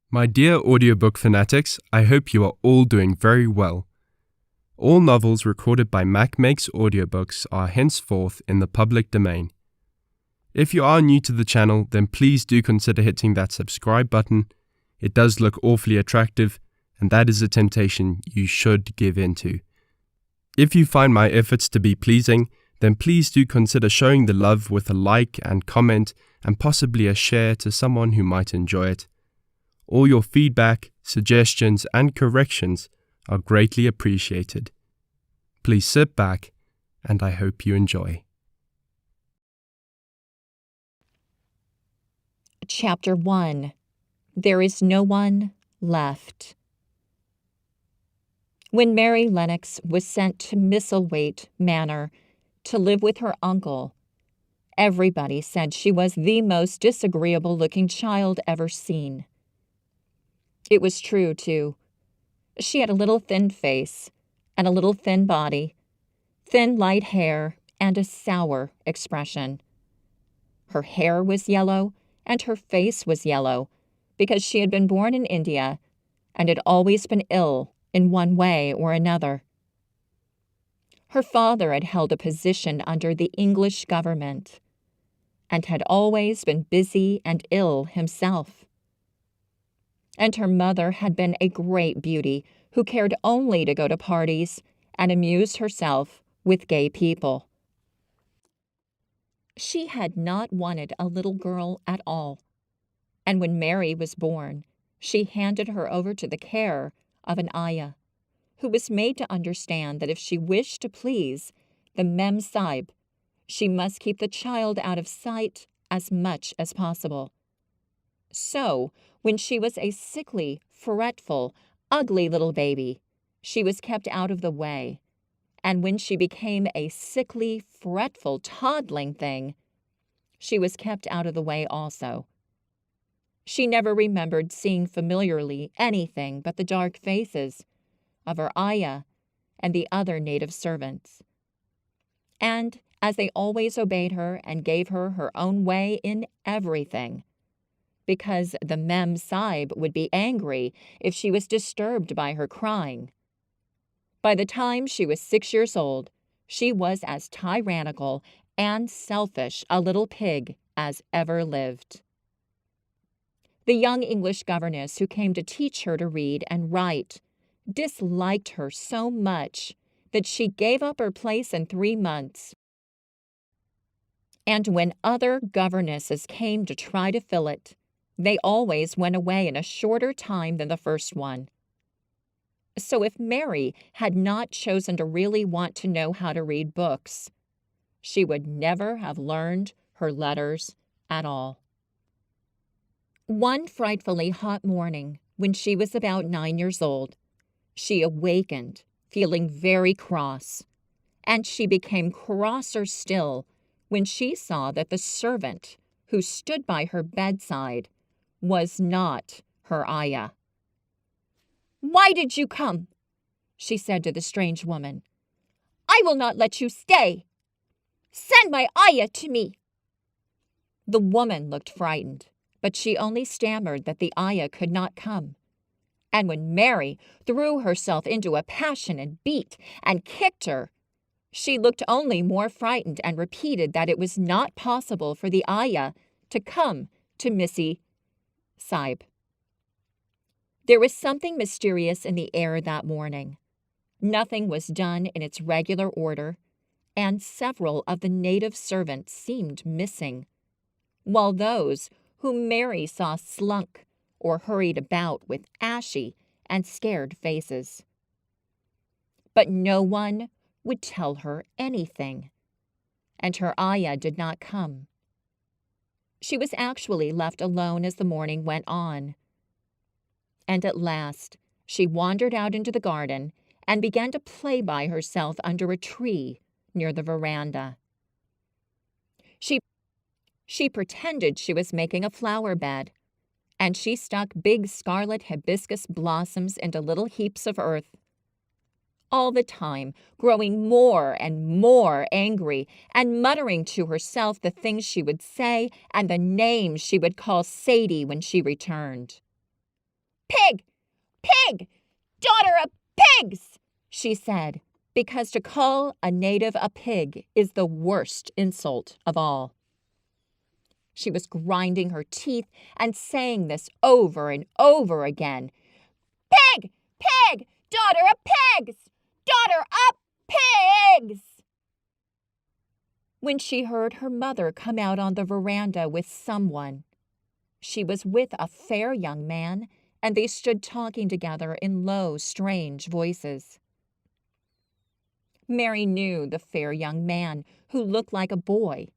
My dear audiobook fanatics, I hope you are all doing very well. All novels recorded by Mack Makes Audiobooks are henceforth in the public domain. If you are new to the channel, then please do consider hitting that subscribe button. It does look awfully attractive, and that is a temptation you should give into. If you find my efforts to be pleasing, then please do consider showing the love with a like and comment and possibly a share to someone who might enjoy it. All your feedback, suggestions, and corrections are greatly appreciated. Please sit back, and I hope you enjoy. Chapter 1. There is no one left. When Mary Lennox was sent to Misselthwaite Manor to live with her uncle, everybody said she was the most disagreeable-looking child ever seen. It was true, too. She had a little thin face and a little thin body, thin light hair, and a sour expression. Her hair was yellow, and her face was yellow, because she had been born in India and had always been ill in one way or another. Her father had held a position under the English government and had always been busy and ill himself. And her mother had been a great beauty who cared only to go to parties and amuse herself with gay people. She had not wanted a little girl at all, and when Mary was born, she handed her over to the care of an ayah, who was made to understand that if she wished to please the Mem Sahib, she must keep the child out of sight as much as possible. So, when she was a sickly, fretful, ugly little baby, she was kept out of the way, and when she became a sickly, fretful, toddling thing, she was kept out of the way also. She never remembered seeing familiarly anything but the dark faces of her ayah and the other native servants. And as they always obeyed her and gave her her own way in everything, because the Mem Sahib would be angry if she was disturbed by her crying. By the time she was 6 years old, she was as tyrannical and selfish a little pig as ever lived. The young English governess who came to teach her to read and write disliked her so much that she gave up her place in 3 months. And when other governesses came to try to fill it, they always went away in a shorter time than the first one. So if Mary had not chosen to really want to know how to read books, she would never have learned her letters at all. One frightfully hot morning, when she was about 9 years old, she awakened feeling very cross, and she became crosser still when she saw that the servant who stood by her bedside was not her ayah. "Why did you come?" she said to the strange woman. "I will not let you stay. Send my ayah to me." The woman looked frightened, but she only stammered that the ayah could not come. And when Mary threw herself into a passion and beat and kicked her, she looked only more frightened and repeated that it was not possible for the ayah to come to Missy Sahib. There was something mysterious in the air that morning. Nothing was done in its regular order, and several of the native servants seemed missing, while those whom Mary saw slunk or hurried about with ashy and scared faces. But no one would tell her anything, and her ayah did not come. She was actually left alone as the morning went on. And at last she wandered out into the garden and began to play by herself under a tree near the veranda. She pretended she was making a flower bed, and she stuck big scarlet hibiscus blossoms into little heaps of earth. All the time growing more and more angry and muttering to herself the things she would say and the names she would call Sadie when she returned. Pig! Pig! Daughter of pigs! She said, because to call a native a pig is the worst insult of all. She was grinding her teeth and saying this over and over again. Pig! Pig! Daughter of pigs! Daughter of pigs! When she heard her mother come out on the veranda with someone, she was with a fair young man, and they stood talking together in low, strange voices. Mary knew the fair young man, who looked like a boy.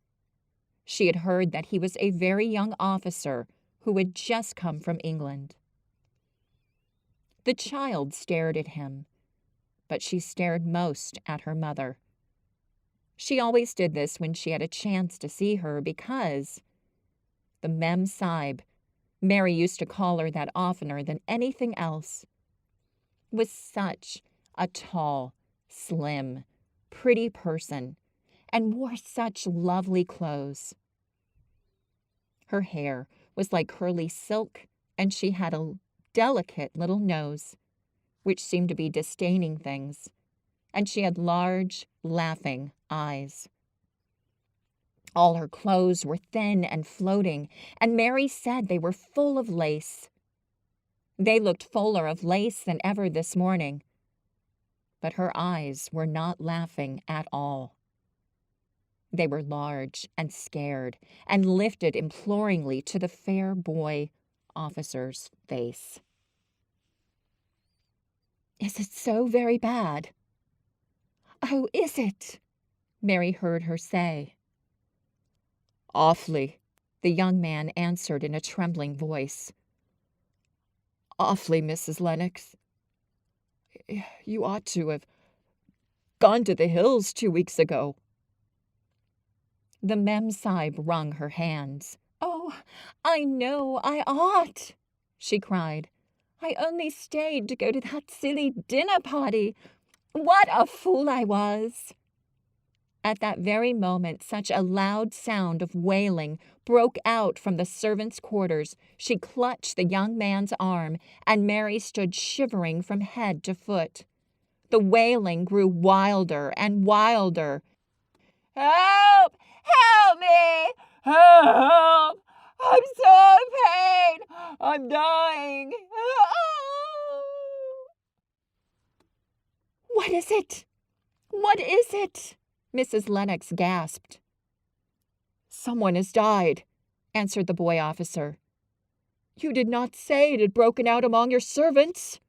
She had heard that he was a very young officer who had just come from England. The child stared at him, but she stared most at her mother. She always did this when she had a chance to see her because the Mem Sahib, Mary used to call her that oftener than anything else, was such a tall, slim, pretty person and wore such lovely clothes. Her hair was like curly silk, and she had a delicate little nose, which seemed to be disdaining things, and she had large, laughing eyes. All her clothes were thin and floating, and Mary said they were full of lace. They looked fuller of lace than ever this morning, but her eyes were not laughing at all. They were large and scared, and lifted imploringly to the fair boy officer's face. "Is it so very bad?" "Oh, is it?" Mary heard her say. "Awfully," the young man answered in a trembling voice. "Awfully, Mrs. Lennox. You ought to have gone to the hills 2 weeks ago." The Mem Sahib wrung her hands. "Oh, I know I ought," she cried. "I only stayed to go to that silly dinner party. What a fool I was!" At that very moment, such a loud sound of wailing broke out from the servants' quarters. She clutched the young man's arm, and Mary stood shivering from head to foot. The wailing grew wilder and wilder. "Help! Help me! Help! I'm so in pain! I'm dying! Oh!" "What is it? What is it?" Mrs. Lennox gasped. "Someone has died," answered the boy officer. "You did not say it had broken out among your servants."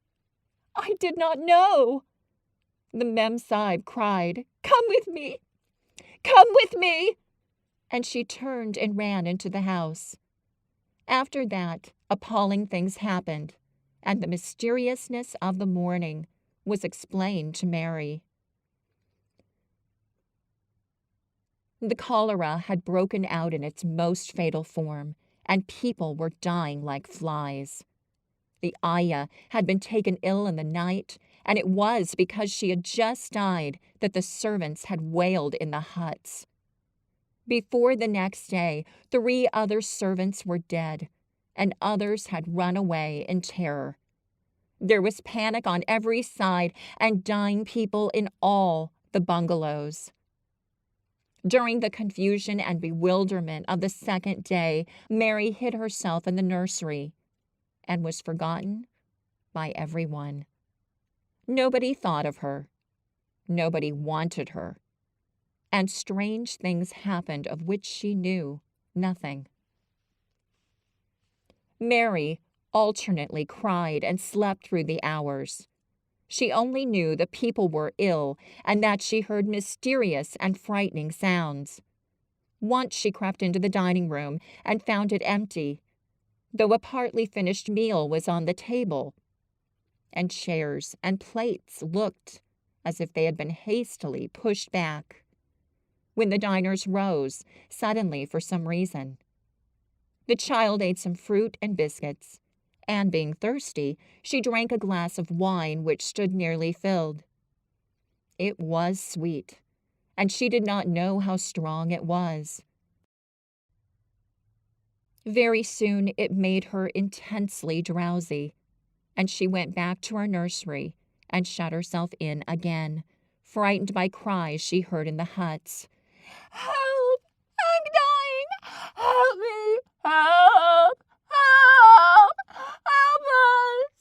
"I did not know." The Mem Sahib cried, "Come with me! Come with me!" And she turned and ran into the house. After that, appalling things happened, and the mysteriousness of the morning was explained to Mary. The cholera had broken out in its most fatal form, and people were dying like flies. The ayah had been taken ill in the night, and it was because she had just died that the servants had wailed in the huts. Before the next day, 3 other servants were dead, and others had run away in terror. There was panic on every side and dying people in all the bungalows. During the confusion and bewilderment of the second day, Mary hid herself in the nursery and was forgotten by everyone. Nobody thought of her. Nobody wanted her. And strange things happened of which she knew nothing. Mary alternately cried and slept through the hours. She only knew the people were ill and that she heard mysterious and frightening sounds. Once she crept into the dining room and found it empty, though a partly finished meal was on the table, and chairs and plates looked as if they had been hastily pushed back. When the diners rose, suddenly for some reason, the child ate some fruit and biscuits, and being thirsty, she drank a glass of wine which stood nearly filled. It was sweet, and she did not know how strong it was. Very soon it made her intensely drowsy. and she went back to her nursery and shut herself in again, frightened by cries she heard in the huts. "Help! I'm dying! Help me! Help! Help! Help us!"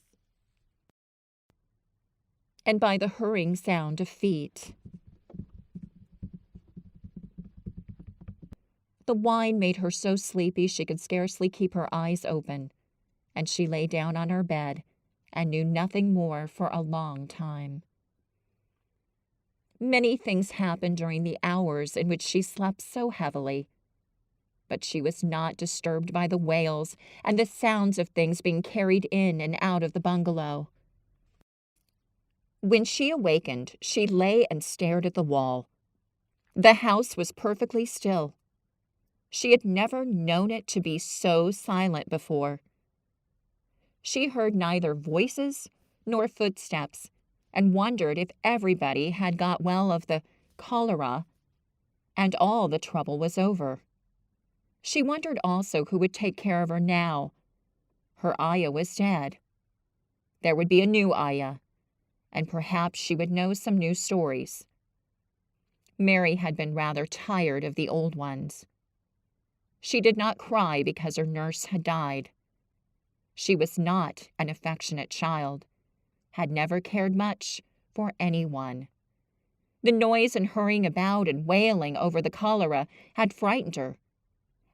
And by the hurrying sound of feet. The wine made her so sleepy she could scarcely keep her eyes open, and she lay down on her bed and knew nothing more for a long time. Many things happened during the hours in which she slept so heavily, but she was not disturbed by the wails and the sounds of things being carried in and out of the bungalow. When she awakened, she lay and stared at the wall. The house was perfectly still. She had never known it to be so silent before. She heard neither voices nor footsteps and wondered if everybody had got well of the cholera and all the trouble was over. She wondered also who would take care of her now. Her ayah was dead. There would be a new ayah, and perhaps she would know some new stories. Mary had been rather tired of the old ones. She did not cry because her nurse had died. She was not an affectionate child, had never cared much for anyone. The noise and hurrying about and wailing over the cholera had frightened her,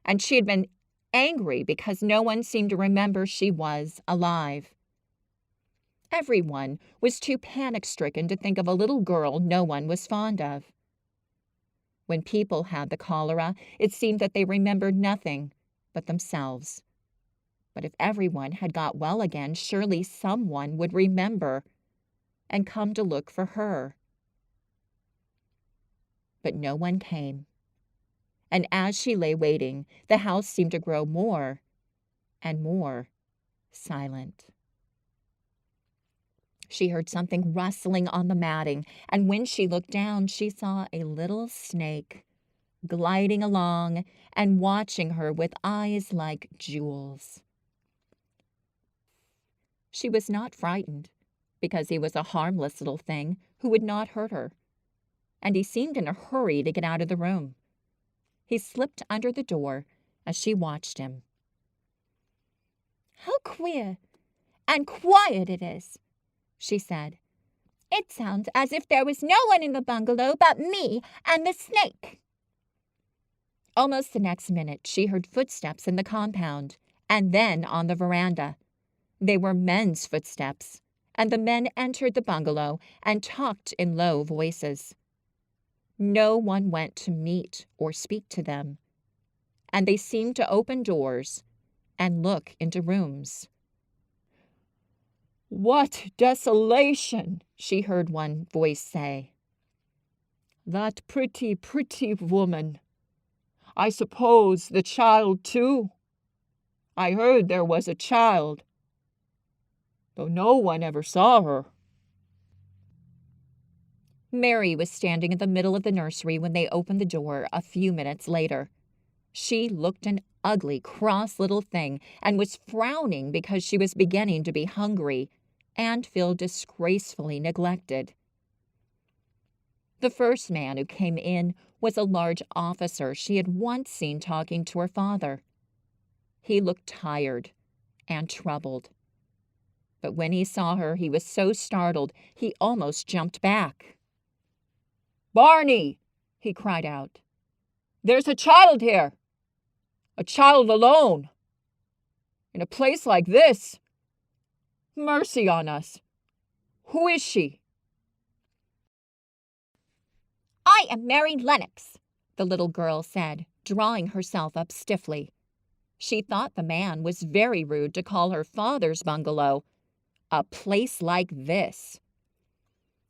and she had been angry because no one seemed to remember she was alive. Everyone was too panic-stricken to think of a little girl no one was fond of. When people had the cholera, it seemed that they remembered nothing but themselves. But if everyone had got well again, surely someone would remember and come to look for her. But no one came. And as she lay waiting, the house seemed to grow more and more silent. She heard something rustling on the matting, and when she looked down, she saw a little snake gliding along and watching her with eyes like jewels. She was not frightened, because he was a harmless little thing who would not hurt her, and he seemed in a hurry to get out of the room. He slipped under the door as she watched him. "How queer and quiet it is," she said. "It sounds as if there was no one in the bungalow but me and the snake." Almost the next minute, she heard footsteps in the compound, and then on the veranda. They were men's footsteps, and the men entered the bungalow and talked in low voices. No one went to meet or speak to them, and they seemed to open doors and look into rooms. "What desolation!" she heard one voice say. "That pretty, pretty woman. I suppose the child, too. I heard there was a child, though no one ever saw her." Mary was standing in the middle of the nursery when they opened the door a few minutes later. She looked an ugly, cross little thing and was frowning because she was beginning to be hungry and feel disgracefully neglected. The first man who came in was a large officer she had once seen talking to her father. He looked tired and troubled. But when he saw her, he was so startled he almost jumped back. "Barney!" he cried out. "There's a child here! A child alone! In a place like this! Mercy on us! Who is she?" "I am Mary Lennox," the little girl said, drawing herself up stiffly. She thought the man was very rude to call her father's bungalow a place like this.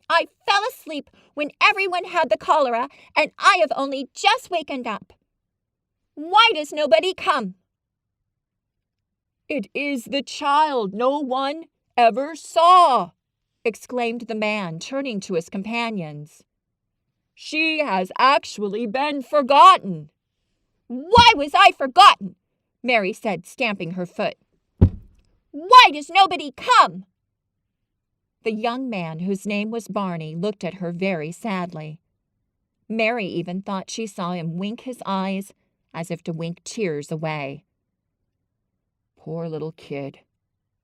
"I fell asleep when everyone had the cholera, and I have only just wakened up. Why does nobody come?" "It is the child no one ever saw," exclaimed the man, turning to his companions. "She has actually been forgotten." "Why was I forgotten?" Mary said, stamping her foot. "Why does nobody come?" The young man, whose name was Barney, looked at her very sadly. Mary even thought she saw him wink his eyes as if to wink tears away. "Poor little kid,"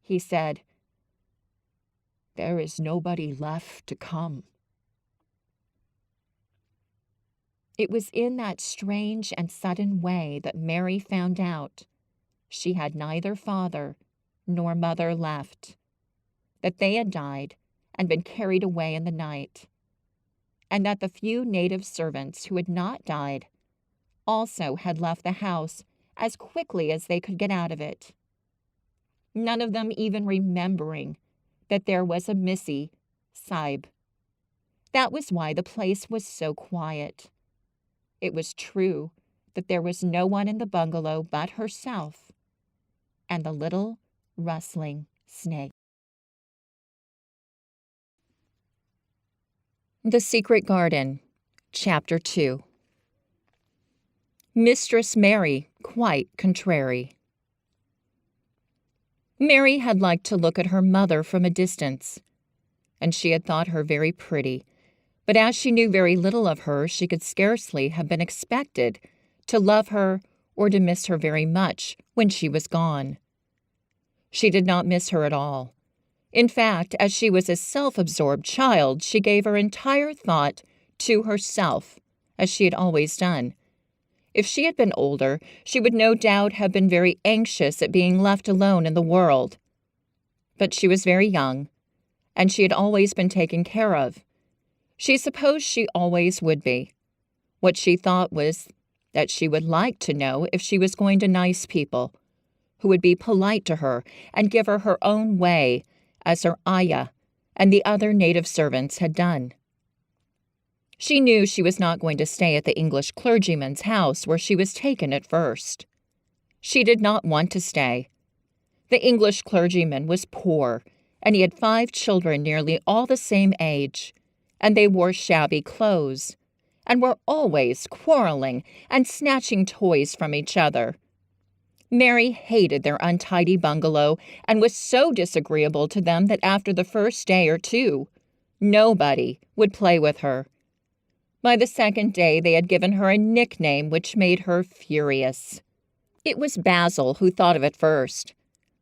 he said. "There is nobody left to come." It was in that strange and sudden way that Mary found out she had neither father nor mother left, that they had died and been carried away in the night, and that the few native servants who had not died also had left the house as quickly as they could get out of it, none of them even remembering that there was a Missy Sahib. That was why the place was so quiet. It was true that there was no one in the bungalow but herself and the little rustling snake. The Secret Garden, Chapter 2. Mistress Mary, quite contrary. Mary had liked to look at her mother from a distance, and she had thought her very pretty, but as she knew very little of her, she could scarcely have been expected to love her or to miss her very much when she was gone. She did not miss her at all. In fact, as she was a self-absorbed child, she gave her entire thought to herself, as she had always done. If she had been older, she would no doubt have been very anxious at being left alone in the world. But she was very young, and she had always been taken care of. She supposed she always would be. What she thought was that she would like to know if she was going to nice people, who would be polite to her and give her her own way, as her ayah and the other native servants had done. She knew she was not going to stay at the English clergyman's house where she was taken at first. She did not want to stay. The English clergyman was poor, and he had 5 children nearly all the same age, and they wore shabby clothes, and were always quarreling and snatching toys from each other. Mary hated their untidy bungalow and was so disagreeable to them that after the first day or two, nobody would play with her. By the second day, they had given her a nickname which made her furious. It was Basil who thought of it first.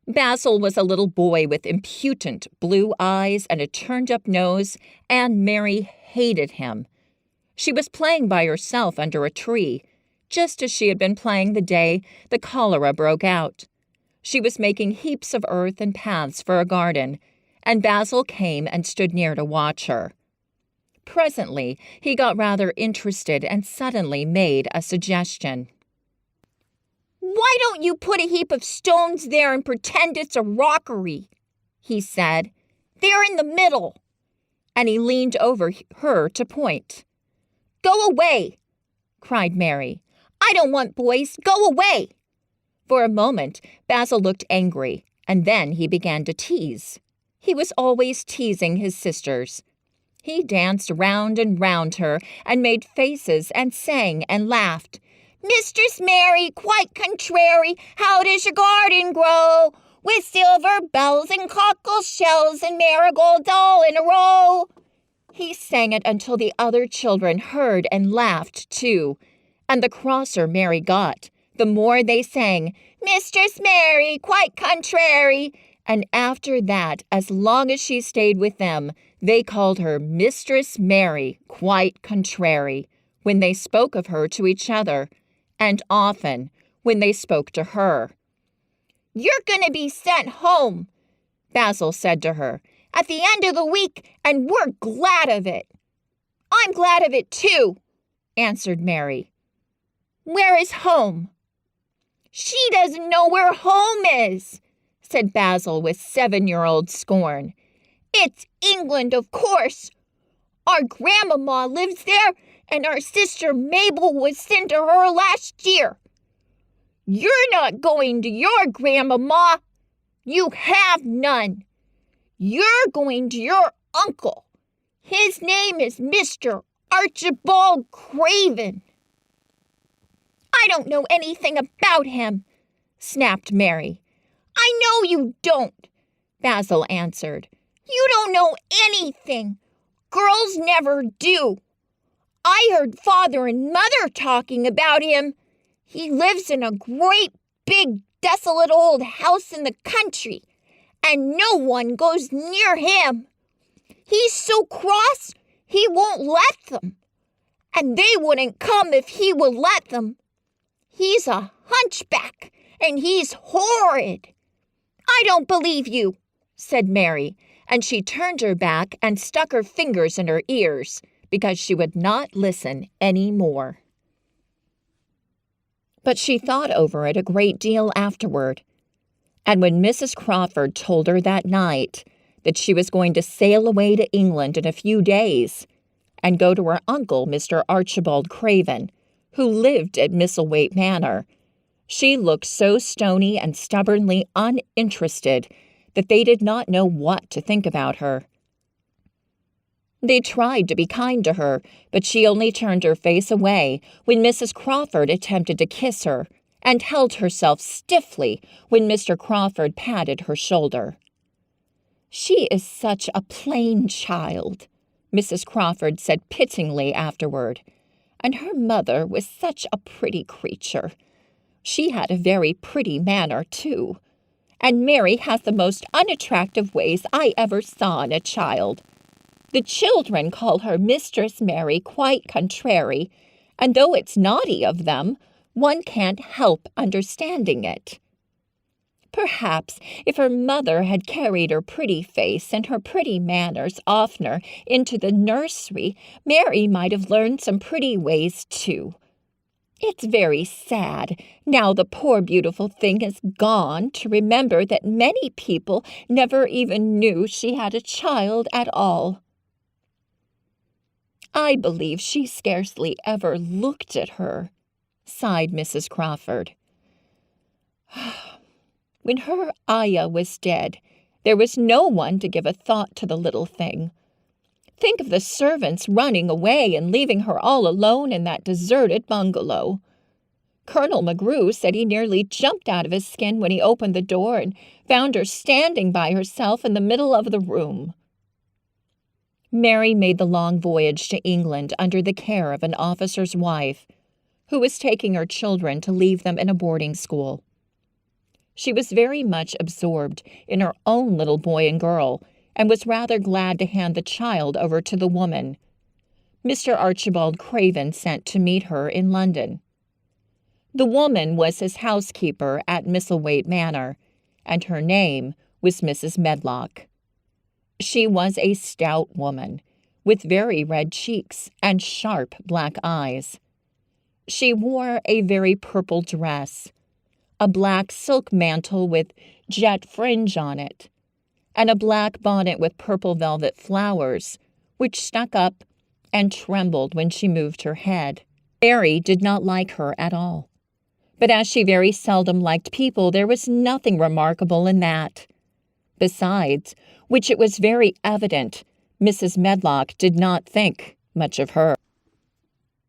Basil was a little boy with impudent blue eyes and a turned-up nose, and Mary hated him. She was playing by herself under a tree, just as she had been playing the day the cholera broke out. She was making heaps of earth and paths for a garden, and Basil came and stood near to watch her. Presently, he got rather interested and suddenly made a suggestion. "Why don't you put a heap of stones there and pretend it's a rockery?" he said. "They're in the middle." And he leaned over her to point. "Go away!" cried Mary. "I don't want boys. Go away!" For a moment, Basil looked angry, and then he began to tease. He was always teasing his sisters. He danced round and round her, and made faces, and sang and laughed. "Mistress Mary, quite contrary, how does your garden grow? With silver bells and cockle shells and marigolds all in a row." He sang it until the other children heard and laughed too, and the crosser Mary got, the more they sang, "Mistress Mary, quite contrary," and after that, as long as she stayed with them, they called her Mistress Mary, quite contrary, when they spoke of her to each other, and often when they spoke to her. "You're going to be sent home," Basil said to her, "at the end of the week, and we're glad of it." "I'm glad of it too," answered Mary. "Where is home?" "She doesn't know where home is," said Basil with 7-year-old scorn. "It's England, of course. Our grandmama lives there, and our sister Mabel was sent to her last year. You're not going to your grandmama. You have none. You're going to your uncle. His name is Mr. Archibald Craven." "I don't know anything about him," snapped Mary. "I know you don't," Basil answered. You don't know anything. Girls never do. I heard Father and Mother talking about him. He lives in a great, big, desolate old house in the country, and no one goes near him. He's so cross, he won't let them. And they wouldn't come if he would let them. He's a hunchback, and he's horrid. I don't believe you, said Mary, and she turned her back and stuck her fingers in her ears because she would not listen any more. But she thought over it a great deal afterward, and when Mrs. Crawford told her that night that she was going to sail away to England in a few days and go to her uncle, Mr. Archibald Craven, who lived at Misselthwaite Manor, she looked so stony and stubbornly uninterested that they did not know what to think about her. They tried to be kind to her, but she only turned her face away when Mrs. Crawford attempted to kiss her, and held herself stiffly when Mr. Crawford patted her shoulder. "She is such a plain child," Mrs. Crawford said pityingly afterward, "and her mother was such a pretty creature. She had a very pretty manner, too, and Mary has the most unattractive ways I ever saw in a child. The children call her Mistress Mary quite contrary, and though it's naughty of them, one can't help understanding it. Perhaps if her mother had carried her pretty face and her pretty manners oftener into the nursery, Mary might have learned some pretty ways too. It's very sad, now the poor beautiful thing is gone, to remember that many people never even knew she had a child at all. I believe she scarcely ever looked at her," sighed Mrs. Crawford. "When her ayah was dead, there was no one to give a thought to the little thing. Think of the servants running away and leaving her all alone in that deserted bungalow. Colonel McGrew said he nearly jumped out of his skin when he opened the door and found her standing by herself in the middle of the room." Mary made the long voyage to England under the care of an officer's wife, who was taking her children to leave them in a boarding school. She was very much absorbed in her own little boy and girl, and was rather glad to hand the child over to the woman Mr. Archibald Craven sent to meet her in London. The woman was his housekeeper at Misselthwaite Manor, and her name was Mrs. Medlock. She was a stout woman, with very red cheeks and sharp black eyes. She wore a very purple dress, a black silk mantle with jet fringe on it, and a black bonnet with purple velvet flowers, which stuck up and trembled when she moved her head. Mary did not like her at all, but as she very seldom liked people, there was nothing remarkable in that. Besides which, it was very evident Mrs. Medlock did not think much of her.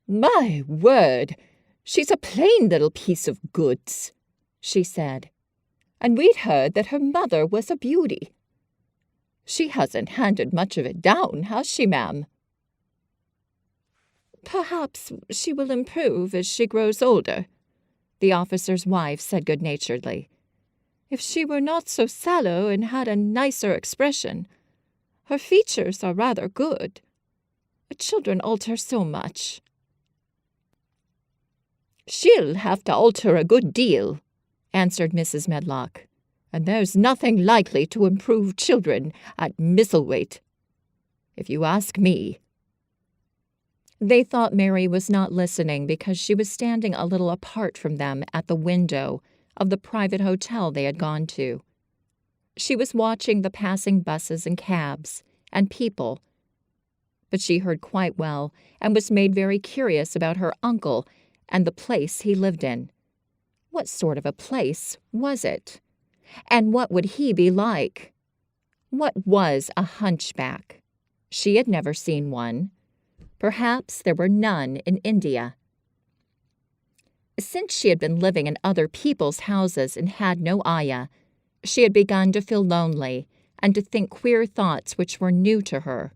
"My word, she's a plain little piece of goods," she said, "and we'd heard that her mother was a beauty. She hasn't handed much of it down, has she, ma'am?" "Perhaps she will improve as she grows older," the officer's wife said good-naturedly. "If she were not so sallow and had a nicer expression. Her features are rather good. Children alter so much." "She'll have to alter a good deal," answered Mrs. Medlock, "and there's nothing likely to improve children at Misselthwaite, if you ask me." They thought Mary was not listening because she was standing a little apart from them at the window of the private hotel they had gone to. She was watching the passing buses and cabs and people, but she heard quite well and was made very curious about her uncle and the place he lived in. What sort of a place was it? And what would he be like? What was a hunchback? She had never seen one. Perhaps there were none in India. Since she had been living in other people's houses and had no ayah, she had begun to feel lonely and to think queer thoughts which were new to her.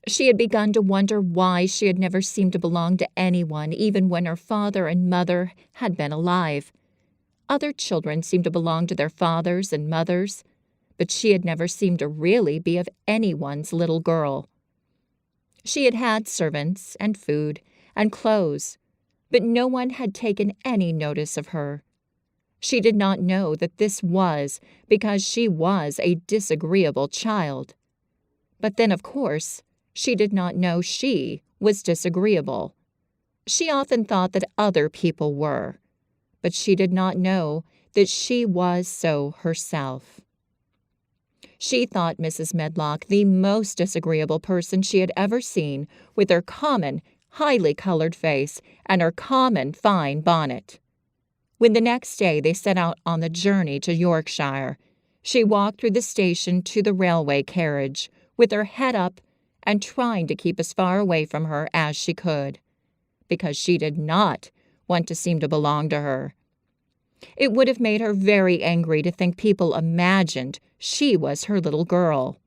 She had begun to wonder why she had never seemed to belong to anyone, even when her father and mother had been alive. Other children seemed to belong to their fathers and mothers, but she had never seemed to really be of anyone's little girl. She had had servants and food and clothes, but no one had taken any notice of her. She did not know that this was because she was a disagreeable child. But then, of course, she did not know she was disagreeable. She often thought that other people were, but she did not know that she was so herself. She thought Mrs. Medlock the most disagreeable person she had ever seen, with her common, highly colored face and her common fine bonnet. When the next day they set out on the journey to Yorkshire, she walked through the station to the railway carriage, with her head up and trying to keep as far away from her as she could, because she did not want to seem to belong to her. It would have made her very angry to think people imagined she was her little girl.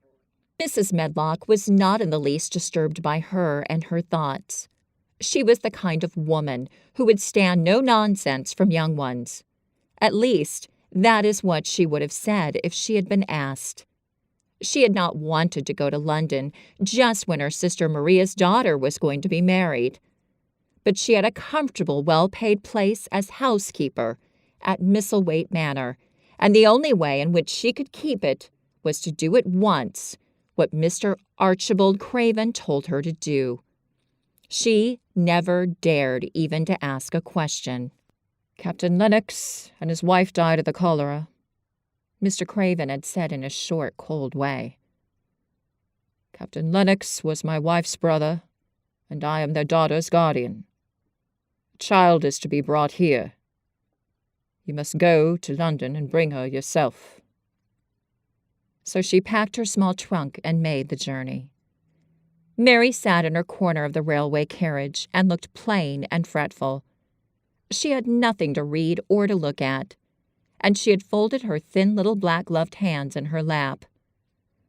Mrs. Medlock was not in the least disturbed by her and her thoughts. She was the kind of woman who would stand no nonsense from young ones. At least, that is what she would have said if she had been asked. She had not wanted to go to London just when her sister Maria's daughter was going to be married. But she had a comfortable, well-paid place as housekeeper at Misselthwaite Manor, and the only way in which she could keep it was to do at once what Mr. Archibald Craven told her to do. She never dared even to ask a question. "Captain Lennox and his wife died of the cholera," Mr. Craven had said in a short, cold way. "Captain Lennox was my wife's brother, and I am their daughter's guardian. The child is to be brought here. You must go to London and bring her yourself." So she packed her small trunk and made the journey. Mary sat in her corner of the railway carriage and looked plain and fretful. She had nothing to read or to look at, and she had folded her thin little black-gloved hands in her lap.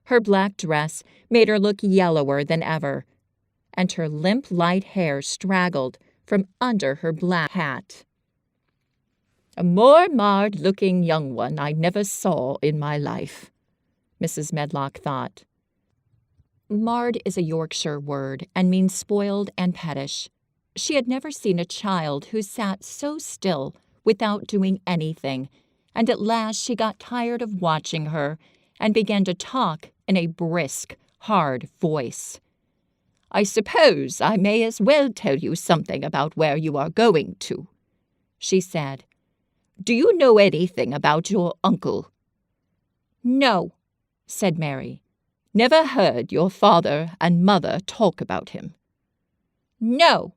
Her black dress made her look yellower than ever, and her limp light hair straggled from under her black hat. "A more marred-looking young one I never saw in my life," Mrs. Medlock thought. Marred is a Yorkshire word and means spoiled and pettish. She had never seen a child who sat so still without doing anything, and at last she got tired of watching her and began to talk in a brisk, hard voice. "I suppose I may as well tell you something about where you are going to," she said. "Do you know anything about your uncle?" "No," said Mary. "Never heard your father and mother talk about him?" "No,"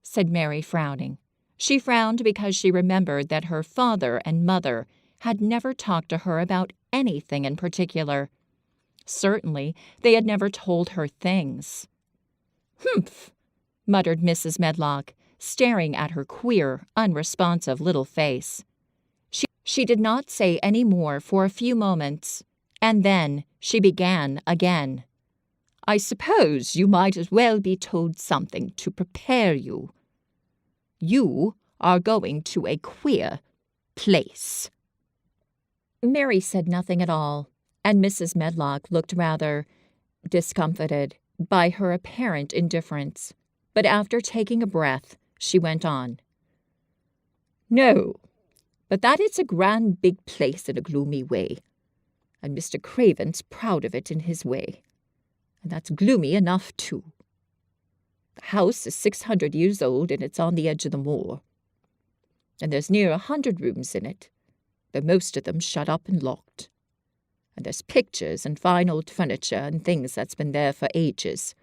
said Mary, frowning. She frowned because she remembered that her father and mother had never talked to her about anything in particular. Certainly, they had never told her things. "Humph," muttered Mrs. Medlock, staring at her queer, unresponsive little face. She did not say any more for a few moments, and then she began again. "I suppose you might as well be told something to prepare you. You are going to a queer place." Mary said nothing at all, and Mrs. Medlock looked rather discomfited by her apparent indifference. But after taking a breath, she went on. "No, but that is a grand big place in a gloomy way, and Mr. Craven's proud of it in his way, and that's gloomy enough, too. The house is 600 years old, and it's on the edge of the moor, and there's near 100 rooms in it, though most of them shut up and locked. And there's pictures and fine old furniture and things that's been there for ages.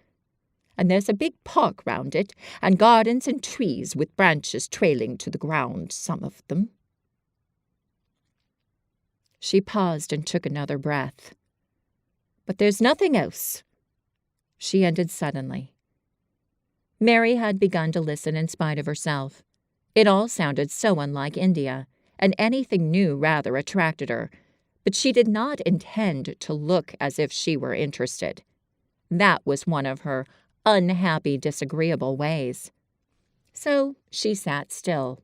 And there's a big park round it, and gardens and trees with branches trailing to the ground, some of them." She paused and took another breath. "But there's nothing else," she ended suddenly. Mary had begun to listen in spite of herself. It all sounded so unlike India, and anything new rather attracted her, But she did not intend to look as if she were interested. That was one of her unhappy, disagreeable ways. So she sat still.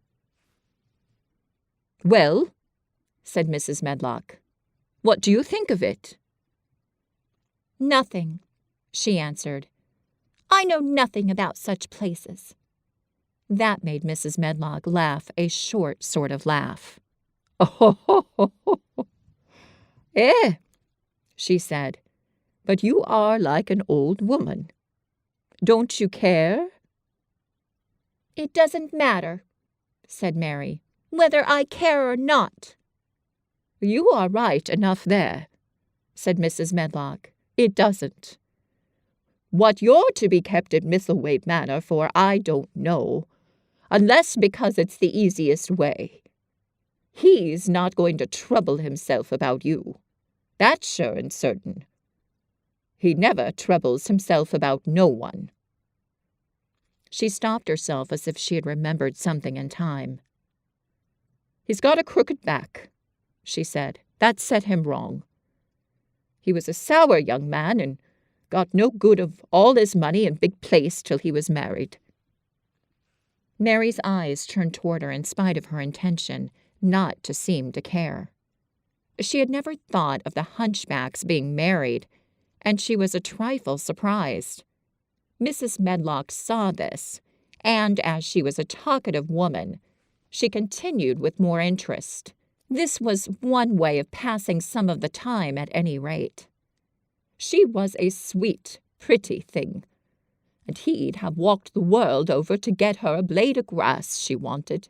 "Well," said Mrs. Medlock, "what do you think of it?" "Nothing," she answered. "I know nothing about such places." That made Mrs. Medlock laugh a short sort of laugh. "Oh, eh," she said, "but you are like an old woman. Don't you care?" "It doesn't matter," said Mary, "whether I care or not." "You are right enough there," said Mrs. Medlock. "It doesn't. What you're to be kept at Misselthwaite Manor for I don't know, unless because it's the easiest way. He's not going to trouble himself about you. That's sure and certain. He never troubles himself about no one." She stopped herself as if she had remembered something in time. "He's got a crooked back," she said. "That set him wrong. He was a sour young man and got no good of all his money and big place till he was married." Mary's eyes turned toward her in spite of her intention not to seem to care. She had never thought of the hunchbacks being married, and she was a trifle surprised. Mrs. Medlock saw this, and as she was a talkative woman, she continued with more interest. This was one way of passing some of the time at any rate. She was a sweet, pretty thing, and he'd have walked the world over to get her a blade of grass she wanted.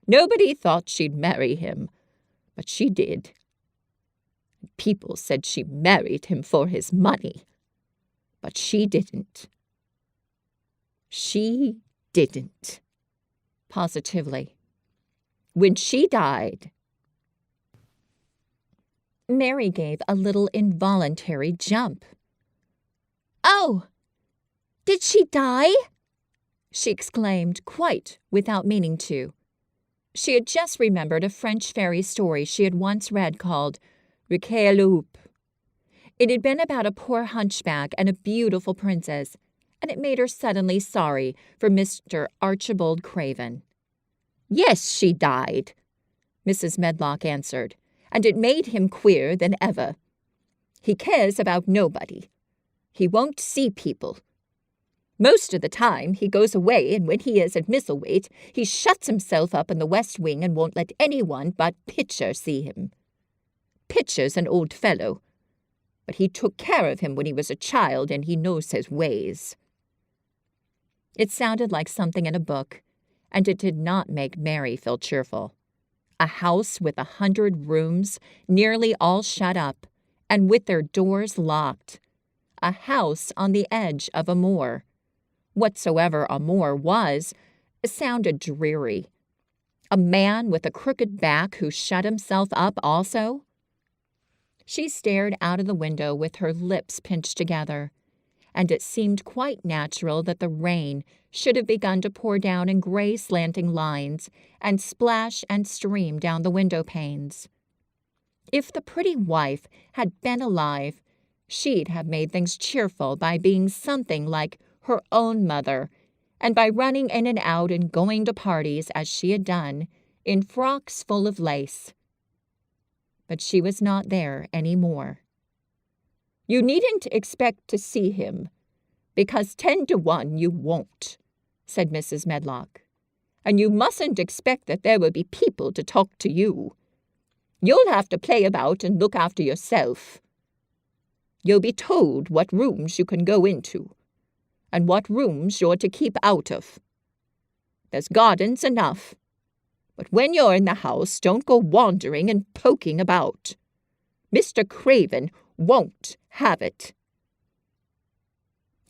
Nobody thought she'd marry him, but she did. People said she married him for his money, but she didn't. She didn't. Positively. When she died. Mary gave a little involuntary jump. "Oh, did she die?" she exclaimed, quite without meaning to. She had just remembered a French fairy story she had once read called Reclusive. It had been about a poor hunchback and a beautiful princess, and it made her suddenly sorry for Mr. Archibald Craven. "Yes, she died," Mrs. Medlock answered, "and it made him queerer than ever. He cares about nobody. He won't see people. Most of the time he goes away, and when he is at Misselthwaite, he shuts himself up in the west wing and won't let anyone but Pitcher see him. Pitcher's an old fellow, but he took care of him when he was a child, and he knows his ways." It sounded like something in a book, and it did not make Mary feel cheerful. A house with 100 rooms, nearly all shut up, and with their doors locked. A house on the edge of a moor. Whatsoever a moor was, sounded dreary. A man with a crooked back who shut himself up also? She stared out of the window with her lips pinched together, and it seemed quite natural that the rain should have begun to pour down in gray slanting lines and splash and stream down the window panes. If the pretty wife had been alive, she'd have made things cheerful by being something like her own mother, and by running in and out and going to parties, as she had done, in frocks full of lace. But she was not there any more. "You needn't expect to see him, because 10 to 1 you won't," said Mrs. Medlock. "And you mustn't expect that there will be people to talk to you. You'll have to play about and look after yourself. You'll be told what rooms you can go into, and what rooms you're to keep out of. There's gardens enough, but when you're in the house, don't go wandering and poking about. Mr. Craven won't have it."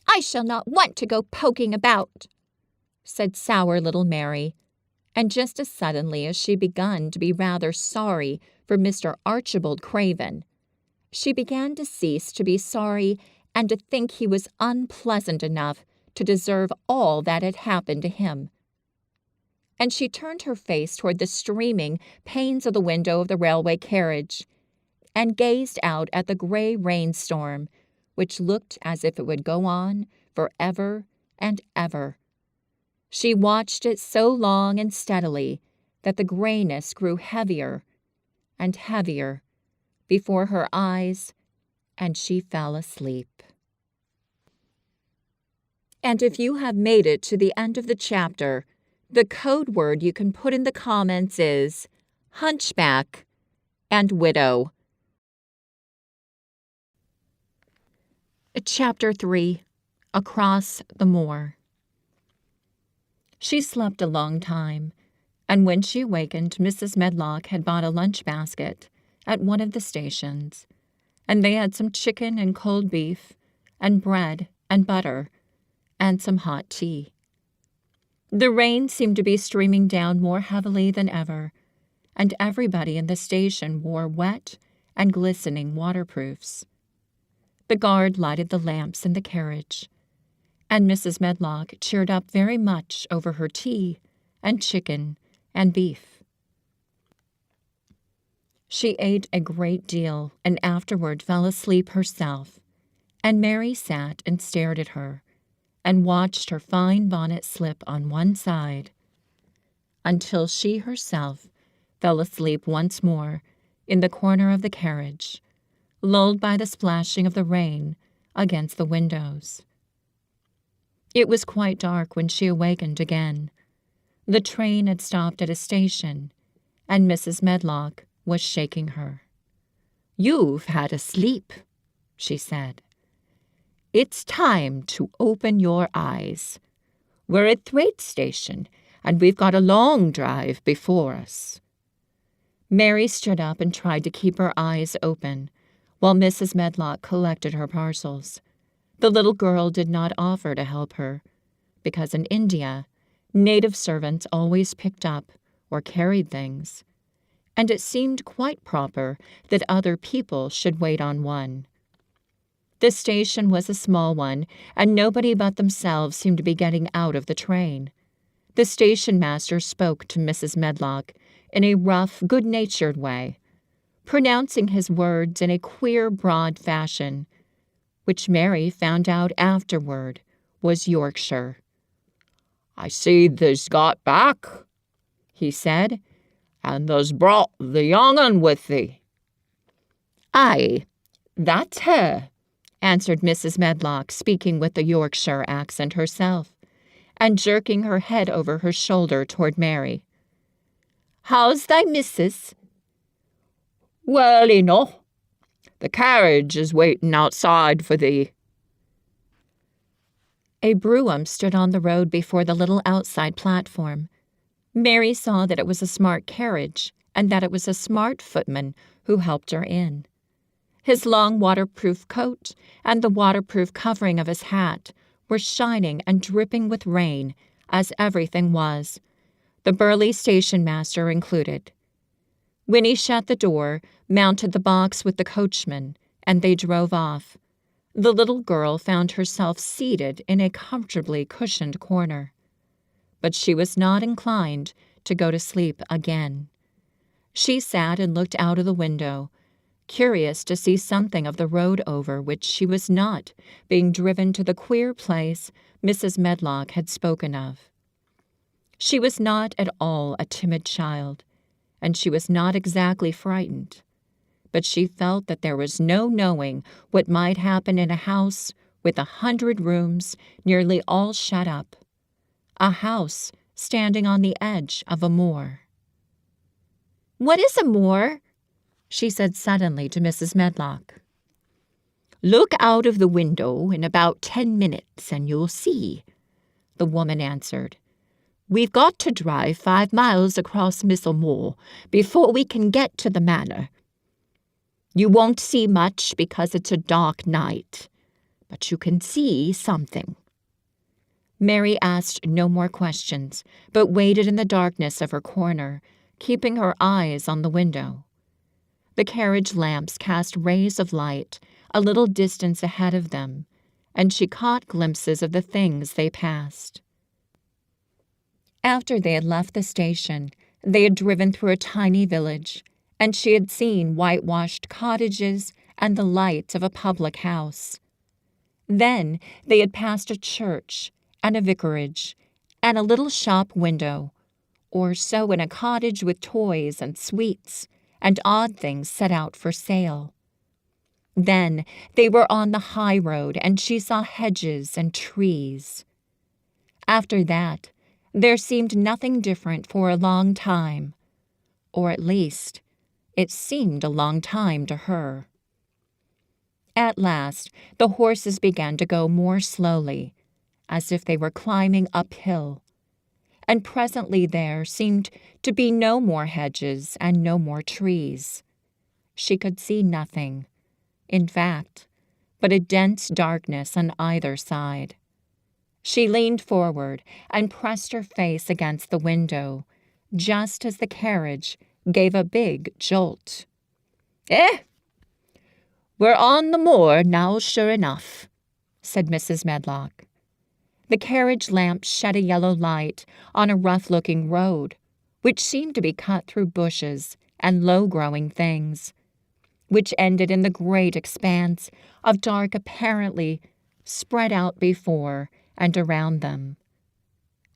"I shall not want to go poking about," said sour little Mary, and just as suddenly as she begun to be rather sorry for Mr. Archibald Craven, she began to cease to be sorry and to think he was unpleasant enough to deserve all that had happened to him. And she turned her face toward the streaming panes of the window of the railway carriage, and gazed out at the gray rainstorm, which looked as if it would go on forever and ever. She watched it so long and steadily that the grayness grew heavier and heavier before her eyes, and she fell asleep. And if you have made it to the end of the chapter, the code word you can put in the comments is hunchback and widow. Chapter 3. Across the Moor. She slept a long time, and when she awakened, Mrs. Medlock had bought a lunch basket at one of the stations, and they had some chicken and cold beef, and bread and butter, and some hot tea. The rain seemed to be streaming down more heavily than ever, and everybody in the station wore wet and glistening waterproofs. The guard lighted the lamps in the carriage, and Mrs. Medlock cheered up very much over her tea and chicken and beef. She ate a great deal and afterward fell asleep herself, and Mary sat and stared at her and watched her fine bonnet slip on one side until she herself fell asleep once more in the corner of the carriage, lulled by the splashing of the rain against the windows. It was quite dark when she awakened again. The train had stopped at a station, and Mrs. Medlock was shaking her. "You've had a sleep," she said. "It's time to open your eyes. We're at Thwaite Station, and we've got a long drive before us." Mary stood up and tried to keep her eyes open, while Mrs. Medlock collected her parcels. The little girl did not offer to help her, because in India, native servants always picked up or carried things, and it seemed quite proper that other people should wait on one. The station was a small one, and nobody but themselves seemed to be getting out of the train. The station master spoke to Mrs. Medlock in a rough, good-natured way, pronouncing his words in a queer, broad fashion, which Mary found out afterward was Yorkshire. "I see thee's got back," he said, "and thee's brought the young un with thee." "Aye, that's her," answered Mrs. Medlock, speaking with the Yorkshire accent herself, and jerking her head over her shoulder toward Mary. "How's thy missus?" "Well enough. The carriage is waiting outside for thee." A brougham stood on the road before the little outside platform. Mary saw that it was a smart carriage and that it was a smart footman who helped her in. His long waterproof coat and the waterproof covering of his hat were shining and dripping with rain, as everything was, the burly station master included. Winnie shut the door, mounted the box with the coachman, and they drove off. The little girl found herself seated in a comfortably cushioned corner. But she was not inclined to go to sleep again. She sat and looked out of the window, curious to see something of the road over which she was not being driven to the queer place Mrs. Medlock had spoken of. She was not at all a timid child, and she was not exactly frightened, but she felt that there was no knowing what might happen in a house with 100 rooms nearly all shut up, a house standing on the edge of a moor. "What is a moor?" she said suddenly to Mrs. Medlock. "Look out of the window in about 10 minutes and you'll see," the woman answered. "We've got to drive 5 miles across Missel Moor before we can get to the manor. You won't see much because it's a dark night, but you can see something." Mary asked no more questions, but waited in the darkness of her corner, keeping her eyes on the window. The carriage lamps cast rays of light a little distance ahead of them, and she caught glimpses of the things they passed. After they had left the station, they had driven through a tiny village, and she had seen whitewashed cottages and the lights of a public house. Then they had passed a church and a vicarage and a little shop window, or so in a cottage with toys and sweets and odd things set out for sale. Then they were on the high road, and she saw hedges and trees. After that, there seemed nothing different for a long time, or at least, it seemed a long time to her. At last, the horses began to go more slowly, as if they were climbing uphill, and presently there seemed to be no more hedges and no more trees. She could see nothing, in fact, but a dense darkness on either side. She leaned forward and pressed her face against the window, just as the carriage gave a big jolt. "Eh! We're on the moor now, sure enough," said Mrs. Medlock. The carriage lamp shed a yellow light on a rough-looking road, which seemed to be cut through bushes and low-growing things, which ended in the great expanse of dark apparently spread out before and around them.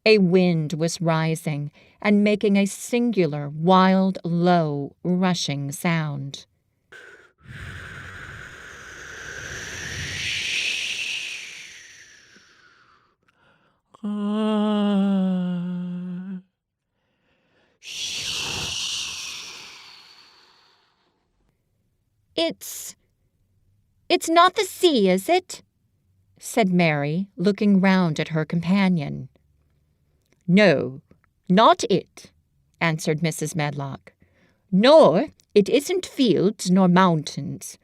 A wind was rising and making a singular, wild, low, rushing sound. It's not the sea, is it?" said Mary, looking round at her companion. "No, not it," answered Mrs. Medlock. "Nor it isn't fields nor mountains.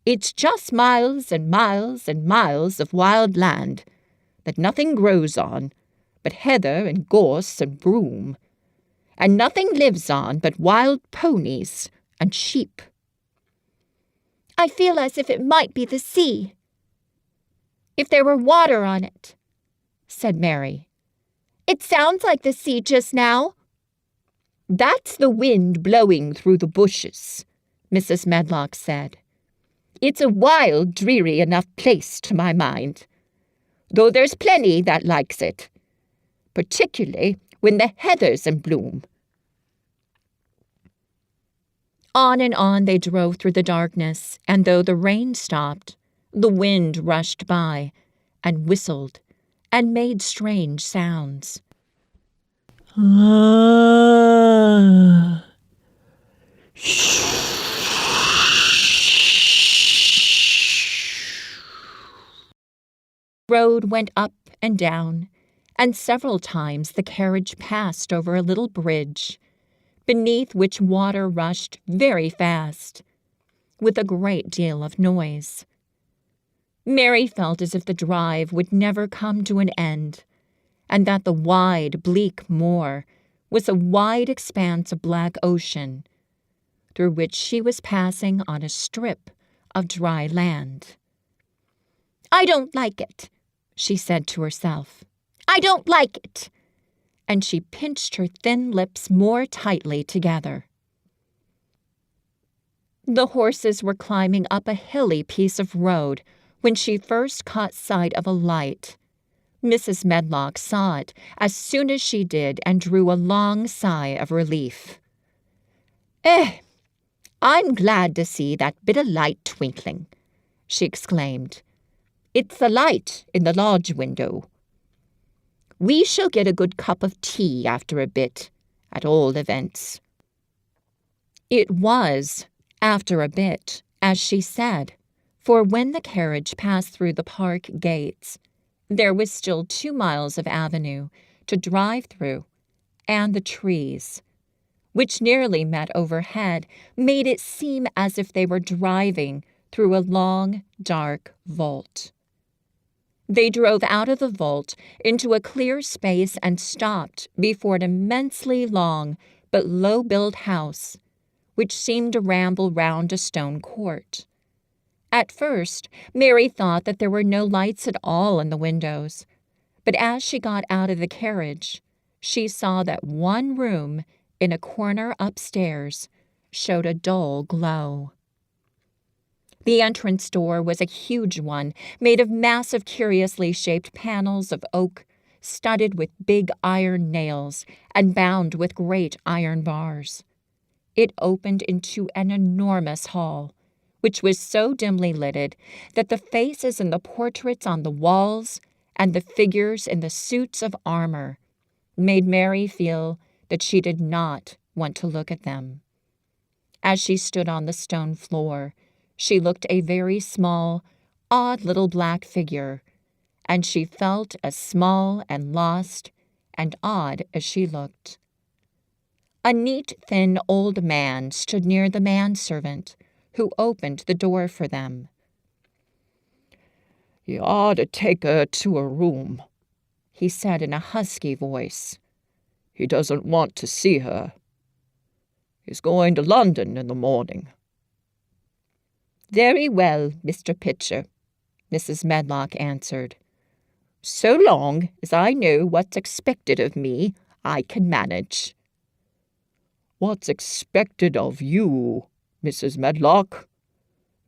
It's just miles and miles and miles of wild land that nothing grows on but heather and gorse and broom, and nothing lives on but wild ponies and sheep." "I feel as if it might be the sea, if there were water on it," said Mary. "It sounds like the sea just now." "That's the wind blowing through the bushes," Mrs. Medlock said. "It's a wild, dreary enough place to my mind, though there's plenty that likes it, particularly when the heather's in bloom." On and on they drove through the darkness, and though the rain stopped, the wind rushed by and whistled and made strange sounds. The road went up and down, and several times the carriage passed over a little bridge, beneath which water rushed very fast, with a great deal of noise. Mary felt as if the drive would never come to an end, and that the wide, bleak moor was a wide expanse of black ocean, through which she was passing on a strip of dry land. "I don't like it," she said to herself. "I don't like it." And she pinched her thin lips more tightly together. The horses were climbing up a hilly piece of road when she first caught sight of a light. Mrs. Medlock saw it as soon as she did and drew a long sigh of relief. I'm glad to see that bit of light twinkling," she exclaimed. "It's the light in the lodge window. We shall get a good cup of tea after a bit, at all events." It was, after a bit, as she said, for when the carriage passed through the park gates, there was still 2 miles of avenue to drive through, and the trees, which nearly met overhead, made it seem as if they were driving through a long, dark vault. They drove out of the vault into a clear space and stopped before an immensely long but low-built house, which seemed to ramble round a stone court. At first, Mary thought that there were no lights at all in the windows, but as she got out of the carriage, she saw that one room in a corner upstairs showed a dull glow. The entrance door was a huge one, made of massive, curiously shaped panels of oak, studded with big iron nails and bound with great iron bars. It opened into an enormous hall, which was so dimly lighted that the faces in the portraits on the walls and the figures in the suits of armor made Mary feel that she did not want to look at them. As she stood on the stone floor, she looked a very small, odd little black figure, and she felt as small and lost and odd as she looked. A neat, thin old man stood near the manservant, who opened the door for them. "You ought to take her to a room," he said in a husky voice. "He doesn't want to see her. He's going to London in the morning." "Very well, Mr. Pitcher," Mrs. Medlock answered. "So long as I know what's expected of me, I can manage." "What's expected of you, Mrs. Medlock,"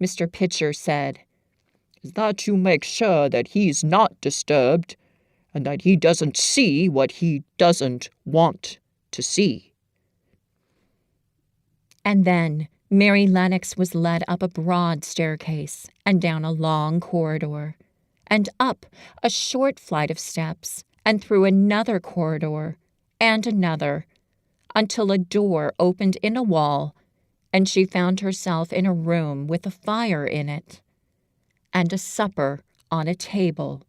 Mr. Pitcher said, "is that you make sure that he's not disturbed and that he doesn't see what he doesn't want to see." And then Mary Lennox was led up a broad staircase and down a long corridor, and up a short flight of steps, and through another corridor, and another, until a door opened in a wall, and she found herself in a room with a fire in it, and a supper on a table.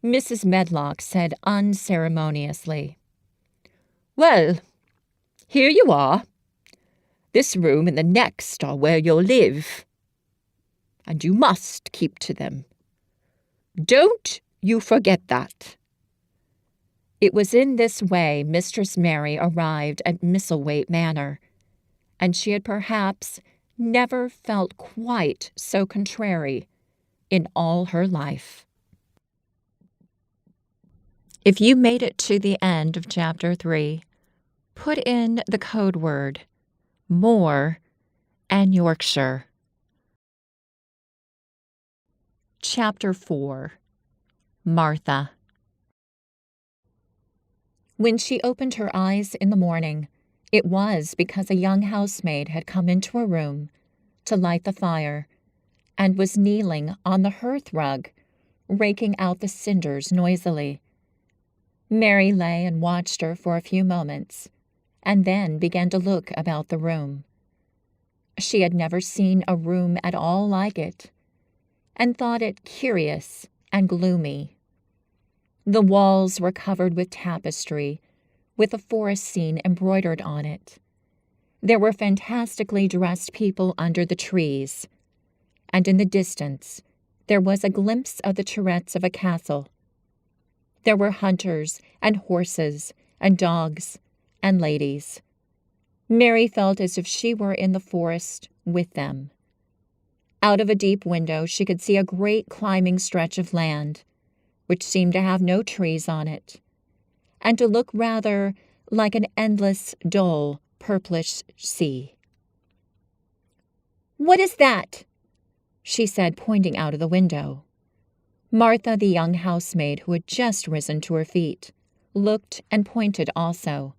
Mrs. Medlock said unceremoniously, "Well, here you are. This room and the next are where you'll live, and you must keep to them. Don't you forget that." It was in this way Mistress Mary arrived at Misselthwaite Manor, and she had perhaps never felt quite so contrary in all her life. If you made it to the end of Chapter 3, put in the code word "more" and Yorkshire. Chapter 4. Martha. When she opened her eyes in the morning, it was because a young housemaid had come into her room to light the fire and was kneeling on the hearth rug, raking out the cinders noisily. Mary lay and watched her for a few moments, and then began to look about the room. She had never seen a room at all like it, and thought it curious and gloomy. The walls were covered with tapestry, with a forest scene embroidered on it. There were fantastically dressed people under the trees, and in the distance there was a glimpse of the turrets of a castle. There were hunters and horses and dogs and ladies. Mary felt as if she were in the forest with them. Out of a deep window she could see a great climbing stretch of land, which seemed to have no trees on it, and to look rather like an endless, dull, purplish sea. "What is that?" she said, pointing out of the window. Martha, the young housemaid, who had just risen to her feet, looked and pointed also.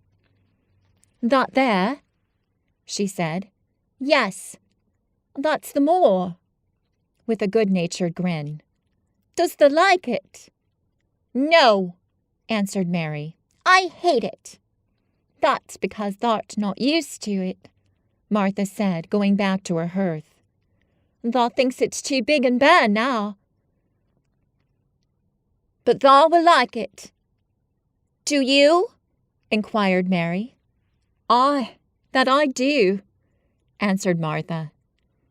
"That there?" she said. "Yes, that's the moor," with a good-natured grin. "Does thee like it?" "No," answered Mary. "I hate it." "That's because thou'rt not used to it," Martha said, going back to her hearth. "Thou thinks it's too big and bare now. But thou will like it." "Do you?" inquired Mary. "Aye, that I do," answered Martha,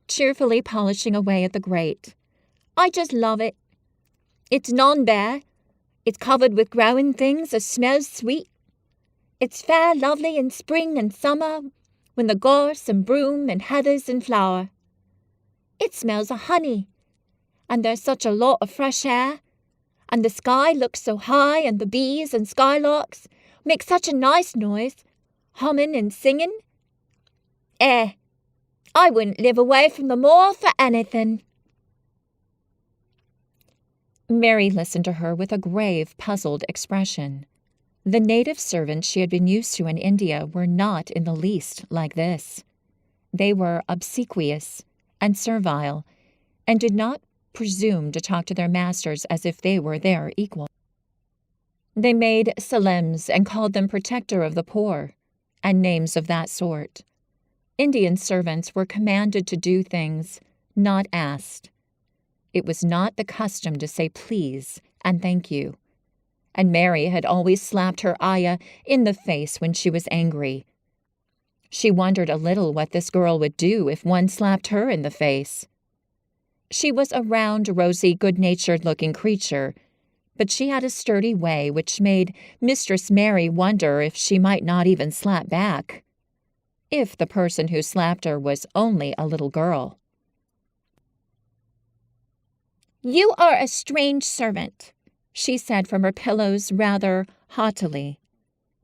cheerfully polishing away at the grate. "I just love it. It's none bare. It's covered with growing things as smells sweet. It's fair lovely in spring and summer, when the gorse and broom and heather's in flower. It smells of honey, and there's such a lot of fresh air, and the sky looks so high, and the bees and skylarks make such a nice noise, humming and singing. I wouldn't live away from the moor for anything." Mary listened to her with a grave, puzzled expression. The native servants she had been used to in India were not in the least like this. They were obsequious and servile, and did not presume to talk to their masters as if they were their equal. They made salems and called them protector of the poor, and names of that sort. Indian servants were commanded to do things, not asked. It was not the custom to say please and thank you, and Mary had always slapped her ayah in the face when she was angry. She wondered a little what this girl would do if one slapped her in the face. She was a round, rosy, good-natured-looking creature, but she had a sturdy way which made Mistress Mary wonder if she might not even slap back, if the person who slapped her was only a little girl. "You are a strange servant," she said from her pillows rather haughtily.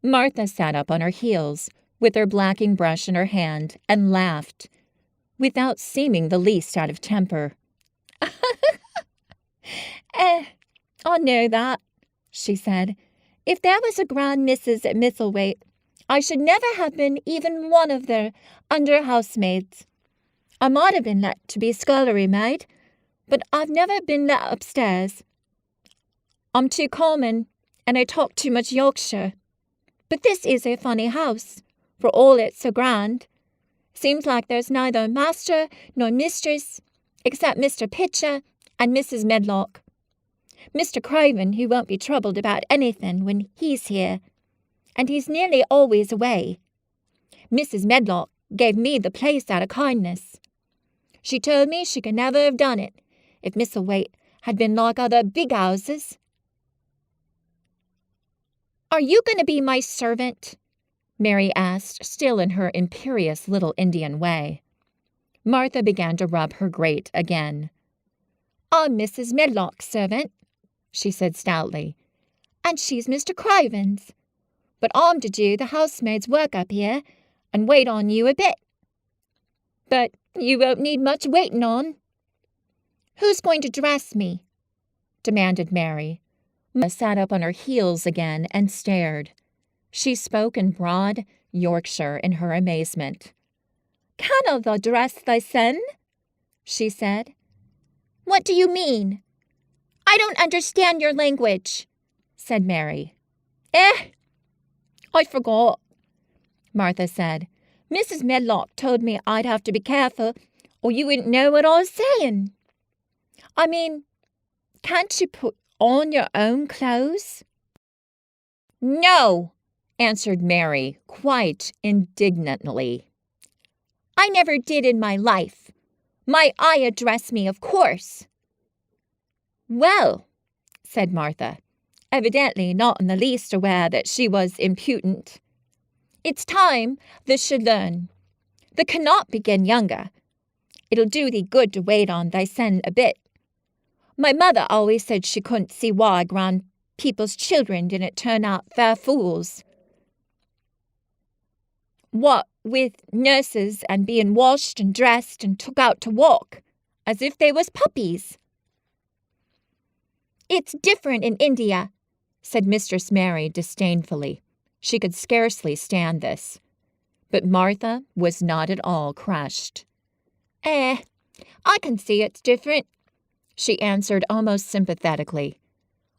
Martha sat up on her heels, with her blacking brush in her hand, and laughed, without seeming the least out of temper. "I know that," she said. "If there was a grand missus at Misselthwaite, I should never have been even one of their under housemaids. I might have been let to be scullery maid, but I've never been let upstairs. I'm too common, and I talk too much Yorkshire. But this is a funny house, for all it's so grand. Seems like there's neither master nor mistress, except Mr. Pitcher and Mrs. Medlock. Mr. Craven, who won't be troubled about anything when he's here, and he's nearly always away. Mrs. Medlock gave me the place out of kindness. She told me she could never have done it if Misselthwaite had been like other big houses." "Are you going to be my servant?" Mary asked, still in her imperious little Indian way. Martha began to rub her grate again. "I'm Mrs. Medlock's servant," she said stoutly, "and she's Mr. Craven's. But I'm to do the housemaid's work up here and wait on you a bit. But you won't need much waiting on." "Who's going to dress me?" demanded Mary. Martha sat up on her heels again and stared. She spoke in broad Yorkshire in her amazement. "Canna thou dress thysen?" she said. "What do you mean?" "I don't understand your language," said Mary. I forgot," Martha said. "Mrs. Medlock told me I'd have to be careful, or you wouldn't know what I was saying. I mean, can't you put on your own clothes?" "No," answered Mary, quite indignantly. "I never did in my life. My ayah dressed me, of course." "Well," said Martha, evidently not in the least aware that she was impudent, "it's time thou should learn. Thou cannot begin younger. It'll do thee good to wait on thysen a bit. My mother always said she couldn't see why grand people's children didn't turn out fair fools. What with nurses and being washed and dressed and took out to walk, as if they was puppies." "It's different in India," said Mistress Mary disdainfully. She could scarcely stand this. But Martha was not at all crushed. I can see it's different," she answered almost sympathetically.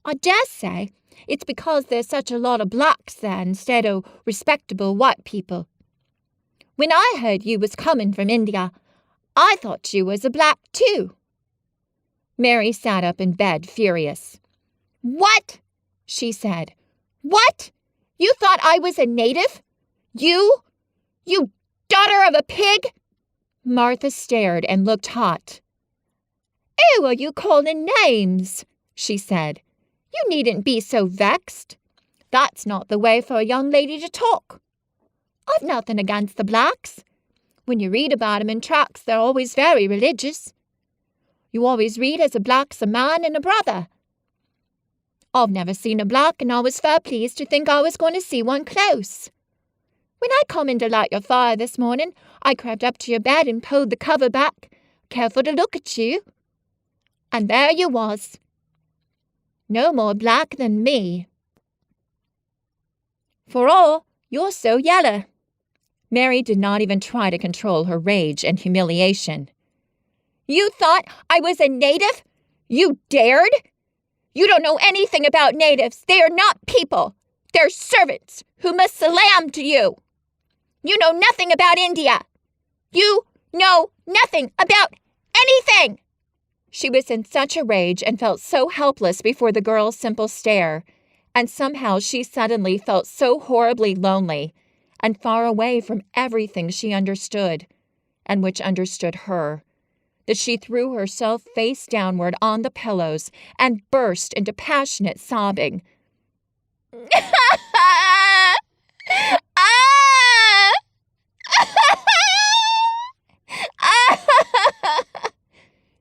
"I dare say it's because there's such a lot of blacks there instead of respectable white people. When I heard you was coming from India, I thought you was a black too." Mary sat up in bed, furious. "What?" she said. "What? You thought I was a native? You daughter of a pig?" Martha stared and looked hot. "Who are you calling names?" she said. "You needn't be so vexed. That's not the way for a young lady to talk. I've nothing against the blacks. When you read about 'em in tracts, they're always very religious. You always read as a black's a man and a brother. I've never seen a black, and I was fair pleased to think I was going to see one close. When I come in to light your fire this morning, I crept up to your bed and pulled the cover back, careful to look at you. And there you was. No more black than me. For all, you're so yeller. Mary did not even try to control her rage and humiliation. You thought I was a native? You dared? You don't know anything about natives. They are not people. They're servants who must salam to you. You know nothing about India. You know nothing about anything. She was in such a rage and felt so helpless before the girl's simple stare, and somehow she suddenly felt so horribly lonely and far away from everything she understood, and which understood her, that she threw herself face downward on the pillows and burst into passionate sobbing.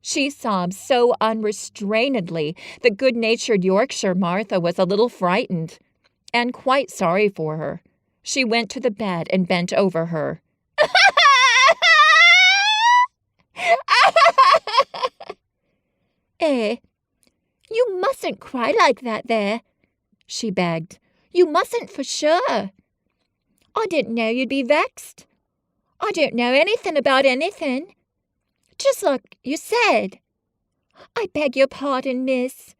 She sobbed so unrestrainedly that good-natured Yorkshire Martha was a little frightened, and quite sorry for her. She went to the bed and bent over her. You mustn't cry like that there, she begged. You mustn't for sure. I didn't know you'd be vexed. I don't know anything about anything. Just like you said. I beg your pardon, miss.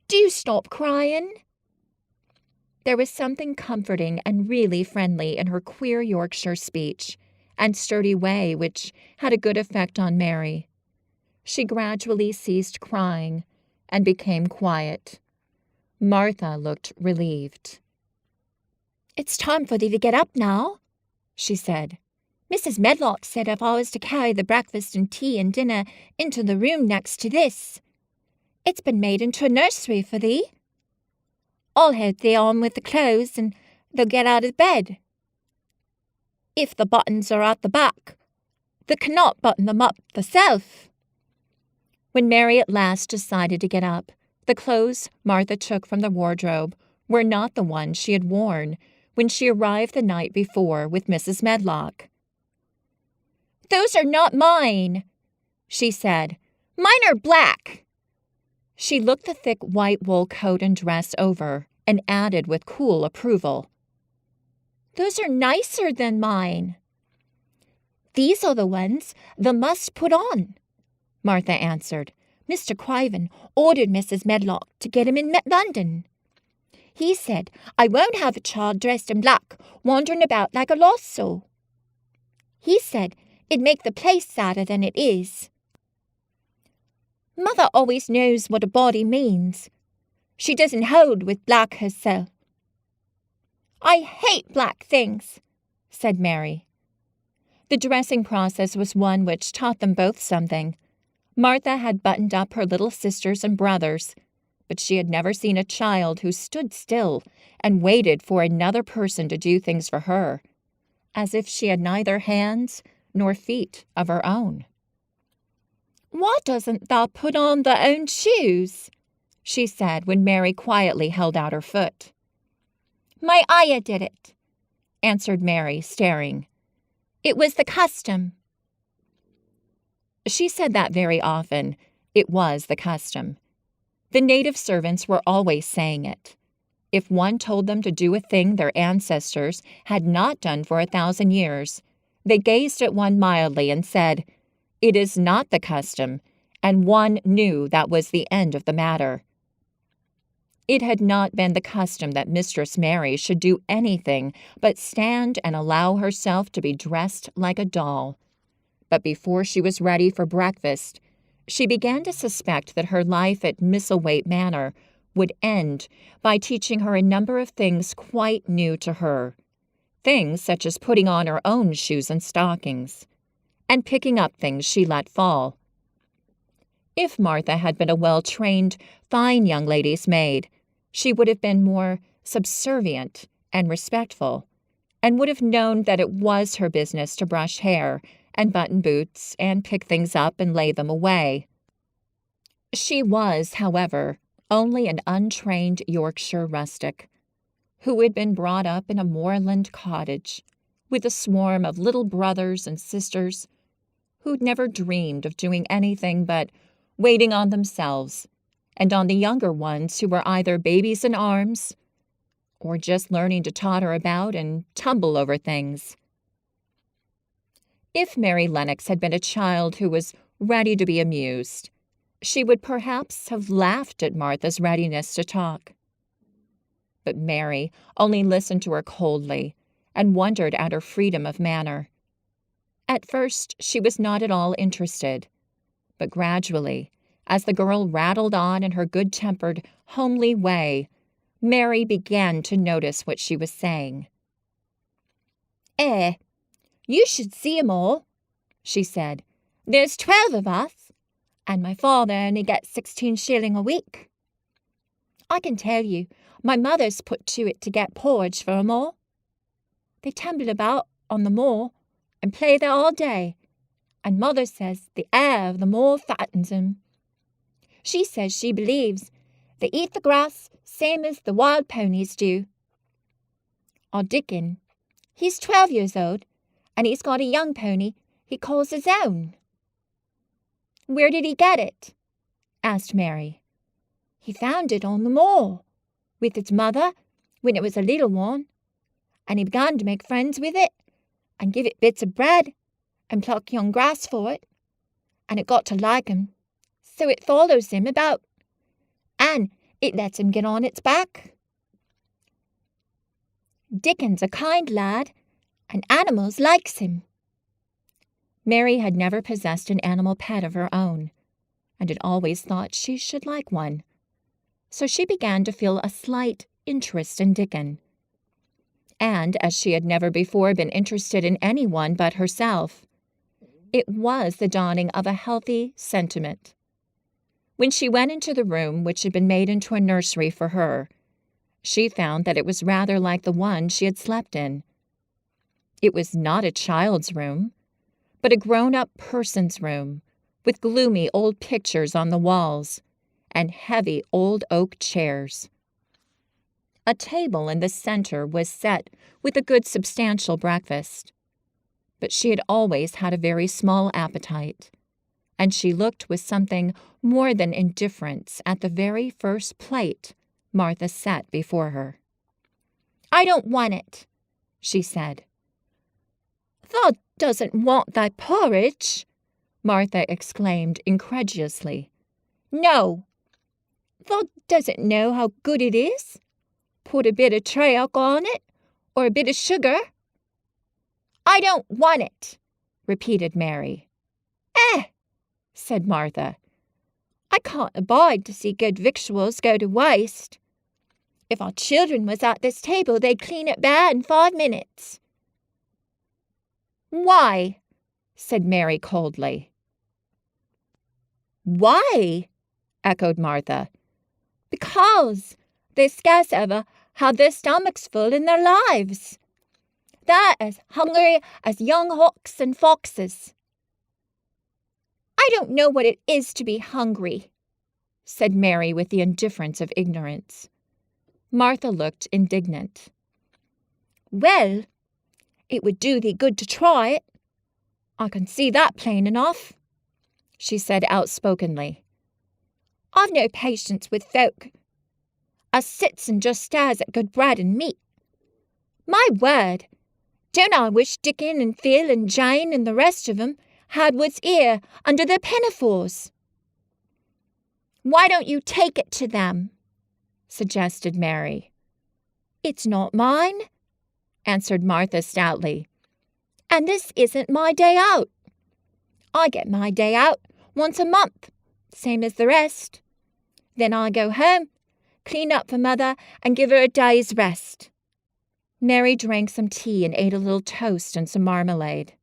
Do stop crying. There was something comforting and really friendly in her queer Yorkshire speech and sturdy way which had a good effect on Mary. She gradually ceased crying and became quiet. Martha looked relieved. It's time for thee to get up now, she said. Mrs. Medlock said if I was to carry the breakfast and tea and dinner into the room next to this. It's been made into a nursery for thee. I'll help thee on with the clothes and they'll get out of bed. If the buttons are at the back, thee cannot button them up thyself. When Mary at last decided to get up, the clothes Martha took from the wardrobe were not the ones she had worn when she arrived the night before with Mrs. Medlock. Those are not mine, she said. Mine are black. She looked the thick white wool coat and dress over and added with cool approval. Those are nicer than mine. These are the ones thee must put on, Martha answered. Mr. Criven ordered Mrs. Medlock to get him in London. He said, I won't have a child dressed in black wandering about like a lost soul. He said it'd make the place sadder than it is. Mother always knows what a body means. She doesn't hold with black herself. I hate black things, said Mary. The dressing process was one which taught them both something. Martha had buttoned up her little sisters and brothers, but she had never seen a child who stood still and waited for another person to do things for her, as if she had neither hands nor feet of her own. Why doesn't thou put on thy own shoes? She said when Mary quietly held out her foot. My ayah did it, answered Mary, staring. It was the custom. She said that very often. It was the custom. The native servants were always saying it. If one told them to do a thing their ancestors had not done for 1,000 years, they gazed at one mildly and said, "It is not the custom," and one knew that was the end of the matter. It had not been the custom that Mistress Mary should do anything but stand and allow herself to be dressed like a doll. But before she was ready for breakfast, she began to suspect that her life at Misselthwaite Manor would end by teaching her a number of things quite new to her. Things such as putting on her own shoes and stockings, and picking up things she let fall. If Martha had been a well-trained, fine young lady's maid, she would have been more subservient and respectful, and would have known that it was her business to brush hair and button boots and pick things up and lay them away. She was, however, only an untrained Yorkshire rustic, who had been brought up in a moorland cottage, with a swarm of little brothers and sisters who'd never dreamed of doing anything but waiting on themselves and on the younger ones who were either babies in arms or just learning to totter about and tumble over things. If Mary Lennox had been a child who was ready to be amused, she would perhaps have laughed at Martha's readiness to talk. But Mary only listened to her coldly and wondered at her freedom of manner. At first, she was not at all interested, but gradually, as the girl rattled on in her good-tempered, homely way, Mary began to notice what she was saying. You should see 'em all," she said. "There's 12 of us, and my father only gets 16 shilling a week. I can tell you, my mother's put to it to get porridge for 'em all. They tumble about on the moor and play there all day, and mother says the air of the moor fattens 'em. She says she believes they eat the grass same as the wild ponies do. Our Dickon, he's 12 years old, and he's got a young pony he calls his own." "Where did he get it?" asked Mary. "He found it on the moor, with its mother, when it was a little one, and he began to make friends with it, and give it bits of bread, and pluck young grass for it, and it got to like him, so it follows him about, and it lets him get on its back. Dickon's a kind lad, and animals likes him." Mary had never possessed an animal pet of her own, and had always thought she should like one, so she began to feel a slight interest in Dickon. And as she had never before been interested in anyone but herself, it was the dawning of a healthy sentiment. When she went into the room which had been made into a nursery for her, she found that it was rather like the one she had slept in. It was not a child's room, but a grown-up person's room, with gloomy old pictures on the walls and heavy old oak chairs. A table in the center was set with a good substantial breakfast, but she had always had a very small appetite, and she looked with something more than indifference at the very first plate Martha set before her. "I don't want it," she said. "Thou doesn't want thy porridge?" Martha exclaimed incredulously. "No. Thou doesn't know how good it is? Put a bit of trailk on it, or a bit of sugar." "I don't want it," repeated Mary. Said Martha. "I can't abide to see good victuals go to waste. If our children was at this table, they'd clean it bare in 5 minutes." "Why?" said Mary coldly. "Why?" echoed Martha. "Because they scarce ever have their stomachs full in their lives. They're as hungry as young hawks and foxes." "I don't know what it is to be hungry," said Mary with the indifference of ignorance. Martha looked indignant. "Well, it would do thee good to try it. I can see that plain enough," she said outspokenly. "I've no patience with folk as sits and just stares at good bread and meat. My word, don't I wish Dickon and Phil and Jane and the rest of 'em had Wood's ear under their pinafores." "Why don't you take it to them?" suggested Mary. "It's not mine," answered Martha stoutly, "and this isn't my day out. I get my day out once a month, same as the rest. Then I go home, clean up for Mother, and give her a day's rest." Mary drank some tea and ate a little toast and some marmalade.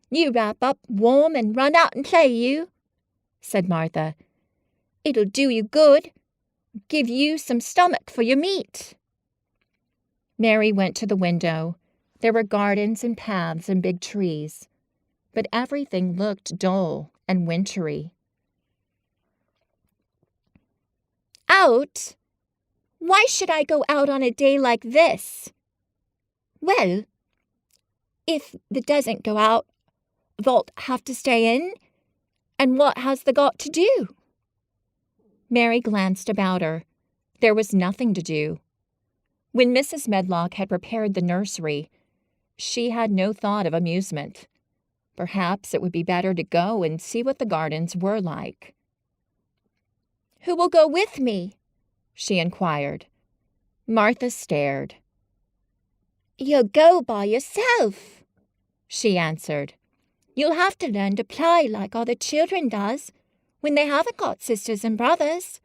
"You wrap up warm and run out and play, you," said Martha. "It'll do you good. Give you some stomach for your meat." Mary went to the window. There were gardens and paths and big trees, but everything looked dull and wintry. "Out? Why should I go out on a day like this?" "Well, If the doesn't go out, thou'lt have to stay in, and what has the got to do? Mary glanced about her. There was nothing to do. When Mrs. Medlock had prepared the nursery, she had no thought of amusement. Perhaps it would be better to go and see what the gardens were like. Who will go with me? She inquired. Martha stared. You'll go by yourself, she answered. You'll have to learn to play like other children does when they haven't got sisters and brothers.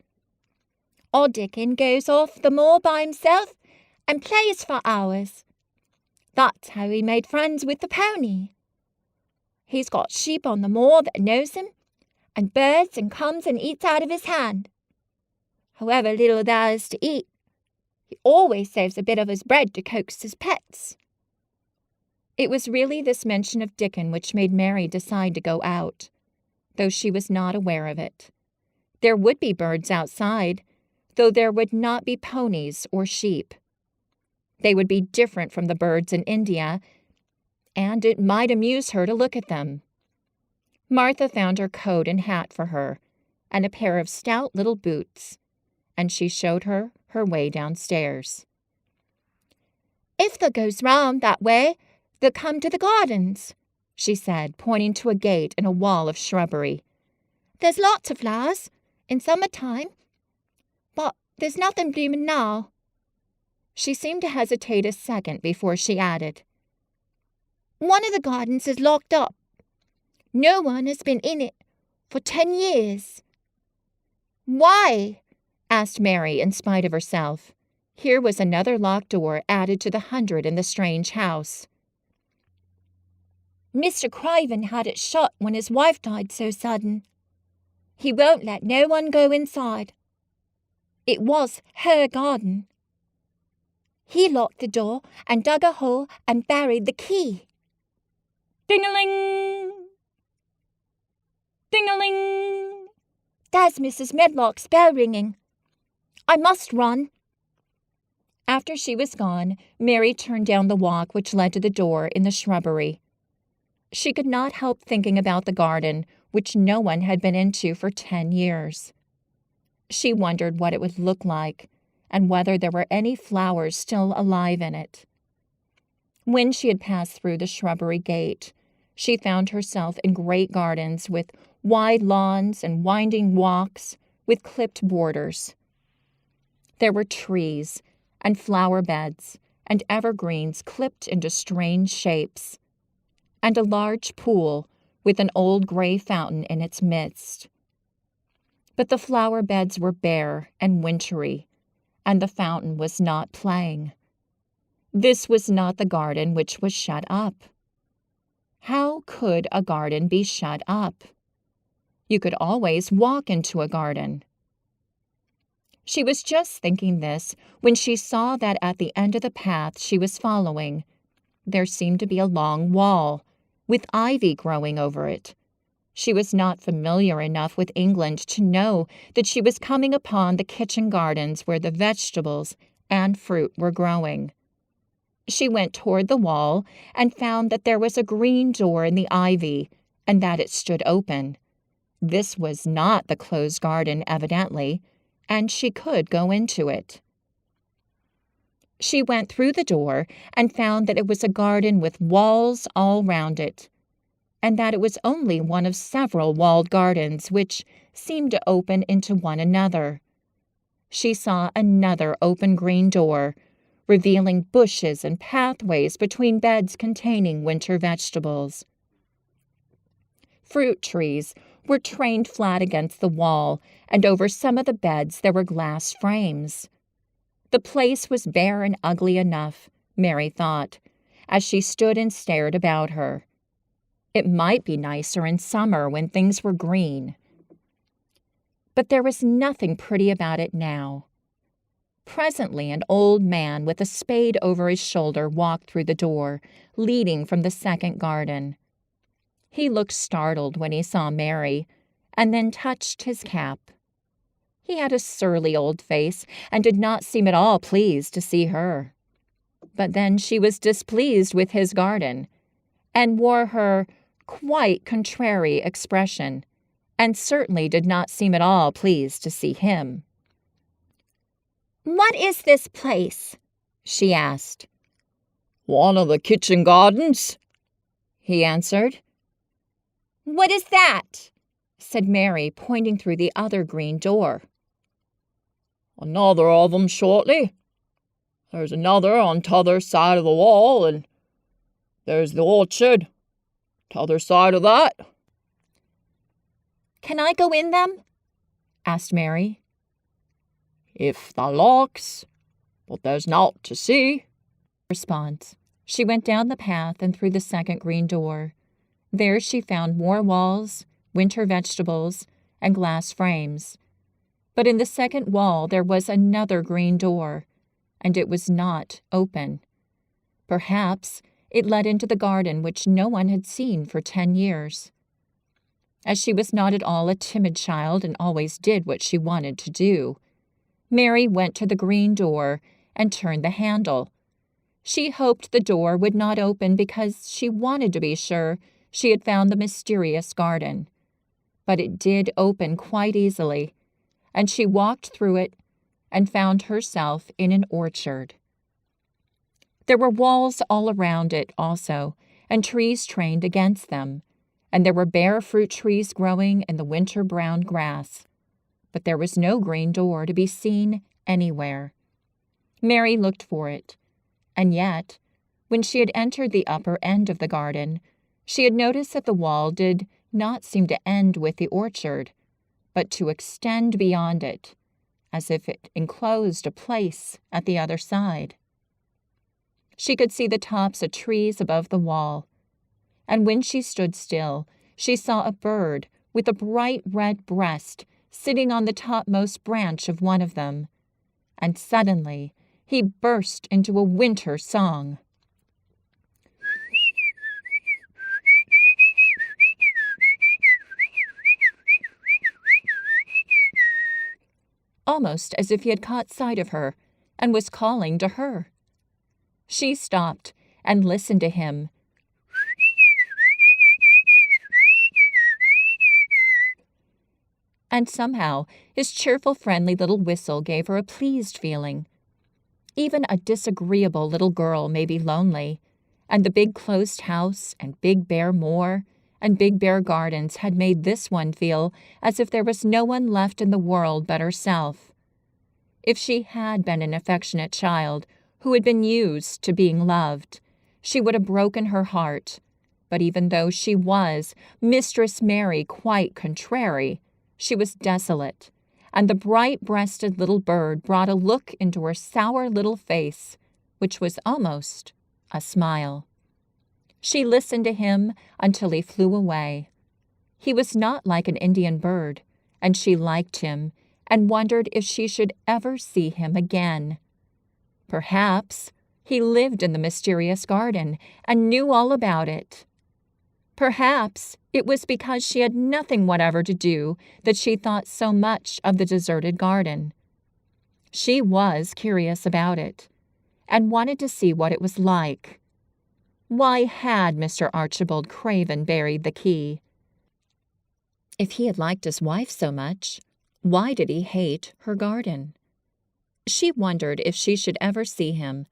Old Dickon goes off the moor by himself and plays for hours. That's how he made friends with the pony. He's got sheep on the moor that knows him, and birds and comes and eats out of his hand. However little there is to eat, he always saves a bit of his bread to coax his pets. It was really this mention of Dickon which made Mary decide to go out, though she was not aware of it. There would be birds outside, though there would not be ponies or sheep. They would be different from the birds in India, and it might amuse her to look at them. Martha found her coat and hat for her, and a pair of stout little boots, and she showed her her way downstairs. If thou goes round that way, they'll come to the gardens, she said, pointing to a gate in a wall of shrubbery. There's lots of flowers in summer time, but there's nothing blooming now. She seemed to hesitate a second before she added, One of the gardens is locked up. No one has been in it for 10 years. Why? Asked Mary in spite of herself. Here was another locked door added to the 100 in the strange house. Mr. Craven had it shut when his wife died so sudden. He won't let no one go inside. It was her garden. He locked the door and dug a hole and buried the key. Ding-a-ling! Ding-a-ling! There's Mrs. Medlock's bell ringing. I must run. After she was gone, Mary turned down the walk which led to the door in the shrubbery. She could not help thinking about the garden, which no one had been into for 10 years. She wondered what it would look like, and whether there were any flowers still alive in it. When she had passed through the shrubbery gate, she found herself in great gardens with wide lawns and winding walks with clipped borders. There were trees and flower beds and evergreens clipped into strange shapes, and a large pool with an old gray fountain in its midst. But the flower beds were bare and wintry, and the fountain was not playing. This was not the garden which was shut up. How could a garden be shut up? You could always walk into a garden. She was just thinking this when she saw that at the end of the path she was following, there seemed to be a long wall, with ivy growing over it. She was not familiar enough with England to know that she was coming upon the kitchen gardens where the vegetables and fruit were growing. She went toward the wall and found that there was a green door in the ivy and that it stood open. This was not the closed garden, evidently, and she could go into it. She went through the door and found that it was a garden with walls all round it, and that it was only one of several walled gardens which seemed to open into one another. She saw another open green door, revealing bushes and pathways between beds containing winter vegetables. Fruit trees were trained flat against the wall, and over some of the beds there were glass frames. The place was bare and ugly enough, Mary thought, as she stood and stared about her. It might be nicer in summer when things were green. But there was nothing pretty about it now. Presently an old man with a spade over his shoulder walked through the door, leading from the second garden. He looked startled when he saw Mary, and then touched his cap. He had a surly old face and did not seem at all pleased to see her. But then she was displeased with his garden, and wore her quite contrary expression, and certainly did not seem at all pleased to see him. "What is this place?" she asked. "One of the kitchen gardens," he answered. "What is that?" said Mary, pointing through the other green door. "Another of 'em shortly. There's another on t'other side of the wall, and there's the orchard, t'other side of that." "Can I go in them?" asked Mary. "If tha likes, but there's naught to see." Response. She went down the path and through the second green door. There she found more walls, winter vegetables, and glass frames. But in the second wall there was another green door, and it was not open. Perhaps it led into the garden which no one had seen for 10 years. As she was not at all a timid child and always did what she wanted to do, Mary went to the green door and turned the handle. She hoped the door would not open because she wanted to be sure she had found the mysterious garden. But it did open quite easily, and she walked through it and found herself in an orchard. There were walls all around it also, and trees trained against them, and there were bare fruit trees growing in the winter-brown grass. But there was no green door to be seen anywhere. Mary looked for it, and yet, when she had entered the upper end of the garden, she had noticed that the wall did not seem to end with the orchard, but to extend beyond it, as if it enclosed a place at the other side. She could see the tops of trees above the wall, and when she stood still, she saw a bird with a bright red breast sitting on the topmost branch of one of them, and suddenly he burst into a winter song. Almost as if he had caught sight of her and was calling to her. She stopped and listened to him. And somehow his cheerful, friendly little whistle gave her a pleased feeling. Even a disagreeable little girl may be lonely, and the big closed house and big bare moor and big bare gardens had made this one feel as if there was no one left in the world but herself. If she had been an affectionate child who had been used to being loved, she would have broken her heart. But even though she was Mistress Mary quite contrary, she was desolate, and the bright-breasted little bird brought a look into her sour little face, which was almost a smile. She listened to him until he flew away. He was not like an Indian bird, and she liked him and wondered if she should ever see him again. Perhaps he lived in the mysterious garden and knew all about it. Perhaps it was because she had nothing whatever to do that she thought so much of the deserted garden. She was curious about it, and wanted to see what it was like. Why had Mr. Archibald Craven buried the key? If he had liked his wife so much, why did he hate her garden? She wondered if she should ever see him,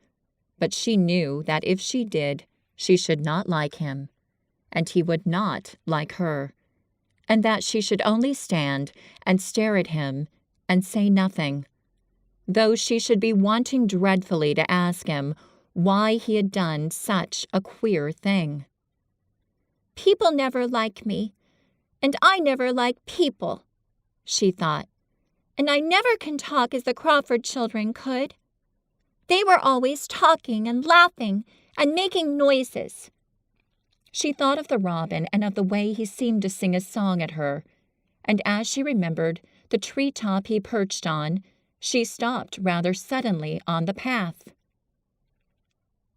but she knew that if she did, she should not like him, and he would not like her, and that she should only stand and stare at him and say nothing, though she should be wanting dreadfully to ask him why he had done such a queer thing. "People never like me, and I never like people," she thought, "and I never can talk as the Crawford children could. They were always talking and laughing and making noises." She thought of the robin and of the way he seemed to sing a song at her, and as she remembered the tree-top he perched on, she stopped rather suddenly on the path.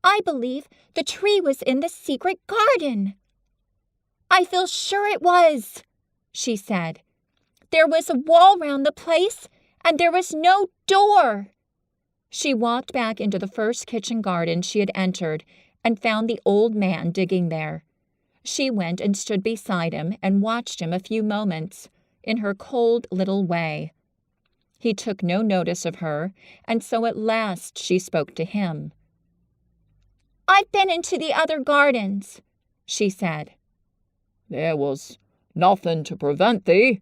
"I believe the tree was in the secret garden." "I feel sure it was," she said. "There was a wall round the place, and there was no door." She walked back into the first kitchen garden she had entered and found the old man digging there, She went and stood beside him and watched him a few moments, in her cold little way. He took no notice of her, and so at last she spoke to him. "I've been into the other gardens," she said. "There was nothing to prevent thee,"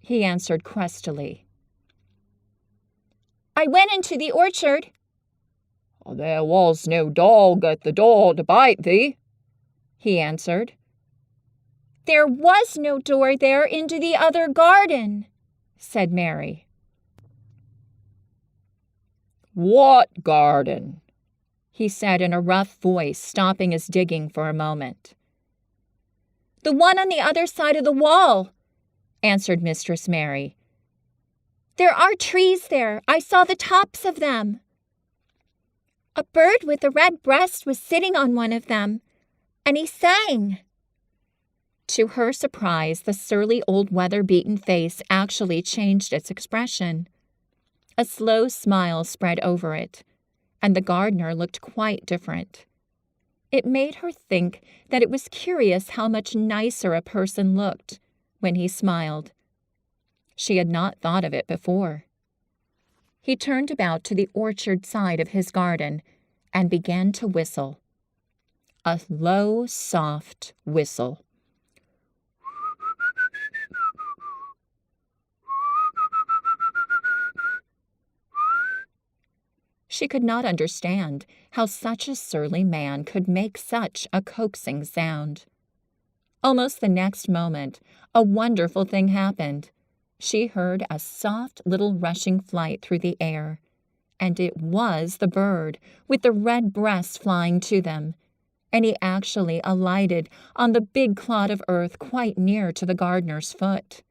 he answered crustily. "I went into the orchard." "There was no dog at the door to bite thee," he answered. "There was no door there into the other garden," said Mary. "What garden?" he said in a rough voice, stopping his digging for a moment. "The one on the other side of the wall," answered Mistress Mary. "There are trees there. I saw the tops of them. A bird with a red breast was sitting on one of them, and he sang." To her surprise, the surly old weather-beaten face actually changed its expression. A slow smile spread over it, and the gardener looked quite different. It made her think that it was curious how much nicer a person looked when he smiled. She had not thought of it before. He turned about to the orchard side of his garden and began to whistle. A low, soft whistle. She could not understand how such a surly man could make such a coaxing sound. Almost the next moment, a wonderful thing happened. She heard a soft little rushing flight through the air, and it was the bird with the red breast flying to them, and he actually alighted on the big clod of earth quite near to the gardener's foot.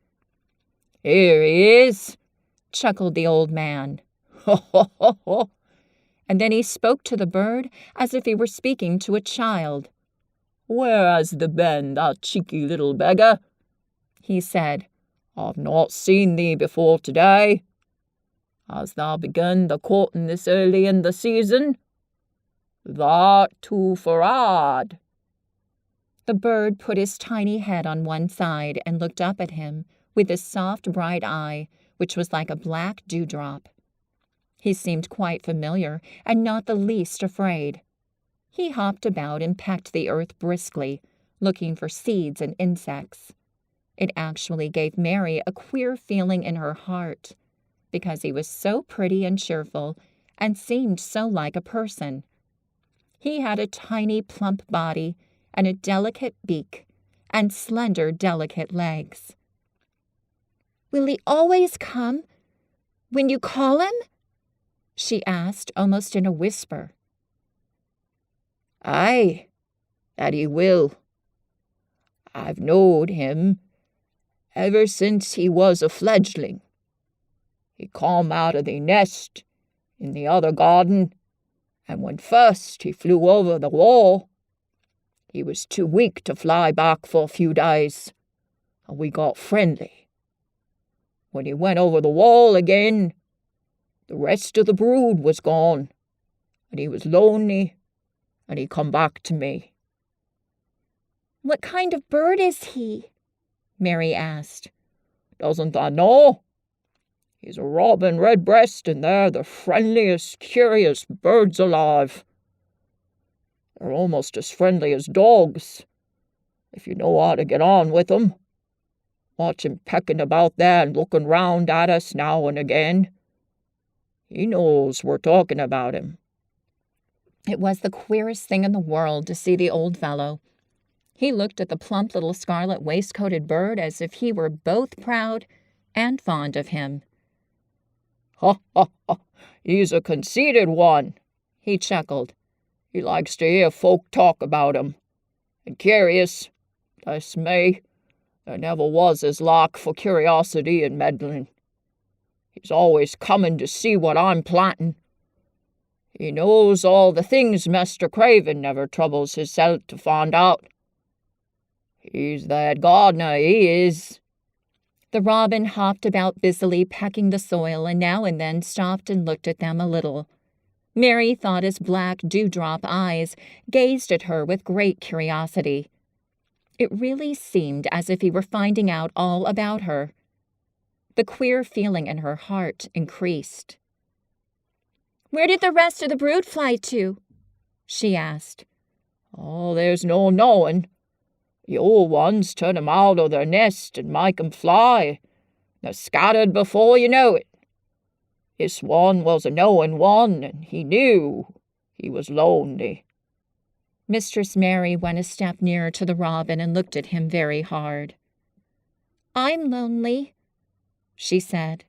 "Here he is," chuckled the old man. "Ho, ho, ho, ho." And then he spoke to the bird as if he were speaking to a child. "Where has thee been, thou cheeky little beggar?" he said. "I've not seen thee before today. Hast thou begun the courting this early in the season? Thou'rt too forrard." The bird put his tiny head on one side and looked up at him with his soft, bright eye, which was like a black dewdrop. He seemed quite familiar and not the least afraid. He hopped about and pecked the earth briskly, looking for seeds and insects. It actually gave Mary a queer feeling in her heart, because he was so pretty and cheerful and seemed so like a person. He had a tiny, plump body and a delicate beak and slender, delicate legs. "Will he always come when you call him?" she asked, almost in a whisper. "Aye, that he will. I've knowed him ever since he was a fledgling. He come out of the nest in the other garden, and when first he flew over the wall, he was too weak to fly back for a few days, and we got friendly. When he went over the wall again, the rest of the brood was gone, and he was lonely, and he come back to me." "What kind of bird is he?" Mary asked. "Doesn't thou know? He's a robin redbreast, and they're the friendliest, curious birds alive. They're almost as friendly as dogs, if you know how to get on with 'em. Watch him pecking about there and looking round at us now and again. He knows we're talking about him." It was the queerest thing in the world to see the old fellow. He looked at the plump little scarlet waistcoated bird as if he were both proud and fond of him. "Ha, ha, ha, he's a conceited one," he chuckled. "He likes to hear folk talk about him. And curious, bless me, there never was his lack for curiosity and meddling. He's always coming to see what I'm planting. He knows all the things Master Craven never troubles hisself to find out. He's the head gardener, he is." The robin hopped about busily pecking the soil and now and then stopped and looked at them a little. Mary thought his black dewdrop eyes gazed at her with great curiosity. It really seemed as if he were finding out all about her. The queer feeling in her heart increased. "Where did the rest of the brood fly to?" she asked. "Oh, there's no knowing. The old ones turn 'em out of their nest and make 'em fly. They're scattered before you know it. This one was a knowing one, and he knew he was lonely." Mistress Mary went a step nearer to the robin and looked at him very hard. "I'm lonely," she said.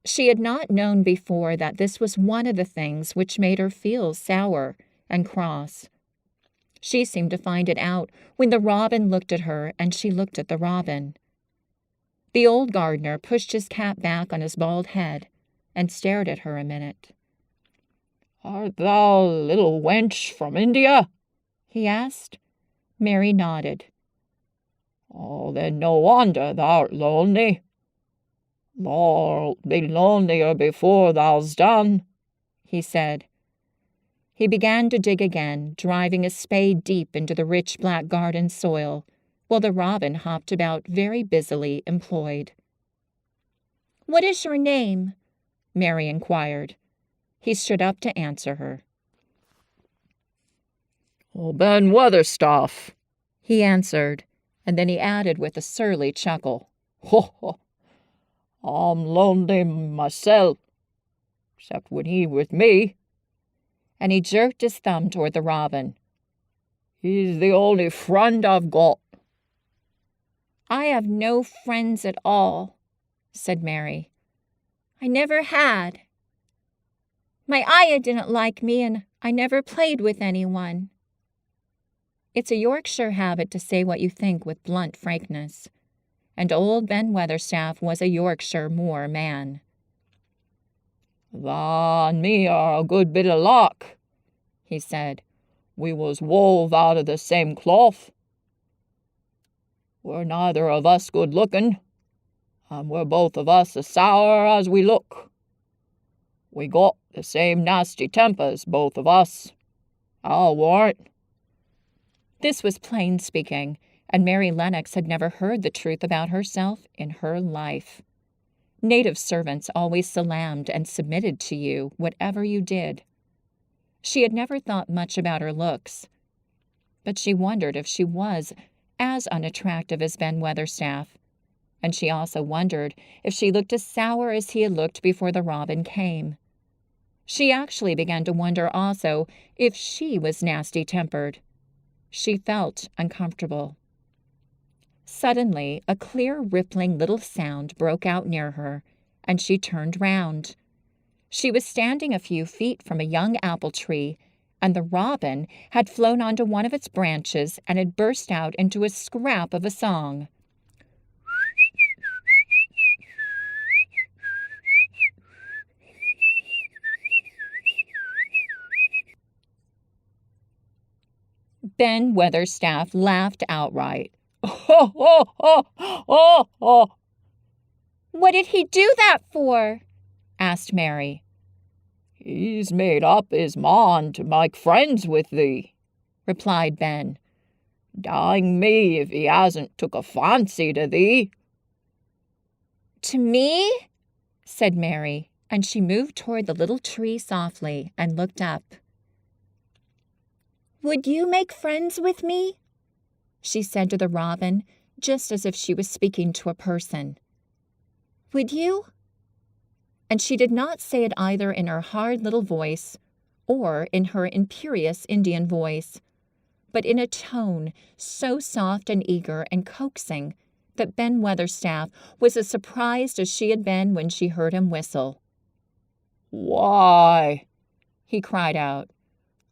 She had not known before that this was one of the things which made her feel sour and cross. She seemed to find it out when the robin looked at her and she looked at the robin. The old gardener pushed his cap back on his bald head and stared at her a minute. "Art thou a little wench from India?" he asked. Mary nodded. "Oh, then no wonder thou'rt lonely. Thou'lt be lonelier before thou's done," he said. He began to dig again, driving his spade deep into the rich black garden soil, while the robin hopped about very busily employed. "What is your name?" Mary inquired. He stood up to answer her. "Oh, Ben Weatherstaff," he answered, and then he added with a surly chuckle, "Ho, ho! I'm lonely myself, except when he with me." And he jerked his thumb toward the robin. "He's the only friend I've got." "I have no friends at all," said Mary. "I never had. My ayah didn't like me, and I never played with anyone." It's a Yorkshire habit to say what you think with blunt frankness, and old Ben Weatherstaff was a Yorkshire moor man. "Thou and me are a good bit alike," he said. "We was wove out of the same cloth. We're neither of us good-looking, and we're both of us as sour as we look. We got the same nasty tempers, both of us, I'll warrant." This was plain speaking, and Mary Lennox had never heard the truth about herself in her life. Native servants always salaamed and submitted to you, whatever you did. She had never thought much about her looks, but she wondered if she was as unattractive as Ben Weatherstaff, and she also wondered if she looked as sour as he had looked before the robin came. She actually began to wonder also if she was nasty-tempered. She felt uncomfortable. Suddenly, a clear, rippling little sound broke out near her, and she turned round. She was standing a few feet from a young apple tree, and the robin had flown onto one of its branches and had burst out into a scrap of a song. Ben Weatherstaff laughed outright. "Ho, ho, ho, ho, ho!" "What did he do that for?" asked Mary. "He's made up his mind to make friends with thee," replied Ben. "Dang me if he hasn't took a fancy to thee." "To me?" said Mary, and she moved toward the little tree softly and looked up. "Would you make friends with me?" she said to the robin, just as if she was speaking to a person. "Would you?" And she did not say it either in her hard little voice or in her imperious Indian voice, but in a tone so soft and eager and coaxing that Ben Weatherstaff was as surprised as she had been when she heard him whistle. "Why," he cried out,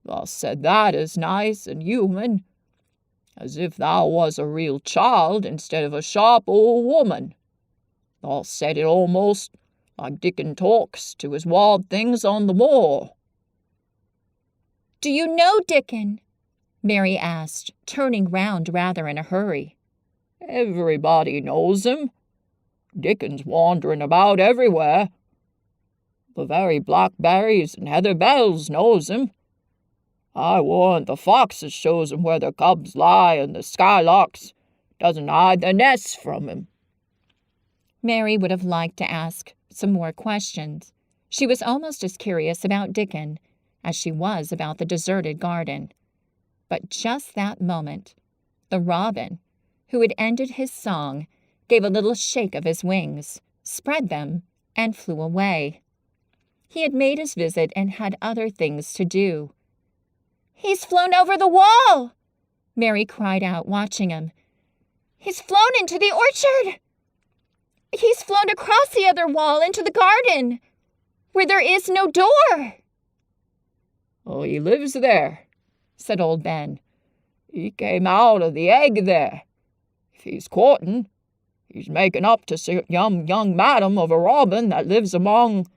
"thou said that as nice and human, as if thou was a real child instead of a sharp old woman. Thou said it almost like Dickon talks to his wild things on the moor." "Do you know Dickon?" Mary asked, turning round rather in a hurry. "Everybody knows him. Dickon's wandering about everywhere. The very blackberries and heather bells knows him. I warrant the foxes shows 'em where their cubs lie, and the skylarks doesn't hide their nests from 'em." Mary would have liked to ask some more questions. She was almost as curious about Dickon as she was about the deserted garden. But just that moment, the robin, who had ended his song, gave a little shake of his wings, spread them, and flew away. He had made his visit and had other things to do. "He's flown over the wall!" Mary cried out, watching him. "He's flown into the orchard! He's flown across the other wall into the garden, where there is no door!" "Oh, he lives there," said old Ben. "He came out of the egg there. If he's courting, he's making up to some young madam of a robin that lives among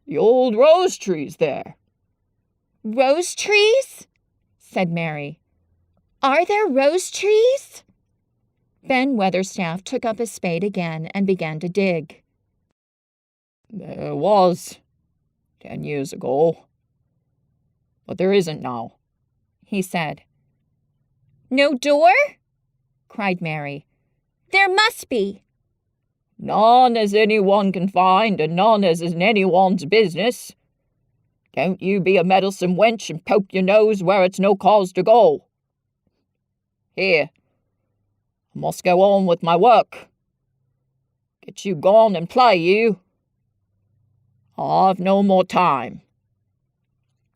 the old rose trees there." "Rose trees?" said Mary. "Are there rose trees?" Ben Weatherstaff took up his spade again and began to dig. "There was 10 years ago, but there isn't now," he said. "No door?" cried Mary. "There must be." "None as anyone can find, and none as is anyone's business. Don't you be a meddlesome wench and poke your nose where it's no cause to go. Here, I must go on with my work. Get you gone and play, you. I've no more time."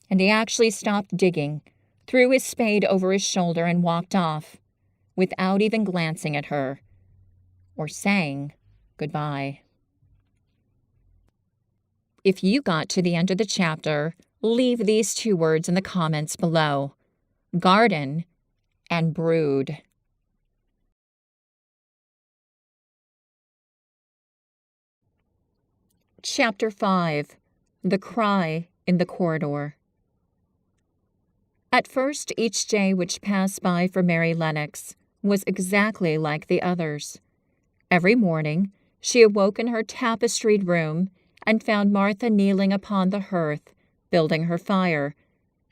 And he actually stopped digging, threw his spade over his shoulder, and walked off, without even glancing at her, or saying goodbye. If you got to the end of the chapter, leave these 2 words in the comments below: garden and brood. Chapter 5. The Cry in the Corridor. At first, each day which passed by for Mary Lennox was exactly like the others. Every morning, she awoke in her tapestried room and found Martha kneeling upon the hearth, building her fire.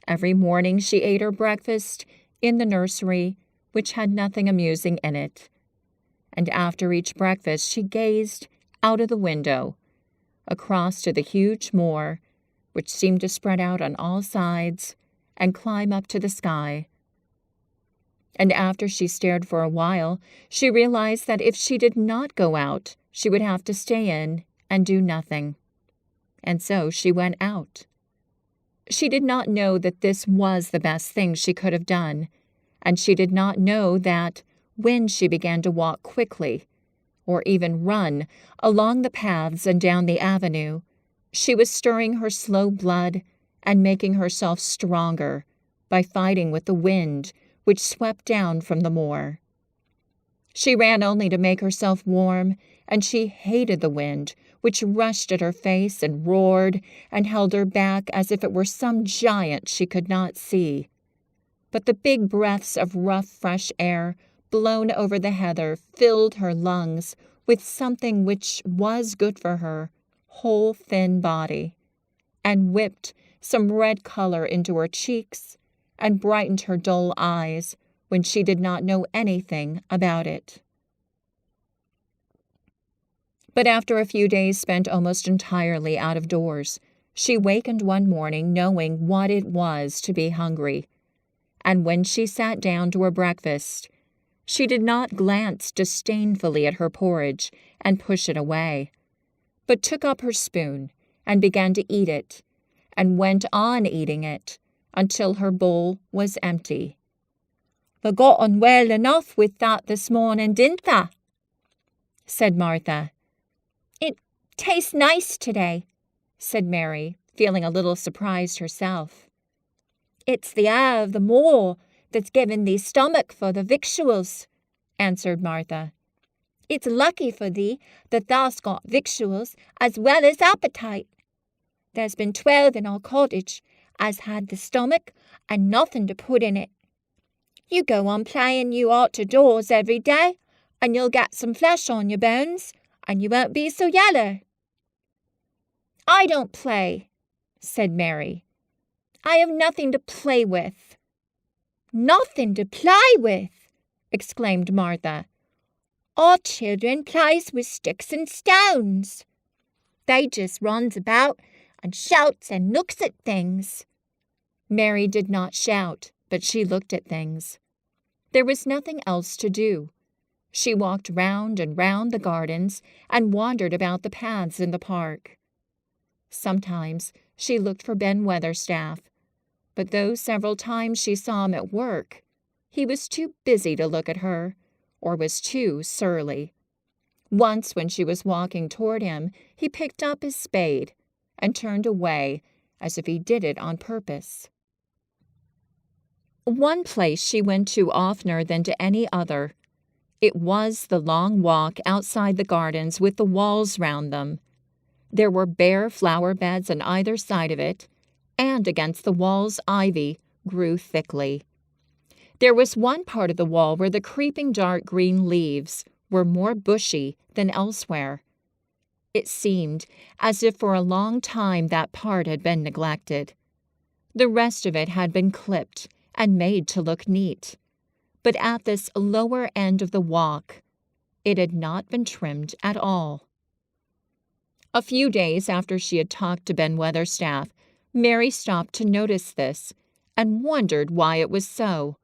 Every morning she ate her breakfast in the nursery, which had nothing amusing in it. And after each breakfast she gazed out of the window, across to the huge moor, which seemed to spread out on all sides and climb up to the sky. And after she stared for a while, she realized that if she did not go out, she would have to stay in and do nothing. And so she went out. She did not know that this was the best thing she could have done, and she did not know that when she began to walk quickly, or even run along the paths and down the avenue, she was stirring her slow blood and making herself stronger by fighting with the wind which swept down from the moor. She ran only to make herself warm, and she hated the wind, which rushed at her face and roared and held her back as if it were some giant she could not see. But the big breaths of rough, fresh air blown over the heather filled her lungs with something which was good for her whole thin body, and whipped some red color into her cheeks and brightened her dull eyes when she did not know anything about it. But after a few days spent almost entirely out of doors, she wakened one morning knowing what it was to be hungry, and when she sat down to her breakfast, she did not glance disdainfully at her porridge and push it away, but took up her spoon and began to eat it, and went on eating it until her bowl was empty. "They got on well enough with that this morning, didn't they?" said Martha. "It tastes nice today," said Mary, feeling a little surprised herself. "It's the air of the moor that's given thee stomach for the victuals," answered Martha. "It's lucky for thee that thou'st got victuals as well as appetite. There's been 12 in our cottage as had the stomach and nothing to put in it. You go on playing you out of doors every day, and you'll get some flesh on your bones, and you won't be so yaller." "I don't play," said Mary. I have nothing to play with." "Nothing to play with!" exclaimed Martha. "All children plays with sticks and stones. They just runs about and shouts and looks at things." Mary did not shout, but she looked at things. There was nothing else to do. She walked round and round the gardens and wandered about the paths in the park. Sometimes she looked for Ben Weatherstaff, but though several times she saw him at work, he was too busy to look at her, or was too surly. Once when she was walking toward him, he picked up his spade and turned away as if he did it on purpose. One place she went to oftener than to any other. It was the long walk outside the gardens with the walls round them. There were bare flower beds on either side of it, and against the walls ivy grew thickly. There was one part of the wall where the creeping dark green leaves were more bushy than elsewhere. It seemed as if for a long time that part had been neglected. The rest of it had been clipped and made to look neat, but at this lower end of the walk, it had not been trimmed at all. A few days after she had talked to Ben Weatherstaff, Mary stopped to notice this and wondered why it was so.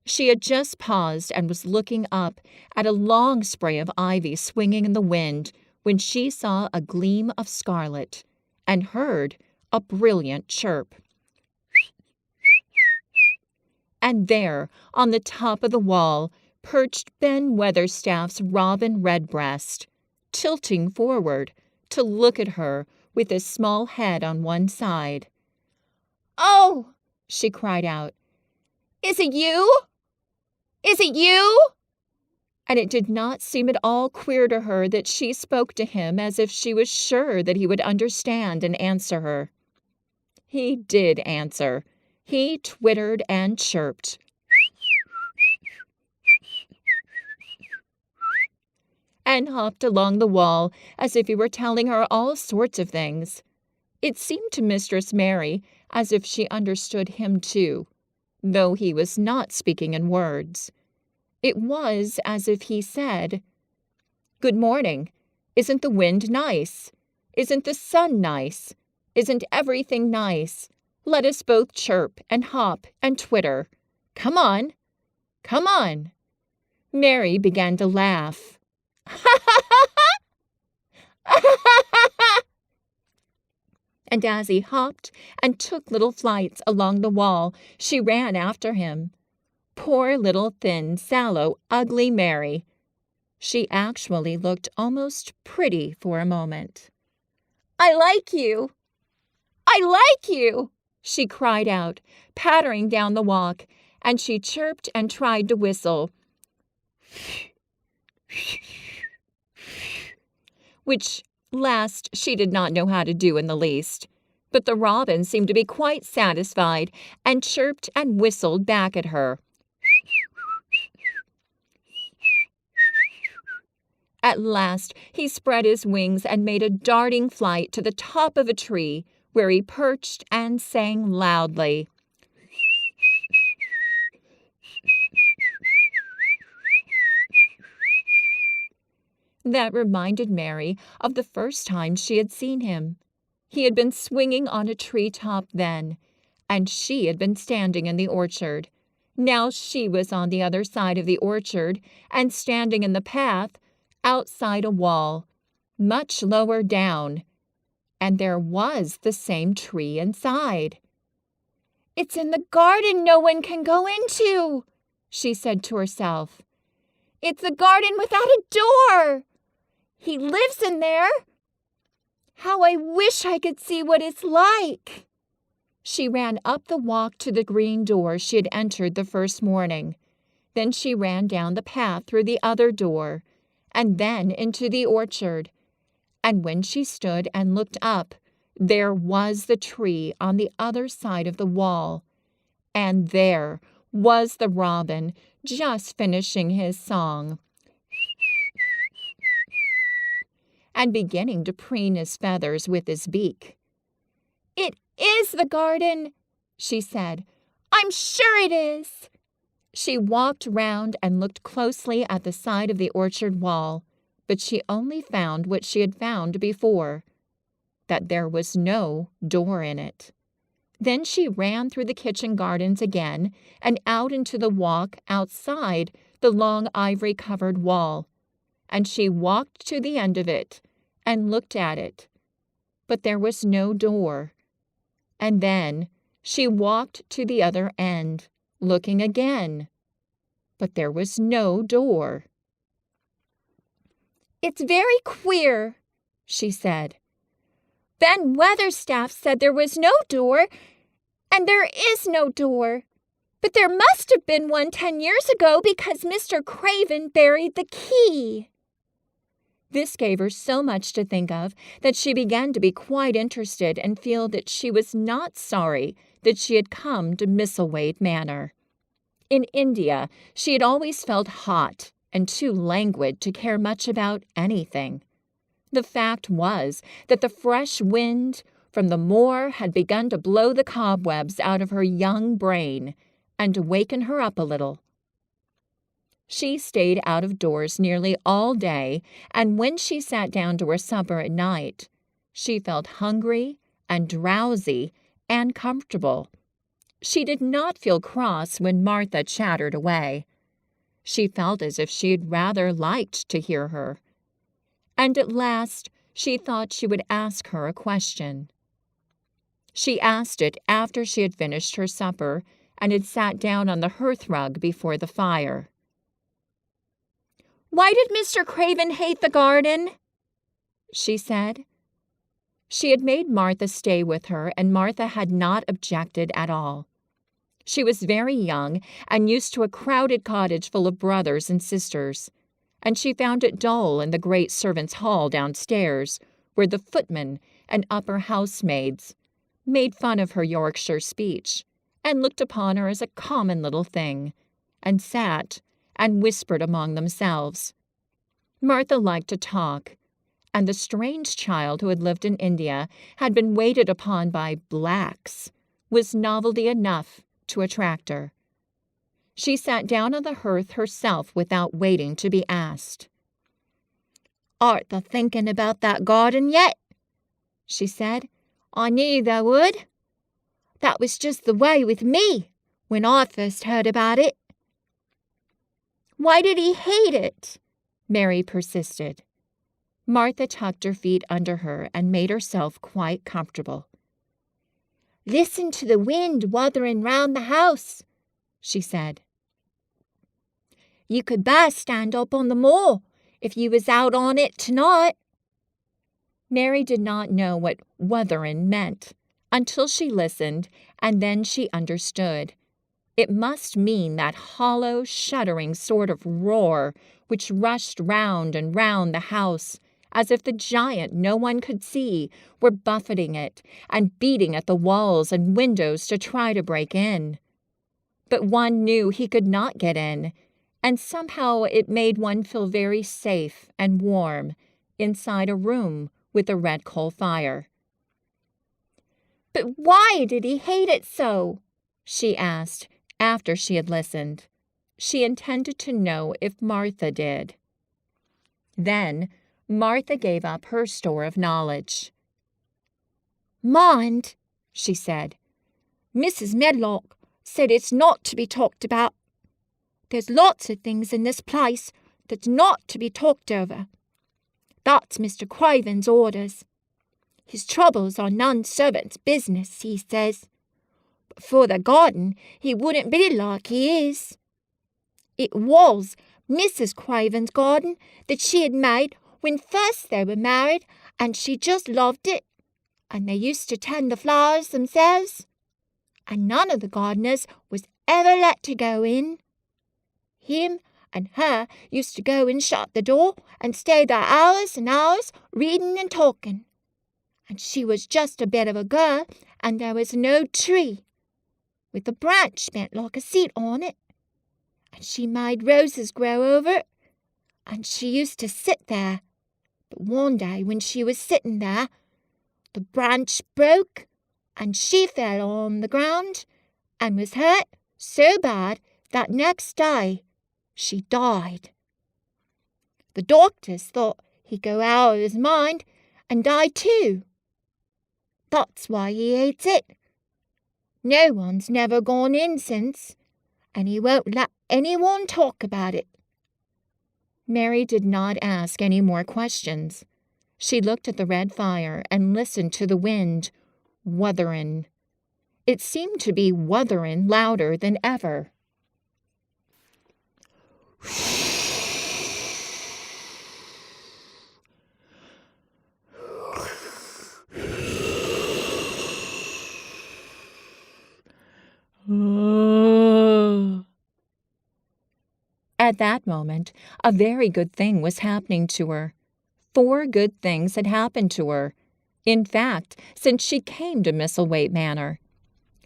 She had just paused and was looking up at a long spray of ivy swinging in the wind when she saw a gleam of scarlet and heard a brilliant chirp. And there, on the top of the wall, perched Ben Weatherstaff's robin redbreast, tilting forward to look at her with his small head on one side. "Oh!" she cried out. "Is it you? Is it you?" And it did not seem at all queer to her that she spoke to him as if she was sure that he would understand and answer her. He did answer. He twittered and chirped. And hopped along the wall as if he were telling her all sorts of things. It seemed to Mistress Mary as if she understood him too, though he was not speaking in words. It was as if he said, "Good morning. Isn't the wind nice? Isn't the sun nice? Isn't everything nice? Let us both chirp and hop and twitter. Come on. Come on." Mary began to laugh. And as he hopped and took little flights along the wall, she ran after him. Poor little thin, sallow, ugly Mary. She actually looked almost pretty for a moment. "I like you! I like you!" she cried out, pattering down the walk, and she chirped and tried to whistle, which last she did not know how to do in the least. But the robin seemed to be quite satisfied and chirped and whistled back at her. At last he spread his wings and made a darting flight to the top of a tree, where he perched and sang loudly. That reminded Mary of the first time she had seen him. He had been swinging on a treetop then, and she had been standing in the orchard. Now she was on the other side of the orchard and standing in the path outside a wall, much lower down, and there was the same tree inside. "It's in the garden no one can go into," she said to herself. "It's a garden without a door. He lives in there. How I wish I could see what it's like." She ran up the walk to the green door she had entered the first morning. Then she ran down the path through the other door, and then into the orchard. And when she stood and looked up, there was the tree on the other side of the wall. And there was the robin just finishing his song and beginning to preen his feathers with his beak. "It is the garden," she said. "I'm sure it is." She walked round and looked closely at the side of the orchard wall, but she only found what she had found before, that there was no door in it. Then she ran through the kitchen gardens again and out into the walk outside the long ivory-covered wall, and she walked to the end of it and looked at it, but there was no door. And then she walked to the other end, looking again, but there was no door. "It's very queer," she said. "Ben Weatherstaff said there was no door, and there is no door. But there must have been one 10 years ago because Mr. Craven buried the key." This gave her so much to think of that she began to be quite interested and feel that she was not sorry that she had come to Misselthwaite Manor. In India, she had always felt hot and too languid to care much about anything. The fact was that the fresh wind from the moor had begun to blow the cobwebs out of her young brain and to waken her up a little. She stayed out of doors nearly all day, and when she sat down to her supper at night, she felt hungry and drowsy and comfortable. She did not feel cross when Martha chattered away. She felt as if she had rather liked to hear her. And at last she thought she would ask her a question. She asked it after she had finished her supper and had sat down on the hearthrug before the fire. "Why did Mr. Craven hate the garden?" she said. She had made Martha stay with her, and Martha had not objected at all. She was very young and used to a crowded cottage full of brothers and sisters, and she found it dull in the great servants' hall downstairs, where the footmen and upper housemaids made fun of her Yorkshire speech and looked upon her as a common little thing, and sat and whispered among themselves. Martha liked to talk, and the strange child who had lived in India had been waited upon by blacks was novelty enough to attract her. She sat down on the hearth herself without waiting to be asked. "Art thou thinking about that garden yet?" she said. "I knew thou would. That was just the way with me when I first heard about it." "Why did he hate it?" Mary persisted. Martha tucked her feet under her and made herself quite comfortable. "Listen to the wind wuthering round the house," she said. "You could best stand up on the moor if you was out on it tonight." Mary did not know what wuthering meant until she listened, and then she understood. It must mean that hollow, shuddering sort of roar which rushed round and round the house, as if the giant no one could see were buffeting it and beating at the walls and windows to try to break in. But one knew he could not get in, and somehow it made one feel very safe and warm inside a room with a red coal fire. "But why did he hate it so?" she asked after she had listened. She intended to know if Martha did. Then Martha gave up her store of knowledge. "Mind," she said, "Mrs. Medlock said it's not to be talked about. There's lots of things in this place that's not to be talked over. That's Mr. Craven's orders. His troubles are none servant's business, he says. But for the garden, he wouldn't be like he is. It was Mrs. Craven's garden that she had made when first they were married, and she just loved it, and they used to tend the flowers themselves, and none of the gardeners was ever let to go in. Him and her used to go and shut the door and stay there hours and hours reading and talking. And she was just a bit of a girl, and there was no tree, with a branch bent like a seat on it, and she made roses grow over it, and she used to sit there. But one day when she was sitting there, the branch broke, and she fell on the ground and was hurt so bad that next day she died. The doctors thought he'd go out of his mind and die too. That's why he hates it. No one's never gone in since, and he won't let anyone talk about it." Mary did not ask any more questions. She looked at the red fire and listened to the wind, wutherin'. It seemed to be wutherin' louder than ever. At that moment, a very good thing was happening to her. 4 good things had happened to her. In fact, since she came to Misselthwaite Manor.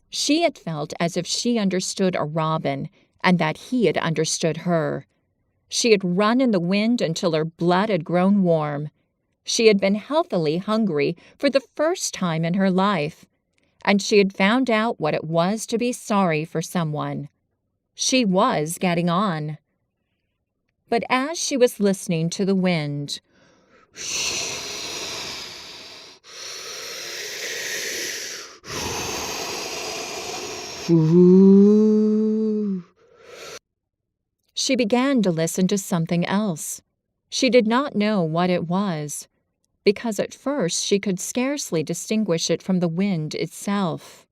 She had felt as if she understood a robin, and that he had understood her. She had run in the wind until her blood had grown warm. She had been healthily hungry for the first time in her life, and she had found out what it was to be sorry for someone. She was getting on. But as she was listening to the wind, she began to listen to something else. She did not know what it was, because at first she could scarcely distinguish it from the wind itself.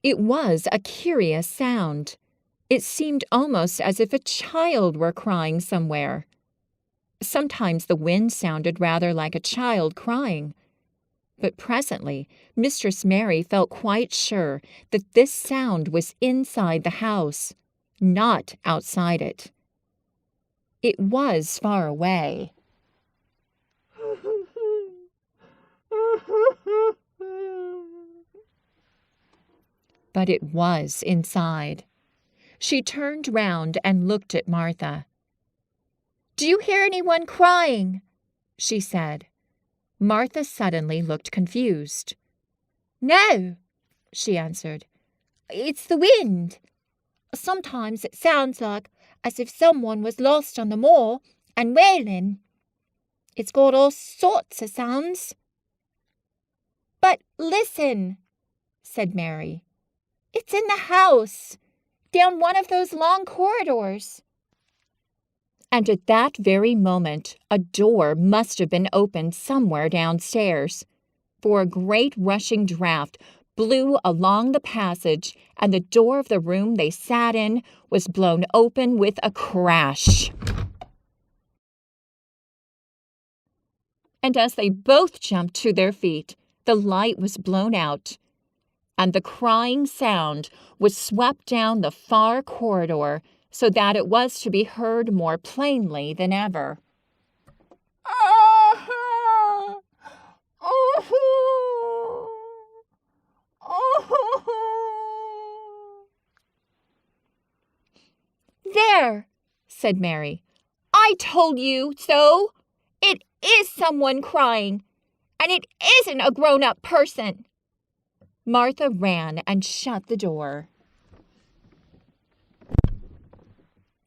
It was a curious sound. It seemed almost as if a child were crying somewhere. Sometimes the wind sounded rather like a child crying. But presently, Mistress Mary felt quite sure that this sound was inside the house, not outside it. It was far away. But it was inside. She turned round and looked at Martha. "Do you hear anyone crying?" she said. Martha suddenly looked confused. "No," she answered. "It's the wind. Sometimes it sounds like as if someone was lost on the moor and wailing. It's got all sorts of sounds." "But listen," said Mary. "It's in the house, down one of those long corridors." And at that very moment, a door must have been opened somewhere downstairs, for a great rushing draught blew along the passage, and the door of the room they sat in was blown open with a crash. And as they both jumped to their feet, the light was blown out, and the crying sound was swept down the far corridor so that it was to be heard more plainly than ever. "There," said Mary. "I told you so. It is someone crying, and it isn't a grown-up person." Martha ran and shut the door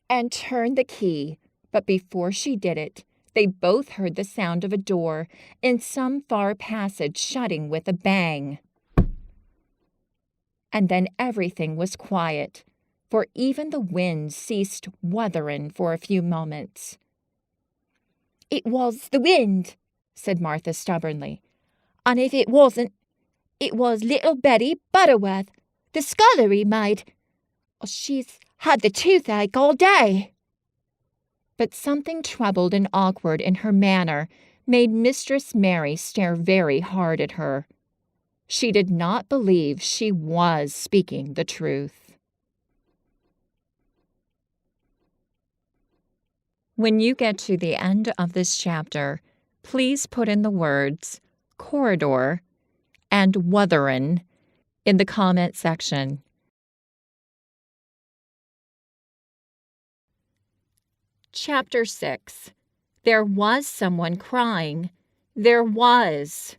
and turned the key, but before she did it, they both heard the sound of a door in some far passage shutting with a bang. And then everything was quiet, for even the wind ceased wuthering for a few moments. "It was the wind," said Martha stubbornly. "And if it wasn't, it was little Betty Butterworth, the scullery maid. She's had the toothache all day." But something troubled and awkward in her manner made Mistress Mary stare very hard at her. She did not believe she was speaking the truth. When you get to the end of this chapter, please put in the words corridor and wutherin' in the comment section. Chapter 6. There was someone crying. There was.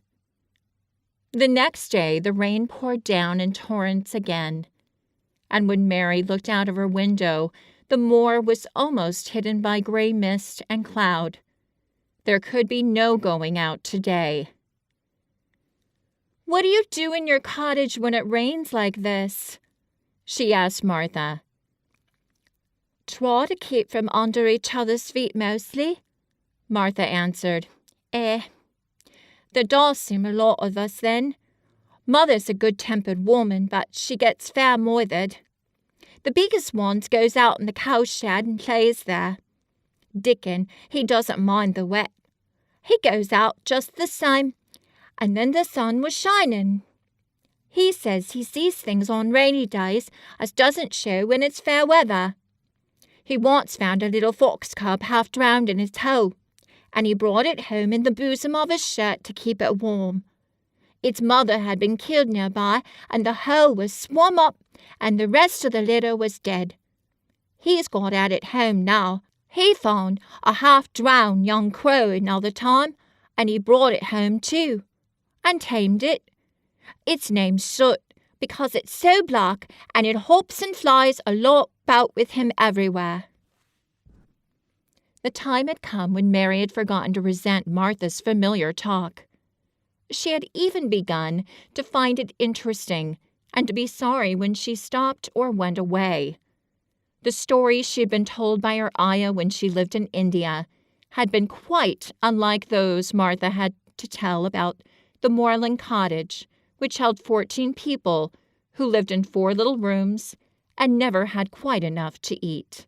The next day, the rain poured down in torrents again, and when Mary looked out of her window, the moor was almost hidden by gray mist and cloud. There could be no going out today. "What do you do in your cottage when it rains like this?" she asked Martha. "Try to keep from under each other's feet mostly," Martha answered. There does seem a lot of us then. Mother's a good-tempered woman, but she gets fair moithered. The biggest one goes out in the cowshed and plays there. Dickon, he doesn't mind the wet. He goes out just the same, and then the sun was shining. He says he sees things on rainy days as doesn't show when it's fair weather. He once found a little fox cub half drowned in his hole, and he brought it home in the bosom of his shirt to keep it warm. Its mother had been killed nearby, and the hole was swum up, and the rest of the litter was dead. He's got at it home now. He found a half-drowned young crow another time, and he brought it home too, and tamed it. It's named Soot, because it's so black, and it hops and flies about with him everywhere." The time had come when Mary had forgotten to resent Martha's familiar talk. She had even begun to find it interesting and to be sorry when she stopped or went away. The stories she had been told by her ayah when she lived in India had been quite unlike those Martha had to tell about the moorland cottage, which held 14 people who lived in 4 little rooms and never had quite enough to eat.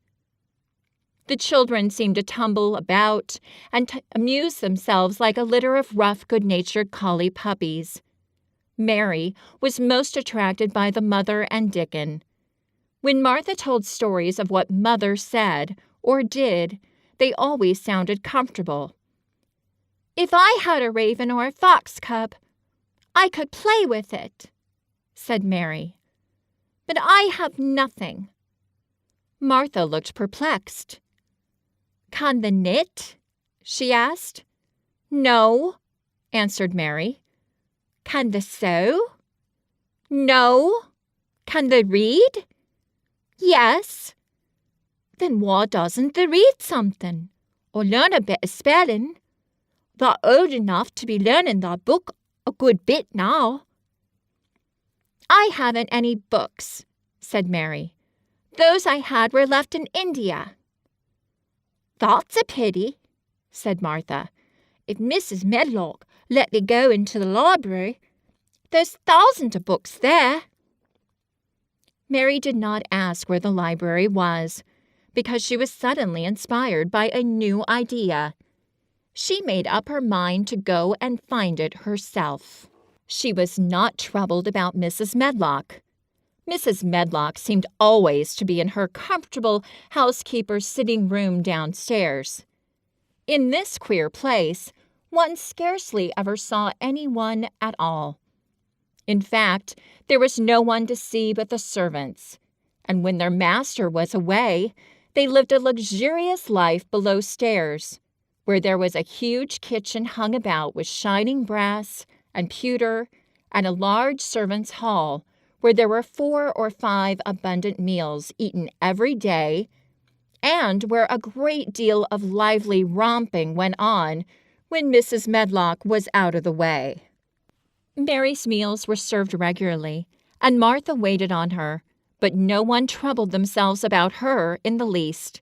The children seemed to tumble about and amuse themselves like a litter of rough, good-natured collie puppies. Mary was most attracted by the mother and Dickon. When Martha told stories of what Mother said or did, they always sounded comfortable. "If I had a raven or a fox cub, I could play with it," said Mary. "But I have nothing." Martha looked perplexed. "Can they knit?" she asked. "No," answered Mary. "Can they sew?" "No." "Can they read?" "Yes." "Then why doesn't they read something, or learn a bit of spelling? They're old enough to be learning their book a good bit now." "I haven't any books," said Mary. "Those I had were left in India." "That's a pity," said Martha. "If Mrs. Medlock let me go into the library, there's thousands of books there." Mary did not ask where the library was, because she was suddenly inspired by a new idea. She made up her mind to go and find it herself. She was not troubled about Mrs. Medlock. Mrs. Medlock seemed always to be in her comfortable housekeeper's sitting room downstairs. In this queer place, one scarcely ever saw anyone at all. In fact, there was no one to see but the servants, and when their master was away, they lived a luxurious life below stairs, where there was a huge kitchen hung about with shining brass and pewter, and a large servants' hall, where there were 4 or 5 abundant meals eaten every day, and where a great deal of lively romping went on when Mrs. Medlock was out of the way. Mary's meals were served regularly, and Martha waited on her, but no one troubled themselves about her in the least.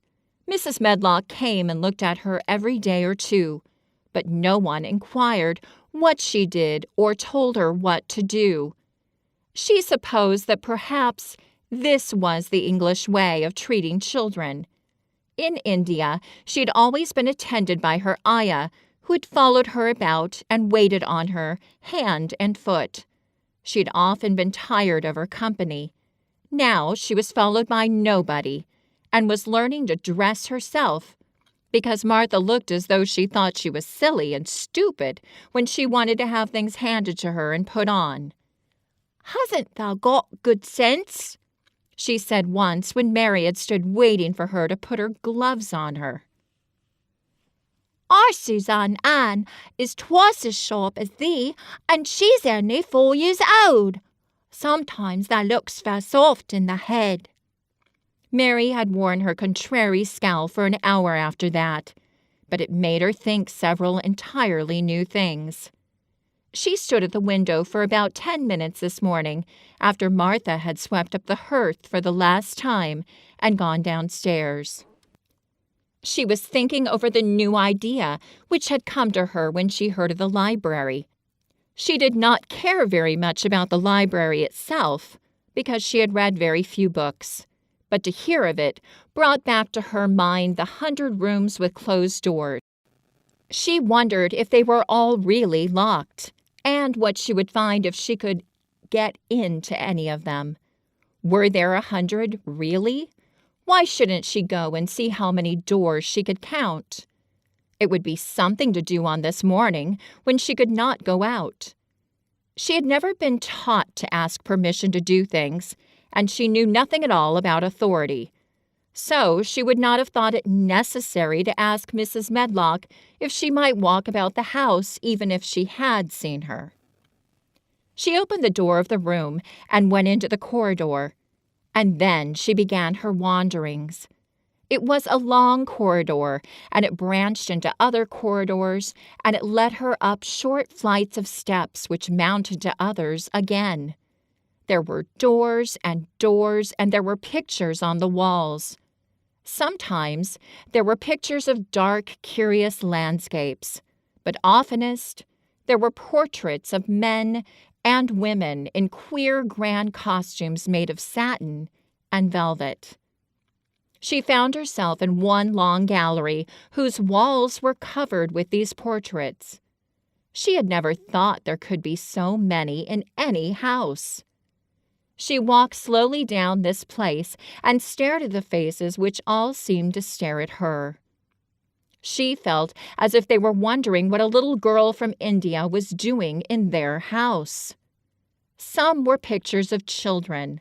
Mrs. Medlock came and looked at her every day or 2, but no one inquired what she did or told her what to do. She supposed that perhaps this was the English way of treating children. In India, she had always been attended by her ayah, who had followed her about and waited on her, hand and foot. She had often been tired of her company. Now she was followed by nobody, and was learning to dress herself, because Martha looked as though she thought she was silly and stupid when she wanted to have things handed to her and put on. "Hasn't thou got good sense?" she said once when Mary had stood waiting for her to put her gloves on her. Our Suzanne Ann is twice as sharp as thee, and she's only 4 years old. Sometimes thy looks fell soft in the head." Mary had worn her contrary scowl for an hour after that, but it made her think several entirely new things. She stood at the window for about 10 minutes this morning after Martha had swept up the hearth for the last time and gone downstairs. She was thinking over the new idea which had come to her when she heard of the library. She did not care very much about the library itself, because she had read very few books, but to hear of it brought back to her mind the 100 rooms with closed doors. She wondered if they were all really locked, and what she would find if she could get into any of them. Were there 100 really? Why shouldn't she go and see how many doors she could count? It would be something to do on this morning when she could not go out. She had never been taught to ask permission to do things, and she knew nothing at all about authority. So she would not have thought it necessary to ask Mrs. Medlock if she might walk about the house even if she had seen her. She opened the door of the room and went into the corridor, and then she began her wanderings. It was a long corridor, and it branched into other corridors, and it led her up short flights of steps which mounted to others again. There were doors, and there were pictures on the walls. Sometimes there were pictures of dark, curious landscapes, but oftenest there were portraits of men and women in queer, grand costumes made of satin and velvet. She found herself in one long gallery whose walls were covered with these portraits. She had never thought there could be so many in any house. She walked slowly down this place and stared at the faces which all seemed to stare at her. She felt as if they were wondering what a little girl from India was doing in their house. Some were pictures of children,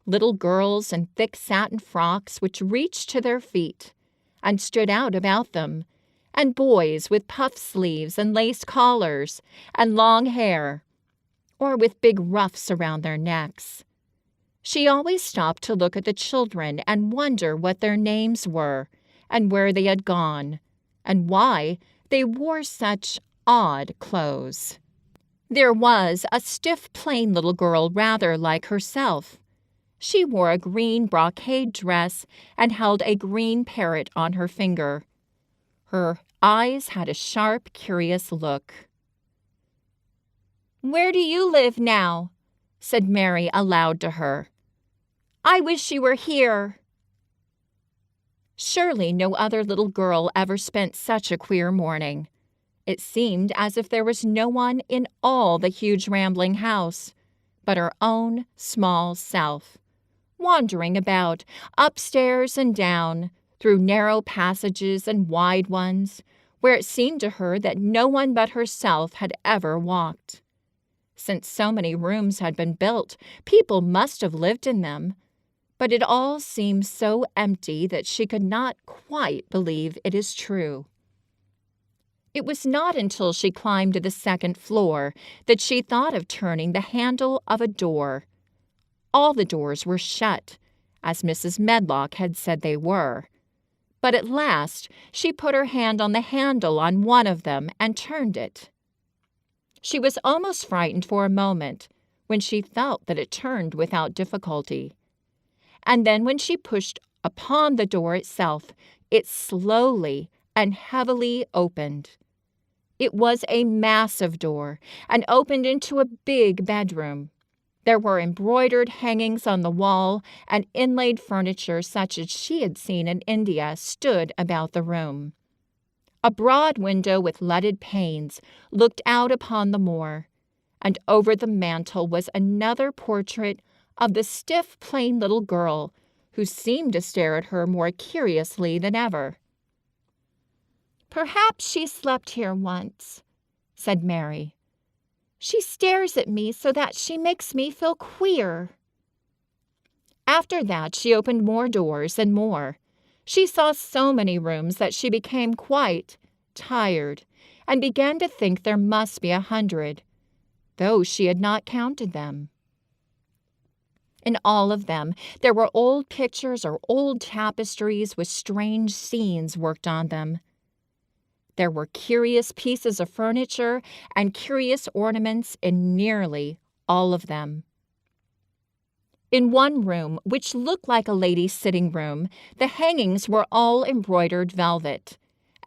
little girls in thick satin frocks which reached to their feet and stood out about them, and boys with puff sleeves and lace collars and long hair, or with big ruffs around their necks. She always stopped to look at the children and wonder what their names were, and where they had gone, and why they wore such odd clothes. There was a stiff, plain little girl rather like herself. She wore a green brocade dress and held a green parrot on her finger. Her eyes had a sharp, curious look. "Where do you live now?" said Mary aloud to her. "I wish you were here." Surely no other little girl ever spent such a queer morning. It seemed as if there was no one in all the huge rambling house but her own small self, wandering about, upstairs and down, through narrow passages and wide ones, where it seemed to her that no one but herself had ever walked. Since so many rooms had been built, people must have lived in them, but it all seemed so empty that she could not quite believe it is true. It was not until she climbed to the second floor that she thought of turning the handle of a door. All the doors were shut, as Mrs. Medlock had said they were. But at last she put her hand on the handle on one of them and turned it. She was almost frightened for a moment when she felt that it turned without difficulty. And then when she pushed upon the door itself, it slowly and heavily opened. It was a massive door and opened into a big bedroom. There were embroidered hangings on the wall, and inlaid furniture such as she had seen in India stood about the room. A broad window with leaded panes looked out upon the moor, and over the mantel was another portrait of the stiff, plain little girl, who seemed to stare at her more curiously than ever. "Perhaps she slept here once," said Mary. "She stares at me so that she makes me feel queer." After that she opened more doors and more. She saw so many rooms that she became quite tired, and began to think there must be 100, though she had not counted them. In all of them, there were old pictures or old tapestries with strange scenes worked on them. There were curious pieces of furniture and curious ornaments in nearly all of them. In one room, which looked like a lady's sitting room, the hangings were all embroidered velvet,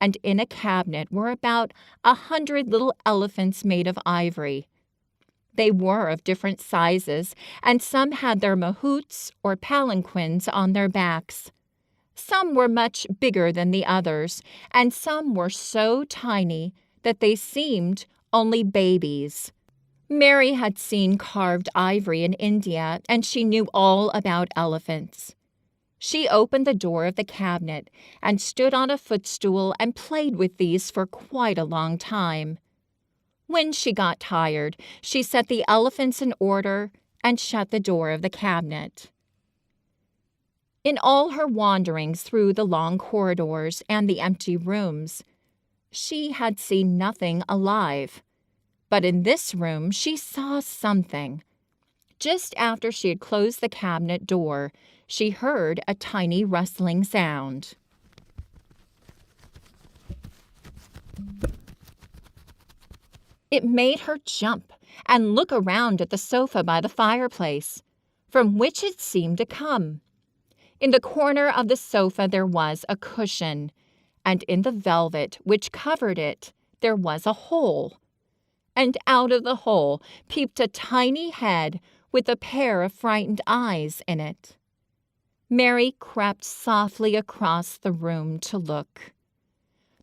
and in a cabinet were about 100 little elephants made of ivory. They were of different sizes, and some had their mahouts or palanquins on their backs. Some were much bigger than the others, and some were so tiny that they seemed only babies. Mary had seen carved ivory in India, and she knew all about elephants. She opened the door of the cabinet and stood on a footstool and played with these for quite a long time. When she got tired, she set the elephants in order and shut the door of the cabinet. In all her wanderings through the long corridors and the empty rooms, she had seen nothing alive. But in this room she saw something. Just after she had closed the cabinet door, she heard a tiny rustling sound. It made her jump and look around at the sofa by the fireplace, from which it seemed to come. In the corner of the sofa there was a cushion, and in the velvet which covered it there was a hole. And out of the hole peeped a tiny head with a pair of frightened eyes in it. Mary crept softly across the room to look.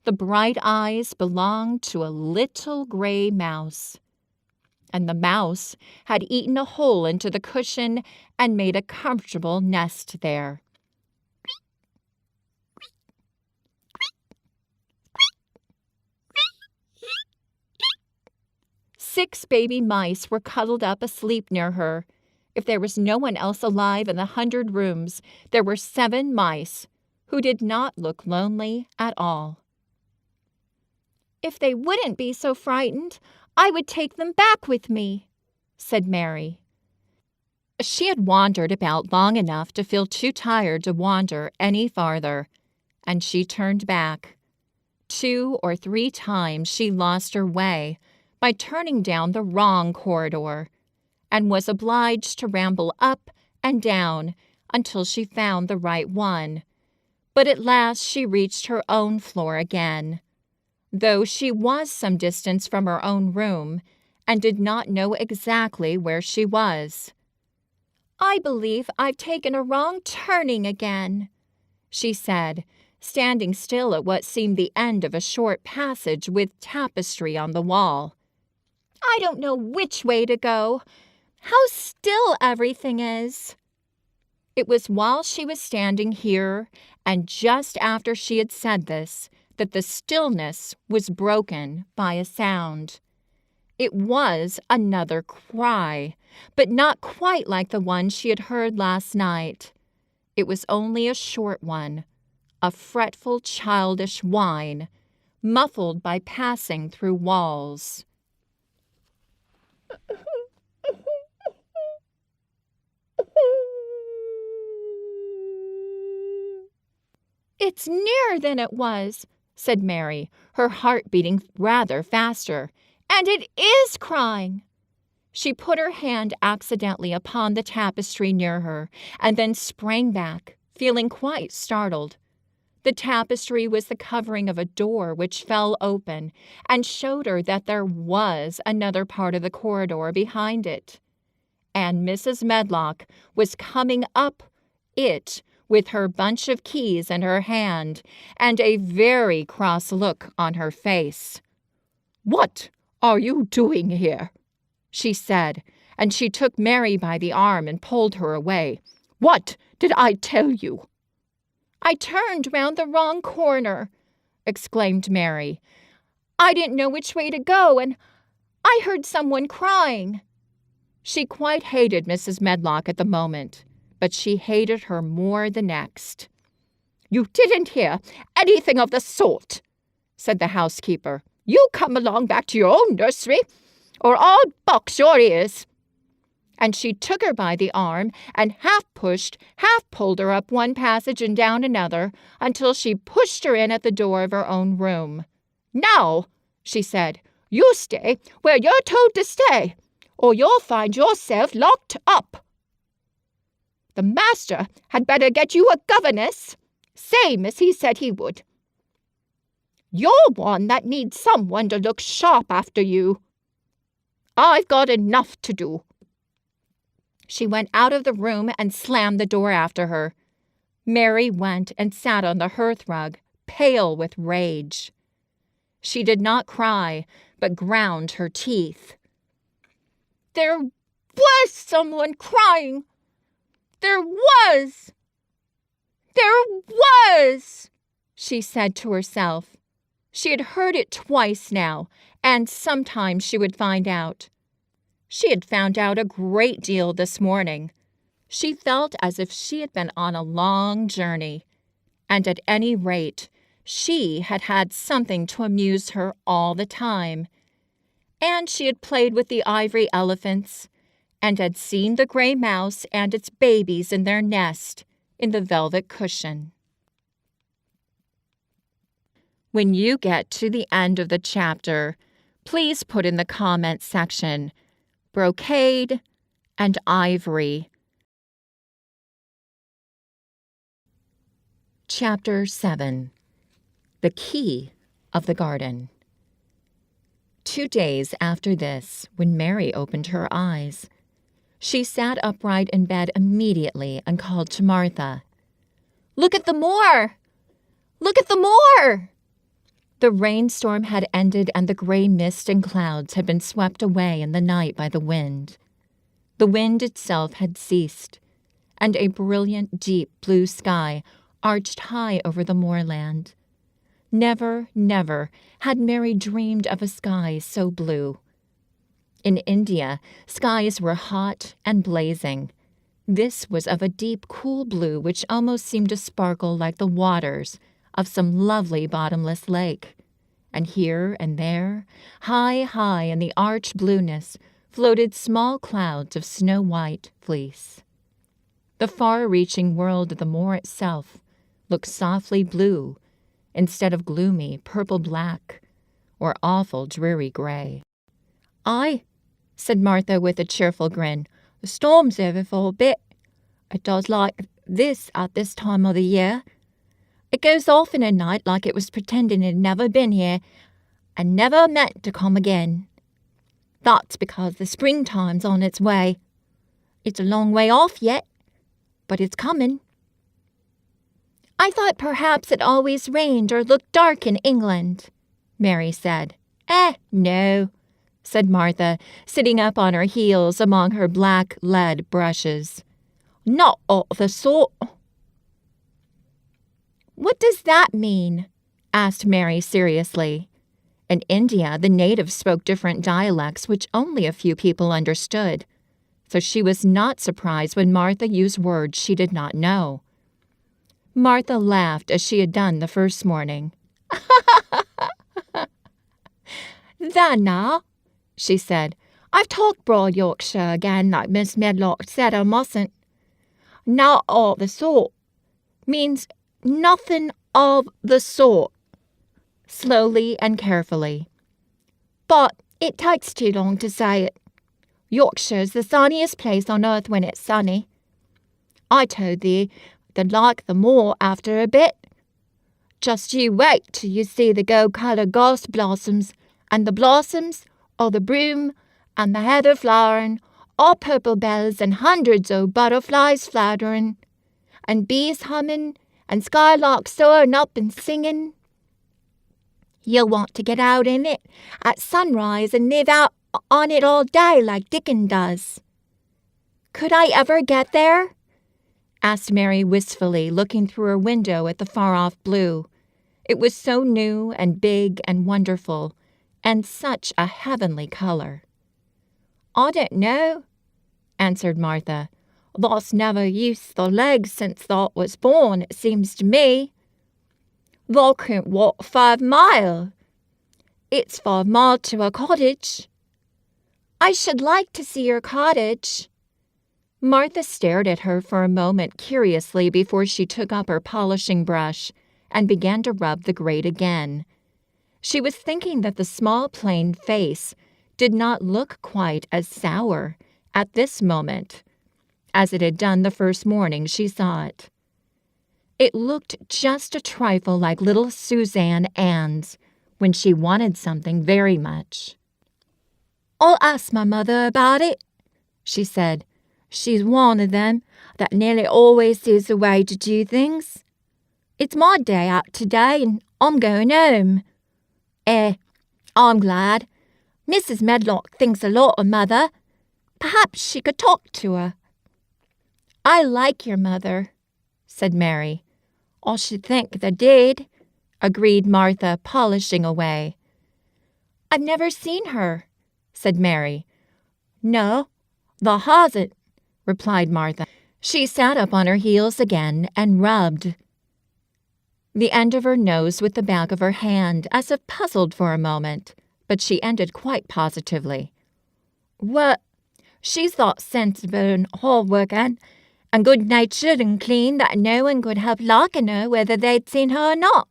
The bright eyes belonged to a little gray mouse, and the mouse had eaten a hole into the cushion and made a comfortable nest there. Six baby mice were cuddled up asleep near her. If there was no one else alive in the 100 rooms, there were 7 mice who did not look lonely at all. "If they wouldn't be so frightened, I would take them back with me," said Mary. She had wandered about long enough to feel too tired to wander any farther, and she turned back. 2 or 3 times she lost her way by turning down the wrong corridor, and was obliged to ramble up and down until she found the right one. But at last she reached her own floor again, though she was some distance from her own room and did not know exactly where she was. "I believe I've taken a wrong turning again," she said, standing still at what seemed the end of a short passage with tapestry on the wall. "I don't know which way to go. How still everything is!" It was while she was standing here, and just after she had said this, that the stillness was broken by a sound. It was another cry, but not quite like the one she had heard last night. It was only a short one, a fretful, childish whine, muffled by passing through walls. "It's nearer than it was," said Mary, her heart beating rather faster. "And it is crying." She put her hand accidentally upon the tapestry near her, and then sprang back, feeling quite startled. The tapestry was the covering of a door which fell open, and showed her that there was another part of the corridor behind it. And Mrs. Medlock was coming up it with her bunch of keys in her hand, and a very cross look on her face. "What are you doing here?" she said, and she took Mary by the arm and pulled her away. "What did I tell you?" "I turned round the wrong corner," exclaimed Mary. "I didn't know which way to go, and I heard someone crying." She quite hated Mrs. Medlock at the moment, but she hated her more the next. "You didn't hear anything of the sort," said the housekeeper. "You come along back to your own nursery, or I'll box your ears." And she took her by the arm and half pushed, half pulled her up one passage and down another until she pushed her in at the door of her own room. "Now," she said, "you stay where you're told to stay, or you'll find yourself locked up. The master had better get you a governess, same as he said he would. You're one that needs someone to look sharp after you. I've got enough to do." She went out of the room and slammed the door after her. Mary went and sat on the hearthrug, pale with rage. She did not cry, but ground her teeth. "There was someone crying. There was, she said to herself. She had heard it twice now, and sometimes she would find out. She had found out a great deal this morning. She felt as if she had been on a long journey, and at any rate, she had had something to amuse her all the time. And she had played with the ivory elephants, and had seen the gray mouse and its babies in their nest in the velvet cushion. When you get to the end of the chapter, please put in the comments section, brocade and ivory. Chapter 7. The Key of the Garden. 2 days after this, when Mary opened her eyes, she sat upright in bed immediately and called to Martha. "Look at the moor! Look at the moor!" The rainstorm had ended and the gray mist and clouds had been swept away in the night by the wind. The wind itself had ceased, and a brilliant, deep blue sky arched high over the moorland. Never, never had Mary dreamed of a sky so blue. In India, skies were hot and blazing. This was of a deep, cool blue which almost seemed to sparkle like the waters of some lovely bottomless lake. And here and there, high, high in the arched blueness, floated small clouds of snow-white fleece. The far-reaching world of the moor itself looked softly blue, instead of gloomy purple-black or awful dreary gray. "Aye," said Martha with a cheerful grin, "the storm's over for a bit. It does like this at this time of the year. It goes off in a night like it was pretending it had never been here and never meant to come again. That's because the springtime's on its way. It's a long way off yet, but it's coming." "I thought perhaps it always rained or looked dark in England," Mary said. No," said Martha, sitting up on her heels among her black lead brushes. "Not of the sort." "What does that mean?" asked Mary seriously. In India, the natives spoke different dialects which only a few people understood, so she was not surprised when Martha used words she did not know. Martha laughed as she had done the first morning. "There now," she said. "I've talked broad Yorkshire again like Miss Medlock said I mustn't. Not all the sort means nothing of the sort," slowly and carefully. "But it takes too long to say it. Yorkshire's the sunniest place on earth when it's sunny. I told thee they'd like the moor after a bit. Just you wait till you see the gold-coloured gorse blossoms, and the blossoms, or the broom, and the heather flowering, or purple bells, and hundreds o' butterflies fluttering, and bees humming, and skylarks soaring up and singing. You'll want to get out in it at sunrise and live out on it all day like Dickens does." "Could I ever get there?" asked Mary wistfully, looking through her window at the far-off blue. It was so new and big and wonderful, and such a heavenly color. "I don't know," answered Martha. "Thou's never used the legs since thou was born, it seems to me. Thou can't walk 5 mile. It's 5 mile to our cottage. I should like to see your cottage. Martha stared at her for a moment curiously before she took up her polishing brush and began to rub the grate again. She was thinking that the small plain face did not look quite as sour at this moment as it had done the first morning she saw it. It looked just a trifle like little Suzanne Ann's when she wanted something very much. "I'll ask my mother about it," she said. "She's one of them that nearly always sees a way to do things. It's my day out today and I'm going home. I'm glad. Mrs. Medlock thinks a lot of Mother. Perhaps she could talk to her." "I like your mother," said Mary. "I should think they did," agreed Martha, polishing away. "I've never seen her," said Mary. "No, thou hasn't," replied Martha. She sat up on her heels again and rubbed the end of her nose with the back of her hand, as if puzzled for a moment, but she ended quite positively. "Well, she's thought sensible and hard-working, and good-natured and clean that no one could help liking her whether they'd seen her or not.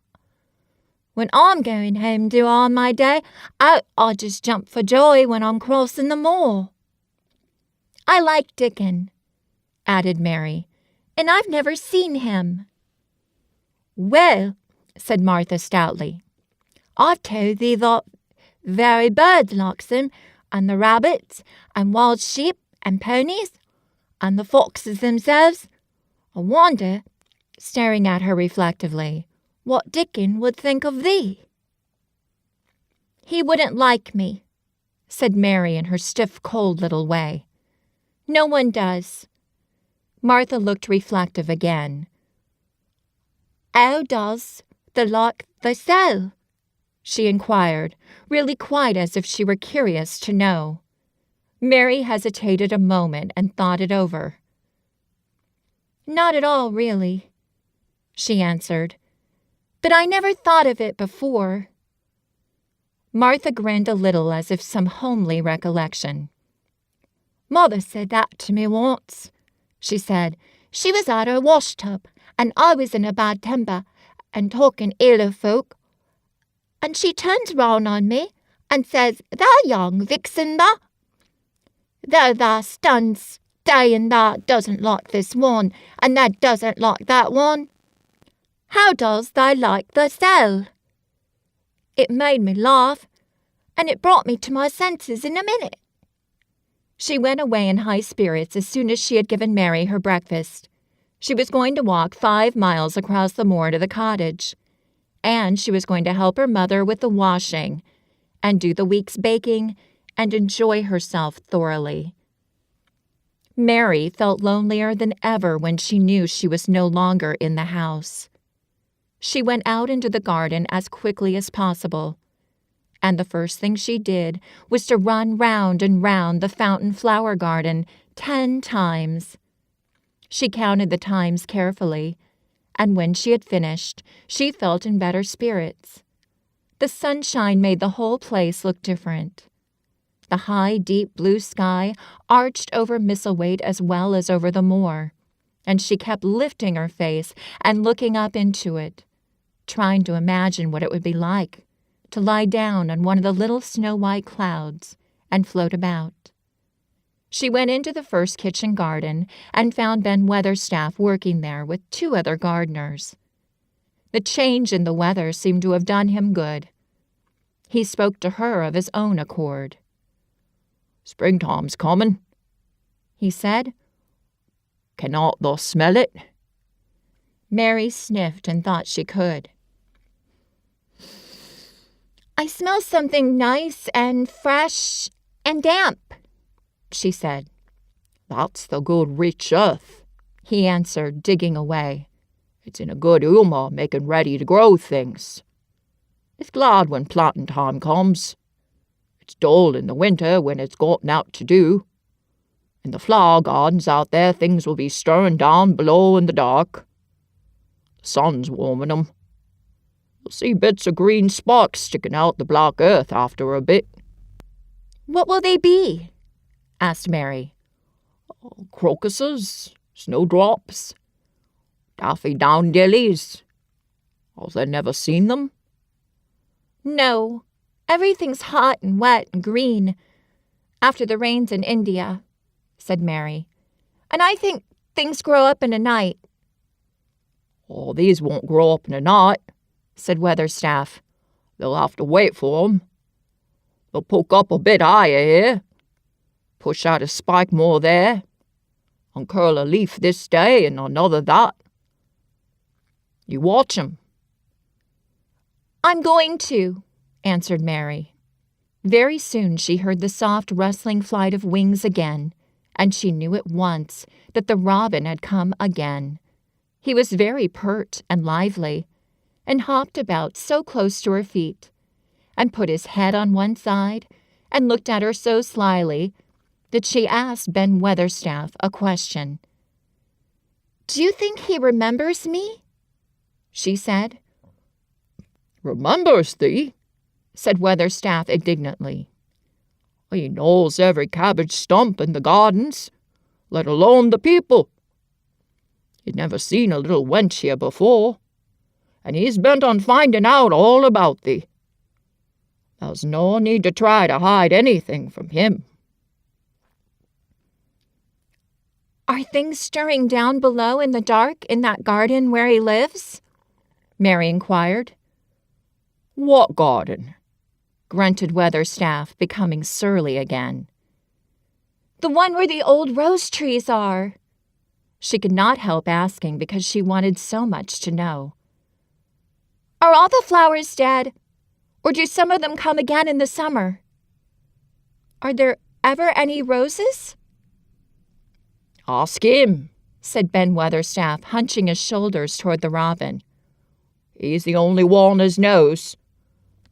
When I'm going home to on my day out, I just jump for joy when I'm crossing the moor." "I like Dickon," added Mary, "and I've never seen him." "Well," said Martha stoutly, "I've told thee the very birds likes him, and the rabbits, and wild sheep, and ponies, and the foxes themselves. I wonder," staring at her reflectively, "what Dickon would think of thee." "He wouldn't like me," said Mary in her stiff, cold little way. "No one does." Martha looked reflective again. "How does the like thyself?" she inquired, really quite as if she were curious to know. Mary hesitated a moment and thought it over. "Not at all, really," she answered. "But I never thought of it before." Martha grinned a little as if some homely recollection. "Mother said that to me once," she said. "She was at her washtub, and I was in a bad temper and talking ill of folk. And she turns round on me and says, 'Thou young vixen, thou! Though thou stands saying thou doesn't like this one, and thou doesn't like that one, how does thou like thyself?' It made me laugh, and it brought me to my senses in a minute." She went away in high spirits as soon as she had given Mary her breakfast. She was going to walk 5 miles across the moor to the cottage, and she was going to help her mother with the washing and do the week's baking and enjoy herself thoroughly. Mary felt lonelier than ever when she knew she was no longer in the house. She went out into the garden as quickly as possible, and the first thing she did was to run round and round the fountain flower garden 10 times. She counted the times carefully, and when she had finished, she felt in better spirits. The sunshine made the whole place look different. The high, deep blue sky arched over Misselthwaite as well as over the moor, and she kept lifting her face and looking up into it, trying to imagine what it would be like to lie down on one of the little snow-white clouds and float about. She went into the first kitchen garden and found Ben Weatherstaff working there with 2 other gardeners. The change in the weather seemed to have done him good. He spoke to her of his own accord. "Springtime's comin'," he said. "Cannot thou smell it?" Mary sniffed and thought she could. "I smell something nice and fresh and damp," she said. "That's the good rich earth," he answered, digging away. "It's in a good humour making ready to grow things. It's glad when planting time comes. It's dull in the winter when it's got naught to do. In the flower gardens out there things will be stirring down below in the dark. The sun's warming 'em. You'll see bits of green sparks sticking out the black earth after a bit. What will they be? Asked Mary. Crocuses, snowdrops, daffodillies. Have they never seen them? No, everything's hot and wet and green after the rains in India, said Mary. And I think things grow up in a night. Oh, these won't grow up in a night, said Weatherstaff. They'll have to wait for 'em. They'll poke up a bit higher here, push out a spike more there, uncurl a leaf this day and another that. You watch 'em. I'm going to, answered Mary. Very soon she heard the soft rustling flight of wings again, and she knew at once that the robin had come again. He was very pert and lively, and hopped about so close to her feet, and put his head on one side, and looked at her so slyly that she asked Ben Weatherstaff a question. "Do you think he remembers me?" she said. Remembers thee? Said Weatherstaff indignantly. He knows every cabbage stump in the gardens, let alone the people. He'd never seen a little wench here before, and he's bent on finding out all about thee. There's no need to try to hide anything from him. Are things stirring down below in the dark in that garden where he lives? Mary inquired. What garden? Grunted Weatherstaff, becoming surly again. The one where the old rose trees are. She could not help asking because she wanted so much to know. Are all the flowers dead, or do some of them come again in the summer? Are there ever any roses? Ask him, said Ben Weatherstaff, hunching his shoulders toward the robin. He's the only one as knows.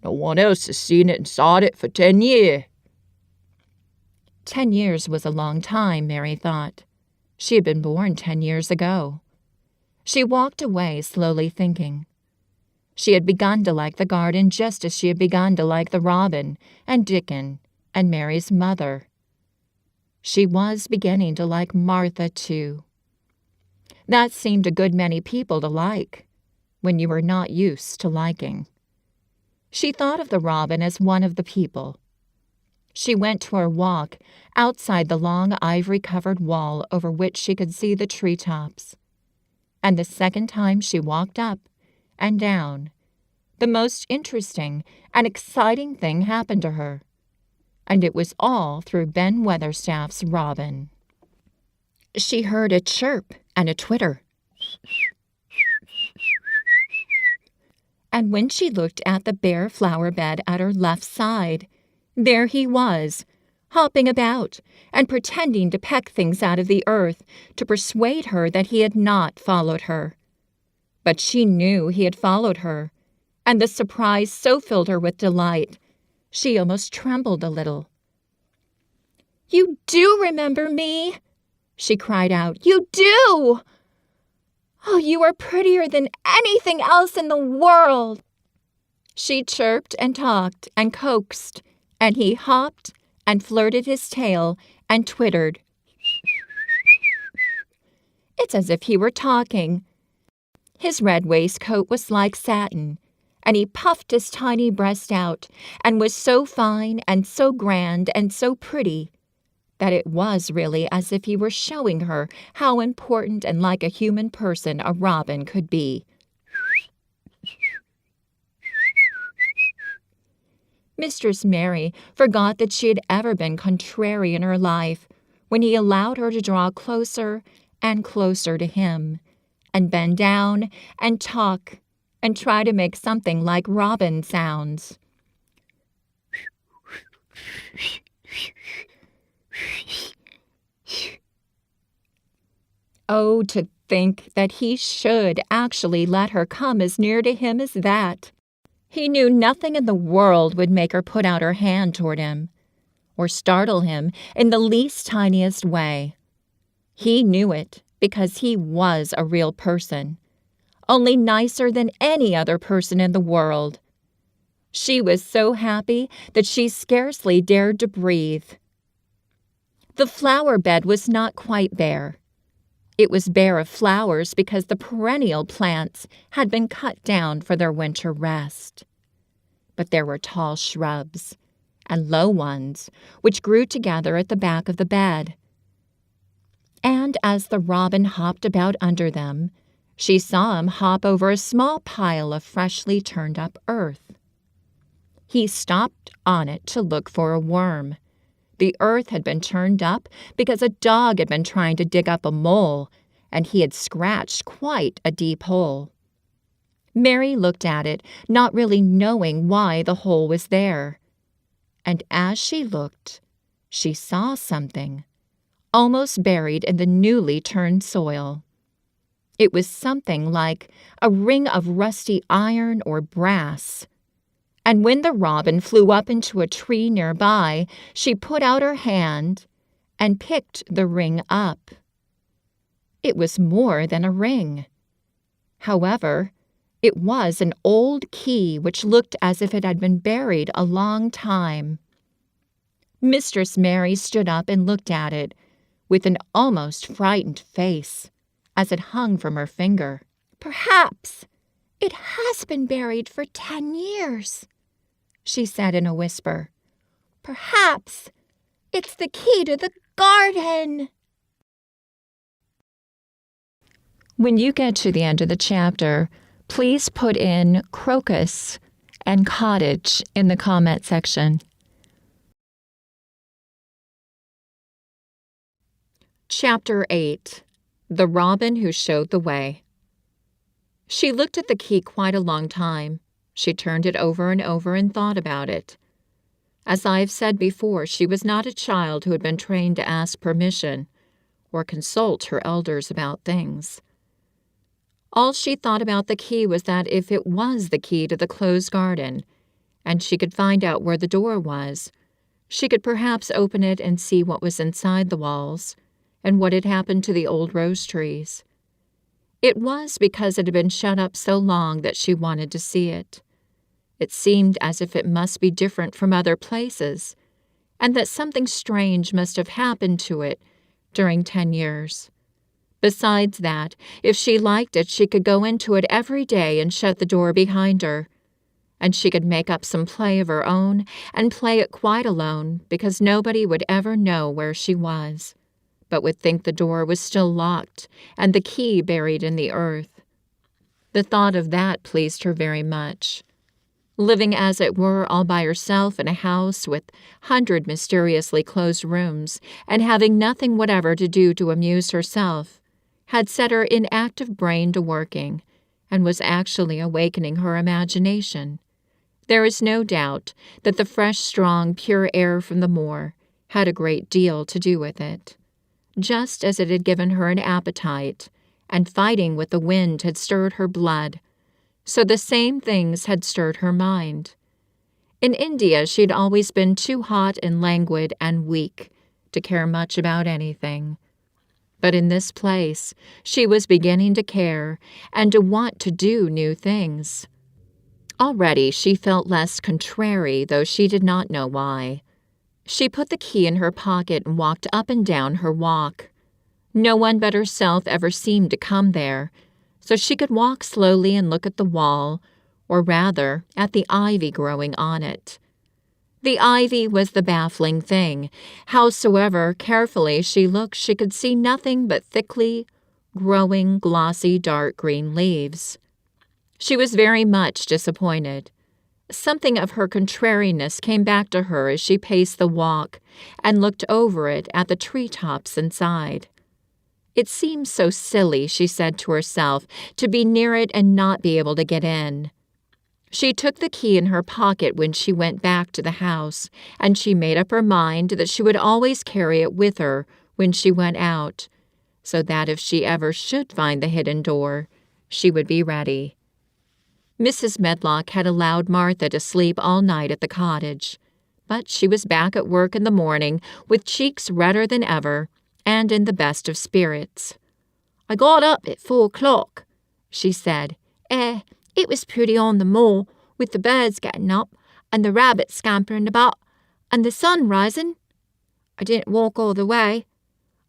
No one else has seen it and sawed it for 10 years. 10 years was a long time, Mary thought. She had been born 10 years ago. She walked away, slowly thinking. She had begun to like the garden just as she had begun to like the robin and Dickon and Mary's mother. She was beginning to like Martha, too. That seemed a good many people to like, when you were not used to liking. She thought of the robin as one of the people. She went to her walk outside the long ivory-covered wall over which she could see the treetops. And the second time she walked up and down, the most interesting and exciting thing happened to her. And it was all through Ben Weatherstaff's robin. She heard a chirp and a twitter. And when she looked at the bare flower bed at her left side, there he was, hopping about and pretending to peck things out of the earth to persuade her that he had not followed her. But she knew he had followed her, and the surprise so filled her with delight, she almost trembled a little. "You do remember me!" she cried out. "You do! Oh, you are prettier than anything else in the world!" She chirped and talked and coaxed, and he hopped and flirted his tail and twittered. It's as if he were talking. His red waistcoat was like satin, and he puffed his tiny breast out and was so fine and so grand and so pretty that it was really as if he were showing her how important and like a human person a robin could be. Mistress Mary forgot that she had ever been contrary in her life when he allowed her to draw closer and closer to him, and bend down and talk and try to make something like robin sounds. Oh, to think that he should actually let her come as near to him as that. He knew nothing in the world would make her put out her hand toward him, or startle him in the least tiniest way. He knew it because he was a real person, only nicer than any other person in the world. She was so happy that she scarcely dared to breathe. The flower bed was not quite bare. It was bare of flowers because the perennial plants had been cut down for their winter rest. But there were tall shrubs, and low ones, which grew together at the back of the bed. And as the robin hopped about under them, she saw him hop over a small pile of freshly turned up earth. He stopped on it to look for a worm. The earth had been turned up because a dog had been trying to dig up a mole, and he had scratched quite a deep hole. Mary looked at it, not really knowing why the hole was there. And as she looked, she saw something, almost buried in the newly turned soil. It was something like a ring of rusty iron or brass. And when the robin flew up into a tree nearby, she put out her hand and picked the ring up. It was more than a ring. However, it was an old key which looked as if it had been buried a long time. Mistress Mary stood up and looked at it with an almost frightened face as it hung from her finger. "Perhaps it has been buried for 10 years, she said in a whisper. "Perhaps it's the key to the garden." When you get to the end of the chapter, please put in crocus and cottage in the comment section. Chapter 8. The Robin Who Showed the Way. She looked at the key quite a long time. She turned it over and over and thought about it. As I have said before, she was not a child who had been trained to ask permission or consult her elders about things. All she thought about the key was that if it was the key to the closed garden, and she could find out where the door was, she could perhaps open it and see what was inside the walls, and what had happened to the old rose trees. It was because it had been shut up so long that she wanted to see it. It seemed as if it must be different from other places, and that something strange must have happened to it during 10 years. Besides that, if she liked it, she could go into it every day and shut the door behind her. And she could make up some play of her own and play it quite alone, because nobody would ever know where she was, but would think the door was still locked and the key buried in the earth. The thought of that pleased her very much. Living as it were all by herself in a house with 100 mysteriously closed rooms, and having nothing whatever to do to amuse herself, had set her inactive brain to working, and was actually awakening her imagination. There is no doubt that the fresh, strong, pure air from the moor had a great deal to do with it, just as it had given her an appetite, and fighting with the wind had stirred her blood, so the same things had stirred her mind. In India she had always been too hot and languid and weak to care much about anything. But in this place she was beginning to care and to want to do new things. Already she felt less contrary, though she did not know why. She put the key in her pocket and walked up and down her walk. No one but herself ever seemed to come there, so she could walk slowly and look at the wall, or rather at the ivy growing on it. The ivy was the baffling thing. Howsoever carefully she looked, she could see nothing but thickly growing, glossy, dark green leaves. She was very much disappointed. Something of her contrariness came back to her as she paced the walk and looked over it at the tree-tops inside. It seemed so silly, she said to herself, to be near it and not be able to get in. She took the key in her pocket when she went back to the house, and she made up her mind that she would always carry it with her when she went out, so that if she ever should find the hidden door, she would be ready. Mrs. Medlock had allowed Martha to sleep all night at the cottage, but she was back at work in the morning with cheeks redder than ever and in the best of spirits. "I got up at 4 o'clock, she said, It was pretty on the moor, with the birds getting up, and the rabbits scampering about, and the sun rising. I didn't walk all the way.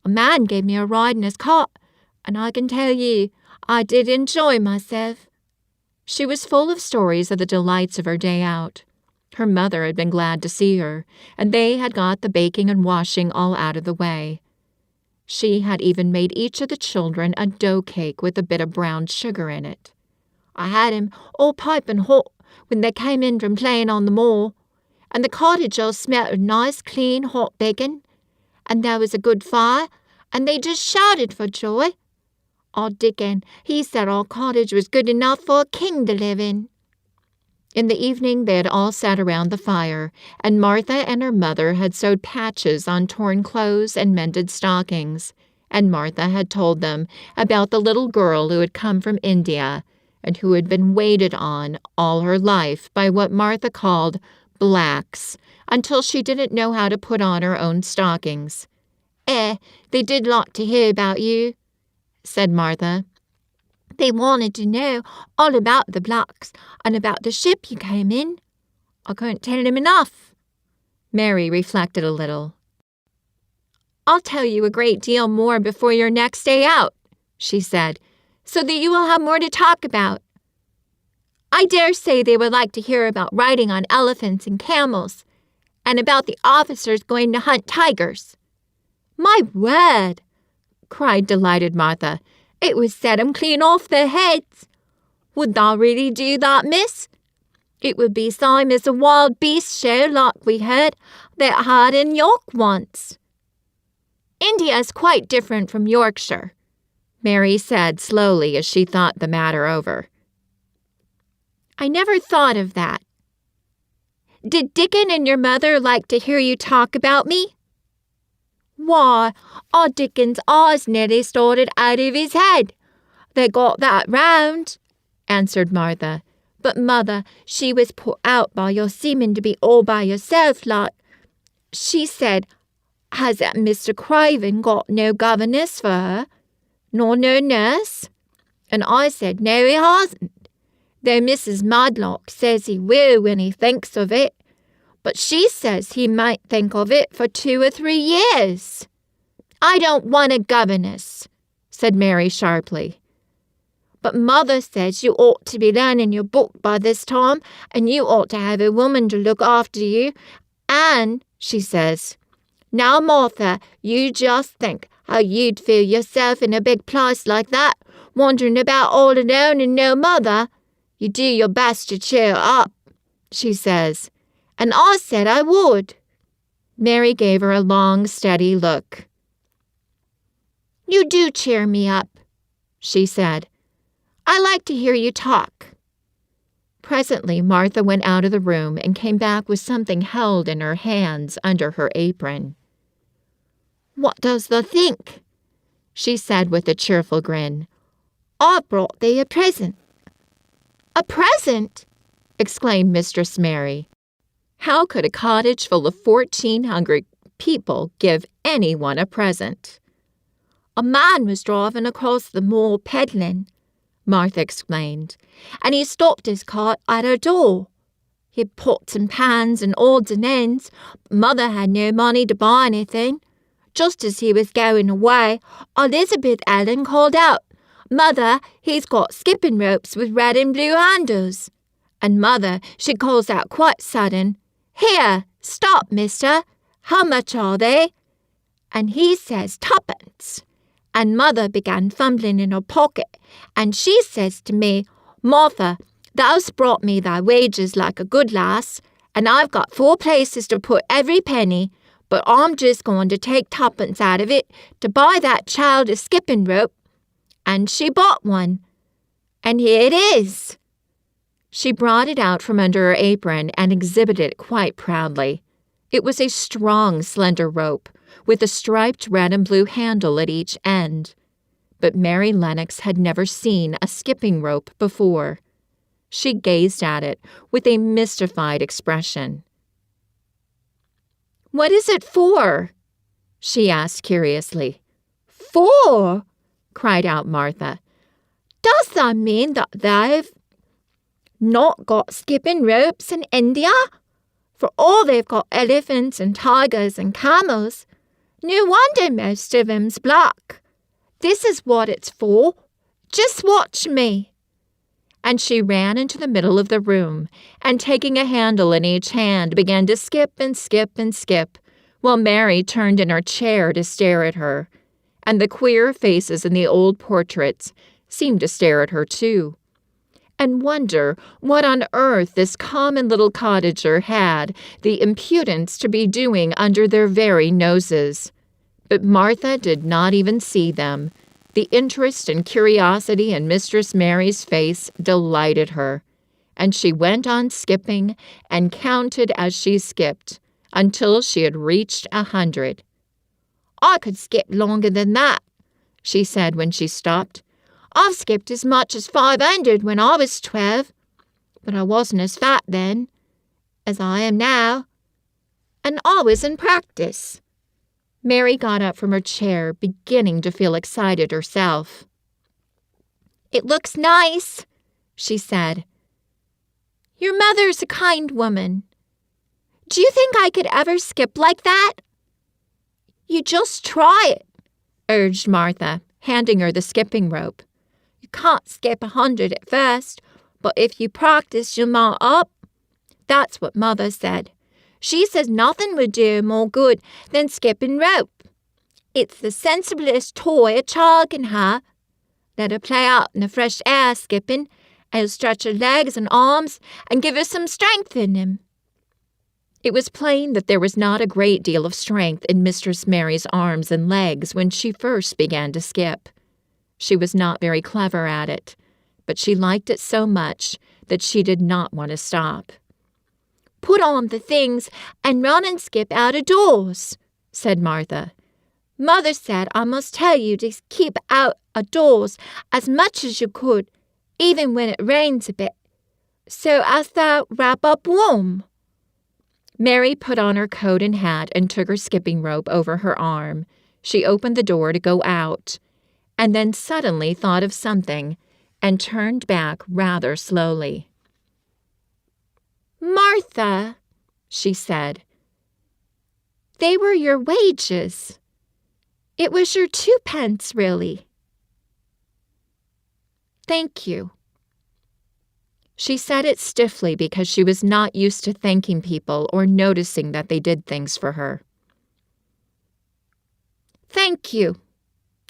A man gave me a ride in his cart, and I can tell you, I did enjoy myself." She was full of stories of the delights of her day out. Her mother had been glad to see her, and they had got the baking and washing all out of the way. She had even made each of the children a dough cake with a bit of brown sugar in it. "I had 'em all piping hot when they came in from playing on the moor, and the cottage all smelt of nice, clean, hot bacon, and there was a good fire, and they just shouted for joy. Old Dickon, he said our cottage was good enough for a king to live in." In the evening they had all sat around the fire, and Martha and her mother had sewed patches on torn clothes and mended stockings, and Martha had told them about the little girl who had come from India and who had been waited on all her life by what Martha called blacks, until she didn't know how to put on her own stockings. They did like to hear about you," said Martha. "They wanted to know all about the blacks and about the ship you came in. I couldn't tell them enough." Mary reflected a little. "I'll tell you a great deal more before your next day out," she said, "so that you will have more to talk about. I dare say they would like to hear about riding on elephants and camels, and about the officers going to hunt tigers." "My word!" cried delighted Martha. "It would set 'em clean off their heads. Would thou really do that, miss? It would be same as a wild beast show like we heard that had in York once." "India is quite different from Yorkshire," Mary said slowly as she thought the matter over. "I never thought of that. Did Dickon and your mother like to hear you talk about me?" "Why, our Dickon's eyes nearly started out of his head. They got that round," answered Martha. "But mother, she was put out by your seeming to be all by yourself like. She said, 'Has that Mr. Craven got no governess for her, nor no nurse?' And I said, 'No, he hasn't, though Mrs. Madlock says he will when he thinks of it. But she says he might think of it for 2 or 3 years. "I don't want a governess," said Mary sharply. "But mother says you ought to be learning your book by this time, and you ought to have a woman to look after you. And," she says, "now, Martha, you just think how you'd feel yourself in a big place like that, wandering about all alone and no mother. You do your best to cheer up," she says. And I said I would. Mary gave her a long, steady look. "You do cheer me up," she said. "I like to hear you talk." Presently Martha went out of the room and came back with something held in her hands under her apron. "What does thee think?" she said with a cheerful grin. "I've brought thee a present." "A present?" exclaimed Mistress Mary. How could a cottage full of 1,400 people give anyone a present? "A man was driving across the moor peddling," Martha explained, "and he stopped his cart at her door. He had pots and pans and odds and ends, but Mother had no money to buy anything. Just as he was going away, Elizabeth Ellen called out, 'Mother, he's got skipping ropes with red and blue handles.' And Mother, she calls out quite sudden, 'Here, stop, mister. How much are they?' And he says 2pence. And Mother began fumbling in her pocket, and she says to me, 'Martha, thou'st brought me thy wages like a good lass, and I've got 4 places to put every penny, but I'm just going to take 2pence out of it to buy that child a skipping rope.' And she bought one. And here it is." She brought it out from under her apron and exhibited it quite proudly. It was a strong, slender rope, with a striped red and blue handle at each end. But Mary Lennox had never seen a skipping rope before. She gazed at it with a mystified expression. "What is it for?" she asked curiously. "For?" cried out Martha. Does that mean that they've not got skipping ropes in India? For all they've got elephants and tigers and camels. No wonder most of 'em's black. This is what it's for. Just watch me." And she ran into the middle of the room, and taking a handle in each hand, began to skip and skip and skip, while Mary turned in her chair to stare at her, and the queer faces in the old portraits seemed to stare at her too, and wonder what on earth this common little cottager had the impudence to be doing under their very noses. But Martha did not even see them. The interest and curiosity in Mistress Mary's face delighted her, and she went on skipping and counted as she skipped until she had reached 100. "I could skip longer than that," she said when she stopped. "I've skipped as much as 500 when I was 12, but I wasn't as fat then as I am now, and I was in practice." Mary got up from her chair, beginning to feel excited herself. "It looks nice," she said. "Your mother's a kind woman. Do you think I could ever skip like that?" "You just try it," urged Martha, handing her the skipping rope. "You can't skip 100 at first, but if you practice, you'll mount up. That's what Mother said. She says nothing would do more good than skipping rope. It's the sensiblest toy a child can have. Let her play out in the fresh air skipping, and it'll stretch her legs and arms and give her some strength in them." It was plain that there was not a great deal of strength in Mistress Mary's arms and legs when she first began to skip. She was not very clever at it, but she liked it so much that she did not want to stop. "Put on the things and run and skip out of doors," said Martha. "Mother said I must tell you to keep out of doors as much as you could, even when it rains a bit, so as to wrap up warm." Mary put on her coat and hat and took her skipping rope over her arm. She opened the door to go out, and then suddenly thought of something and turned back rather slowly. "Martha," she said, "they were your wages. It was your 2 pence, really." "Thank you." She said it stiffly because she was not used to thanking people or noticing that they did things for her. "Thank you,"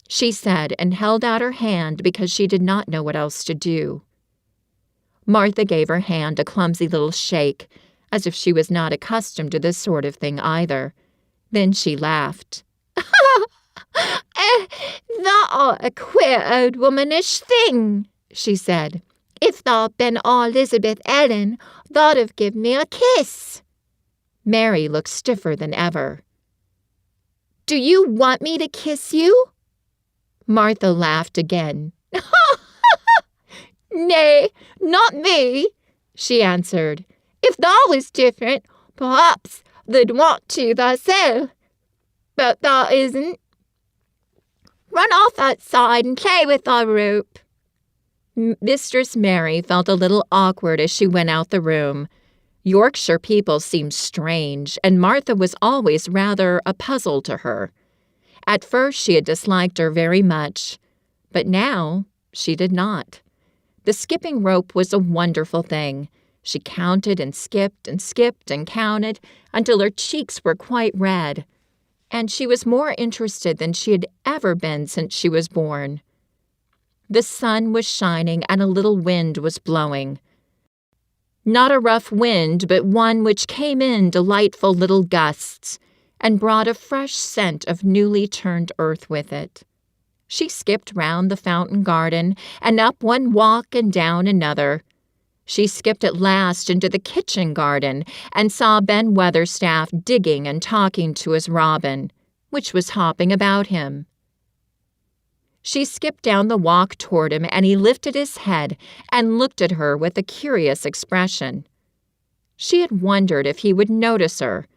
she said, and held out her hand because she did not know what else to do. Martha gave her hand a clumsy little shake, as if she was not accustomed to this sort of thing either. Then she laughed. "Thou'rt a queer old womanish thing," she said. "If thou'd been our Elizabeth Ellen, thou'd have given me a kiss." Mary looked stiffer than ever. "Do you want me to kiss you?" Martha laughed again. "Nay, not me," she answered. "If thou was different, perhaps thou'd want to thyself. But thou isn't. Run off outside and play with thy rope." Mistress Mary felt a little awkward as she went out the room. Yorkshire people seemed strange, and Martha was always rather a puzzle to her. At first she had disliked her very much, but now she did not. The skipping rope was a wonderful thing. She counted and skipped and counted until her cheeks were quite red, and she was more interested than she had ever been since she was born. The sun was shining and a little wind was blowing. Not a rough wind, but one which came in delightful little gusts and brought a fresh scent of newly turned earth with it. She skipped round the fountain garden and up one walk and down another. She skipped at last into the kitchen garden and saw Ben Weatherstaff digging and talking to his robin, which was hopping about him. She skipped down the walk toward him, and he lifted his head and looked at her with a curious expression. She had wondered if he would notice her.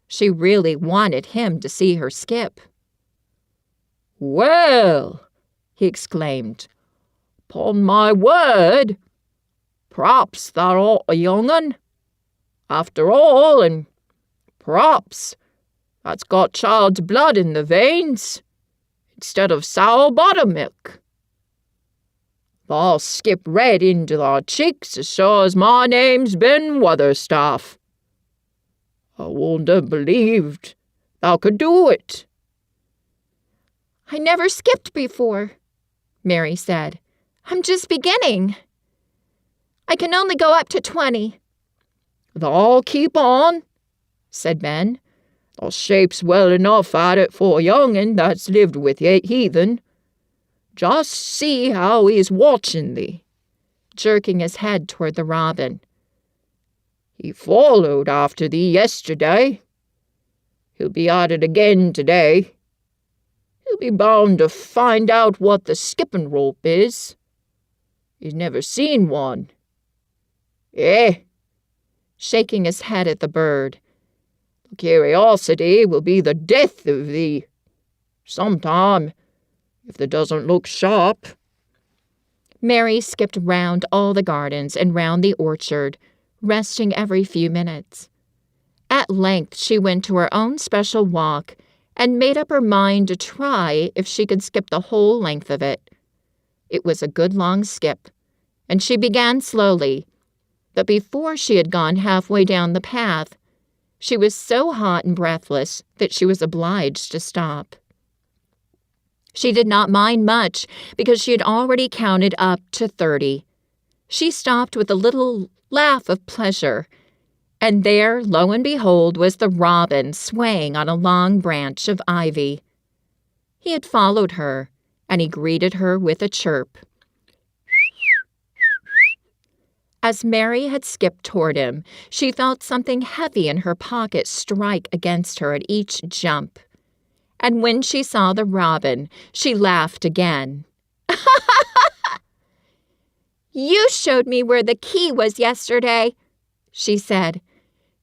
She really wanted him to see her skip. "Well," he exclaimed, "'Pon my word, p'raps thou art a young un, after all, and p'raps that's got child's blood in the veins, instead of sour buttermilk. Thou'll skip red into thy cheeks as sure as my name's Ben Weatherstaff. I wouldn't have believed thou could do it." "I never skipped before," Mary said. "I'm just beginning. I can only go up to 20. "Thou'll keep on," said Ben. "Thou shapes well enough at it for a young un that's lived with heathen. Just see how he's watching thee," jerking his head toward the robin. "He followed after thee yesterday. He'll be at it again today. He'll be bound to find out what the skipping rope is. He's never seen one. Eh?" shaking his head at the bird. "The curiosity will be the death of thee sometime, if thou doesn't look sharp." Mary skipped round all the gardens and round the orchard, resting every few minutes. At length she went to her own special walk and made up her mind to try if she could skip the whole length of it. It was a good long skip, and she began slowly, but before she had gone halfway down the path, she was so hot and breathless that she was obliged to stop. She did not mind much because she had already counted up to 30. She stopped with a little laugh of pleasure, and there, lo and behold, was the robin swaying on a long branch of ivy. He had followed her, and he greeted her with a chirp. As Mary had skipped toward him, she felt something heavy in her pocket strike against her at each jump. And when she saw the robin, she laughed again. "You showed me where the key was yesterday," she said.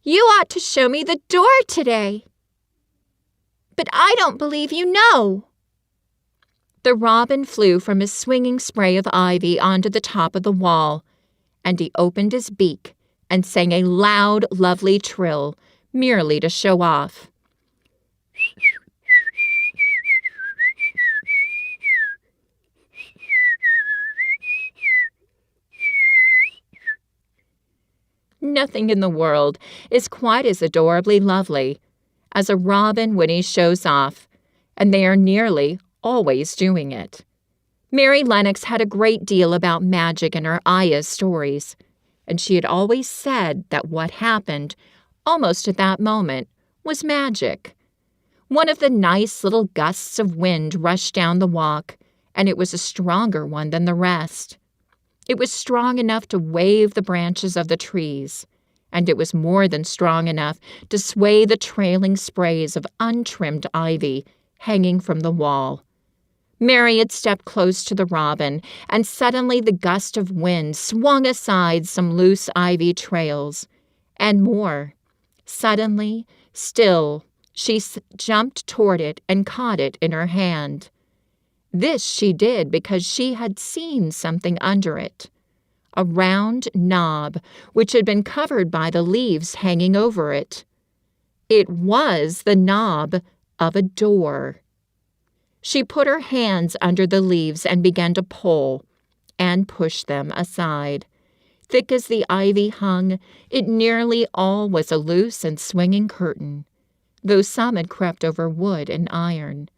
"You ought to show me the door today." "But I don't believe you know." The robin flew from his swinging spray of ivy onto the top of the wall, and he opened his beak and sang a loud, lovely trill, merely to show off. Nothing in the world is quite as adorably lovely as a robin when he shows off, and they are nearly always doing it. Mary Lennox had a great deal about magic in her Aya's stories, and she had always said that what happened, almost at that moment, was magic. One of the nice little gusts of wind rushed down the walk, and it was a stronger one than the rest. It was strong enough to wave the branches of the trees, and it was more than strong enough to sway the trailing sprays of untrimmed ivy hanging from the wall. Mary had stepped close to the robin, and suddenly the gust of wind swung aside some loose ivy trails, and more. Suddenly, still, she jumped toward it and caught it in her hand. This she did because she had seen something under it, a round knob which had been covered by the leaves hanging over it. It was the knob of a door. She put her hands under the leaves and began to pull and push them aside. Thick as the ivy hung, it nearly all was a loose and swinging curtain, though some had crept over wood and iron.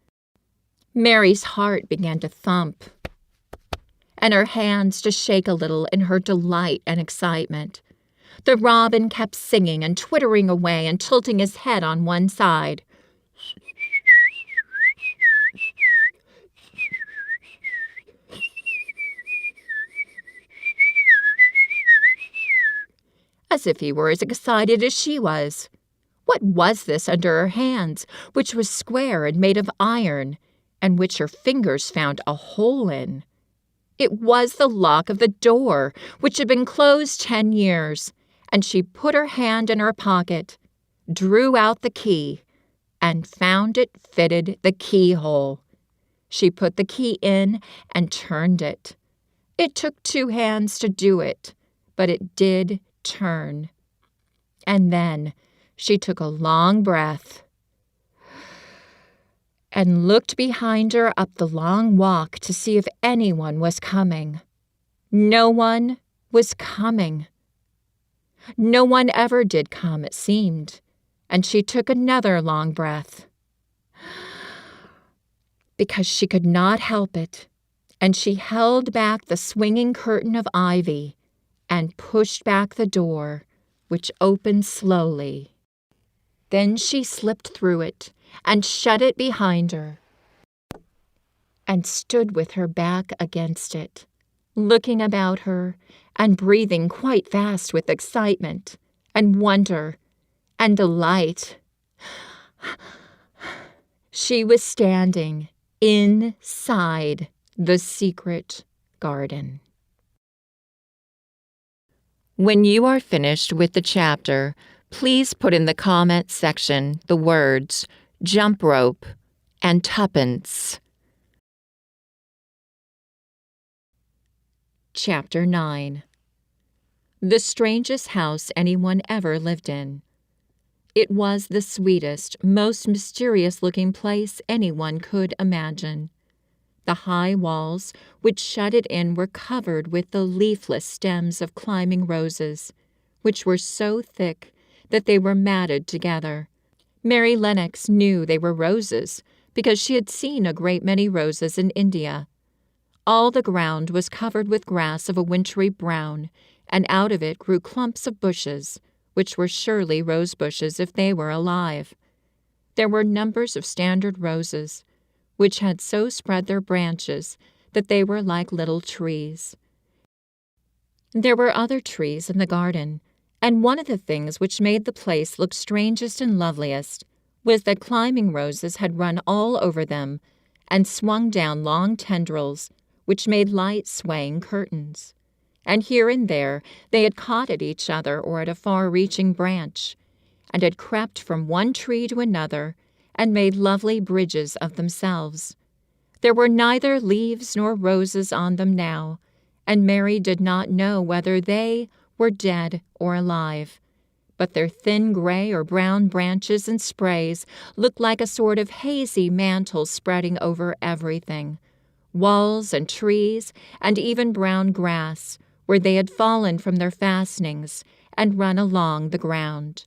Mary's heart began to thump, and her hands to shake a little in her delight and excitement. The robin kept singing and twittering away and tilting his head on one side. As if he were as excited as she was. What was this under her hands, which was square and made of iron, and which her fingers found a hole in? It was the lock of the door, which had been closed 10 years, and she put her hand in her pocket, drew out the key, and found it fitted the keyhole. She put the key in and turned it, It took 2 hands to do it, but it did turn. And then she took a long breath and looked behind her up the long walk to see if anyone was coming. No one was coming. No one ever did come, it seemed, and she took another long breath. Because she could not help it, and she held back the swinging curtain of ivy and pushed back the door, which opened slowly. Then she slipped through it and shut it behind her and stood with her back against it, looking about her and breathing quite fast with excitement and wonder and delight. She was standing inside the secret garden. When you are finished with the chapter, please put in the comments section the words jump rope and tuppence. Chapter 9. The strangest house anyone ever lived in. It was the sweetest, most mysterious-looking place anyone could imagine. The high walls which shut it in were covered with the leafless stems of climbing roses, which were so thick that they were matted together. Mary Lennox knew they were roses because she had seen a great many roses in India. All the ground was covered with grass of a wintry brown, and out of it grew clumps of bushes, which were surely rose bushes if they were alive. There were numbers of standard roses, which had so spread their branches that they were like little trees. There were other trees in the garden, and one of the things which made the place look strangest and loveliest was that climbing roses had run all over them and swung down long tendrils which made light swaying curtains. And here and there they had caught at each other or at a far-reaching branch, and had crept from one tree to another and made lovely bridges of themselves. There were neither leaves nor roses on them now, and Mary did not know whether they were dead or alive, but their thin gray or brown branches and sprays looked like a sort of hazy mantle spreading over everything, walls and trees and even brown grass, where they had fallen from their fastenings and run along the ground.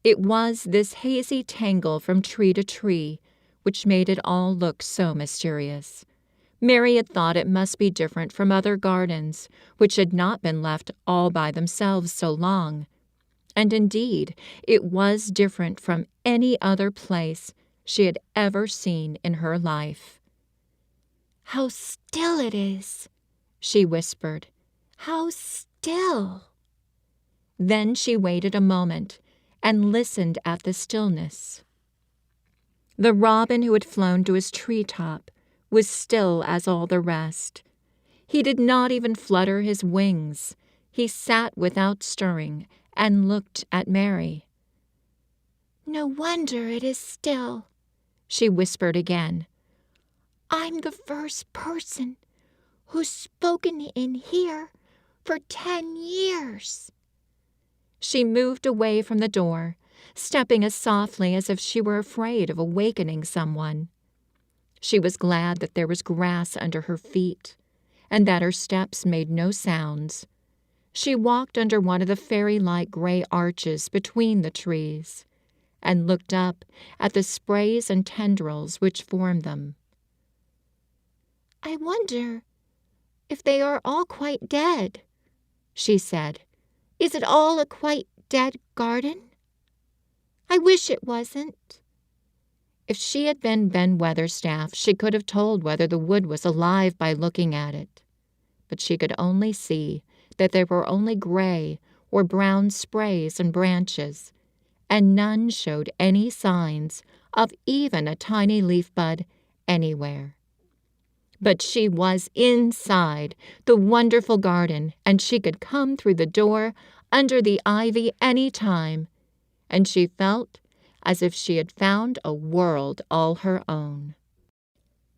It was this hazy tangle from tree to tree which made it all look so mysterious. Mary had thought it must be different from other gardens, which had not been left all by themselves so long. And indeed, it was different from any other place she had ever seen in her life. "How still it is," she whispered. "How still." Then she waited a moment and listened at the stillness. The robin who had flown to his treetop was still as all the rest. He did not even flutter his wings. He sat without stirring and looked at Mary. "No wonder it is still," she whispered again. "I'm the first person who's spoken in here for 10 years. She moved away from the door, stepping as softly as if she were afraid of awakening someone. She was glad that there was grass under her feet, and that her steps made no sounds. She walked under one of the fairy-like gray arches between the trees, and looked up at the sprays and tendrils which formed them. "I wonder if they are all quite dead," she said. "Is it all a quite dead garden? I wish it wasn't." If she had been Ben Weatherstaff, she could have told whether the wood was alive by looking at it. But she could only see that there were only gray or brown sprays and branches, and none showed any signs of even a tiny leaf bud anywhere. But she was inside the wonderful garden, and she could come through the door under the ivy any time, and she felt as if she had found a world all her own.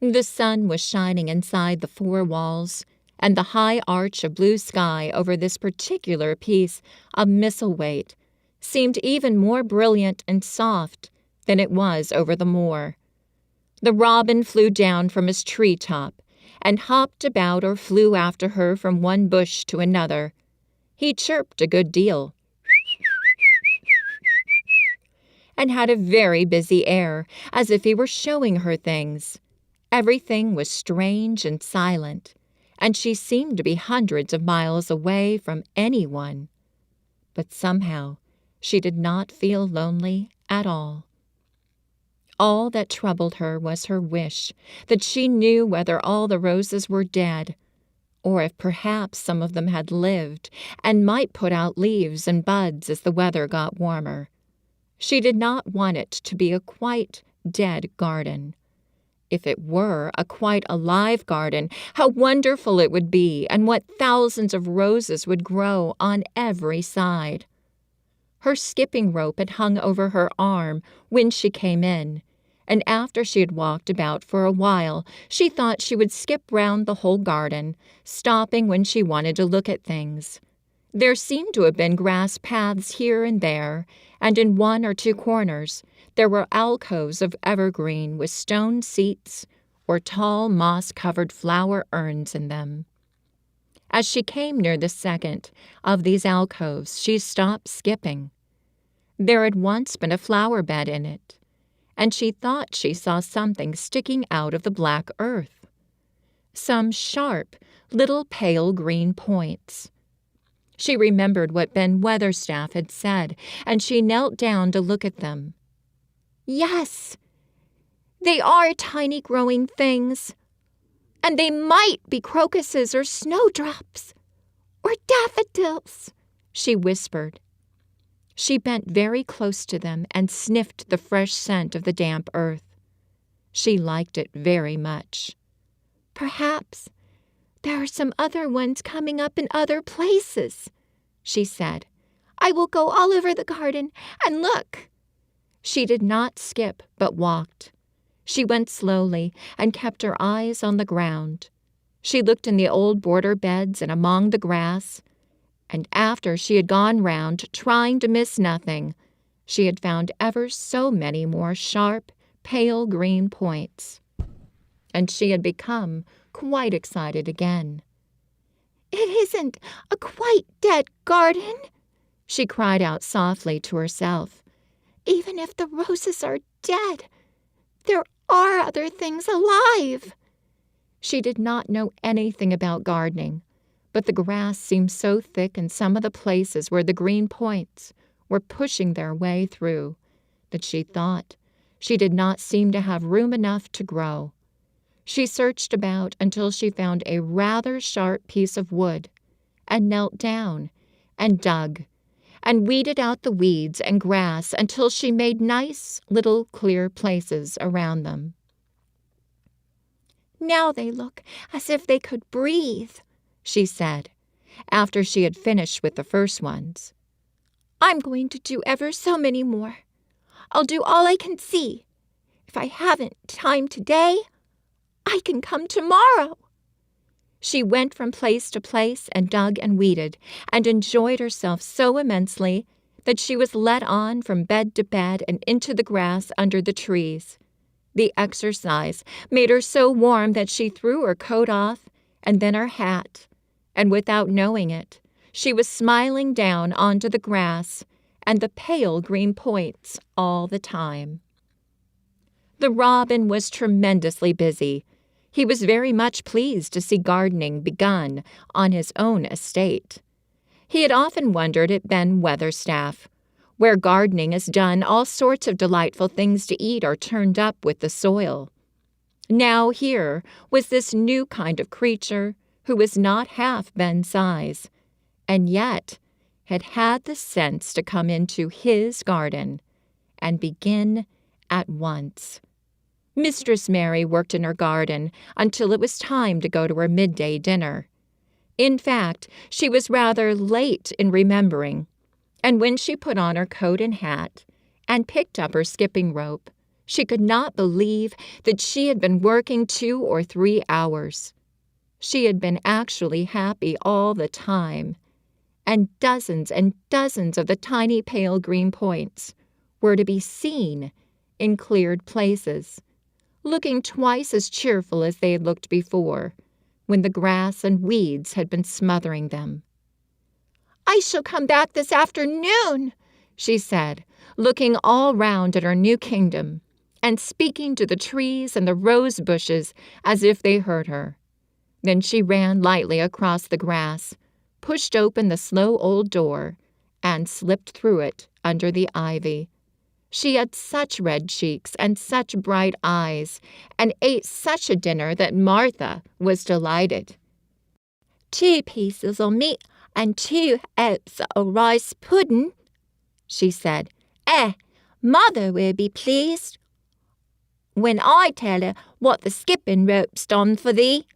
The sun was shining inside the 4 walls, and the high arch of blue sky over this particular piece of Misselthwaite seemed even more brilliant and soft than it was over the moor. The robin flew down from his tree-top and hopped about or flew after her from one bush to another. He chirped a good deal and had a very busy air, as if he were showing her things. Everything was strange and silent, and she seemed to be hundreds of miles away from anyone. But somehow she did not feel lonely at all. All that troubled her was her wish that she knew whether all the roses were dead, or if perhaps some of them had lived and might put out leaves and buds as the weather got warmer. She did not want it to be a quite dead garden. If it were a quite alive garden, how wonderful it would be, and what thousands of roses would grow on every side. Her skipping rope had hung over her arm when she came in, and after she had walked about for a while, she thought she would skip round the whole garden, stopping when she wanted to look at things. There seemed to have been grass paths here and there, and in one or two corners there were alcoves of evergreen with stone seats or tall moss-covered flower urns in them. As she came near the second of these alcoves, she stopped skipping. There had once been a flower bed in it, and she thought she saw something sticking out of the black earth. Some sharp, little pale green points. She remembered what Ben Weatherstaff had said, and she knelt down to look at them. Yes, they are tiny growing things, and they might be crocuses or snowdrops or daffodils, she whispered. She bent very close to them and sniffed the fresh scent of the damp earth. She liked it very much. Perhaps there are some other ones coming up in other places, she said. I will go all over the garden and look. She did not skip, but walked. She went slowly and kept her eyes on the ground. She looked in the old border beds and among the grass, and after she had gone round trying to miss nothing, she had found ever so many more sharp, pale green points. And she had become quite excited again. It isn't a quite dead garden, she cried out softly to herself. Even if the roses are dead, there are other things alive. She did not know anything about gardening, but the grass seemed so thick in some of the places where the green points were pushing their way through that she thought she did not seem to have room enough to grow. She searched about until she found a rather sharp piece of wood and knelt down and dug and weeded out the weeds and grass until she made nice little clear places around them. Now they look as if they could breathe, she said, after she had finished with the first ones. I'm going to do ever so many more. I'll do all I can see. If I haven't time today, I can come tomorrow. She went from place to place and dug and weeded and enjoyed herself so immensely that she was led on from bed to bed and into the grass under the trees. The exercise made her so warm that she threw her coat off and then her hat, and without knowing it, she was smiling down onto the grass and the pale green points all the time. The robin was tremendously busy. He was very much pleased to see gardening begun on his own estate. He had often wondered at Ben Weatherstaff. Where gardening is done, all sorts of delightful things to eat are turned up with the soil. Now here was this new kind of creature who was not half Ben's size, and yet had had the sense to come into his garden and begin at once. Mistress Mary worked in her garden until it was time to go to her midday dinner. In fact, she was rather late in remembering, and when she put on her coat and hat and picked up her skipping rope, she could not believe that she had been working 2 or 3 hours. She had been actually happy all the time, and dozens of the tiny pale green points were to be seen in cleared places, looking twice as cheerful as they had looked before, when the grass and weeds had been smothering them. "I shall come back this afternoon," she said, looking all round at her new kingdom, and speaking to the trees and the rose bushes as if they heard her. Then she ran lightly across the grass, pushed open the slow old door, and slipped through it under the ivy. She had such red cheeks and such bright eyes, and ate such a dinner that Martha was delighted. "2 pieces of meat and 2 helps of rice pudding," she said. Mother will be pleased when I tell her what the skipping rope's done for thee."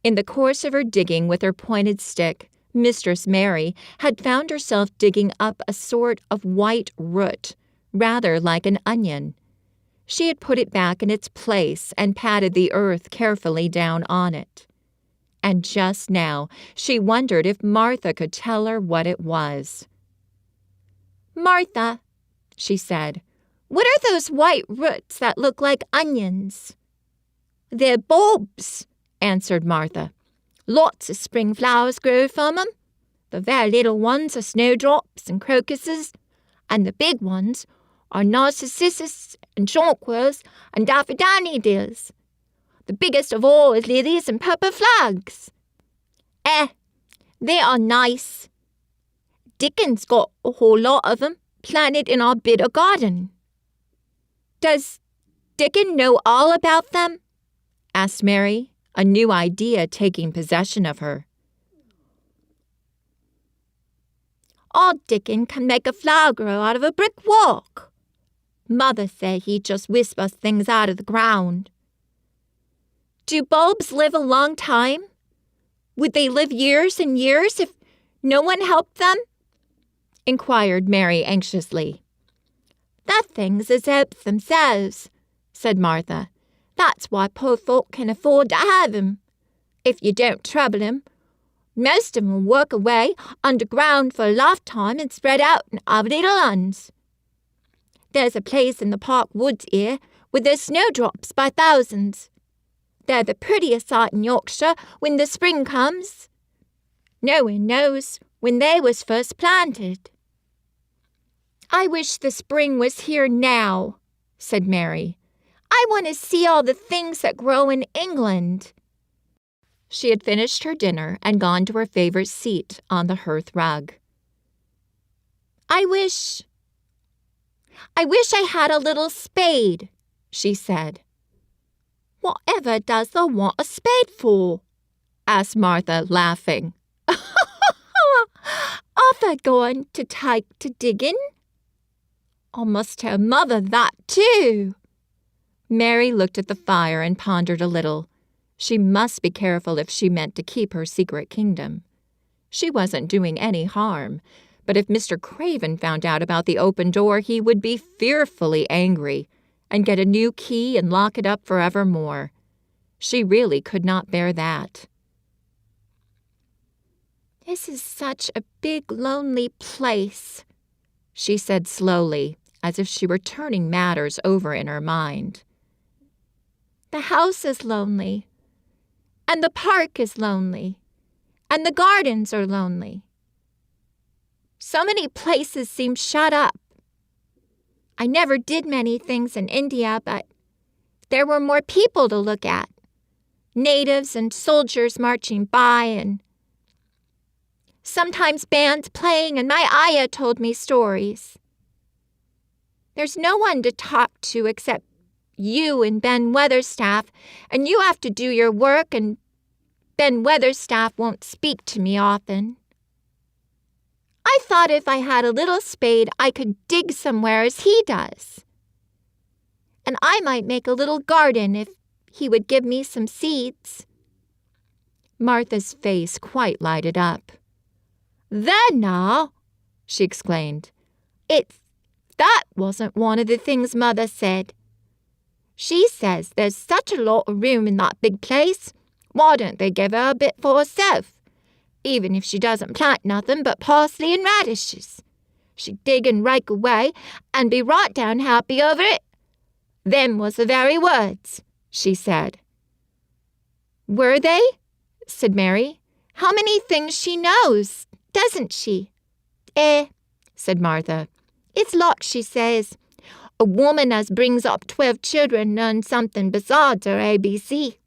In the course of her digging with her pointed stick, Mistress Mary had found herself digging up a sort of white root, rather like an onion. She had put it back in its place and patted the earth carefully down on it. And just now she wondered if Martha could tell her what it was. "Martha," she said, "what are those white roots that look like onions?" "They're bulbs," answered Martha. "Lots of spring flowers grow from 'em. The very little ones are snowdrops and crocuses, and the big ones are narcissus and jonquils and daffodils. The biggest of all is lilies and purple flags. They are nice. Dickon's got a whole lot of 'em planted in our bit of garden." "Does Dickon know all about them?" asked Mary, a new idea taking possession of her. "Our Dickon can make a flower grow out of a brick walk. Mother said he just whispers things out of the ground." "Do bulbs live a long time? Would they live years and years if no one helped them?" inquired Mary anxiously. "The things is helps themselves," said Martha. "That's why poor folk can afford to have 'em. If you don't trouble 'em, most of 'em will work away underground for a lifetime and spread out and have little uns. There's a place in the park woods here where there's snowdrops by thousands. They're the prettiest sight in Yorkshire when the spring comes. No one knows when they was first planted." "I wish the spring was here now," said Mary. "I want to see all the things that grow in England." She had finished her dinner and gone to her favorite seat on the hearth rug. I wish I had a little spade," she said. "Whatever does thou want a spade for?" asked Martha, laughing. "Are they going to take to digging? I must tell Mother that too." Mary looked at the fire and pondered a little. She must be careful if she meant to keep her secret kingdom. She wasn't doing any harm, but if Mr. Craven found out about the open door, he would be fearfully angry and get a new key and lock it up forevermore. She really could not bear that. "This is such a big, lonely place," she said slowly, as if she were turning matters over in her mind. "The house is lonely, and the park is lonely, and the gardens are lonely. So many places seem shut up. I never did many things in India, but there were more people to look at, natives and soldiers marching by, and sometimes bands playing, and my ayah told me stories. There's no one to talk to except you and Ben Weatherstaff, and you have to do your work, and Ben Weatherstaff won't speak to me often. I thought if I had a little spade, I could dig somewhere as he does. And I might make a little garden if he would give me some seeds." Martha's face quite lighted up. "There now," she exclaimed. That wasn't one of the things Mother said. She says there's such a lot of room in that big place. Why don't they give her a bit for herself? Even if she doesn't plant nothing but parsley and radishes. She'd dig and rake away and be right down happy over it. Them was the very words, she said. Were they? Said Mary. How many things she knows, doesn't she? Said Martha. It's like she says. A woman as brings up 12 children learns something besides her ABC.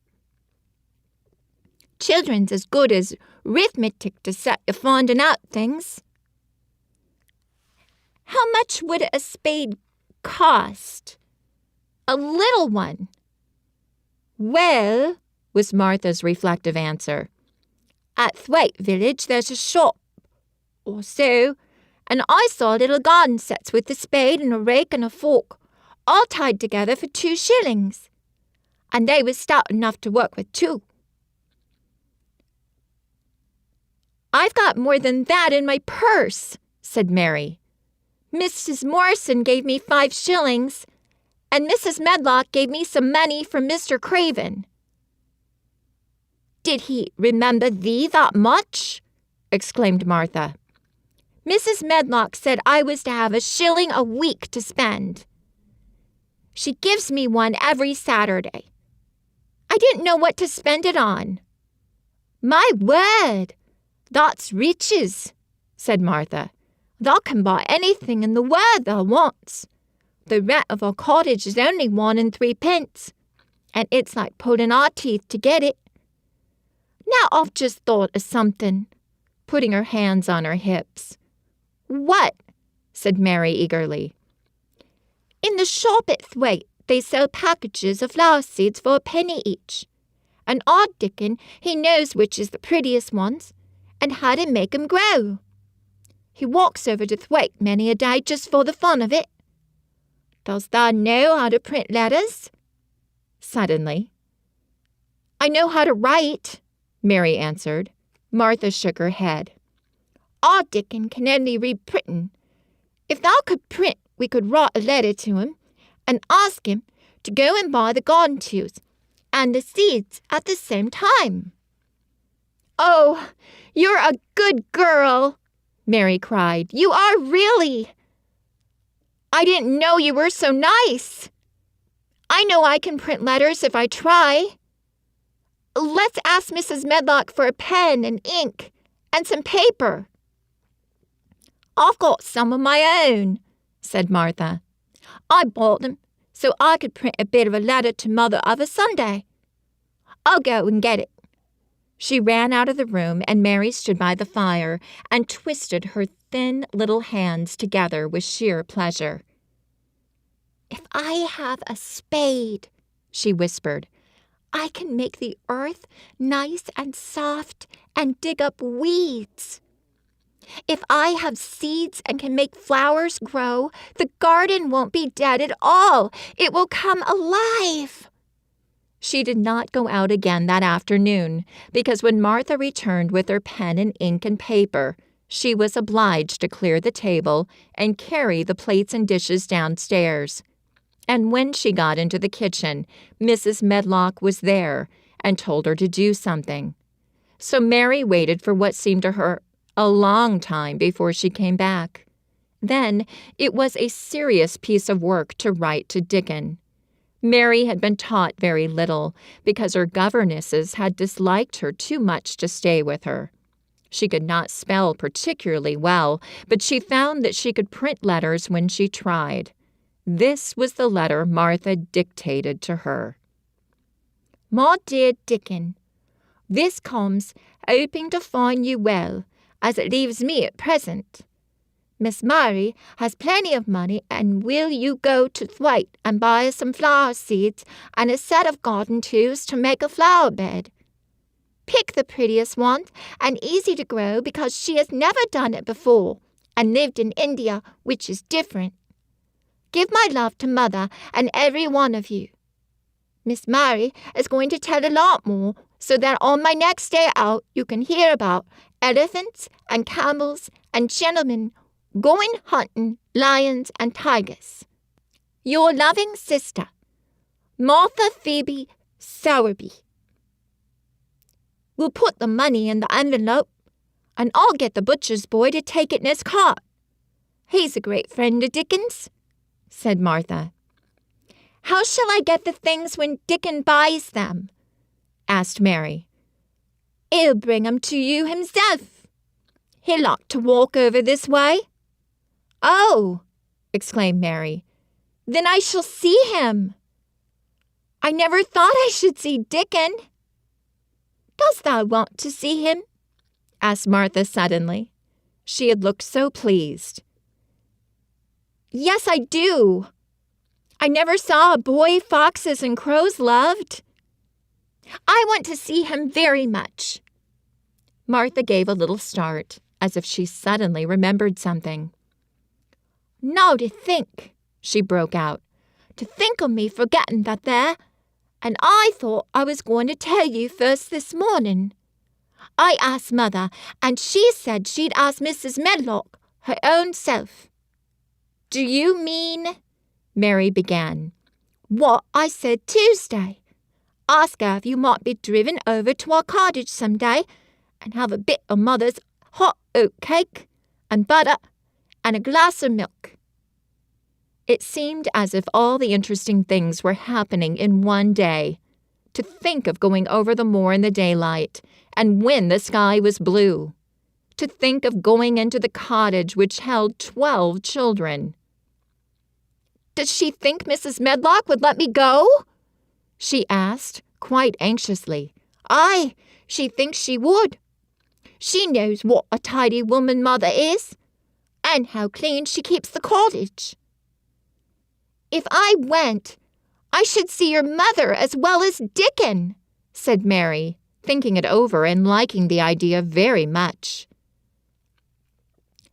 Children's as good as arithmetic to set you finding out things. How much would a spade cost? A little one. Well, was Martha's reflective answer, at Thwaite village there's a shop or so, and I saw little garden sets with a spade and a rake and a fork, all tied together for 2 shillings. And they was stout enough to work with too. I've got more than that in my purse, said Mary. Mrs. Morrison gave me 5 shillings, and Mrs. Medlock gave me some money from Mr. Craven. Did he remember thee that much? Exclaimed Martha. Mrs. Medlock said I was to have 1 shilling a week to spend. She gives me one every Saturday. I didn't know what to spend it on. My word, that's riches, said Martha. Thou can buy anything in the world thou wants. The rent of our cottage is only 1 and 3 pence, and it's like pulling our teeth to get it. Now I've just thought of something, putting her hands on her hips. What? Said Mary eagerly. In the shop at Thwaite, they sell packages of flower seeds for 1 penny each. And our Dickon, he knows which is the prettiest ones, and how to make 'em grow. He walks over to Thwaite many a day just for the fun of it. Does thou know how to print letters? Suddenly. I know how to write, Mary answered. Martha shook her head. Our Dickon can only read printin'. If thou could print, we could write a letter to him and ask him to go and buy the garden tools and the seeds at the same time. Oh, you're a good girl, Mary cried. You are really. I didn't know you were so nice. I know I can print letters if I try. Let's ask Mrs. Medlock for a pen and ink and some paper. I've got some of my own, said Martha. I bought them so I could print a bit of a letter to Mother of a Sunday. I'll go and get it. She ran out of the room, and Mary stood by the fire and twisted her thin little hands together with sheer pleasure. If I have a spade, she whispered, I can make the earth nice and soft and dig up weeds. If I have seeds and can make flowers grow, the garden won't be dead at all. It will come alive. She did not go out again that afternoon, because when Martha returned with her pen and ink and paper, she was obliged to clear the table and carry the plates and dishes downstairs. And when she got into the kitchen, Mrs. Medlock was there and told her to do something. So Mary waited for what seemed to her a long time before she came back. Then it was a serious piece of work to write to Dickon. Mary had been taught very little because her governesses had disliked her too much to stay with her. She could not spell particularly well, but she found that she could print letters when she tried. This was the letter Martha dictated to her. My dear Dickon, this comes hoping to find you well, as it leaves me at present. Miss Mary has plenty of money, and will you go to Thwaite and buy us some flower seeds and a set of garden tools to make a flower bed? Pick the prettiest ones and easy to grow, because she has never done it before and lived in India, which is different. Give my love to Mother and every one of you. Miss Mary is going to tell a lot more, so that on my next day out you can hear about elephants and camels and gentlemen going hunting lions and tigers. Your loving sister, Martha Phoebe Sowerby. We'll put the money in the envelope, and I'll get the butcher's boy to take it in his cart. He's a great friend of Dickens," said Martha. "How shall I get the things when Dickon buys them?" asked Mary. "He'll bring 'em to you himself. He'll like to walk over this way." "Oh," exclaimed Mary, "then I shall see him. I never thought I should see Dickon." "Dost thou want to see him?" asked Martha suddenly. She had looked so pleased. "Yes, I do. I never saw a boy foxes and crows loved. I want to see him very much." Martha gave a little start, as if she suddenly remembered something. "Now to think," she broke out, "to think of me forgetting that there, and I thought I was going to tell you first this morning. I asked Mother, and she said she'd ask Mrs. Medlock her own self." "Do you mean—" Mary began. "What I said Tuesday. Ask her if you might be driven over to our cottage some day and have a bit of Mother's hot oat cake and butter and a glass of milk." It seemed as if all the interesting things were happening in one day. To think of going over the moor in the daylight and when the sky was blue. To think of going into the cottage which held 12 children. "Does she think Mrs. Medlock would let me go?" she asked, quite anxiously. "Aye, she thinks she would. She knows what a tidy woman Mother is, and how clean she keeps the cottage." "If I went, I should see your mother as well as Dickon," said Mary, thinking it over and liking the idea very much.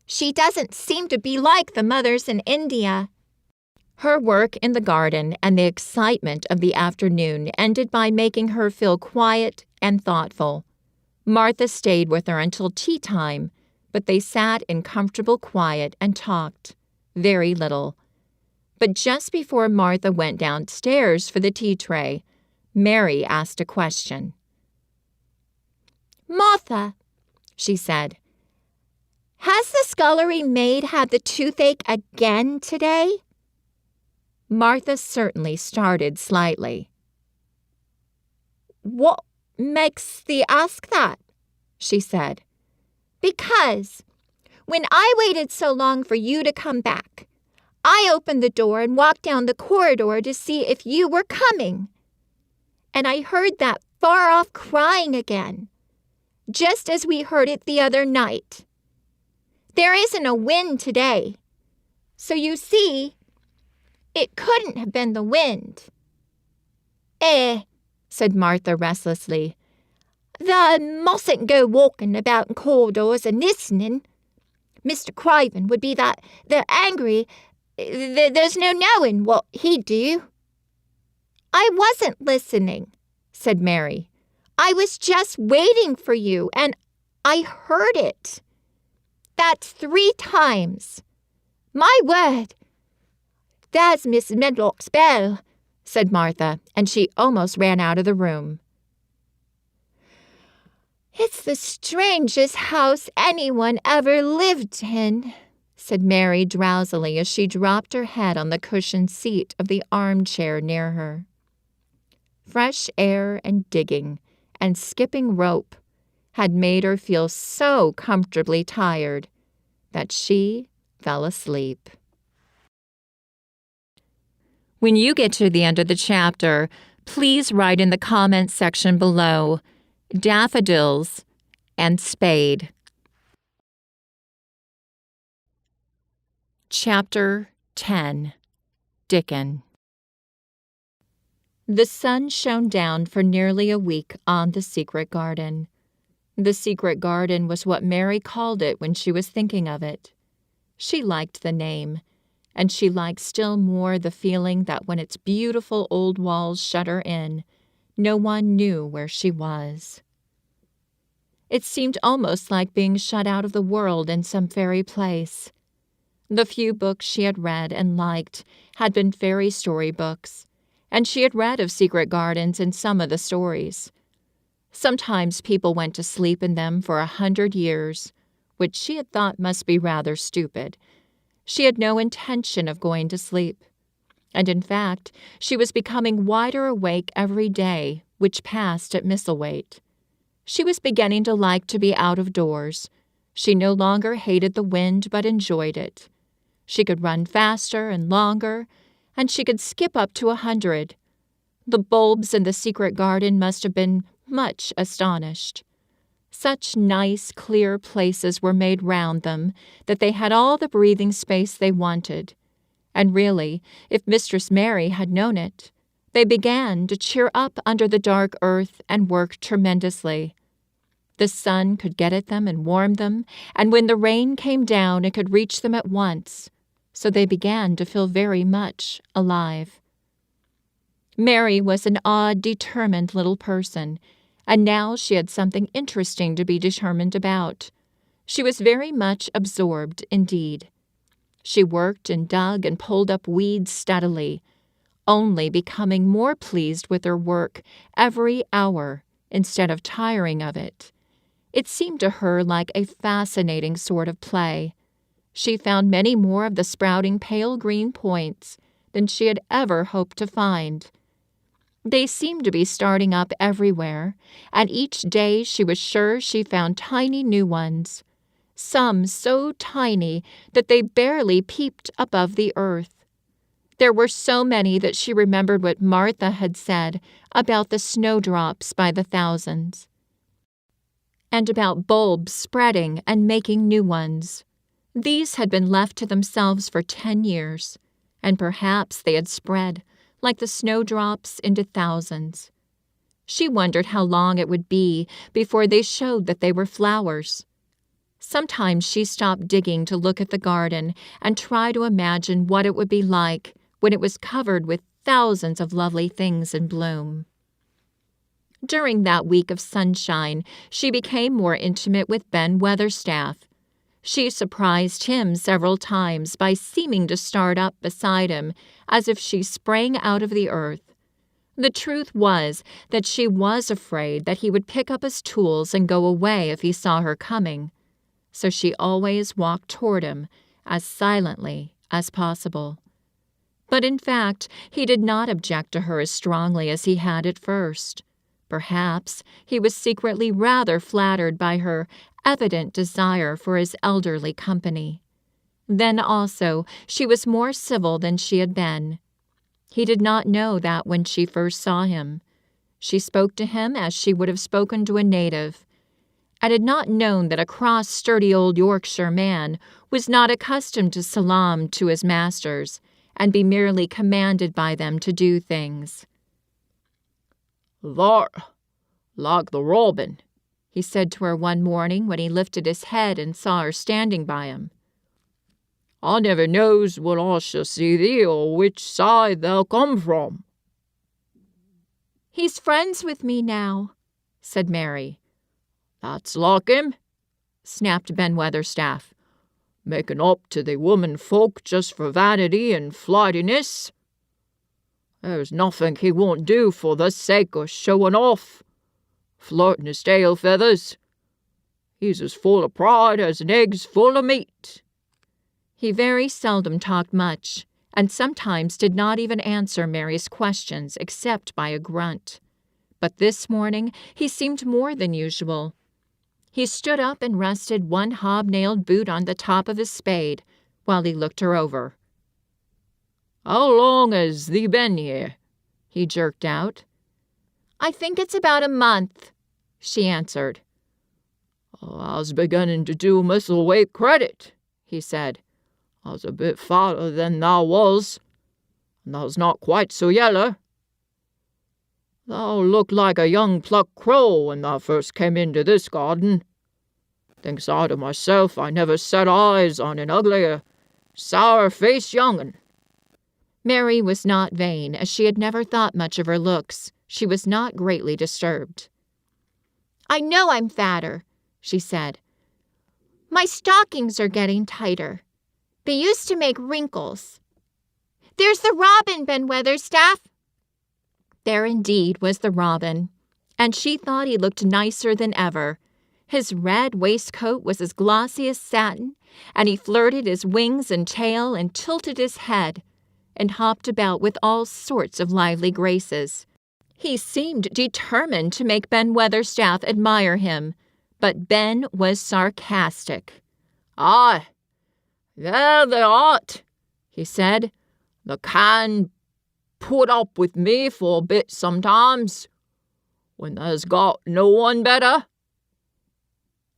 "She doesn't seem to be like the mothers in India." Her work in the garden and the excitement of the afternoon ended by making her feel quiet and thoughtful. Martha stayed with her until tea time, but they sat in comfortable quiet and talked very little. But just before Martha went downstairs for the tea tray, Mary asked a question. "Martha," she said, "has the scullery maid had the toothache again today?" Martha certainly started slightly. "What makes thee ask that?" she said. "Because, when I waited so long for you to come back, I opened the door and walked down the corridor to see if you were coming. And I heard that far-off crying again, just as we heard it the other night. There isn't a wind today, so you see, it couldn't have been the wind." Said Martha restlessly. "Thou mustn't go walking about in corridors and listening. Mr. Craven would be that they're angry. There's no knowing what he'd do." "I wasn't listening," said Mary. "I was just waiting for you, and I heard it. That's 3 times. My word! There's Miss Medlock's bell," said Martha, and she almost ran out of the room. "It's the strangest house anyone ever lived in," said Mary drowsily as she dropped her head on the cushioned seat of the armchair near her. Fresh air and digging and skipping rope had made her feel so comfortably tired that she fell asleep. When you get to the end of the chapter, please write in the comments section below, daffodils and spade. Chapter 10. Dickon. The sun shone down for nearly a week on the secret garden. The secret garden was what Mary called it when she was thinking of it. She liked the name, and she liked still more the feeling that when its beautiful old walls shut her in, no one knew where she was. It seemed almost like being shut out of the world in some fairy place. The few books she had read and liked had been fairy story books, and she had read of secret gardens in some of the stories. Sometimes people went to sleep in them for 100 years, which she had thought must be rather stupid. She had no intention of going to sleep. And in fact, she was becoming wider awake every day, which passed at Misselwaite. She was beginning to like to be out of doors. She no longer hated the wind but enjoyed it. She could run faster and longer, and she could skip up to 100. The bulbs in the secret garden must have been much astonished. Such nice, clear places were made round them that they had all the breathing space they wanted. And really, if Mistress Mary had known it, they began to cheer up under the dark earth and work tremendously. The sun could get at them and warm them, and when the rain came down it could reach them at once, so they began to feel very much alive. Mary was an odd, determined little person, and now she had something interesting to be determined about. She was very much absorbed indeed. She worked and dug and pulled up weeds steadily, only becoming more pleased with her work every hour instead of tiring of it. It seemed to her like a fascinating sort of play. She found many more of the sprouting pale green points than she had ever hoped to find. They seemed to be starting up everywhere, and each day she was sure she found tiny new ones, some so tiny that they barely peeped above the earth. There were so many that she remembered what Martha had said about the snowdrops by the thousands, and about bulbs spreading and making new ones. These had been left to themselves for 10 years, and perhaps they had spread, like the snowdrops, into thousands. She wondered how long it would be before they showed that they were flowers. Sometimes she stopped digging to look at the garden and try to imagine what it would be like when it was covered with thousands of lovely things in bloom. During that week of sunshine, she became more intimate with Ben Weatherstaff. She surprised him several times by seeming to start up beside him as if she sprang out of the earth. The truth was that she was afraid that he would pick up his tools and go away if he saw her coming, so she always walked toward him as silently as possible. But in fact, he did not object to her as strongly as he had at first. Perhaps he was secretly rather flattered by her evident desire for his elderly company. Then also she was more civil than she had been. He did not know that when she first saw him. She spoke to him as she would have spoken to a native, and had not known that a cross, sturdy old Yorkshire man was not accustomed to salaam to his masters and be merely commanded by them to do things. "Thar, like the robin," he said to her one morning when he lifted his head and saw her standing by him. "I never knows when I shall see thee or which side thou come from." "He's friends with me now," said Mary. "That's like him," snapped Ben Weatherstaff. "Making up to the women folk just for vanity and flightiness. There's nothing he won't do for the sake of showing off, flirting his tail feathers. He's as full of pride as an egg's full of meat." He very seldom talked much, and sometimes did not even answer Mary's questions except by a grunt. But this morning he seemed more than usual. He stood up and rested one hobnailed boot on the top of his spade while he looked her over. "How long has thee been here?" he jerked out. "I think it's about a month," she answered. "I was beginning to do Misselwaite credit," he said. "I was a bit fatter than thou was, and thou's not quite so yeller. Thou looked like a young plucked crow when thou first came into this garden. Thinks I to myself I never set eyes on an uglier, sour-faced young'un." Mary was not vain, as she had never thought much of her looks. She was not greatly disturbed. "I know I'm fatter," she said. "My stockings are getting tighter. They used to make wrinkles. There's the robin, Ben Weatherstaff." There indeed was the robin, and she thought he looked nicer than ever. His red waistcoat was as glossy as satin, and he flirted his wings and tail and tilted his head and hopped about with all sorts of lively graces. He seemed determined to make Ben Weatherstaff admire him, but Ben was sarcastic. "Aye, there they ought," he said. "They can put up with me for a bit sometimes, when there's got no one better.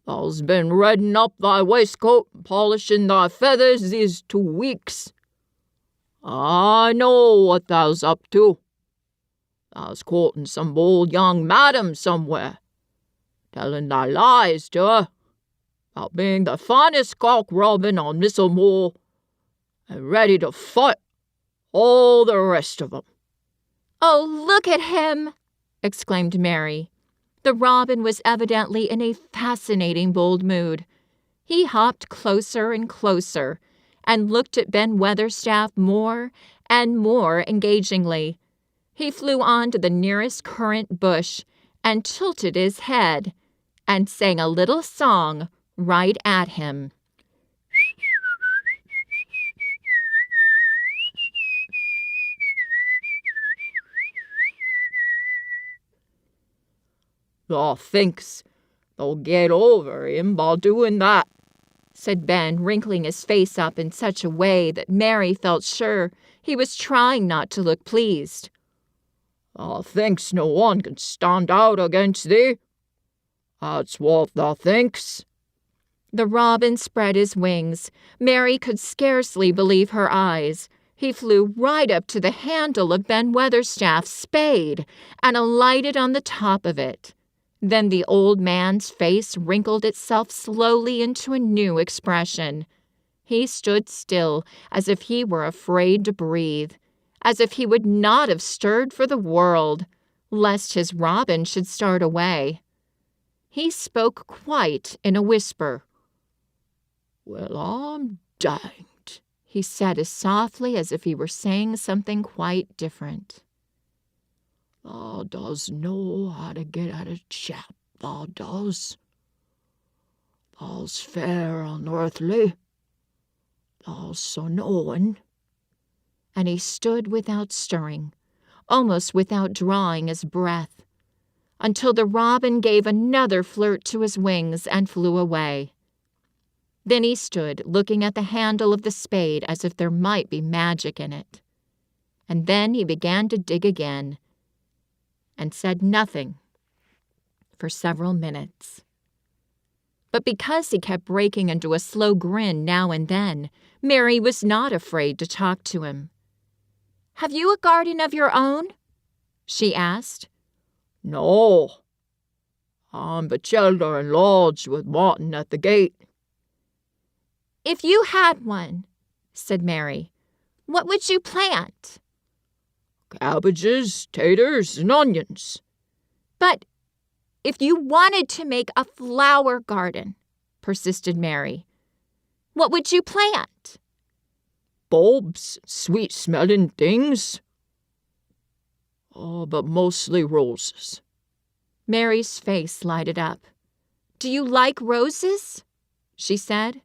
Thou's been redding up thy waistcoat and polishing thy feathers these 2 weeks. I know what thou's up to. Thou's courting some bold young madam somewhere, telling thy lies to her about being the finest cock robin on Misselmore, and ready to fight all the rest of 'em." "Oh, look at him!" exclaimed Mary. The robin was evidently in a fascinating bold mood. He hopped closer and closer, and looked at Ben Weatherstaff more and more engagingly. He flew on to the nearest currant bush and tilted his head and sang a little song right at him. "Thou thinks thou'll get over him by doing that," said Ben, wrinkling his face up in such a way that Mary felt sure he was trying not to look pleased. "Thou thinks no one can stand out against thee. That's what thou thinks." The robin spread his wings. Mary could scarcely believe her eyes. He flew right up to the handle of Ben Weatherstaff's spade and alighted on the top of it. Then the old man's face wrinkled itself slowly into a new expression. He stood still, as if he were afraid to breathe, as if he would not have stirred for the world, lest his robin should start away. He spoke quite in a whisper. "Well, I'm danged," he said as softly as if he were saying something quite different. "Thou does know how to get at a chap, thou does. Thou's fair unearthly. Thou's so knowing." And he stood without stirring, almost without drawing his breath, until the robin gave another flirt to his wings and flew away. Then he stood looking at the handle of the spade as if there might be magic in it. And then he began to dig again, and said nothing for several minutes. But because he kept breaking into a slow grin now and then, Mary was not afraid to talk to him. "Have you a garden of your own?" she asked. "No. I'm but shelter and lodge with Martin at the gate." "If you had one," said Mary, "what would you plant?" "Cabbages, taters, and onions." "But if you wanted to make a flower garden," persisted Mary, "what would you plant?" "Bulbs, sweet-smelling things. Oh, but mostly roses." Mary's face lighted up. "Do you like roses?" she said.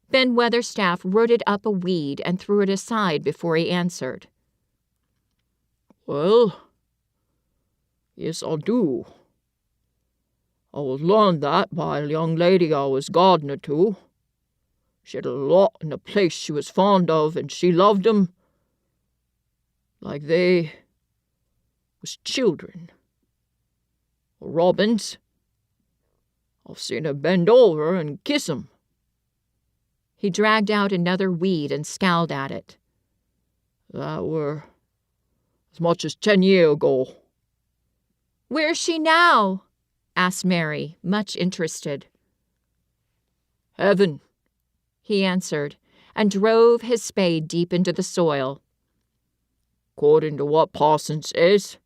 Ben Weatherstaff rooted up a weed and threw it aside before he answered. "Well, yes, I do. I was learned that by a young lady I was gardener to. She had a lot in a place she was fond of, and she loved 'em like they was children. Robins, I've seen her bend over and kiss 'em." He dragged out another weed and scowled at it. "That were as much as 10 years ago." "Where's she now?" asked Mary, much interested. "Heaven," he answered, and drove his spade deep into the soil. "According to what parson says."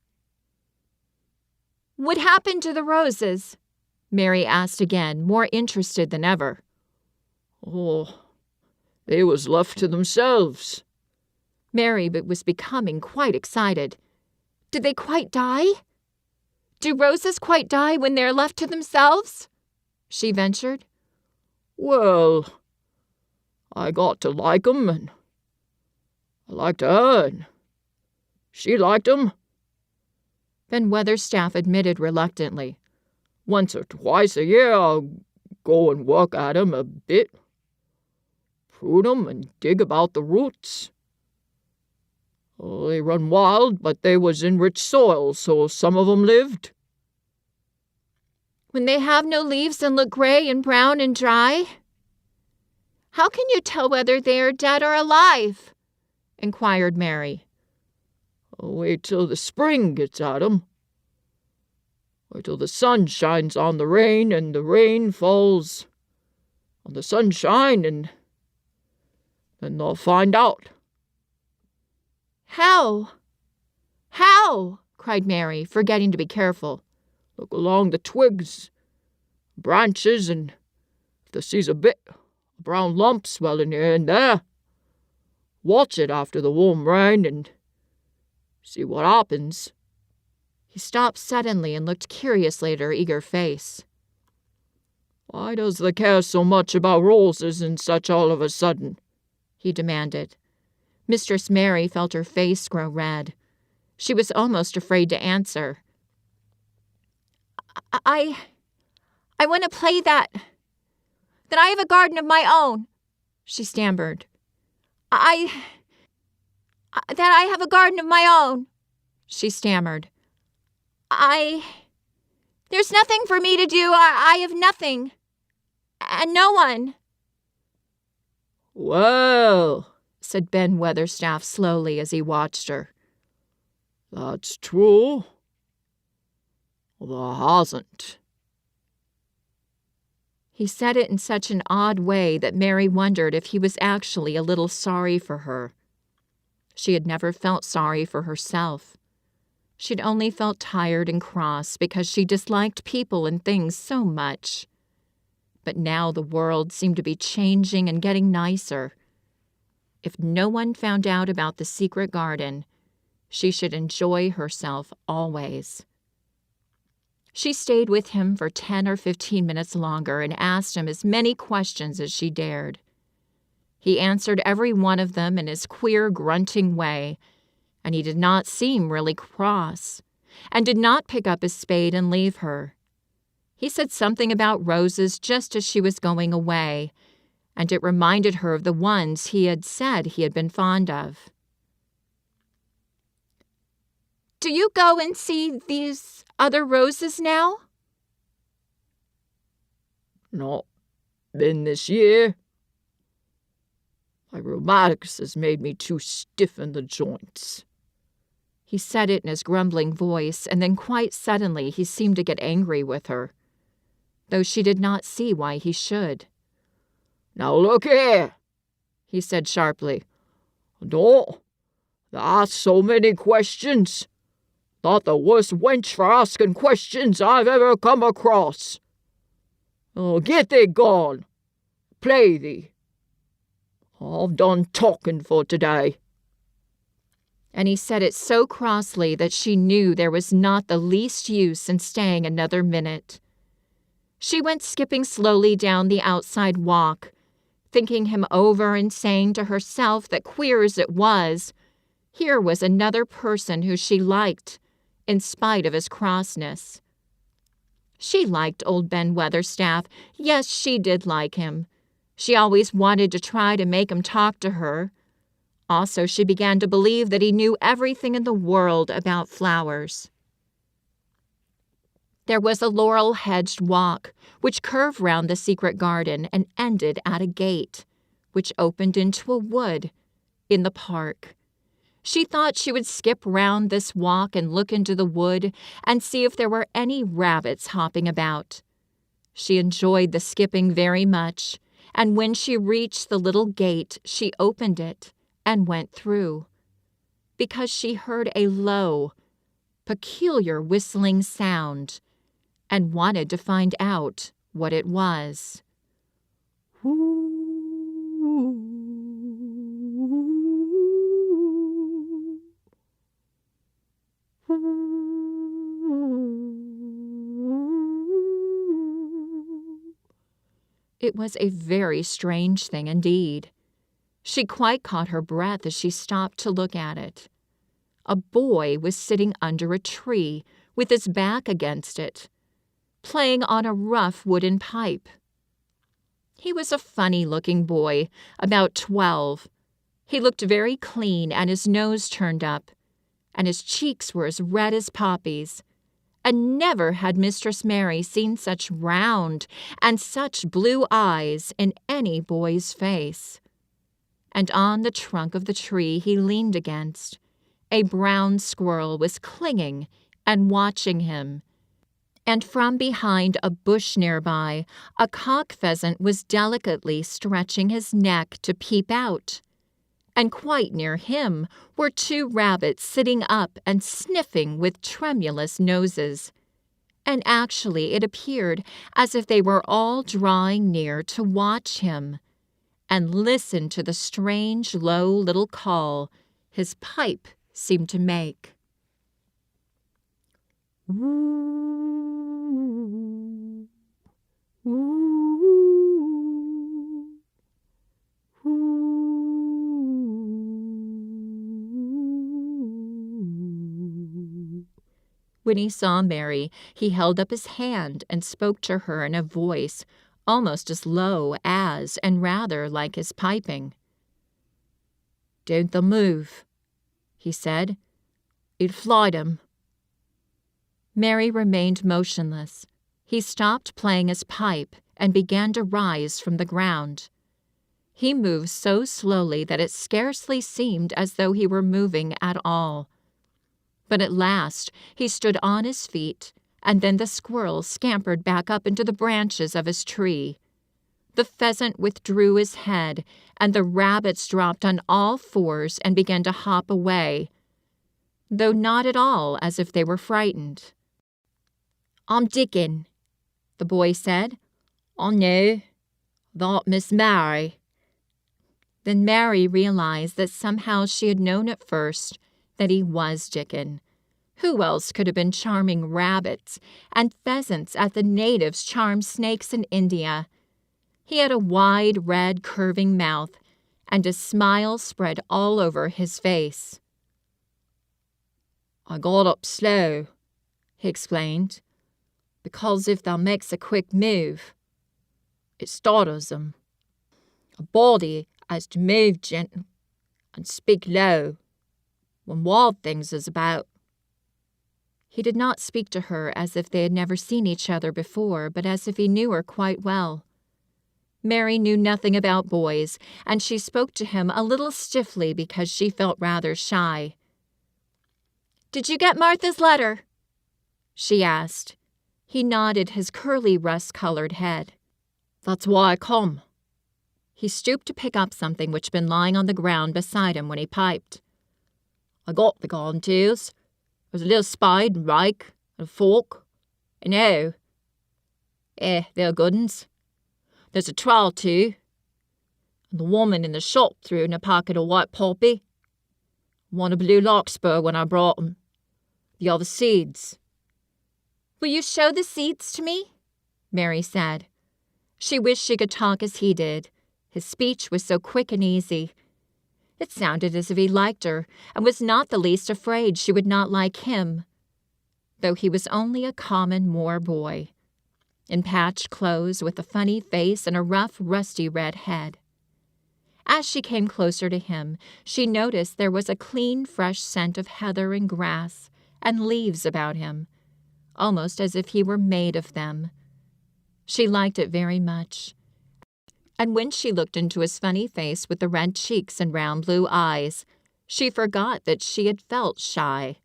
"What happened to the roses?" Mary asked again, more interested than ever. "Oh, they was left to themselves." Mary was becoming quite excited. "Did they quite die?" Do roses quite die when they're left to themselves? She ventured. Well, I got to like 'em, and I liked her, and she liked 'em. Ben Weatherstaff admitted reluctantly. Once or twice a year I'll go and work at 'em a bit, prune 'em and dig about the roots. They run wild, but they was in rich soil, so some of 'em lived. When they have no leaves and look gray and brown and dry? How can you tell whether they are dead or alive? Inquired Mary. Wait till the spring gets at 'em. Wait till the sun shines on the rain, and the rain falls on the sunshine, and then they'll find out. How? How? Cried Mary, forgetting to be careful. Look along the twigs, branches, and if they sees a bit of brown lump swelling here and there, watch it after the warm rain and see what happens. He stopped suddenly and looked curiously at her eager face. Why does they care so much about roses and such all of a sudden? He demanded. Mistress Mary felt her face grow red. She was almost afraid to answer. I want to play that I have a garden of my own, she stammered. That I have a garden of my own, she stammered. There's nothing for me to do. I have nothing. And no one. Well, said Ben Weatherstaff slowly as he watched her. That's true. There hasn't. He said it in such an odd way that Mary wondered if he was actually a little sorry for her. She had never felt sorry for herself. She'd only felt tired and cross because she disliked people and things so much. But now the world seemed to be changing and getting nicer. If no one found out about the secret garden, she should enjoy herself always. She stayed with him for 10 or 15 minutes longer and asked him as many questions as she dared. He answered every one of them in his queer, grunting way, and he did not seem really cross, and did not pick up his spade and leave her. He said something about roses just as she was going away, and it reminded her of the ones he had said he had been fond of. Do you go and see these other roses now? Not been this year. My rheumatics has made me too stiff in the joints. He said it in his grumbling voice, and then quite suddenly he seemed to get angry with her, though she did not see why he should. Now look here, he said sharply. Don't ask so many questions. Not the worst wench for asking questions I've ever come across. Oh, get thee gone. Play thee. I've done talking for today. And he said it so crossly that she knew there was not the least use in staying another minute. She went skipping slowly down the outside walk, thinking him over and saying to herself that, queer as it was, here was another person who she liked, in spite of his crossness. She liked old Ben Weatherstaff. Yes, she did like him. She always wanted to try to make him talk to her. Also, she began to believe that he knew everything in the world about flowers. There was a laurel-hedged walk, which curved round the secret garden and ended at a gate, which opened into a wood in the park. She thought she would skip round this walk and look into the wood and see if there were any rabbits hopping about. She enjoyed the skipping very much, and when she reached the little gate, she opened it and went through, because she heard a low, peculiar whistling sound and wanted to find out what it was. It was a very strange thing indeed. She quite caught her breath as she stopped to look at it. A boy was sitting under a tree with his back against it, playing on a rough wooden pipe. He was a funny-looking boy, about 12. He looked very clean and his nose turned up, and his cheeks were as red as poppies. And never had Mistress Mary seen such round and such blue eyes in any boy's face. And on the trunk of the tree he leaned against, a brown squirrel was clinging and watching him. And from behind a bush nearby, a cock pheasant was delicately stretching his neck to peep out. And quite near him were 2 rabbits sitting up and sniffing with tremulous noses. And actually it appeared as if they were all drawing near to watch him and listen to the strange low little call his pipe seemed to make. Woo, woo, woo. When he saw Mary, he held up his hand and spoke to her in a voice almost as low as and rather like his piping. "Don't thou move," he said. "It'll fly them." Mary remained motionless. He stopped playing his pipe and began to rise from the ground. He moved so slowly that it scarcely seemed as though he were moving at all. But at last he stood on his feet, and then the squirrel scampered back up into the branches of his tree. The pheasant withdrew his head, and the rabbits dropped on all fours and began to hop away, though not at all as if they were frightened. "I'm Dickon," the boy said. "I know. That Miss Mary." Then Mary realized that somehow she had known at first that he was Dickon. Who else could have been charming rabbits and pheasants as the natives charm snakes in India? He had a wide, red, curving mouth, and a smile spread all over his face. "I got up slow," he explained, "because if thou makes a quick move, it startles 'em. A body has to move gentle and speak low when wild things is about." He did not speak to her as if they had never seen each other before, but as if he knew her quite well. Mary knew nothing about boys, and she spoke to him a little stiffly because she felt rather shy. "Did you get Martha's letter?" she asked. He nodded his curly rust-colored head. "That's why I come." He stooped to pick up something which had been lying on the ground beside him when he piped. "I got the garden tools. There's a little spade and rake and a fork and hoe. They're good uns. There's a trowel too. And the woman in the shop threw in a pocket of white poppy. One of blue larkspur when I brought 'em. The other seeds." "Will you show the seeds to me?" Mary said. She wished she could talk as he did. His speech was so quick and easy. It sounded as if he liked her and was not the least afraid she would not like him, though he was only a common moor boy, in patched clothes with a funny face and a rough, rusty red head. As she came closer to him, she noticed there was a clean, fresh scent of heather and grass and leaves about him, almost as if he were made of them. She liked it very much. And when she looked into his funny face with the red cheeks and round blue eyes, she forgot that she had felt shy.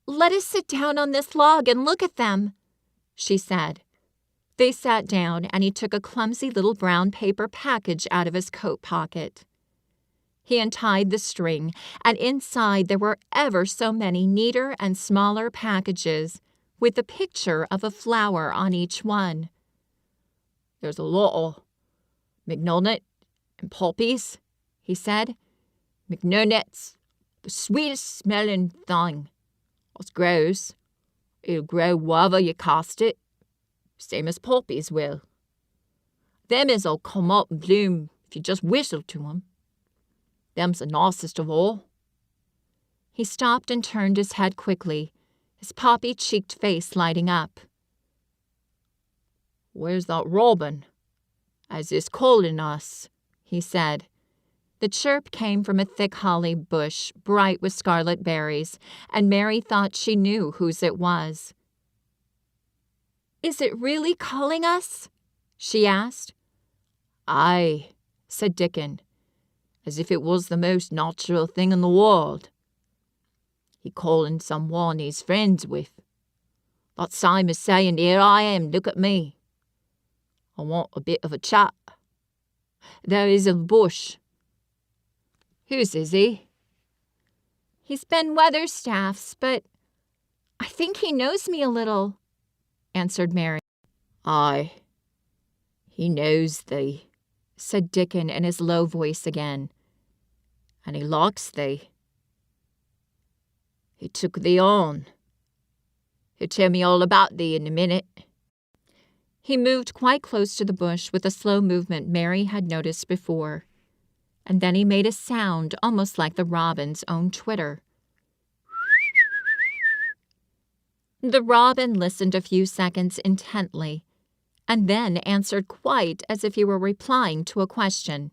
"Let us sit down on this log and look at them," she said. They sat down, and he took a clumsy little brown paper package out of his coat pocket. He untied the string, and inside there were ever so many neater and smaller packages, with the picture of a flower on each one. "There's a lot of mignonette and poppies," he said. "Mignonette's the sweetest smelling thing as grows. It'll grow wherever you cast it, same as poppies will. Them is'll come up and bloom if you just whistle to 'em. Them's the nicest of all." He stopped and turned his head quickly, his poppy-cheeked face lighting up. "Where's that robin as is calling us?" he said. The chirp came from a thick holly bush, bright with scarlet berries, and Mary thought she knew whose it was. "Is it really calling us?" she asked. "Aye," said Dickon, "as if it was the most natural thing in the world. He calling someone he's friends with. That's same as saying, 'Here I am, look at me. I want a bit of a chat. There is a bush. Whose is he?" "He's Ben Weatherstaff's, but I think he knows me a little," answered Mary. "Aye, he knows thee," said Dickon in his low voice again. "And he likes thee. He took thee on. He'll tell me all about thee in a minute." He moved quite close to the bush with a slow movement Mary had noticed before, and then he made a sound almost like the robin's own twitter. The robin listened a few seconds intently, and then answered quite as if he were replying to a question.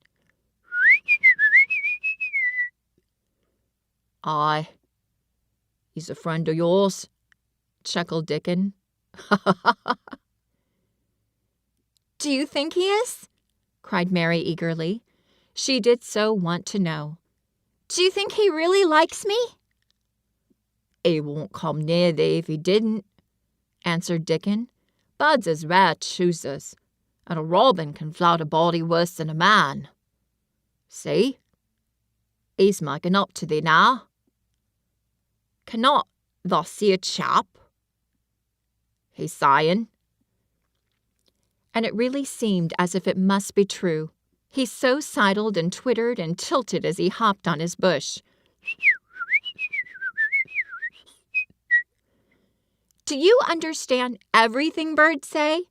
"Aye, he's a friend of yours," chuckled Dickon. "Do you think he is?" cried Mary eagerly. She did so want to know. "Do you think he really likes me?" "He won't come near thee if he didn't," answered Dickon. "Birds is rare choosers, and a robin can flout a body worse than a man. See, he's making up to thee now. Cannot thou see a chap? He's sighing." And it really seemed as if it must be true. He so sidled and twittered and tilted as he hopped on his bush. "Do you understand everything birds say?"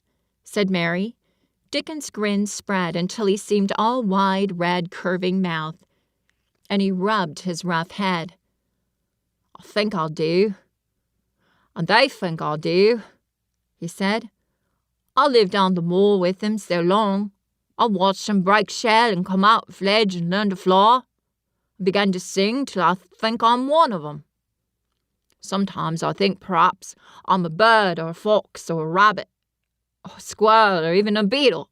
said Mary. Dickon's grin spread until he seemed all wide, red, curving mouth, and he rubbed his rough head. "I think I do, and they think I do," he said. "I lived on the moor with them so long. I watched them break shell and come out fledged and learn to fly. I began to sing till I think I'm one of them. Sometimes I think perhaps I'm a bird or a fox or a rabbit or a squirrel or even a beetle,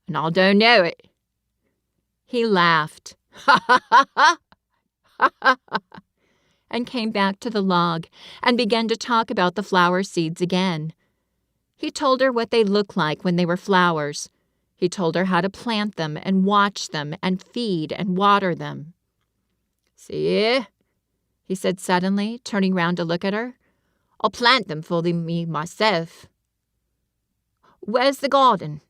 and I don't know it." He laughed. "Ha ha ha ha! Ha ha ha!" and came back to the log and began to talk about the flower seeds again. He told her what they looked like when they were flowers. He told her how to plant them and watch them and feed and water them. "See here," he said suddenly, turning round to look at her. "I'll plant them for me myself. Where's the garden?"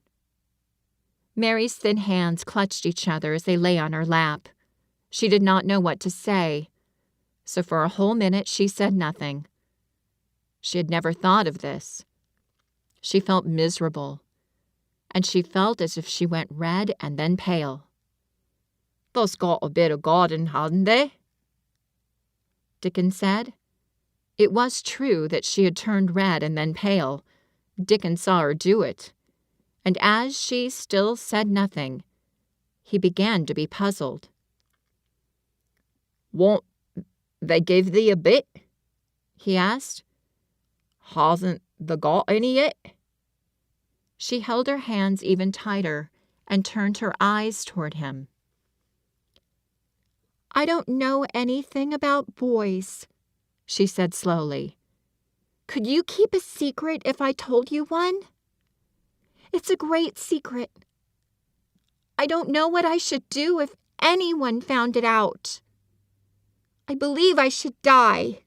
Mary's thin hands clutched each other as they lay on her lap. She did not know what to say, so for a whole minute she said nothing. She had never thought of this. She felt miserable, and she felt as if she went red and then pale. "Thou's got a bit of garden, hadn't they?" Dickon said. It was true that she had turned red and then pale. Dickon saw her do it, and as she still said nothing, he began to be puzzled. "Won't they give thee a bit?" he asked. "Hasn't they got any yet?" She held her hands even tighter and turned her eyes toward him. "I don't know anything about boys," she said slowly. "Could you keep a secret if I told you one? It's a great secret. I don't know what I should do if anyone found it out. I believe I should die."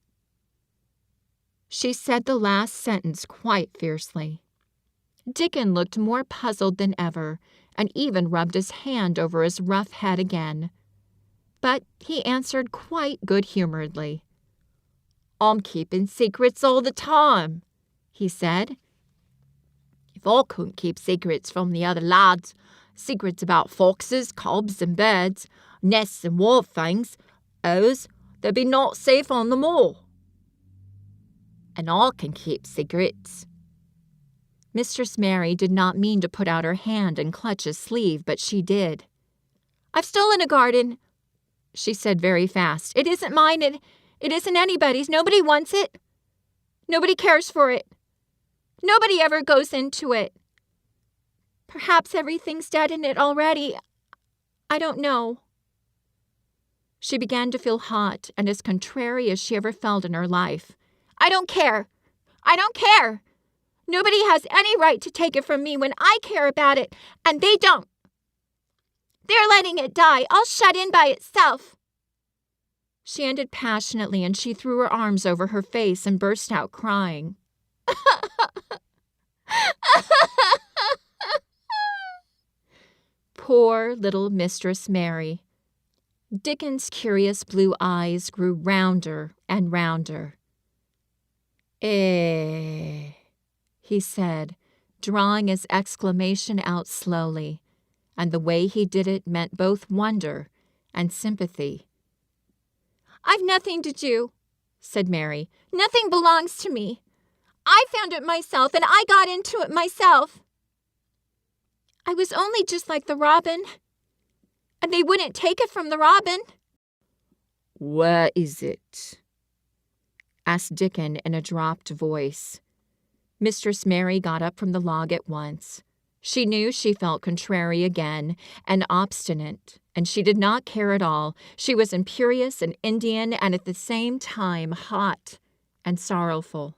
She said the last sentence quite fiercely. Dickon looked more puzzled than ever, and even rubbed his hand over his rough head again. But he answered quite good-humoredly. "I'm keeping secrets all the time," he said. If I couldn't keep secrets from the other lads, secrets about foxes, cobs and birds, nests and wild things, they'd be not safe on the moor. And I can keep secrets." Mistress Mary did not mean to put out her hand and clutch his sleeve, but she did. "I've stolen a garden," she said very fast. "It isn't mine. It isn't anybody's. Nobody wants it. Nobody cares for it. Nobody ever goes into it. Perhaps everything's dead in it already. I don't know." She began to feel hot and as contrary as she ever felt in her life. "I don't care. I don't care. Nobody has any right to take it from me when I care about it, and they don't. They're letting it die, all shut in by itself." She ended passionately, and she threw her arms over her face and burst out crying. Poor little Mistress Mary. Dickon's curious blue eyes grew rounder and rounder. "Eh," he said, drawing his exclamation out slowly, and the way he did it meant both wonder and sympathy. "I've nothing to do," said Mary. "Nothing belongs to me. I found it myself, and I got into it myself. I was only just like the robin, and they wouldn't take it from the robin." "Where is it?" asked Dickon in a dropped voice. Mistress Mary got up from the log at once. She knew she felt contrary again and obstinate, and she did not care at all. She was imperious and Indian and at the same time hot and sorrowful.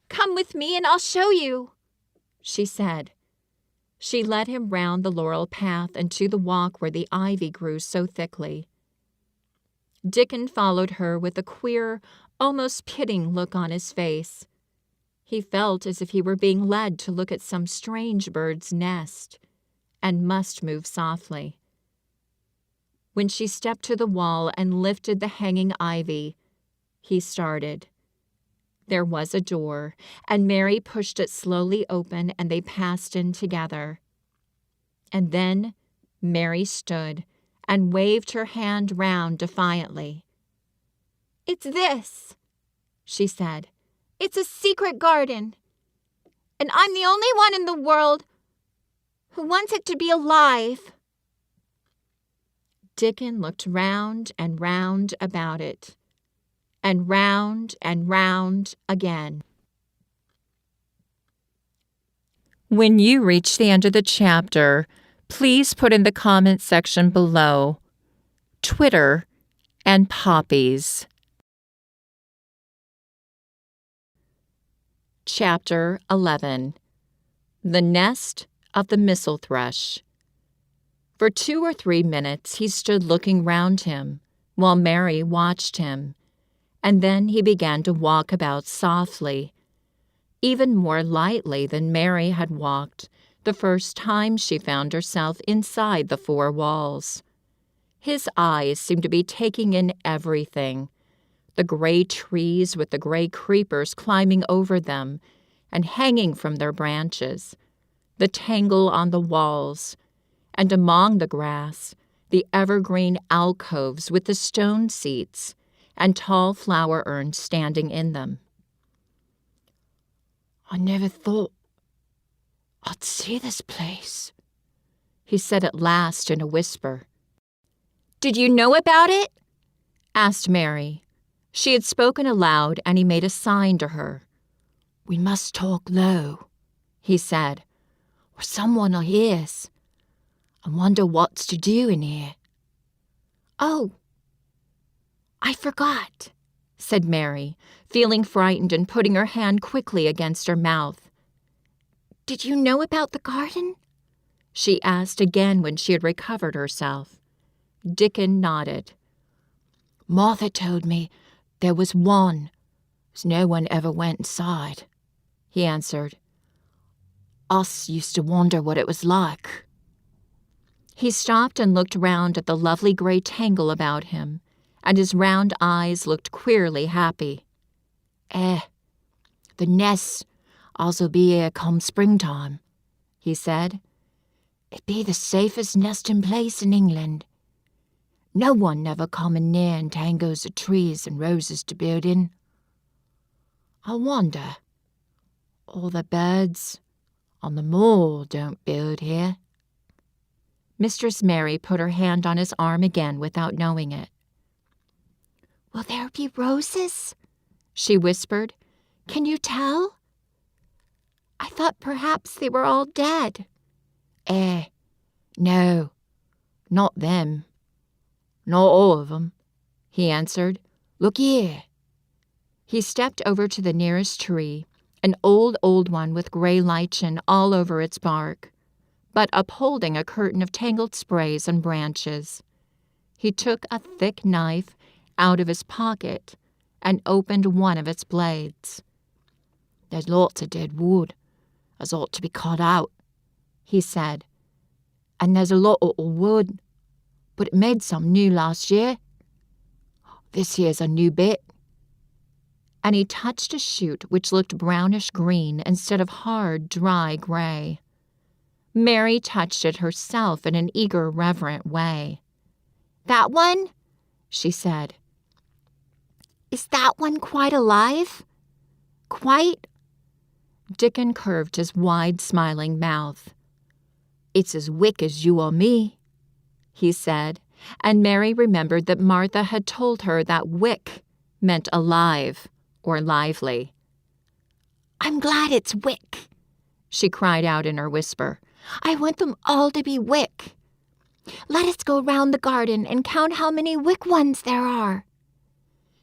"Come with me and I'll show you," she said. She led him round the laurel path and to the walk where the ivy grew so thickly. Dickon followed her with a queer, almost pitying look on his face. He felt as if he were being led to look at some strange bird's nest, and must move softly. When she stepped to the wall and lifted the hanging ivy, he started. There was a door, and Mary pushed it slowly open, and they passed in together. And then Mary stood and waved her hand round defiantly. "It's this," she said. "It's a secret garden, and I'm the only one in the world who wants it to be alive." Dickon looked round and round about it, and round again. When you reach the end of the chapter, please put in the comment section below Twitter and poppies. Chapter 11. The Nest of the Missel Thrush. For 2 or 3 minutes he stood looking round him, while Mary watched him, and then he began to walk about softly, even more lightly than Mary had walked the first time she found herself inside the 4 walls. His eyes seemed to be taking in everything, the gray trees with the gray creepers climbing over them and hanging from their branches, the tangle on the walls, and among the grass, the evergreen alcoves with the stone seats and tall flower urns standing in them. "I never thought I'd see this place," he said at last in a whisper. "Did you know about it?" asked Mary. She had spoken aloud, and he made a sign to her. "We must talk low," he said, "or someone'll hear us. I wonder what's to do in here." "Oh, I forgot," said Mary, feeling frightened and putting her hand quickly against her mouth. "Did you know about the garden?" she asked again when she had recovered herself. Dickon nodded. "Martha told me there was one, as no one ever went inside," he answered. "Us used to wonder what it was like." He stopped and looked round at the lovely gray tangle about him, and his round eyes looked queerly happy. The nests I'll be here come springtime," he said. "It be the safest nesting place in England. No one never comin' near in tangles of trees and roses to build in. I wonder, all the birds on the moor don't build here." Mistress Mary put her hand on his arm again without knowing it. "Will there be roses?" she whispered. "Can you tell? I thought perhaps they were all dead." No, not them. Not all of 'em," he answered. "Look here." He stepped over to the nearest tree, an old one with gray lichen all over its bark, but upholding a curtain of tangled sprays and branches. He took a thick knife out of his pocket and opened one of its blades. "There's lots of dead wood as ought to be cut out," he said. "And there's a lot of old wood, but it made some new last year. This here's a new bit." And he touched a shoot which looked brownish-green instead of hard, dry gray. Mary touched it herself in an eager, reverent way. "That one?" she said. "Is that one quite alive? Quite?" Dickon curved his wide, smiling mouth. "It's as wick as you or me," he said, and Mary remembered that Martha had told her that wick meant alive or lively. "I'm glad it's wick," she cried out in her whisper. "I want them all to be wick. Let us go round the garden and count how many wick ones there are."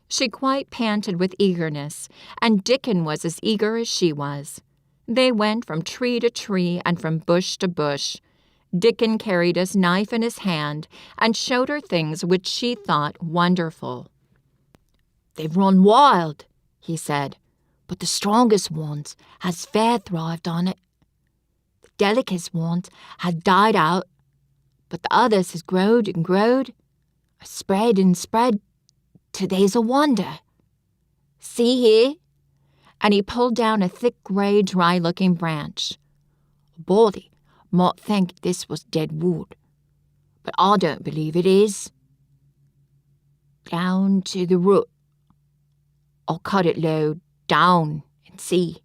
She quite panted with eagerness, and Dickon was as eager as she was. They went from tree to tree and from bush to bush. Dickon carried his knife in his hand and showed her things which she thought wonderful. "They've run wild," he said, "but the strongest ones has fair thrived on it. The delicate ones has died out, but the others has growed and growed, spread and spread, till they's a wonder. See here," and he pulled down a thick, gray, dry-looking branch. "A body might think this was dead wood, but I don't believe it is. Down to the root. I'll cut it low down and see."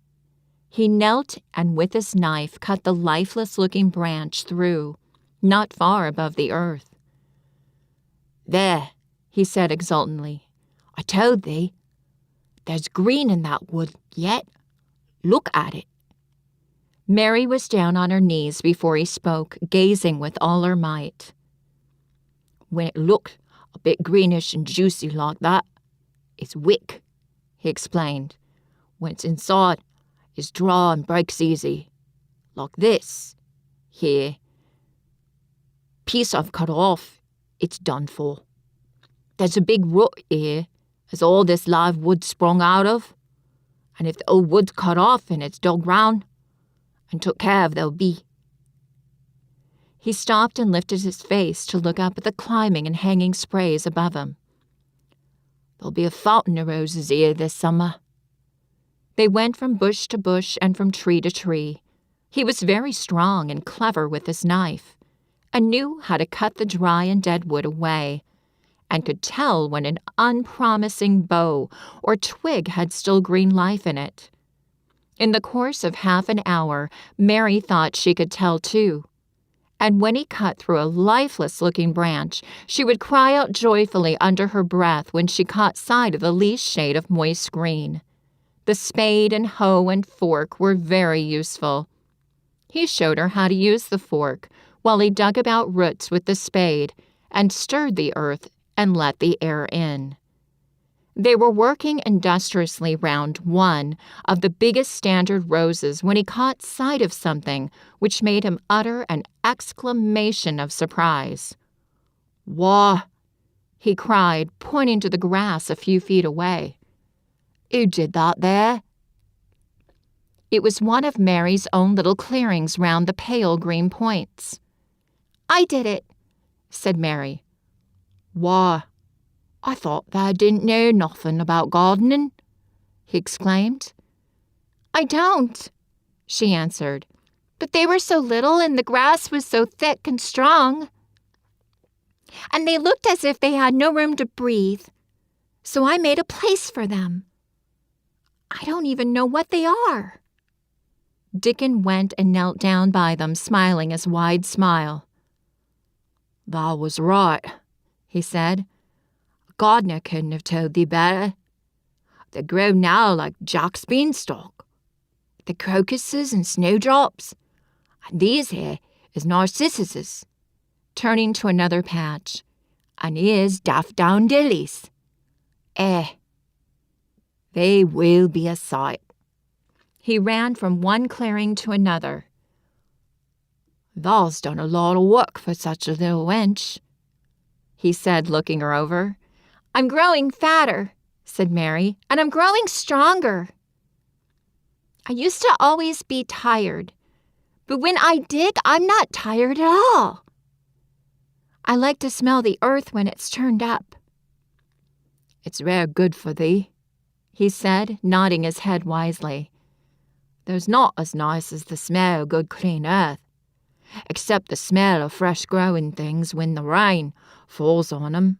He knelt and with his knife cut the lifeless-looking branch through, not far above the earth. "There," he said exultantly. "I told thee. There's green in that wood yet. Look at it." Mary was down on her knees before he spoke, gazing with all her might. "When it looked a bit greenish and juicy like that, it's wick," he explained. "When it's inside, it's dry and breaks easy. Like this. Here. Piece I've cut off, it's done for. There's a big root here, as all this live wood sprung out of, and if the old wood's cut off and it's dug round and took care of, there'll be." He stopped and lifted his face to look up at the climbing and hanging sprays above him. "There'll be a fountain of roses here this summer." They went from bush to bush and from tree to tree. He was very strong and clever with his knife, and knew how to cut the dry and dead wood away, and could tell when an unpromising bough or twig had still green life in it. In the course of half an hour, Mary thought she could tell too. And when he cut through a lifeless-looking branch, she would cry out joyfully under her breath when she caught sight of the least shade of moist green. The spade and hoe and fork were very useful. He showed her how to use the fork while he dug about roots with the spade and stirred the earth and let the air in. They were working industriously round one of the biggest standard roses when he caught sight of something which made him utter an exclamation of surprise. "Why," he cried, pointing to the grass a few feet away. "Who did that there?" It was one of Mary's own little clearings round the pale green points. "I did it," said Mary. "Why, I thought thou didn't know nothing about gardening," he exclaimed. "I don't," she answered. "But they were so little and the grass was so thick and strong. And they looked as if they had no room to breathe. So I made a place for them. I don't even know what they are." Dickon went and knelt down by them, smiling his wide smile. "Thou was right," he said. "A gardener couldn't have told thee better. They grow now like Jack's beanstalk. The crocuses and snowdrops. And these here is narcissuses," turning to another patch. "And here's daffodillies. They will be a sight." He ran from one clearing to another. "Thou's done a lot of work for such a little wench," he said, looking her over. "I'm growing fatter," said Mary, "and I'm growing stronger. I used to always be tired, but when I dig, I'm not tired at all. I like to smell the earth when it's turned up." "It's rare good for thee," he said, nodding his head wisely. "There's not as nice as the smell of good clean earth, except the smell of fresh growing things when the rain falls on 'em.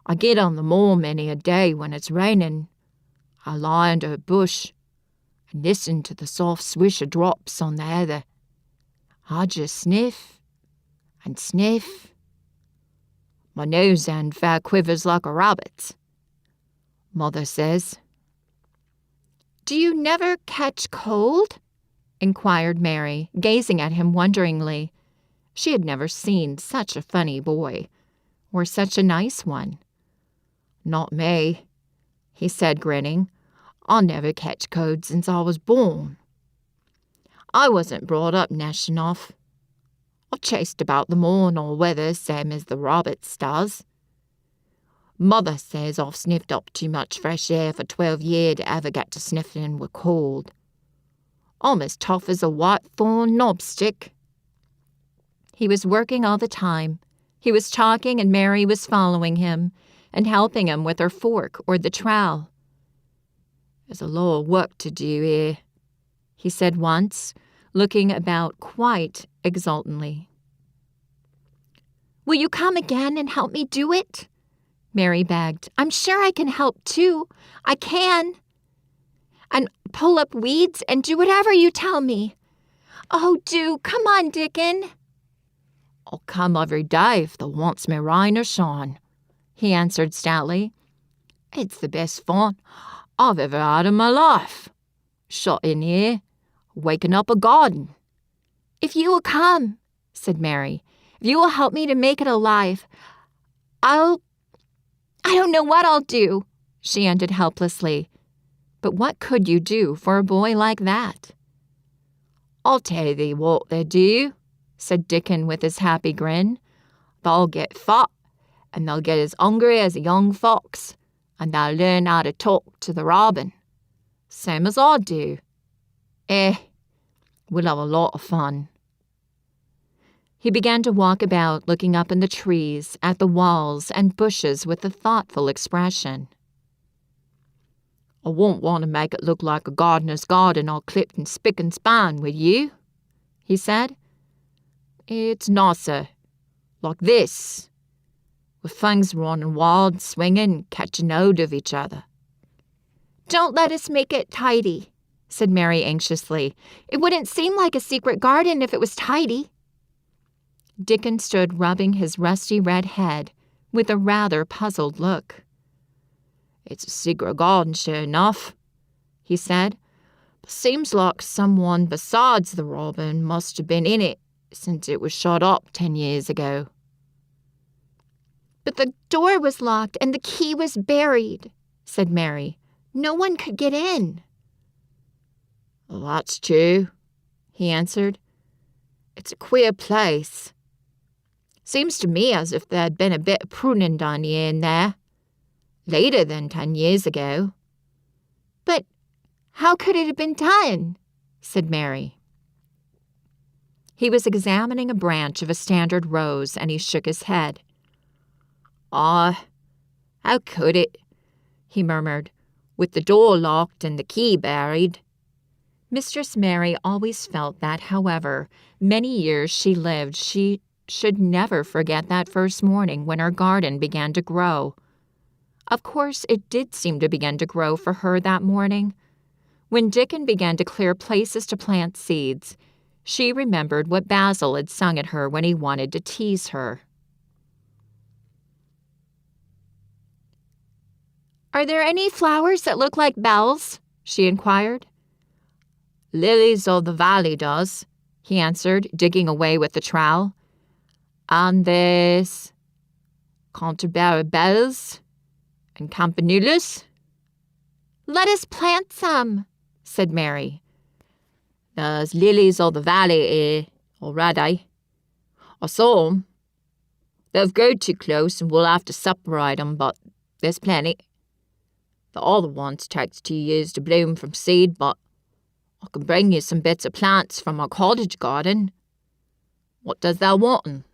I get on the moor many a day when it's raining. I lie under a bush and listen to the soft swish of drops on the heather. I just sniff and sniff. My nose end fair quivers like a rabbit's. Mother says." "Do you never catch cold?" inquired Mary, gazing at him wonderingly. She had never seen such a funny boy, or such a nice one. "Not me," he said, grinning. "I never catch cold since I was born. I wasn't brought up nashing off. I've chased about the moor in all weather, same as the rabbits does. Mother says I've sniffed up too much fresh air for 12 years to ever get to sniffing with cold. I'm as tough as a white-thorn knobstick." He was working all the time. He was talking and Mary was following him and helping him with her fork or the trowel. "There's a lot of work to do here," he said once, looking about quite exultantly. "Will you come again and help me do it?" Mary begged. "I'm sure I can help too. I can. And pull up weeds and do whatever you tell me. Oh, do. Come on, Dickon." "I'll come every day if there wants me rain or shine," he answered stoutly. "It's the best fun I've ever had in my life. Shut in here, waking up a garden." "If you will come," said Mary, "if you will help me to make it alive, I don't know what I'll do," she ended helplessly. But what could you do for a boy like that? "I'll tell thee what they do," said Dickon with his happy grin. "They'll get fat, and they'll get as hungry as a young fox, and they'll learn how to talk to the robin. Same as I do. We'll have a lot of fun." He began to walk about, looking up in the trees, at the walls and bushes with a thoughtful expression. "I won't want to make it look like a gardener's garden all clipped and spick and span, will you?" he said. "It's nicer, like this, with things running wild, swinging, and catching hold of each other." "Don't let us make it tidy," said Mary anxiously. "It wouldn't seem like a secret garden if it was tidy." Dickon stood rubbing his rusty red head with a rather puzzled look. "It's a secret garden, sure enough," he said. "But seems like someone besides the robin must have been in it since it was shut up 10 years ago." "But the door was locked and the key was buried," said Mary. "No one could get in." "Well, that's true," he answered. "It's a queer place. Seems to me as if there'd been a bit of pruning done here and there. Later than 10 years ago." "But how could it have been done?" said Mary. He was examining a branch of a standard rose, and he shook his head. "Ah, how could it?" he murmured, "with the door locked and the key buried. Mistress Mary always felt that, however many years she lived, she should never forget that first morning when her garden began to grow. Of course, it did seem to begin to grow for her that morning. When Dickon began to clear places to plant seeds, she remembered what Basil had sung at her when he wanted to tease her. "Are there any flowers that look like bells?" she inquired. "Lilies of the valley does," he answered, digging away with the trowel. "And there's Canterbury bells and campanulas." "Let us plant some," said Mary. "There's lilies of the valley here already. I saw 'em. They've grown too close and we'll have to separate 'em, but there's plenty. The other ones takes 2 years to bloom from seed, but I can bring you some bits of plants from our cottage garden. What does thou want?"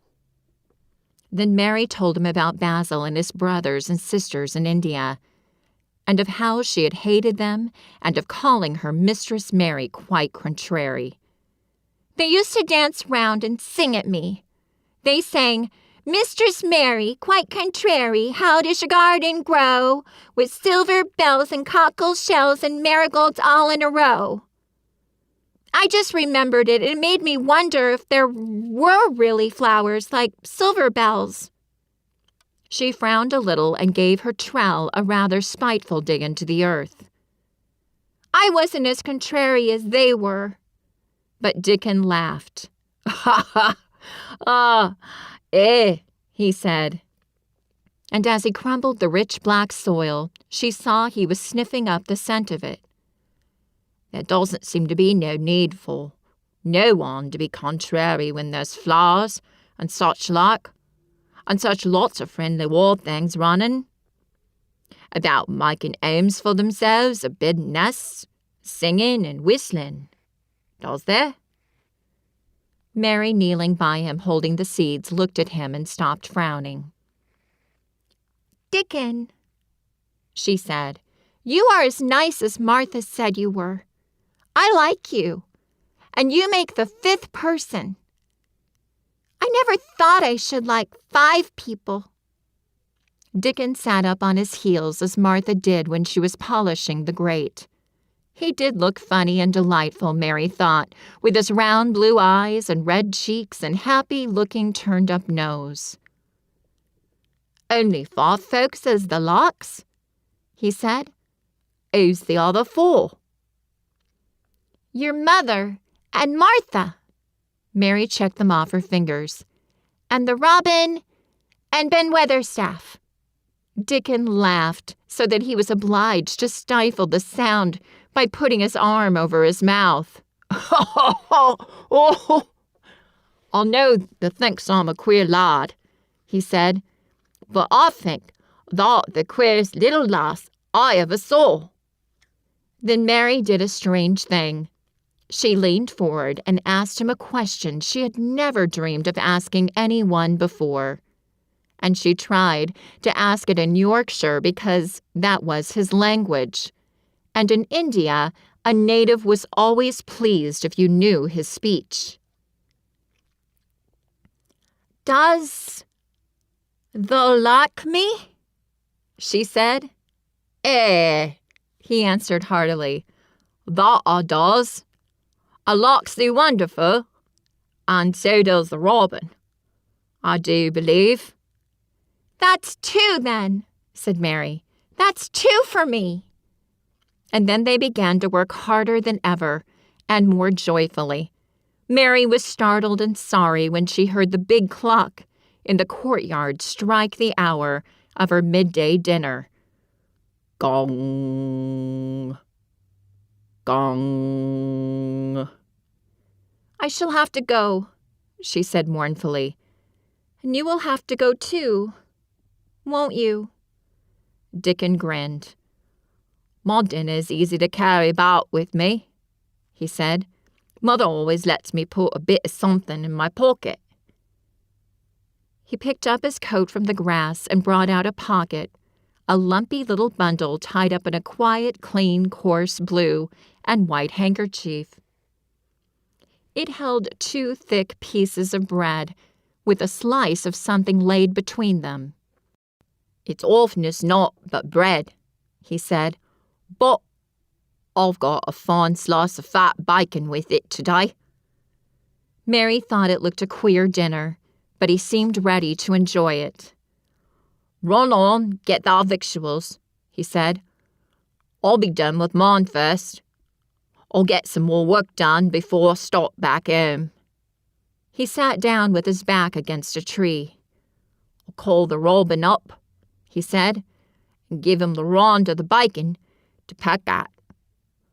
Then Mary told him about Basil and his brothers and sisters in India, and of how she had hated them, and of calling her Mistress Mary quite contrary. "They used to dance round and sing at me. They sang, 'Mistress Mary, quite contrary, how does your garden grow, with silver bells and cockle shells and marigolds all in a row?' I just remembered it, and it made me wonder if there were really flowers like silver bells." She frowned a little and gave her trowel a rather spiteful dig into the earth. "I wasn't as contrary as they were." But Dickon laughed. "Ah, he said. And as he crumbled the rich black soil, she saw he was sniffing up the scent of it. "There doesn't seem to be no need for no one to be contrary when there's flowers and such like, and such lots of friendly wild things running about making homes for themselves, or building nests, singing and whistling. Does there?" Mary, kneeling by him holding the seeds, looked at him and stopped frowning. "Dickon," she said, "you are as nice as Martha said you were. I like you, and you make the 5th person. I never thought I should like 5 people." Dickon sat up on his heels as Martha did when she was polishing the grate. He did look funny and delightful, Mary thought, with his round blue eyes and red cheeks and happy-looking turned-up nose. "Only 5 folks as the larks," he said. "Who's the other 4? "Your mother and Martha." Mary checked them off her fingers. "And the robin and Ben Weatherstaff." Dickon laughed so that he was obliged to stifle the sound by putting his arm over his mouth. "I know thou thinks I'm a queer lad," he said, "but I think thou the queerest little lass I ever saw." Then Mary did a strange thing. She leaned forward and asked him a question she had never dreamed of asking anyone before. And she tried to ask it in Yorkshire because that was his language. And in India, a native was always pleased if you knew his speech. "Does thou like me?" she said. He answered heartily. "That I does. I likes thee wonderful, and so does the robin, I do believe." "That's 2 then," said Mary. "That's 2 for me." And then they began to work harder than ever, and more joyfully. Mary was startled and sorry when she heard the big clock in the courtyard strike the hour of her midday dinner. Gong, gong. "I shall have to go," she said mournfully. "And you will have to go too, won't you?" Dickon grinned. "My dinner's easy to carry about with me," he said. "Mother always lets me put a bit of something in my pocket." He picked up his coat from the grass and brought out a pocket, a lumpy little bundle tied up in a quiet, clean, coarse blue and white handkerchief. It held 2 thick pieces of bread, with a slice of something laid between them. "It's oftenest not but bread," he said, "but I've got a fine slice of fat bacon with it today." Mary thought it looked a queer dinner, but he seemed ready to enjoy it. "Run on, get thy victuals," he said. "I'll be done with mine first. I'll get some more work done before I start back home." He sat down with his back against a tree. "I'll call the robin up," he said, "and give him the rind of the bacon to peck at.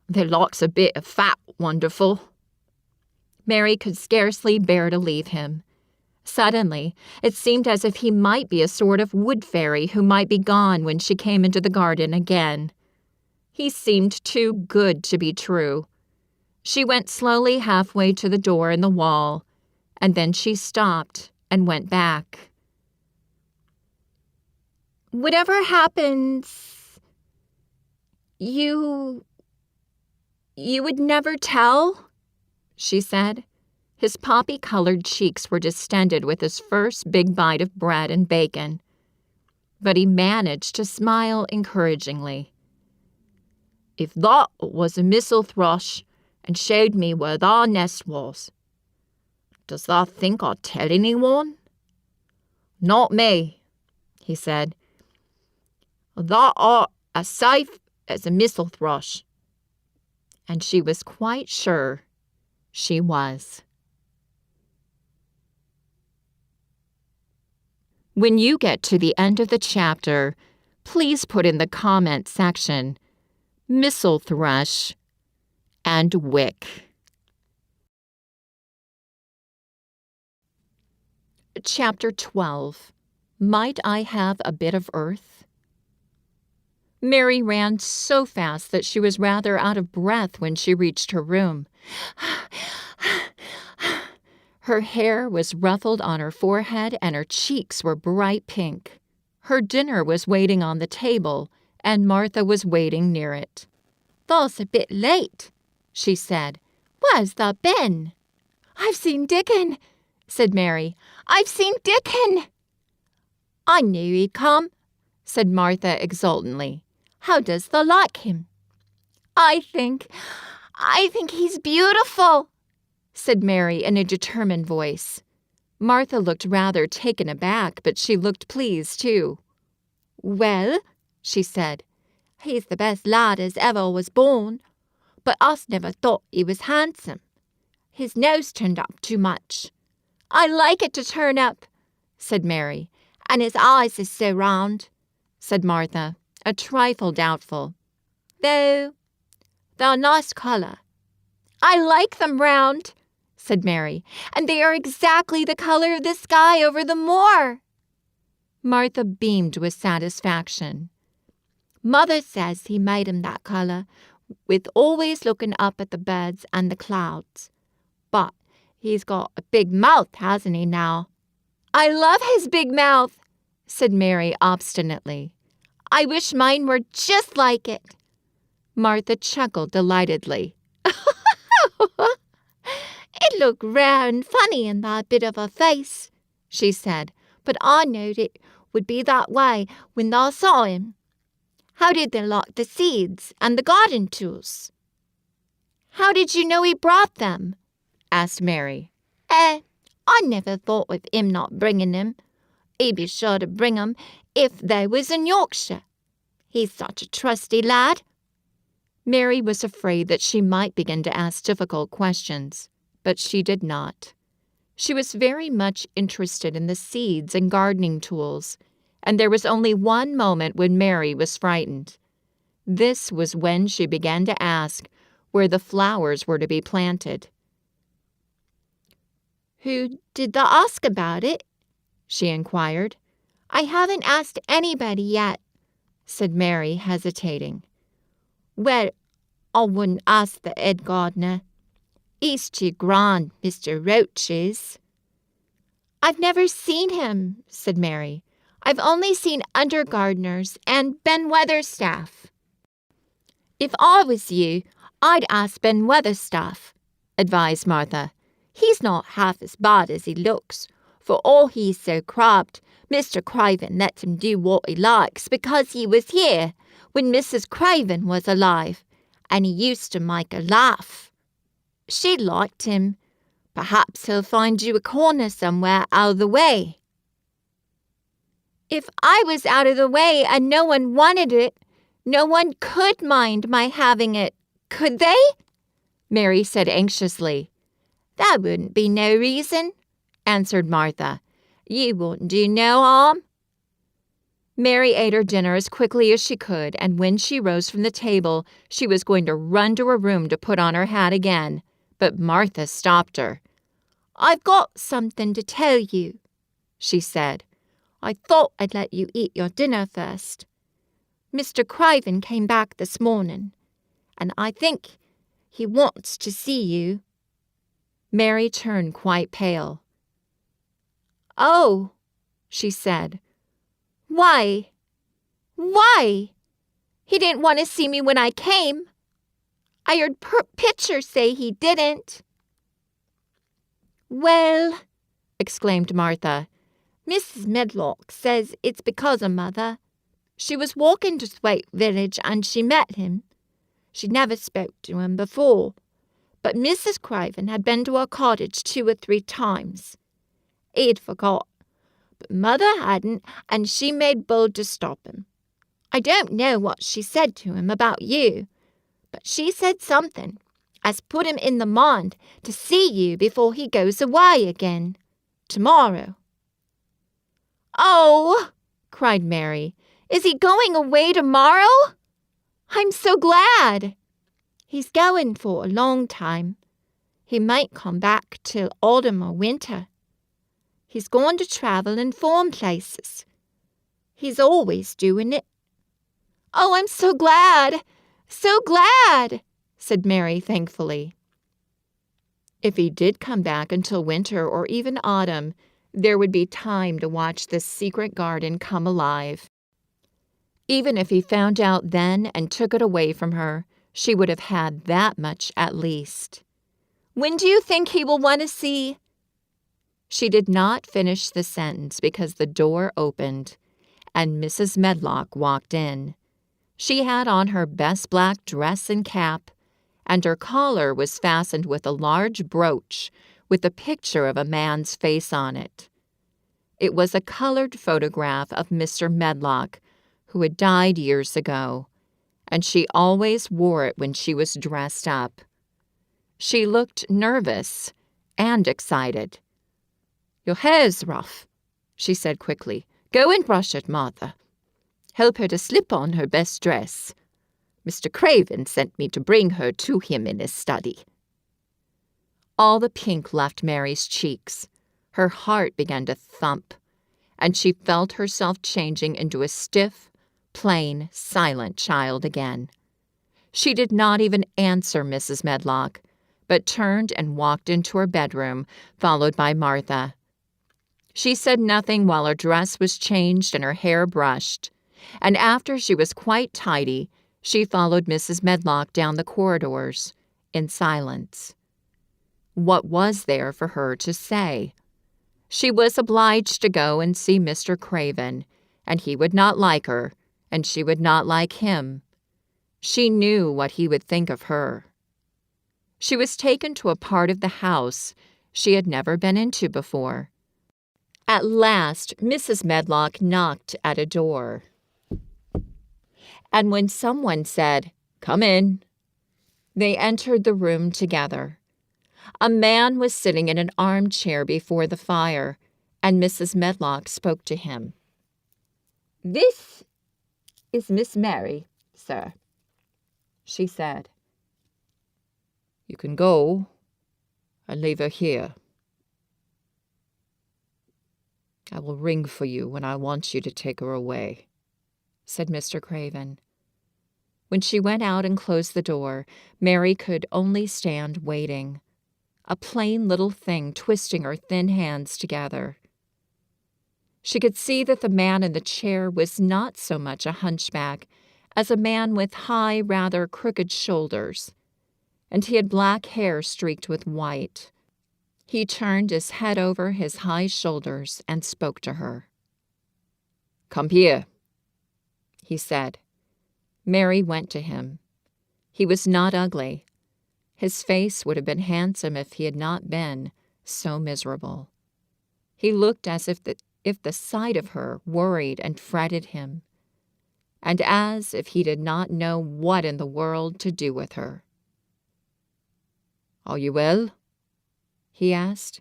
They likes a bit of fat wonderful." Mary could scarcely bear to leave him. Suddenly, it seemed as if he might be a sort of wood fairy who might be gone when she came into the garden again. He seemed too good to be true. She went slowly halfway to the door in the wall, and then she stopped and went back. "Whatever happens, you would never tell?" she said. His poppy-colored cheeks were distended with his first big bite of bread and bacon, but he managed to smile encouragingly. "If that was a missel thrush and showed me where thy nest was, does thou think I'd tell anyone?" "Not me," he said. "Thou art as safe as a missel thrush." And she was quite sure she was. When you get to the end of the chapter, please put in the comment section, missel thrush and wick. Chapter 12. Might I Have a Bit of Earth? Mary ran so fast that she was rather out of breath when she reached her room. Her hair was ruffled on her forehead and her cheeks were bright pink. Her dinner was waiting on the table, and Martha was waiting near it. "Thou's a bit late," she said. "Where's thou been?" "I've seen Dickon," said Mary. "I've seen Dickon." "I knew he'd come," said Martha exultantly. "How does thou like him?" I think he's beautiful," said Mary in a determined voice. Martha looked rather taken aback, but she looked pleased, too. "Well," she said, "he's the best lad as ever was born, but us never thought he was handsome. His nose turned up too much." "I like it to turn up," said Mary. "And his eyes is so round," said Martha, a trifle doubtful. "Though they're a nice colour." "I like them round," said Mary, "and they are exactly the color of the sky over the moor." Martha beamed with satisfaction. "Mother says he made 'em that colour, with always looking up at the birds and the clouds. But he's got a big mouth, hasn't he now?" "I love his big mouth," said Mary obstinately. "I wish mine were just like it." Martha chuckled delightedly. "It looked rare and funny in that bit of a face," she said, "but I knowed it would be that way when thou saw him. How did they like the seeds and the garden tools?" "How did you know he brought them?" asked Mary. I never thought of him not bringing 'em. He'd be sure to bring 'em if they was in Yorkshire. He's such a trusty lad." Mary was afraid that she might begin to ask difficult questions, but she did not. She was very much interested in the seeds and gardening tools, and there was only one moment when Mary was frightened. This was when she began to ask where the flowers were to be planted. "Who did thou ask about it?" she inquired. "I haven't asked anybody yet," said Mary, hesitating. "Well, I wouldn't ask the head gardener. He's too grand, Mr. Roach is." "I've never seen him," said Mary. "I've only seen under gardeners and Ben Weatherstaff." "If I was you, "I'd ask Ben Weatherstaff," advised Martha. "He's not half as bad as he looks. For all he's so crabbed, Mr. Craven lets him do what he likes because he was here when Mrs. Craven was alive, and he used to make her laugh. She liked him. Perhaps he'll find you a corner somewhere out of the way." "If I was out of the way and no one wanted it, no one could mind my having it, could they?" Mary said anxiously. "That wouldn't be no reason," answered Martha. "You wouldn't do no harm." Mary ate her dinner as quickly as she could, and when she rose from the table, she was going to run to her room to put on her hat again, but Martha stopped her. "I've got something to tell you," she said. "I thought I'd let you eat your dinner first. Mr. Craven came back this morning, and I think he wants to see you." Mary turned quite pale. "Oh," she said. "Why? Why? He didn't want to see me when I came. I heard Pitcher say he didn't." "Well," exclaimed Martha, "Mrs. Medlock says it's because of Mother. She was walking to Thwaite Village and she met him. She never spoke to him before, but Mrs. Craven had been to her cottage 2 or 3 times. He'd forgot, but Mother hadn't, and she made bold to stop him. I don't know what she said to him about you, but she said something as put him in the mind to see you before he goes away again, tomorrow." "Oh," cried Mary, "is he going away tomorrow? I'm so glad." "He's going for a long time. He might come back till autumn or winter. He's going to travel in foreign places. He's always doing it." "Oh, I'm so glad, said Mary thankfully. If he did come back until winter or even autumn, there would be time to watch this secret garden come alive. Even if he found out then and took it away from her, she would have had that much at least. "When do you think he will want to see?" She did not finish the sentence because the door opened, and Mrs. Medlock walked in. She had on her best black dress and cap, and her collar was fastened with a large brooch with a picture of a man's face on it. It was a colored photograph of Mr. Medlock, who had died years ago, and she always wore it when she was dressed up. She looked nervous and excited. "Your hair's rough," she said quickly. "Go and brush it, Martha. Help her to slip on her best dress. Mr. Craven sent me to bring her to him in his study." All the pink left Mary's cheeks. Her heart began to thump, and she felt herself changing into a stiff, plain, silent child again. She did not even answer Mrs. Medlock, but turned and walked into her bedroom, followed by Martha. She said nothing while her dress was changed and her hair brushed, and after she was quite tidy, she followed Mrs. Medlock down the corridors in silence. What was there for her to say? She was obliged to go and see Mr. Craven, and he would not like her, and she would not like him. She knew what he would think of her. She was taken to a part of the house she had never been into before. At last, Mrs. Medlock knocked at a door. And when someone said, "Come in," they entered the room together. A man was sitting in an armchair before the fire, and Mrs. Medlock spoke to him. "This is Miss Mary, sir," she said. "You can go and leave her here. I will ring for you when I want you to take her away," said Mr. Craven. When she went out and closed the door, Mary could only stand waiting, a plain little thing twisting her thin hands together. She could see that the man in the chair was not so much a hunchback as a man with high, rather crooked shoulders, and he had black hair streaked with white. He turned his head over his high shoulders and spoke to her. "Come here," he said. Mary went to him. He was not ugly. His face would have been handsome if he had not been so miserable. He looked as if the sight of her worried and fretted him, and as if he did not know what in the world to do with her. "Are you well?" he asked.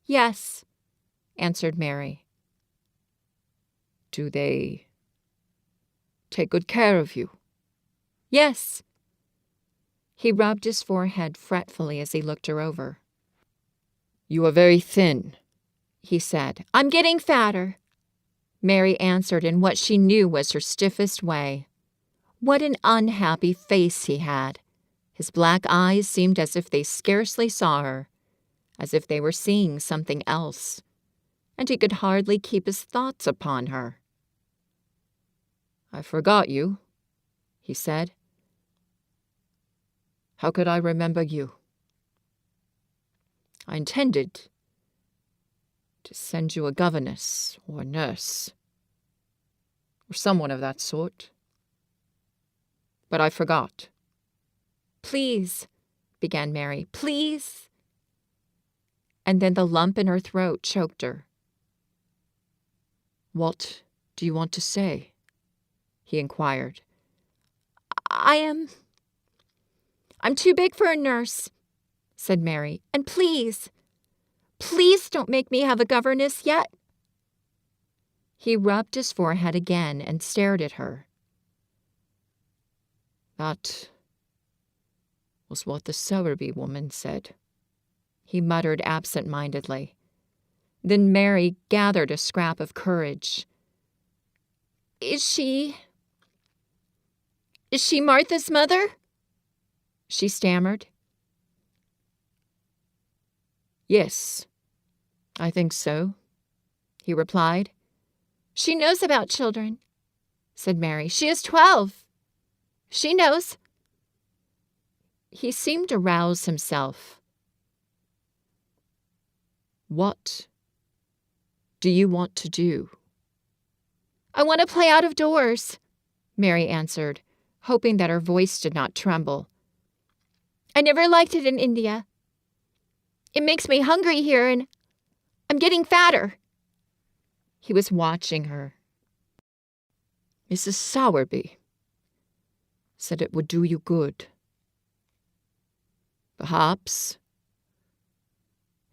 "Yes," answered Mary. "Do they take good care of you?" "Yes." He rubbed his forehead fretfully as he looked her over. "You are very thin," he said. "I'm getting fatter," Mary answered in what she knew was her stiffest way. What an unhappy face he had. His black eyes seemed as if they scarcely saw her, as if they were seeing something else, and he could hardly keep his thoughts upon her. "I forgot you," he said. "How could I remember you? I intended to send you a governess or nurse, or someone of that sort. But I forgot." "Please," began Mary, "please." And then the lump in her throat choked her. "What do you want to say?" he inquired. I'm too big for a nurse," said Mary, "and please don't make me have a governess yet." He rubbed his forehead again and stared at her. "That was what the Sowerby woman said," he muttered absent-mindedly. Then Mary gathered a scrap of courage. Is she Martha's mother?" she stammered. "Yes, I think so," he replied. "She knows about children," said Mary. "She is 12. She knows." He seemed to rouse himself. "What do you want to do?" "I want to play out of doors," Mary answered, hoping that her voice did not tremble. "I never liked it in India. It makes me hungry here, and I'm getting fatter." He was watching her. "Mrs. Sowerby said it would do you good. Perhaps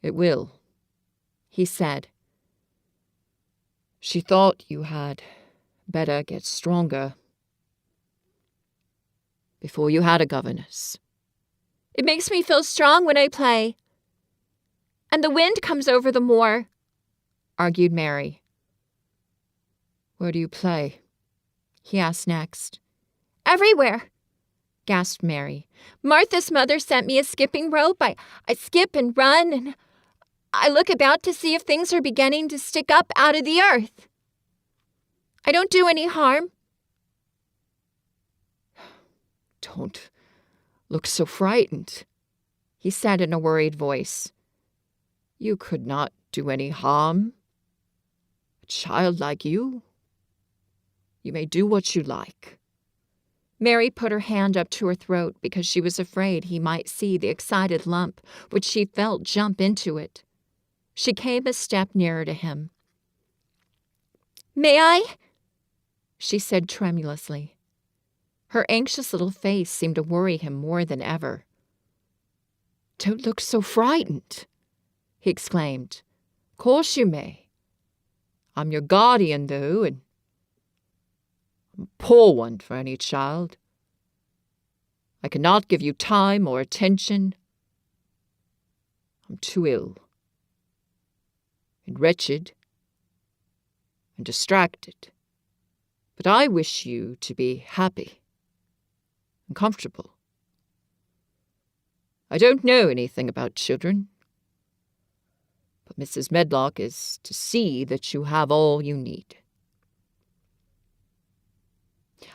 it will," he said. "She thought you had better get stronger before you had a governess." "It makes me feel strong when I play. And the wind comes over the moor," argued Mary. "Where do you play?" he asked next. "Everywhere," gasped Mary. "Martha's mother sent me a skipping rope. I skip and run, and I look about to see if things are beginning to stick up out of the earth. I don't do any harm." "Don't look so frightened," he said in a worried voice. "You could not do any harm. A child like you. You may do what you like." Mary put her hand up to her throat because she was afraid he might see the excited lump which she felt jump into it. She came a step nearer to him. "May I?" she said tremulously. Her anxious little face seemed to worry him more than ever. "Don't look so frightened," he exclaimed. "Course you may. I'm your guardian, though, and I'm a poor one for any child. I cannot give you time or attention. I'm too ill, and wretched, and distracted. But I wish you to be happy and comfortable. I don't know anything about children, but Mrs. Medlock is to see that you have all you need."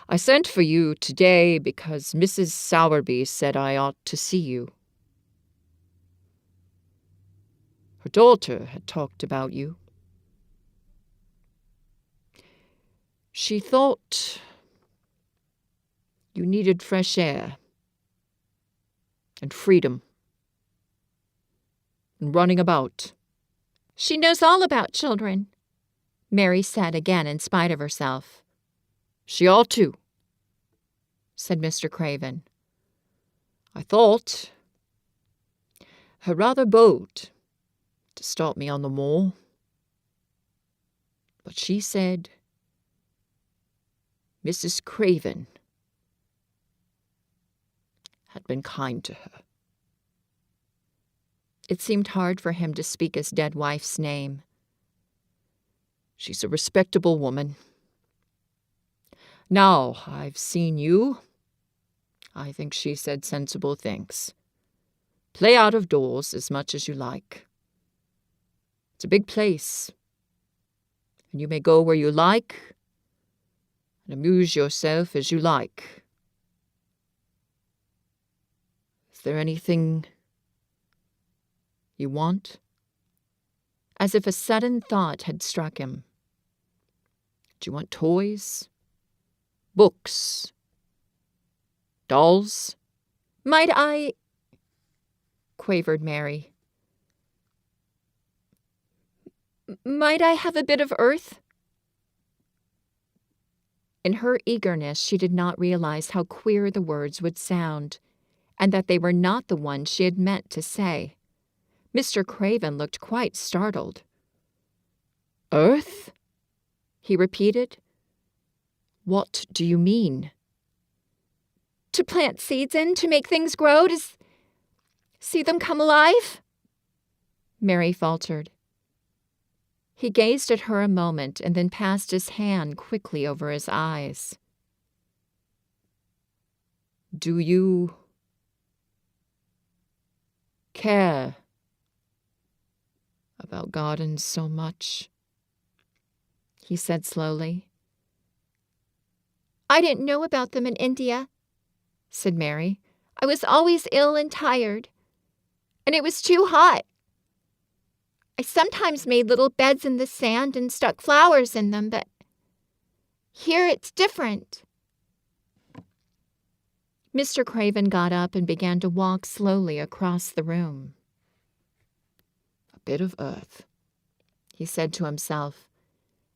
I sent for you today because Mrs. Sowerby said I ought to see you. Her daughter had talked about you. She thought you needed fresh air and freedom and running about. She knows all about children, Mary said again in spite of herself. She ought to, said Mr. Craven. I thought her rather bold to start me on the moor. But she said Mrs. Craven had been kind to her. It seemed hard for him to speak his dead wife's name. She's a respectable woman. Now I've seen you, I think she said sensible things. Play out of doors as much as you like. It's a big place, and you may go where you like and amuse yourself as you like. Is there anything you want? As if a sudden thought had struck him. Do you want toys? Books? Dolls? Might I? Quavered Mary. Might I have a bit of earth? In her eagerness, she did not realize how queer the words would sound, and that they were not the ones she had meant to say. Mr. Craven looked quite startled. Earth? He repeated. What do you mean? To plant seeds in, to make things grow, to see them come alive? Mary faltered. He gazed at her a moment and then passed his hand quickly over his eyes. Do you care about gardens so much? He said slowly. I didn't know about them in India, said Mary. I was always ill and tired, and it was too hot. I sometimes made little beds in the sand and stuck flowers in them, but here it's different. Mr. Craven got up and began to walk slowly across the room. A bit of earth, he said to himself,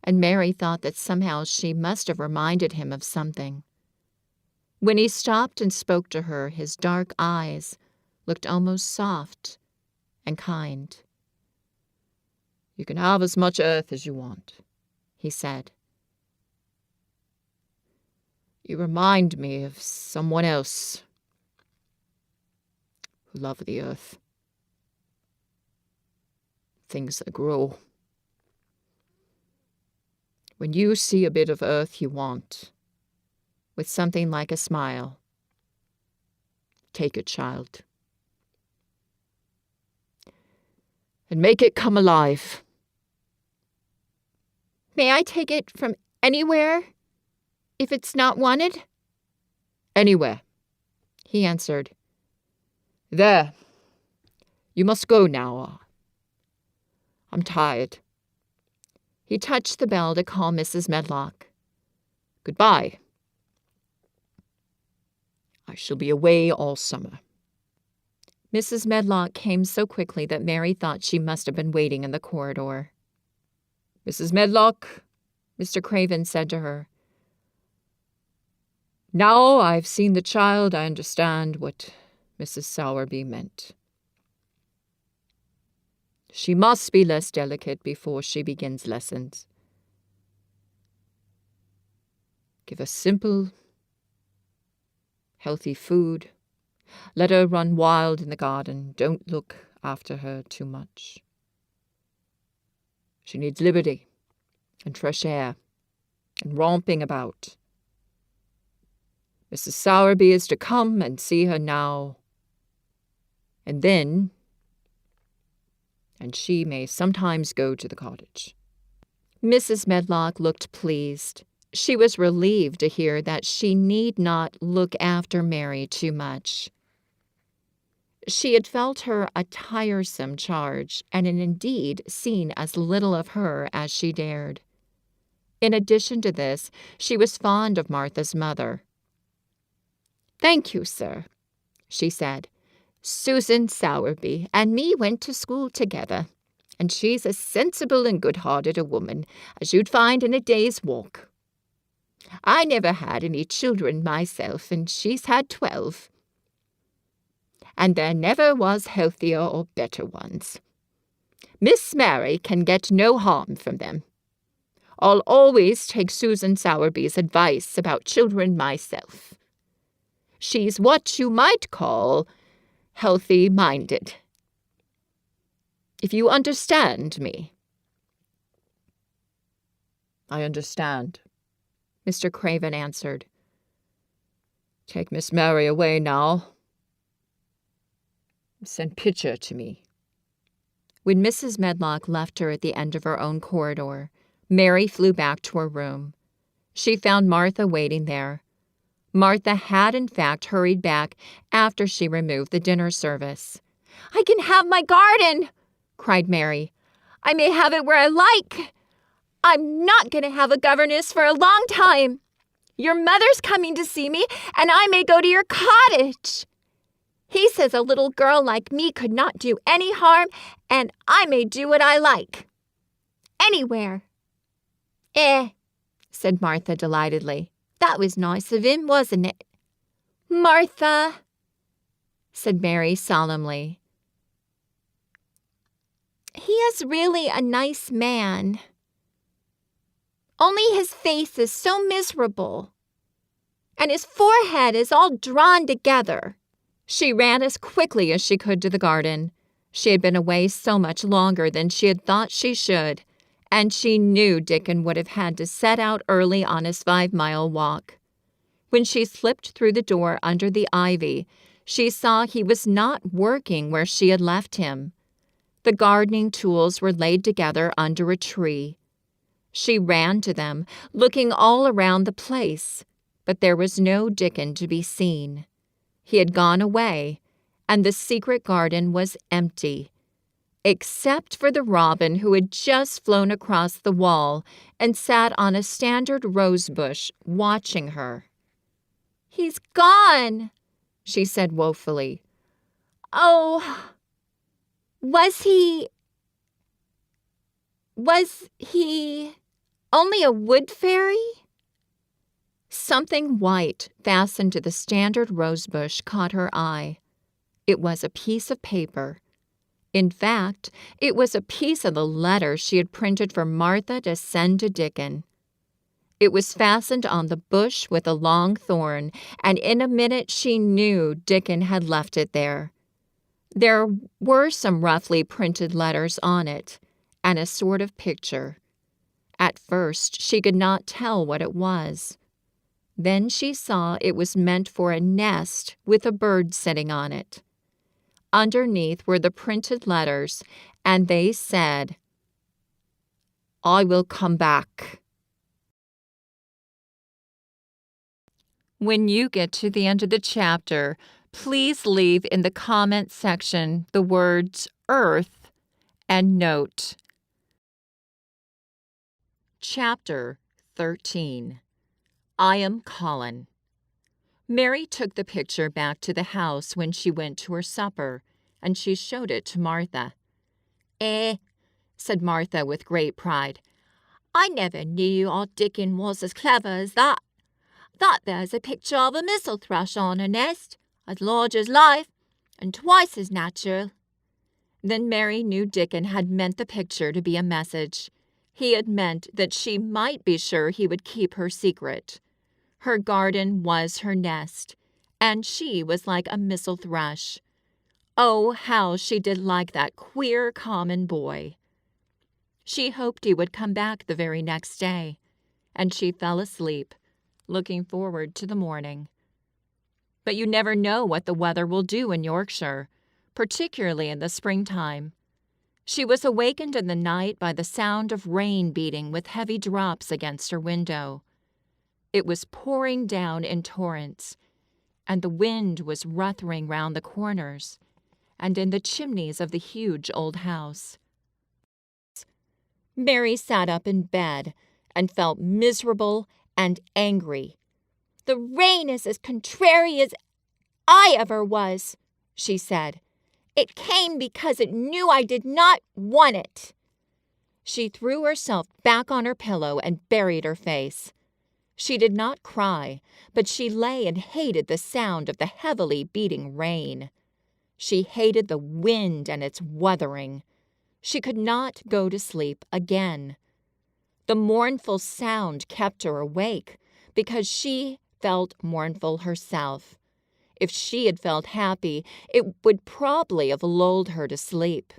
and Mary thought that somehow she must have reminded him of something. When he stopped and spoke to her, his dark eyes looked almost soft and kind. You can have as much earth as you want, he said. You remind me of someone else who loved the earth. Things that grow. When you see a bit of earth you want, with something like a smile, take it, child, and make it come alive. May I take it from anywhere, if it's not wanted? Anywhere, he answered. There. You must go now. I'm tired. He touched the bell to call Mrs. Medlock. Goodbye. I shall be away all summer. Mrs. Medlock came so quickly that Mary thought she must have been waiting in the corridor. Mrs. Medlock, Mr. Craven said to her. Now I've seen the child, I understand what Mrs. Sowerby meant. She must be less delicate before she begins lessons. Give her simple, healthy food. Let her run wild in the garden. Don't look after her too much. She needs liberty and fresh air and romping about. Mrs. Sowerby is to come and see her now and then, and she may sometimes go to the cottage. Mrs. Medlock looked pleased. She was relieved to hear that she need not look after Mary too much. She had felt her a tiresome charge, and had indeed seen as little of her as she dared. In addition to this, she was fond of Martha's mother. "Thank you, sir," she said. "Susan Sowerby and me went to school together, and she's as sensible and good-hearted a woman as you'd find in a day's walk. I never had any children myself, and she's had 12. And there never was healthier or better ones. Miss Mary can get no harm from them. I'll always take Susan Sowerby's advice about children myself. She's what you might call healthy-minded. If you understand me." "I understand," Mr. Craven answered. "Take Miss Mary away now. Send Pitcher to me." When Mrs. Medlock left her at the end of her own corridor, Mary flew back to her room. She found Martha waiting there. Martha had, in fact, hurried back after she removed the dinner service. "I can have my garden!" cried Mary. "I may have it where I like. I'm not going to have a governess for a long time. Your mother's coming to see me, and I may go to your cottage. He says a little girl like me could not do any harm, and I may do what I like. Anywhere." Said Martha delightedly. "That was nice of him, wasn't it?" "Martha," said Mary solemnly. "He is really a nice man. Only his face is so miserable, and his forehead is all drawn together." She ran as quickly as she could to the garden. She had been away so much longer than she had thought she should, and she knew Dickon would have had to set out early on his 5-mile walk. When she slipped through the door under the ivy, she saw he was not working where she had left him. The gardening tools were laid together under a tree. She ran to them, looking all around the place, but there was no Dickon to be seen. He had gone away, and the secret garden was empty, except for the robin who had just flown across the wall and sat on a standard rose bush watching her. "He's gone," she said woefully. "Oh, was he only a wood fairy?" Something white fastened to the standard rosebush caught her eye. It was a piece of paper. In fact, it was a piece of the letter she had printed for Martha to send to Dickon. It was fastened on the bush with a long thorn, and in a minute she knew Dickon had left it there. There were some roughly printed letters on it, and a sort of picture. At first she could not tell what it was. Then she saw it was meant for a nest with a bird sitting on it. Underneath were the printed letters, and they said, "I will come back." When you get to the end of the chapter, please leave in the comment section the words Earth and note. Chapter 13. I Am Colin. Mary took the picture back to the house when she went to her supper, and she showed it to Martha. Said Martha with great pride. "I never knew our Dickon was as clever as that. That there's a picture of a missel thrush on a nest, as large as life, and twice as natural." Then Mary knew Dickon had meant the picture to be a message. He had meant that she might be sure he would keep her secret. Her garden was her nest, and she was like a missel thrush. Oh, how she did like that queer common boy. She hoped he would come back the very next day, and she fell asleep, looking forward to the morning. But you never know what the weather will do in Yorkshire, particularly in the springtime. She was awakened in the night by the sound of rain beating with heavy drops against her window. It was pouring down in torrents, and the wind was ruthering round the corners and in the chimneys of the huge old house. Mary sat up in bed and felt miserable and angry. "The rain is as contrary as I ever was," she said. "It came because it knew I did not want it." She threw herself back on her pillow and buried her face. She did not cry, but she lay and hated the sound of the heavily beating rain. She hated the wind and its wuthering. She could not go to sleep again. The mournful sound kept her awake because she felt mournful herself. If she had felt happy, it would probably have lulled her to sleep.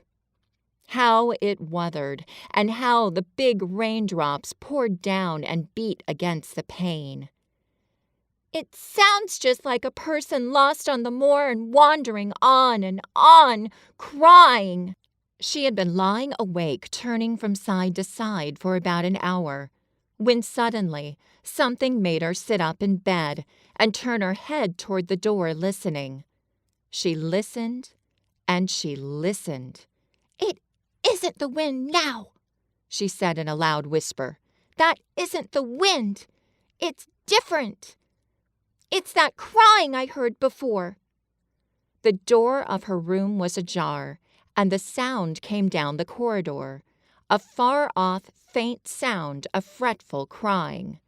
How it wuthered, and how the big raindrops poured down and beat against the pane. "It sounds just like a person lost on the moor and wandering on, crying." She had been lying awake, turning from side to side for about an hour, when suddenly something made her sit up in bed and turn her head toward the door, listening. She listened and she listened. "It isn't the wind now," she said in a loud whisper. "That isn't the wind. It's different. It's that crying I heard before." The door of her room was ajar, and the sound came down the corridor, a far-off, faint sound of fretful crying.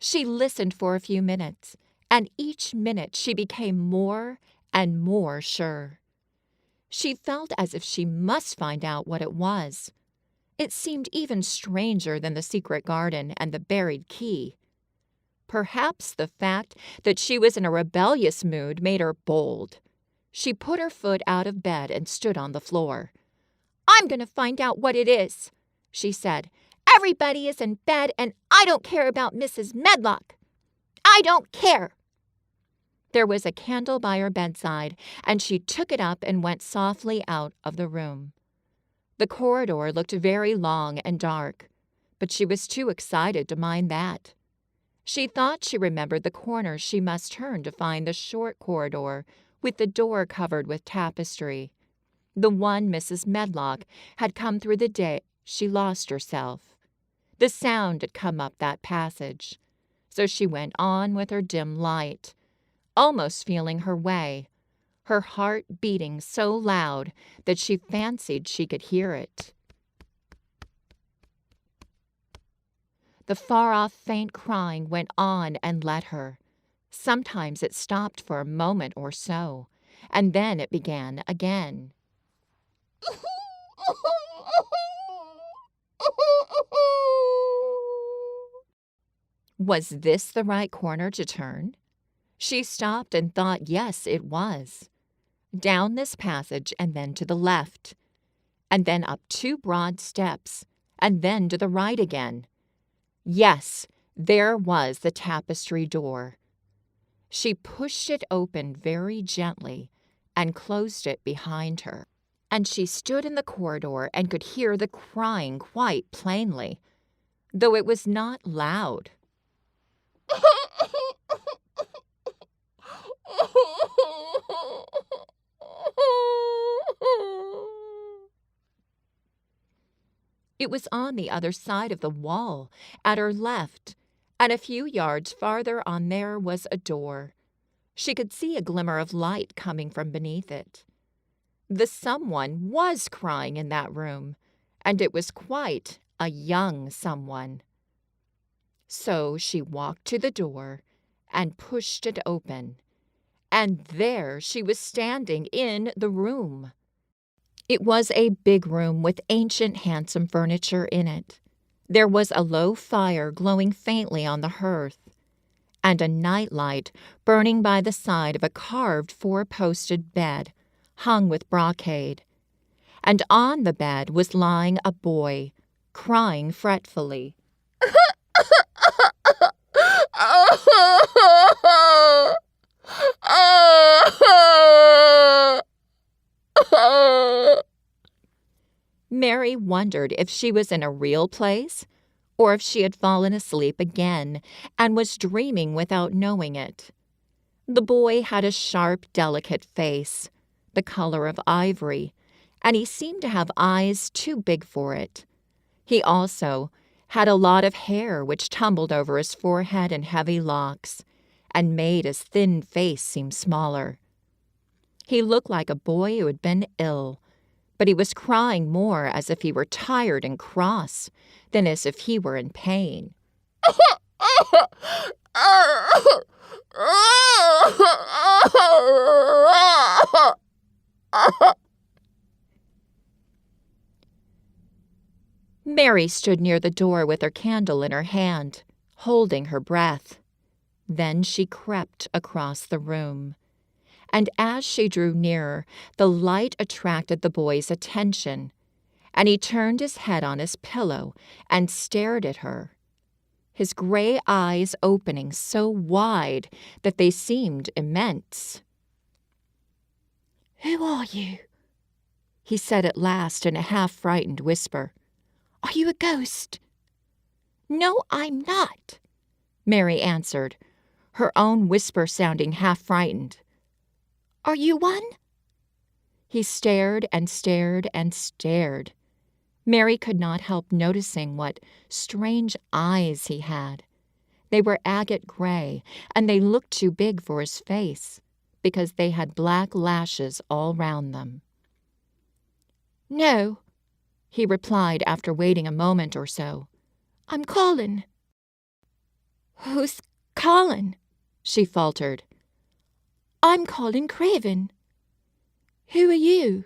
She listened for a few minutes, and each minute she became more and more sure. She felt as if she must find out what it was. It seemed even stranger than the secret garden and the buried key. Perhaps the fact that she was in a rebellious mood made her bold. She put her foot out of bed and stood on the floor. "I'm going to find out what it is," she said. "Everybody is in bed, and I don't care about Mrs. Medlock. I don't care." There was a candle by her bedside, and she took it up and went softly out of the room. The corridor looked very long and dark, but she was too excited to mind that. She thought she remembered the corner she must turn to find the short corridor with the door covered with tapestry, the one Mrs. Medlock had come through the day she lost herself. The sound had come up that passage, so she went on with her dim light, almost feeling her way, her heart beating so loud that she fancied she could hear it. The far-off faint crying went on and led her. Sometimes it stopped for a moment or so, and then it began again. Was this the right corner to turn? She stopped and thought yes, it was. Down this passage and then to the left, and then up 2 broad steps, and then to the right again. Yes, there was the tapestry door. She pushed it open very gently and closed it behind her, and she stood in the corridor and could hear the crying quite plainly, though it was not loud. It was on the other side of the wall, at her left, and a few yards farther on there was a door. She could see a glimmer of light coming from beneath it. The someone was crying in that room, and it was quite a young someone. So she walked to the door and pushed it open, and there she was standing in the room. It was a big room with ancient, handsome furniture in it. There was a low fire glowing faintly on the hearth, and a night-light burning by the side of a carved 4-posted bed hung with brocade. And on the bed was lying a boy, crying fretfully. Mary wondered if she was in a real place or if she had fallen asleep again and was dreaming without knowing it. The boy had a sharp, delicate face, the color of ivory, and he seemed to have eyes too big for it. He also had a lot of hair which tumbled over his forehead in heavy locks and made his thin face seem smaller. He looked like a boy who had been ill, but he was crying more as if he were tired and cross than as if he were in pain. Mary stood near the door with her candle in her hand, holding her breath. Then she crept across the room, and as she drew nearer, the light attracted the boy's attention, and he turned his head on his pillow and stared at her, his gray eyes opening so wide that they seemed immense. "Who are you?" he said at last in a half-frightened whisper. "Are you a ghost?" "No, I'm not," Mary answered, her own whisper sounding half-frightened. "Are you one?" He stared and stared and stared. Mary could not help noticing what strange eyes he had. They were agate gray, and they looked too big for his face, because they had black lashes all round them. "No," he replied after waiting a moment or so. "I'm Colin." "Who's Colin?" she faltered. "I'm Colin Craven. Who are you?"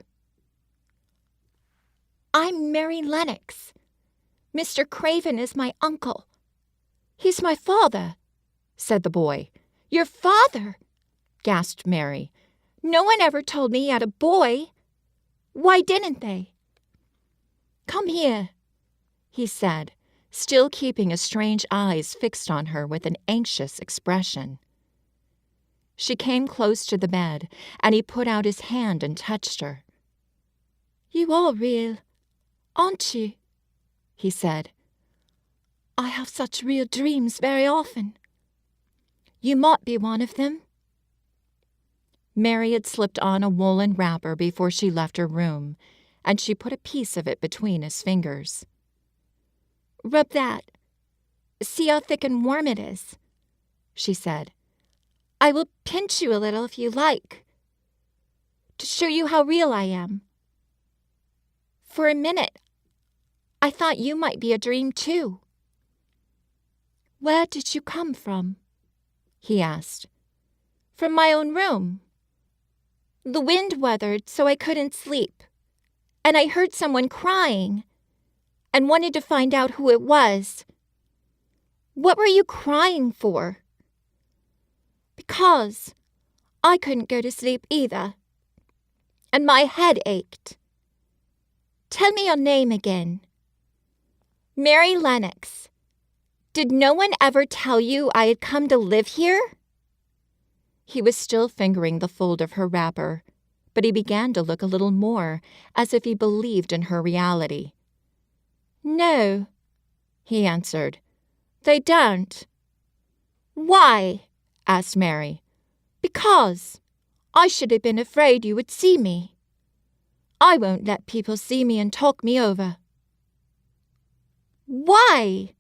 "I'm Mary Lennox. Mr. Craven is my uncle. He's my father," said the boy. "Your father?" gasped Mary. "No one ever told me he had a boy. Why didn't they?" "Come here," he said, still keeping his strange eyes fixed on her with an anxious expression. She came close to the bed, and he put out his hand and touched her. "You are real, aren't you?" he said. "I have such real dreams very often. You might be one of them." Mary had slipped on a woolen wrapper before she left her room, and she put a piece of it between his fingers. "Rub that. See how thick and warm it is," she said. "I will pinch you a little if you like, to show you how real I am. For a minute, I thought you might be a dream too." "Where did you come from?" he asked. "From my own room. The wind weathered so I couldn't sleep, and I heard someone crying and wanted to find out who it was." "What were you crying for?" "Because I couldn't go to sleep either, and my head ached." "Tell me your name again." "Mary Lennox. Did no one ever tell you I had come to live here?" He was still fingering the fold of her wrapper, but he began to look a little more as if he believed in her reality. "No," he answered. "They don't." "Why?" asked Mary. "Because I should have been afraid you would see me. I won't let people see me and talk me over." "Why?"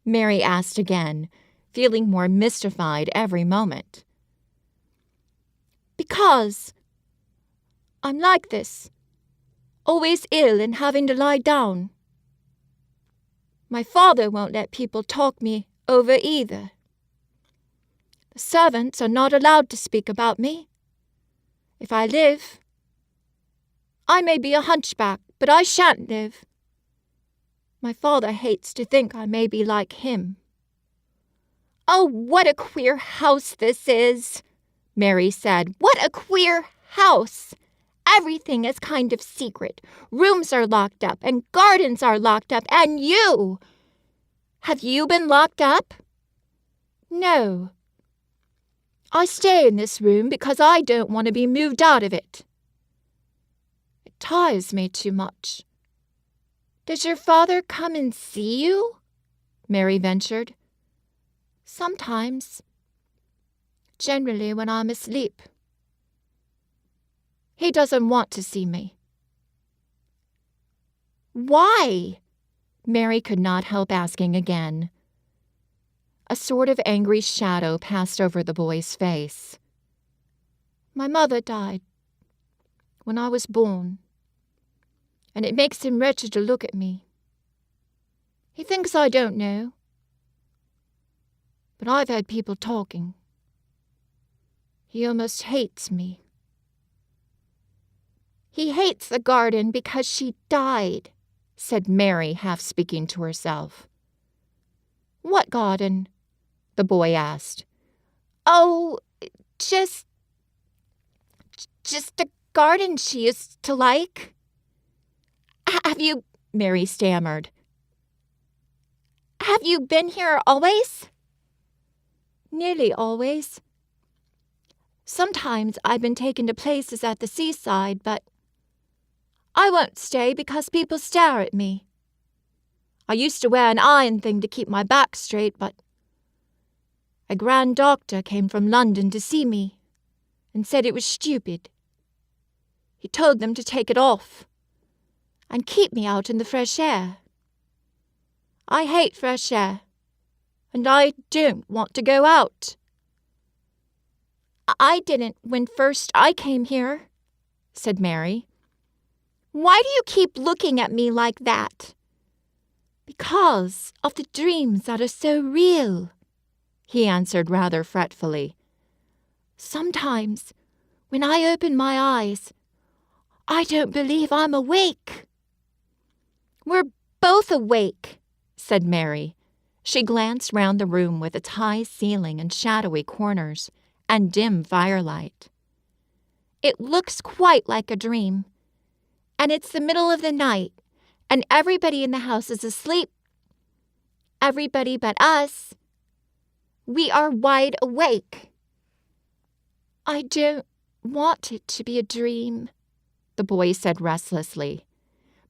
Mary asked again, feeling more mystified every moment. "Because I'm like this, always ill and having to lie down. My father won't let people talk me over either. The servants are not allowed to speak about me. If I live, I may be a hunchback, but I shan't live. My father hates to think I may be like him." "Oh, what a queer house this is," Mary said. "What a queer house. Everything is kind of secret. Rooms are locked up, and gardens are locked up, and you. Have you been locked up?" "No. I stay in this room because I don't want to be moved out of it. It tires me too much. "Does your father come and see you?" Mary ventured. "Sometimes. Generally when I'm asleep. He doesn't want to see me." "Why?" Mary could not help asking again. A sort of angry shadow passed over the boy's face. "My mother died when I was born, and it makes him wretched to look at me. He thinks I don't know, but I've had people talking. He almost hates me." "He hates the garden because she died," said Mary, half speaking to herself. "What garden?" the boy asked. "Oh, just a garden she used to like." "Have you," Mary stammered, "have you been here always?" "Nearly always. Sometimes I've been taken to places at the seaside, but I won't stay because people stare at me. I used to wear an iron thing to keep my back straight, but a grand doctor came from London to see me and said it was stupid. He told them to take it off and keep me out in the fresh air. I hate fresh air, and I don't want to go out." "I didn't when first I came here," said Mary. "Why do you keep looking at me like that?" "Because of the dreams that are so real," he answered rather fretfully. "Sometimes, when I open my eyes, I don't believe I'm awake." "We're both awake," said Mary. She glanced round the room with its high ceiling and shadowy corners and dim firelight. "It looks quite like a dream. And it's the middle of the night, and everybody in the house is asleep. Everybody but us. We are wide awake." "I don't want it to be a dream," the boy said restlessly.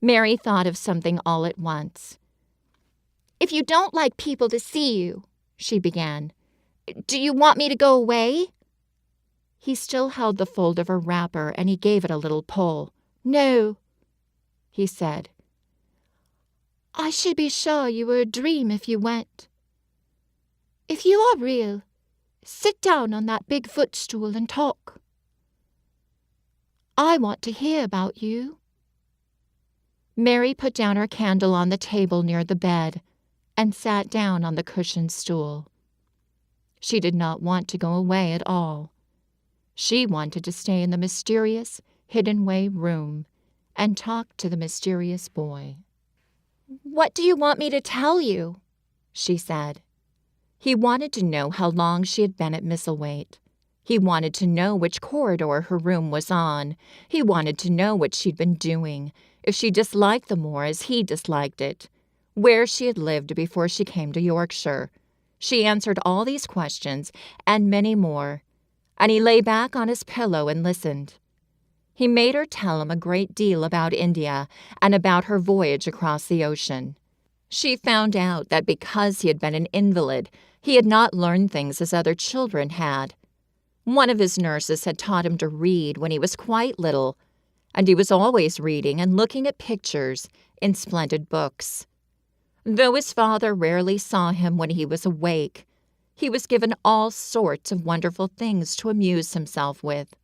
Mary thought of something all at once. "If you don't like people to see you," she began, "do you want me to go away?" He still held the fold of her wrapper, and he gave it a little pull. "No," he said. "I should be sure you were a dream if you went. If you are real, sit down on that big footstool and talk. I want to hear about you." Mary put down her candle on the table near the bed and sat down on the cushioned stool. She did not want to go away at all. She wanted to stay in the mysterious, hidden-away room and talk to the mysterious boy. "What do you want me to tell you?" she said. He wanted to know how long she had been at Misselthwaite. He wanted to know which corridor her room was on. He wanted to know what she'd been doing, if she disliked the moor as he disliked it, where she had lived before she came to Yorkshire. She answered all these questions and many more, and he lay back on his pillow and listened. He made her tell him a great deal about India and about her voyage across the ocean. She found out that because he had been an invalid, he had not learned things as other children had. One of his nurses had taught him to read when he was quite little, and he was always reading and looking at pictures in splendid books. Though his father rarely saw him when he was awake, he was given all sorts of wonderful things to amuse himself with.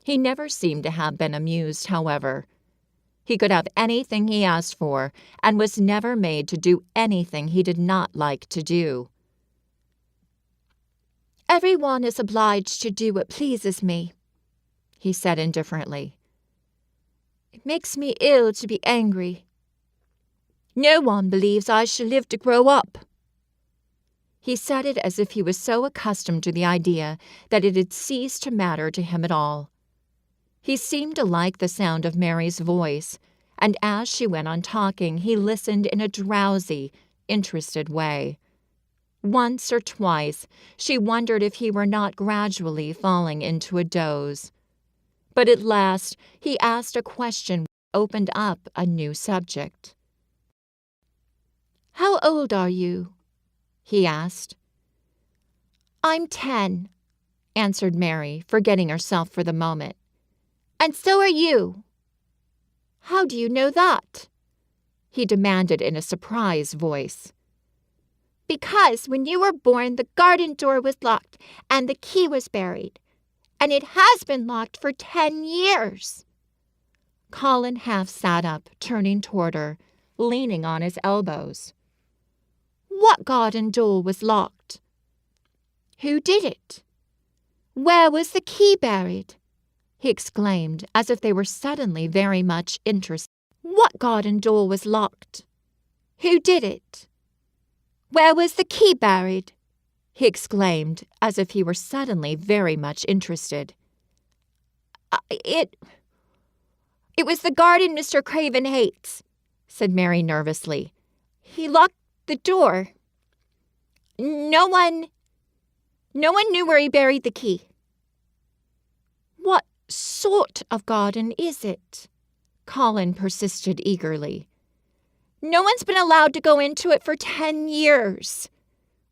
He never seemed to have been amused, however. He could have anything he asked for and was never made to do anything he did not like to do. "Everyone is obliged to do what pleases me," he said indifferently. "It makes me ill to be angry. No one believes I shall live to grow up." He said it as if he was so accustomed to the idea that it had ceased to matter to him at all. He seemed to like the sound of Mary's voice, and as she went on talking, he listened in a drowsy, interested way. Once or twice, she wondered if he were not gradually falling into a doze. But at last he asked a question opened up a new subject. "How old are you?" he asked. "I'm 10, answered Mary, forgetting herself for the moment. "And so are you." "How do you know that?" he demanded in a surprised voice. "Because when you were born, the garden door was locked and the key was buried, and it has been locked for 10 years. Colin half sat up, turning toward her, leaning on his elbows. "What garden door was locked?" "Who did it?" "Where was the key buried?" he exclaimed, as if they were suddenly very much interested. "What garden door was locked?" "Who did it?" "Where was the key buried?" he exclaimed, as if he were suddenly very much interested. It was the garden Mr. Craven hates," said Mary nervously. "He locked the door. No one knew where he buried the key." "What sort of garden is it?" Colin persisted eagerly. "No one's been allowed to go into it for 10 years,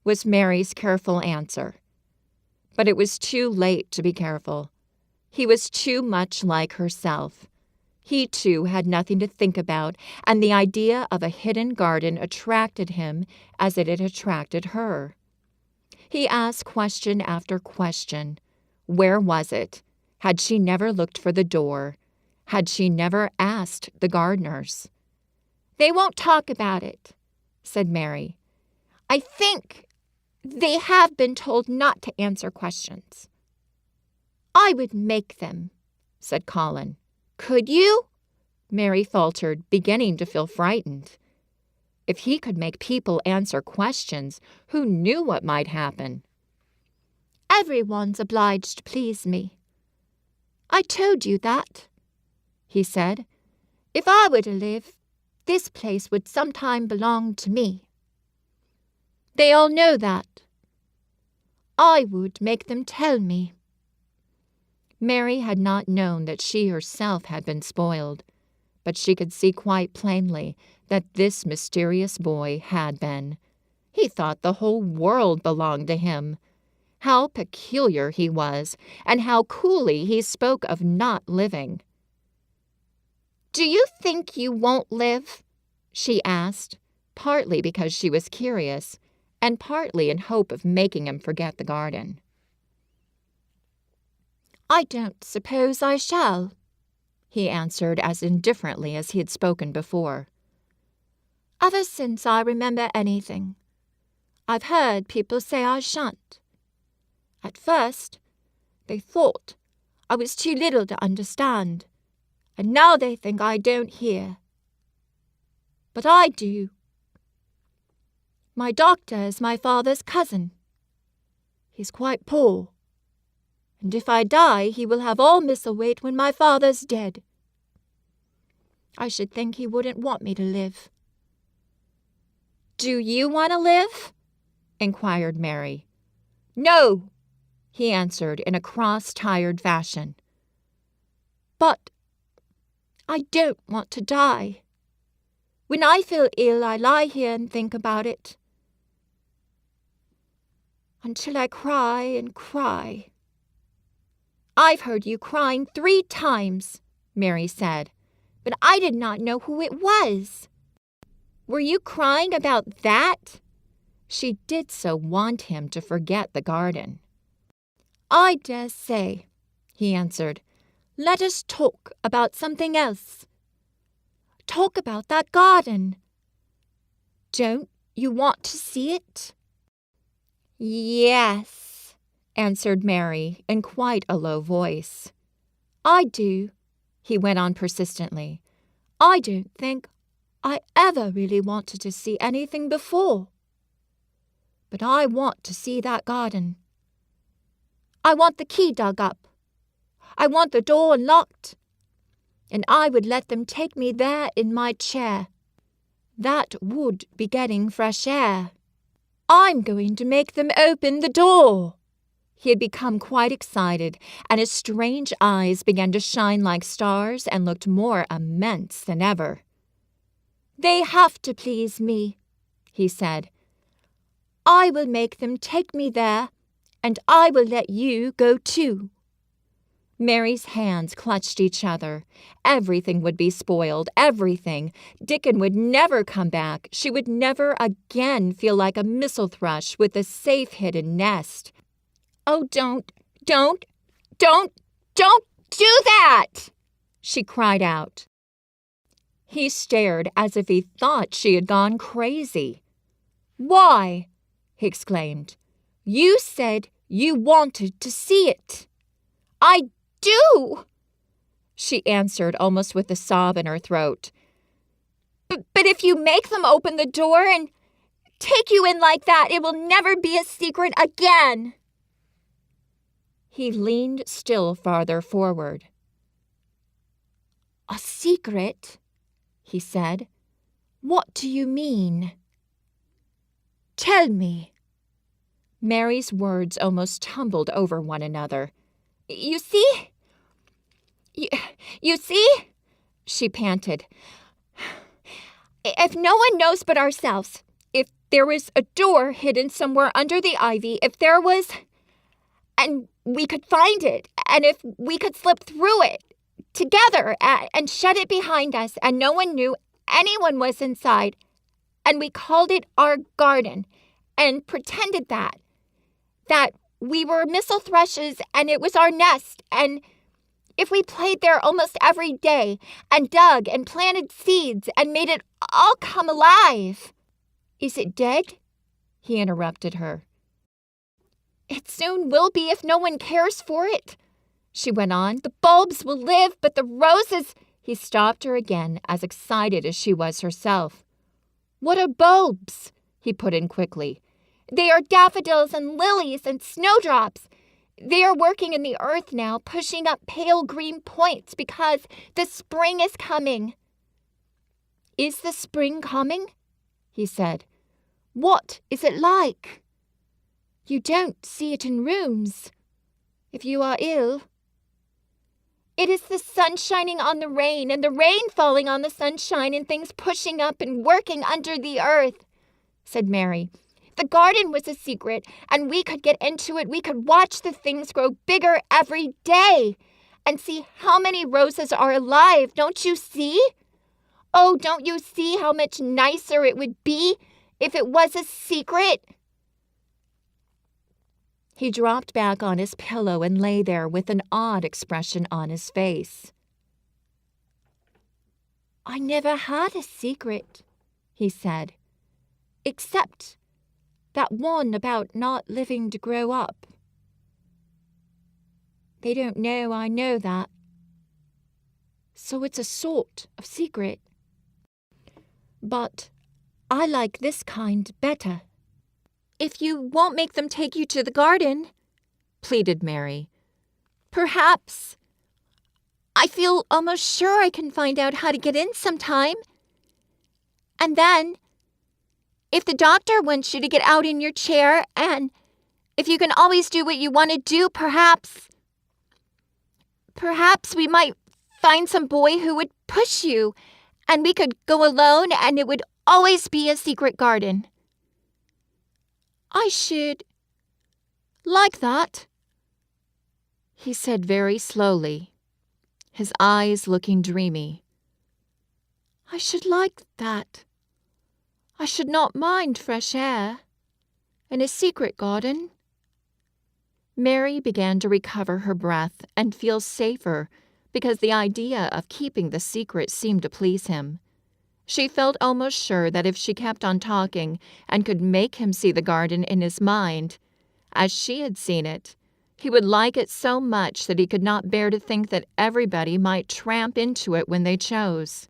was Mary's careful answer. But it was too late to be careful. He was too much like herself. He, too, had nothing to think about, and the idea of a hidden garden attracted him as it had attracted her. He asked question after question. Where was it? Had she never looked for the door? Had she never asked the gardeners? "They won't talk about it," said Mary. "I think they have been told not to answer questions." "I would make them," said Colin. "Could you?" Mary faltered, beginning to feel frightened. If he could make people answer questions, who knew what might happen? "Everyone's obliged to please me." "I told you that," he said. "If I were to live, this place would sometime belong to me." "They all know that." "I would make them tell me." Mary had not known that she herself had been spoiled, but she could see quite plainly that this mysterious boy had been. He thought the whole world belonged to him. How peculiar he was, and how coolly he spoke of not living. "Do you think you won't live?" she asked, partly because she was curious, and partly in hope of making him forget the garden. "I don't suppose I shall," he answered as indifferently as he had spoken before. "Ever since I remember anything, I've heard people say I shan't. At first, they thought I was too little to understand, and now they think I don't hear. But I do. My doctor is my father's cousin. He's quite poor, and if I die he will have all Misselthwaite when my father's dead. I should think he wouldn't want me to live." "Do you want to live?" inquired Mary. "No," he answered in a cross, tired fashion. "But I don't want to die. When I feel ill, I lie here and think about it. Until I cry and cry." "I've heard you crying 3 times, Mary said, "but I did not know who it was. Were you crying about that?" She did so want him to forget the garden. "I dare say," he answered. "Let us talk about something else. Talk about that garden. Don't you want to see it?" "Yes," answered Mary in quite a low voice. "I do," he went on persistently. "I don't think I ever really wanted to see anything before. But I want to see that garden. I want the key dug up. I want the door unlocked. And I would let them take me there in my chair. That would be getting fresh air. I'm going to make them open the door," He had become quite excited, and his strange eyes began to shine like stars and looked more immense than ever. "They have to please me," he said. "I will make them take me there, and I will let you go too." Mary's hands clutched each other. Everything would be spoiled, everything. Dickon would never come back. She would never again feel like a missel thrush with a safe hidden nest. "Oh, don't do that!" she cried out. He stared as if he thought she had gone crazy. "Why?" he exclaimed. "You said you wanted to see it." "I do," she answered almost with a sob in her throat. But if you make them open the door and take you in like that, it will never be a secret again." He leaned still farther forward. "A secret?" he said. "What do you mean? Tell me." Mary's words almost tumbled over one another. You see, she panted. "If no one knows but ourselves, if there was a door hidden somewhere under the ivy, if there was, and we could find it, and if we could slip through it together and shut it behind us, and no one knew anyone was inside, and we called it our garden, and pretended that we were missel thrushes and it was our nest, and if we played there almost every day and dug and planted seeds and made it all come alive." "Is it dead?" he interrupted her. "It soon will be if no one cares for it," she went on. "The bulbs will live, but the roses—" He stopped her again, as excited as she was herself. "What are bulbs?" he put in quickly. "They are daffodils and lilies and snowdrops. They are working in the earth now, pushing up pale green points because the spring is coming." "Is the spring coming?" he said. "What is it like?" "You don't see it in rooms. If you are ill—" "It is the sun shining on the rain, and the rain falling on the sunshine, and things pushing up and working under the earth," said Mary. "The garden was a secret, and we could get into it. We could watch the things grow bigger every day and see how many roses are alive. Don't you see? Oh, don't you see how much nicer it would be if it was a secret?" He dropped back on his pillow and lay there with an odd expression on his face. "I never had a secret," he said, "except that one about not living to grow up. They don't know I know that. So it's a sort of secret. But I like this kind better." "If you won't make them take you to the garden," pleaded Mary, "perhaps. I feel almost sure I can find out how to get in sometime. And then, if the doctor wants you to get out in your chair, and if you can always do what you want to do, perhaps we might find some boy who would push you, and we could go alone, and it would always be a secret garden. I should like that," he said very slowly, his eyes looking dreamy. "I should like that. I should not mind fresh air and a secret garden." Mary began to recover her breath and feel safer because the idea of keeping the secret seemed to please him. She felt almost sure that if she kept on talking and could make him see the garden in his mind, as she had seen it, he would like it so much that he could not bear to think that everybody might tramp into it when they chose.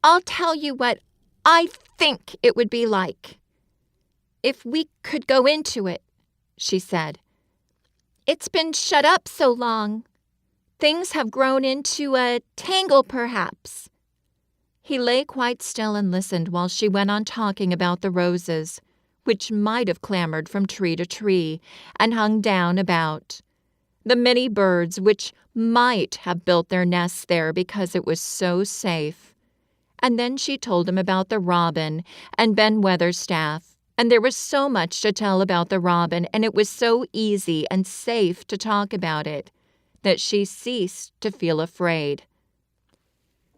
"I'll tell you what I think it would be like if we could go into it," she said. "It's been shut up so long. Things have grown into a tangle, perhaps." He lay quite still and listened while she went on talking about the roses, which might have clambered from tree to tree and hung down about, the many birds which might have built their nests there because it was so safe. And then she told him about the robin and Ben Weatherstaff, and there was so much to tell about the robin, and it was so easy and safe to talk about it, that she ceased to feel afraid.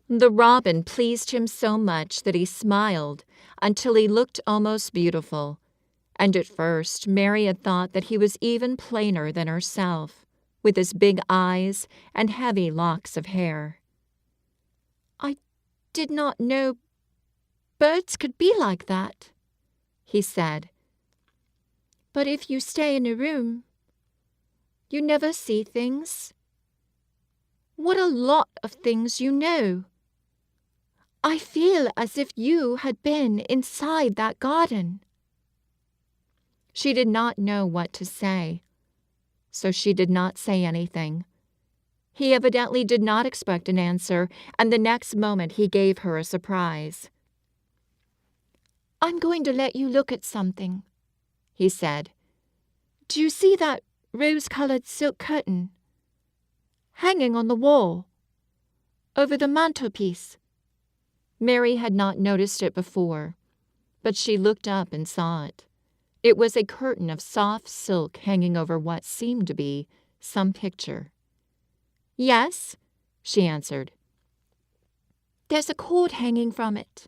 The robin pleased him so much that he smiled until he looked almost beautiful, and at first Mary had thought that he was even plainer than herself, with his big eyes and heavy locks of hair. "I did not know birds could be like that," he said. "But if you stay in a room, you never see things. What a lot of things you know. I feel as if you had been inside that garden." She did not know what to say, so she did not say anything. He evidently did not expect an answer, and the next moment he gave her a surprise. "I'm going to let you look at something," he said. "Do you see that rose-colored silk curtain hanging on the wall over the mantelpiece?" Mary had not noticed it before, but she looked up and saw it. It was a curtain of soft silk hanging over what seemed to be some picture. "Yes," she answered. "There's a cord hanging from it,"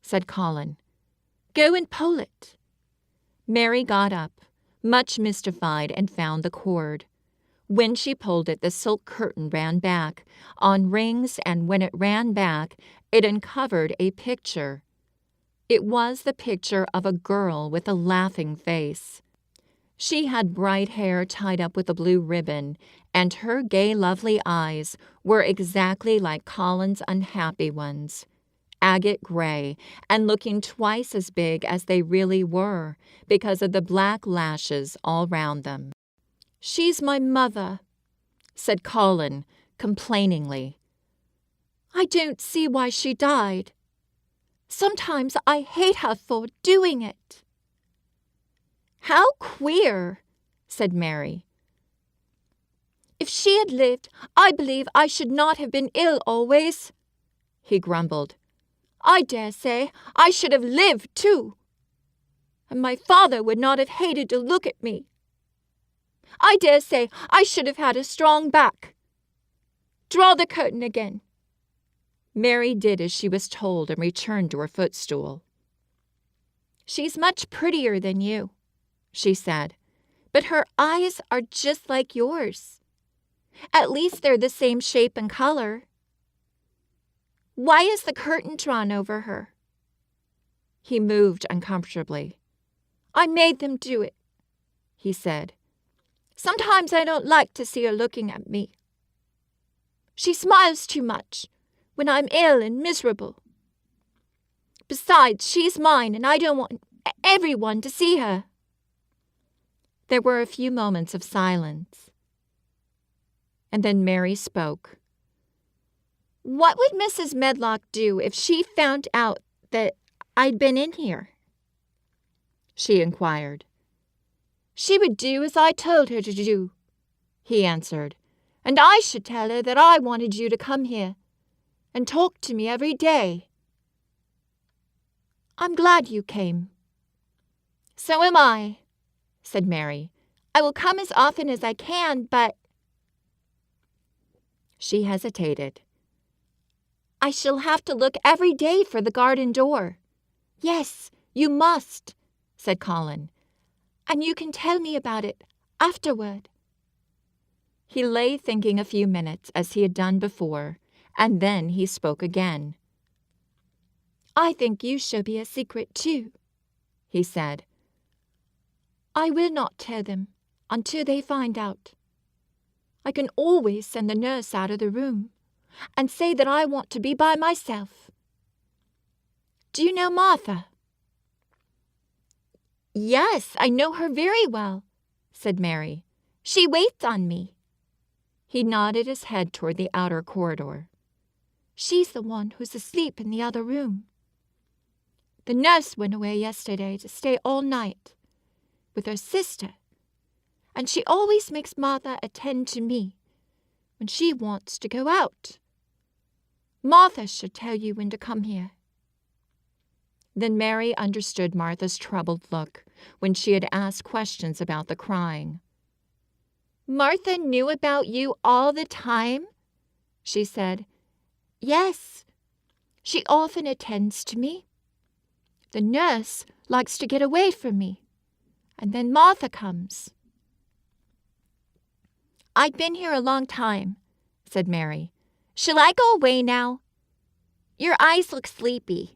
said Colin. "Go and pull it." Mary got up, much mystified, and found the cord. When she pulled it, the silk curtain ran back on rings, and when it ran back, it uncovered a picture. It was the picture of a girl with a laughing face. She had bright hair tied up with a blue ribbon, and her gay, lovely eyes were exactly like Colin's unhappy ones, agate gray, and looking twice as big as they really were because of the black lashes all round them. "She's my mother," said Colin complainingly. "I don't see why she died. Sometimes I hate her for doing it." "How queer," said Mary. "If she had lived, I believe I should not have been ill always," he grumbled. "I dare say I should have lived too, and my father would not have hated to look at me. I dare say I should have had a strong back. Draw the curtain again." Mary did as she was told and returned to her footstool. "She's much prettier than you," she said, "but her eyes are just like yours. At least they're the same shape and color. Why is the curtain drawn over her?" He moved uncomfortably. "I made them do it," he said. "Sometimes I don't like to see her looking at me. She smiles too much when I'm ill and miserable. Besides, she's mine, and I don't want everyone to see her." There were a few moments of silence, and then Mary spoke. "What would Mrs. Medlock do if she found out that I'd been in here?" she inquired. "She would do as I told her to do," he answered, "and I should tell her that I wanted you to come here and talk to me every day. I'm glad you came." "So am I," said Mary. "I will come as often as I can, but—" She hesitated. "I shall have to look every day for the garden door." "Yes, you must," said Colin, "and you can tell me about it afterward." He lay thinking a few minutes, as he had done before, and then he spoke again. "I think you shall be a secret too," he said. "I will not tell them until they find out. I can always send the nurse out of the room and say that I want to be by myself. Do you know Martha?" "Yes, I know her very well," said Mary. "She waits on me." He nodded his head toward the outer corridor. "She's the one who's asleep in the other room." The nurse went away yesterday to stay all night with her sister, and she always makes Martha attend to me when she wants to go out. Martha should tell you when to come here." Then Mary understood Martha's troubled look when she had asked questions about the crying. "Martha knew about you all the time?" she said. "Yes, she often attends to me. The nurse likes to get away from me, and then Martha comes." "I've been here a long time," said Mary. "Shall I go away now? Your eyes look sleepy."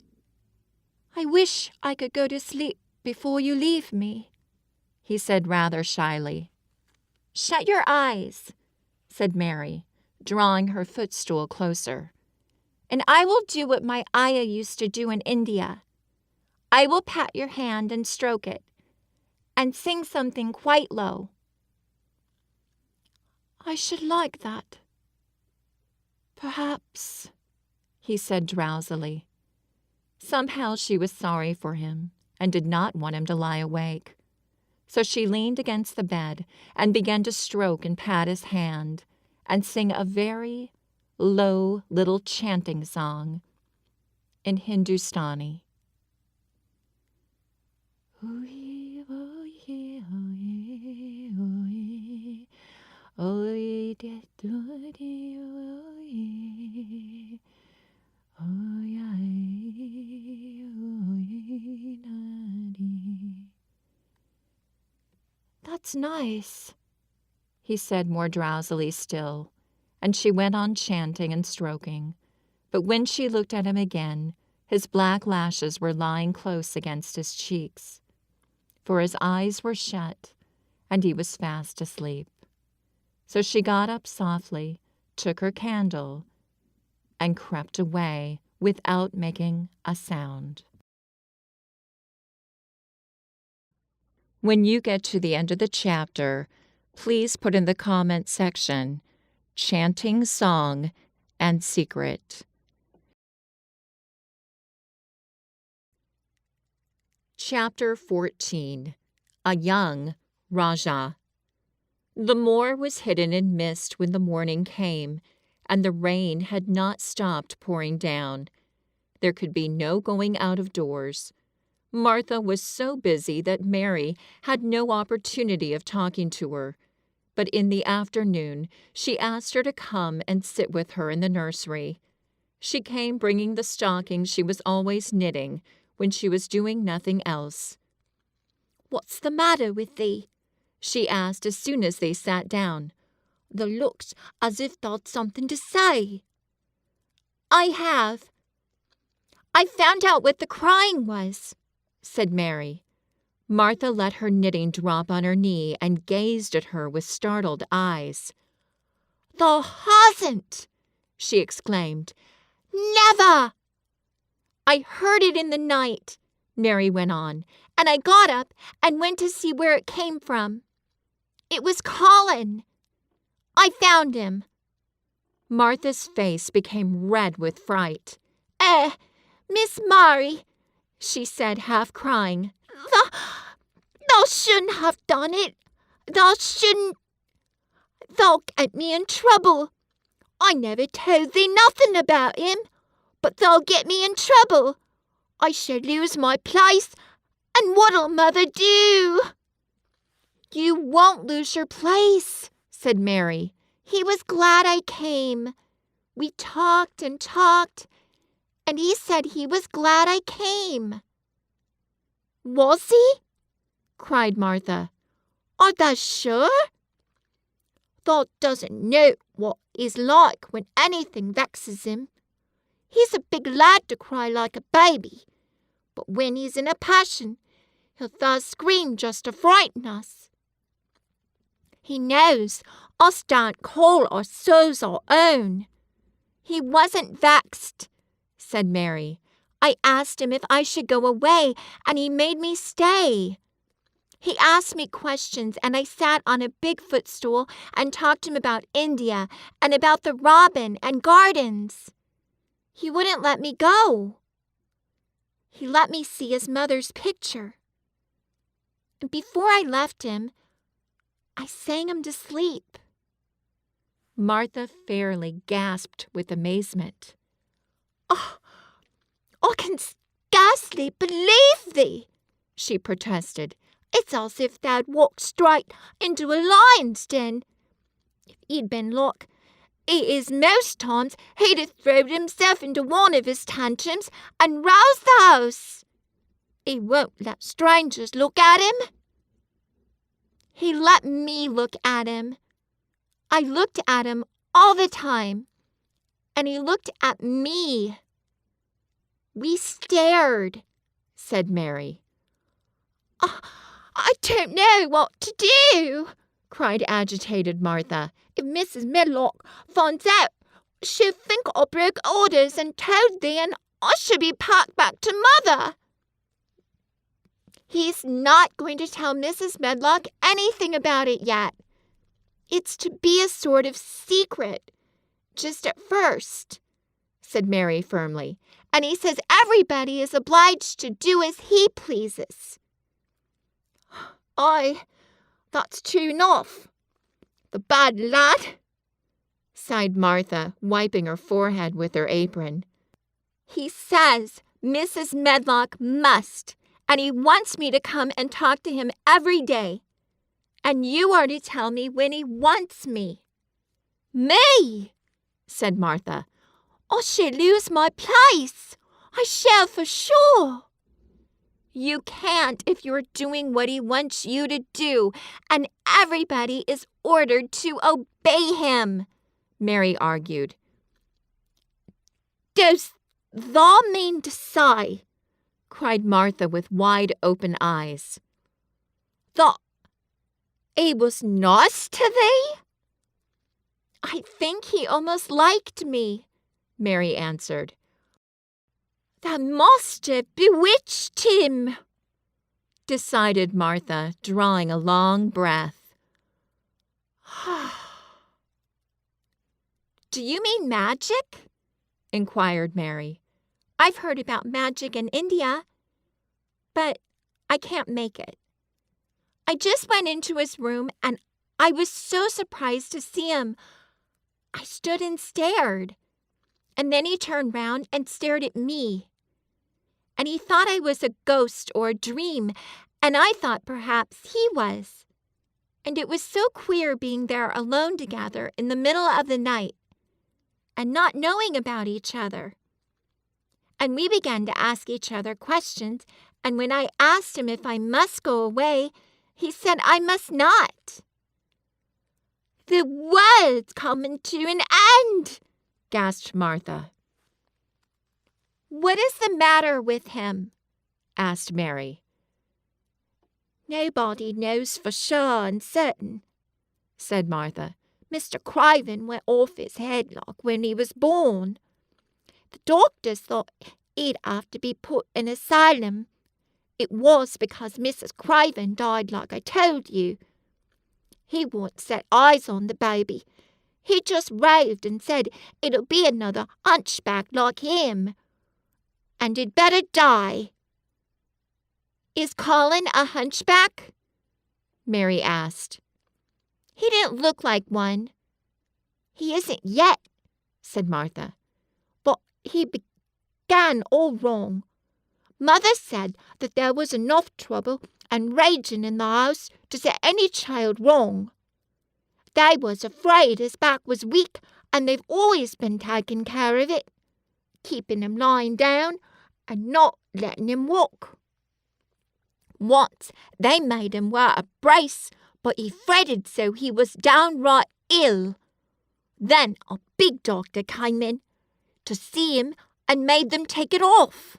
"I wish I could go to sleep before you leave me," he said rather shyly. "Shut your eyes," said Mary, drawing her footstool closer, "and I will do what my ayah used to do in India. I will pat your hand and stroke it, and sing something quite low." "I should like that. Perhaps," he said drowsily. Somehow she was sorry for him and did not want him to lie awake. So she leaned against the bed and began to stroke and pat his hand and sing a very low little chanting song in Hindustani. "That's nice," he said more drowsily still, and she went on chanting and stroking. But when she looked at him again, his black lashes were lying close against his cheeks, for his eyes were shut, and he was fast asleep. So she got up softly, took her candle, and crept away without making a sound. When you get to the end of the chapter, please put in the comment section, "chanting song and secret." Chapter 14. A Young Rajah. The moor was hidden in mist when the morning came, and the rain had not stopped pouring down. There could be no going out of doors. Martha was so busy that Mary had no opportunity of talking to her, but in the afternoon she asked her to come and sit with her in the nursery. She came bringing the stockings she was always knitting when she was doing nothing else. "What's the matter with thee?" she asked as soon as they sat down. "Thou looks as if thou'd something to say." "I have. I found out what the crying was," said Mary. Martha let her knitting drop on her knee and gazed at her with startled eyes. "Thou hasn't!" she exclaimed. "Never!" "I heard it in the night," Mary went on, "and I got up and went to see where it came from. It was calling. I found him." Martha's face became red with fright. Miss Mary," she said, half crying, Thou shouldn't have done it. Thou shouldn't. Thou'll get me in trouble. I never told thee nothing about him, but thou'll get me in trouble. I shall lose my place, and what'll mother do?" "You won't lose your place," said Mary. "He was glad I came. We talked and talked, and he said he was glad I came." "Was he?" cried Martha. "Are thou sure? Thou doesn't know what he's like when anything vexes him. He's a big lad to cry like a baby, but when he's in a passion, he'll thus scream just to frighten us. He knows us daren't call our souls our own." "He wasn't vexed," said Mary. "I asked him if I should go away, and he made me stay. He asked me questions, and I sat on a big footstool and talked to him about India and about the robin and gardens. He wouldn't let me go." he let me see his mother's picture. And before I left him, I sang him to sleep." Martha fairly gasped with amazement. "Oh, I can scarcely believe thee," she protested. "It's as if thou'd walked straight into a lion's den. If he'd been like he is most times, he'd have thrown himself into one of his tantrums and roused the house. He won't let strangers look at him." "He let me look at him. I looked at him all the time, and he looked at me. We stared," said Mary. I don't know what to do," cried agitated Martha. "If Mrs. Medlock finds out, she'll think I broke orders and told thee, and I shall be packed back to mother." "He's not going to tell Mrs. Medlock anything about it yet. It's to be a sort of secret, just at first," said Mary firmly. "And he says everybody is obliged to do as he pleases." "Aye, that's true enough. The bad lad," sighed Martha, wiping her forehead with her apron. "He says Mrs. Medlock must, and he wants me to come and talk to him every day. And you are to tell me when he wants me." "Me?" said Martha. "I shall lose my place. I shall for sure." "You can't if you're doing what he wants you to do, and everybody is ordered to obey him," Mary argued. "Does thou mean to say," cried Martha with wide-open eyes, "that he was nice to thee?" "I think he almost liked me," Mary answered. "Thou must have bewitched him," decided Martha, drawing a long breath. "Do you mean magic?" inquired Mary. "I've heard about magic in India, but I can't make it. I just went into his room, and I was so surprised to see him. I stood and stared, and then he turned round and stared at me. And he thought I was a ghost or a dream, and I thought perhaps he was. And it was so queer being there alone together in the middle of the night, and not knowing about each other. And we began to ask each other questions, and when I asked him if I must go away, he said I must not." "The world's coming to an end," gasped Martha. "What is the matter with him?" asked Mary. "Nobody knows for sure and certain," said Martha. "Mr. Craven went off his head like when he was born. The doctors thought he'd have to be put in an asylum. It was because Mrs. Craven died, like I told you. He wouldn't set eyes on the baby. He just raved and said it'll be another hunchback like him, and he'd better die." "Is Colin a hunchback?" Mary asked. "He didn't look like one." "He isn't yet," said Martha. "But he began all wrong. Mother said that there was enough trouble and raging in the house to set any child wrong. They was afraid his back was weak, and they've always been taking care of it, keeping him lying down and not letting him walk. Once they made him wear a brace, but he fretted so he was downright ill. Then a big doctor came in to see him and made them take it off.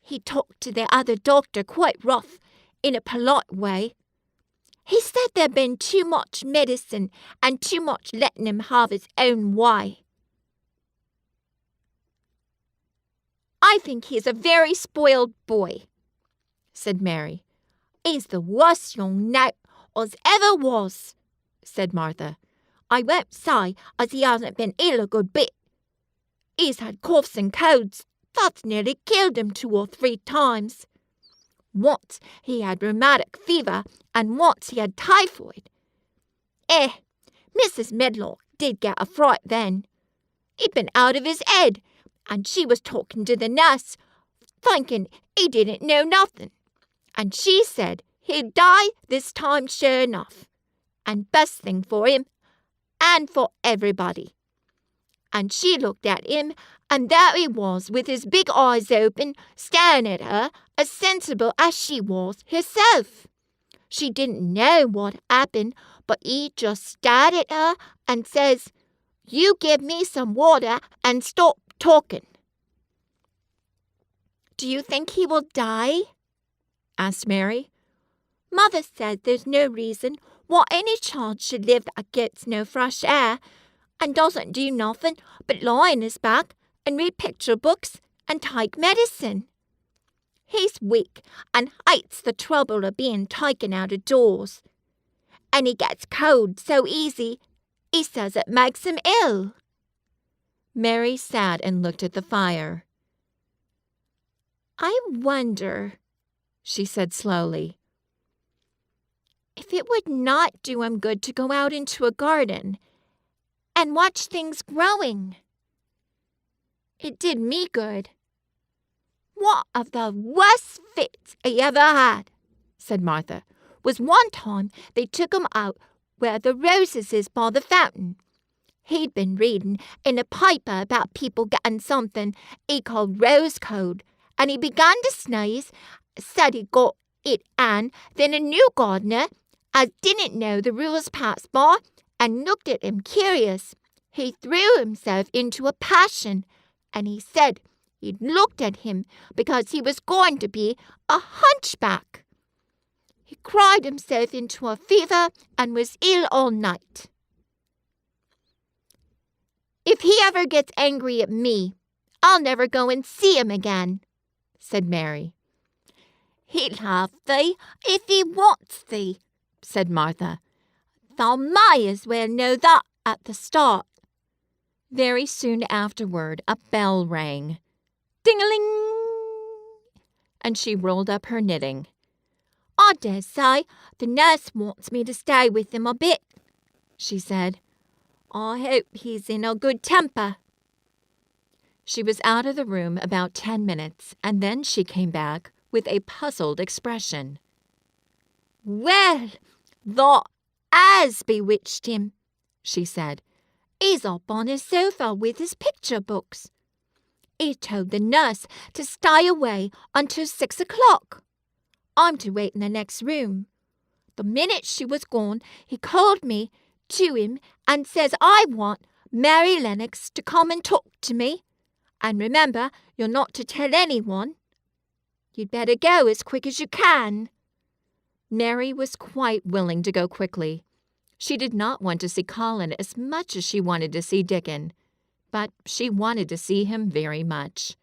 He talked to the other doctor quite rough, in a polite way. He said there'd been too much medicine and too much letting him have his own way." "I think he's a very spoiled boy," said Mary. "He's the worst young nowt as ever was," said Martha. "I won't say as he hasn't been ill a good bit. He's had coughs and colds That's nearly killed him 2 or 3 times. Once he had rheumatic fever, and once he had typhoid. Mrs. Medlock did get a fright then. He'd been out of his head, and she was talking to the nurse, thinking he didn't know nothing. And she said he'd die this time sure enough. And best thing for him, and for everybody. And she looked at him, and there he was with his big eyes open, staring at her, as sensible as she was herself. She didn't know what happened, but he just stared at her and says, "You give me some water and stop talking." "Do you think he will die?" asked Mary. "Mother says there's no reason why any child should live that gets no fresh air and doesn't do nothing but lie on his back and read picture books and take medicine. He's weak and hates the trouble of being taken out of doors. And he gets cold so easy, he says it makes him ill." Mary sat and looked at the fire. "I wonder," she said slowly, "if it would not do him good to go out into a garden and watch things growing. It did me good." "One of the worst fits he ever had," said Martha, "was one time they took him out where the roses is by the fountain. He'd been reading in a paper about people getting something he called rose cold, and he began to sneeze, said he got it, and then a new gardener, as didn't know the rules, passed by and looked at him curious. He threw himself into a passion, and he said he'd looked at him because he was going to be a hunchback. He cried himself into a fever and was ill all night. If he ever gets angry at me, I'll never go and see him again," said Mary. "He'll have thee if he wants thee," said Martha. "Thou may as well know that at the start." Very soon afterward, a bell rang. Ding-a-ling! And she rolled up her knitting. "I dare say the nurse wants me to stay with him a bit," she said. "I hope he's in a good temper." She was out of the room about 10 minutes, and then she came back with a puzzled expression. "Well, thou has bewitched him," she said. "He's up on his sofa with his picture books. He told the nurse to stay away until 6 o'clock. I'm to wait in the next room. The minute she was gone, he called me to him and says I want Mary Lennox to come and talk to me. And remember, you're not to tell anyone. You'd better go as quick as you can." Mary was quite willing to go quickly. She did not want to see Colin as much as she wanted to see Dickon, but she wanted to see him very much.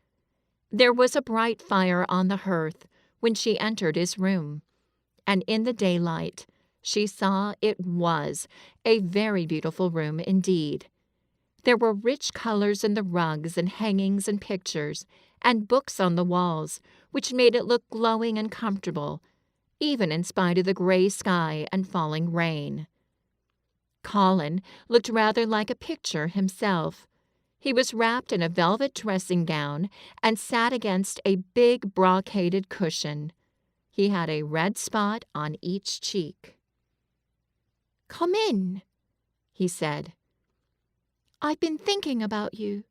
There was a bright fire on the hearth when she entered his room, and in the daylight she saw it was a very beautiful room indeed. There were rich colors in the rugs and hangings and pictures, and books on the walls, which made it look glowing and comfortable, even in spite of the gray sky and falling rain. Colin looked rather like a picture himself. He was wrapped in a velvet dressing gown and sat against a big brocaded cushion. He had a red spot on each cheek. "Come in," he said. "I've been thinking about you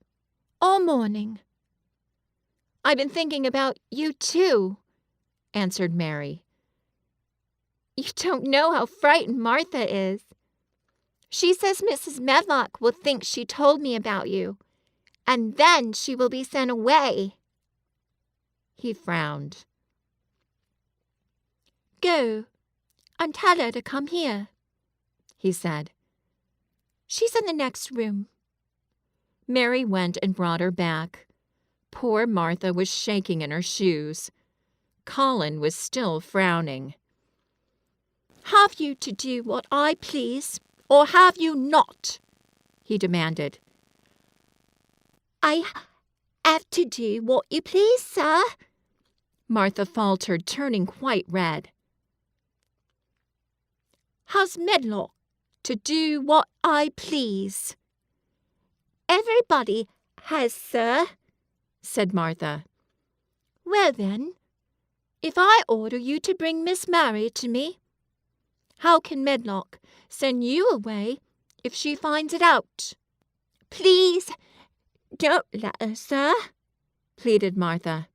all morning." "I've been thinking about you too," answered Mary. "You don't know how frightened Martha is. She says Mrs. Medlock will think she told me about you, and then she will be sent away." He frowned. "Go and tell her to come here," he said. "She's in the next room." Mary went and brought her back. Poor Martha was shaking in her shoes. Colin was still frowning. "Have you to do what I please, or have you not?" he demanded. "I have to do what you please, sir," Martha faltered, turning quite red. "How's Medlock to do what I please?" "Everybody has, sir," said Martha. "Well then, if I order you to bring Miss Mary to me, how can Medlock send you away if she finds it out?" "Please don't let her, sir," pleaded Martha.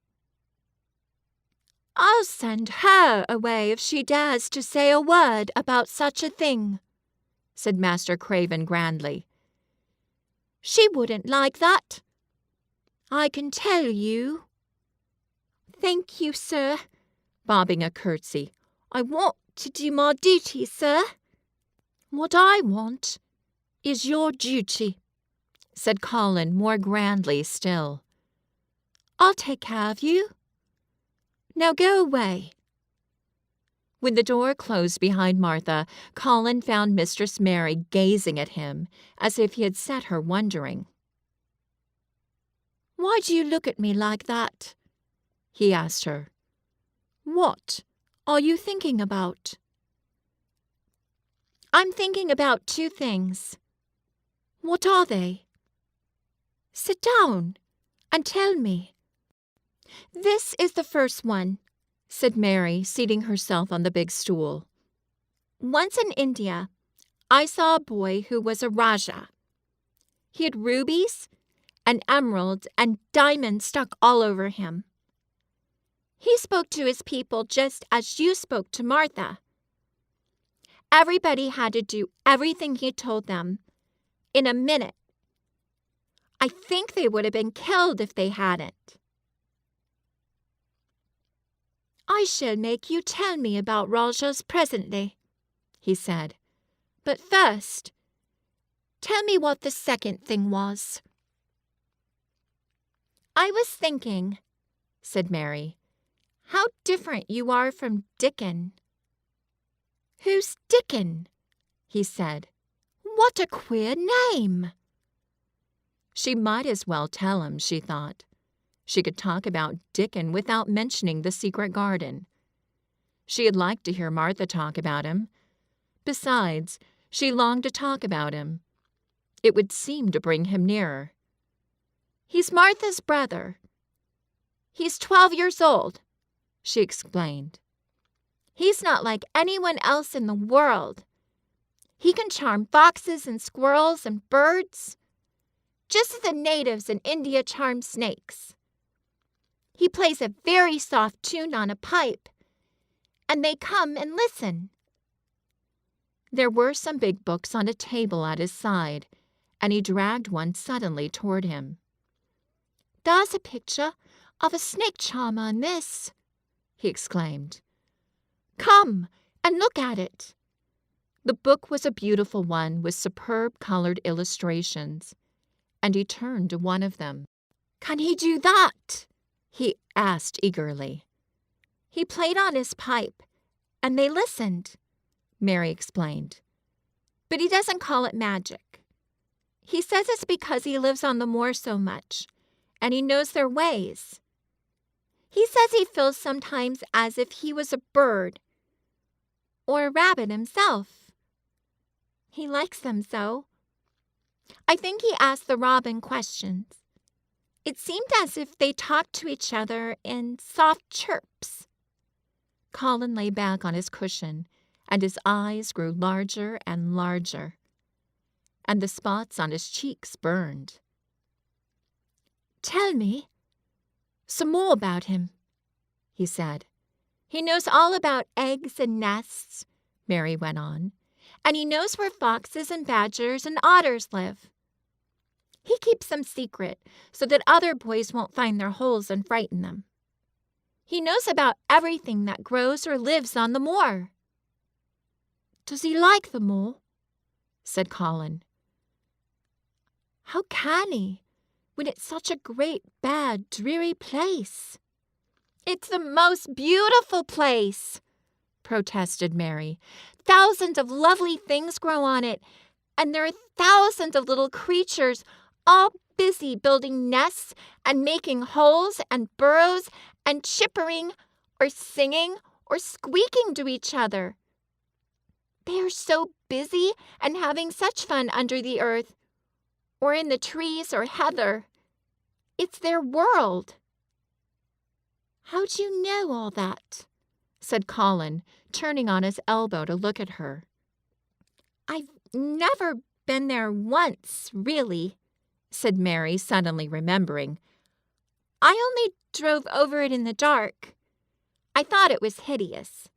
"I'll send her away if she dares to say a word about such a thing," said Master Craven grandly. "She wouldn't like that, I can tell you." "Thank you, sir," bobbing a curtsy. "I want to do my duty, sir." "What I want is your duty," said Colin more grandly still. "I'll take care of you. Now go away." When the door closed behind Martha, Colin found Mistress Mary gazing at him as if he had set her wondering. "Why do you look at me like that?" he asked her. "What are you thinking about?" "I'm thinking about two things." "What are they?" "Sit down and tell me." "This is the first one," said Mary, seating herself on the big stool. "Once in India, I saw a boy who was a Rajah. He had rubies and emeralds and diamonds stuck all over him. He spoke to his people just as you spoke to Martha. Everybody had to do everything he told them in a minute. I think they would have been killed if they hadn't." "I shall make you tell me about Rajahs presently," he said. "But first, tell me what the second thing was." "I was thinking," said Mary, "how different you are from Dickon." "Who's Dickon?" he said. "What a queer name!" She might as well tell him, she thought. She could talk about Dickon without mentioning the secret garden. She had liked to hear Martha talk about him. Besides, she longed to talk about him. It would seem to bring him nearer. "He's Martha's brother. He's 12 years old," she explained. "He's not like anyone else in the world. He can charm foxes and squirrels and birds, just as the natives in India charm snakes. He plays a very soft tune on a pipe, and they come and listen." There were some big books on a table at his side, and he dragged one suddenly toward him. "There's a picture of a snake charmer in this," he exclaimed. "Come and look at it." The book was a beautiful one with superb colored illustrations, and he turned to one of them. "Can he do that?" he asked eagerly. "He played on his pipe, and they listened," Mary explained. "But he doesn't call it magic. He says it's because he lives on the moor so much, and he knows their ways. He says he feels sometimes as if he was a bird or a rabbit himself. He likes them so. I think he asked the robin questions. It seemed as if they talked to each other in soft chirps." Colin lay back on his cushion, and his eyes grew larger and larger, and the spots on his cheeks burned. "Tell me some more about him," he said. "He knows all about eggs and nests," Mary went on, "and he knows where foxes and badgers and otters live. He keeps them secret so that other boys won't find their holes and frighten them. He knows about everything that grows or lives on the moor." "Does he like the moor?" said Colin. "How can he, when it's such a great, bad, dreary place?" "It's the most beautiful place," protested Mary. "Thousands of lovely things grow on it, and there are thousands of little creatures, all busy building nests and making holes and burrows and chippering or singing or squeaking to each other. They are so busy and having such fun under the earth, or in the trees or heather. It's their world." "How'd you know all that?" said Colin, turning on his elbow to look at her. "I've never been there once, really," said Mary, suddenly remembering. "I only drove over it in the dark. I thought it was hideous.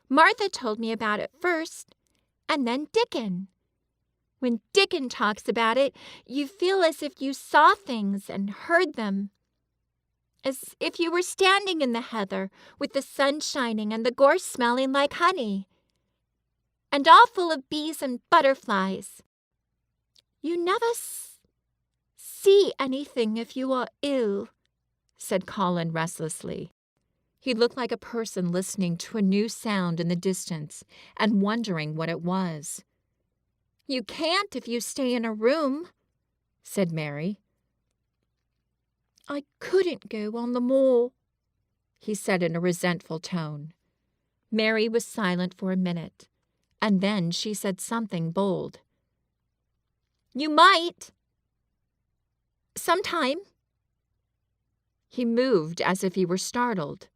Martha told me about it first, and then Dickon. When Dickon talks about it, you feel as if you saw things and heard them. As if you were standing in the heather with the sun shining and the gorse smelling like honey, and all full of bees and butterflies. You never see anything if you are ill," said Colin restlessly. He looked like a person listening to a new sound in the distance and wondering what it was. "You can't if you stay in a room," said Mary. "I couldn't go on the moor," he said in a resentful tone. Mary was silent for a minute, and then she said something bold. "You might. Sometime." He moved as if he were startled.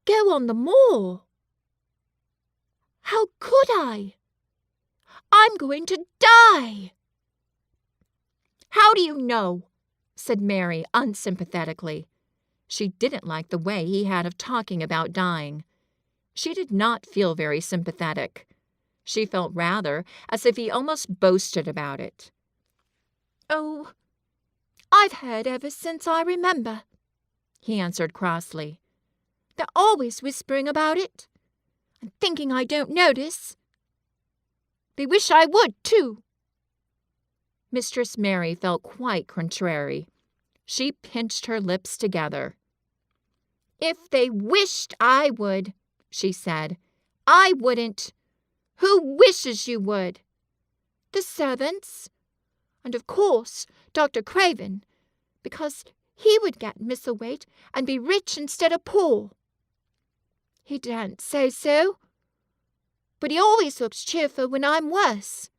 "Go on the moor? How could I? I'm going to die." "How do you know?" said Mary unsympathetically. She didn't like the way he had of talking about dying. She did not feel very sympathetic. She felt rather as if he almost boasted about it. "Oh, I've heard ever since I remember," he answered crossly. "They're always whispering about it, and thinking I don't notice. They wish I would, too." Mistress Mary felt quite contrary. She pinched her lips together. "If they wished I would," she said, "I wouldn't. Who wishes you would? The servants, and of course Dr. Craven, because he would get Misselthwaite and be rich instead of poor. He daren't say so, but he always looks cheerful when I'm worse.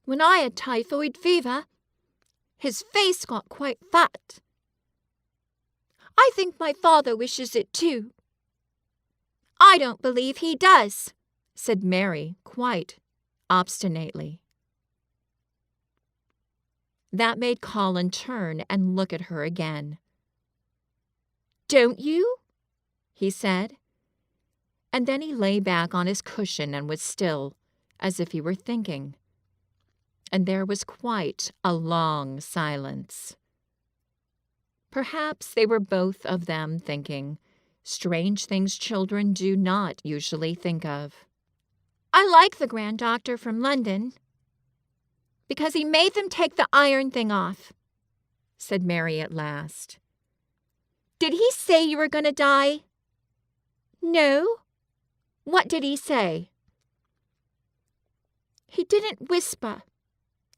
When I had typhoid fever, his face got quite fat. I think my father wishes it too." "I don't believe he does," said Mary quite obstinately. That made Colin turn and look at her again. "Don't you?" he said. And then he lay back on his cushion and was still, as if he were thinking. And there was quite a long silence. Perhaps they were both of them thinking strange things children do not usually think of. "I like the Grand Doctor from London, because he made them take the iron thing off," said Mary at last. "Did he say you were going to die?" "No." "What did he say?" "He didn't whisper,"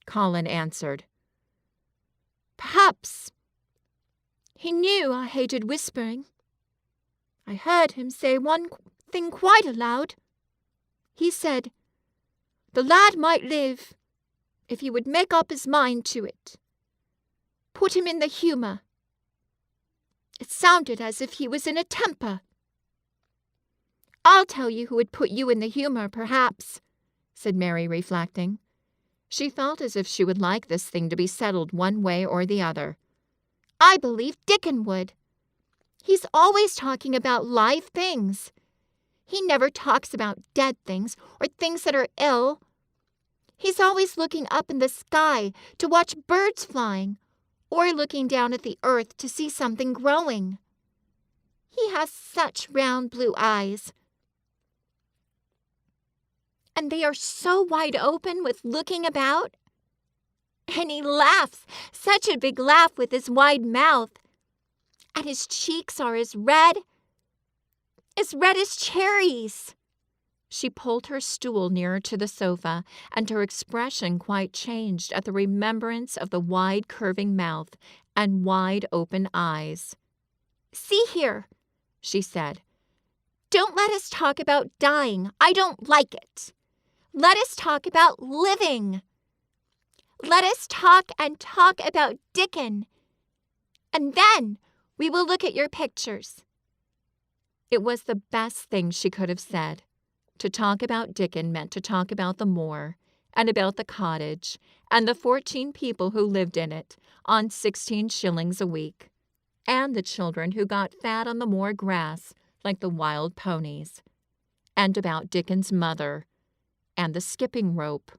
Colin answered. "Perhaps he knew I hated whispering. I heard him say one thing quite aloud. He said, the lad might live if he would make up his mind to it. Put him in the humour. It sounded as if he was in a temper. I'll tell you who would put you in the humour, perhaps," said Mary, reflecting. She felt as if she would like this thing to be settled one way or the other. "I believe Dickon would. He's always talking about live things. He never talks about dead things or things that are ill. He's always looking up in the sky to watch birds flying, or looking down at the earth to see something growing. He has such round blue eyes. And they are so wide open with looking about. And he laughs, such a big laugh with his wide mouth. And his cheeks are as red as cherries," She pulled her stool nearer to the sofa, and her expression quite changed at the remembrance of the wide curving mouth and wide open eyes. "See here," she said. "Don't let us talk about dying. I don't like it. Let us talk about living. Let us talk and talk about Dickon. And then we will look at your pictures." It was the best thing she could have said. To talk about Dickon meant to talk about the moor, and about the cottage, and the 14 people who lived in it, on 16 shillings a week, and the children who got fat on the moor grass like the wild ponies, and about Dickon's mother, and the skipping rope,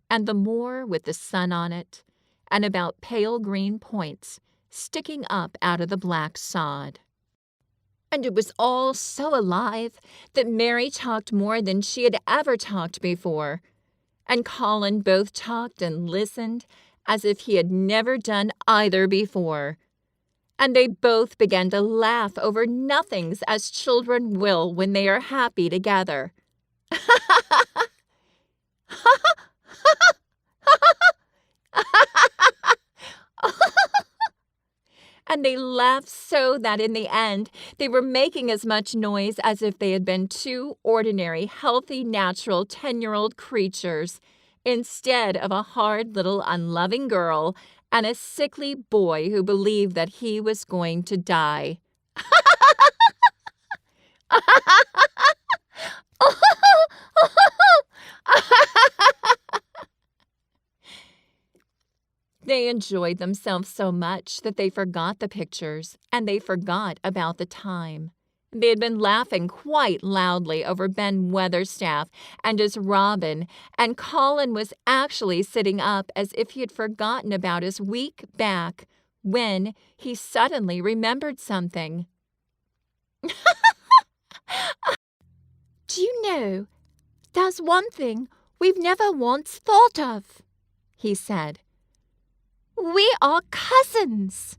and the moor with the sun on it, and about pale green points sticking up out of the black sod. And it was all so alive that Mary talked more than she had ever talked before, and Colin both talked and listened as if he had never done either before. And they both began to laugh over nothings as children will when they are happy together. And they laughed so that in the end they were making as much noise as if they had been two ordinary, healthy, natural 10-year-old creatures, instead of a hard little unloving girl and a sickly boy who believed that he was going to die. They enjoyed themselves so much that they forgot the pictures, and they forgot about the time. They had been laughing quite loudly over Ben Weatherstaff and his Robin, and Colin was actually sitting up as if he had forgotten about his weak back, when he suddenly remembered something. "Do you know, there's one thing we've never once thought of," he said. "We are cousins."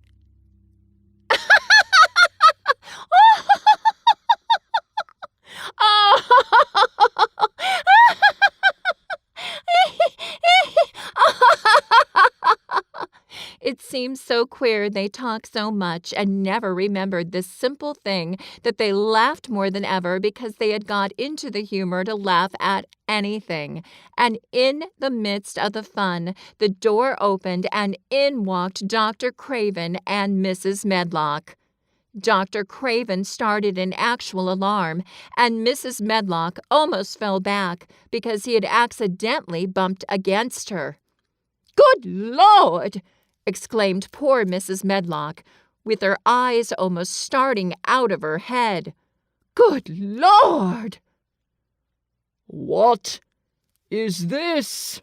It seemed so queer they talked so much and never remembered this simple thing that they laughed more than ever because they had got into the humor to laugh at anything. And in the midst of the fun, the door opened and in walked Dr. Craven and Mrs. Medlock. Dr. Craven started in actual alarm, and Mrs. Medlock almost fell back because he had accidentally bumped against her. "Good Lord!" exclaimed poor Mrs. Medlock, with her eyes almost starting out of her head. "Good Lord!" "What is this?"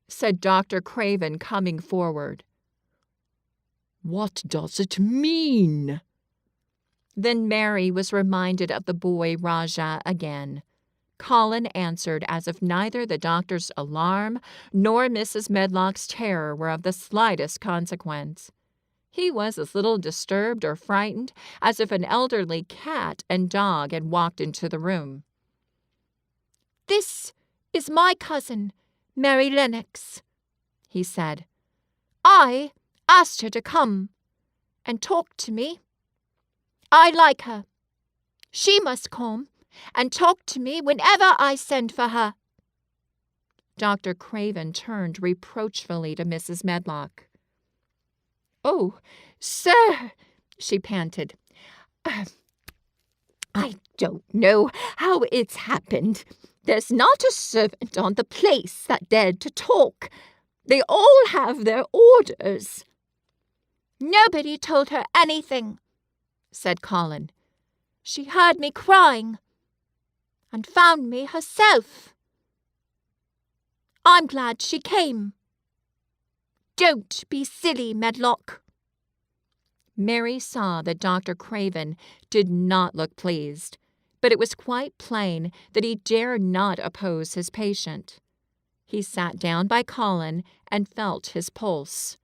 said Dr. Craven, coming forward. "What does it mean?" Then Mary was reminded of the boy Rajah again. Colin answered as if neither the doctor's alarm nor Mrs. Medlock's terror were of the slightest consequence. He was as little disturbed or frightened as if an elderly cat and dog had walked into the room. "This is my cousin, Mary Lennox," he said. "I asked her to come and talk to me. I like her. She must come and talk to me whenever I send for her." Dr. Craven turned reproachfully to Mrs. Medlock. "Oh, sir," she panted. "I don't know how it's happened. There's not a servant on the place that dared to talk. They all have their orders." "Nobody told her anything," said Colin. "She heard me crying and found me herself. I'm glad she came. Don't be silly, Medlock." Mary saw that Dr. Craven did not look pleased, but it was quite plain that he dared not oppose his patient. He sat down by Colin and felt his pulse.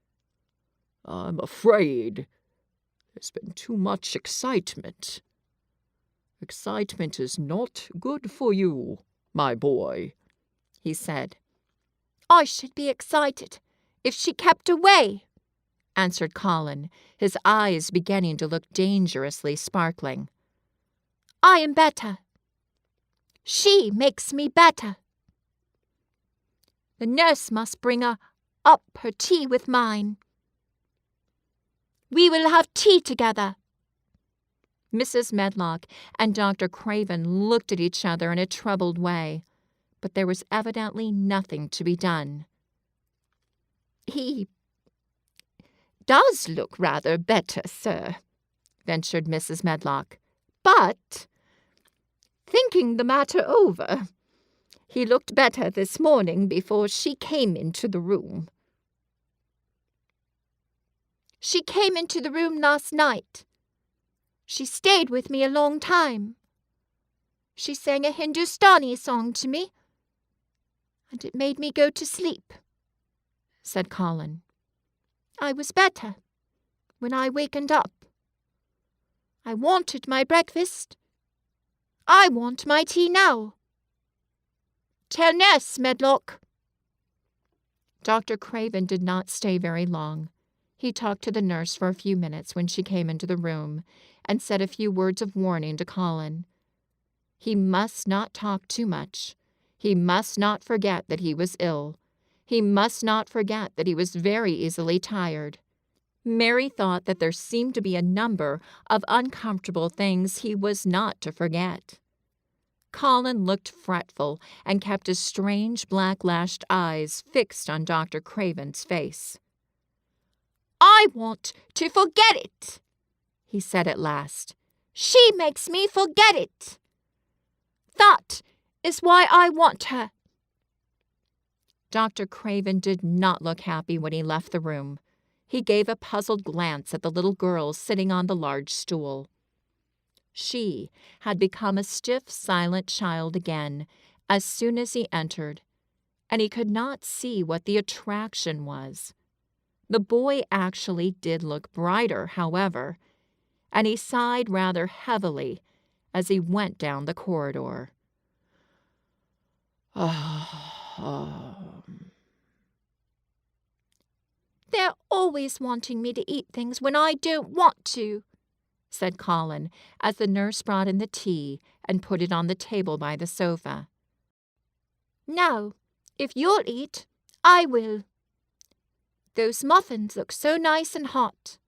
"I'm afraid there's been too much excitement. Excitement is not good for you," my boy," he said. "I should be excited if she kept away," answered Colin, his eyes beginning to look dangerously sparkling. "I am better. She makes me better. The nurse must bring her up her tea with mine. We will have tea together." Mrs. Medlock and Dr. Craven looked at each other in a troubled way, but there was evidently nothing to be done. "He does look rather better, sir," ventured Mrs. Medlock. "But, thinking the matter over, he looked better this morning before she came into the room." "She came into the room last night. She stayed with me a long time. She sang a Hindustani song to me, and it made me go to sleep," said Colin. "I was better when I wakened up. I wanted my breakfast. I want my tea now. Tell Nurse, Medlock." Dr. Craven did not stay very long. He talked to the nurse for a few minutes when she came into the room, and said a few words of warning to Colin. He must not talk too much. He must not forget that he was ill. He must not forget that he was very easily tired. Mary thought that there seemed to be a number of uncomfortable things he was not to forget. Colin looked fretful and kept his strange black-lashed eyes fixed on Dr. Craven's face. "I want to forget it," he said at last. "She makes me forget it. That is why I want her." Dr. Craven did not look happy when he left the room. He gave a puzzled glance at the little girl sitting on the large stool. She had become a stiff, silent child again as soon as he entered, and he could not see what the attraction was. The boy actually did look brighter, however, and he sighed rather heavily as he went down the corridor. "They're always wanting me to eat things when I don't want to," said Colin, as the nurse brought in the tea and put it on the table by the sofa. "Now, if you'll eat, I will. Those muffins look so nice and hot.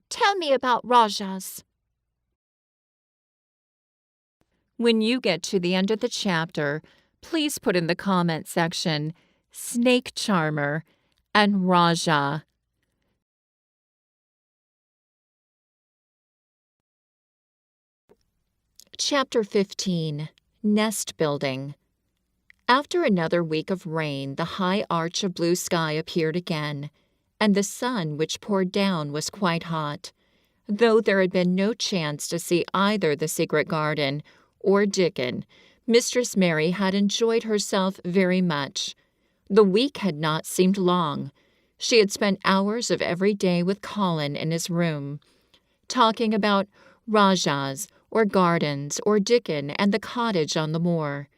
Tell me about Rajas." When you get to the end of the chapter, please put in the comment section, "Snake Charmer" and "Raja." Chapter 15. Nest Building. After another week of rain, the high arch of blue sky appeared again, and the sun which poured down was quite hot, though there had been no chance to see either the secret garden or Dickon. Mistress Mary had enjoyed herself very much. The week had not seemed long. She had spent hours of every day with Colin in his room, talking about Rajas, or gardens, or Dickon and the cottage on the moor.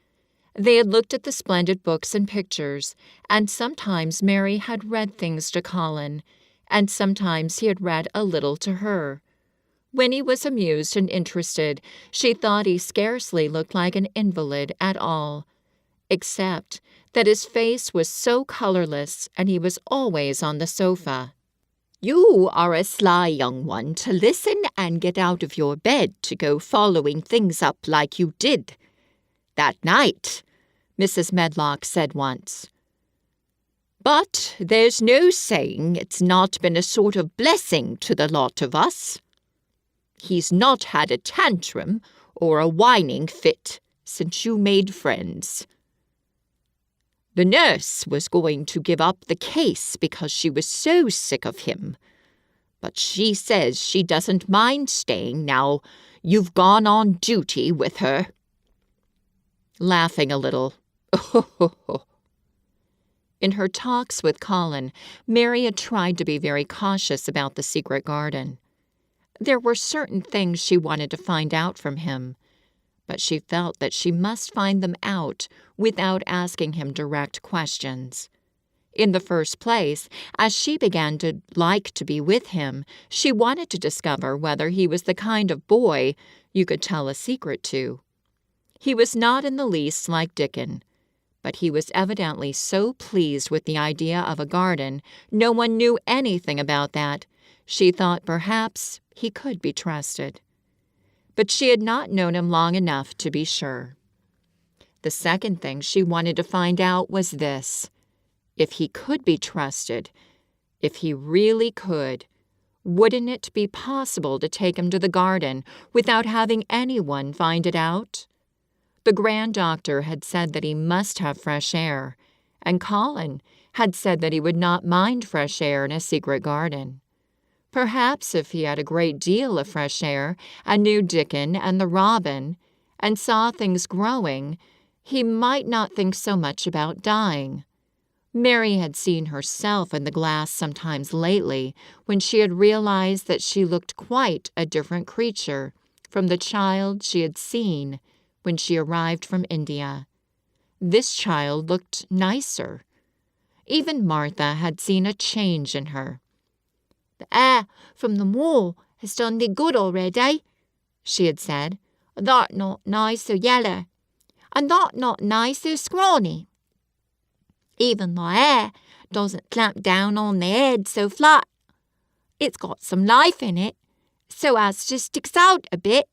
They had looked at the splendid books and pictures, and sometimes Mary had read things to Colin, and sometimes he had read a little to her. When he was amused and interested, she thought he scarcely looked like an invalid at all, except that his face was so colorless and he was always on the sofa. "You are a sly young one to listen and get out of your bed to go following things up like you did that night," Mrs. Medlock said once. "But there's no saying it's not been a sort of blessing to the lot of us. He's not had a tantrum or a whining fit since you made friends. The nurse was going to give up the case because she was so sick of him, but she says she doesn't mind staying now you've gone on duty with her." Laughing a little. In her talks with Colin, Mary had tried to be very cautious about the secret garden. There were certain things she wanted to find out from him, but she felt that she must find them out without asking him direct questions. In the first place, as she began to like to be with him, she wanted to discover whether he was the kind of boy you could tell a secret to. He was not in the least like Dickon, but he was evidently so pleased with the idea of a garden, no one knew anything about that, she thought perhaps he could be trusted. But she had not known him long enough to be sure. The second thing she wanted to find out was this: if he could be trusted, if he really could, wouldn't it be possible to take him to the garden without having anyone find it out? The grand doctor had said that he must have fresh air, and Colin had said that he would not mind fresh air in a secret garden. Perhaps if he had a great deal of fresh air and knew Dickon and the robin and saw things growing, he might not think so much about dying. Mary had seen herself in the glass sometimes lately when she had realized that she looked quite a different creature from the child she had seen when she arrived from India. This child looked nicer. Even Martha had seen a change in her. "The air from the moor has done thee good already," she had said. "Thou'rt not nigh so yeller, and thou'rt not nigh so scrawny. Even thy hair doesn't clamp down on the head so flat. It's got some life in it, so as to sticks out a bit."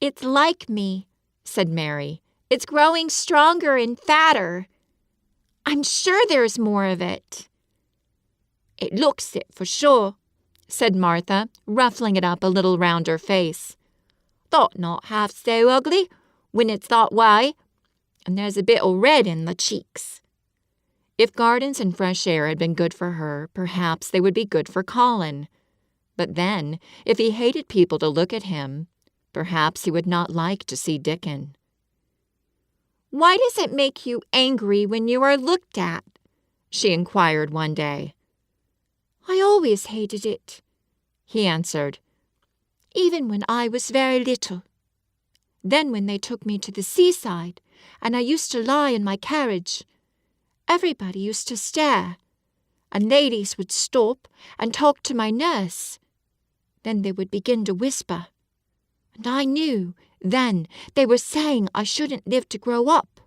"It's like me," said Mary. "It's growing stronger and fatter. I'm sure there's more of it." "It looks it for sure," said Martha, ruffling it up a little round her face. "Thou'rt not half so ugly when it's that way, and there's a bit o' red in the cheeks." If gardens and fresh air had been good for her, perhaps they would be good for Colin. But then, if he hated people to look at him, perhaps he would not like to see Dickon. "Why does it make you angry when you are looked at?" she inquired one day. "I always hated it," he answered, "even when I was very little. Then when they took me to the seaside, and I used to lie in my carriage, everybody used to stare, and ladies would stop and talk to my nurse. Then they would begin to whisper, and I knew then they were saying I shouldn't live to grow up.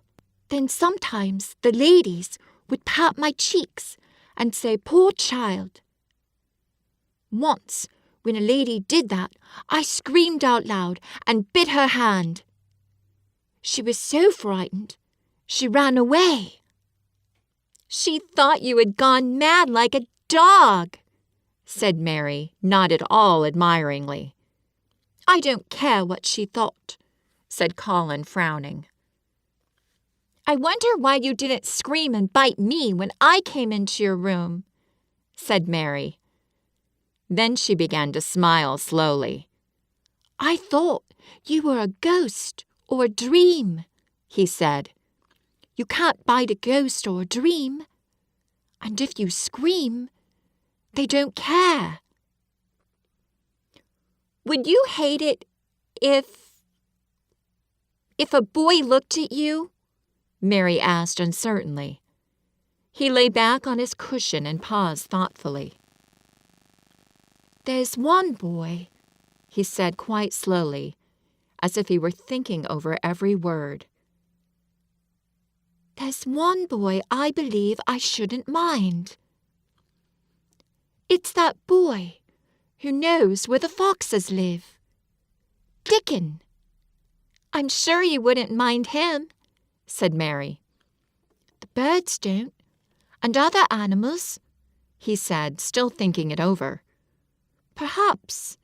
Then sometimes the ladies would pat my cheeks and say, 'Poor child.' Once, when a lady did that, I screamed out loud and bit her hand. She was so frightened, she ran away." "She thought you had gone mad like a dog," said Mary, not at all admiringly. "I don't care what she thought," said Colin, frowning. "I wonder why you didn't scream and bite me when I came into your room," said Mary. Then she began to smile slowly. "I thought you were a ghost or a dream," he said. "You can't bite a ghost or a dream. And if you scream, they don't care." "Would you hate it if a boy looked at you?" Mary asked uncertainly. He lay back on his cushion and paused thoughtfully. "There's one boy," he said quite slowly, as if he were thinking over every word. "There's one boy I believe I shouldn't mind. It's that boy who knows where the foxes live. Dickon." "I'm sure you wouldn't mind him," said Mary. "The birds don't, and other animals," he said, still thinking it over. "Perhaps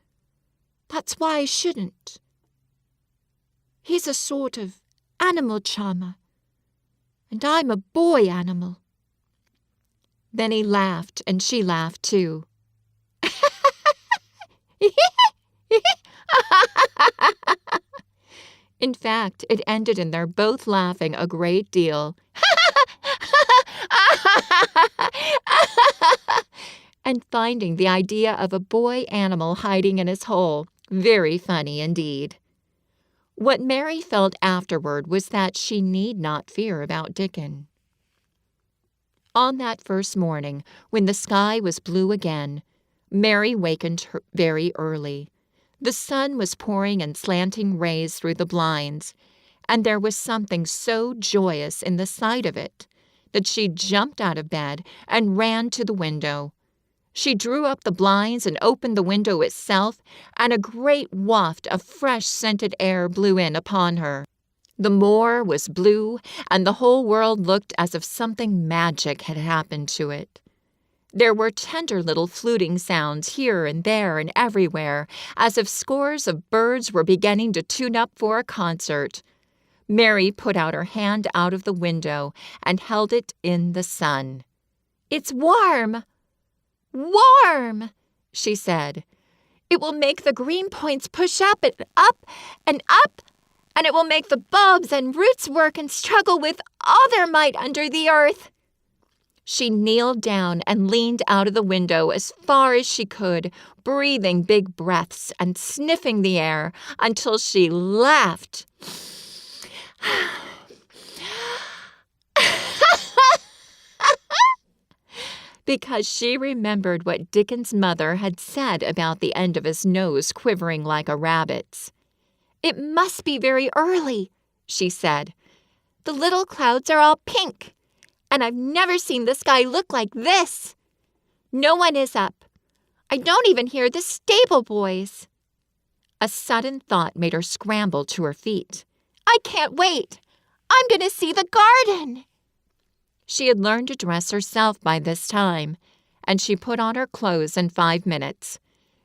that's why I shouldn't. He's a sort of animal charmer, and I'm a boy animal." Then he laughed, and she laughed too. In fact, it ended in their both laughing a great deal. And finding the idea of a boy animal hiding in his hole very funny indeed. What Mary felt afterward was that she need not fear about Dickon. On that first morning, when the sky was blue again, Mary wakened very early. The sun was pouring in slanting rays through the blinds, and there was something so joyous in the sight of it that she jumped out of bed and ran to the window. She drew up the blinds and opened the window itself, and a great waft of fresh scented air blew in upon her. The moor was blue, and the whole world looked as if something magic had happened to it. There were tender little fluting sounds here and there and everywhere, as if scores of birds were beginning to tune up for a concert. Mary put out her hand out of the window and held it in the sun. "It's warm! Warm!" she said. "It will make the green points push up and up and up, and it will make the bulbs and roots work and struggle with all their might under the earth." She kneeled down and leaned out of the window as far as she could, breathing big breaths and sniffing the air until she laughed. Because she remembered what Dickon's mother had said about the end of his nose quivering like a rabbit's. "It must be very early," she said. "The little clouds are all pink, and I've never seen the sky look like this. No one is up. I don't even hear the stable boys." A sudden thought made her scramble to her feet. "I can't wait. I'm going to see the garden." She had learned to dress herself by this time, and she put on her clothes in 5 minutes.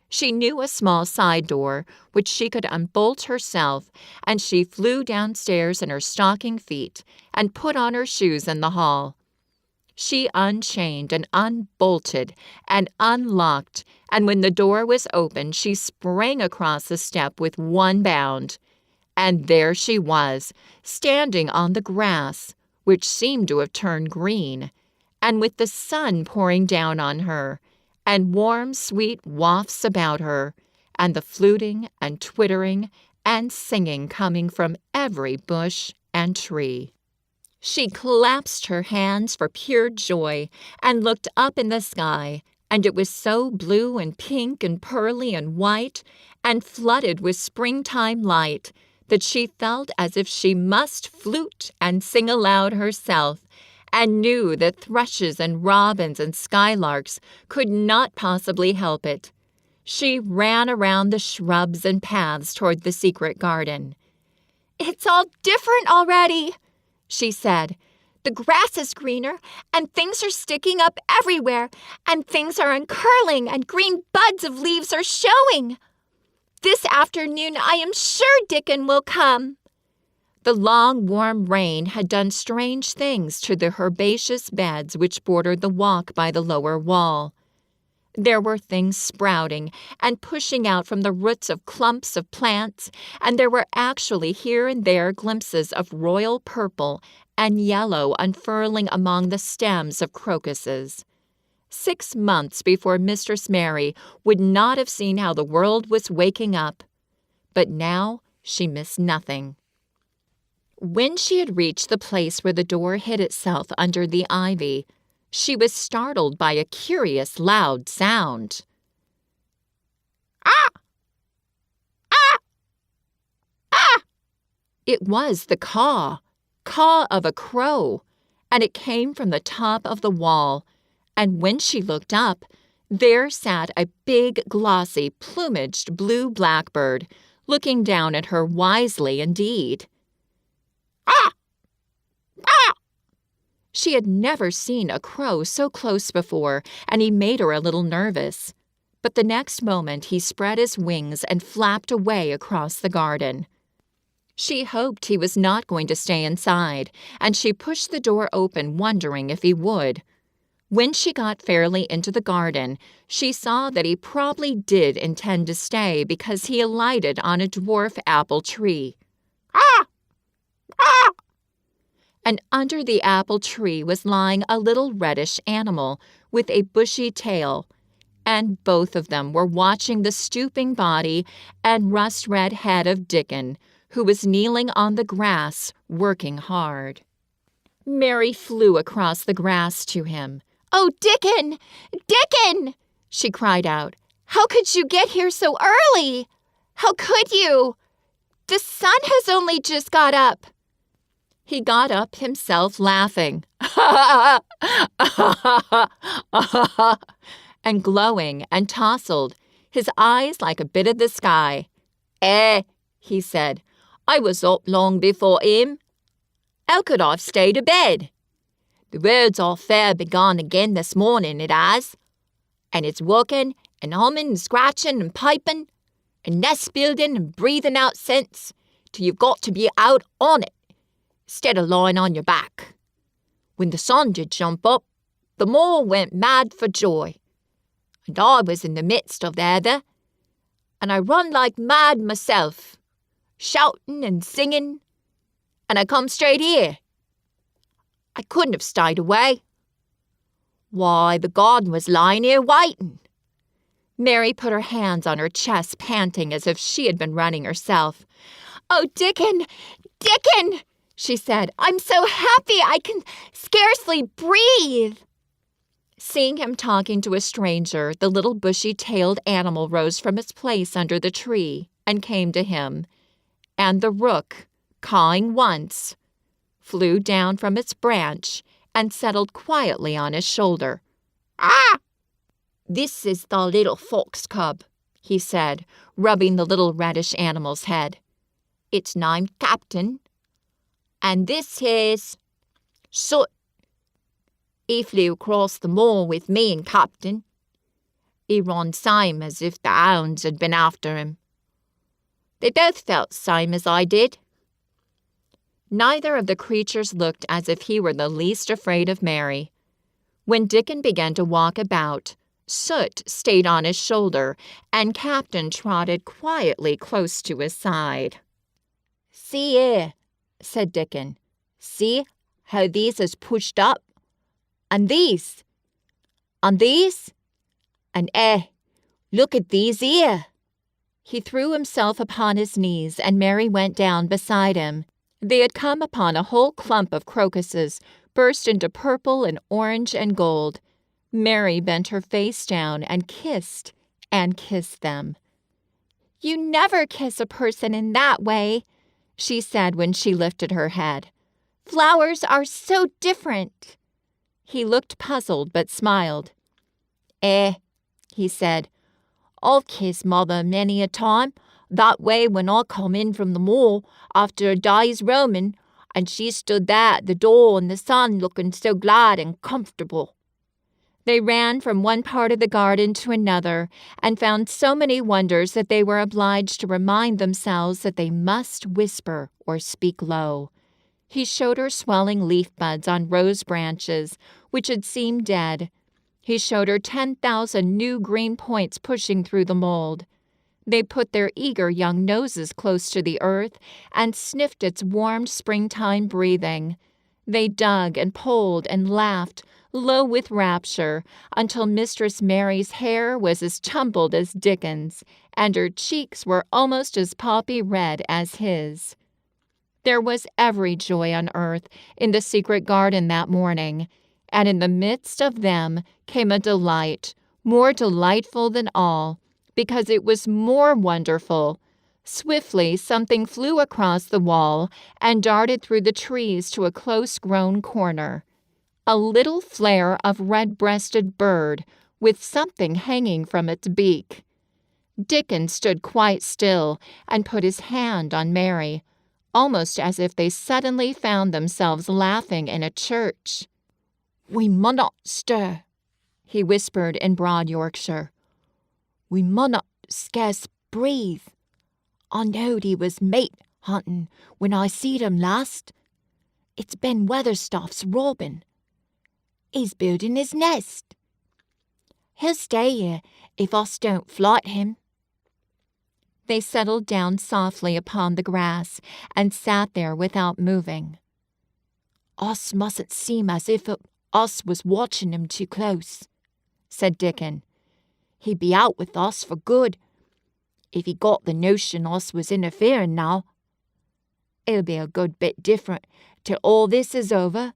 She knew a small side door, which she could unbolt herself, and she flew downstairs in her stocking feet and put on her shoes in the hall. She unchained and unbolted and unlocked, and when the door was open, she sprang across the step with one bound. And there she was, standing on the grass, which seemed to have turned green, and with the sun pouring down on her, and warm, sweet wafts about her, and the fluting and twittering and singing coming from every bush and tree. She clasped her hands for pure joy and looked up in the sky, and it was so blue and pink and pearly and white and flooded with springtime light that she felt as if she must flute and sing aloud herself, and knew that thrushes and robins and skylarks could not possibly help it. She ran around the shrubs and paths toward the secret garden. "It's all different already," she said. "The grass is greener, and things are sticking up everywhere, and things are uncurling, and green buds of leaves are showing. This afternoon I am sure Dickon will come." The long, warm rain had done strange things to the herbaceous beds which bordered the walk by the lower wall. There were things sprouting and pushing out from the roots of clumps of plants, and there were actually here and there glimpses of royal purple and yellow unfurling among the stems of crocuses. 6 months before Mistress Mary would not have seen how the world was waking up, but now she missed nothing. When she had reached the place where the door hid itself under the ivy, she was startled by a curious loud sound. "Ah! Ah! Ah!" It was the caw of a crow, and it came from the top of the wall, and when she looked up, there sat a big, glossy, plumaged blue blackbird, looking down at her wisely indeed. "Ah! Ah!" She had never seen a crow so close before, and he made her a little nervous. But the next moment he spread his wings and flapped away across the garden. She hoped he was not going to stay inside, and she pushed the door open, wondering if he would. When she got fairly into the garden, she saw that he probably did intend to stay because he alighted on a dwarf apple tree. "Ah! Ah!" And under the apple tree was lying a little reddish animal with a bushy tail, and both of them were watching the stooping body and rust-red head of Dickon, who was kneeling on the grass, working hard. Mary flew across the grass to him. "Oh, Dickon! Dickon!" she cried out. "How could you get here so early? How could you? The sun has only just got up." He got up himself laughing, and glowing and tousled, his eyes like a bit of the sky. He said, "I was up long before him. How could I've stayed abed? The road's all fair begun again this morning, it has. And it's working and humming and scratching and piping and nest building and breathing out scents till you've got to be out on it, instead of lying on your back. When the sun did jump up, the moor went mad for joy. And I was in the midst of the heather, and I run like mad myself, shouting and singing, and I come straight here. I couldn't have stayed away. Why, the garden was lying here waiting." Mary put her hands on her chest, panting as if she had been running herself. "Oh, Dickon! Dickon!" she said. "I'm so happy I can scarcely breathe." Seeing him talking to a stranger, the little bushy-tailed animal rose from its place under the tree and came to him, and the rook, cawing once, flew down from its branch and settled quietly on his shoulder. "Ah! This is the little fox cub," he said, rubbing the little reddish animal's head. "It's named Captain, and this here's Soot. He flew across the moor with me and Captain. He run same as if the hounds had been after him. They both felt same as I did." Neither of the creatures looked as if he were the least afraid of Mary. When Dickon began to walk about, Soot stayed on his shoulder, and Captain trotted quietly close to his side. "See here," said Dickon. "See how these is pushed up? And these? And these? And look at these here." He threw himself upon his knees, and Mary went down beside him. They had come upon a whole clump of crocuses, burst into purple and orange and gold. Mary bent her face down and kissed them. "You never kiss a person in that way," she said when she lifted her head. "Flowers are so different." He looked puzzled but smiled. He said, "I've kissed Mother many a time, that way when I come in from the moor after a day's roaming, and she stood there at the door in the sun looking so glad and comfortable." They ran from one part of the garden to another and found so many wonders that they were obliged to remind themselves that they must whisper or speak low. He showed her swelling leaf buds on rose branches, which had seemed dead. He showed her 10,000 new green points pushing through the mold. They put their eager young noses close to the earth and sniffed its warm springtime breathing. They dug and pulled and laughed, low with rapture, until Mistress Mary's hair was as tumbled as Dickon's, and her cheeks were almost as poppy red as his. There was every joy on earth in the secret garden that morning, and in the midst of them came a delight, more delightful than all, because it was more wonderful. Swiftly something flew across the wall and darted through the trees to a close-grown corner. A little flare of red-breasted bird with something hanging from its beak. Dickon stood quite still and put his hand on Mary, almost as if they suddenly found themselves laughing in a church. "We munnot stir," he whispered in broad Yorkshire. "We munnot scarce breathe. I knowed he was mate hunting when I seed him last. It's Ben Weatherstaff's robin. He's building his nest. He'll stay here if us don't flight him." They settled down softly upon the grass and sat there without moving. "Us mustn't seem as if us was watching him too close," said Dickon. "He'd be out with us for good if he got the notion us was interfering now. It'll be a good bit different till all this is over.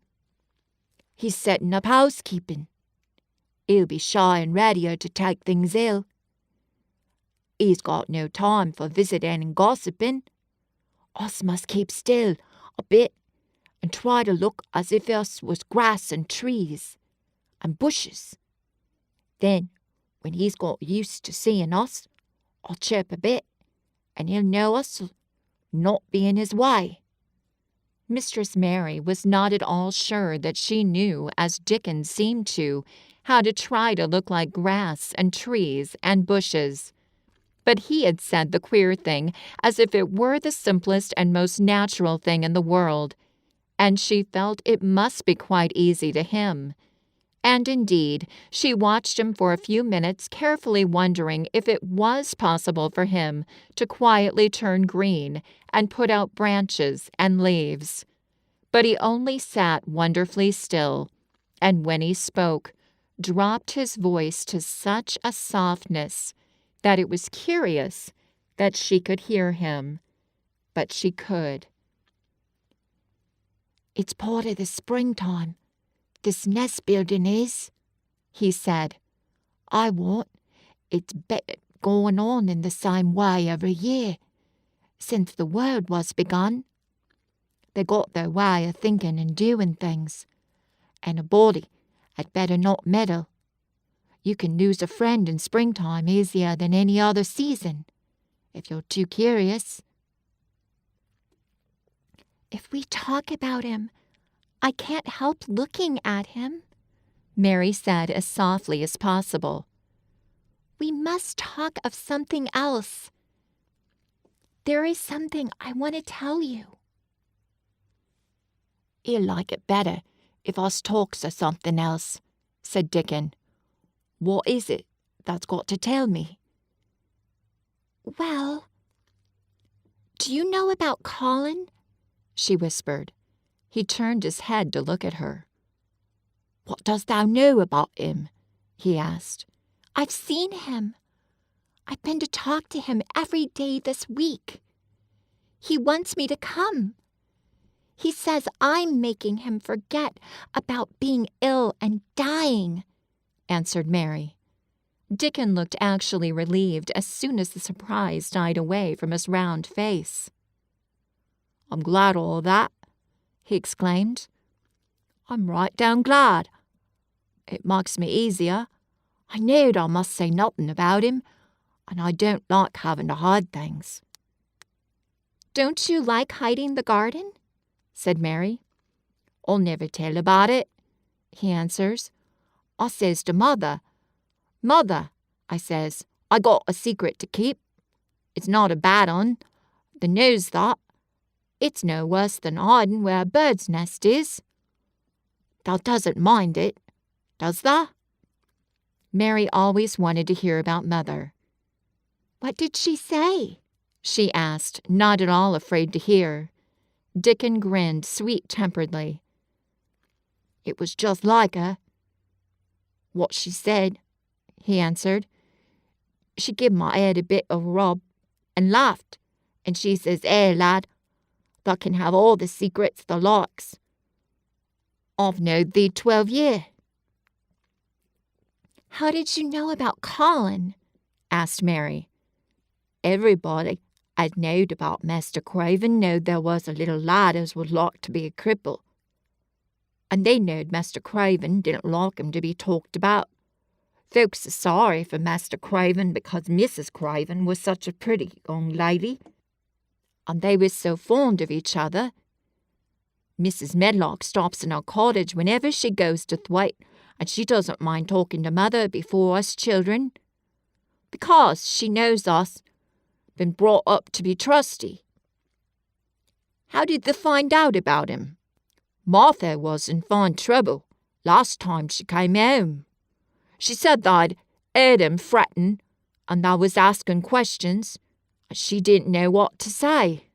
He's setting up housekeeping. He'll be shy and readier to take things ill. He's got no time for visiting and gossiping. Us must keep still a bit and try to look as if us was grass and trees and bushes. Then, when he's got used to seeing us, I'll chirp a bit, and he'll know us'll not be in his way." Mistress Mary was not at all sure that she knew, as Dickon seemed to, how to try to look like grass and trees and bushes. But he had said the queer thing as if it were the simplest and most natural thing in the world, and she felt it must be quite easy to him. And indeed, she watched him for a few minutes, carefully wondering if it was possible for him to quietly turn green and put out branches and leaves. But he only sat wonderfully still, and when he spoke, dropped his voice to such a softness that it was curious that she could hear him. But she could. "It's part of the springtime, this nest building is," he said. "I want it's been going on in the same way every year, since the world was begun. They got their way of thinking and doing things, and a body had better not meddle. You can lose a friend in springtime easier than any other season, if you're too curious." "If we talk about him, I can't help looking at him," Mary said as softly as possible. "We must talk of something else. There is something I want to tell you." "He'll like it better if us talks of something else," said Dickon. "What is it that's got to tell me?" "Well, do you know about Colin?" she whispered. He turned his head to look at her. "What dost thou know about him?" he asked. "I've seen him. I've been to talk to him every day this week. He wants me to come. He says I'm making him forget about being ill and dying," answered Mary. Dickon looked actually relieved as soon as the surprise died away from his round face. "I'm glad of all that," he exclaimed. "I'm right down glad. It makes me easier. I knowed I must say nothing about him, and I don't like having to hide things." "Don't you like hiding the garden?" said Mary. "I'll never tell about it," he answers. "I says to Mother, 'Mother,' I says, 'I got a secret to keep. It's not a bad un. Thou knows that. It's no worse than hiding where a bird's nest is. Thou doesn't mind it, does thou?'" Mary always wanted to hear about Mother. "What did she say?" she asked, not at all afraid to hear. Dickon grinned sweet-temperedly. "It was just like her, what she said," he answered. "She give my head a bit of a rub and laughed, and she says, 'Lad, thou can have all the secrets thou likes. I've knowed thee 12 year.'" "How did you know about Colin?" asked Mary. "Everybody as knowed about Master Craven knowed there was a little lad as was like to be a cripple. And they knowed Master Craven didn't like him to be talked about. Folks are sorry for Master Craven because Mrs. Craven was such a pretty young lady, and they was so fond of each other. Mrs. Medlock stops in our cottage whenever she goes to Thwaite, and she doesn't mind talking to Mother before us children, because she knows us been brought up to be trusty." "How did they find out about him?" "Martha was in fine trouble last time she came home. She said they'd heard him fretting, and they was asking questions, and she didn't know what to say."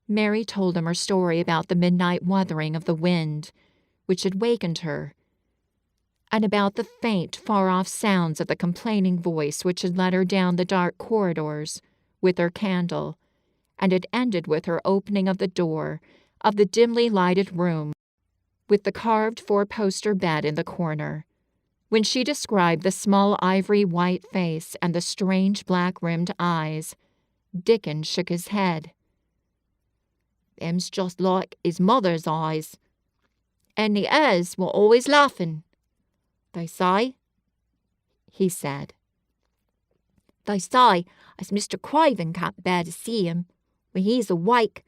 Mary told him her story about the midnight wuthering of the wind, which had wakened her, and about the faint, far-off sounds of the complaining voice which had led her down the dark corridors with her candle, and it ended with her opening of the door of the dimly lighted room with the carved four-poster bed in the corner. When she described the small ivory white face and the strange black-rimmed eyes, Dickon shook his head. "Them's just like his mother's eyes, and the hers were always laughing, they say," he said. "They say as Mr. Craven can't bear to see him when he's awake,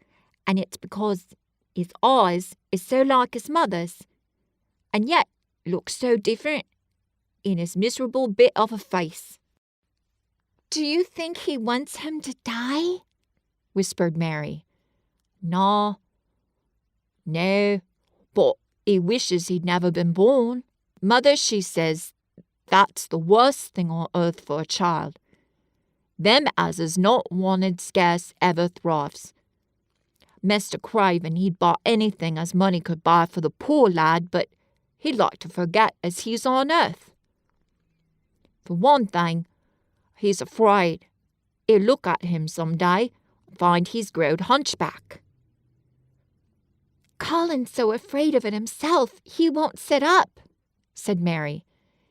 and it's because his eyes is so like his mother's, and yet look so different in his miserable bit of a face." "Do you think he wants him to die?" whispered Mary. No, but he wishes he'd never been born. Mother, she says that's the worst thing on earth for a child. Them as is not wanted scarce ever thrives. Mr. Craven, he'd buy anything as money could buy for the poor lad, but he'd like to forget as he's on earth. For one thing, he's afraid he'll look at him some day and find he's growed hunchback. "Colin's so afraid of it himself, he won't sit up," said Mary.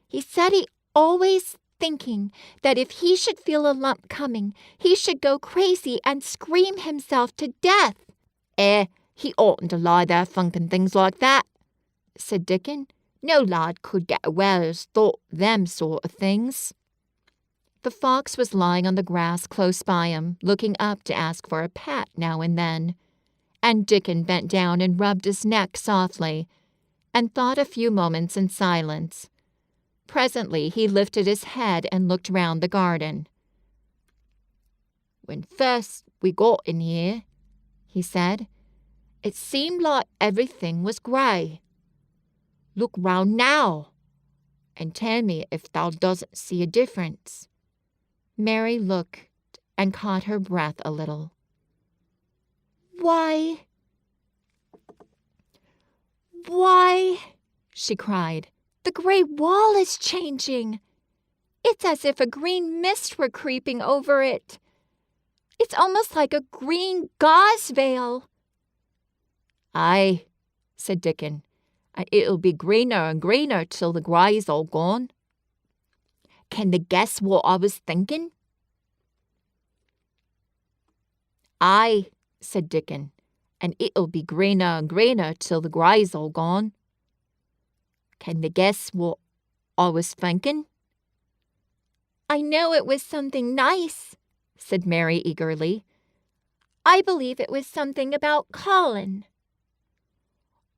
"He said he always thinking that if he should feel a lump coming, he should go crazy and scream himself to death." He oughtn't to lie there funking things like that," said Dickon. "No lad could get away as thought them sort of things." The fox was lying on the grass close by him, looking up to ask for a pat now and then, and Dickon bent down and rubbed his neck softly, and thought a few moments in silence. Presently he lifted his head and looked round the garden. "When first we got in here," he said, "it seemed like everything was grey. Look round now, and tell me if thou doesn't see a difference." Mary looked and caught her breath a little. Why, she cried, "the grey wall is changing. It's as if a green mist were creeping over it. It's almost like a green gauze veil." "Aye," said Dickon, "and it'll be greener and greener till the grey's all gone. Can thee guess what I was thinking?" "Aye," said Dickon, "and it'll be greener and greener till the grey's all gone. Can thee guess what I was thinking?" "I know it was something nice," said Mary eagerly. "I believe it was something about Colin."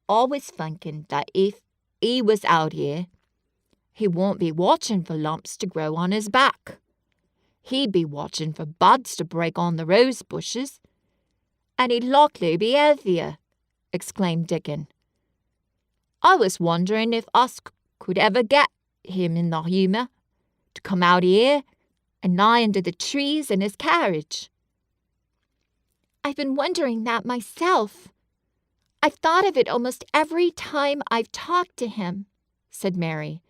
"I was thinking that if he was out here, he won't be watching for lumps to grow on his back. He'd be watching for buds to break on the rose bushes, and he'd likely be healthier," exclaimed Dickon. "I was wondering if us could ever get him in the humour to come out here and lie under the trees in his carriage." "I've been wondering that myself. I've thought of it almost every time I've talked to him," said Mary.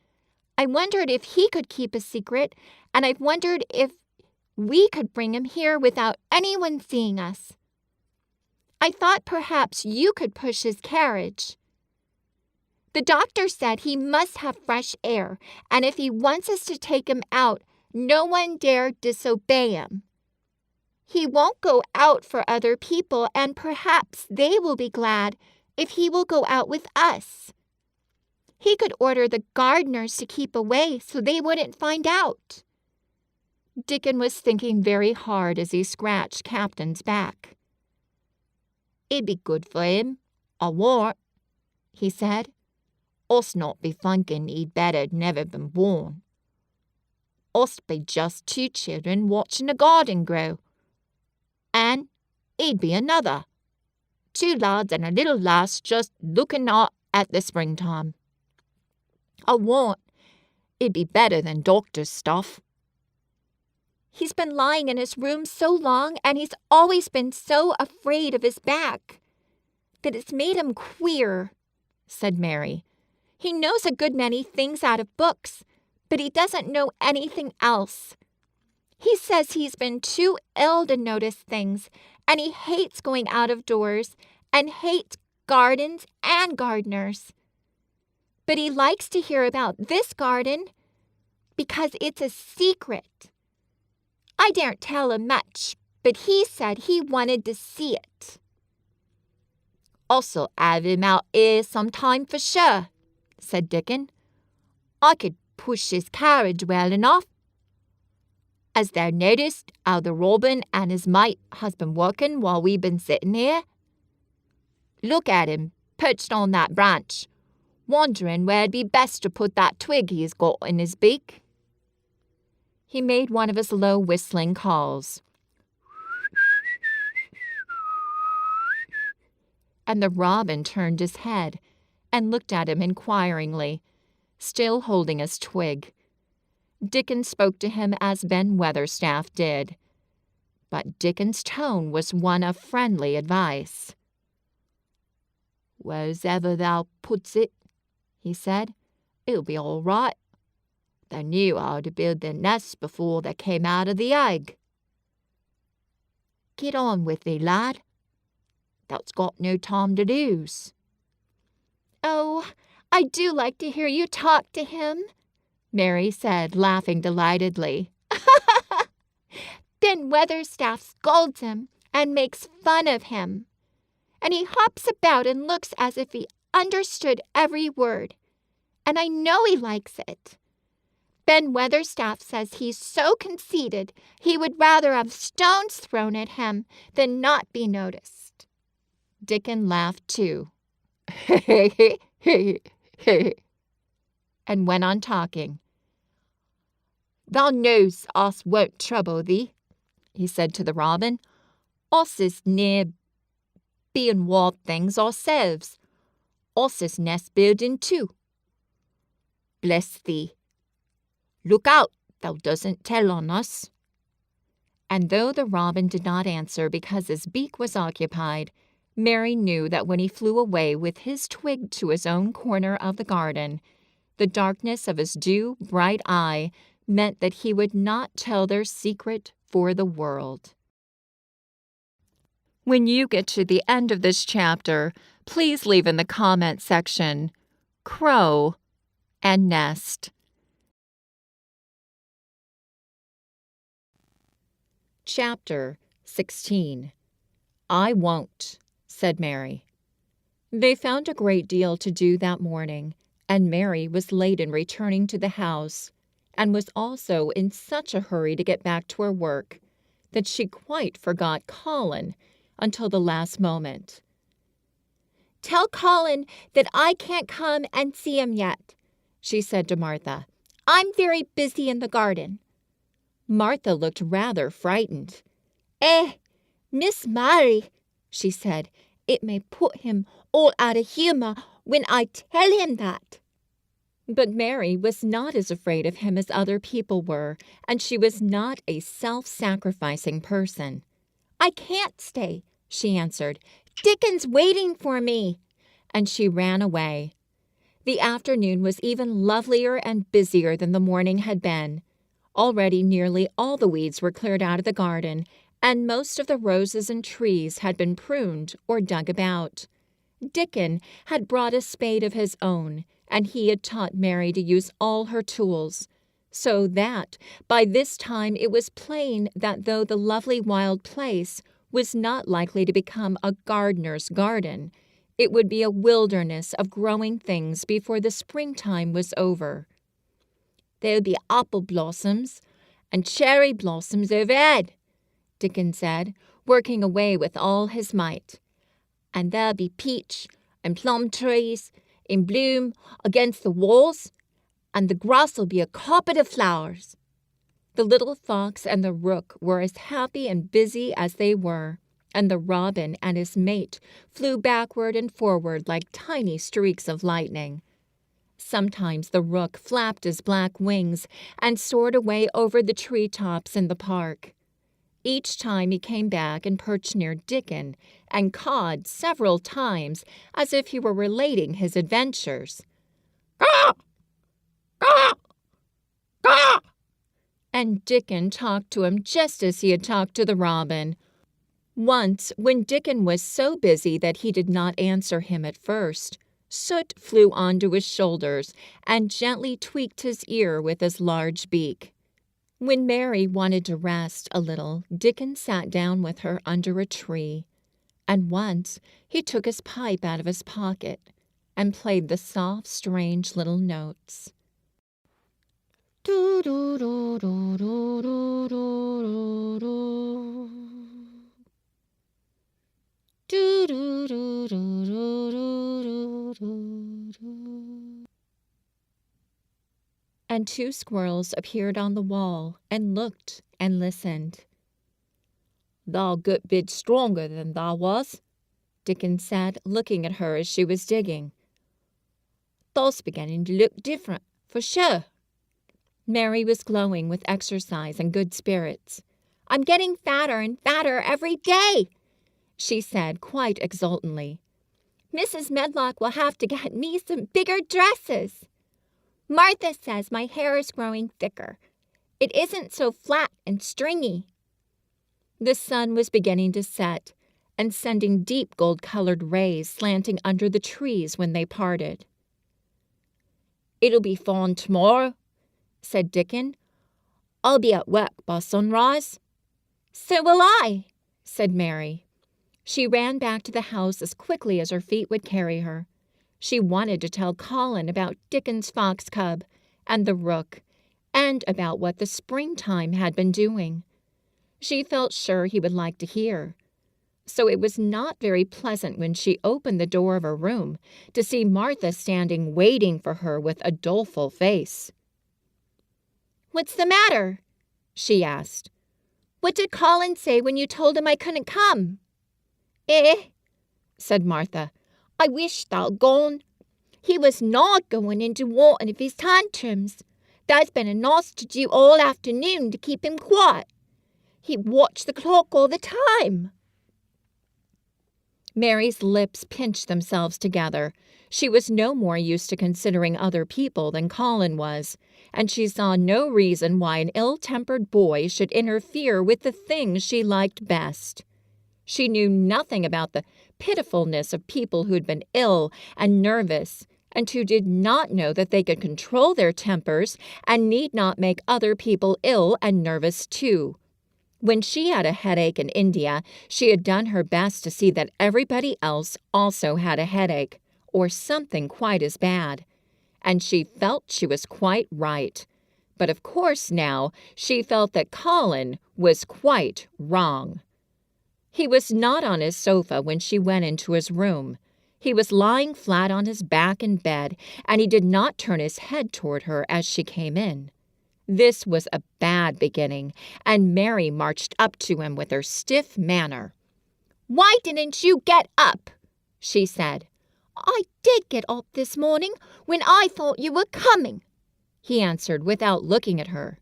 "I wondered if he could keep a secret, and I've wondered if we could bring him here without anyone seeing us. I thought perhaps you could push his carriage. The doctor said he must have fresh air, and if he wants us to take him out, no one dare disobey him. He won't go out for other people, and perhaps they will be glad if he will go out with us. He could order the gardeners to keep away so they wouldn't find out." Dickon was thinking very hard as he scratched Captain's back. "It'd be good for him, I warrant," he said. "Us not be thinking he'd better never been born. Us be just two children watching a garden grow, and he'd be another. Two lads and a little lass just looking out at the springtime. I warrant it'd be better than doctor's stuff." "He's been lying in his room so long, and he's always been so afraid of his back, that it's made him queer," said Mary. "He knows a good many things out of books, but he doesn't know anything else. He says he's been too ill to notice things, and he hates going out of doors and hates gardens and gardeners. But he likes to hear about this garden because it's a secret. I daren't tell him much, but he said he wanted to see it. "Also have him out here sometime for sure," said Dickon. "I could push his carriage well enough. Has thou noticed how the robin and his mate has been working while we've been sitting here? Look at him, perched on that branch, wondering where it'd be best to put that twig he's got in his beak." He made one of his low whistling calls. And the robin turned his head and looked at him inquiringly, still holding his twig. Dickon spoke to him as Ben Weatherstaff did, but Dickon's tone was one of friendly advice. "Wheresoever thou puts it," he said, "it'll be all right. They knew how to build their nests before they came out of the egg. Get on with thee, lad. Thou'st got no time to lose." "Oh, I do like to hear you talk to him," Mary said, laughing delightedly. "Ben Weatherstaff scolds him and makes fun of him. And he hops about and looks as if he understood every word. And I know he likes it. Ben Weatherstaff says he's so conceited he would rather have stones thrown at him than not be noticed." Dickon laughed too, and went on talking. "Thou knows us won't trouble thee," he said to the robin. "Us is near being wild things ourselves. Us is nest building too. Bless thee. Look out thou doesn't tell on us." And though the robin did not answer because his beak was occupied, Mary knew that when he flew away with his twig to his own corner of the garden, the darkness of his dew-bright eye meant that he would not tell their secret for the world. When you get to the end of this chapter, please leave in the comment section, crow and nest. Chapter 16. "I won't," said Mary. They found a great deal to do that morning, and Mary was late in returning to the house, and was also in such a hurry to get back to her work that she quite forgot Colin until the last moment. "Tell Colin that I can't come and see him yet," she said to Martha. "I'm very busy in the garden." Martha looked rather frightened. Miss Mary," she said, "it may put him all out of humour when I tell him that." But Mary was not as afraid of him as other people were, and she was not a self-sacrificing person. "I can't stay," she answered. "Dickon's waiting for me." And she ran away. The afternoon was even lovelier and busier than the morning had been. Already nearly all the weeds were cleared out of the garden, and most of the roses and trees had been pruned or dug about. Dickon had brought a spade of his own, and he had taught Mary to use all her tools, so that by this time it was plain that though the lovely wild place was not likely to become a gardener's garden, it would be a wilderness of growing things before the springtime was over. "There'll be apple blossoms and cherry blossoms overhead," Dickon said, working away with all his might. "And there'll be peach and plum trees in bloom against the walls, and the grass'll be a carpet of flowers." The little fox and the rook were as happy and busy as they were, and the robin and his mate flew backward and forward like tiny streaks of lightning. Sometimes the rook flapped his black wings and soared away over the tree-tops in the park. Each time he came back and perched near Dickon and cawed several times as if he were relating his adventures. "Caw! Caw! Caw!" And Dickon talked to him just as he had talked to the robin. Once, when Dickon was so busy that he did not answer him at first, Soot flew onto his shoulders and gently tweaked his ear with his large beak. When Mary wanted to rest a little, Dickon sat down with her under a tree, and once he took his pipe out of his pocket and played the soft, strange little notes. And two squirrels appeared on the wall and looked and listened. "Thou gut bit stronger than thou was," Dickon said, looking at her as she was digging. "Thou's beginning to look different, for sure." Mary was glowing with exercise and good spirits. "I'm getting fatter and fatter every day," she said quite exultantly. "Mrs. Medlock will have to get me some bigger dresses. Martha says my hair is growing thicker. It isn't so flat and stringy." The sun was beginning to set and sending deep gold-colored rays slanting under the trees when they parted. "It'll be fine tomorrow," said Dickon. "I'll be at work by sunrise." "So will I," said Mary. She ran back to the house as quickly as her feet would carry her. She wanted to tell Colin about Dickon's fox cub and the rook, and about what the springtime had been doing. She felt sure he would like to hear. So it was not very pleasant when she opened the door of her room to see Martha standing waiting for her with a doleful face. "What's the matter?" she asked. "What did Colin say when you told him I couldn't come?" Said Martha. "I wish thou'd gone. He was not going into one of his tantrums. There's been enough to do all afternoon to keep him quiet. He watched the clock all the time." Mary's lips pinched themselves together. She was no more used to considering other people than Colin was, and she saw no reason why an ill-tempered boy should interfere with the things she liked best. She knew nothing about the pitifulness of people who had been ill and nervous, and who did not know that they could control their tempers and need not make other people ill and nervous too. When she had a headache in India, she had done her best to see that everybody else also had a headache, or something quite as bad. And she felt she was quite right. But of course now she felt that Colin was quite wrong. He was not on his sofa when she went into his room. He was lying flat on his back in bed, and he did not turn his head toward her as she came in. This was a bad beginning, and Mary marched up to him with her stiff manner. "Why didn't you get up?" she said. "I did get up this morning when I thought you were coming," he answered without looking at her.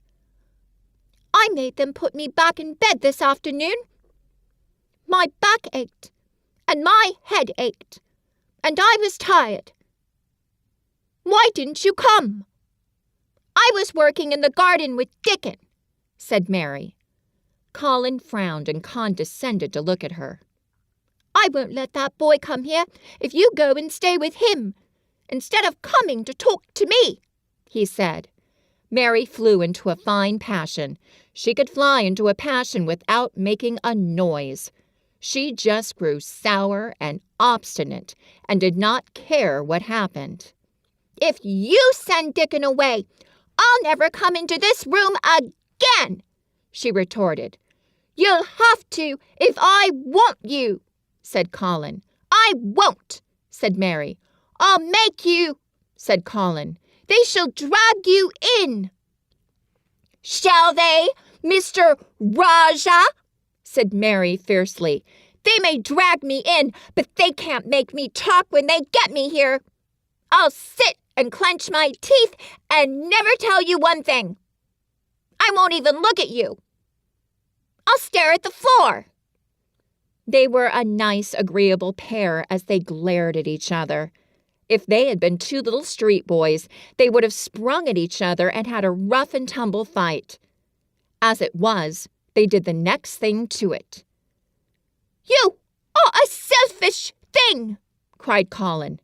"I made them put me back in bed this afternoon. My back ached, and my head ached, and I was tired. Why didn't you come?" "I was working in the garden with Dickon," said Mary. Colin frowned and condescended to look at her. "I won't let that boy come here if you go and stay with him, instead of coming to talk to me," he said. Mary flew into a fine passion. She could fly into a passion without making a noise. She just grew sour and obstinate and did not care what happened. "If you send Dickon away, I'll never come into this room again," she retorted. "You'll have to if I want you," said Colin. "I won't," said Mary. "I'll make you," said Colin. "They shall drag you in." "Shall they, Mr. Rajah?" said Mary fiercely. "They may drag me in, but they can't make me talk when they get me here. I'll sit and clench my teeth and never tell you one thing. I won't even look at you. I'll stare at the floor." They were a nice, agreeable pair as they glared at each other. If they had been two little street boys, they would have sprung at each other and had a rough-and-tumble fight. As it was, they did the next thing to it. You are a selfish thing, cried Colin.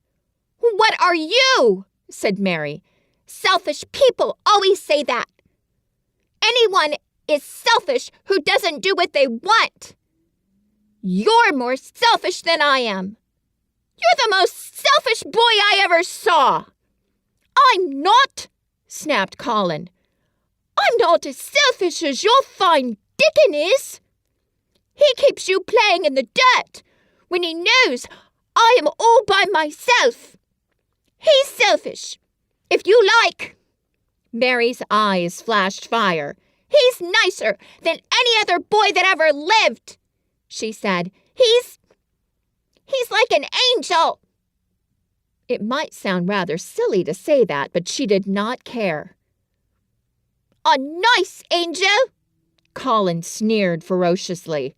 What are you? Said Mary. Selfish people always say that. Anyone is selfish who doesn't do what they want. You're more selfish than I am. You're the most selfish boy I ever saw. I'm not, snapped Colin. I'm not as selfish as your fine Dickon is. He keeps you playing in the dirt when he knows I am all by myself. He's selfish, if you like. Mary's eyes flashed fire. He's nicer than any other boy that ever lived, she said. He's like an angel. It might sound rather silly to say that, but she did not care. A nice angel? Colin sneered ferociously.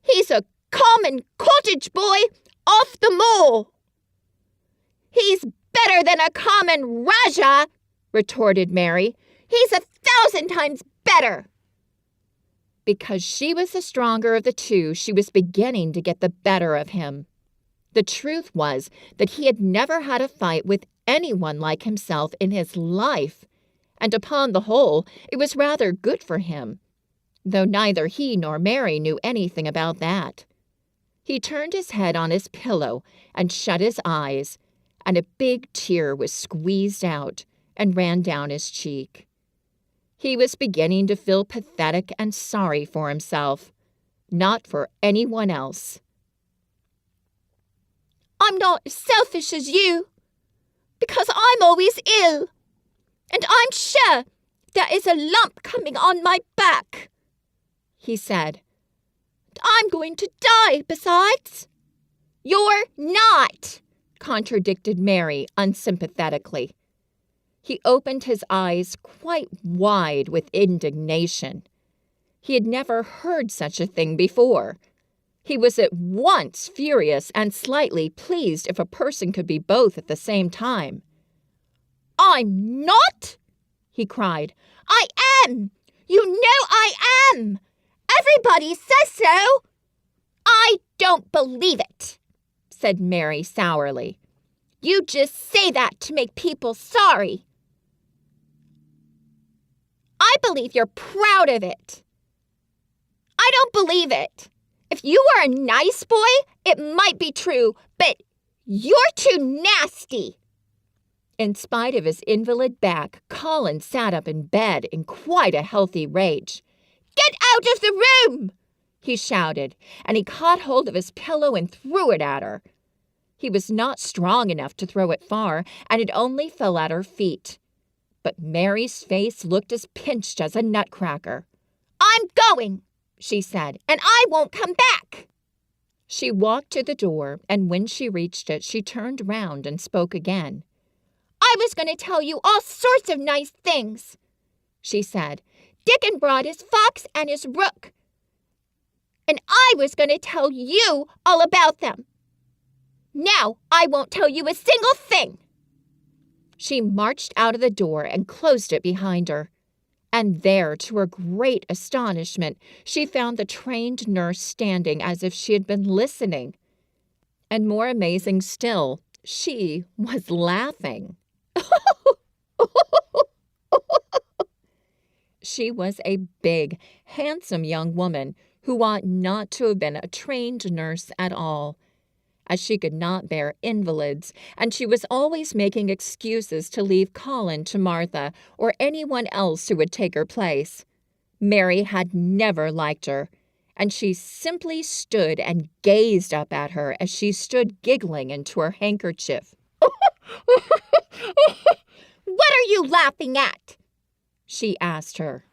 He's a common cottage boy off the moor. He's better than a common Rajah, retorted Mary. He's 1,000 times better. Because she was the stronger of the two, she was beginning to get the better of him. The truth was that he had never had a fight with anyone like himself in his life, and upon the whole, it was rather good for him, though neither he nor Mary knew anything about that. He turned his head on his pillow and shut his eyes, and a big tear was squeezed out and ran down his cheek. He was beginning to feel pathetic and sorry for himself, not for anyone else. I'm not as selfish as you, because I'm always ill, and I'm sure there is a lump coming on my back, he said. I'm going to die besides. You're not, contradicted Mary unsympathetically. He opened his eyes quite wide with indignation. He had never heard such a thing before. He was at once furious and slightly pleased if a person could be both at the same time. I'm not, he cried. I am. You know I am. Everybody says so. I don't believe it, said Mary sourly. You just say that to make people sorry. I believe you're proud of it. I don't believe it. If you were a nice boy, it might be true, but you're too nasty. In spite of his invalid back, Colin sat up in bed in quite a healthy rage. Get out of the room, he shouted, and he caught hold of his pillow and threw it at her. He was not strong enough to throw it far, and it only fell at her feet. But Mary's face looked as pinched as a nutcracker. I'm going, she said, and I won't come back. She walked to the door, and when she reached it, she turned round and spoke again. I was going to tell you all sorts of nice things, she said. Dickon brought his fox and his rook, and I was going to tell you all about them. Now I won't tell you a single thing. She marched out of the door and closed it behind her. And there, to her great astonishment, she found the trained nurse standing as if she had been listening. And more amazing still, she was laughing. She was a big, handsome young woman who ought not to have been a trained nurse at all, as she could not bear invalids, and she was always making excuses to leave Colin to Martha or anyone else who would take her place. Mary had never liked her, and she simply stood and gazed up at her as she stood giggling into her handkerchief. What are you laughing at? She asked her.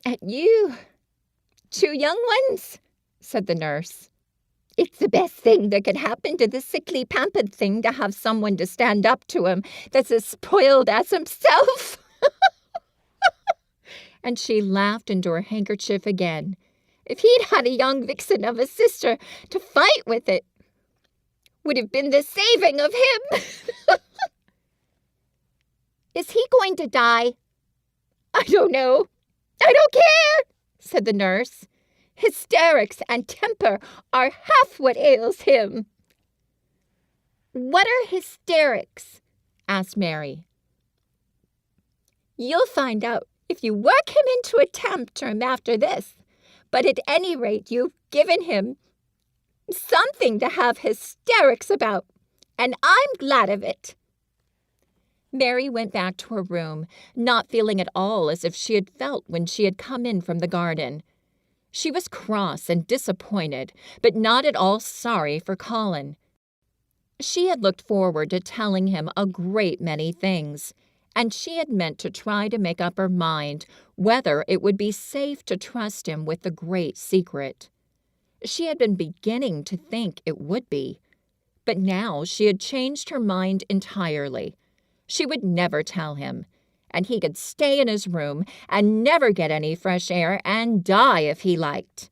At you, 2 young ones, said the nurse. It's the best thing that could happen to the sickly, pampered thing to have someone to stand up to him that's as spoiled as himself. And she laughed into her handkerchief again. If he'd had a young vixen of a sister to fight with, it would have been the saving of him. Is he going to die? I don't know. I don't care, said the nurse. Hysterics and temper are half what ails him." "What are hysterics?" asked Mary. "You'll find out if you work him into a tantrum after this, but at any rate you've given him something to have hysterics about, and I'm glad of it." Mary went back to her room, not feeling at all as if she had felt when she had come in from the garden. She was cross and disappointed, but not at all sorry for Colin. She had looked forward to telling him a great many things, and she had meant to try to make up her mind whether it would be safe to trust him with the great secret. She had been beginning to think it would be, but now she had changed her mind entirely. She would never tell him, and he could stay in his room and never get any fresh air and die if he liked.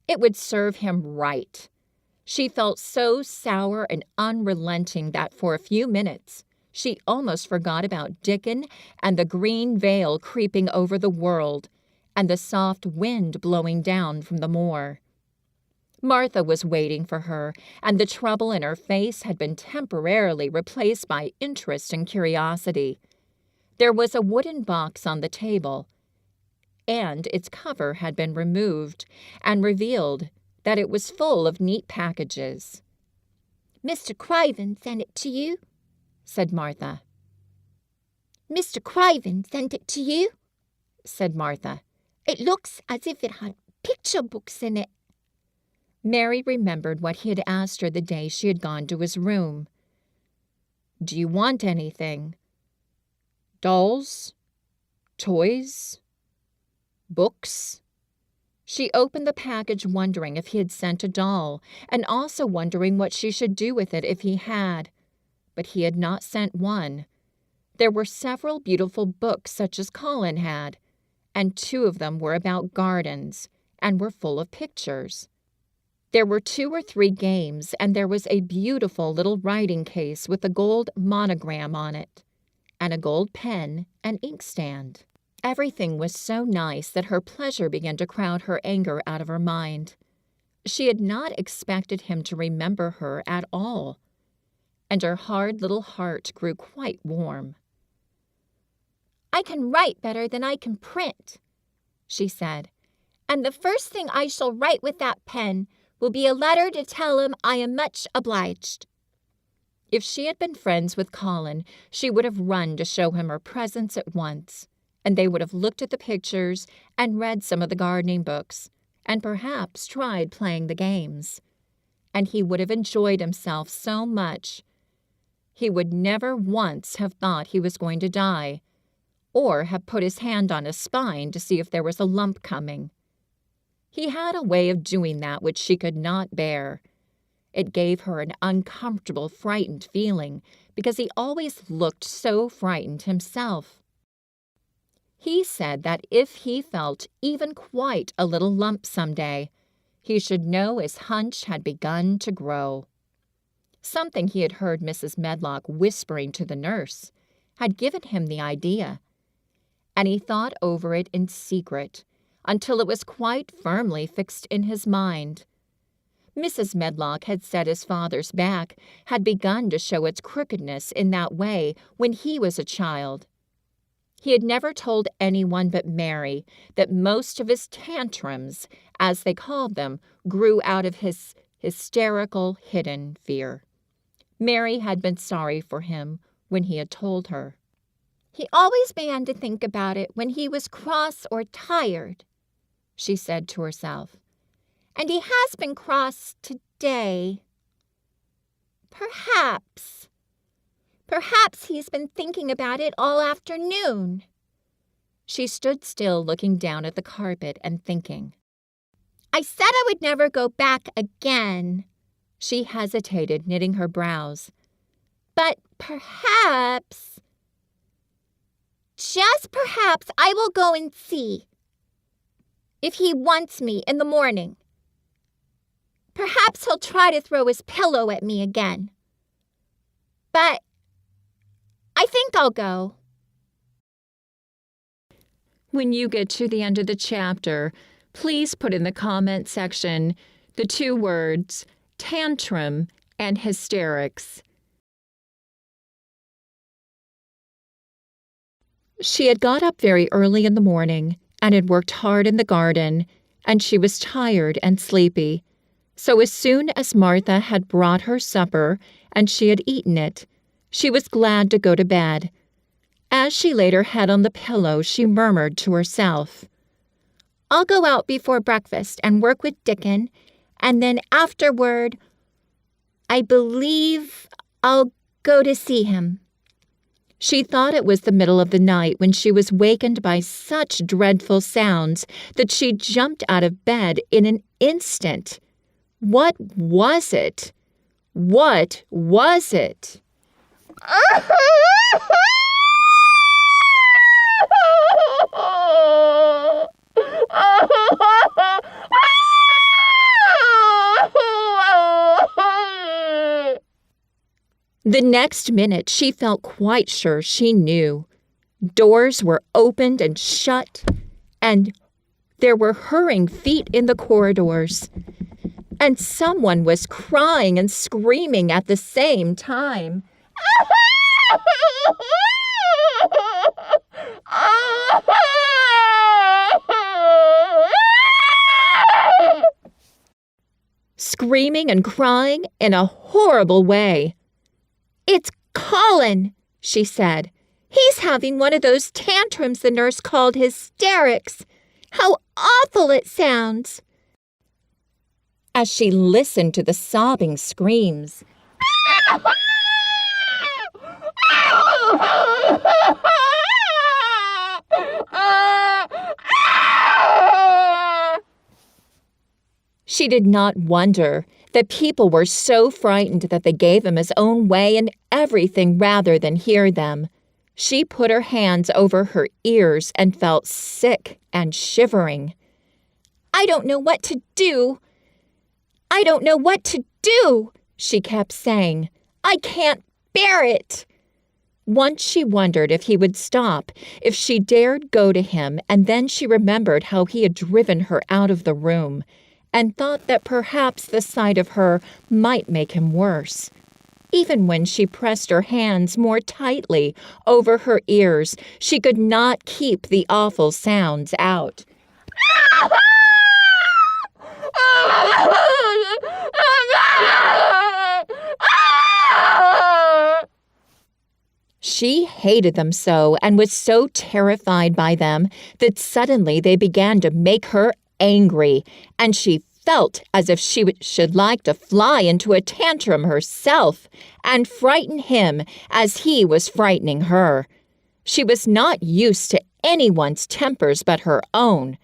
It would serve him right. She felt so sour and unrelenting that for a few minutes she almost forgot about Dickon and the green veil creeping over the world and the soft wind blowing down from the moor. Martha was waiting for her, and the trouble in her face had been temporarily replaced by interest and curiosity. There was a wooden box on the table, and its cover had been removed and revealed that it was full of neat packages. "Mr. Craven sent it to you?" said Martha. "Mr. Craven sent it to you?" said Martha. "It looks as if it had picture books in it." Mary remembered what he had asked her the day she had gone to his room. "Do you want anything? Dolls? Toys? Books?" She opened the package wondering if he had sent a doll, and also wondering what she should do with it if he had. But he had not sent one. There were several beautiful books such as Colin had, and 2 of them were about gardens and were full of pictures. There were 2 or 3 games, and there was a beautiful little writing case with a gold monogram on it, and a gold pen and inkstand. Everything was so nice that her pleasure began to crowd her anger out of her mind. She had not expected him to remember her at all, and her hard little heart grew quite warm. "I can write better than I can print," she said, "and the first thing I shall write with that pen will be a letter to tell him I am much obliged." If she had been friends with Colin, she would have run to show him her presents at once, and they would have looked at the pictures and read some of the gardening books, and perhaps tried playing the games. And he would have enjoyed himself so much. He would never once have thought he was going to die, or have put his hand on his spine to see if there was a lump coming. He had a way of doing that which she could not bear. It gave her an uncomfortable, frightened feeling, because he always looked so frightened himself. He said that if he felt even quite a little lump some day, he should know his hunch had begun to grow. Something he had heard Mrs. Medlock whispering to the nurse had given him the idea, and he thought over it in secret until it was quite firmly fixed in his mind. Mrs. Medlock had said his father's back had begun to show its crookedness in that way when he was a child. He had never told anyone but Mary that most of his tantrums, as they called them, grew out of his hysterical hidden fear. Mary had been sorry for him when he had told her. "He always began to think about it when he was cross or tired," she said to herself. "And he has been cross today. Perhaps he's been thinking about it all afternoon." She stood still looking down at the carpet and thinking. "I said I would never go back again." She hesitated, knitting her brows. "But perhaps, just perhaps, I will go and see. If he wants me in the morning. Perhaps he'll try to throw his pillow at me again. But I think I'll go." When you get to the end of the chapter, please put in the comment section the 2 words tantrum and hysterics. She had got up very early in the morning and had worked hard in the garden, and she was tired and sleepy. So as soon as Martha had brought her supper and she had eaten it, she was glad to go to bed. As she laid her head on the pillow, she murmured to herself, I'll go out before breakfast and work with Dickon, and then afterward, I believe I'll go to see him. She thought it was the middle of the night when she was wakened by such dreadful sounds that she jumped out of bed in an instant. What was it? What was it? The next minute, she felt quite sure she knew. Doors were opened and shut, and there were hurrying feet in the corridors. And someone was crying and screaming at the same time. Screaming and crying in a horrible way. It's Colin, she said. He's having one of those tantrums the nurse called hysterics. How awful it sounds. As she listened to the sobbing screams, she did not wonder that people were so frightened that they gave him his own way in everything rather than hear them. She put her hands over her ears and felt sick and shivering. I don't know what to do. I don't know what to do, she kept saying. I can't bear it. Once she wondered if he would stop, if she dared go to him, and then she remembered how he had driven her out of the room, and thought that perhaps the sight of her might make him worse. Even when she pressed her hands more tightly over her ears, she could not keep the awful sounds out. She hated them so and was so terrified by them that suddenly they began to make her angry, and she felt as if she should like to fly into a tantrum herself and frighten him as he was frightening her. She was not used to anyone's tempers but her own.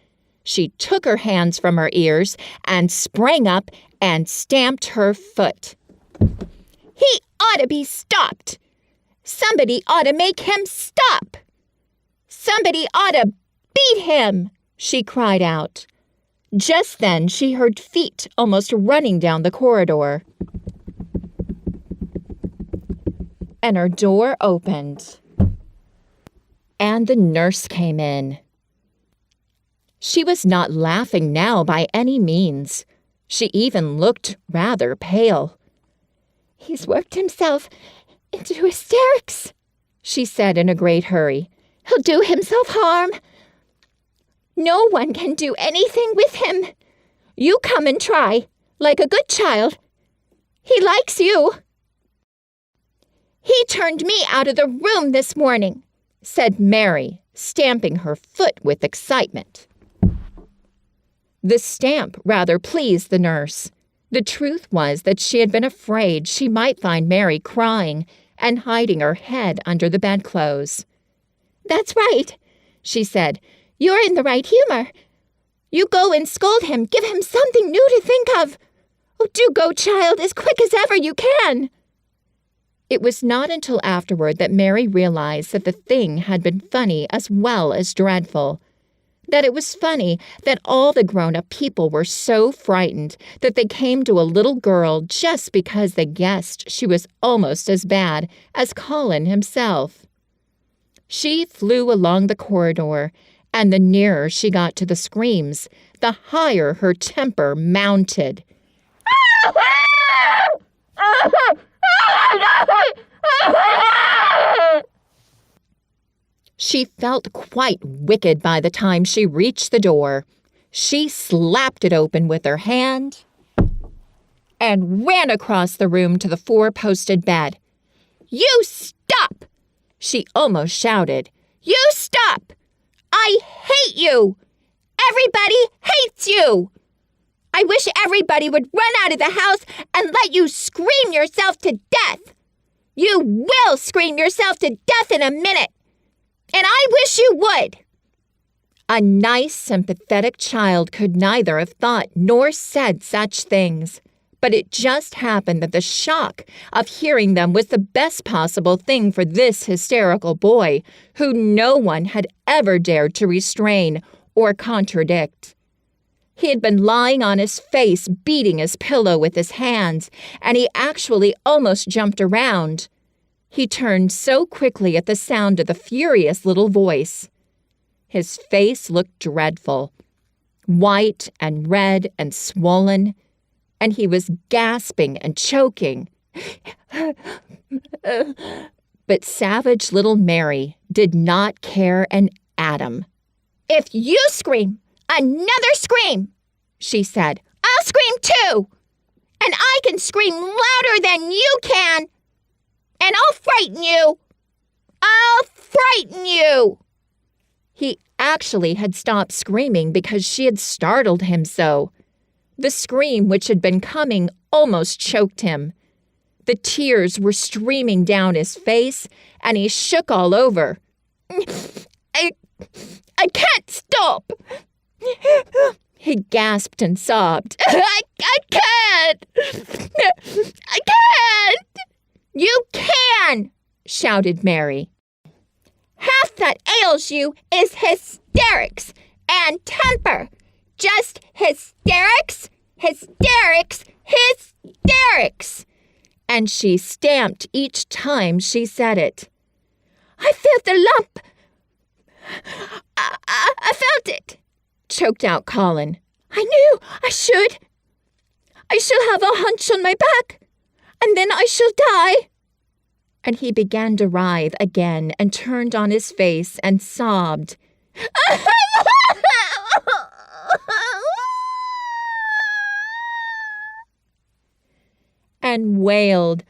She took her hands from her ears and sprang up and stamped her foot. He ought to be stopped. Somebody ought to make him stop. Somebody ought to beat him, she cried out. Just then she heard feet almost running down the corridor. And her door opened. And the nurse came in. She was not laughing now by any means. She even looked rather pale. He's worked himself into hysterics, she said in a great hurry. He'll do himself harm. No one can do anything with him. You come and try, like a good child. He likes you. He turned me out of the room this morning, said Mary, stamping her foot with excitement. The stamp rather pleased the nurse. The truth was that she had been afraid she might find Mary crying and hiding her head under the bedclothes. That's right, she said. You're in the right humor. You go and scold him. Give him something new to think of. Oh, do go, child, as quick as ever you can. It was not until afterward that Mary realized that the thing had been funny as well as dreadful. That it was funny that all the grown-up people were so frightened that they came to a little girl just because they guessed she was almost as bad as Colin himself. She flew along the corridor, And the nearer she got to the screams, the higher her temper mounted. She felt quite wicked by the time she reached the door. She slapped it open with her hand and ran across the room to the four-posted bed. "You stop!" she almost shouted. "You stop! I hate you! Everybody hates you! I wish everybody would run out of the house and let you scream yourself to death! You will scream yourself to death in a minute! And I wish you would!" A nice, sympathetic child could neither have thought nor said such things, but it just happened that the shock of hearing them was the best possible thing for this hysterical boy, who no one had ever dared to restrain or contradict. He had been lying on his face, beating his pillow with his hands, and he actually almost jumped around. He turned so quickly at the sound of the furious little voice. His face looked dreadful, white and red and swollen, and he was gasping and choking. But savage little Mary did not care an atom. "If you scream, another scream," she said, "I'll scream too. And I can scream louder than you can. And I'll frighten you. I'll frighten you." He actually had stopped screaming because she had startled him so. The scream which had been coming almost choked him. The tears were streaming down his face, and he shook all over. I can't stop," he gasped and sobbed. I can't! I can't! "You can!" shouted Mary. "Half that ails you is hysterics and temper. Just hysterics, hysterics, hysterics." And she stamped each time she said it. "I felt the lump. I felt it," choked out Colin. "I knew I should. I shall have a hunch on my back, and then I shall die." And he began to writhe again and turned on his face and sobbed. And wailed,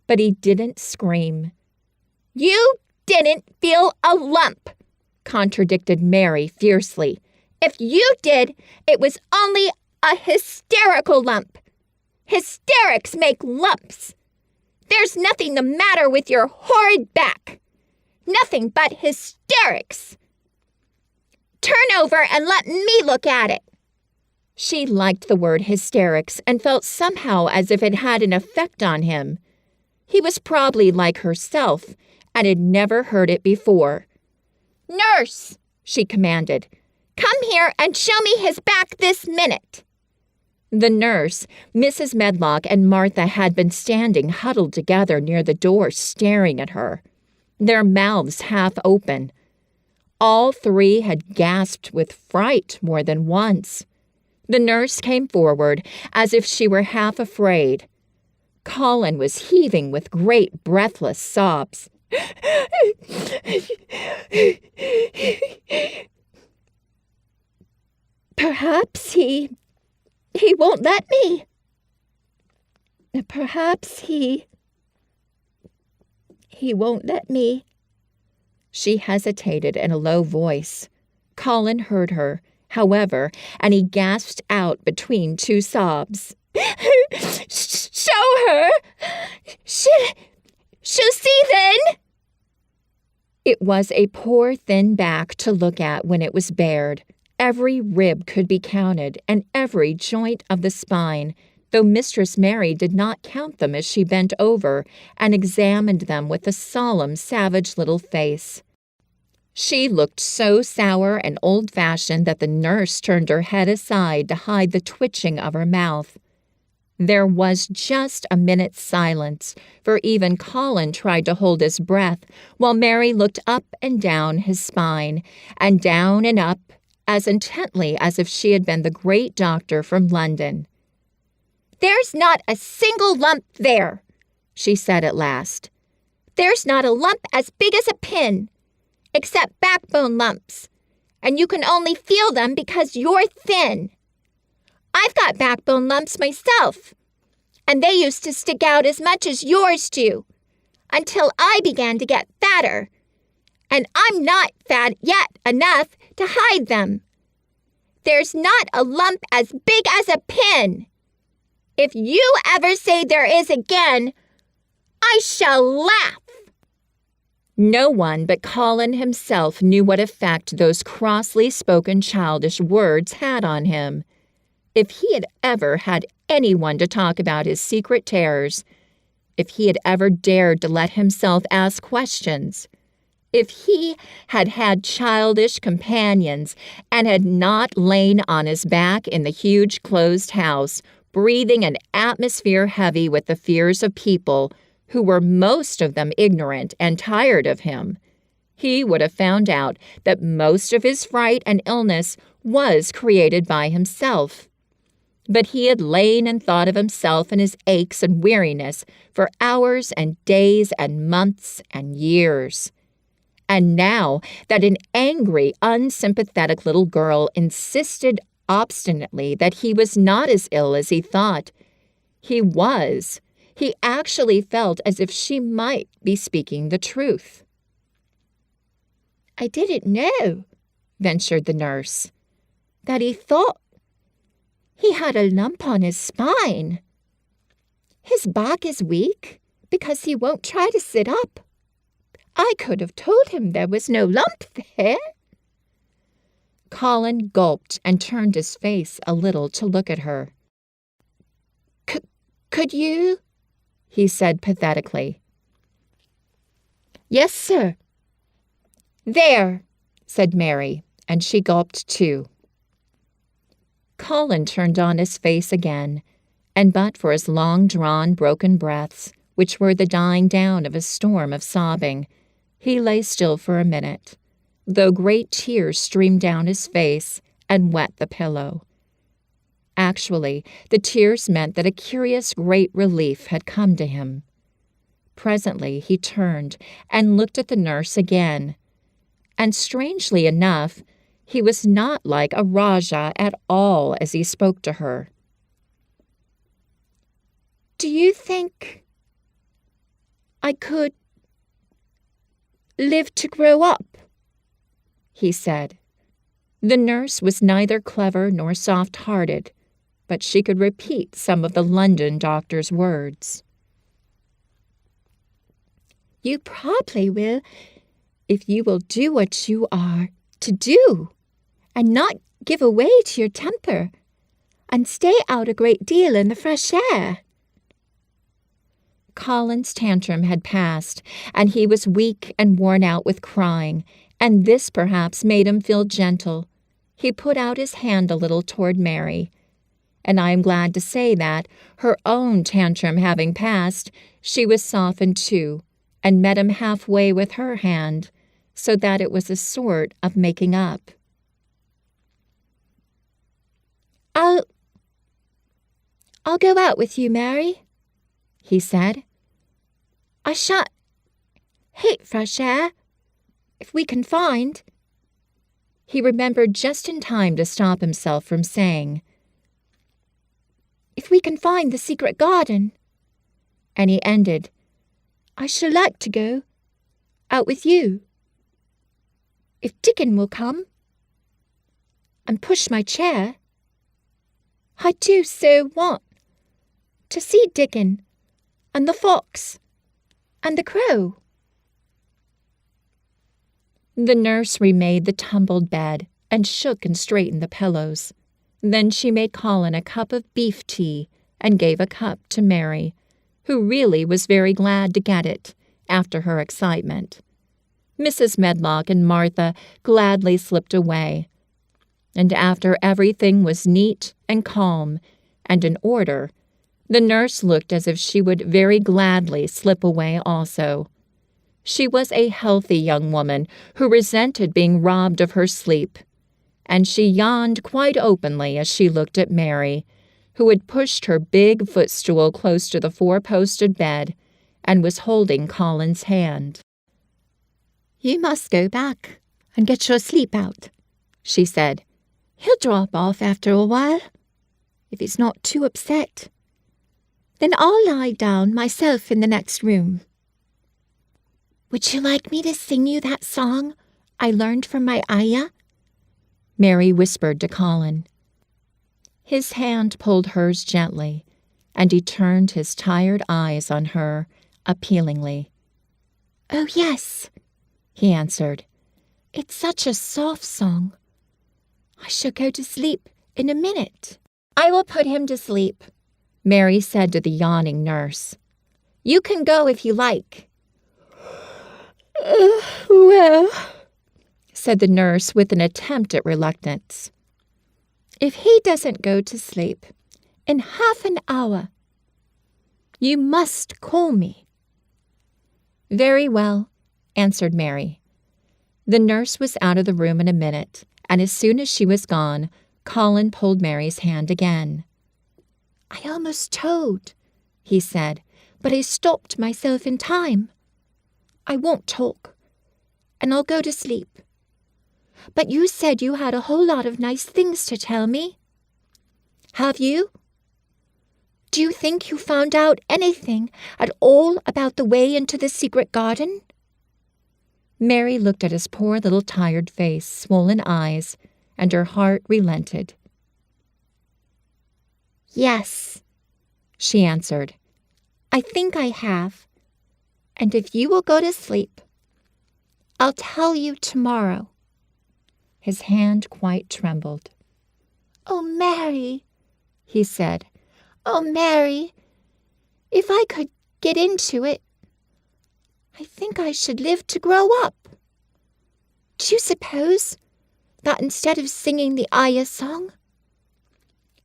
but he didn't scream. "You didn't feel a lump," contradicted Mary fiercely. "If you did, it was only a hysterical lump. Hysterics make lumps. There's nothing the matter with your horrid back. Nothing but hysterics. Turn over and let me look at it." She liked the word hysterics and felt somehow as if it had an effect on him. He was probably like herself and had never heard it before. "Nurse," she commanded, "come here and show me his back this minute." The nurse, Mrs. Medlock, and Martha had been standing huddled together near the door, staring at her, their mouths half open. All three had gasped with fright more than once. The nurse came forward as if she were half afraid. Colin was heaving with great breathless sobs. "Perhaps he won't let me. Perhaps he won't let me." She hesitated in a low voice. Colin heard her, however, and he gasped out between two sobs. "Show her! She'll see then!" It was a poor thin back to look at when it was bared. Every rib could be counted, and every joint of the spine, though Mistress Mary did not count them as she bent over and examined them with a solemn, savage little face. She looked so sour and old-fashioned that the nurse turned her head aside to hide the twitching of her mouth. There was just a minute's silence, for even Colin tried to hold his breath while Mary looked up and down his spine, and down and up, as intently as if she had been the great doctor from London. "There's not a single lump there," she said at last. "There's not a lump as big as a pin, except backbone lumps, and you can only feel them because you're thin. I've got backbone lumps myself, and they used to stick out as much as yours do, until I began to get fatter, and I'm not fat yet enough to hide them. There's not a lump as big as a pin. If you ever say there is again, I shall laugh." No one but Colin himself knew what effect those crossly spoken childish words had on him. If he had ever had anyone to talk about his secret terrors, if he had ever dared to let himself ask questions, if he had had childish companions and had not lain on his back in the huge closed house, breathing an atmosphere heavy with the fears of people who were most of them ignorant and tired of him, he would have found out that most of his fright and illness was created by himself. But he had lain and thought of himself and his aches and weariness for hours and days and months and years. And now that an angry, unsympathetic little girl insisted obstinately that he was not as ill as he thought, he actually felt as if she might be speaking the truth. "I didn't know," ventured the nurse, "that he thought he had a lump on his spine. His back is weak because he won't try to sit up. I could have told him there was no lump there." Colin gulped and turned his face a little to look at her. Could you?" he said pathetically. "Yes, sir." "There," said Mary, and she gulped too. Colin turned on his face again, and but for his long-drawn, broken breaths, which were the dying down of a storm of sobbing, he lay still for a minute, though great tears streamed down his face and wet the pillow. Actually, the tears meant that a curious great relief had come to him. Presently he turned and looked at the nurse again, and strangely enough, he was not like a Rajah at all as he spoke to her. "Do you think I could live to grow up?" he said. The nurse was neither clever nor soft-hearted, but she could repeat some of the London doctor's words. "You probably will if you will do what you are to do, and not give away to your temper, and stay out a great deal in the fresh air." Colin's tantrum had passed, and he was weak and worn out with crying, and this perhaps made him feel gentle. He put out his hand a little toward Mary, and I am glad to say that, her own tantrum having passed, she was softened too, and met him halfway with her hand, so that it was a sort of making up. I'll go out with you, Mary," he said. "I shan't hate fresh air, if we can find—" He remembered just in time to stop himself from saying, "if we can find the secret garden," and he ended, "I shall like to go out with you, if Dickon will come, and push my chair. I do so want to see Dickon, and the fox, and the crow." The nurse remade the tumbled bed and shook and straightened the pillows. Then she made Colin a cup of beef tea and gave a cup to Mary, who really was very glad to get it after her excitement. Mrs. Medlock and Martha gladly slipped away, and after everything was neat and calm and in order, The nurse looked as if she would very gladly slip away also. She was a healthy young woman who resented being robbed of her sleep, and she yawned quite openly as she looked at Mary, who had pushed her big footstool close to the four-posted bed and was holding Colin's hand. "You must go back and get your sleep out," she said. "He'll drop off after a while, if he's not too upset. Then I'll lie down myself in the next room. Would you like me to sing you that song I learned from my ayah?" Mary whispered to Colin. His hand pulled hers gently, and he turned his tired eyes on her appealingly. "Oh, yes," he answered. "It's such a soft song. I shall go to sleep in a minute." "I will put him to sleep," Mary said to the yawning nurse. "You can go if you like." "Well," said the nurse with an attempt at reluctance. "if he doesn't go to sleep in half an hour, you must call me." "Very well," answered Mary. The nurse was out of the room in a minute, and as soon as she was gone, Colin pulled Mary's hand again. "I almost told," he said, "but I stopped myself in time. I won't talk, and I'll go to sleep. But you said you had a whole lot of nice things to tell me. Have you? Do you think you found out anything at all about the way into the secret garden?" Mary looked at his poor little tired face, swollen eyes, and her heart relented. "Yes," she answered. "I think I have. And if you will go to sleep, I'll tell you tomorrow." His hand quite trembled. "Oh, Mary," he said. "Oh, Mary, if I could get into it, I think I should live to grow up. Do you suppose that instead of singing the ayah song,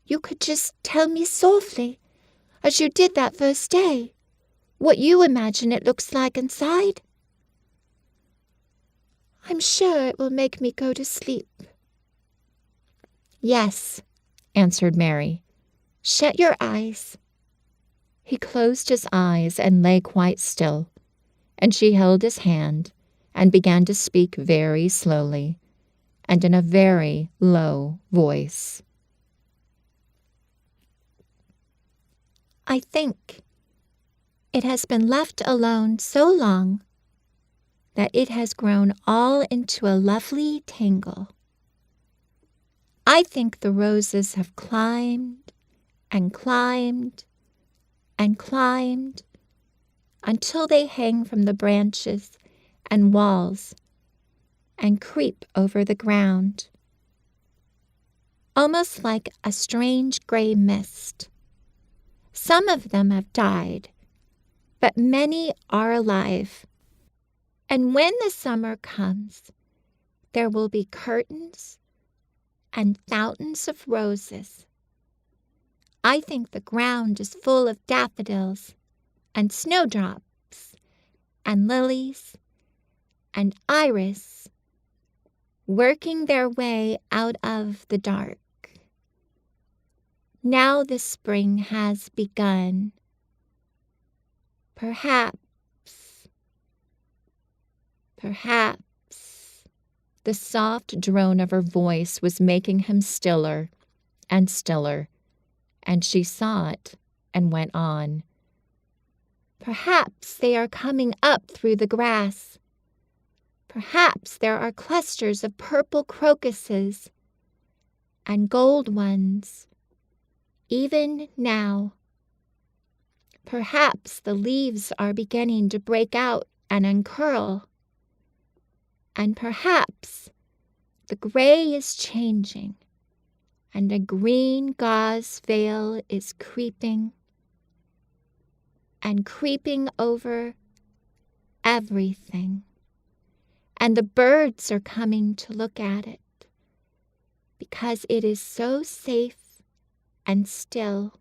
you could just tell me softly, as you did that first day, what you imagine it looks like inside? I'm sure it will make me go to sleep." "Yes," answered Mary. "Shut your eyes." He closed his eyes and lay quite still, and she held his hand and began to speak very slowly and in a very low voice. "I think it has been left alone so long that it has grown all into a lovely tangle. I think the roses have climbed and climbed and climbed until they hang from the branches and walls and creep over the ground, almost like a strange gray mist. Some of them have died, but many are alive. And when the summer comes, there will be curtains and fountains of roses. I think the ground is full of daffodils and snowdrops and lilies and iris working their way out of the dark. Now the spring has begun. Perhaps, the soft drone of her voice was making him stiller and stiller, and she saw it and went on. Perhaps they are coming up through the grass. Perhaps there are clusters of purple crocuses and gold ones, even now. Perhaps the leaves are beginning to break out and uncurl. And perhaps the gray is changing, and a green gauze veil is creeping and creeping over everything. And the birds are coming to look at it, because it is so safe and still.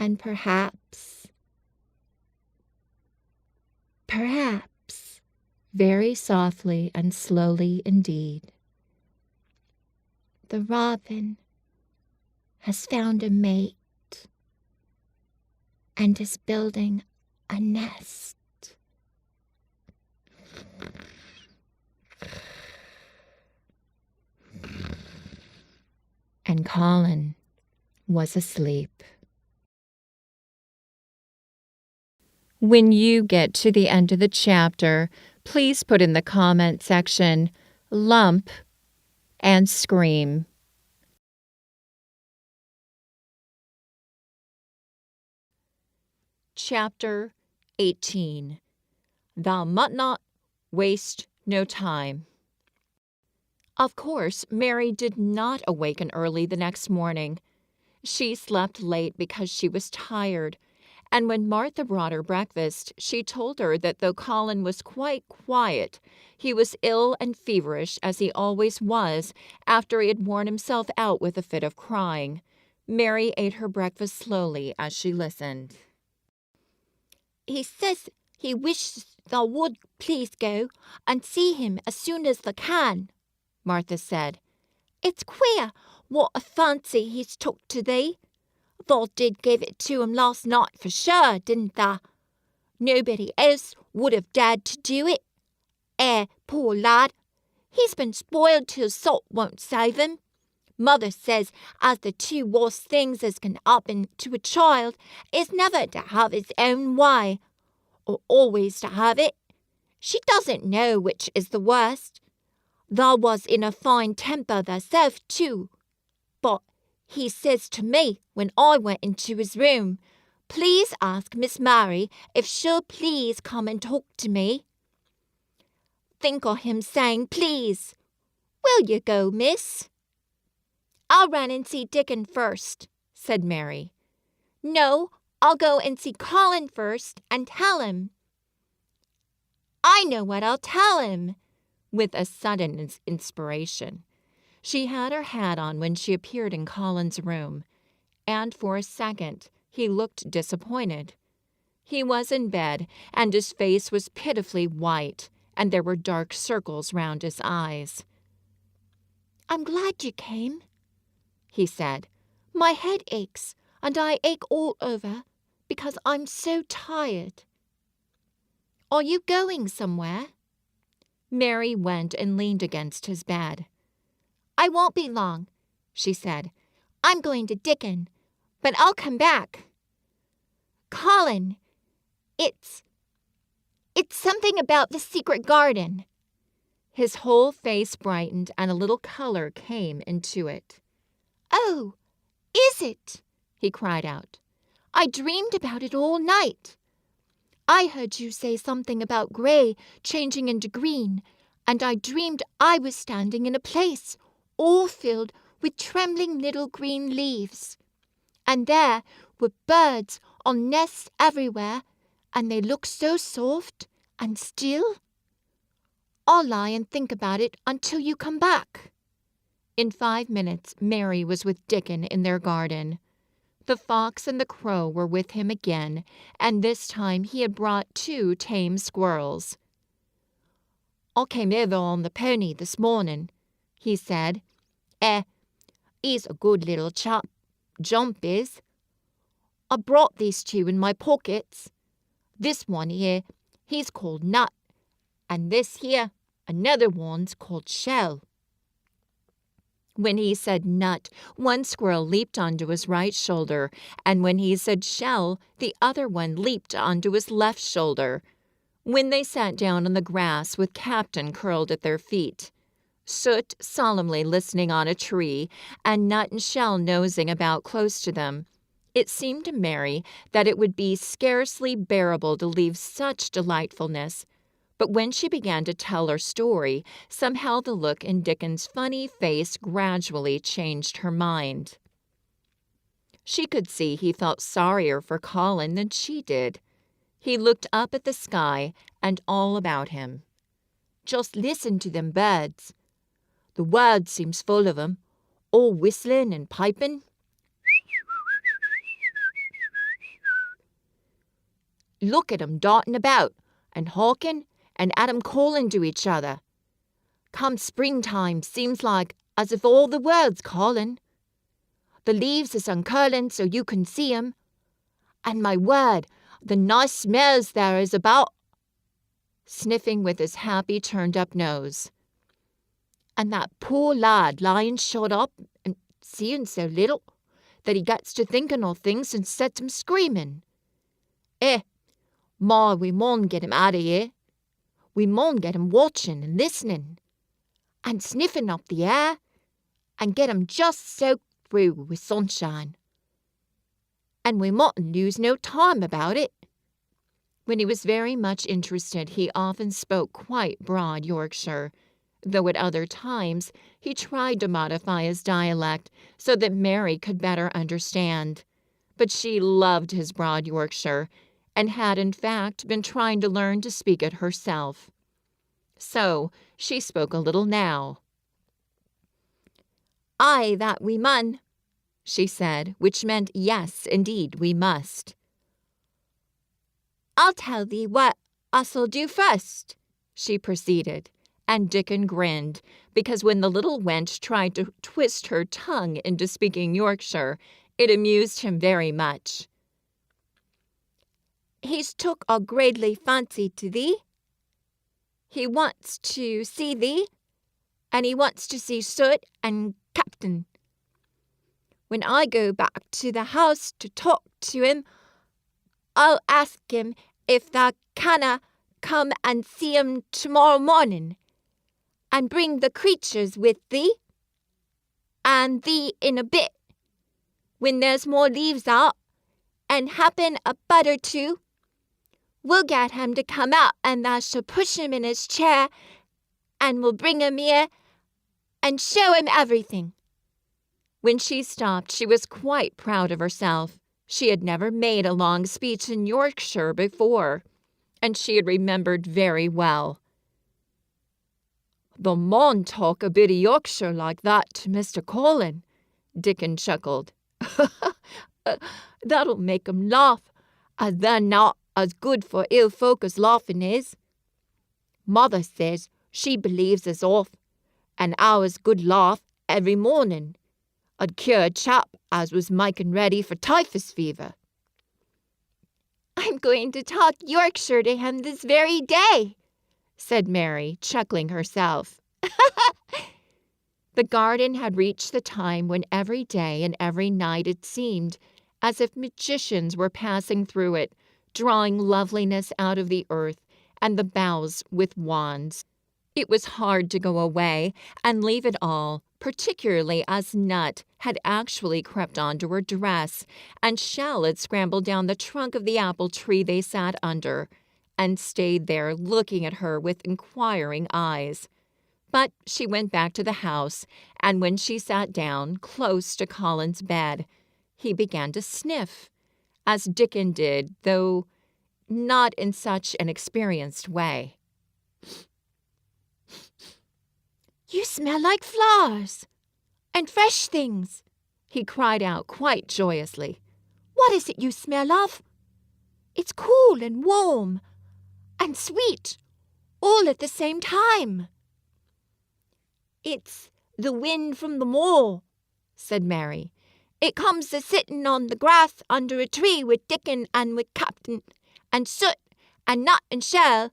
And perhaps, very softly and slowly indeed, the robin has found a mate and is building a nest. And Colin was asleep. When you get to the end of the chapter, please put in the comment section, lump and scream. Chapter 18. Thou must not waste no time. Of course, Mary did not awaken early the next morning. She slept late because she was tired, and when Martha brought her breakfast, she told her that though Colin was quite quiet, he was ill and feverish as he always was after he had worn himself out with a fit of crying. Mary ate her breakfast slowly as she listened. He says he wishes thou would please go and see him as soon as thou can, Martha said. It's queer what a fancy he's took to thee. Thou did give it to him last night for sure, didn't thou? Nobody else would have dared to do it. Poor lad, he's been spoiled till salt won't save him. Mother says as the two worst things as can happen to a child is never to have his own way, or always to have it. She doesn't know which is the worst. Thou was in a fine temper thyself too, but he says to me when I went into his room, please ask Miss Mary if she'll please come and talk to me. Think of him saying please. Will you go, miss? I'll run and see Dickon first, said Mary. No, I'll go and see Colin first and tell him. I know what I'll tell him, with a sudden inspiration. She had her hat on when she appeared in Colin's room, and for a second he looked disappointed. He was in bed, and his face was pitifully white, and there were dark circles round his eyes. I'm glad you came, he said. My head aches, and I ache all over, because I'm so tired. Are you going somewhere? Mary went and leaned against his bed. I won't be long, she said. I'm going to Dickon, but I'll come back. Colin, it's something about the secret garden. His whole face brightened and a little color came into it. Oh, is it? He cried out. I dreamed about it all night. I heard you say something about grey changing into green, and I dreamed I was standing in a place all filled with trembling little green leaves. And there were birds on nests everywhere, and they looked so soft and still. I'll lie and think about it until you come back. In 5 minutes, Mary was with Dickon in their garden. The fox and the crow were with him again, and this time he had brought 2 tame squirrels. I came over on the pony this morning, he said. He's a good little chap, Jump is. I brought these 2 in my pockets. This one here, he's called Nut, and this here, another one's called Shell. When he said Nut, one squirrel leaped onto his right shoulder, and when he said Shell, the other one leaped onto his left shoulder. When they sat down on the grass with Captain curled at their feet, Soot solemnly listening on a tree, and Nut and Shell nosing about close to them, it seemed to Mary that it would be scarcely bearable to leave such delightfulness. But when she began to tell her story, somehow the look in Dickon's funny face gradually changed her mind. She could see he felt sorrier for Colin than she did. He looked up at the sky and all about him. Just listen to them birds. The world seems full of 'em, all whistling and piping. Look at 'em darting about, and hawking, and at 'em calling to each other. Come springtime, seems like as if all the world's calling. The leaves is uncurling so you can see 'em. And my word, the nice smells there is about," sniffing with his happy turned-up nose. "And that poor lad lying shut up and seeing so little that he gets to thinking of things and sets him screaming. Ma, we maun get him out of here. We maun get him watching and listening and sniffing up the air and get him just soaked through with sunshine. And we mustn't lose no time about it." When he was very much interested, he often spoke quite broad Yorkshire, though at other times he tried to modify his dialect so that Mary could better understand. But she loved his broad Yorkshire, and had in fact been trying to learn to speak it herself. So she spoke a little now. "Aye, that we mun," she said, which meant yes, indeed, we must. "I'll tell thee what us'll do first," she proceeded, and Dickon grinned, because when the little wench tried to twist her tongue into speaking Yorkshire, it amused him very much. "He's took a greatly fancy to thee. He wants to see thee, and he wants to see Stewart and Captain. When I go back to the house to talk to him, I'll ask him if thou canna come and see him tomorrow morning, and bring the creatures with thee, and thee in a bit, when there's more leaves out, and happen a bud or two. We'll get him to come out, and thou shall push him in his chair, and we'll bring him here, and show him everything." When she stopped, she was quite proud of herself. She had never made a long speech in Yorkshire before, and she had remembered very well. "The maun talk a bit of Yorkshire like that to Mr. Colin," Dickon chuckled. "That'll make 'em laugh, as they're not as good for ill folk as laughing is. Mother says she believes us off an hour's good laugh every morning 'ud cure a chap as was making ready for typhus fever." "I'm going to talk Yorkshire to him this very day," said Mary, chuckling herself. The garden had reached the time when every day and every night it seemed as if magicians were passing through it, drawing loveliness out of the earth and the boughs with wands. It was hard to go away and leave it all, particularly as Nut had actually crept onto her dress, and Shell had scrambled down the trunk of the apple tree they sat under, and stayed there looking at her with inquiring eyes. But she went back to the house, and when she sat down close to Colin's bed, he began to sniff, as Dickon did, though not in such an experienced way. "You smell like flowers and fresh things," he cried out quite joyously. "What is it you smell of? It's cool and warm and sweet all at the same time." "It's the wind from the moor," said Mary. "It comes a-sitting on the grass under a tree with Dickon and with Captain and Soot and Nut and Shell.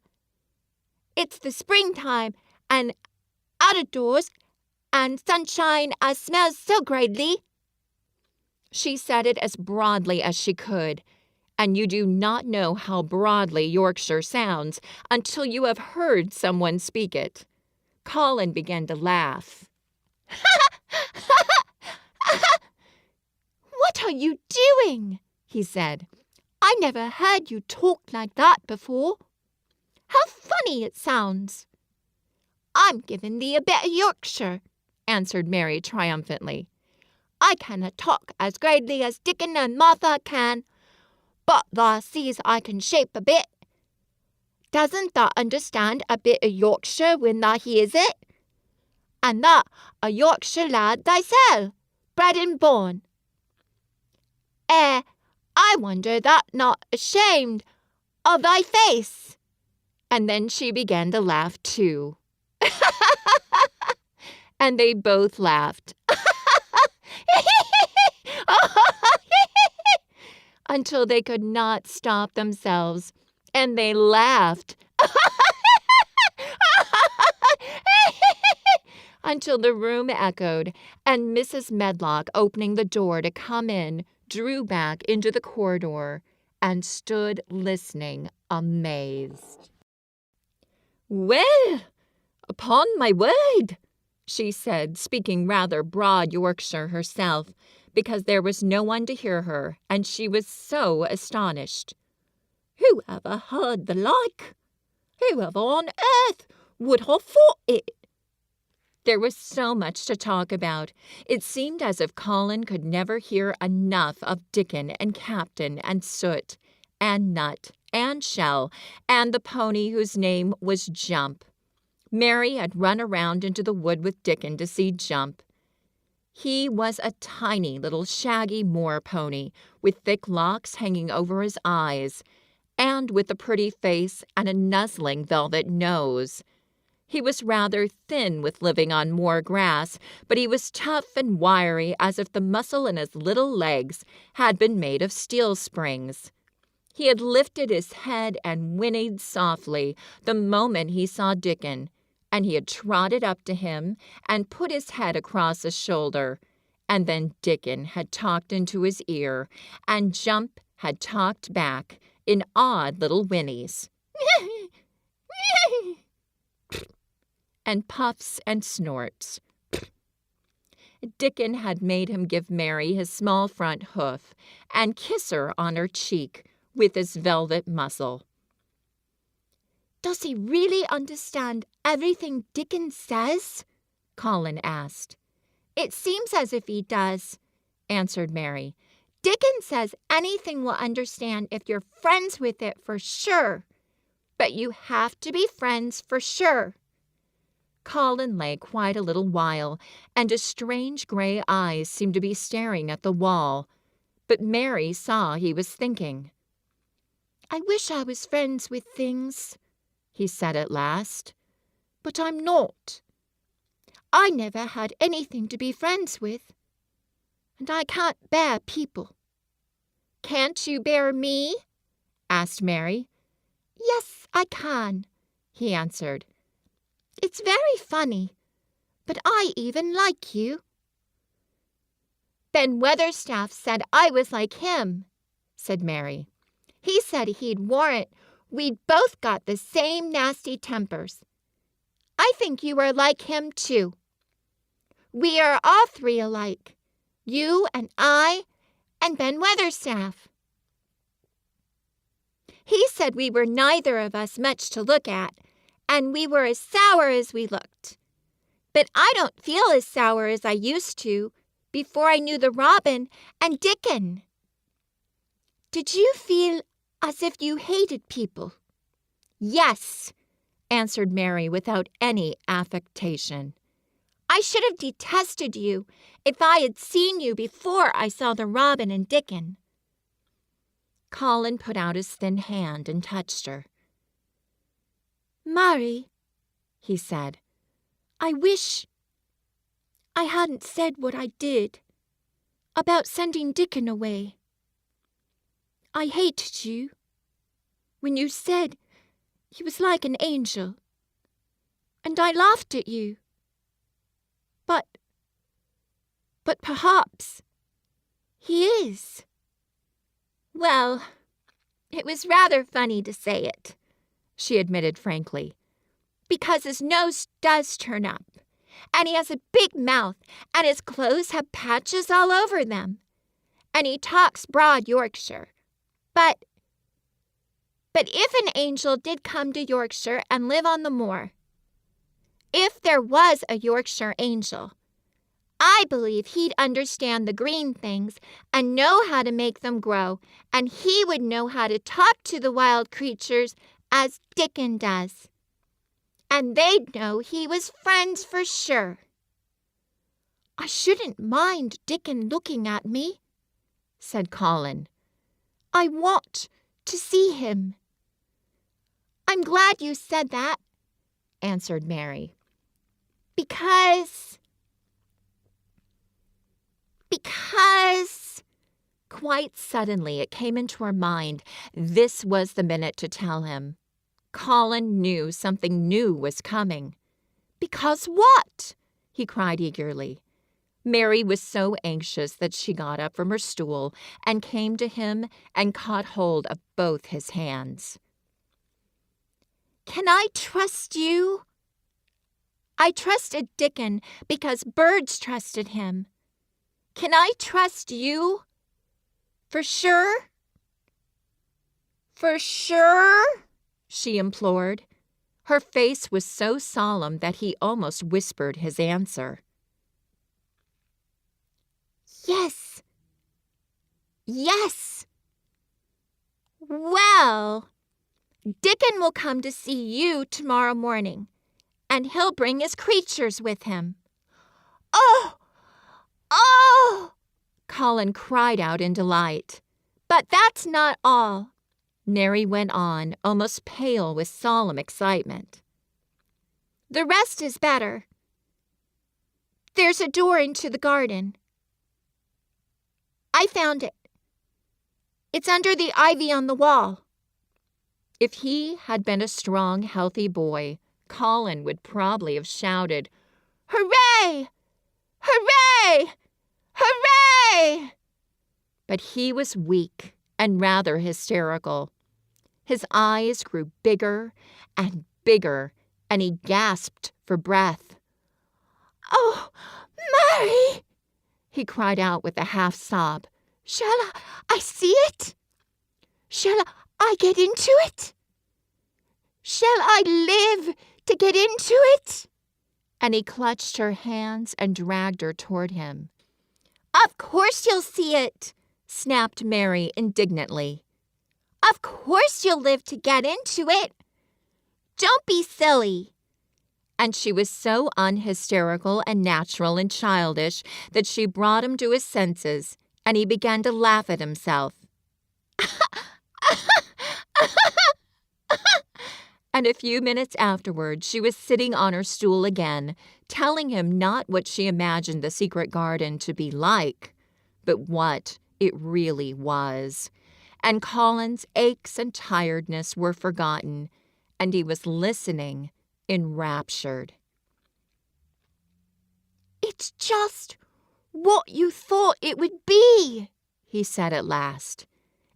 It's the springtime and out-of-doors and sunshine as smells so greatly." She said it as broadly as she could, and you do not know how broadly Yorkshire sounds until you have heard someone speak it. Colin began to laugh. "What are you doing?" he said. "I never heard you talk like that before. How funny it sounds." "I'm giving thee a bit of Yorkshire," answered Mary triumphantly. "I canna talk as greatly as Dickon and Martha can, but thou sees I can shape a bit. Doesn't thou understand a bit of Yorkshire when thou hears it? And thou a Yorkshire lad thyself, bred and born. I wonder thou'rt not ashamed of thy face." And then she began to laugh too. And they both laughed. Until they could not stop themselves, and they laughed. Until the room echoed, and Mrs. Medlock, opening the door to come in, drew back into the corridor and stood listening, amazed. "Well, upon my word," she said, speaking rather broad Yorkshire herself, because there was no one to hear her, and she was so astonished. "Who ever heard the like? Whoever on earth would have thought it?" There was so much to talk about. It seemed as if Colin could never hear enough of Dickon and Captain and Soot and Nut and Shell and the pony whose name was Jump. Mary had run around into the wood with Dickon to see Jump. He was a tiny little shaggy moor pony with thick locks hanging over his eyes and with a pretty face and a nuzzling velvet nose. He was rather thin with living on moor grass, but he was tough and wiry as if the muscle in his little legs had been made of steel springs. He had lifted his head and whinnied softly the moment he saw Dickon, and he had trotted up to him and put his head across his shoulder, and then Dickon had talked into his ear, and Jump had talked back in odd little whinnies. And puffs and snorts. Dickon had made him give Mary his small front hoof and kiss her on her cheek with his velvet muzzle. "Does he really understand everything Dickon says?" Colin asked. "It seems as if he does," answered Mary. "Dickon says anything will understand if you're friends with it for sure. But you have to be friends for sure." Colin lay quite a little while, and his strange gray eyes seemed to be staring at the wall. But Mary saw he was thinking. "I wish I was friends with things," he said at last. "But I'm not. I never had anything to be friends with. And I can't bear people." "Can't you bear me?" asked Mary. "Yes, I can," he answered. "It's very funny, but I even like you." "Ben Weatherstaff said I was like him," said Mary. "He said he'd warrant we'd both got the same nasty tempers. I think you are like him, too. We are all three alike, you and I and Ben Weatherstaff. He said we were neither of us much to look at, and we were as sour as we looked. But I don't feel as sour as I used to before I knew the Robin and Dickon." "Did you feel as if you hated people?" "Yes," answered Mary without any affectation. "I should have detested you if I had seen you before I saw the Robin and Dickon." Colin put out his thin hand and touched her. "Mary," he said, "I wish I hadn't said what I did about sending Dickon away. I hated you when you said he was like an angel, and I laughed at you. But perhaps he is." "Well, it was rather funny to say it," she admitted frankly, "because his nose does turn up, and he has a big mouth, and his clothes have patches all over them, and he talks broad Yorkshire. But if an angel did come to Yorkshire and live on the moor, if there was a Yorkshire angel, I believe he'd understand the green things and know how to make them grow, and he would know how to talk to the wild creatures as Dickon does. And they'd know he was friends for sure." "I shouldn't mind Dickon looking at me," said Colin. "I want to see him." I'm glad you said that, answered Mary. Because, quite suddenly it came into her mind this was the minute to tell him. Colin knew something new was coming. Because what? He cried eagerly. Mary was so anxious that she got up from her stool and came to him and caught hold of both his hands. Can I trust you? I trusted Dickon because birds trusted him. Can I trust you? For sure? For sure? She implored. Her face was so solemn that he almost whispered his answer. Yes. Yes. Well, Dickon will come to see you tomorrow morning, and he'll bring his creatures with him. Oh! Oh! Colin cried out in delight. But that's not all, Mary went on, almost pale with solemn excitement. The rest is better. There's a door into the garden. I found it. It's under the ivy on the wall. If he had been a strong, healthy boy, Colin would probably have shouted, Hooray! Hooray! Hooray! But he was weak and rather hysterical. His eyes grew bigger, and he gasped for breath. Oh, Mary! He cried out with a half-sob. Shall I see it? Shall I get into it? Shall I live to get into it? And he clutched her hands and dragged her toward him. Of course you'll see it, snapped Mary indignantly. Of course you'll live to get into it. Don't be silly. And she was so unhysterical and natural and childish that she brought him to his senses, and he began to laugh at himself. And a few minutes afterward, she was sitting on her stool again, telling him not what she imagined the secret garden to be like, but what it really was. And Colin's aches and tiredness were forgotten, and he was listening, enraptured. It's just what you thought it would be, he said at last.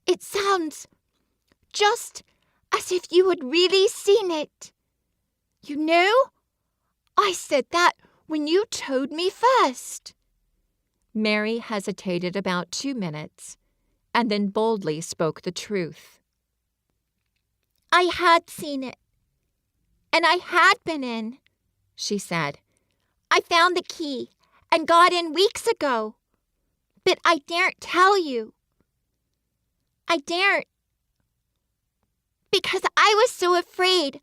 It sounds just as if you had really seen it. You know, I said that when you told me first. Mary hesitated about 2 minutes, and then boldly spoke the truth. I had seen it, and I had been in, she said. I found the key and got in weeks ago, but I daren't tell you. I daren't, because I was so afraid.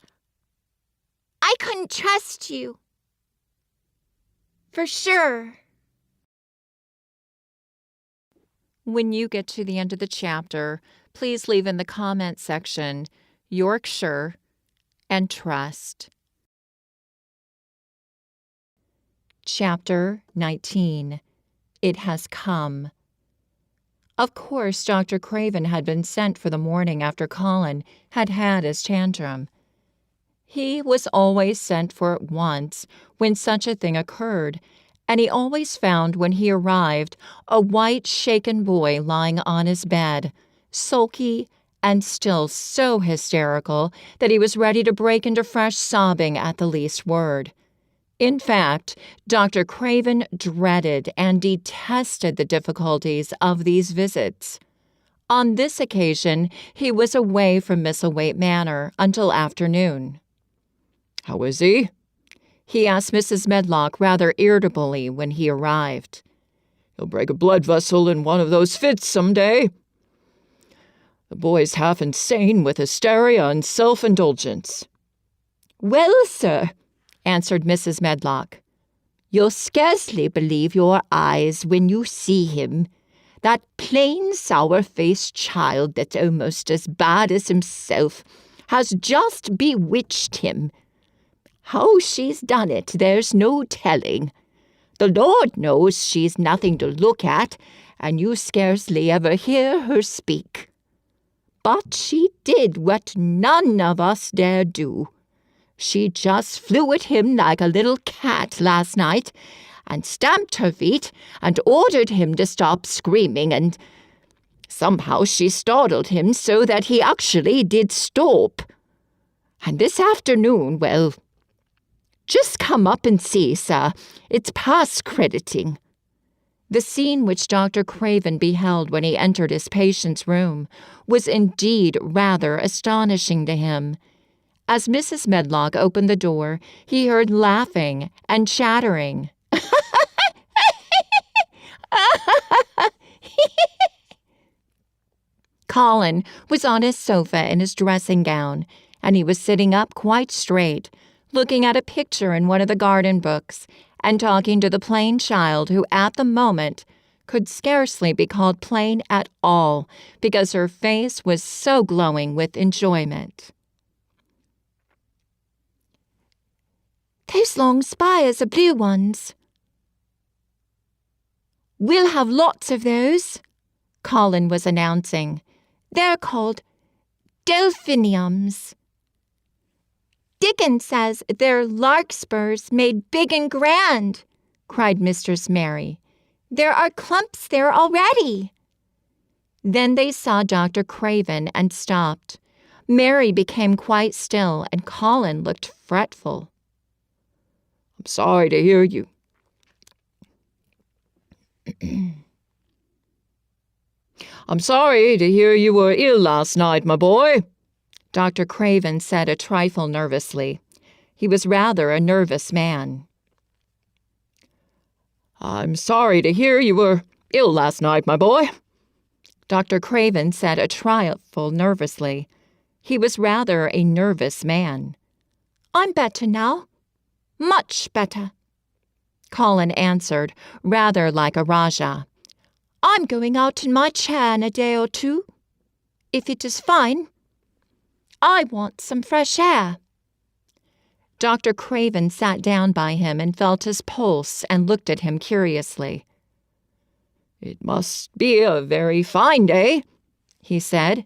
I couldn't trust you. For sure. When you get to the end of the chapter, please leave in the comment section Yorkshire and trust. Chapter 19. It Has Come. Of course, Dr. Craven had been sent for the morning after Colin had had his tantrum. He was always sent for at once when such a thing occurred, and he always found when he arrived a white, shaken boy lying on his bed, sulky and still so hysterical that he was ready to break into fresh sobbing at the least word. In fact, Dr. Craven dreaded and detested the difficulties of these visits. On this occasion, he was away from Misselthwaite Manor until afternoon. "How is he?" he asked Mrs. Medlock rather irritably when he arrived. "He'll break a blood vessel in one of those fits some day. The boy's half insane with hysteria and self-indulgence." "Well, sir," answered Mrs. Medlock, "you'll scarcely believe your eyes when you see him. That plain, sour-faced child that's almost as bad as himself has just bewitched him. How she's done it, there's no telling. The Lord knows she's nothing to look at, and you scarcely ever hear her speak. But she did what none of us dare do. She just flew at him like a little cat last night, and stamped her feet, and ordered him to stop screaming, and somehow she startled him so that he actually did stop. And this afternoon, well, just come up and see, sir. It's past crediting. The scene which Dr. Craven beheld when he entered his patient's room was indeed rather astonishing to him. As Mrs. Medlock opened the door, he heard laughing and chattering. Colin was on his sofa in his dressing gown, and he was sitting up quite straight, looking at a picture in one of the garden books, and talking to the plain child who at the moment could scarcely be called plain at all, because her face was so glowing with enjoyment. Those long spires are blue ones. We'll have lots of those, Colin was announcing. They're called delphiniums. Dickon says they're larkspurs made big and grand, cried Mistress Mary. There are clumps there already. Then they saw Dr. Craven and stopped. Mary became quite still, and Colin looked fretful. I'm sorry to hear you. I'm sorry to hear you were ill last night, my boy, Dr. Craven said a trifle nervously. He was rather a nervous man. I'm sorry to hear you were ill last night, my boy. Dr. Craven said a trifle nervously. He was rather a nervous man. I'm better now. Much better, Colin answered, rather like a Rajah. I'm going out in my chair in a day or two, if it is fine. I want some fresh air. Dr. Craven sat down by him and felt his pulse and looked at him curiously. It must be a very fine day, he said,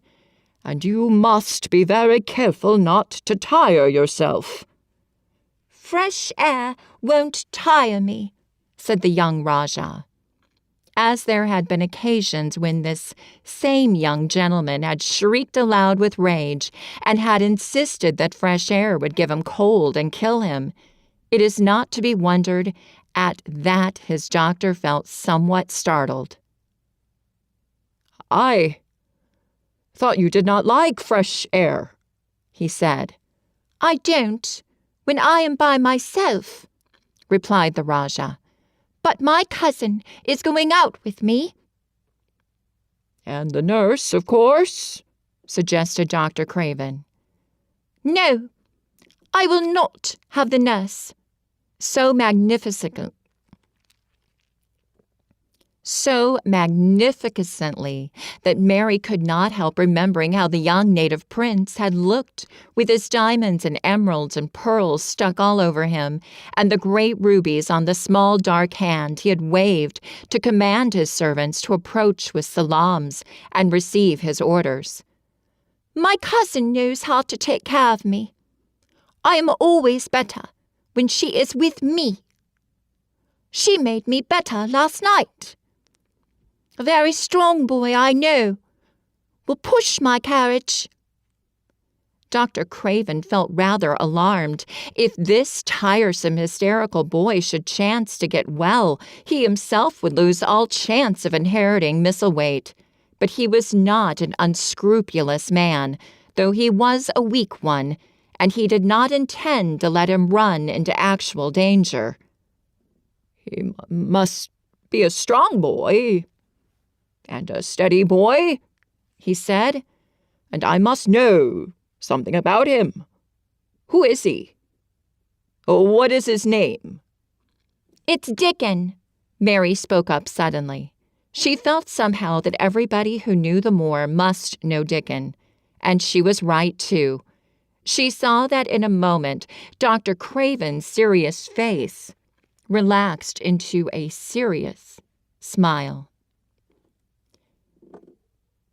and you must be very careful not to tire yourself. Fresh air won't tire me, said the young Rajah. As there had been occasions when this same young gentleman had shrieked aloud with rage and had insisted that fresh air would give him cold and kill him, it is not to be wondered at that his doctor felt somewhat startled. I thought you did not like fresh air, he said. I don't, when I am by myself, replied the Rajah. But my cousin is going out with me. And the nurse, of course, suggested Dr. Craven. No, I will not have the nurse. So magnificently that Mary could not help remembering how the young native prince had looked, with his diamonds and emeralds and pearls stuck all over him, and the great rubies on the small dark hand he had waved to command his servants to approach with salams and receive his orders. My cousin knows how to take care of me. I am always better when she is with me. She made me better last night. A very strong boy, I know, will push my carriage. Dr. Craven felt rather alarmed. If this tiresome, hysterical boy should chance to get well, he himself would lose all chance of inheriting Misselthwaite. But he was not an unscrupulous man, though he was a weak one, and he did not intend to let him run into actual danger. He must be a strong boy, and a steady boy, he said, and I must know something about him. Who is he? Oh, what is his name? It's Dickon, Mary spoke up suddenly. She felt somehow that everybody who knew the moor must know Dickon, and she was right, too. She saw that in a moment Dr. Craven's serious face relaxed into a serious smile.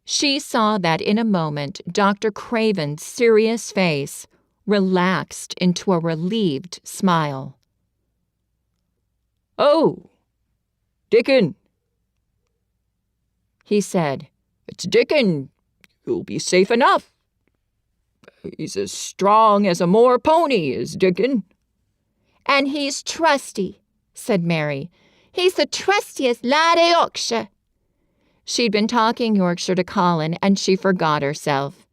She saw that in a moment Dr. Craven's serious face relaxed into a relieved smile. "Oh, Dickon," he said. "It's Dickon. You'll be safe enough. He's as strong as a moor pony, is Dickon." "And he's trusty," said Mary. "He's the trustiest lad of Yorkshire." She'd been talking Yorkshire to Colin, and she forgot herself.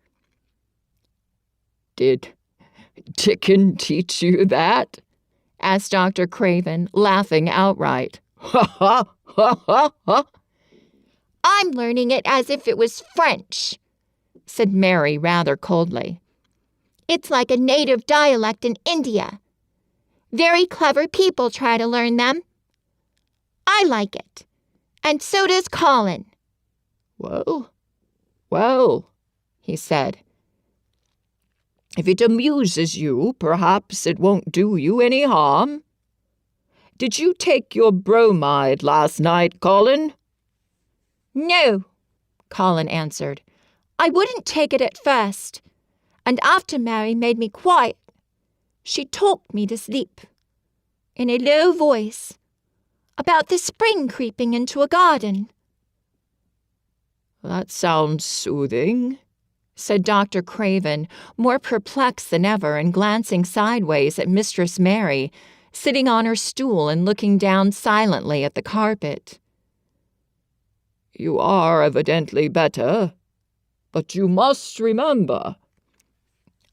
"Did Dickon teach you that?" asked Dr. Craven, laughing outright. "Ha, ha, ha, ha, ha." "I'm learning it as if it was French," said Mary rather coldly. "It's like a native dialect in India. Very clever people try to learn them. I like it, and so does Colin." Well, he said. "If it amuses you, perhaps it won't do you any harm. Did you take your bromide last night, Colin?" "No," Colin answered. "I wouldn't take it at first, and after Mary made me quiet, she talked me to sleep, in a low voice, about the spring creeping into a garden." "That sounds soothing," said Dr. Craven, more perplexed than ever and glancing sideways at Mistress Mary, sitting on her stool and looking down silently at the carpet. "You are evidently better, but you must remember—"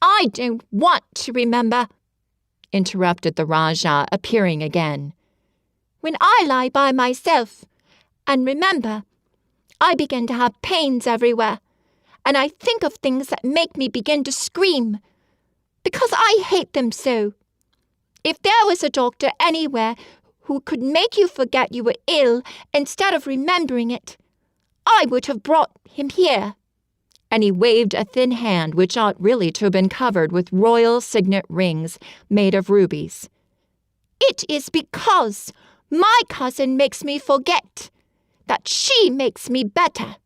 "I don't want to remember," interrupted the Rajah, appearing again. "When I lie by myself and remember, I begin to have pains everywhere, and I think of things that make me begin to scream, because I hate them so. If there was a doctor anywhere who could make you forget you were ill instead of remembering it, I would have brought him here." And he waved a thin hand which ought really to have been covered with royal signet rings made of rubies. "It is because my cousin makes me forget that she makes me better."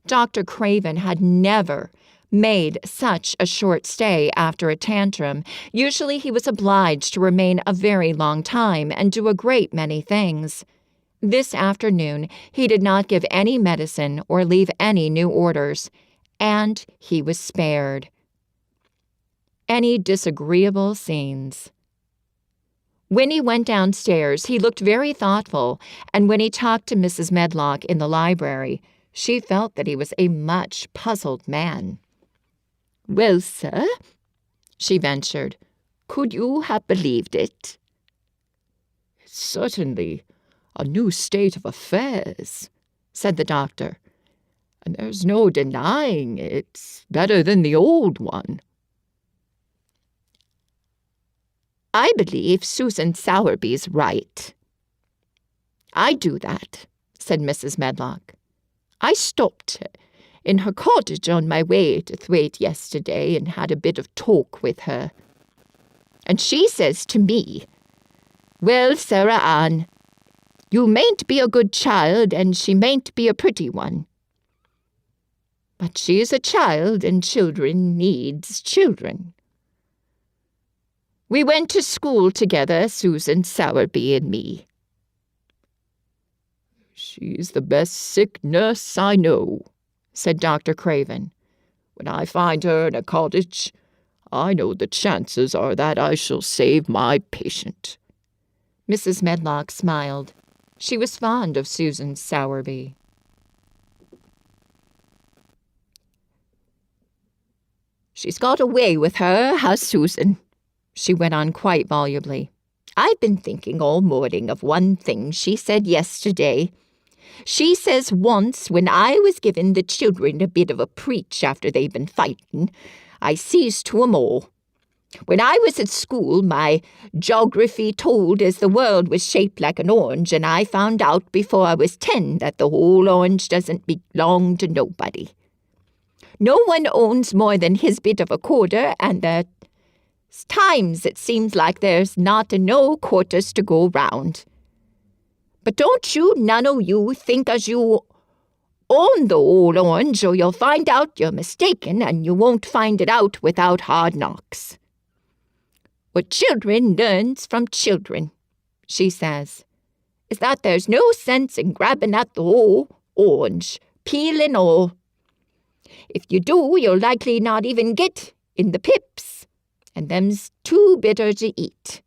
Dr. Craven had never made such a short stay after a tantrum. Usually he was obliged to remain a very long time and do a great many things. This afternoon he did not give any medicine or leave any new orders, and he was spared any disagreeable scenes. When he went downstairs, he looked very thoughtful, and when he talked to Mrs. Medlock in the library, she felt that he was a much puzzled man. "Well, sir," she ventured, "could you have believed it?" "It's certainly a new state of affairs," said the doctor. "and there's no denying it's better than the old one." "I believe Susan Sowerby's right." "I do that," said Mrs. Medlock. "I stopped her in her cottage on my way to Thwaite yesterday and had a bit of talk with her. And she says to me, 'Well, Sarah Ann, you mayn't be a good child and she mayn't be a pretty one. But she is a child and children needs children. We went to school together, Susan Sowerby and me.'" "She's the best sick nurse I know," said Dr. Craven. "When I find her in a cottage, I know the chances are that I shall save my patient." Mrs. Medlock smiled. She was fond of Susan Sowerby. "She's got a way with her, has Susan," she went on quite volubly. "I've been thinking all morning of one thing she said yesterday. She says once when I was giving the children a bit of a preach after they'd been fighting, I sees to 'em all. When I was at school, my geography told as the world was shaped like an orange, and I found out before I was 10 that the whole orange doesn't belong to nobody. No one owns more than his bit of a quarter, and there's times it seems like there's not no quarters to go round. But don't you none o' you think as you own the old orange, or you'll find out you're mistaken, and you won't find it out without hard knocks. What children learns from children, she says, is that there's no sense in grabbing at the whole orange, peel and all. If you do, you'll likely not even get in the pips, and them's too bitter to eat.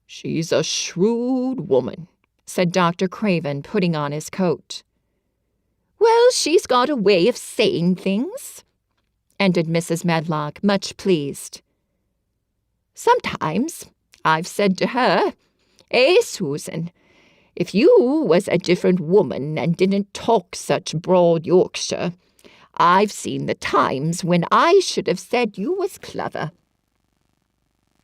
She's a shrewd woman, said Dr. Craven, putting on his coat. Well, she's got a way of saying things, ended Mrs. Medlock, much pleased. Sometimes I've said to her, Susan, if you was a different woman and didn't talk such broad Yorkshire, I've seen the times when I should have said you was clever.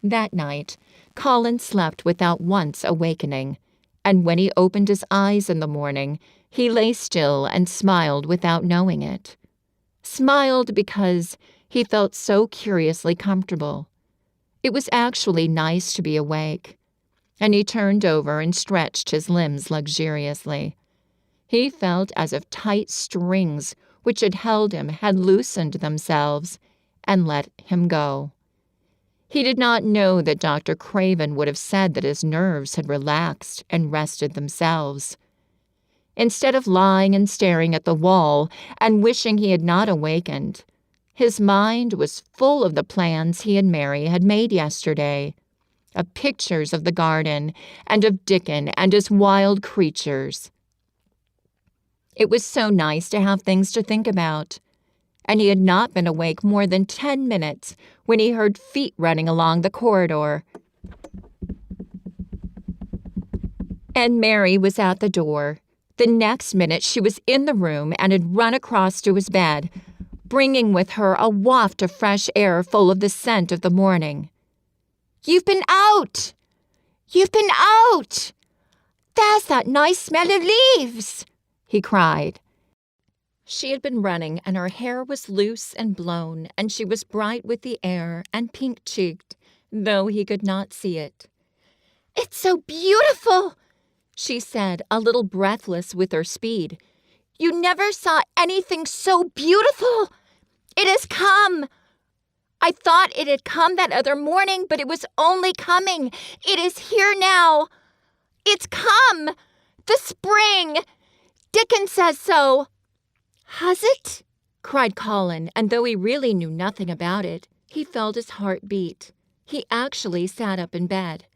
That night, Colin slept without once awakening, and when he opened his eyes in the morning, he lay still and smiled without knowing it. Smiled because he felt so curiously comfortable. It was actually nice to be awake, and he turned over and stretched his limbs luxuriously. He felt as if tight strings which had held him had loosened themselves and let him go. He did not know that Dr. Craven would have said that his nerves had relaxed and rested themselves. Instead of lying and staring at the wall and wishing he had not awakened, his mind was full of the plans he and Mary had made yesterday, of pictures of the garden and of Dickon and his wild creatures. It was so nice to have things to think about, and he had not been awake more than 10 minutes when he heard feet running along the corridor. And Mary was at the door. The next minute she was in the room and had run across to his bed, bringing with her a waft of fresh air full of the scent of the morning. "You've been out! You've been out! There's that nice smell of leaves!" he cried. She had been running, and her hair was loose and blown, and she was bright with the air and pink-cheeked, though he could not see it. "It's so beautiful," she said, a little breathless with her speed. "You never saw anything so beautiful. It has come. I thought it had come that other morning, but it was only coming. It is here now. It's come. The spring. Dickon says so." "Has it?" cried Colin, and though he really knew nothing about it, he felt his heart beat. He actually sat up in bed.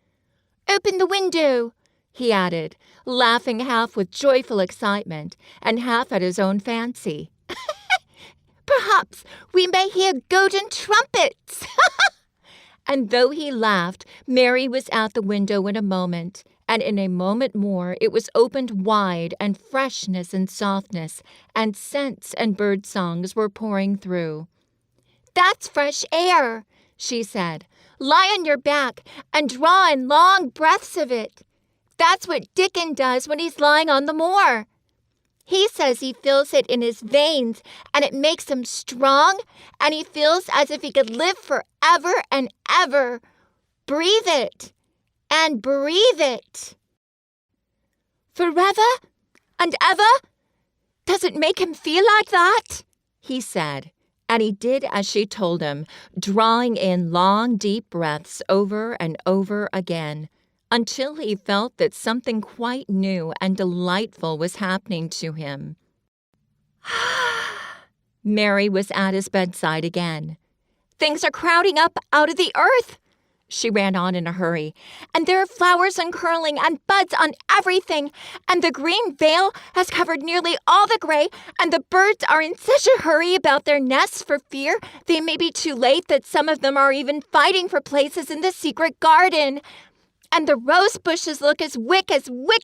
"Open the window," he added, laughing half with joyful excitement and half at his own fancy. "Perhaps we may hear golden trumpets." And though he laughed, Mary was at the window in a moment, and in a moment more it was opened wide, and freshness and softness and scents and bird songs were pouring through. "That's fresh air," she said. "Lie on your back and draw in long breaths of it. That's what Dickon does when he's lying on the moor. He says he feels it in his veins, and it makes him strong, and he feels as if he could live forever and ever. Breathe it, and breathe it." "Forever and ever? Does it make him feel like that?" he said, and he did as she told him, drawing in long, deep breaths over and over again, until he felt that something quite new and delightful was happening to him. Mary was at his bedside again. "Things are crowding up out of the earth," she ran on in a hurry, "and there are flowers uncurling and buds on everything, and the green veil has covered nearly all the gray, and the birds are in such a hurry about their nests for fear they may be too late that some of them are even fighting for places in the secret garden. And the rose bushes look as wick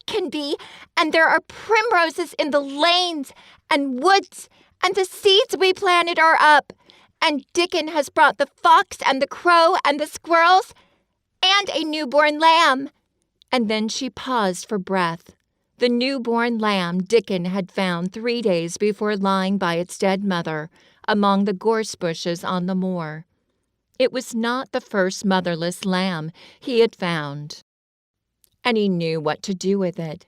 can be, and there are primroses in the lanes and woods, and the seeds we planted are up, and Dickon has brought the fox and the crow and the squirrels and a newborn lamb." And then she paused for breath, The newborn lamb Dickon had found 3 days before lying by its dead mother among the gorse bushes on the moor. It was not the first motherless lamb he had found, and he knew what to do with it.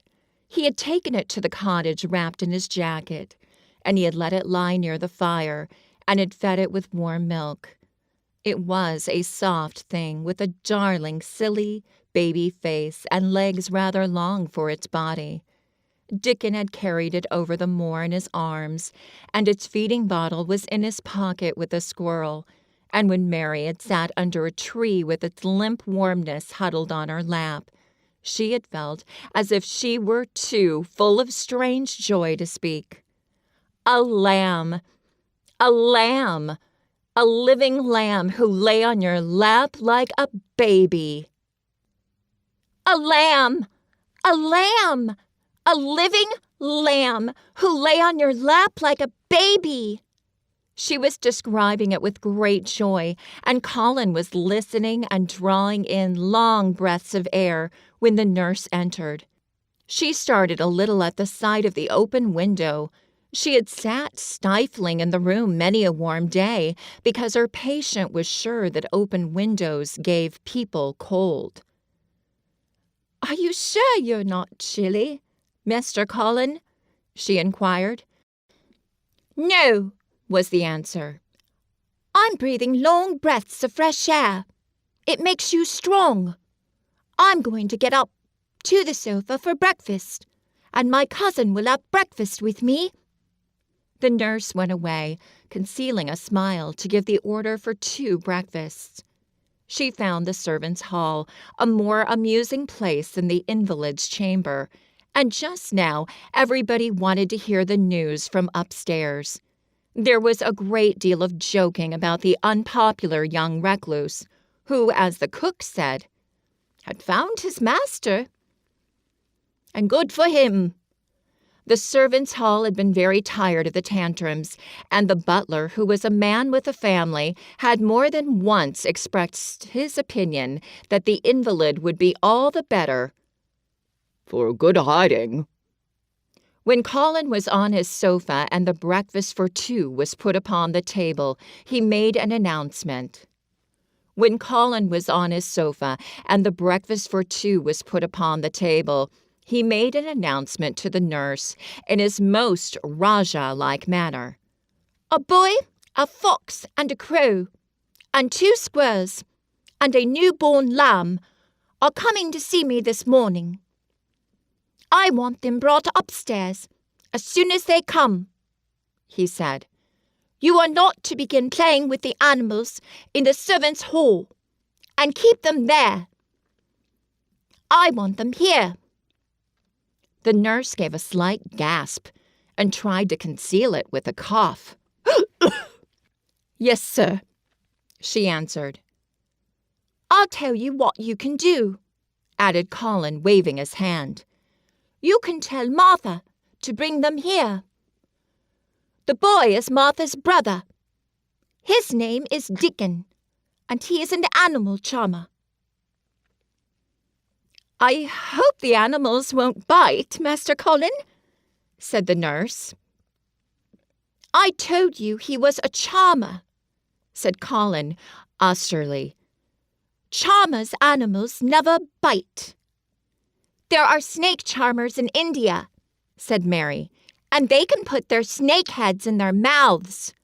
He had taken it to the cottage wrapped in his jacket, and he had let it lie near the fire and had fed it with warm milk. It was a soft thing with a darling, silly, baby face and legs rather long for its body. Dickon had carried it over the moor in his arms, and its feeding bottle was in his pocket with the squirrel, and when Mary had sat under a tree with its limp warmness huddled on her lap, she had felt as if she were too full of strange joy to speak. A lamb! A lamb! A living lamb who lay on your lap like a baby. A lamb! A lamb! A living lamb who lay on your lap like a baby. She was describing it with great joy, and Colin was listening and drawing in long breaths of air when the nurse entered. She started a little at the sight of the open window. She had sat stifling in the room many a warm day because her patient was sure that open windows gave people cold. "Are you sure you're not chilly, Mr. Colin?" she inquired. "No," was the answer. "I'm breathing long breaths of fresh air. It makes you strong. I'm going to get up to the sofa for breakfast, and my cousin will have breakfast with me." The nurse went away, concealing a smile to give the order for 2 breakfasts. She found the servants' hall a more amusing place than the invalid's chamber, and just now everybody wanted to hear the news from upstairs. There was a great deal of joking about the unpopular young recluse, who, as the cook said, had found his master. And good for him. The servants' hall had been very tired of the tantrums, and the butler, who was a man with a family, had more than once expressed his opinion that the invalid would be all the better for good hiding. When Colin was on his sofa and the breakfast for 2 was put upon the table, he made an announcement. When Colin was on his sofa and the breakfast for 2 was put upon the table, he made an announcement to the nurse in his most Rajah-like manner. "A boy, a fox, and a crow, and 2 squirrels, and a newborn lamb are coming to see me this morning. I want them brought upstairs as soon as they come," he said. "You are not to begin playing with the animals in the servants' hall, and keep them there. I want them here." The nurse gave a slight gasp and tried to conceal it with a cough. "Yes, sir," she answered. "I'll tell you what you can do," added Colin, waving his hand. "You can tell Martha to bring them here. The boy is Martha's brother. His name is Dickon, and he is an animal charmer." "I hope the animals won't bite, Master Colin," said the nurse. "I told you he was a charmer," said Colin austerely. "Charmers' animals never bite." "There are snake charmers in India," said Mary, "and they can put their snake heads in their mouths."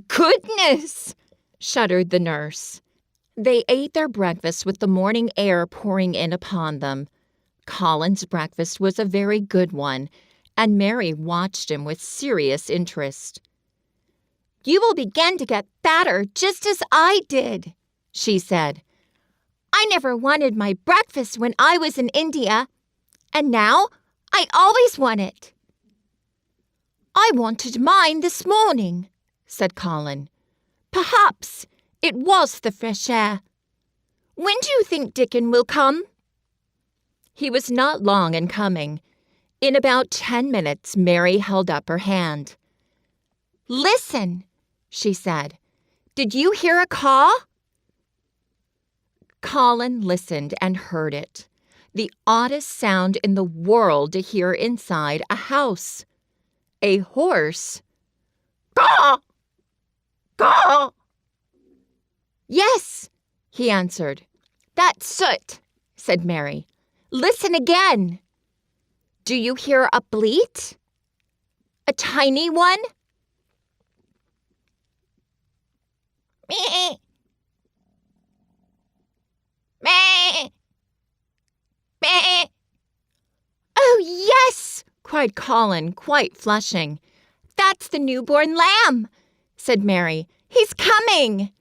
"Goodness!" shuddered the nurse. They ate their breakfast with the morning air pouring in upon them. Colin's breakfast was a very good one, and Mary watched him with serious interest. "You will begin to get fatter just as I did," she said. "I never wanted my breakfast when I was in India, and now I always want it." "I wanted mine this morning," said Colin. "Perhaps it was the fresh air. When do you think Dickon will come?" He was not long in coming. In about 10 minutes, Mary held up her hand. "Listen," she said. "Did you hear a caw?" Colin listened and heard it. The oddest sound in the world to hear inside a house. A horse. Caw! Caw! Yes, he answered. That's Soot, said Mary. Listen again. Do you hear a bleat? A tiny one? Meh. Meh. Meh. Oh, yes, cried Colin, quite flushing. That's the newborn lamb, said Mary. He's coming.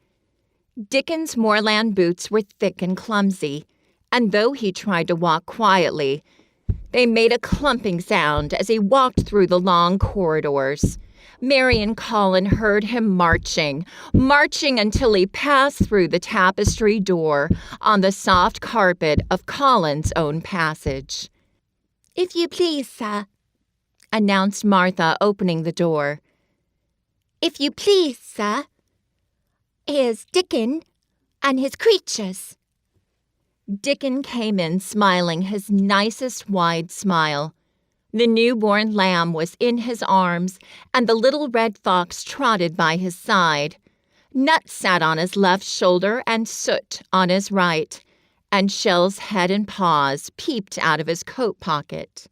Dickon's moorland boots were thick and clumsy, and though he tried to walk quietly, they made a clumping sound as he walked through the long corridors. Mary and Colin heard him marching until he passed through the tapestry door on the soft carpet of Colin's own passage. "If you please, sir," announced Martha, opening the door. "If you please, sir. Here's Dickon and his creatures." Dickon came in smiling his nicest wide smile. The newborn lamb was in his arms, and the little red fox trotted by his side. Nut sat on his left shoulder and Soot on his right, and Shell's head and paws peeped out of his coat pocket.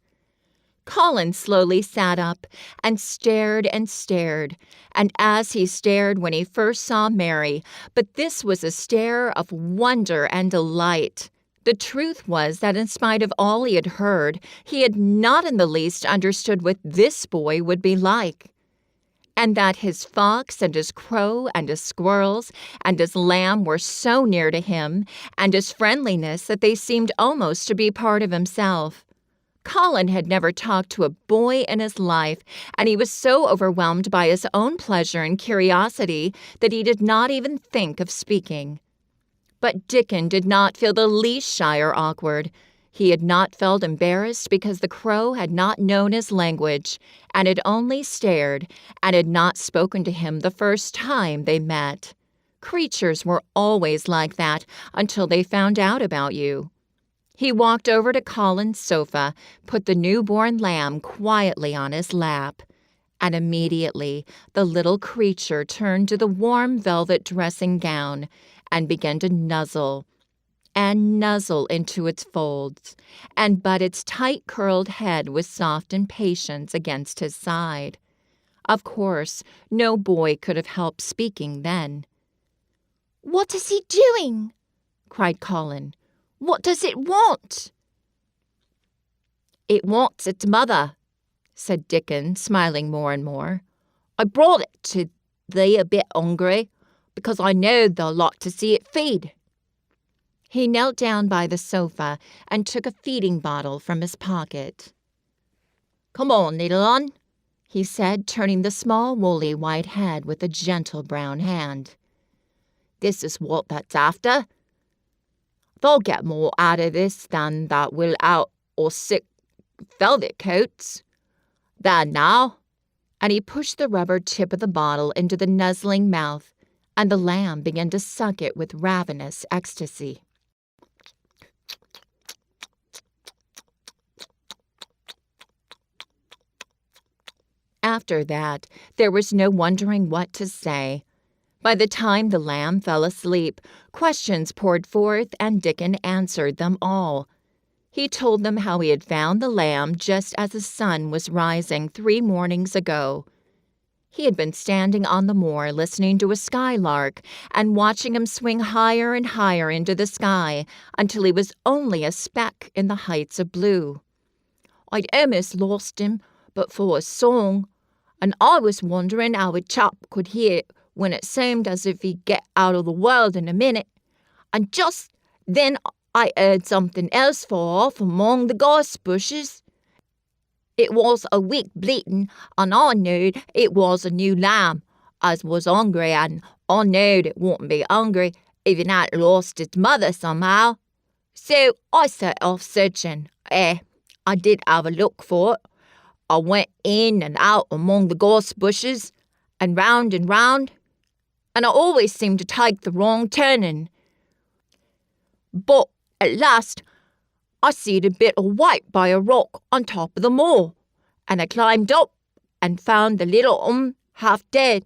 Colin slowly sat up and stared, and as he stared when he first saw Mary, but this was a stare of wonder and delight. The truth was that in spite of all he had heard, he had not in the least understood what this boy would be like, and that his fox and his crow and his squirrels and his lamb were so near to him, and his friendliness that they seemed almost to be part of himself. Colin had never talked to a boy in his life, and he was so overwhelmed by his own pleasure and curiosity that he did not even think of speaking. But Dickon did not feel the least shy or awkward. He had not felt embarrassed because the crow had not known his language, and had only stared, and had not spoken to him the first time they met. Creatures were always like that until they found out about you. He walked over to Colin's sofa, put the newborn lamb quietly on his lap, and immediately the little creature turned to the warm velvet dressing gown and began to nuzzle into its folds, and butt its tight-curled head with soft impatience against his side. Of course, no boy could have helped speaking then. "What is he doing?" cried Colin. "What does it want?" "It wants its mother," said Dickon, smiling more and more. "I brought it to thee a bit hungry, because I know they'll like to see it feed." He knelt down by the sofa and took a feeding bottle from his pocket. "Come on, little un," he said, turning the small woolly white head with a gentle brown hand. "This is what that's after. They'll get more out of this than that will out or sick velvet coats. There now." And he pushed the rubber tip of the bottle into the nuzzling mouth, and the lamb began to suck it with ravenous ecstasy. After that, there was no wondering what to say. By the time the lamb fell asleep, questions poured forth, and Dickon answered them all. He told them how he had found the lamb just as the sun was rising 3 mornings ago. He had been standing on the moor listening to a skylark and watching him swing higher and higher into the sky until he was only a speck in the heights of blue. "I'd almost lost him but for a song, and I was wondering how a chap could hear it when it seemed as if he'd get out of the world in a minute, and just then I heard something else far off among the gorse bushes. It was a weak bleating, and I knowed it was a new lamb, as was hungry, and I knowed it wouldn't be hungry if it had lost its mother somehow. So I set off searching. I did have a look for it. I went in and out among the gorse bushes, and round, and I always seemed to take the wrong turning. But at last I seed a bit of white by a rock on top of the moor, and I climbed up and found the little half dead,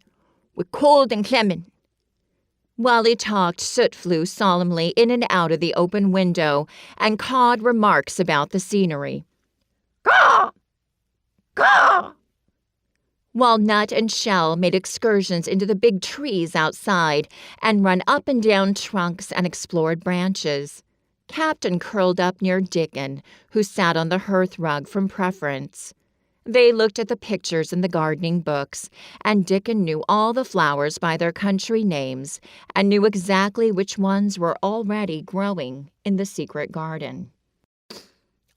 with cold and clemming." While he talked, soot flew solemnly in and out of the open window and cawed remarks about the scenery. "Caw! Caw!" While Nut and Shell made excursions into the big trees outside and run up and down trunks and explored branches. Captain curled up near Dickon, who sat on the hearth rug from preference. They looked at the pictures in the gardening books, and Dickon knew all the flowers by their country names and knew exactly which ones were already growing in the secret garden.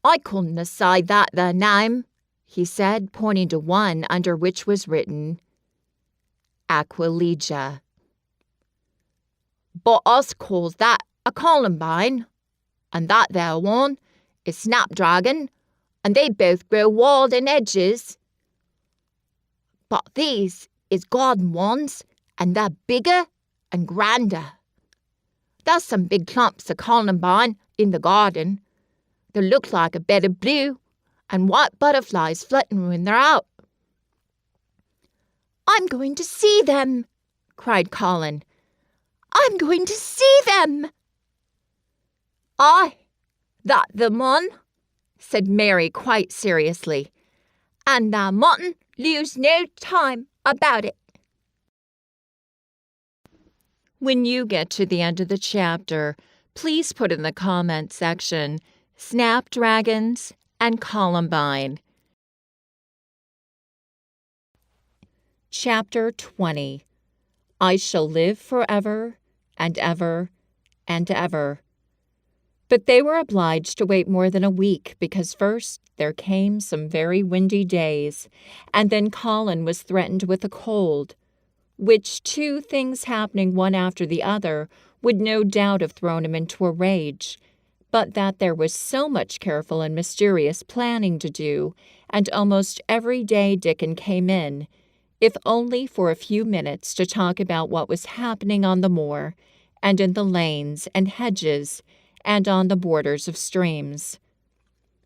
"I couldn't decide that the name," he said, pointing to one under which was written Aquilegia. "But us calls that a columbine, and that there one is snapdragon, and they both grow wild in edges. But these is garden ones, and they're bigger and grander. There's some big clumps of columbine in the garden. They look like a bed of blue, and white butterflies flutting when they're out." "I'm going to see them," cried Colin. "I'm going to see them." "Aye, that the one," said Mary quite seriously, "and thou mutton lose no time about it." When you get to the end of the chapter, please put in the comment section, Snapdragons and Columbine. Chapter 20. I shall live forever and ever and ever. But they were obliged to wait more than a week because first there came some very windy days, and then Colin was threatened with a cold, which two things happening one after the other would no doubt have thrown him into a rage, but that there was so much careful and mysterious planning to do, and almost every day Dickon came in, if only for a few minutes to talk about what was happening on the moor, and in the lanes and hedges, and on the borders of streams.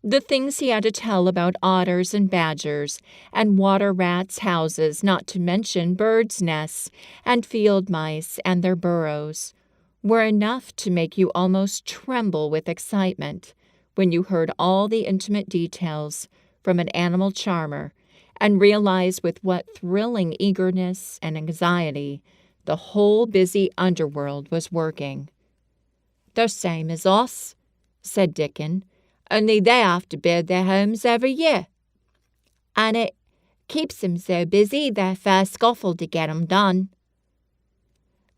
The things he had to tell about otters and badgers, and water rats' houses, not to mention birds' nests, and field mice and their burrows, were enough to make you almost tremble with excitement when you heard all the intimate details from an animal charmer and realized with what thrilling eagerness and anxiety the whole busy underworld was working. "The same as us," said Dickon, "only they have to build their homes every year. And it keeps 'em so busy they're fair scuffle to get 'em done."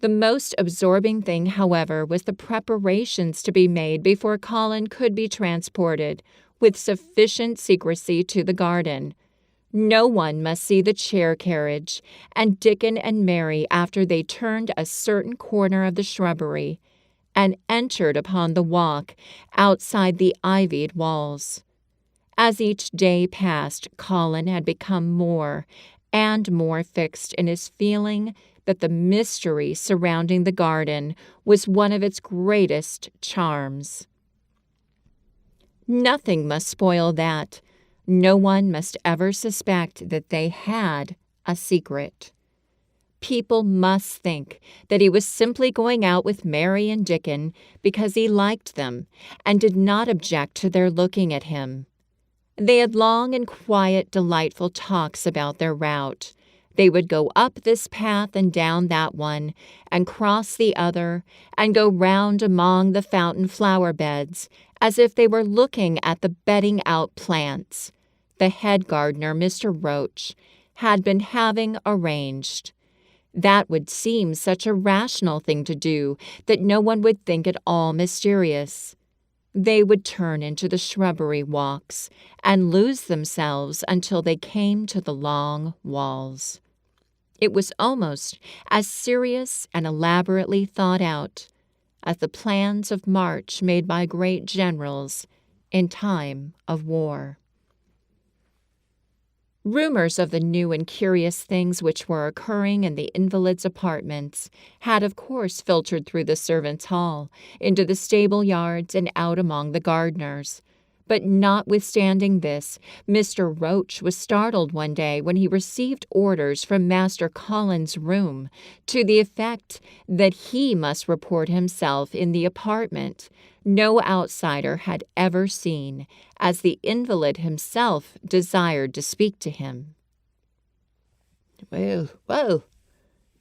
The most absorbing thing, however, was the preparations to be made before Colin could be transported with sufficient secrecy to the garden. No one must see the chair carriage, and Dickon and Mary, after they turned a certain corner of the shrubbery, and entered upon the walk outside the ivied walls. As each day passed, Colin had become more and more fixed in his feeling that the mystery surrounding the garden was one of its greatest charms. Nothing must spoil that. No one must ever suspect that they had a secret. People must think that he was simply going out with Mary and Dickon because he liked them and did not object to their looking at him. They had long and quiet, delightful talks about their route. They would go up this path and down that one, and cross the other, and go round among the fountain flower beds, as if they were looking at the bedding out plants the head gardener, Mr. Roach, had been having arranged. That would seem such a rational thing to do that no one would think it all mysterious. They would turn into the shrubbery walks and lose themselves until they came to the long walls. It was almost as serious and elaborately thought out as the plans of march made by great generals in time of war. Rumors of the new and curious things which were occurring in the invalid's apartments had of course filtered through the servants' hall, into the stable yards and out among the gardeners. But notwithstanding this, Mr. Roach was startled one day when he received orders from Master Collins's room to the effect that he must report himself in the apartment no outsider had ever seen, as the invalid himself desired to speak to him. Well, well,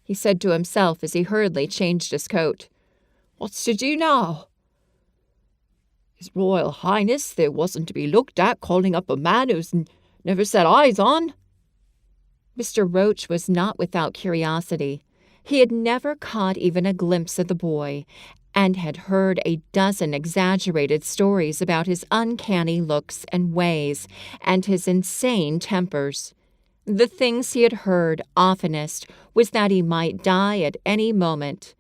he said to himself as he hurriedly changed his coat. What's to do now? His Royal Highness there wasn't to be looked at calling up a man who's never set eyes on. Mr. Roach was not without curiosity. He had never caught even a glimpse of the boy, and had heard a dozen exaggerated stories about his uncanny looks and ways and his insane tempers. The things he had heard oftenest was that he might die at any moment,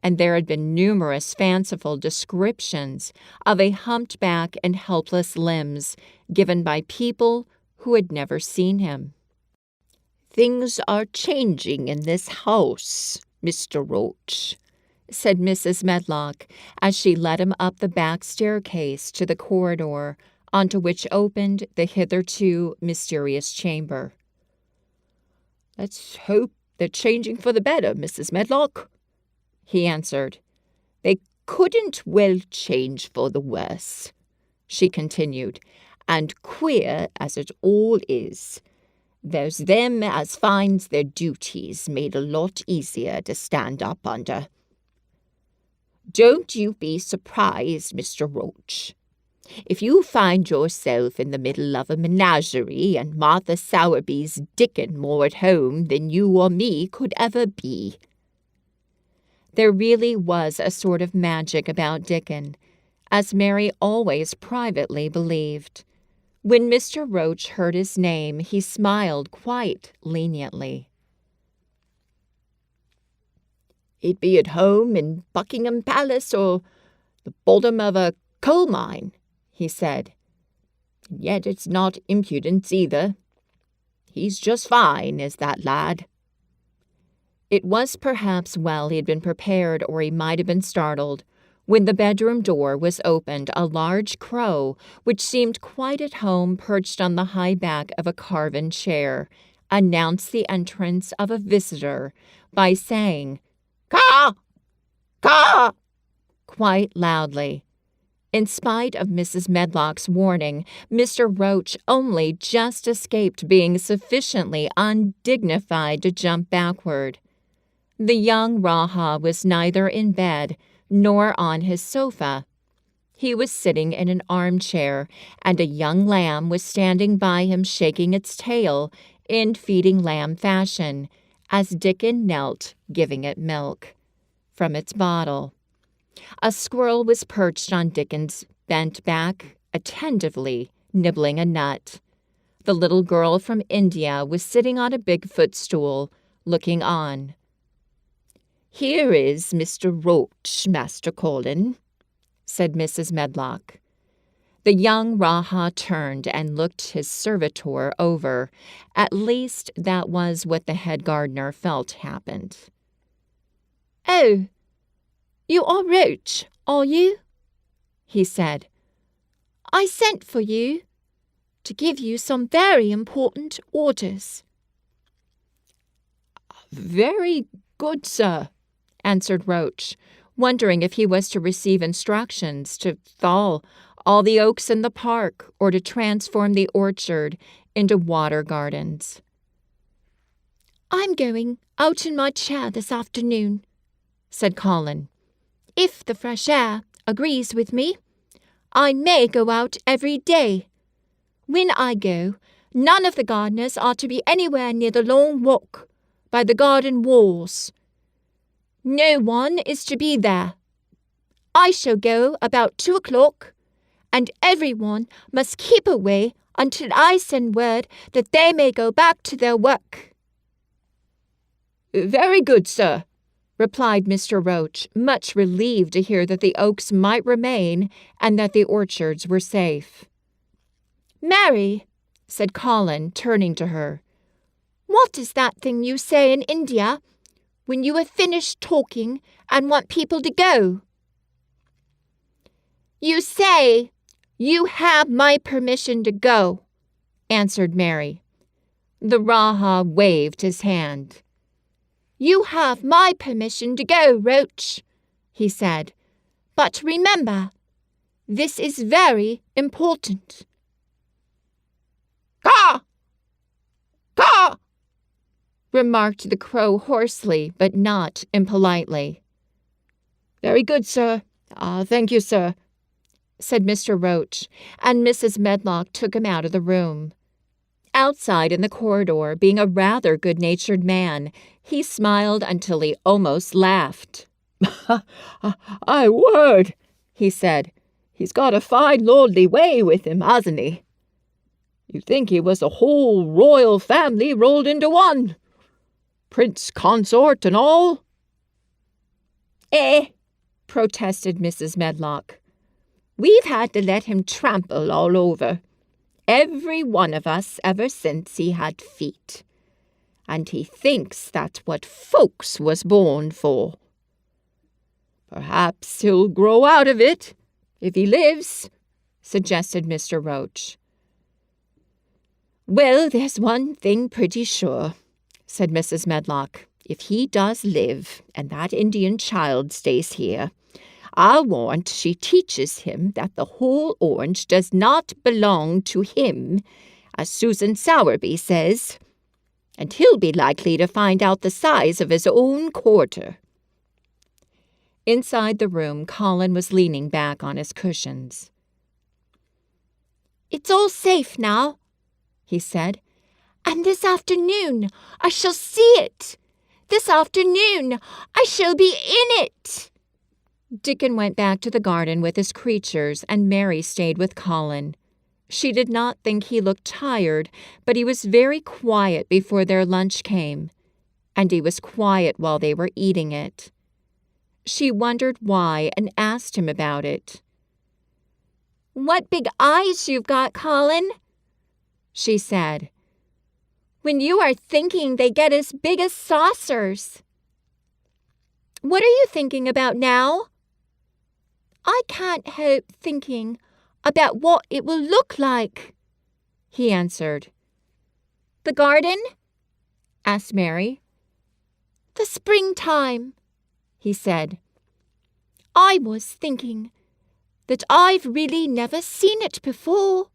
and there had been numerous fanciful descriptions of a humped back and helpless limbs given by people who had never seen him. Things are changing in this house, Mr. Roach, said Mrs. Medlock as she led him up the back staircase to the corridor onto which opened the hitherto mysterious chamber. Let's hope they're changing for the better, Mrs. Medlock, he answered. They couldn't well change for the worse, she continued, and queer as it all is, there's them as finds their duties made a lot easier to stand up under. Don't you be surprised, Mr. Roach, if you find yourself in the middle of a menagerie and Martha Sowerby's Dickon more at home than you or me could ever be. There really was a sort of magic about Dickon, as Mary always privately believed. When Mr. Roach heard his name, he smiled quite leniently. He'd be at home in Buckingham Palace or the bottom of a coal mine, he said. And yet it's not impudence either. He's just fine, is that lad. It was perhaps well he had been prepared, or he might have been startled, when the bedroom door was opened. A large crow, which seemed quite at home perched on the high back of a carven chair, announced the entrance of a visitor by saying, "Caw! Caw!" quite loudly. In spite of Mrs. Medlock's warning, Mr. Roach only just escaped being sufficiently undignified to jump backward. The young Raja was neither in bed nor on his sofa. He was sitting in an armchair, and a young lamb was standing by him shaking its tail in feeding lamb fashion, as Dickon knelt giving it milk from its bottle. A squirrel was perched on Dickon's bent back, attentively nibbling a nut. The little girl from India was sitting on a big footstool, looking on. "Here is Mr. Roach, Master Colin," said Mrs. Medlock. The young Raja turned and looked his servitor over. At least that was what the head gardener felt happened. "Oh, you are Roach, are you?" he said. "I sent for you to give you some very important orders." "Very good, sir," answered Roach, wondering if he was to receive instructions to thaw all the oaks in the park or to transform the orchard into water gardens. "I'm going out in my chair this afternoon," said Colin. "If the fresh air agrees with me, I may go out every day. When I go, none of the gardeners are to be anywhere near the long walk by the garden walls. No one is to be there. I shall go about 2 o'clock, and everyone must keep away until I send word that they may go back to their work." "Very good, sir," replied Mr. Roach, much relieved to hear that the oaks might remain and that the orchards were safe. "Mary," said Colin, turning to her. "What is that thing you say in India when you have finished talking and want people to go?" "You say, 'You have my permission to go,'" answered Mary. The Raja waved his hand. "You have my permission to go, Roach," he said. "But remember, this is very important." "Caw! Caw!" remarked the crow hoarsely, but not impolitely. "Very good, sir. Thank you, sir," said Mr. Roach, and Mrs. Medlock took him out of the room. Outside in the corridor, being a rather good-natured man, he smiled until he almost laughed. "I word," he said. "He's got a fine lordly way with him, hasn't he? You'd think he was a whole royal family rolled into one. Prince consort and all." Protested Mrs. Medlock. "We've had to let him trample all over. Every one of us ever since he had feet. And he thinks that's what folks was born for." "Perhaps he'll grow out of it, if he lives," suggested Mr. Roach. "Well, there's one thing pretty sure," said Mrs. Medlock. "If he does live, and that Indian child stays here, I'll warrant she teaches him that the whole orange does not belong to him, as Susan Sowerby says, and he'll be likely to find out the size of his own quarter." Inside the room, Colin was leaning back on his cushions. "It's all safe now," he said. "And this afternoon I shall see it. This afternoon I shall be in it." Dickon went back to the garden with his creatures, and Mary stayed with Colin. She did not think he looked tired, but he was very quiet before their lunch came, and he was quiet while they were eating it. She wondered why and asked him about it. "What big eyes you've got, Colin," she said. "When you are thinking, they get as big as saucers." "What are you thinking about now?" "I can't help thinking about what it will look like," he answered. "The garden?" asked Mary. "The springtime," he said. "I was thinking that I've really never seen it before.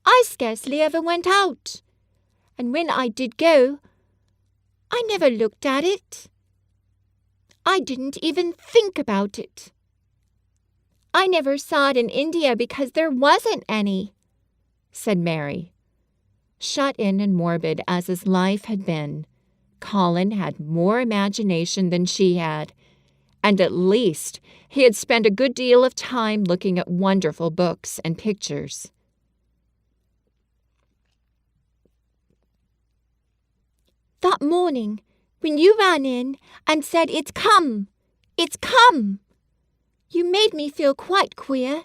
I scarcely ever went out, and when I did go, I never looked at it. I didn't even think about it. I never saw it in India because there wasn't any," said Mary. Shut in and morbid as his life had been, Colin had more imagination than she had, and at least he had spent a good deal of time looking at wonderful books and pictures. "That morning, when you ran in and said, 'It's come! It's come!' you made me feel quite queer.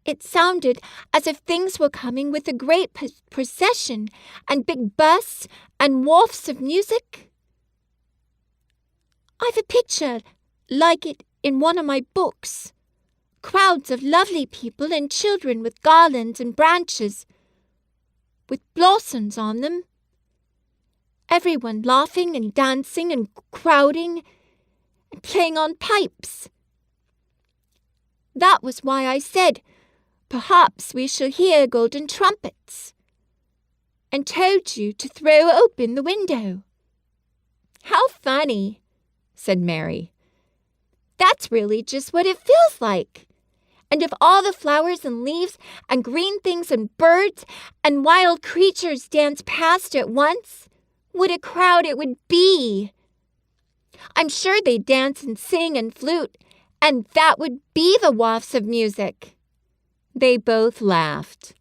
It sounded as if things were coming with a great procession and big bursts and wafts of music. I've a picture like it in one of my books. Crowds of lovely people and children with garlands and branches, with blossoms on them. Everyone laughing and dancing and crowding and playing on pipes. That was why I said, 'Perhaps we shall hear golden trumpets,' and told you to throw open the window." "How funny," said Mary. "That's really just what it feels like. And if all the flowers and leaves and green things and birds and wild creatures danced past at once, what a crowd it would be. I'm sure they'd dance and sing and flute, and that would be the wafts of music." They both laughed.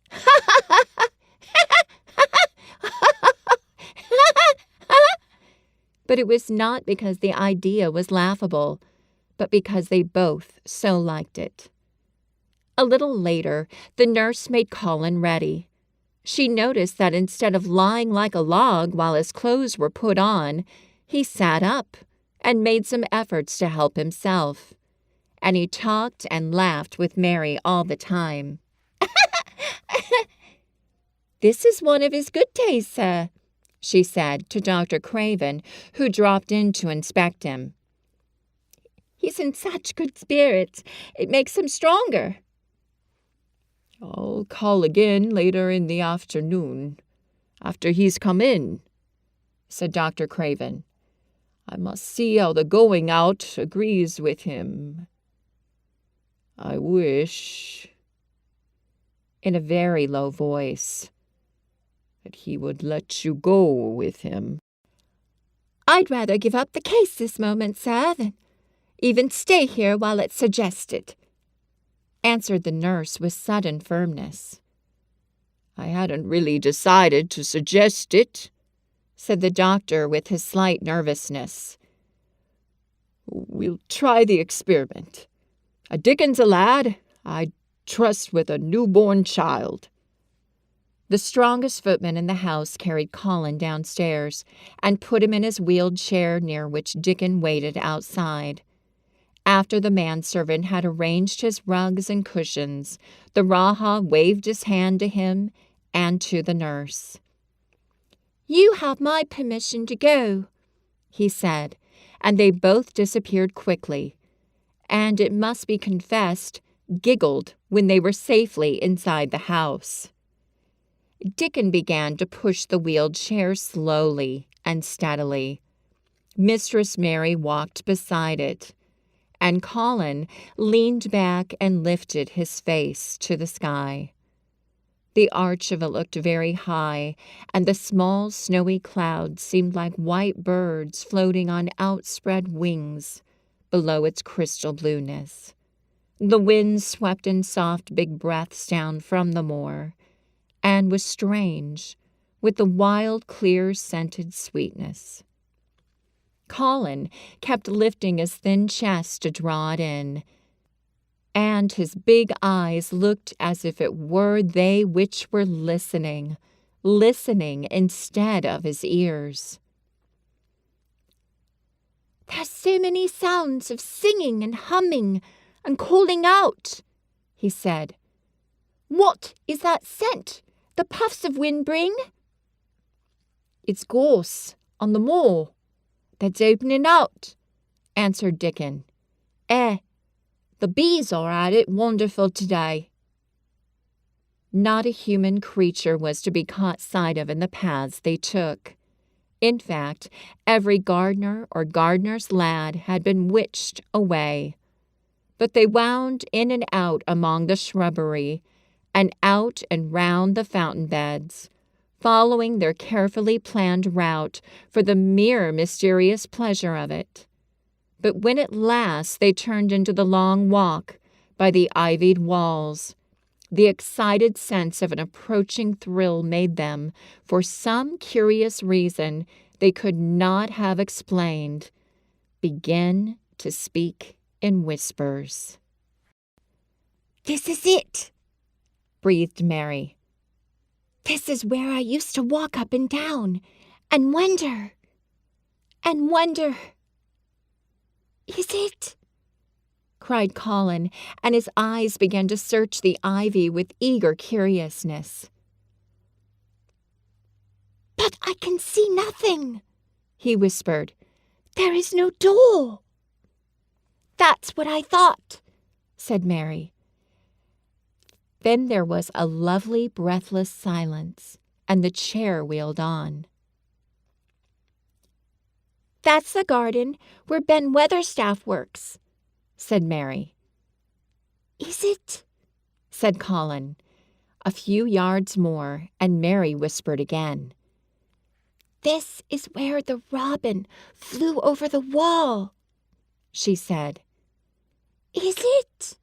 But it was not because the idea was laughable, but because they both so liked it. A little later, the nurse made Colin ready. She noticed that instead of lying like a log while his clothes were put on, he sat up and made some efforts to help himself. And he talked and laughed with Mary all the time. "This is one of his good days, sir," she said to Dr. Craven, who dropped in to inspect him. "He's in such good spirits. It makes him stronger." "I'll call again later in the afternoon, after he's come in," said Dr. Craven. "I must see how the going out agrees with him. I wish," in a very low voice, "that he would let you go with him." "I'd rather give up the case this moment, sir, than even stay here while it's suggested," answered the nurse with sudden firmness. "I hadn't really decided to suggest it," said the doctor with his slight nervousness. "We'll try the experiment. Dickon's a lad, I trust, with a newborn child." The strongest footman in the house carried Colin downstairs and put him in his wheeled chair near which Dickon waited outside. After the manservant had arranged his rugs and cushions, the Raja waved his hand to him and to the nurse. "You have my permission to go," he said, and they both disappeared quickly, and it must be confessed, giggled when they were safely inside the house. Dickon began to push the wheeled chair slowly and steadily. Mistress Mary walked beside it, and Colin leaned back and lifted his face to the sky. The arch of it looked very high, and the small snowy clouds seemed like white birds floating on outspread wings below its crystal blueness. The wind swept in soft big breaths down from the moor, and was strange, with the wild, clear-scented sweetness. Colin kept lifting his thin chest to draw it in, and his big eyes looked as if it were they which were listening instead of his ears. "There's so many sounds of singing and humming and calling out," he said. "What is that scent the puffs of wind bring?" "It's gorse on the moor that's opening out," answered Dickon. The bees are at it wonderful today." Not a human creature was to be caught sight of in the paths they took. In fact, every gardener or gardener's lad had been witched away. But they wound in and out among the shrubbery, and out and round the fountain beds, following their carefully planned route for the mere mysterious pleasure of it. But when at last they turned into the long walk by the ivied walls, the excited sense of an approaching thrill made them, for some curious reason they could not have explained, begin to speak in whispers. "This is it," breathed Mary. "This is where I used to walk up and down and wonder. Is it?" cried Colin, and his eyes began to search the ivy with eager curiousness. "But I can see nothing," he whispered. "There is no door." "That's what I thought," said Mary. Then there was a lovely breathless silence, and the chair wheeled on. "That's the garden where Ben Weatherstaff works," said Mary. "Is it?" said Colin. A few yards more, and Mary whispered again. "This is where the robin flew over the wall," she said. "Is it?"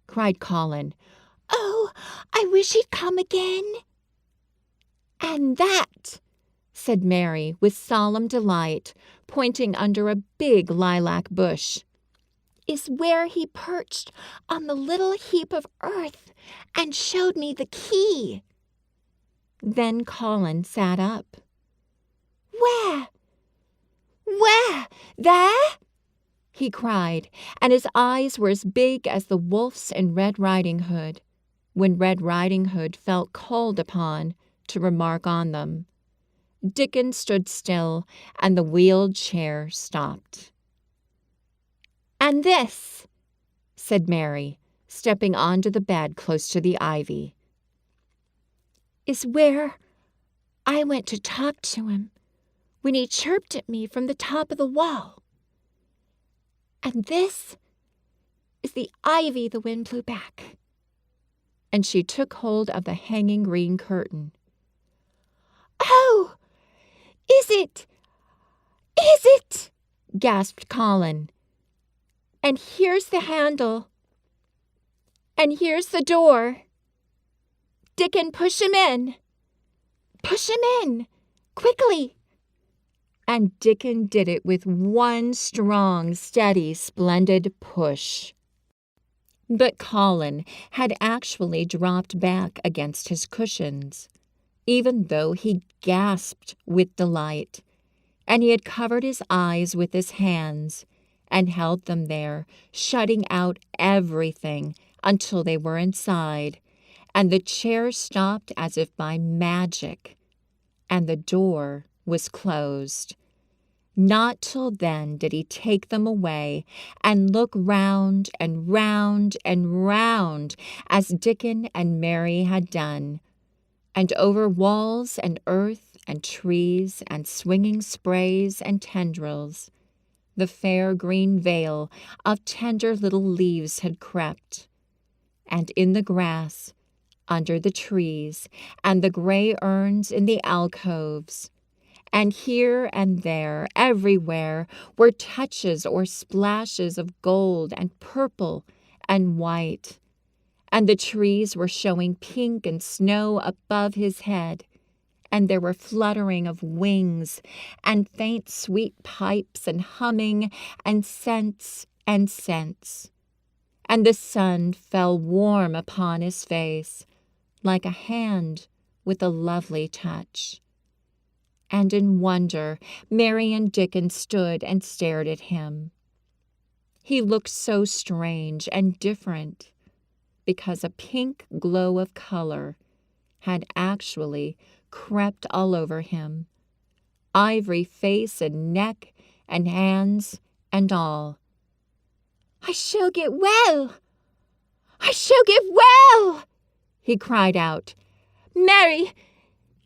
cried Colin. "Oh, I wish he'd come again." "And that," said Mary with solemn delight, pointing under a big lilac bush, "is where he perched on the little heap of earth and showed me the key." Then Colin sat up. Where? Where? There? He cried, and his eyes were as big as the wolf's in Red Riding Hood, when Red Riding Hood felt called upon to remark on them. Dickon stood still, and the wheeled chair stopped. And this, said Mary, stepping onto the bed close to the ivy, is where I went to talk to him when he chirped at me from the top of the wall. And this is the ivy the wind blew back. And she took hold of the hanging green curtain. Oh, is it? Is it? Gasped Colin. And here's the handle. And here's the door. Dickon, push him in. Push him in, quickly. And Dickon did it with one strong, steady, splendid push. But Colin had actually dropped back against his cushions, even though he gasped with delight, and he had covered his eyes with his hands and held them there, shutting out everything until they were inside, and the chair stopped as if by magic, and the door was closed. Not till then did he take them away and look round and round and round as Dickon and Mary had done, and over walls and earth and trees and swinging sprays and tendrils, the fair green veil of tender little leaves had crept, and in the grass, under the trees, and the gray urns in the alcoves, and here and there, everywhere, were touches or splashes of gold and purple and white, and the trees were showing pink and snow above his head, and there were fluttering of wings, and faint sweet pipes, and humming, and scents, and scents. And the sun fell warm upon his face, like a hand with a lovely touch. And in wonder, Mary and Dickon stood and stared at him. He looked so strange and different, because a pink glow of color had actually crept all over him, ivory face and neck and hands and all. I shall get well! I shall get well! He cried out. Mary,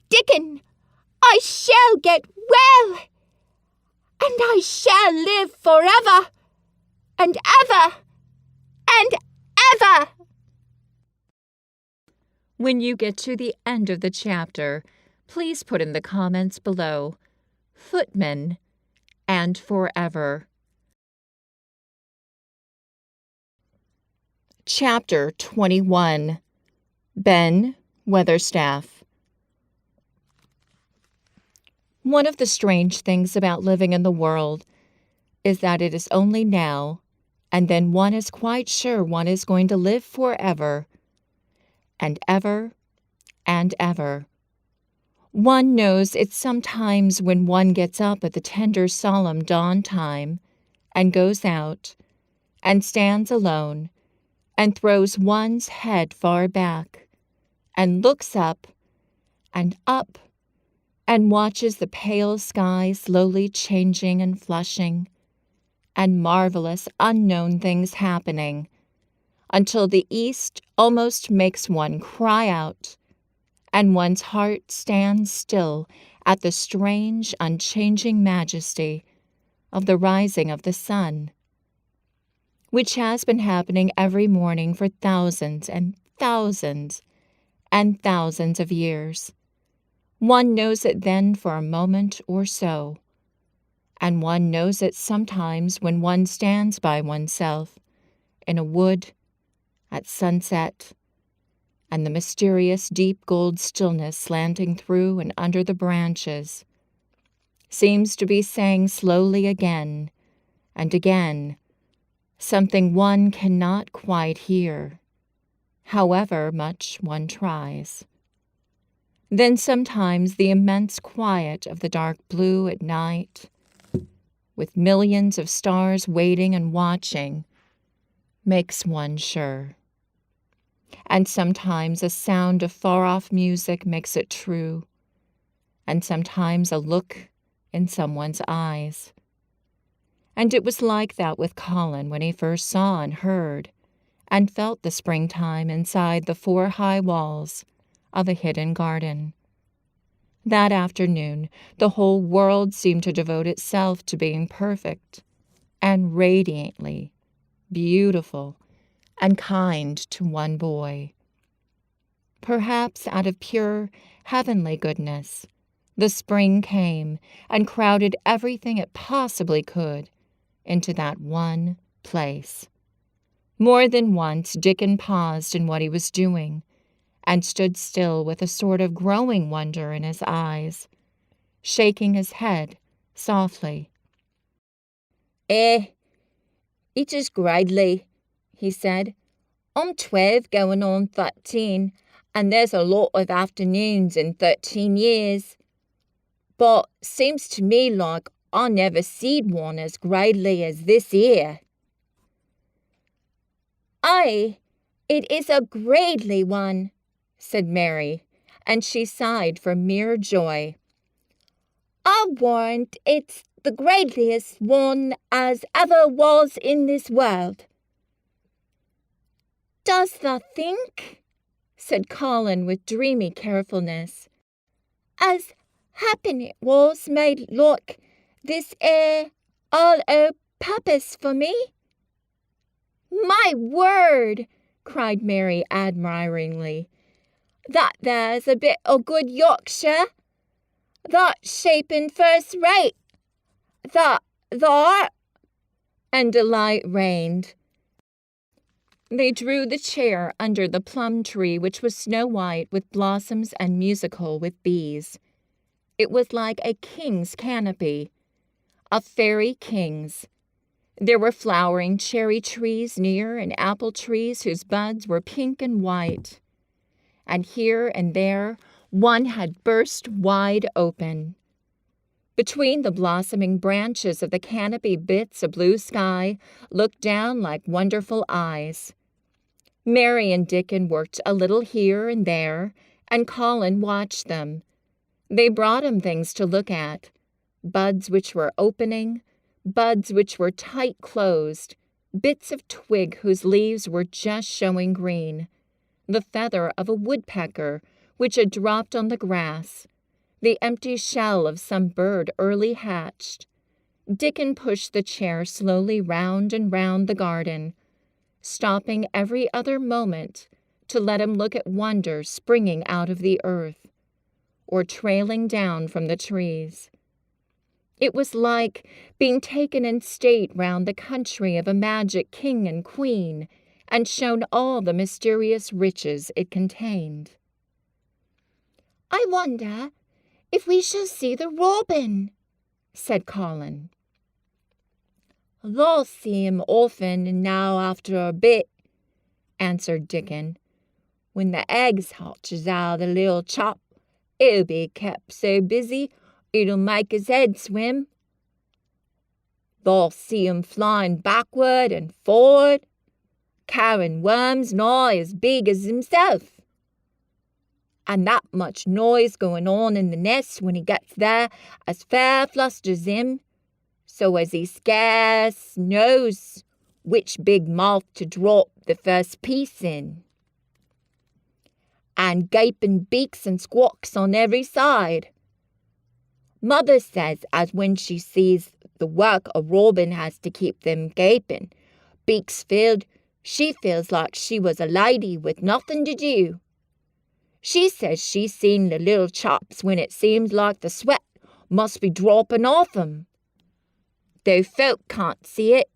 Dickon, I shall get well! And I shall live forever, and ever, and ever! When you get to the end of the chapter, please put in the comments below, footman and forever. Chapter 21. Ben Weatherstaff. One of the strange things about living in the world is that it is only now, and then one is quite sure one is going to live forever, and ever, and ever. One knows it's sometimes when one gets up at the tender, solemn dawn time, and goes out, and stands alone, and throws one's head far back, and looks up, and watches the pale sky slowly changing and flushing, and marvelous unknown things happening, until the east almost makes one cry out, and one's heart stands still at the strange, unchanging majesty of the rising of the sun, which has been happening every morning for thousands and thousands and thousands of years. One knows it then for a moment or so, and one knows it sometimes when one stands by oneself in a wood at sunset, and the mysterious deep gold stillness slanting through and under the branches seems to be saying slowly again and again something one cannot quite hear, however much one tries. Then sometimes the immense quiet of the dark blue at night, with millions of stars waiting and watching, makes one sure. And sometimes a sound of far-off music makes it true, and sometimes a look in someone's eyes. And it was like that with Colin when he first saw and heard and felt the springtime inside the 4 high walls of a hidden garden. That afternoon, the whole world seemed to devote itself to being perfect and radiantly beautiful and kind to one boy. Perhaps out of pure heavenly goodness, the spring came and crowded everything it possibly could into that one place. More than once, Dickon paused in what he was doing and stood still with a sort of growing wonder in his eyes, shaking his head softly. It is gradely, he said. I'm 12 going on 13, and there's a lot of afternoons in 13 years. But seems to me like I never seed one as gradely as this here. Aye, it is a gradely one, said Mary, and she sighed for mere joy. I warrant it's the gradeliest one as ever was in this world. Does thou think, said Colin with dreamy carefulness, as happen it was made like this all o' purpose for me? My word, cried Mary admiringly, that there's a bit o' good Yorkshire. That's shapen first rate. That thar. And delight reigned. They drew the chair under the plum tree, which was snow-white with blossoms and musical with bees. It was like a king's canopy, a fairy king's. There were flowering cherry trees near and apple trees whose buds were pink and white. And here and there one had burst wide open. Between the blossoming branches of the canopy, bits of blue sky looked down like wonderful eyes. Mary and Dickon worked a little here and there, and Colin watched them. They brought him things to look at, buds which were opening, buds which were tight closed, bits of twig whose leaves were just showing green, the feather of a woodpecker which had dropped on the grass, the empty shell of some bird early hatched. Dickon pushed the chair slowly round and round the garden, stopping every other moment to let him look at wonders springing out of the earth, or trailing down from the trees. It was like being taken in state round the country of a magic king and queen, and shown all the mysterious riches it contained. I wonder if we shall see the robin, said Colin. They'll see him often now after a bit, answered Dickon. When the eggs hatches out of the little chop, it'll be kept so busy it'll make his head swim. They'll see him flying backward and forward, carrying worms nigh as big as himself. And that much noise going on in the nest when he gets there as fair flusters him, so as he scarce knows which big mouth to drop the first piece in. And gaping beaks and squawks on every side. Mother says as when she sees the work a robin has to keep them gaping, beaks filled, she feels like she was a lady with nothing to do. She says she's seen the little chops when it seems like the sweat must be dropping off 'em, though folk can't see it.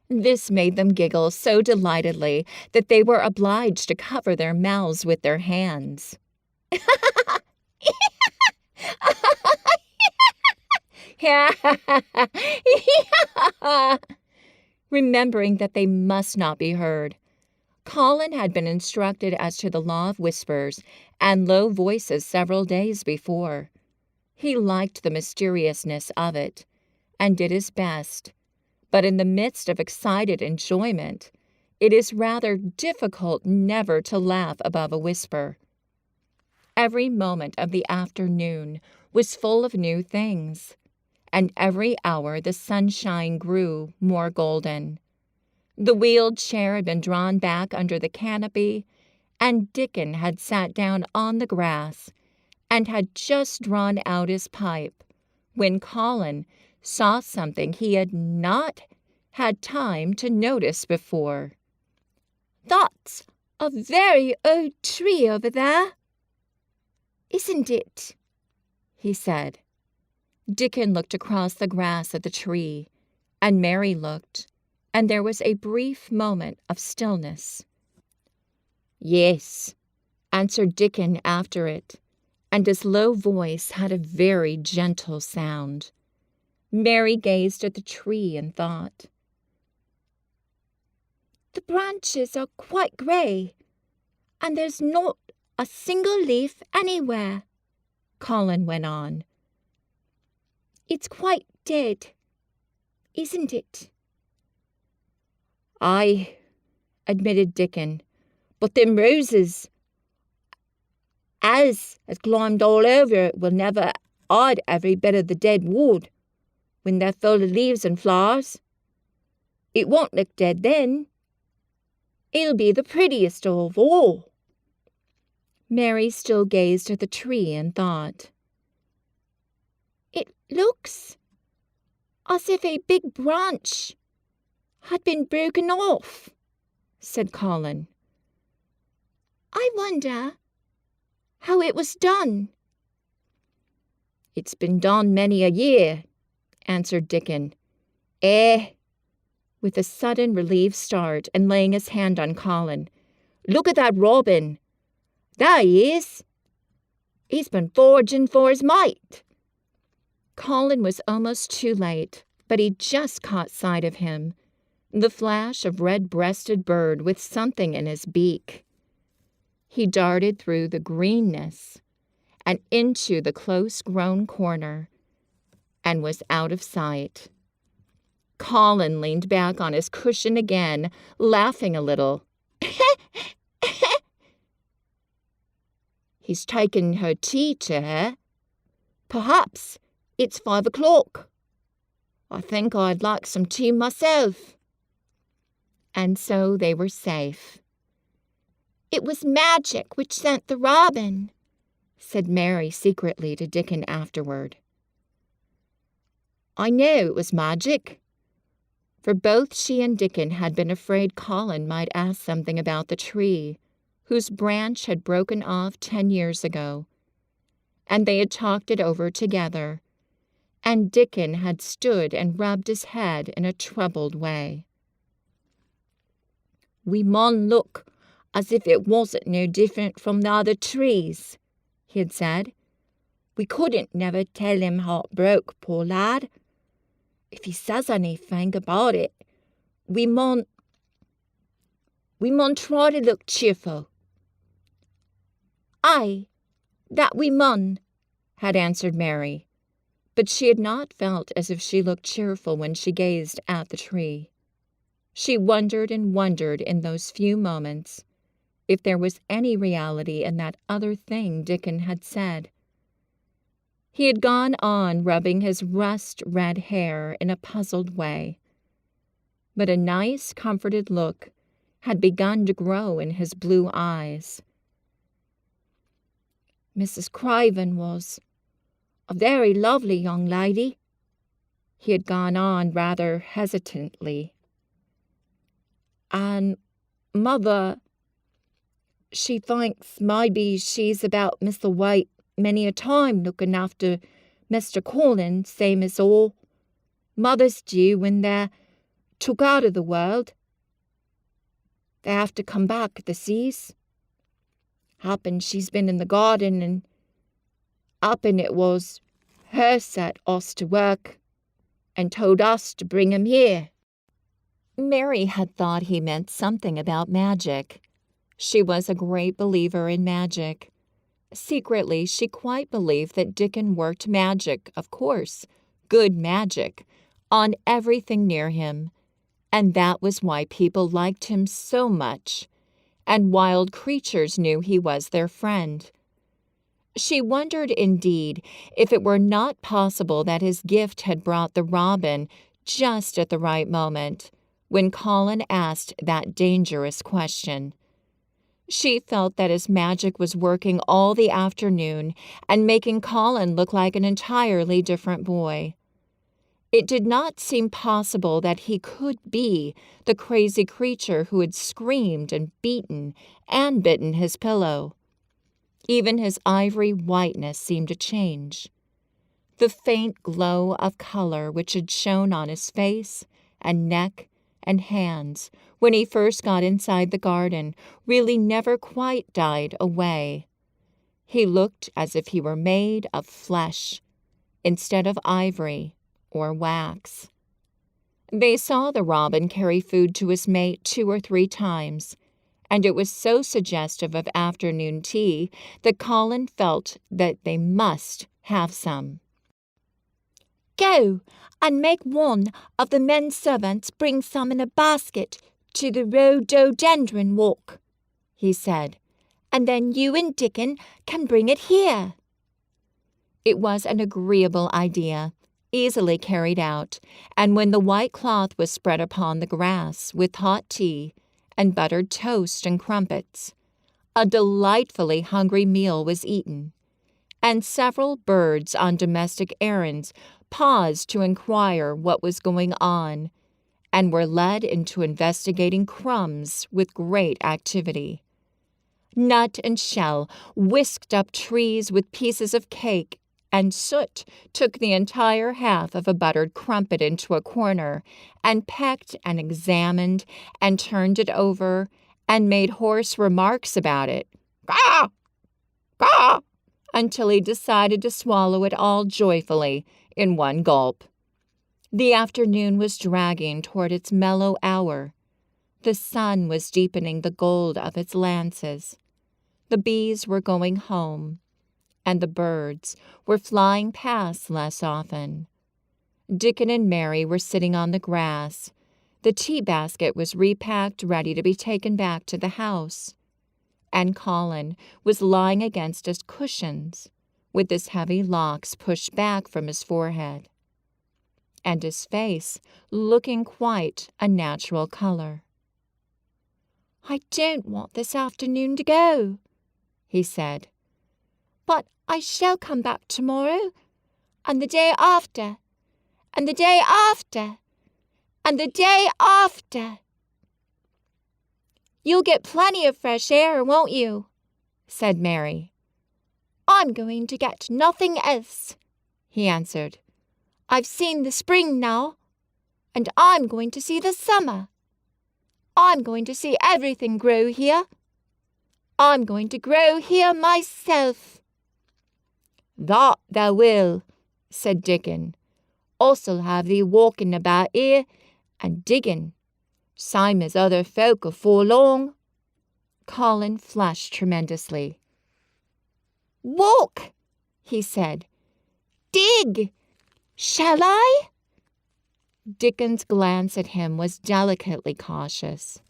This made them giggle so delightedly that they were obliged to cover their mouths with their hands. Remembering that they must not be heard, Colin had been instructed as to the law of whispers and low voices several days before. He liked the mysteriousness of it, and did his best, but in the midst of excited enjoyment, it is rather difficult never to laugh above a whisper. Every moment of the afternoon was full of new things, and every hour the sunshine grew more golden. The wheeled chair had been drawn back under the canopy, and Dickon had sat down on the grass and had just drawn out his pipe when Colin saw something he had not had time to notice before. "That's a very old tree over there, isn't it?" he said. Dickon looked across the grass at the tree, and Mary looked, and there was a brief moment of stillness. "Yes," answered Dickon after it, and his low voice had a very gentle sound. Mary gazed at the tree and thought. "The branches are quite grey, and there's not a single leaf anywhere," Colin went on. "It's quite dead, isn't it?" "Aye," admitted Dickon, "but them roses as has climbed all over it will never hide every bit of the dead wood when they're full of leaves and flowers. It won't look dead then. It'll be the prettiest of all." Mary still gazed at the tree and thought. "It looks as if a big branch had been broken off," said Colin. "I wonder how it was done." "It's been done many a year," answered Dickon. With a sudden relieved start and laying his hand on Colin. "Look at that robin. There he is. He's been foraging for his mate." Colin was almost too late, but he just caught sight of him, the flash of red-breasted bird with something in his beak. He darted through the greenness and into the close-grown corner and was out of sight. Colin leaned back on his cushion again, laughing a little. "He's taken her tea to her. Perhaps it's 5 o'clock. I think I'd like some tea myself." And so they were safe. "It was magic which sent the robin," said Mary secretly to Dickon afterward. I know it was magic, for both she and Dickon had been afraid Colin might ask something about the tree, whose branch had broken off 10 years ago, and they had talked it over together, and Dickon had stood and rubbed his head in a troubled way. "We mun look as if it wasn't no different from the other trees," he had said. "We couldn't never tell him how it broke, poor lad. If he says anything about it, we mun try to look cheerful." "Aye, that we mun," had answered Mary, but she had not felt as if she looked cheerful when she gazed at the tree. She wondered and wondered in those few moments if there was any reality in that other thing Dickon had said. He had gone on rubbing his rust-red hair in a puzzled way, but a nice, comforted look had begun to grow in his blue eyes. "Mrs. Craven was a very lovely young lady," he had gone on rather hesitantly. "And Mother, she thinks maybe she's about Mr. White many a time looking after Mr. Colin, same as all mothers do when they're took out of the world. They have to come back, the seas. Happen she's been in the garden, and happen it was her set us to work and told us to bring him here." Mary had thought he meant something about magic. She was a great believer in magic. Secretly, she quite believed that Dickon worked magic, of course, good magic, on everything near him, and that was why people liked him so much, and wild creatures knew he was their friend. She wondered, indeed, if it were not possible that his gift had brought the robin just at the right moment, when Colin asked that dangerous question. She felt that his magic was working all the afternoon and making Colin look like an entirely different boy. It did not seem possible that he could be the crazy creature who had screamed and beaten and bitten his pillow. Even his ivory whiteness seemed to change. The faint glow of color which had shone on his face and neck and hands when he first got inside the garden really never quite died away. He looked as if he were made of flesh instead of ivory or wax. They saw the robin carry food to his mate 2 or 3 times, and it was so suggestive of afternoon tea that Colin felt that they must have some. Go and make one of the men servants bring some in a basket to the rhododendron walk, he said, and then you and Dickon can bring it here. It was an agreeable idea, easily carried out, and when the white cloth was spread upon the grass with hot tea and buttered toast and crumpets, a delightfully hungry meal was eaten, and several birds on domestic errands paused to inquire what was going on, and were led into investigating crumbs with great activity. Nut and shell whisked up trees with pieces of cake, and Soot took the entire half of a buttered crumpet into a corner, and pecked and examined and turned it over, and made hoarse remarks about it. "Caw! Caw!" until he decided to swallow it all joyfully in one gulp. The afternoon was dragging toward its mellow hour. The sun was deepening the gold of its lances. The bees were going home, and the birds were flying past less often. Dickon and Mary were sitting on the grass. The tea basket was repacked, ready to be taken back to the house, and Colin was lying against his cushions, with his heavy locks pushed back from his forehead, and his face looking quite a natural color. "I don't want this afternoon to go," he said, "but I shall come back tomorrow, and the day after, and the day after, and the day after." "You'll get plenty of fresh air, won't you?" said Mary. "I'm going to get nothing else," he answered. "I've seen the spring now, and I'm going to see the summer. I'm going to see everything grow here. I'm going to grow here myself." "That thou will," said Dickon. "Us'll have thee walking about here and digging, same as other folk afore long." Colin flushed tremendously. "Walk," he said. "Dig. Shall I?" Dickon's glance at him was delicately cautious.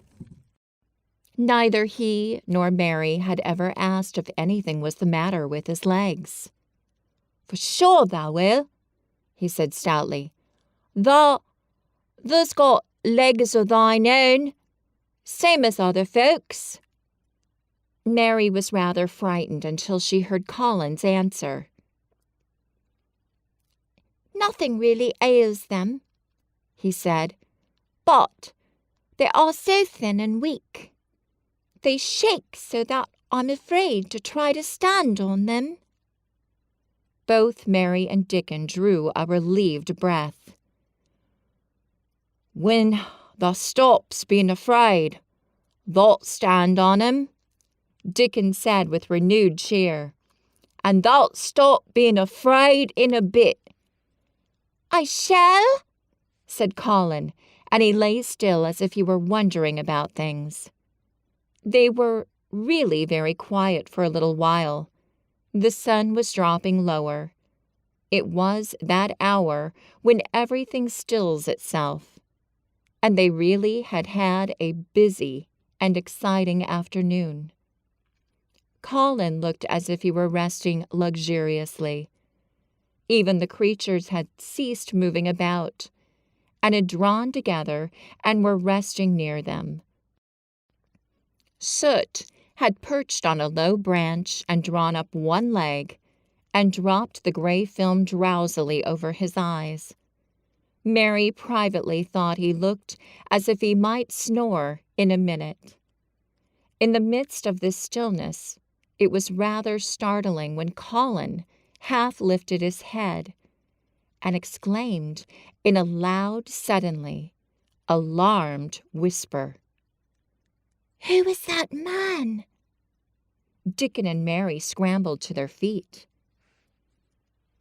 Neither he nor Mary had ever asked if anything was the matter with his legs. "For sure thou will," he said stoutly. "Thou's got legs o' thine own, same as other folks." Mary was rather frightened until she heard Colin's answer. "Nothing really ails them," he said, "But "they are so thin and weak. They shake so that I'm afraid to try to stand on them." Both Mary and Dickon drew a relieved breath. when thou stops being afraid, thou'lt stand on 'em," Dickon said with renewed cheer. "And thou'lt stop being afraid in a bit." "I shall," said Colin, and he lay still as if he were wondering about things. They were really very quiet for a little while. The sun was dropping lower. It was that hour when everything stills itself, and they really had had a busy and exciting afternoon. Colin looked as if he were resting luxuriously. Even the creatures had ceased moving about, and had drawn together and were resting near them. Soot had perched on a low branch and drawn up one leg and dropped the gray film drowsily over his eyes. Mary privately thought he looked as if he might snore in a minute. In the midst of this stillness, it was rather startling when Colin half lifted his head and exclaimed in a loud, suddenly alarmed whisper, "Who is that man?" Dickon and Mary scrambled to their feet.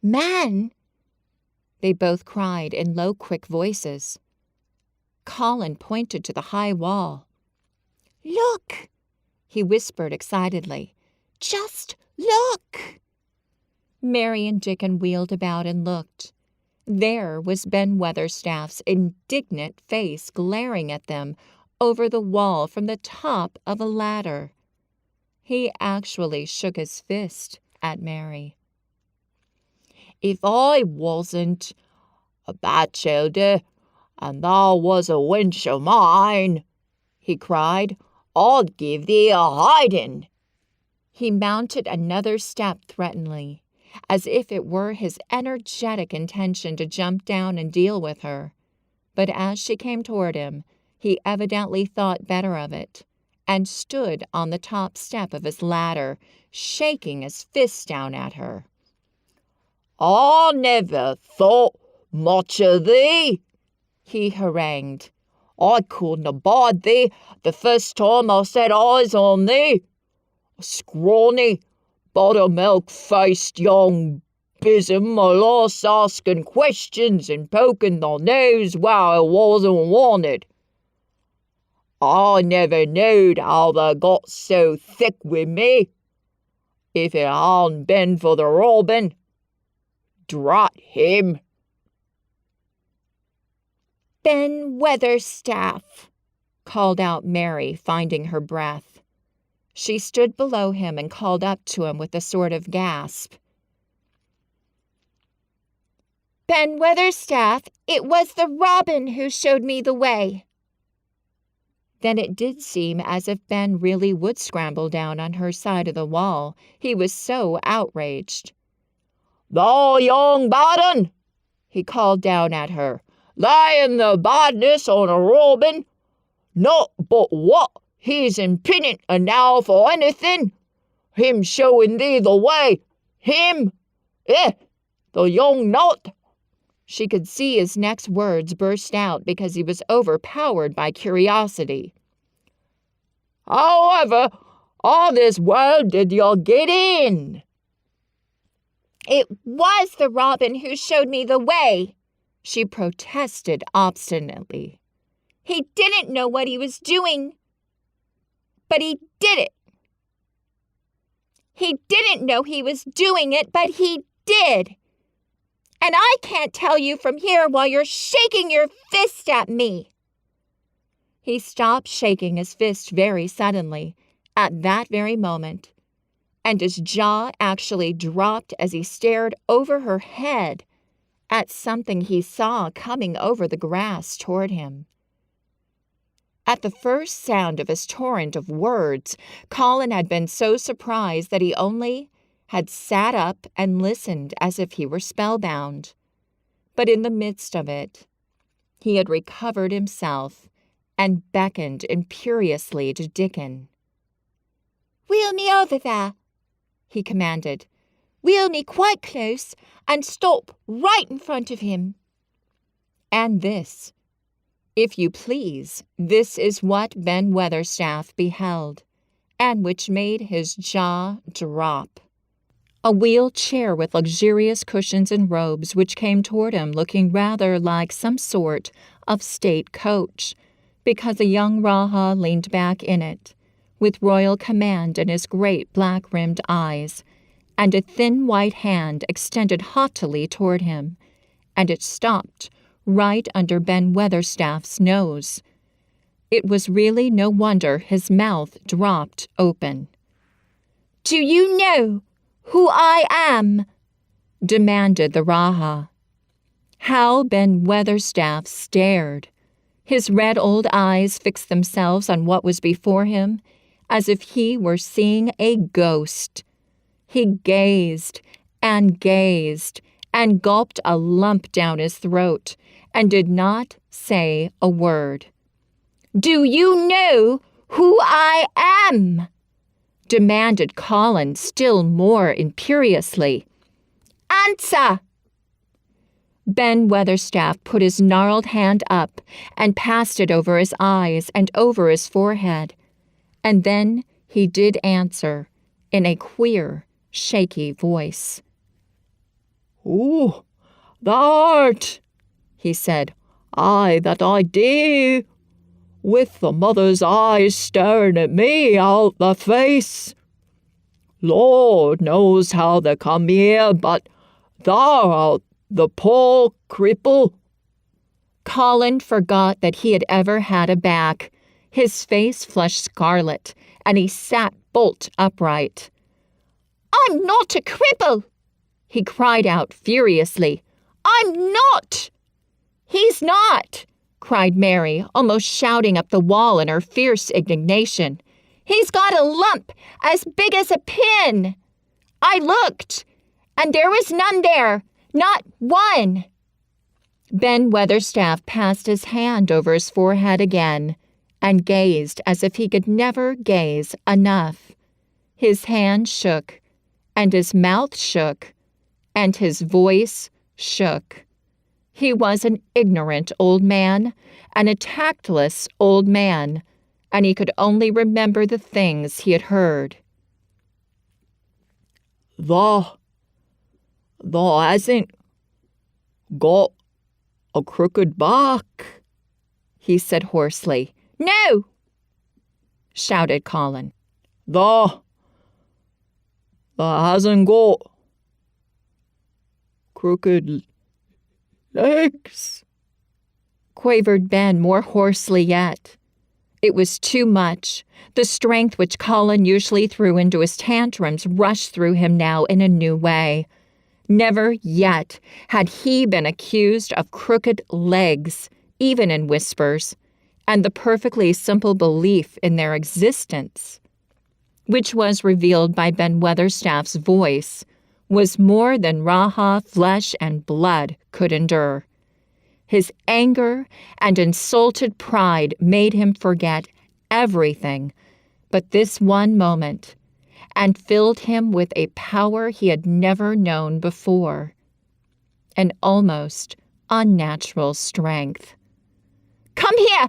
"Man?" they both cried in low, quick voices. Colin pointed to the high wall. "Look!" he whispered excitedly. "Just look!" Mary and Dickon wheeled about and looked. There was Ben Weatherstaff's indignant face glaring at them over the wall from the top of a ladder. He actually shook his fist at Mary. "If I wasn't a bachelor, and thou was a wench o' mine," he cried, "I'd give thee a hiding." He mounted another step threateningly, as if it were his energetic intention to jump down and deal with her. But as she came toward him, he evidently thought better of it, and stood on the top step of his ladder, shaking his fist down at her. "I never thought much o' thee," he harangued. "I couldn't abide thee the first time I set eyes on thee. A scrawny, buttermilk-faced young bizzum lost asking questions and poking their nose where it wasn't wanted. I never knowed how they got so thick with me. If it hadn't been for the robin, drat him." "Ben Weatherstaff," called out Mary, finding her breath. She stood below him and called up to him with a sort of gasp. "Ben Weatherstaff, it was the robin who showed me the way." Then it did seem as if Ben really would scramble down on her side of the wall. He was so outraged. "Thou young bad un," he called down at her, "laying the badness on a robin. Not but what he's impenitent enow for anything. Him showing thee the way. Him! The young nut." She could see his next words burst out because he was overpowered by curiosity. "However, all this world did you get in?" "It was the robin who showed me the way," she protested obstinately. "He didn't know what he was doing, but he did it. He didn't know he was doing it, but he did. And I can't tell you from here while you're shaking your fist at me." He stopped shaking his fist very suddenly, at that very moment, and his jaw actually dropped as he stared over her head at something he saw coming over the grass toward him. At the first sound of his torrent of words, Colin had been so surprised that he only had sat up and listened as if he were spellbound. But in the midst of it, he had recovered himself and beckoned imperiously to Dickon. "Wheel me over there," he commanded. "Wheel me quite close and stop right in front of him." And this, if you please, this is what Ben Weatherstaff beheld, and which made his jaw drop. a wheeled chair with luxurious cushions and robes which came toward him looking rather like some sort of state coach, because a young Raja leaned back in it, with royal command in his great black-rimmed eyes, and a thin white hand extended haughtily toward him, and it stopped right under Ben Weatherstaff's nose. It was really no wonder his mouth dropped open. "Do you know who I am?" demanded the Raja. How Ben Weatherstaff stared. His red old eyes fixed themselves on what was before him, as if he were seeing a ghost. He gazed and gulped a lump down his throat, and did not say a word. "Do you know who I am?" demanded Colin still more imperiously. "Answer!" Ben Weatherstaff put his gnarled hand up and passed it over his eyes and over his forehead, and then he did answer in a queer, shaky voice. "Oh, thou art," he said. "Aye, that I do, with the mother's eyes staring at me out the face. Lord knows how they come here, but thou art the poor cripple." Colin forgot that he had ever had a back. His face flushed scarlet, and he sat bolt upright. "I'm not a cripple," he cried out furiously. "I'm not." "He's not," cried Mary, almost shouting up the wall in her fierce indignation. "He's got a lump as big as a pin. I looked, and there was none there, not one." Ben Weatherstaff passed his hand over his forehead again, and gazed as if he could never gaze enough. His hand shook, and his mouth shook, and his voice shook. He was an ignorant old man, and a tactless old man, and he could only remember the things he had heard. Thou hasn't got a crooked back," he said hoarsely. "No," shouted Colin. Thou hasn't got crooked legs," quavered Ben more hoarsely yet. It was too much. The strength which Colin usually threw into his tantrums rushed through him now in a new way. Never yet had he been accused of crooked legs, even in whispers, and the perfectly simple belief in their existence, which was revealed by Ben Weatherstaff's voice, was more than Raja flesh and blood could endure. His anger and insulted pride made him forget everything but this one moment, and filled him with a power he had never known before, an almost unnatural strength. "Come here,"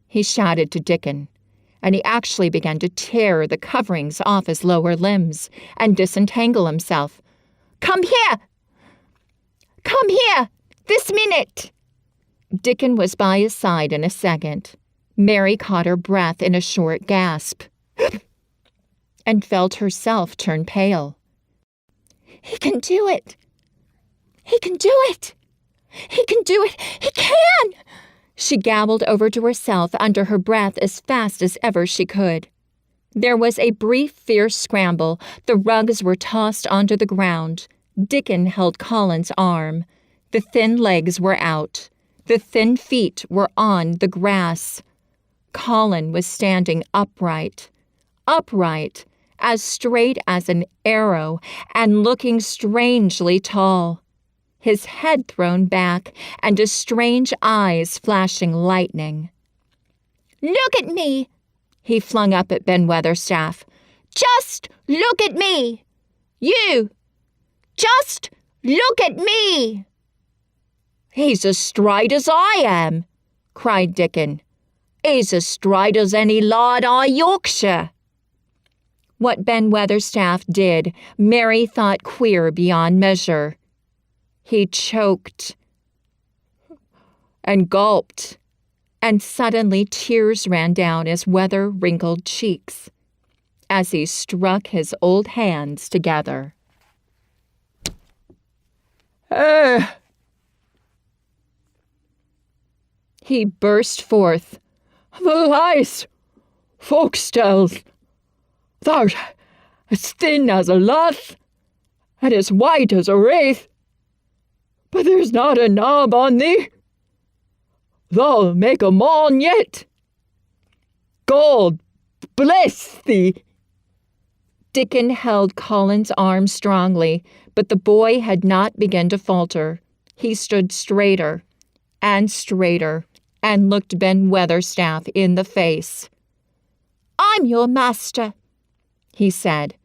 he shouted to Dickon, and he actually began to tear the coverings off his lower limbs and disentangle himself. "Come here! Come here! This minute!" Dickon was by his side in a second. Mary caught her breath in a short gasp and felt herself turn pale. "He can do it! He can do it! He can do it! He can!" She gabbled over to herself under her breath as fast as ever she could. There was a brief, fierce scramble. The rugs were tossed onto the ground. Dickon held Colin's arm. The thin legs were out. The thin feet were on the grass. Colin was standing upright, as straight as an arrow, and looking strangely tall, his head thrown back and his strange eyes flashing lightning. "Look at me!" he flung up at Ben Weatherstaff. "Just look at me! You! Just look at me!" "He's as straight as I am," cried Dickon. "He's as straight as any lard i' Yorkshire." What Ben Weatherstaff did, Mary thought queer beyond measure. He choked and gulped, and suddenly tears ran down his weather-wrinkled cheeks as he struck his old hands together. He burst forth. "The lies folks tells. Thou'rt as thin as a lath, and as white as a wraith, but there's not a knob on thee. Thou'll make a mon yet. God bless thee." Dickon held Colin's arm strongly, but the boy had not begun to falter. He stood straighter and looked Ben Weatherstaff in the face. "I'm your master," he said,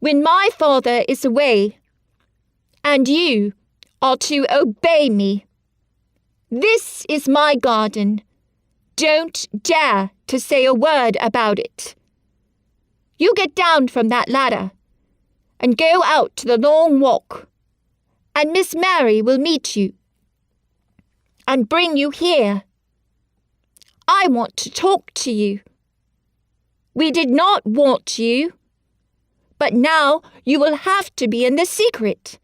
"when my father is away, and you are to obey me. This is my garden. Don't dare to say a word about it. You get down from that ladder and go out to the long walk, and Miss Mary will meet you and bring you here. I want to talk to you. We did not want you, but now you will have to be in the secret.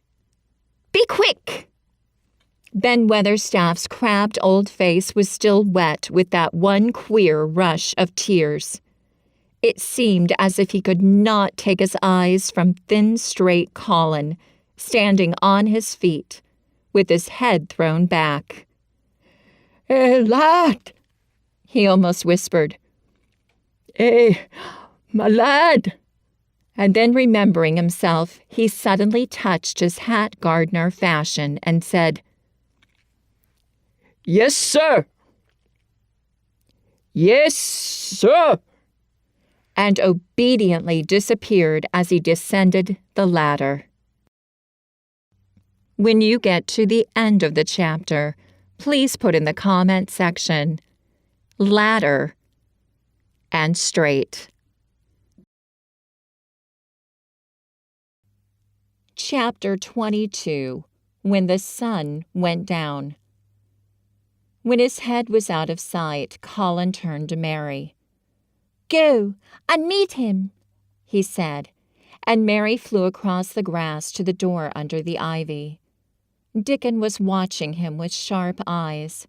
Be quick." Ben Weatherstaff's crabbed old face was still wet with that one queer rush of tears. It seemed as if he could not take his eyes from thin, straight Colin, standing on his feet, with his head thrown back. "Lad," he almost whispered. My lad." And then remembering himself, he suddenly touched his hat gardener fashion and said, "Yes, sir. Yes, sir," and obediently disappeared as he descended the ladder. When you get to the end of the chapter, please put in the comment section, ladder and straight. Chapter 22, When the Sun Went Down. When his head was out of sight, Colin turned to Mary. "Go and meet him," he said, and Mary flew across the grass to the door under the ivy. Dickon was watching him with sharp eyes.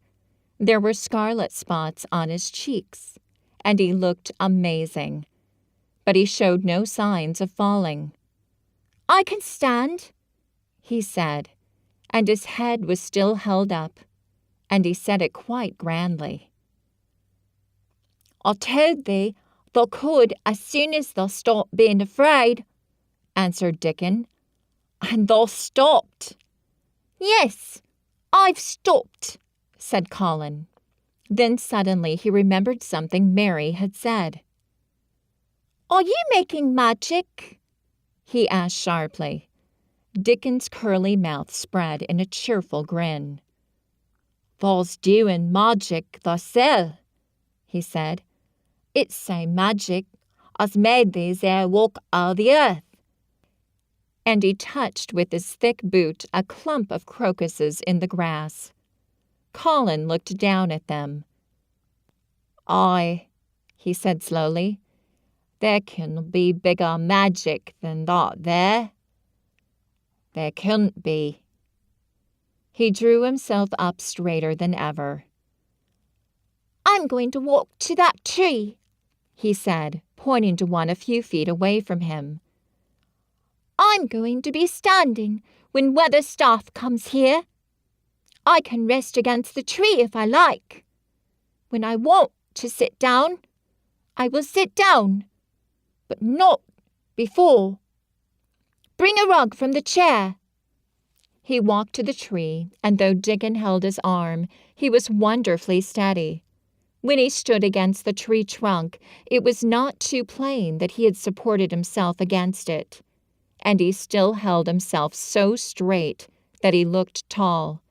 There were scarlet spots on his cheeks, and he looked amazing, but he showed no signs of falling. "I can stand," he said, and his head was still held up, and he said it quite grandly. "I told thee thou could as soon as thou stopped being afraid," answered Dickon. "And thou stopped." "Yes, I've stopped," said Colin. Then suddenly he remembered something Mary had said. "Are you making magic?" he asked sharply. Dickon's curly mouth spread in a cheerful grin. "Thou's doing magic thysel," he said. "It's same magic as made these ere walk o' the earth." And he touched with his thick boot a clump of crocuses in the grass. Colin looked down at them. "Aye," he said slowly, "there can be bigger magic than that there. There couldn't be." He drew himself up straighter than ever. "I'm going to walk to that tree," he said, pointing to one a few feet away from him. "I'm going to be standing when Weatherstaff comes here. I can rest against the tree if I like. When I want to sit down, I will sit down, but not before. Bring a rug from the chair." He walked to the tree, and though Dickon held his arm, he was wonderfully steady. When he stood against the tree trunk, it was not too plain that he had supported himself against it, and he still held himself so straight that he looked tall.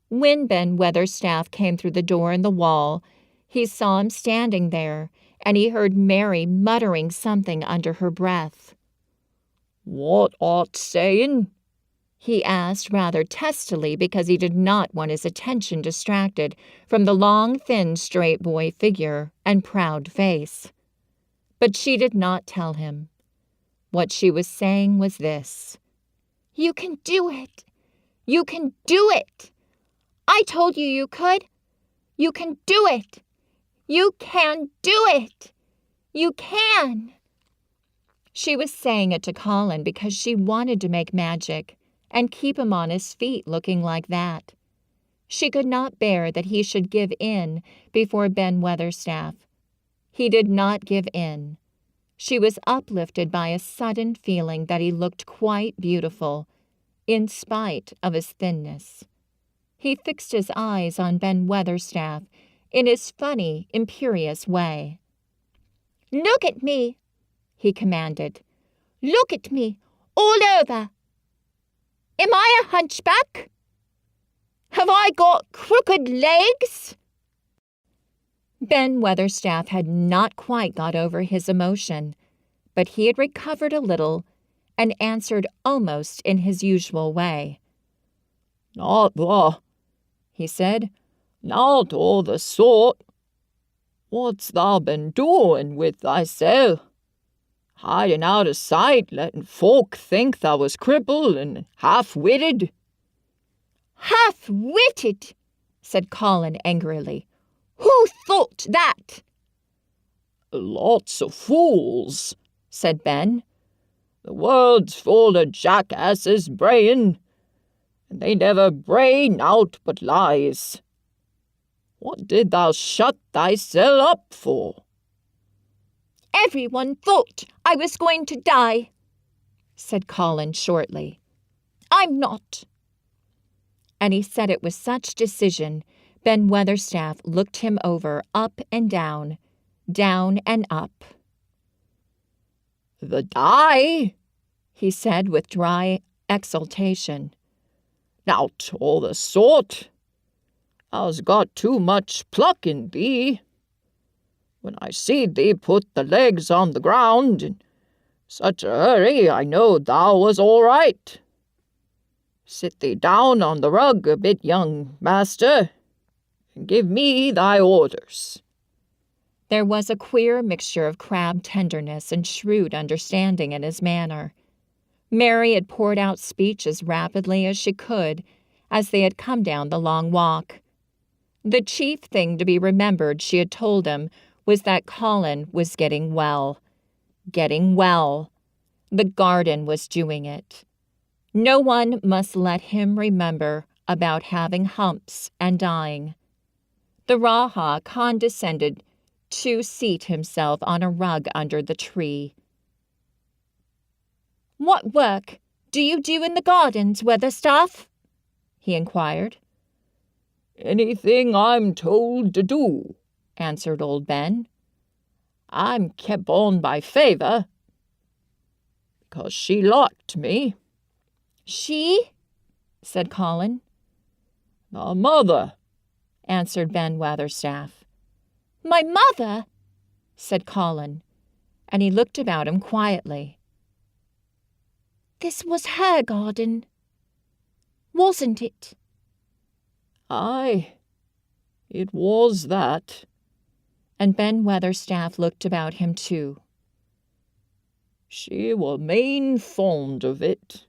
When Ben Weatherstaff came through the door in the wall, he saw him standing there, and he heard Mary muttering something under her breath. "What art saying?" he asked rather testily because he did not want his attention distracted from the long, thin, straight boy figure and proud face. But she did not tell him. What she was saying was this: "You can do it! You can do it! I told you you could! You can do it! You can do it! You can!" She was saying it to Colin because she wanted to make magic and keep him on his feet looking like that. She could not bear that he should give in before Ben Weatherstaff. He did not give in. She was uplifted by a sudden feeling that he looked quite beautiful, in spite of his thinness. He fixed his eyes on Ben Weatherstaff in his funny, imperious way. "Look at me," he commanded. "Look at me, all over. Am I a hunchback? Have I got crooked legs?" Ben Weatherstaff had not quite got over his emotion, but he had recovered a little and answered almost in his usual way. "Not the," he said, "not all the sort. What's thou been doing with thyself? Hiding out of sight, letting folk think thou was crippled and half-witted?" "Half-witted," said Colin angrily. "Who thought that?" "Lots of fools," said Ben. "The world's full of jackasses braying, and they never bray naught but lies. What did thou shut thyself up for?" "Everyone thought I was going to die," said Colin shortly. "I'm not." And he said it with such decision, Ben Weatherstaff looked him over up and down and up. "The die?" he said with dry exultation. "Not all the sort. Thou's got too much pluck in thee. When I seed thee put the legs on the ground in such a hurry, I knowed thou was all right. Sit thee down on the rug a bit, young master, and give me thy orders." There was a queer mixture of crabbed tenderness and shrewd understanding in his manner. Mary had poured out speech as rapidly as she could as they had come down the long walk. The chief thing to be remembered, she had told him, was that Colin was getting well. Getting well. The garden was doing it. No one must let him remember about having humps and dying. The Raja condescended to seat himself on a rug under the tree. "What work do you do in the gardens, Weatherstaff?" he inquired. "Anything I'm told to do," answered old Ben. "I'm kept on by favour, because she liked me." "She?" said Colin. "The mother," answered Ben Weatherstaff. "My mother?" said Colin, and he looked about him quietly. "This was her garden, wasn't it?" "Aye, it was that." And Ben Weatherstaff looked about him too. "She were main fond of it."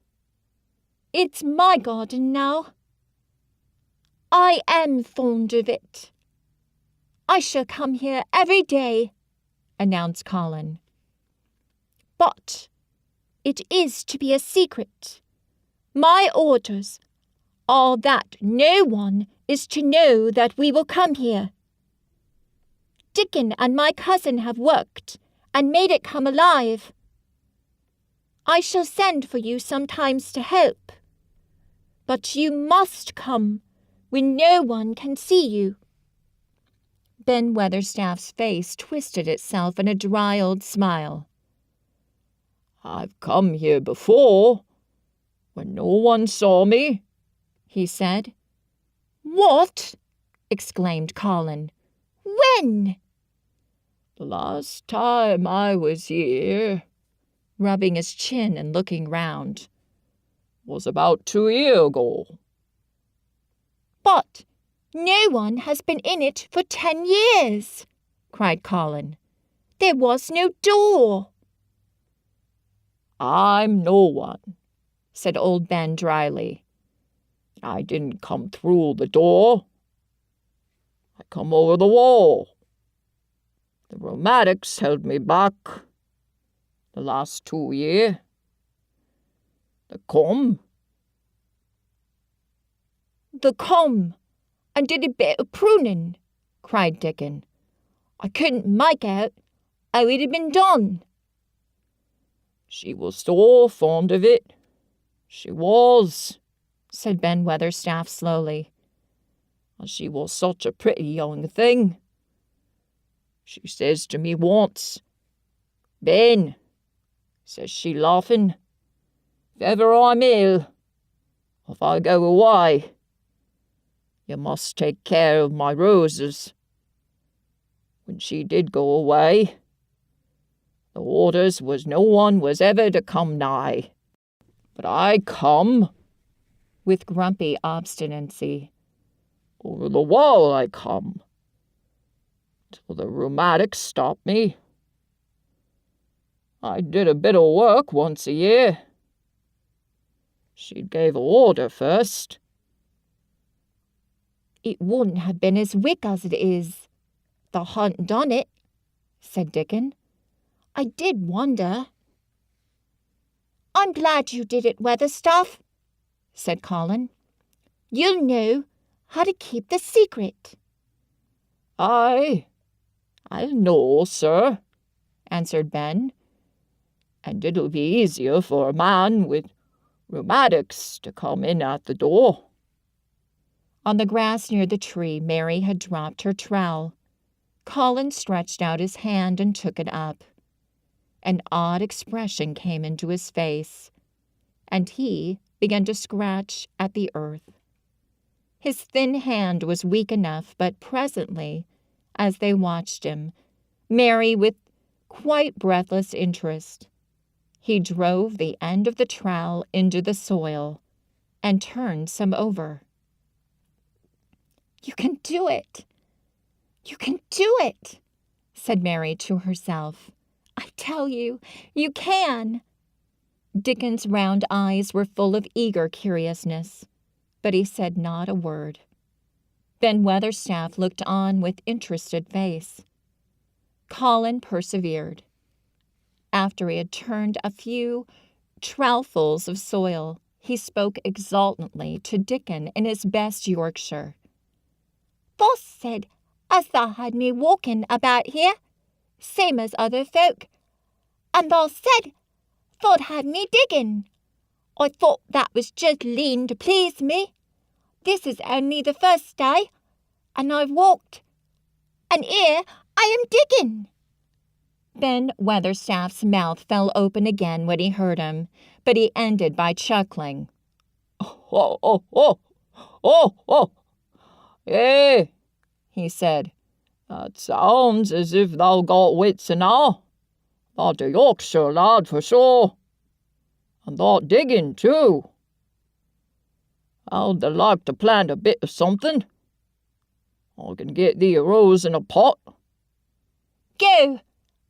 "It's my garden now. I am fond of it. I shall come here every day," announced Colin. "But it is to be a secret. My orders are that no one is to know that we will come here. Dickon and my cousin have worked and made it come alive. I shall send for you sometimes to help, but you must come when no one can see you." Ben Weatherstaff's face twisted itself in a dry old smile. "I've come here before, when no one saw me," he said. "What?" exclaimed Colin. "When?" The last time I was here," rubbing his chin and looking round, "was about 2 years ago." "But no one has been in it for 10 years," cried Colin. "There was no door." "I'm no one," said old Ben dryly. "I didn't come through the door. I come over the wall. The rheumatics held me back the last 2 years. The comb." "The comb, and did a bit of pruning," cried Dickon. "I couldn't make out how it had been done." "She was so fond of it. She was," said Ben Weatherstaff slowly. "And she was such a pretty young thing. She says to me once, 'Ben,' says she, laughing, 'if ever I'm ill, if I go away, you must take care of my roses.' When she did go away, the orders was no one was ever to come nigh. But I come," with grumpy obstinacy. "over the wall I come, till the rheumatics stopped me. I did a bit of work once a year. She gave a order first." "It wouldn't have been as wick as it is. The hadn't done it," said Dickon. "I did wonder." "I'm glad you did it, Weatherstaff," said Colin. "You'll know how to keep the secret." "I'll know, sir," answered Ben, "and it'll be easier for a man with rheumatics to come in at the door." On the grass near the tree, Mary had dropped her trowel. Colin stretched out his hand and took it up. An odd expression came into his face, and he began to scratch at the earth. His thin hand was weak enough, but presently, as they watched him, Mary with quite breathless interest, he drove the end of the trowel into the soil and turned some over. "You can do it! You can do it!" said Mary to herself. "I tell you, you can!" Dickon's round eyes were full of eager curiousness, but he said not a word. Ben Weatherstaff looked on with interested face. Colin persevered. After he had turned a few trowelfuls of soil, he spoke exultantly to Dickon in his best Yorkshire. "Boss said as thou had me walking about here, same as other folk, and thou said thou'd had me digging. I thought that was just lean to please me. This is only the first day, and I've walked, and here I am digging." Ben Weatherstaff's mouth fell open again when he heard him, but he ended by chuckling. "Oh, oh, oh, oh, oh, eh," he said. "That sounds as if thou got wits enow. Thou'rt a Yorkshire lad for sure, and thou'rt digging too. How'd thou like to plant a bit of something? I can get thee a rose in a pot." "Go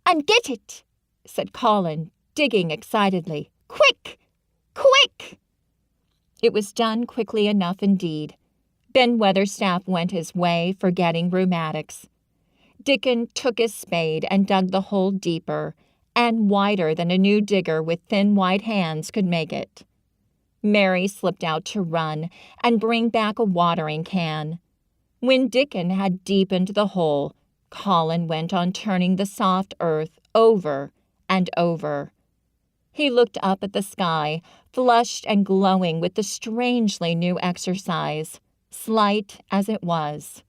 and get it," said Colin, digging excitedly. "Quick! Quick!" It was done quickly enough indeed. Ben Weatherstaff went his way, forgetting rheumatics. Dickon took his spade and dug the hole deeper and wider than a new digger with thin white hands could make it. Mary slipped out to run and bring back a watering can. When Dickon had deepened the hole, Colin went on turning the soft earth over and over. He looked up at the sky, flushed and glowing with the strangely new exercise, slight as it was.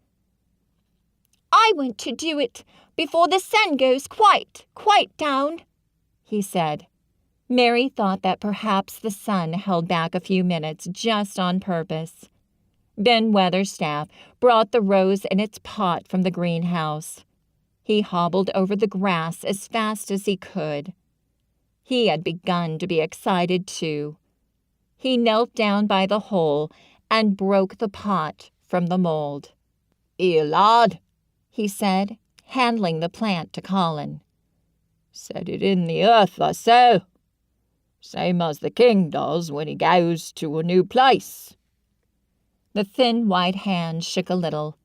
"I want to do it before the sun goes quite down," he said. Mary thought that perhaps the sun held back a few minutes just on purpose. Ben Weatherstaff brought the rose in its pot from the greenhouse. He hobbled over the grass as fast as he could. He had begun to be excited, too. He knelt down by the hole and broke the pot from the mold. "Here, lad," he said, handling the plant to Colin. "Set it in the earth, I say. Same as the king does when he goes to a new place." The thin white hand shook a little,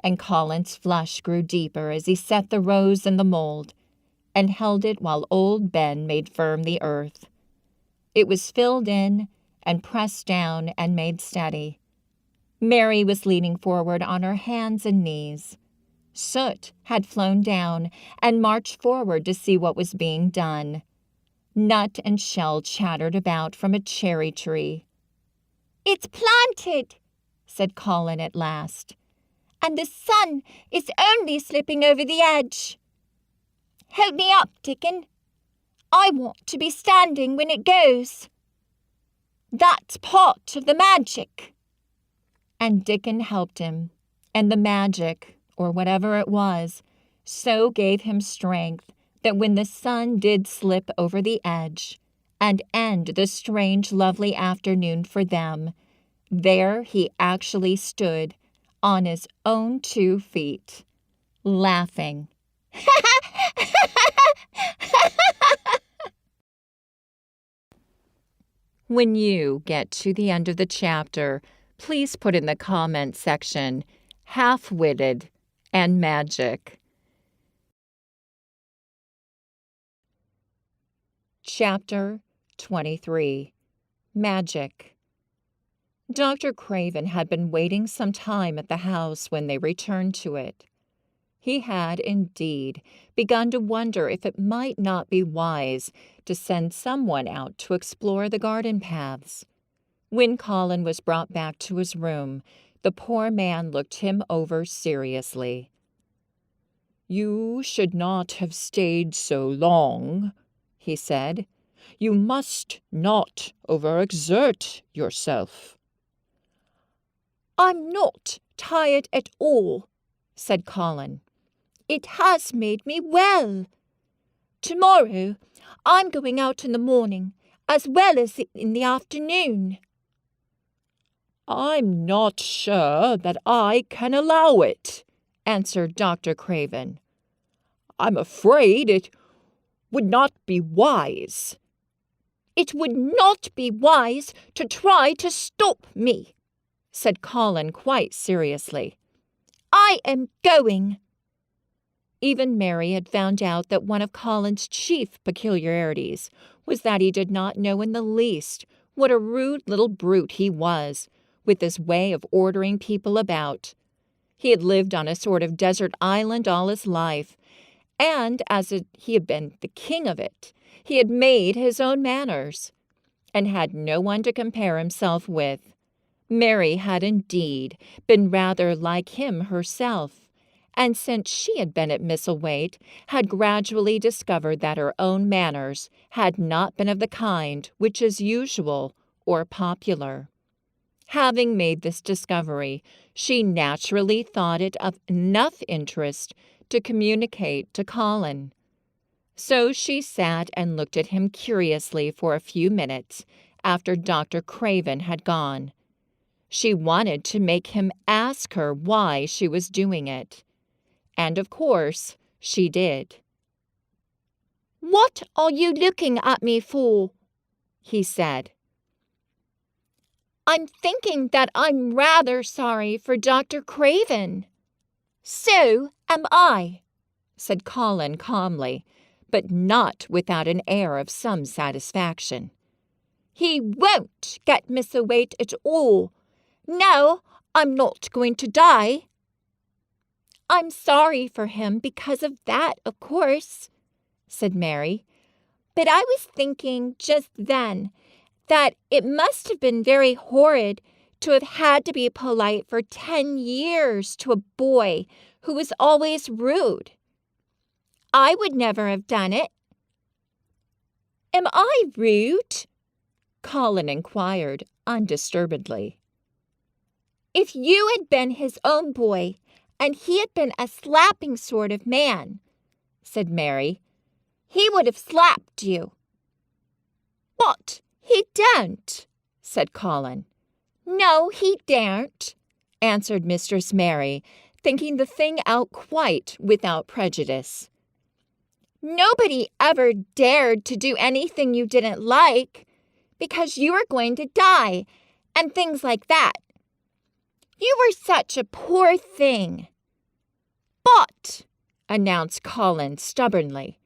and Colin's flush grew deeper as he set the rose in the mold and held it while old Ben made firm the earth. It was filled in and pressed down and made steady. Mary was leaning forward on her hands and knees. Soot had flown down and marched forward to see what was being done. Nut and shell chattered about from a cherry tree. "It's planted," said Colin at last, "and the sun is only slipping over the edge. Help me up, Dickon. I want to be standing when it goes. That's part of the magic." And Dickon helped him, and the magic, or whatever it was, so gave him strength that when the sun did slip over the edge and end the strange, lovely afternoon for them, there he actually stood on his own 2 feet, laughing. When you get to the end of the chapter, please put in the comment section, half-witted and magic. Chapter 23. Magic. Dr. Craven had been waiting some time at the house when they returned to it. He had, indeed, begun to wonder if it might not be wise to send someone out to explore the garden paths. When Colin was brought back to his room, the poor man looked him over seriously. "You should not have stayed so long," he said. "You must not overexert yourself." "I'm not tired at all," said Colin. "It has made me well. Tomorrow I'm going out in the morning as well as in the afternoon." "I'm not sure that I can allow it," answered Dr. Craven. "I'm afraid it would not be wise." "It would not be wise to try to stop me," said Colin quite seriously. "I am going." Even Mary had found out that one of Colin's chief peculiarities was that he did not know in the least what a rude little brute he was, with his way of ordering people about. He had lived on a sort of desert island all his life, and he had been the king of it, he had made his own manners, and had no one to compare himself with. Mary had indeed been rather like him herself, and since she had been at Misselwaite, had gradually discovered that her own manners had not been of the kind which is usual or popular. Having made this discovery, she naturally thought it of enough interest to communicate to Colin. So she sat and looked at him curiously for a few minutes after Dr. Craven had gone. She wanted to make him ask her why she was doing it. And of course, she did. "What are you looking at me for?" he said. "I'm thinking that I'm rather sorry for Dr. Craven." "So am I," said Colin calmly, but not without an air of some satisfaction. "He won't get Misselwaite at all. No, I'm not going to die." "I'm sorry for him because of that, of course," said Mary. "But I was thinking just then that it must have been very horrid to have had to be polite for 10 years to a boy who was always rude. I would never have done it." "Am I rude?" Colin inquired undisturbedly. "If you had been his own boy, and he had been a slapping sort of man, said Mary. "He would have slapped you." "But he daren't," said Colin. "No, he daren't," answered Mistress Mary, thinking the thing out quite without prejudice. "Nobody ever dared to do anything you didn't like, because you were going to die, and things like that. You were such a poor thing." "But," announced Colin stubbornly,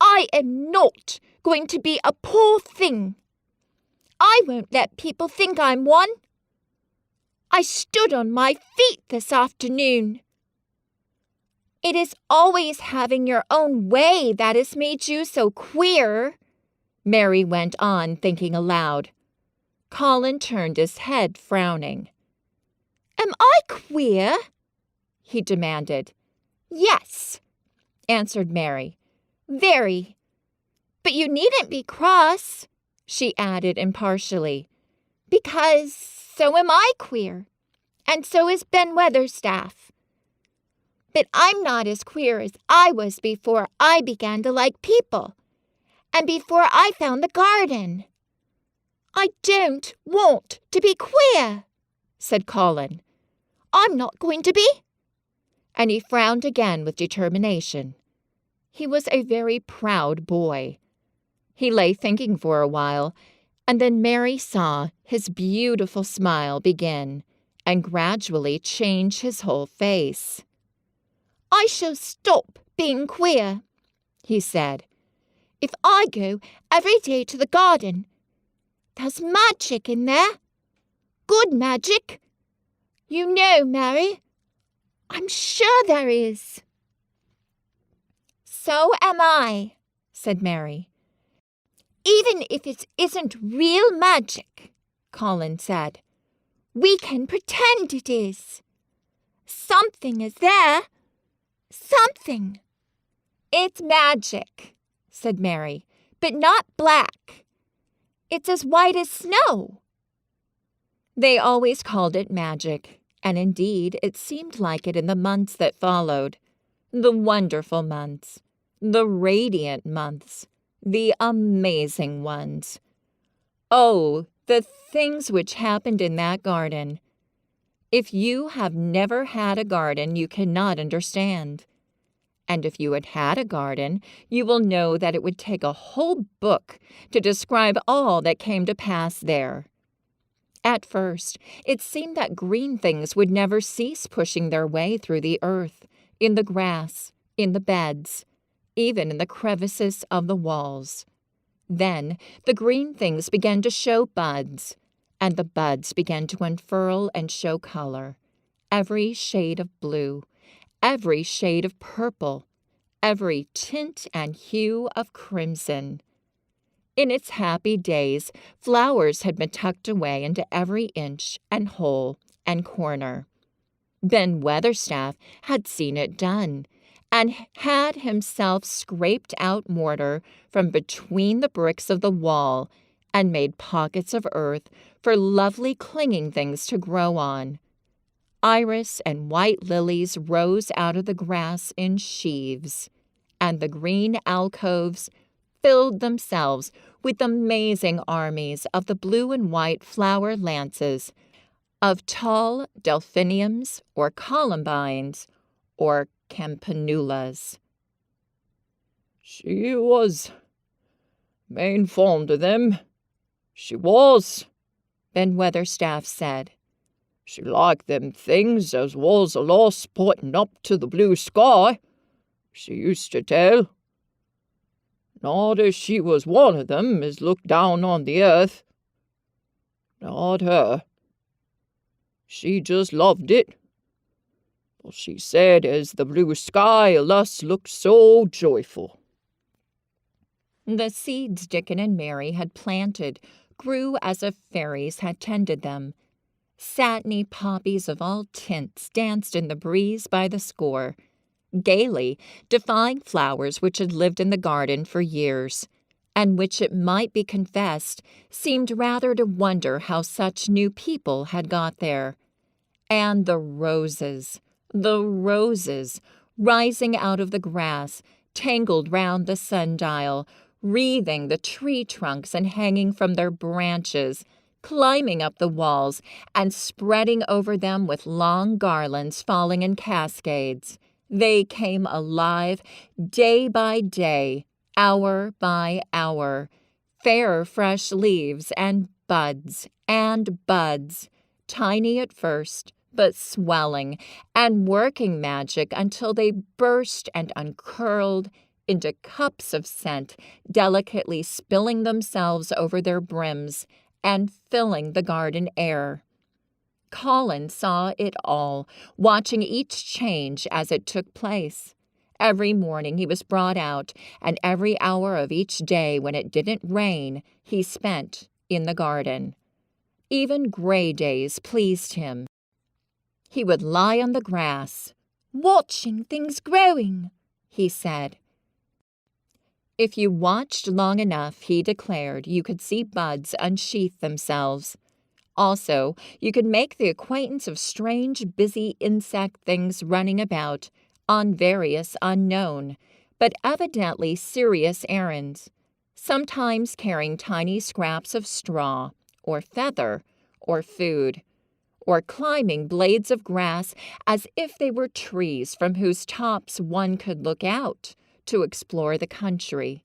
"I am not going to be a poor thing. I won't let people think I'm one. I stood on my feet this afternoon." "It is always having your own way that has made you so queer," Mary went on, thinking aloud. Colin turned his head, frowning. "Am I queer?" he demanded. "Yes," answered Mary. "Very. But you needn't be cross," she added impartially, "because so am I queer, and so is Ben Weatherstaff. But I'm not as queer as I was before I began to like people, and before I found the garden. I don't want to be queer," said Colin. "I'm not going to be." And he frowned again with determination. He was a very proud boy. He lay thinking for a while, and then Mary saw his beautiful smile begin and gradually change his whole face. "I shall stop being queer," he said, "if I go every day to the garden. There's magic in there. Good magic. You know, Mary. I'm sure there is." "So am I," said Mary. "Even if it isn't real magic," Colin said, "we can pretend it is. Something is there. Something." "It's magic," said Mary, "but not black. It's as white as snow." They always called it magic, and indeed it seemed like it in the months that followed. The wonderful months, the radiant months, the amazing ones. Oh, the things which happened in that garden. If you have never had a garden, you cannot understand. And if you had had a garden, you will know that it would take a whole book to describe all that came to pass there. At first, it seemed that green things would never cease pushing their way through the earth, in the grass, in the beds, even in the crevices of the walls. Then the green things began to show buds, and the buds began to unfurl and show color, every shade of blue, every shade of purple, every tint and hue of crimson. In its happy days, flowers had been tucked away into every inch and hole and corner. Ben Weatherstaff had seen it done, and had himself scraped out mortar from between the bricks of the wall and made pockets of earth for lovely clinging things to grow on. Iris and white lilies rose out of the grass in sheaves, and the green alcoves filled themselves with amazing armies of the blue and white flower lances, of tall delphiniums or columbines or campanulas. "She was main fond of them. She was," Ben Weatherstaff said. "She liked them things as was aloft pointing up to the blue sky. She used to tell. Not as she was one of them as looked down on the earth. Not her. She just loved it. But she said as the blue sky allus looked so joyful." The seeds Dickon and Mary had planted grew as if fairies had tended them. Satiny poppies of all tints danced in the breeze by the score, gaily defying flowers which had lived in the garden for years, and which, it might be confessed, seemed rather to wonder how such new people had got there. And the roses, rising out of the grass, tangled round the sundial, wreathing the tree trunks and hanging from their branches, climbing up the walls and spreading over them with long garlands falling in cascades. They came alive day by day, hour by hour, fair fresh leaves and buds, tiny at first, but swelling and working magic until they burst and uncurled into cups of scent, delicately spilling themselves over their brims and filling the garden air. Colin saw it all, watching each change as it took place. Every morning he was brought out, and every hour of each day when it didn't rain he spent in the garden. Even gray days pleased him. He would lie on the grass, "Watching things growing," he said. If you watched long enough, he declared, you could see buds unsheath themselves. Also, you could make the acquaintance of strange, busy insect things running about on various unknown, but evidently serious errands, sometimes carrying tiny scraps of straw, or feather, or food, or climbing blades of grass as if they were trees from whose tops one could look out to explore the country.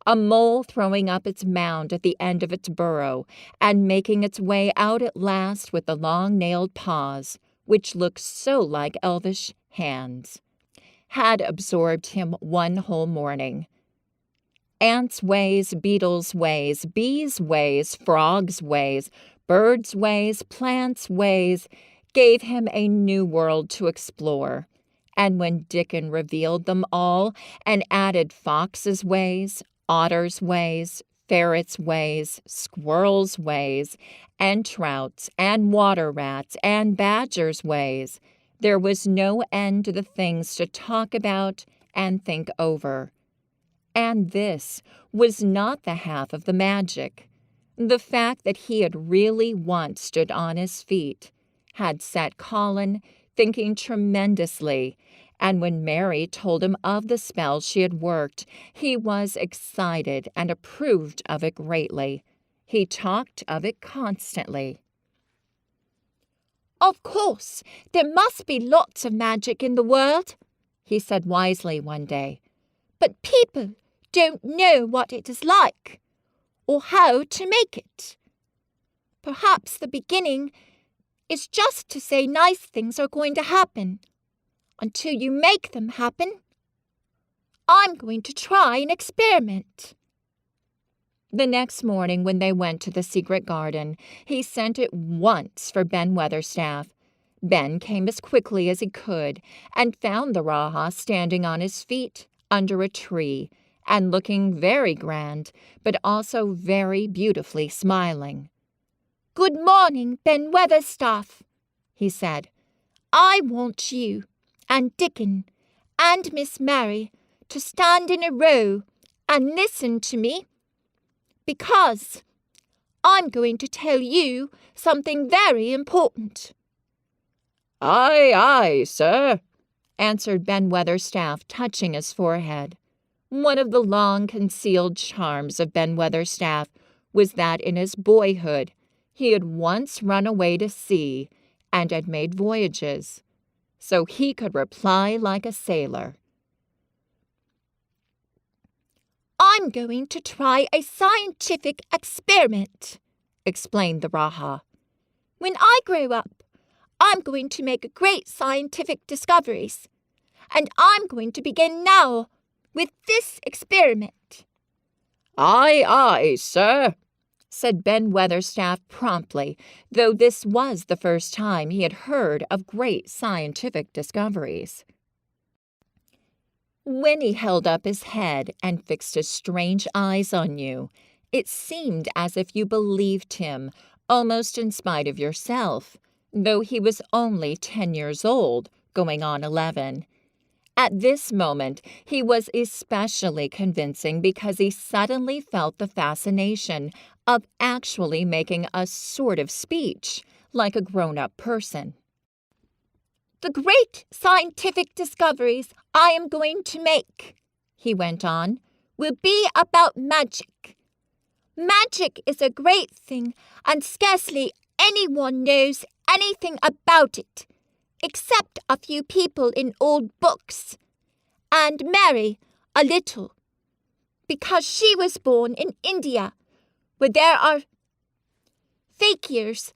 A mole throwing up its mound at the end of its burrow and making its way out at last with the long-nailed paws, which looked so like elvish hands, had absorbed him one whole morning. Ants' ways, beetles' ways, bees' ways, frogs' ways, birds' ways, plants' ways gave him a new world to explore. And when Dickon revealed them all and added foxes' ways, otters' ways, ferrets' ways, squirrels' ways, and trouts, and water rats, and badgers' ways, there was no end to the things to talk about and think over. And this was not the half of the magic. The fact that he had really once stood on his feet had set Colin thinking tremendously, and when Mary told him of the spell she had worked, he was excited and approved of it greatly. He talked of it constantly. "Of course, there must be lots of magic in the world," he said wisely one day. "But people don't know what it is like, or how to make it. Perhaps the beginning is just to say nice things are going to happen, until you make them happen. I'm going to try an experiment." The next morning when they went to the secret garden, he sent at once for Ben Weatherstaff. Ben came as quickly as he could and found the Raja standing on his feet under a tree and looking very grand, but also very beautifully smiling. "Good morning, Ben Weatherstaff," he said. "I want you and Dickon and Miss Mary to stand in a row and listen to me, because I'm going to tell you something very important." "Aye, aye, sir," answered Ben Weatherstaff, touching his forehead. One of the long-concealed charms of Ben Weatherstaff was that in his boyhood he had once run away to sea and had made voyages, so he could reply like a sailor. "I'm going to try a scientific experiment," explained the Raja. "When I grow up, I'm going to make great scientific discoveries, and I'm going to begin now with this experiment." "Aye, aye, sir," said Ben Weatherstaff promptly, though this was the first time he had heard of great scientific discoveries. When he held up his head and fixed his strange eyes on you, it seemed as if you believed him, almost in spite of yourself, though he was only 10 years old, going on 11. At this moment, he was especially convincing because he suddenly felt the fascination of actually making a sort of speech, like a grown-up person. "The great scientific discoveries I am going to make," he went on, will be about magic. Magic is a great thing, and scarcely anyone knows anything about it, except a few people in old books, and Mary a little, because she was born in India, where there are fakirs.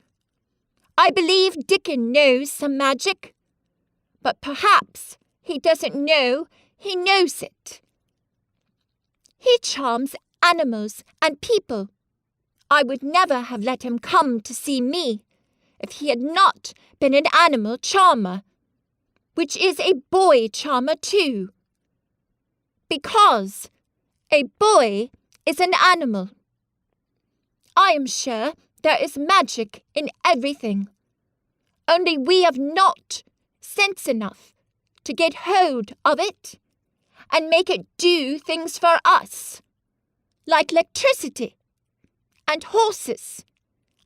I believe Dickon knows some magic, but perhaps he doesn't know he knows it. He charms animals and people. I would never have let him come to see me if he had not been an animal charmer, which is a boy charmer too, because a boy is an animal. I am sure there is magic in everything, only we have not sense enough to get hold of it and make it do things for us, like electricity and horses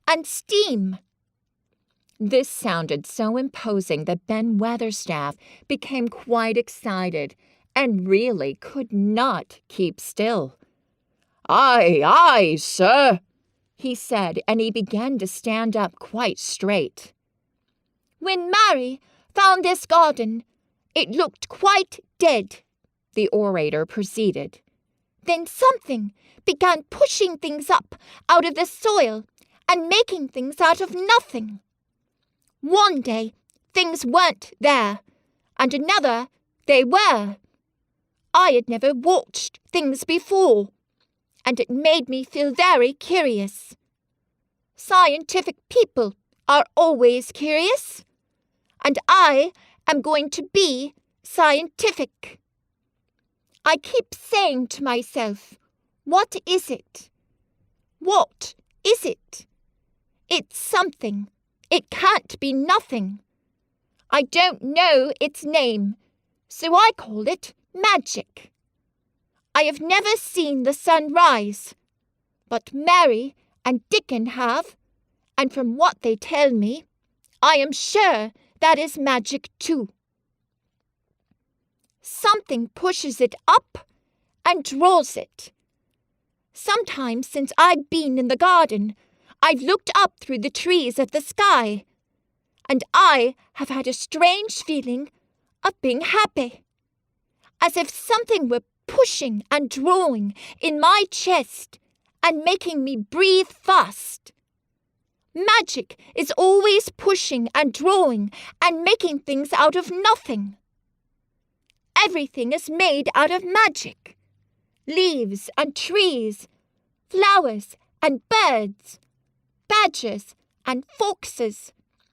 and steam. This sounded so imposing that Ben Weatherstaff became quite excited and really could not keep still. Aye, aye, sir, he said, and he began to stand up quite straight. When Mary found this garden, it looked quite dead, the orator proceeded. Then something began pushing things up out of the soil and making things out of nothing. One day, things weren't there, and another, they were. I had never watched things before, and it made me feel very curious. Scientific people are always curious, and I am going to be scientific. I keep saying to myself, what is it? What is it? It's something. It can't be nothing. I don't know its name, so I call it magic. I have never seen the sun rise, but Mary and Dickon have, and from what they tell me, I am sure that is magic too. Something pushes it up and draws it. Sometimes since I've been in the garden, I've looked up through the trees at the sky, and I have had a strange feeling of being happy, as if something were pushing and drawing in my chest and making me breathe fast. Magic is always pushing and drawing and making things out of nothing. Everything is made out of magic. Leaves and trees, flowers and birds, badgers and foxes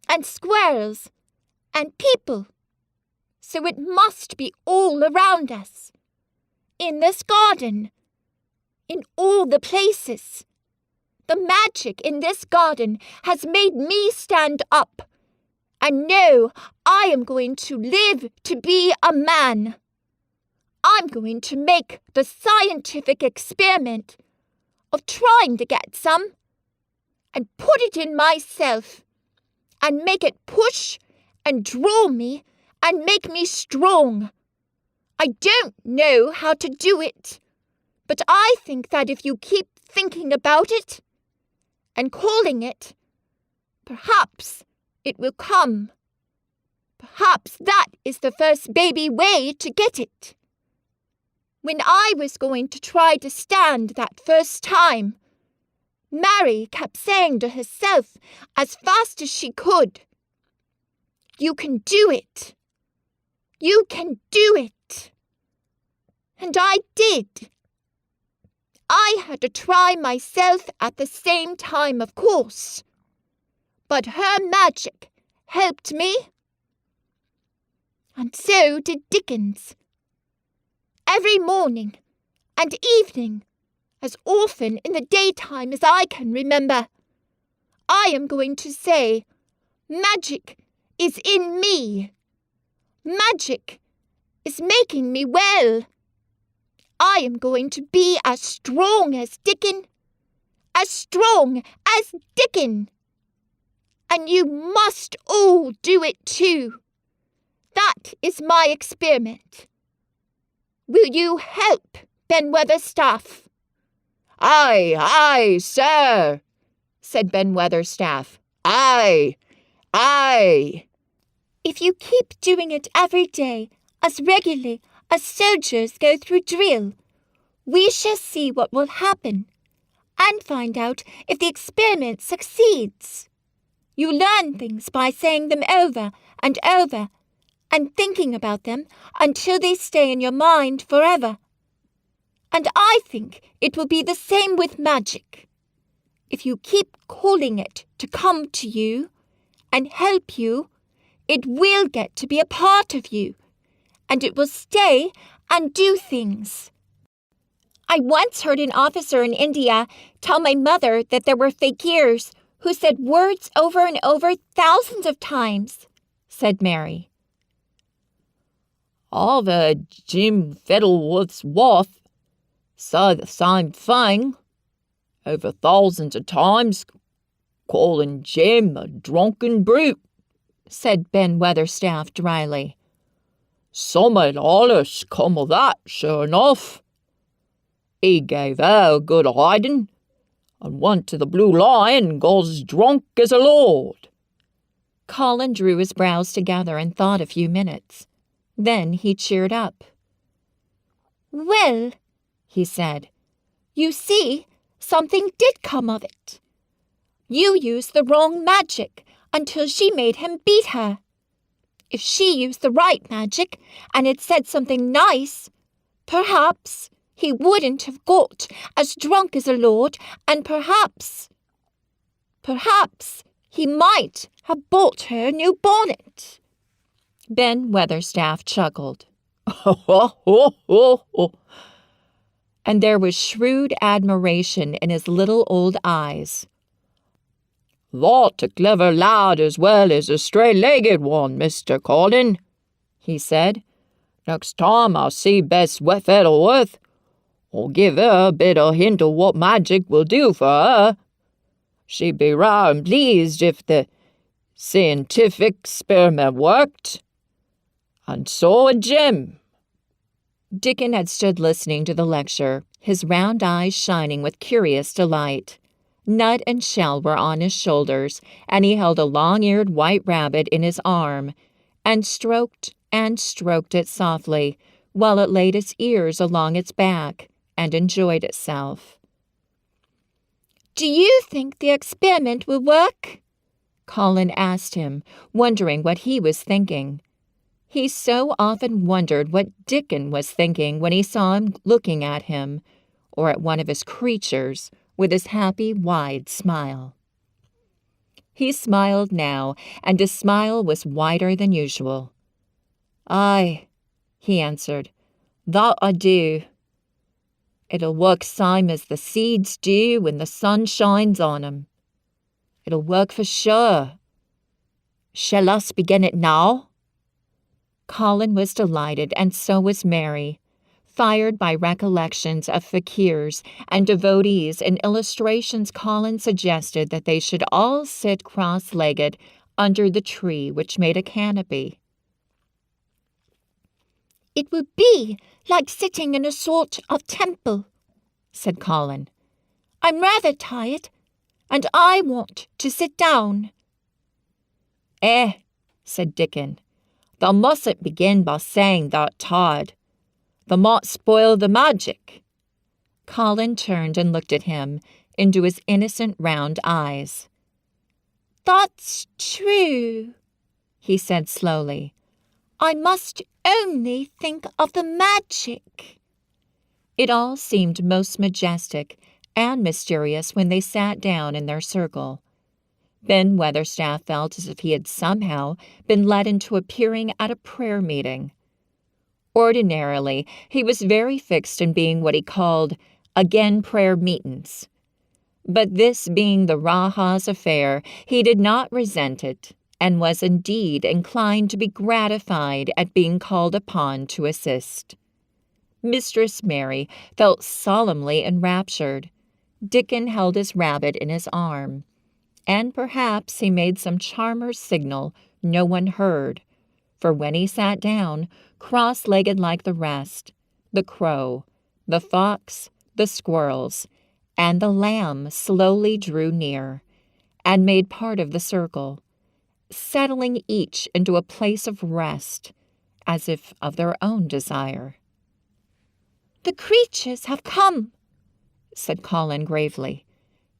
and squirrels and people. So it must be all around us. In this garden. In all the places. The magic in this garden has made me stand up and know I am going to live to be a man. I'm going to make the scientific experiment of trying to get some and put it in myself and make it push and draw me and make me strong. I don't know how to do it, but I think that if you keep thinking about it and calling it, perhaps it will come. Perhaps that is the first baby way to get it. When I was going to try to stand that first time, Mary kept saying to herself as fast as she could, "You can do it. You can do it." And I did. I had to try myself at the same time, of course, but her magic helped me. And so did Dickens. Every morning and evening, as often in the daytime as I can remember, I am going to say, magic is in me. Magic is making me well. I am going to be as strong as Dickon, as strong as Dickon. And you must all do it too. That is my experiment. Will you help, Ben Weatherstaff?" "Aye, aye, sir," said Ben Weatherstaff. "Aye, aye." If you keep doing it every day, as regularly as soldiers go through drill, we shall see what will happen, and find out if the experiment succeeds. You learn things by saying them over and over, and thinking about them until they stay in your mind forever. And I think it will be the same with magic. If you keep calling it to come to you and help you, it will get to be a part of you, and it will stay and do things. I once heard an officer in India tell my mother that there were fakirs who said words over and over thousands of times, said Mary. "I've heard Jim Fiddleworth's wife say the same thing, over thousands of times, calling Jim a drunken brute," said Ben Weatherstaff dryly. "Summat allus come of that, sure enough. He gave her a good hiding, and went to the Blue Lion as drunk as a lord." Colin drew his brows together and thought a few minutes. Then he cheered up. "Well," he said, "you see, something did come of it. You used the wrong magic until she made him beat her. If she used the right magic and had said something nice, perhaps he wouldn't have got as drunk as a lord, and perhaps he might have bought her a new bonnet." Ben Weatherstaff chuckled. And there was shrewd admiration in his little old eyes. "Thought a clever lad as well as a straight-legged one, Mr. Colin," he said. "Next time I see Bess Fiddleworth, I'll give her a bit of hint of what magic will do for her. She'd be rare and pleased if the scientific experiment worked. And so would Jim." Dickon had stood listening to the lecture, his round eyes shining with curious delight. Nut and Shell were on his shoulders, and he held a long-eared white rabbit in his arm, and stroked it softly, while it laid its ears along its back and enjoyed itself. "Do you think the experiment will work?" Colin asked him, wondering what he was thinking. He so often wondered what Dickon was thinking when he saw him looking at him, or at one of his creatures, with his happy, wide smile. He smiled now, and his smile was wider than usual. "Aye," he answered, "that I do. It'll work same as the seeds do when the sun shines on 'em. It'll work for sure. Shall us begin it now?" Colin was delighted, and so was Mary, fired by recollections of fakirs and devotees and illustrations. Colin suggested that they should all sit cross-legged under the tree which made a canopy. "It will be like sitting in a sort of temple," said Colin. "I'm rather tired, and I want to sit down." Said Dickon, "thou mustn't begin by saying thou'rt tired. Thou might spoil the magic." Colin turned and looked at him, into his innocent round eyes. "That's true," he said slowly. "I must only think of the magic." It all seemed most majestic and mysterious when they sat down in their circle. Ben Weatherstaff felt as if he had somehow been led into appearing at a prayer meeting. Ordinarily, he was very fixed in being what he called again prayer meetins. But this being the Raja's affair, he did not resent it, and was indeed inclined to be gratified at being called upon to assist. Mistress Mary felt solemnly enraptured. Dickon held his rabbit in his arm, and perhaps he made some charmer's signal no one heard, for when he sat down, cross-legged like the rest, the crow, the fox, the squirrels, and the lamb slowly drew near and made part of the circle, settling each into a place of rest, as if of their own desire. "The creatures have come," said Colin gravely.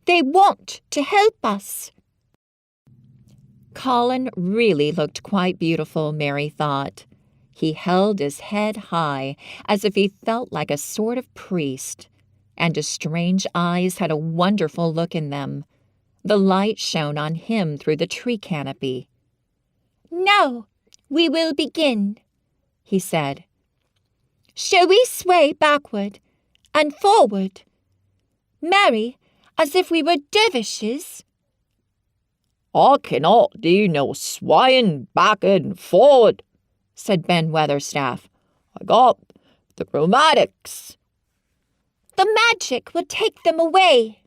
"They want to help us." Colin really looked quite beautiful, Mary thought. He held his head high, as if he felt like a sort of priest, and his strange eyes had a wonderful look in them. The light shone on him through the tree canopy. "Now we will begin," he said. "Shall we sway backward and forward? Mary, as if we were dervishes?" "I cannot do no swaying backward and forward," said Ben Weatherstaff. "I got the rheumatics." "The magic will take them away,"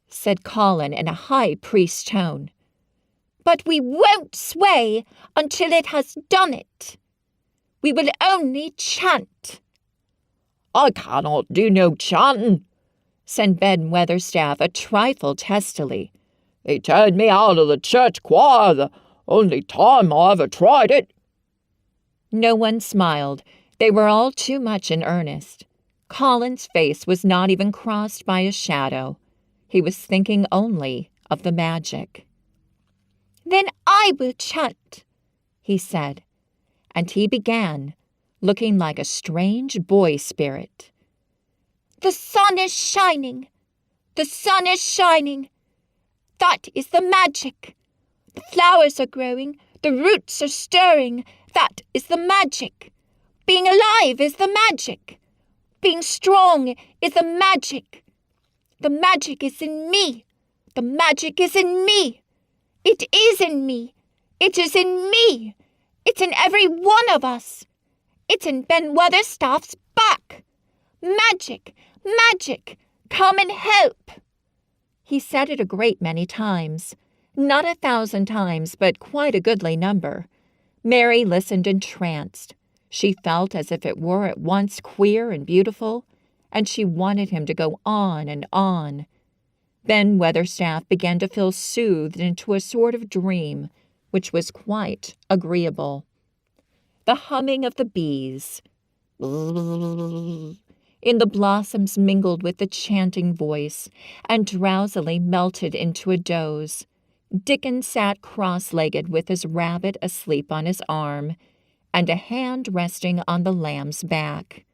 said Colin in a high priest tone. "But we won't sway until it has done it. We will only chant." "I cannot do no chanting," said Ben Weatherstaff a trifle testily. "They turned me out of the church choir the only time I ever tried it." No one smiled. They were all too much in earnest. Colin's face was not even crossed by a shadow. He was thinking only of the magic. "Then I will chant," he said, and he began, looking like a strange boy spirit. "The sun is shining. The sun is shining. That is the magic. The flowers are growing. The roots are stirring. That is the magic. Being alive is the magic. Being strong is the magic. The magic is in me. The magic is in me. It is in me. It is in me. It's in every one of us. It's in Ben Weatherstaff's back. Magic, magic, come and help." He said it a great many times. Not 1,000 times, but quite a goodly number. Mary listened entranced. She felt as if it were at once queer and beautiful, and she wanted him to go on and on. Ben Weatherstaff began to feel soothed into a sort of dream, which was quite agreeable. The humming of the bees in the blossoms mingled with the chanting voice and drowsily melted into a doze. Dickon sat cross-legged with his rabbit asleep on his arm and a hand resting on the lamb's back.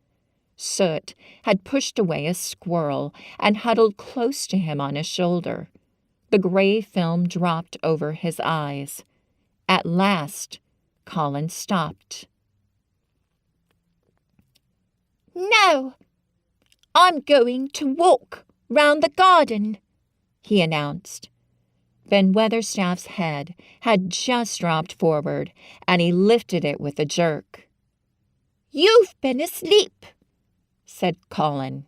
Soot had pushed away a squirrel and huddled close to him on his shoulder. The gray film dropped over his eyes. At last, Colin stopped. "Now, I'm going to walk round the garden," he announced. Ben Weatherstaff's head had just dropped forward, and he lifted it with a jerk. "You've been asleep," said Colin.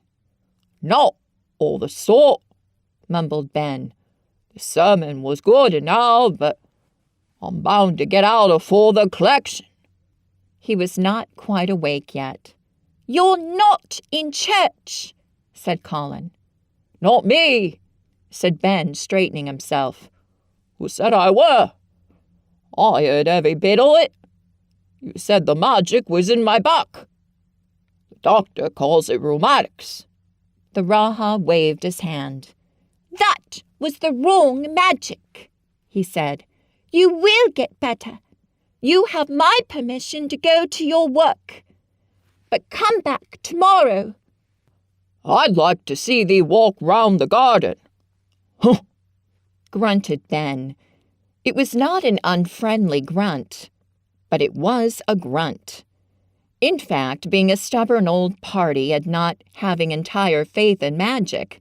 "Not all the sort," mumbled Ben. "The sermon was good and all, but I'm bound to get out afore the collection." He was not quite awake yet. "You're not in church," said Colin. "Not me," said Ben, straightening himself. "Who said I were? I heard every bit of it. You said the magic was in my back. The doctor calls it rheumatics." The Raja waved his hand. "That was the wrong magic," he said. "You will get better. You have my permission to go to your work. But come back tomorrow." "I'd like to see thee walk round the garden." "Huh!" grunted Ben. It was not an unfriendly grunt, but it was a grunt. In fact, being a stubborn old party and not having entire faith in magic,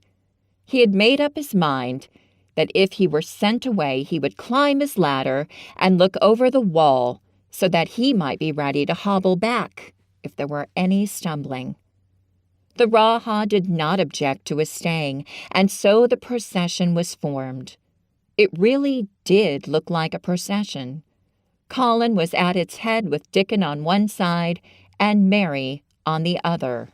he had made up his mind that if he were sent away, he would climb his ladder and look over the wall so that he might be ready to hobble back if there were any stumbling. The Raja did not object to his staying, and so the procession was formed. It really did look like a procession. Colin was at its head with Dickon on one side and Mary on the other.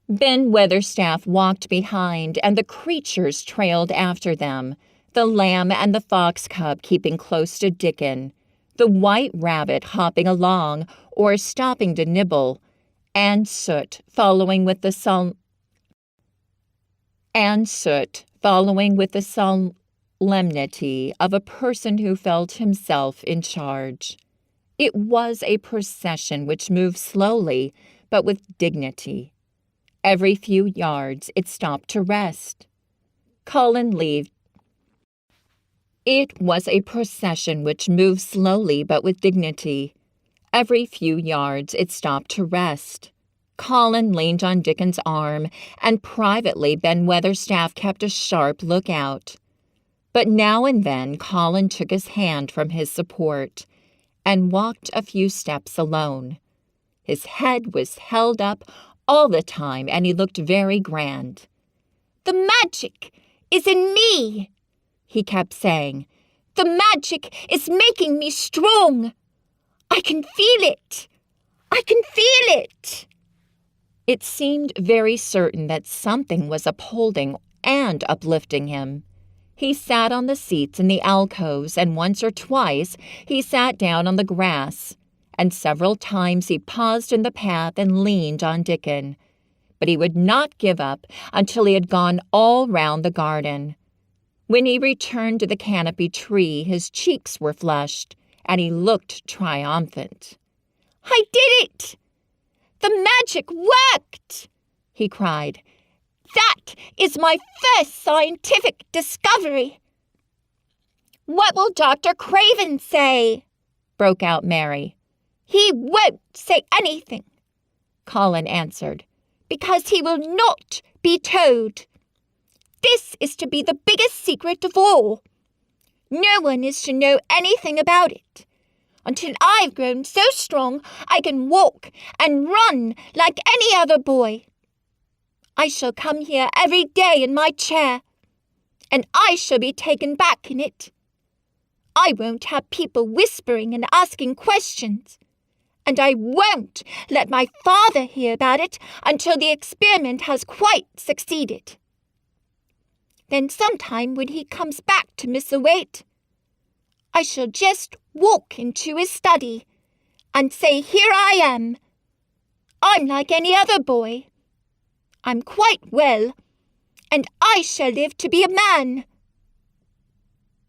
Ben Weatherstaff walked behind, and the creatures trailed after them, the lamb and the fox cub keeping close to Dickon, the white rabbit hopping along or stopping to nibble, and Soot following with the solemnity of a person who felt himself in charge. It was a procession which moved slowly, but with dignity. Every few yards it stopped to rest. Colin leaved. It was a procession which moved slowly but with dignity. Every few yards it stopped to rest. Colin leaned on Dickon's arm, and privately Ben Weatherstaff kept a sharp lookout. But now and then Colin took his hand from his support and walked a few steps alone. His head was held up all the time, and he looked very grand. "The magic is in me," he kept saying. "The magic is making me strong. I can feel it. I can feel it." It seemed very certain that something was upholding and uplifting him. He sat on the seats in the alcoves, and once or twice he sat down on the grass, and several times he paused in the path and leaned on Dickon. But he would not give up until he had gone all round the garden. When he returned to the canopy tree, his cheeks were flushed, and he looked triumphant. "I did it! The magic worked!" he cried. "That is my first scientific discovery." "What will Dr. Craven say?" broke out Mary. "He won't say anything," Colin answered, "because he will not be told. This is to be the biggest secret of all. No one is to know anything about it until I've grown so strong I can walk and run like any other boy. I shall come here every day in my chair, and I shall be taken back in it. I won't have people whispering and asking questions, and I won't let my father hear about it until the experiment has quite succeeded. Then sometime when he comes back to Miss Waite, I shall just walk into his study and say, 'Here I am. I'm like any other boy. I'm quite well, and I shall live to be a man.'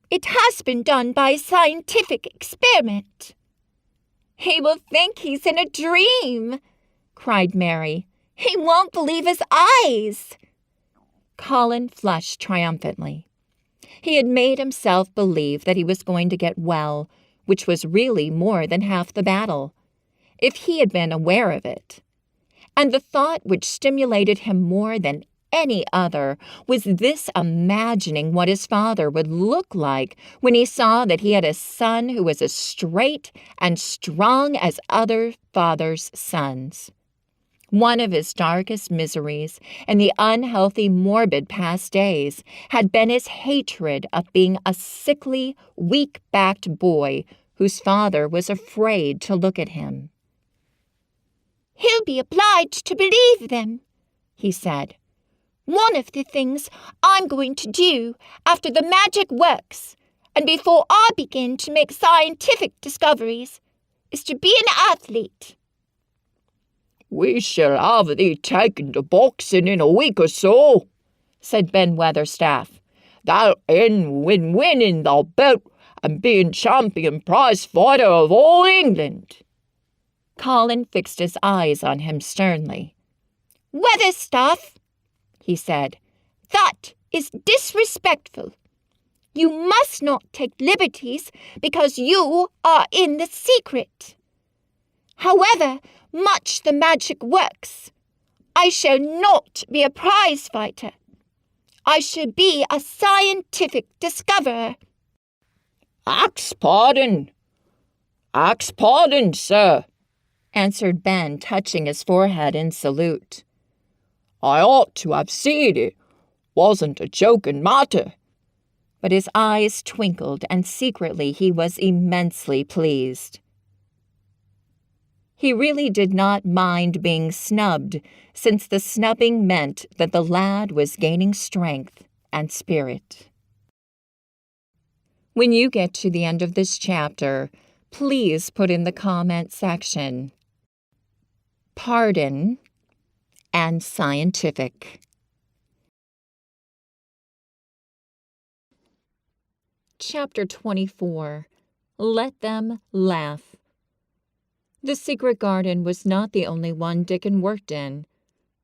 It has been done by scientific experiment." "He will think he's in a dream," cried Mary. "He won't believe his eyes." Colin flushed triumphantly. He had made himself believe that he was going to get well, which was really more than half the battle, if he had been aware of it. And the thought which stimulated him more than any other was this imagining what his father would look like when he saw that he had a son who was as straight and strong as other fathers' sons. One of his darkest miseries in the unhealthy, morbid past days had been his hatred of being a sickly, weak-backed boy whose father was afraid to look at him. "He'll be obliged to believe them," he said. "One of the things I'm going to do after the magic works, and before I begin to make scientific discoveries, is to be an athlete." "We shall have thee taken to boxing in a week or so," said Ben Weatherstaff. "That'll end with winning the belt and being champion prize fighter of all England." Colin fixed his eyes on him sternly. "Weatherstaff," he said, "that is disrespectful. You must not take liberties because you are in the secret. However much the magic works, I shall not be a prize fighter. I shall be a scientific discoverer." Ax pardon, sir," answered Ben, touching his forehead in salute. "I ought to have seen it. Wasn't a joking matter." But his eyes twinkled, and secretly he was immensely pleased. He really did not mind being snubbed, since the snubbing meant that the lad was gaining strength and spirit. When you get to the end of this chapter, please put in the comment section, "Pardon" and "scientific." Chapter 24. Let Them Laugh. The secret garden was not the only one Dickon worked in.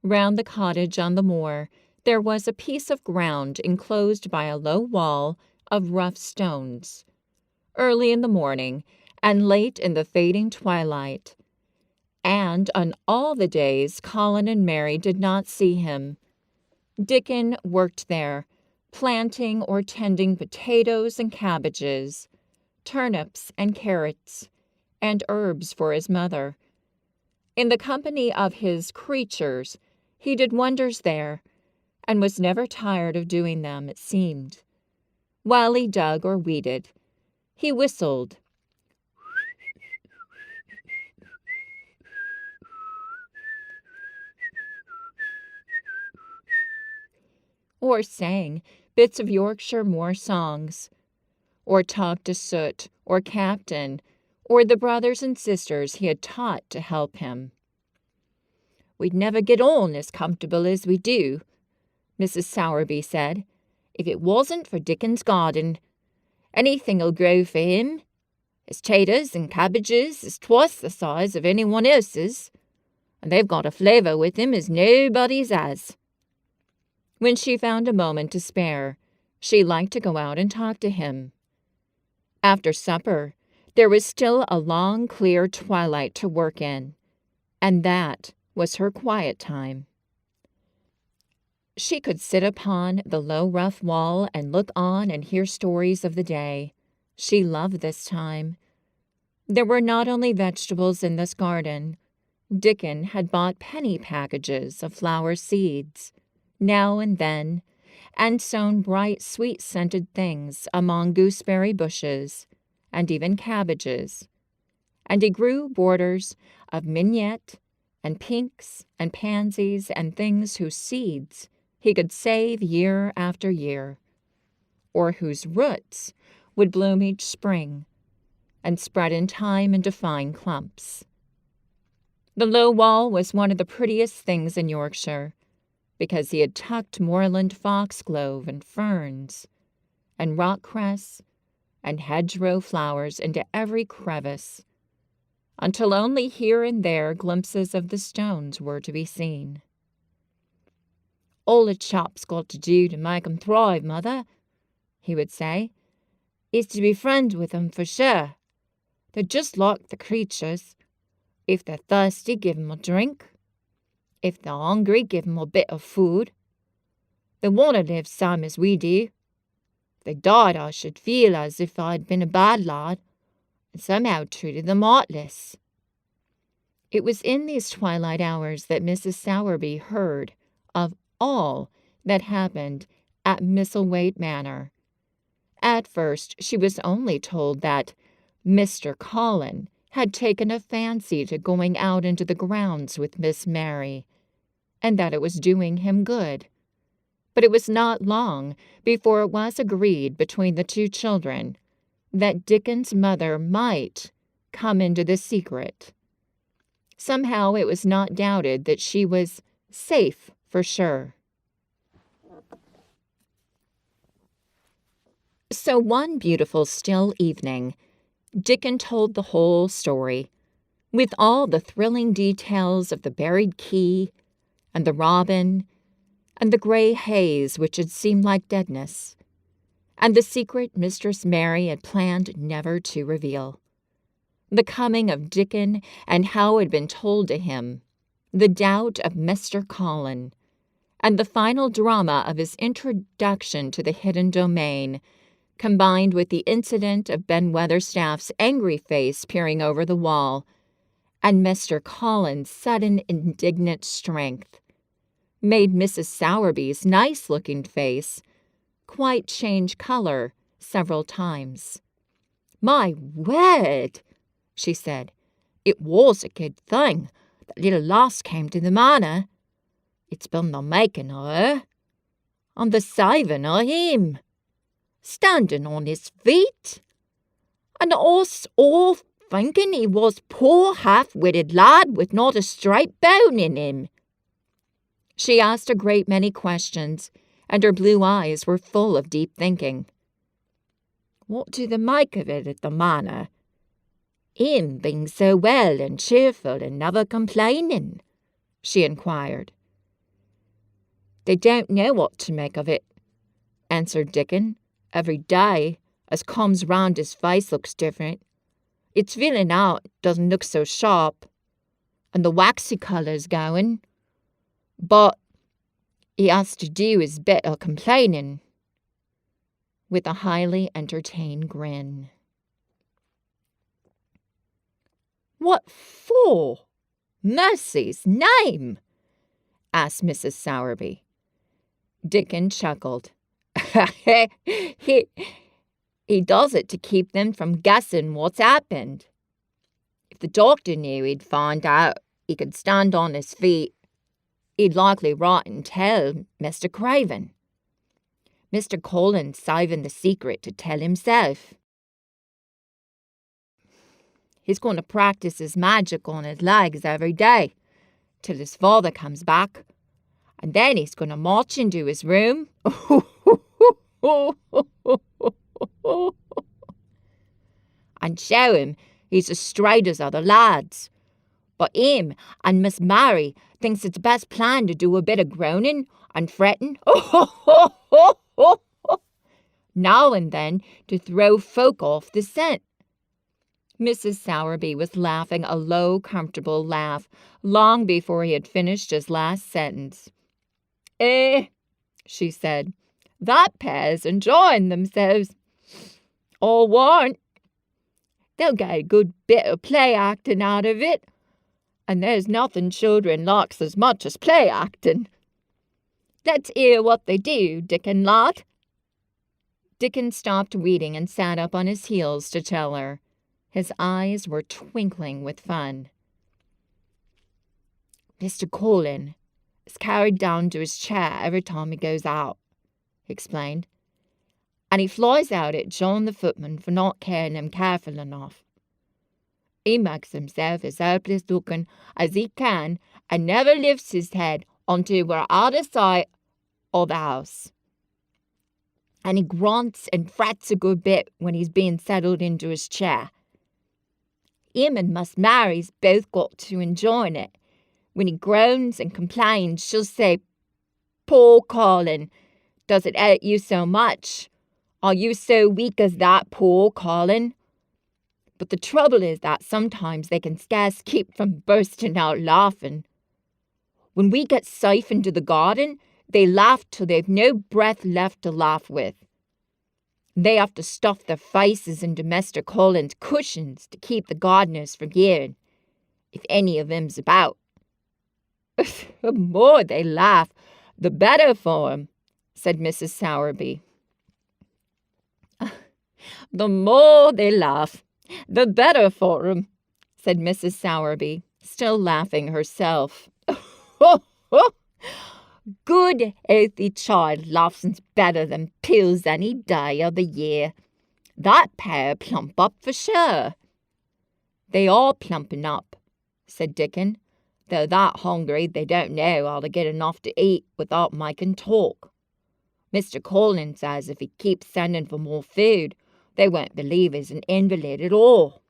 Round the cottage on the moor, there was a piece of ground enclosed by a low wall of rough stones. Early in the morning and late in the fading twilight, and on all the days Colin and Mary did not see him, Dickon worked there, planting or tending potatoes and cabbages, turnips and carrots, and herbs for his mother. In the company of his creatures, he did wonders there, and was never tired of doing them, it seemed. While he dug or weeded, he whistled, or sang bits of Yorkshire moor songs, or talked to Soot or Captain, or the brothers and sisters he had taught to help him. "We'd never get on as comfortable as we do," Mrs. Sowerby said, "if it wasn't for Dickon's garden. Anything'll grow for him. His taters and cabbages is twice the size of anyone else's, and they've got a flavour with him as nobody's has." When she found a moment to spare, she liked to go out and talk to him. After supper, there was still a long, clear twilight to work in, and that was her quiet time. She could sit upon the low, rough wall and look on and hear stories of the day. She loved this time. There were not only vegetables in this garden. Dickon had bought penny packages of flower seeds, now and then, and sown bright, sweet-scented things among gooseberry bushes and even cabbages, and he grew borders of mignonette and pinks and pansies and things whose seeds he could save year after year, or whose roots would bloom each spring and spread in time into fine clumps. The low wall was one of the prettiest things in Yorkshire, because he had tucked moorland foxglove and ferns, and rockcress and hedgerow flowers into every crevice, until only here and there glimpses of the stones were to be seen. "All a chap's got to do to make 'em thrive, Mother," he would say, "is to be friends with 'em for sure. They're just like the creatures. If they're thirsty, give 'em a drink. If they're hungry, give 'em a bit of food. They want to live same as we do. If they died, I should feel as if I'd been a bad lad, and somehow treated them heartless." It was in these twilight hours that Mrs. Sowerby heard of all that happened at Misselthwaite Manor. At first she was only told that Mr. Colin had taken a fancy to going out into the grounds with Miss Mary, and that it was doing him good. But it was not long before it was agreed between the two children that Dickon's mother might come into the secret. Somehow it was not doubted that she was safe for sure. So one beautiful still evening, Dickon told the whole story, with all the thrilling details of the buried key, and the robin, and the grey haze which had seemed like deadness, and the secret Mistress Mary had planned never to reveal. The coming of Dickon and how it had been told to him, the doubt of Mr. Colin, and the final drama of his introduction to the hidden domain, combined with the incident of Ben Weatherstaff's angry face peering over the wall, and Mr. Colin's sudden indignant strength, made Mrs. Sowerby's nice-looking face quite change color several times. "My word," she said, It was a good thing that little lass came to the manor. It's been the making of her, and the saving of him, standing on his feet, and us all thinking he was poor half-witted lad with not a straight bone in him." She asked a great many questions, and her blue eyes were full of deep thinking. "What do they make of it at the manor? Him being so well and cheerful and never complaining?" she inquired. "They don't know what to make of it," answered Dickon. "Every day as comes round his face looks different. It's filling out doesn't look so sharp, and the waxy colour's going. But he has to do his bit of complaining," with a highly entertained grin. "What for? Mercy's name?" asked Mrs. Sowerby. Dickon chuckled. He does it to keep them from guessing what's happened. If the doctor knew he'd find out he could stand on his feet, he'd likely write and tell Mr. Craven. Mr. Colin's saving the secret to tell himself. He's going to practice his magic on his legs every day, till his father comes back, and then he's going to march into his room and show him he's as straight as other lads. But him and Miss Mary thinks it's best plan to do a bit of groaning and fretting now and then to throw folk off the scent. Mrs. Sowerby was laughing a low, comfortable laugh long before he had finished his last sentence. She said, "that pair's enjoying themselves. All warrant. They'll get a good bit of play acting out of it, and there's nothing children likes as much as play acting. Let's hear what they do, Dickon lad." Dickon stopped weeding and sat up on his heels to tell her. His eyes were twinkling with fun. "Mr. Colin is carried down to his chair every time he goes out," he explained, "and he flies out at John the footman for not carrying him careful enough. He makes himself as helpless looking as he can and never lifts his head until we're out of sight of the house. And he grunts and frets a good bit when he's being settled into his chair. Him and Miss Mary's both got to enjoying it. When he groans and complains, she'll say, 'Poor Colin, does it hurt you so much? Are you so weak as that, poor Colin?' But the trouble is that sometimes they can scarce keep from bursting out laughing. When we get safe into the garden, they laugh till they've no breath left to laugh with. They have to stuff their faces into Mr. Colin's cushions to keep the gardeners from hearing, if any of them's about. The more they laugh, the better for 'em," said Mrs. Sowerby. "The more they laugh, the better for 'em," said Mrs. Sowerby, still laughing herself. "Good, healthy child laughs better than pills any day of the year. That pair plump up for sure." "They are plumping up," said Dickon, "though that hungry they don't know how to get enough to eat without making talk. Mr. Colin says if he keeps sending for more food, they won't believe he's an invalid at all.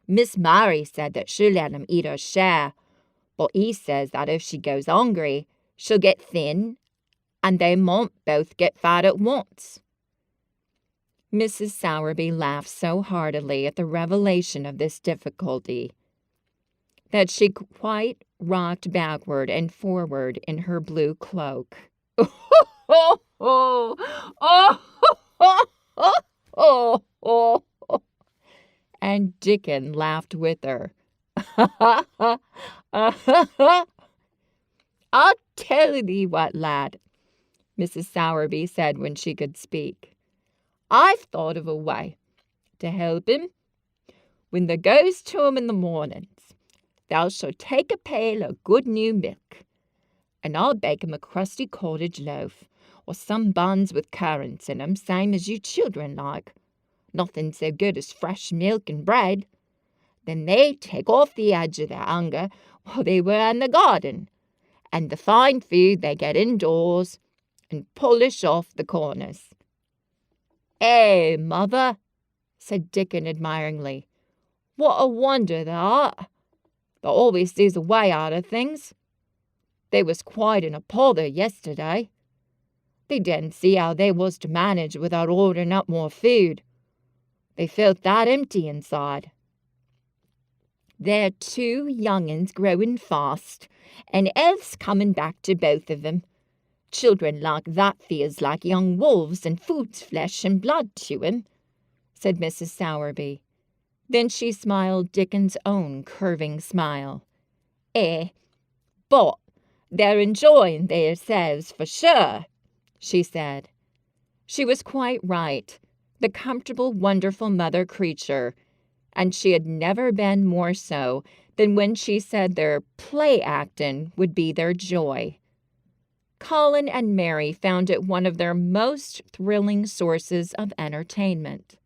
Miss Mary said that she'll let him eat her share, but he says that if she goes hungry, she'll get thin, and they won't both get fat at once." Mrs. Sowerby laughed so heartily at the revelation of this difficulty that she quite rocked backward and forward in her blue cloak. And Dickon laughed with her. "I'll tell thee what, lad," Mrs. Sowerby said when she could speak. "I've thought of a way to help him. when thou goest to 'em in the mornings, thou shalt take a pail of good new milk, and I'll bake 'em a crusty cottage loaf, or some buns with currants in 'em, same as you children like. Nothing so good as fresh milk and bread. Then they take off the edge of their hunger while they were in the garden, and the fine food they get indoors, and polish off the corners." "Eh, mother," said Dickon admiringly, "what a wonder thou art. Thou always sees a way out of things. They was quite in a pother yesterday. They didn't see how they was to manage without ordering up more food. They felt that empty inside. They're 2 young'uns growing fast, and health's coming back to both of 'em. Children like that feels like young wolves and food's flesh and blood to 'em," said Mrs. Sowerby. Then she smiled Dickon's own curving smile. But they're enjoying theirselves for sure," she said. She was quite right, the comfortable, wonderful mother creature, and she had never been more so than when she said their play-acting would be their joy. Colin and Mary found it one of their most thrilling sources of entertainment.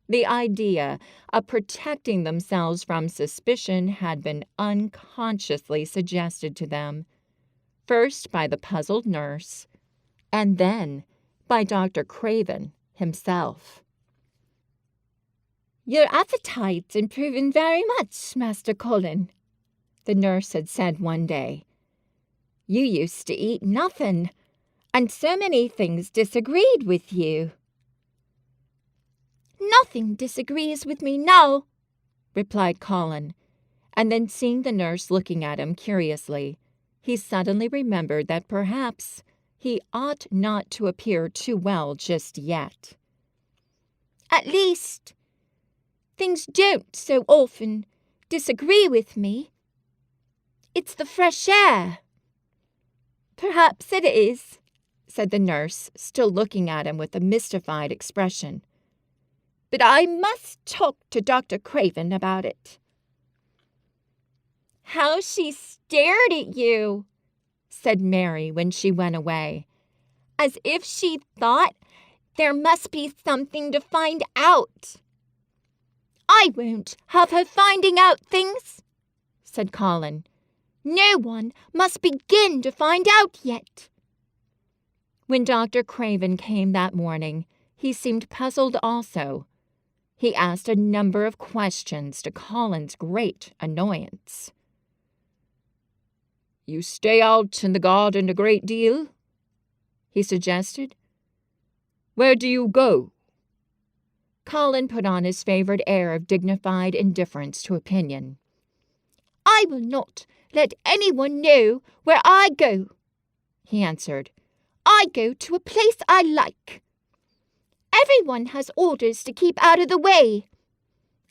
The idea of protecting themselves from suspicion had been unconsciously suggested to them, first by the puzzled nurse, and then by Dr. Craven himself. "Your appetite's improving very much, Master Colin," the nurse had said one day. "You used to eat nothing, and so many things disagreed with you." "Nothing disagrees with me now," replied Colin, and then seeing the nurse looking at him curiously, he suddenly remembered that perhaps he ought not to appear too well just yet. "At least, things don't so often disagree with me. It's the fresh air." "Perhaps it is," said the nurse, still looking at him with a mystified expression. "But I must talk to Dr. Craven about it." "How she stared at you," said Mary when she went away, "as if she thought there must be something to find out." "I won't have her finding out things," said Colin. "No one must begin to find out yet." When Dr. Craven came that morning, he seemed puzzled also. He asked a number of questions to Colin's great annoyance. "You stay out in the garden a great deal?" he suggested. "Where do you go?" Colin put on his favorite air of dignified indifference to opinion. "I will not let anyone know where I go," he answered. "I go to a place I like. Everyone has orders to keep out of the way.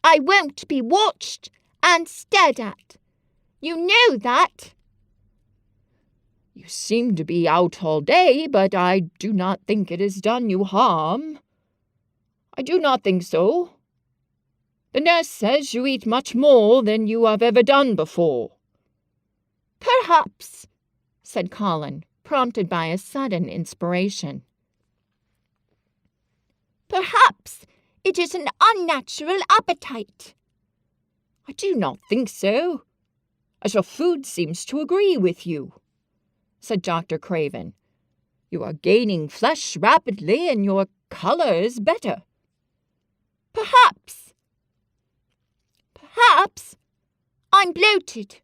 I won't be watched and stared at. You know that." "You seem to be out all day, but I do not think it has done you harm." "I do not think so. The nurse says you eat much more than you have ever done before." "Perhaps," said Colin, prompted by a sudden inspiration. "Perhaps it is an unnatural appetite." "I do not think so, as your food seems to agree with you," said Dr. Craven. "You are gaining flesh rapidly, and your colour is better." "Perhaps I'm bloated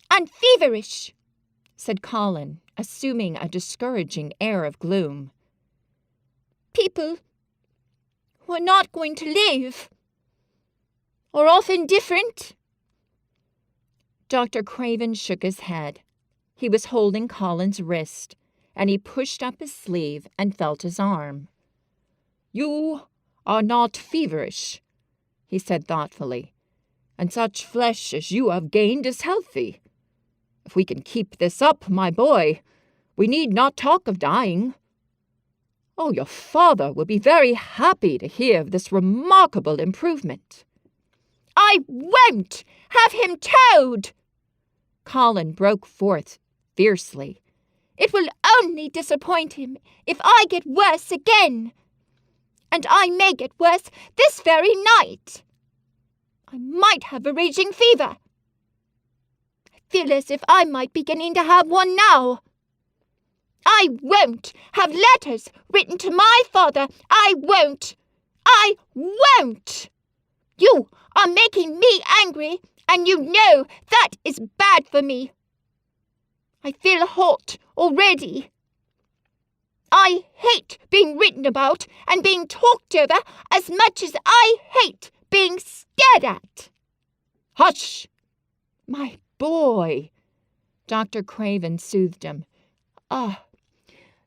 and feverish," said Colin, assuming a discouraging air of gloom. "People who are not going to live are often different." Dr. Craven shook his head. He was holding Colin's wrist, and he pushed up his sleeve and felt his arm. "You are not feverish," he said thoughtfully, "and such flesh as you have gained is healthy. If we can keep this up, my boy, we need not talk of dying. Oh, your father will be very happy to hear of this remarkable improvement." "I I won't have him towed! Colin broke forth fiercely. It will only disappoint him if I get worse again. And I may get worse this very night. I might have a raging fever. I feel as if I might be beginning to have one now. I won't have letters written to my father. I won't. I won't. You are making me angry, and you know that is bad for me. I feel hot already. I hate being written about and being talked over as much as I hate being stared at. Hush, my boy, Dr. Craven soothed him.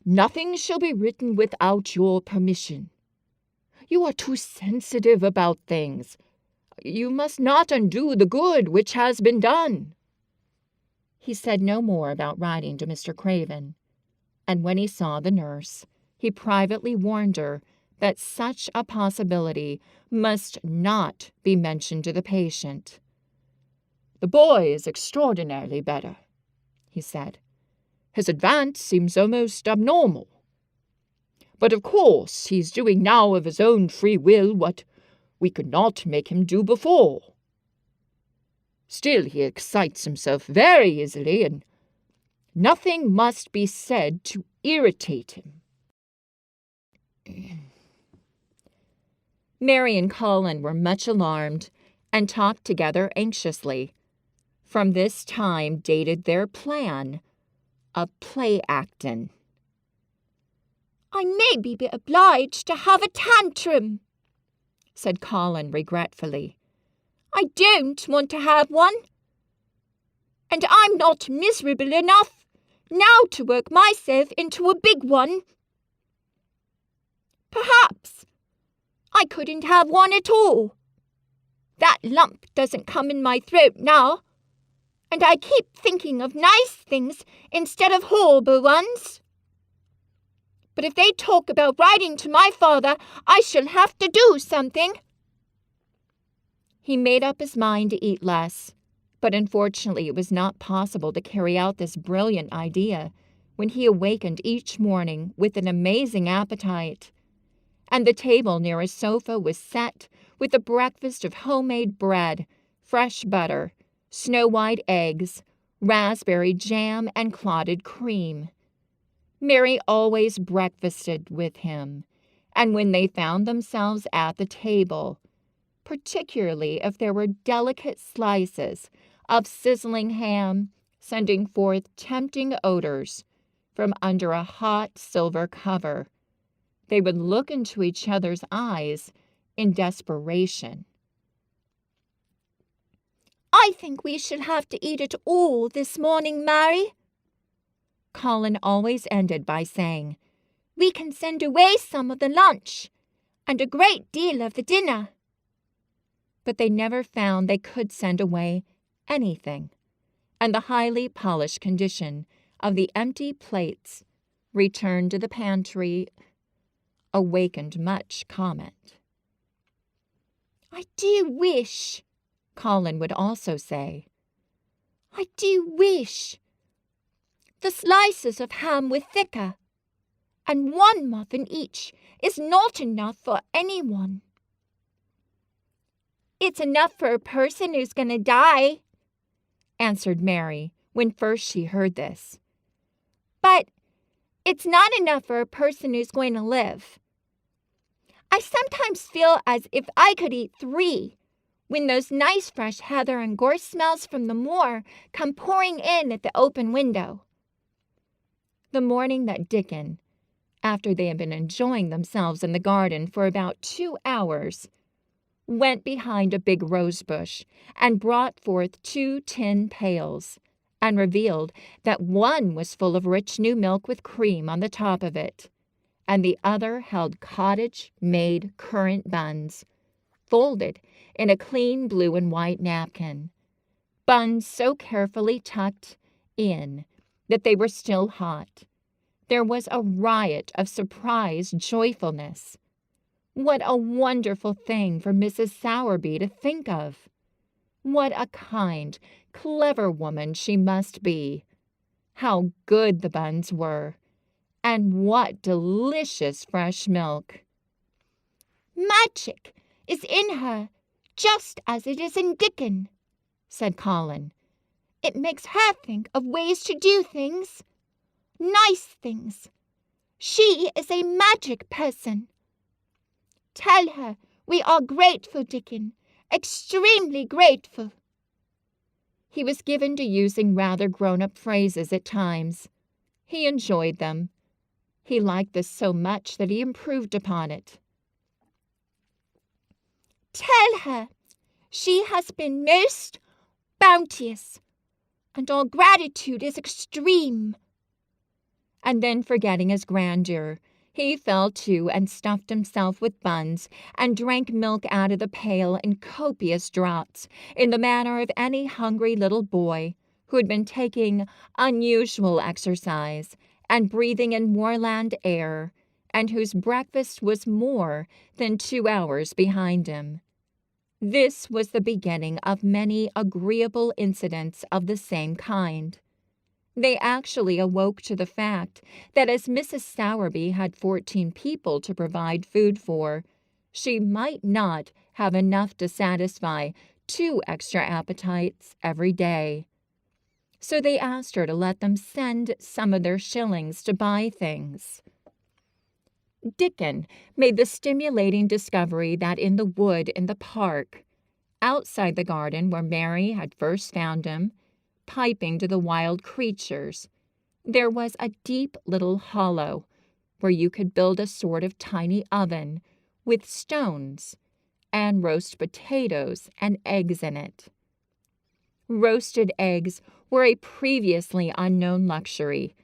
Nothing shall be written without your permission. You are too sensitive about things. You must not undo the good which has been done. He said no more about writing to Mr. Craven, and when he saw the nurse, he privately warned her that such a possibility must not be mentioned to the patient. "The boy is extraordinarily better," he said. "His advance seems almost abnormal. But of course he's doing now of his own free will what we could not make him do before. Still he excites himself very easily, and nothing must be said to irritate him." Mary and Colin were much alarmed and talked together anxiously. From this time dated their plan of play-actin'. "I may be obliged to have a tantrum," said Colin regretfully. "I don't want to have one. And I'm not miserable enough now to work myself into a big one. Perhaps I couldn't have one at all. That lump doesn't come in my throat now, and I keep thinking of nice things instead of horrible ones. But if they talk about writing to my father, I shall have to do something." He made up his mind to eat less, but unfortunately it was not possible to carry out this brilliant idea when he awakened each morning with an amazing appetite, and the table near his sofa was set with a breakfast of homemade bread, fresh butter, snow-white eggs, raspberry jam, and clotted cream. Mary always breakfasted with him, and when they found themselves at the table, particularly if there were delicate slices of sizzling ham sending forth tempting odors from under a hot silver cover, they would look into each other's eyes in desperation. "I think we shall have to eat it all this morning, Mary," Colin always ended by saying. "We can send away some of the lunch and a great deal of the dinner." But they never found they could send away anything, and the highly polished condition of the empty plates returned to the pantry awakened much comment. "I do wish," Colin would also say, "I do wish the slices of ham were thicker, and one muffin each is not enough for anyone." "It's enough for a person who's going to die," answered Mary when first she heard this. "But it's not enough for a person who's going to live. I sometimes feel as if I could eat 3 when those nice fresh heather and gorse smells from the moor come pouring in at the open window." The morning that Dickon, after they had been enjoying themselves in the garden for about 2 hours, went behind a big rose bush and brought forth 2 tin pails, and revealed that one was full of rich new milk with cream on the top of it, and the other held cottage-made currant buns, folded in a clean blue and white napkin, buns so carefully tucked in that they were still hot. There was a riot of surprised joyfulness. What a wonderful thing for Mrs. Sowerby to think of! What a kind, clever woman she must be. How good the buns were, and what delicious fresh milk. Magic is in her, just as it is in Dickon, said Colin. It makes her think of ways to do things. Nice things. She is a magic person. Tell her we are grateful, Dickon, extremely grateful. He was given to using rather grown-up phrases at times. He enjoyed them. He liked this so much that he improved upon it. Tell her she has been most bounteous, and our gratitude is extreme. And then, forgetting his grandeur, he fell to and stuffed himself with buns and drank milk out of the pail in copious draughts, in the manner of any hungry little boy who had been taking unusual exercise and breathing in moorland air, and whose breakfast was more than 2 hours behind him. This was the beginning of many agreeable incidents of the same kind. They actually awoke to the fact that as Mrs. Sowerby had 14 people to provide food for, she might not have enough to satisfy 2 extra appetites every day. So they asked her to let them send some of their shillings to buy things. Dickon made the stimulating discovery that in the wood in the park, outside the garden where Mary had first found him, piping to the wild creatures, there was a deep little hollow where you could build a sort of tiny oven with stones and roast potatoes and eggs in it. Roasted eggs were a previously unknown luxury,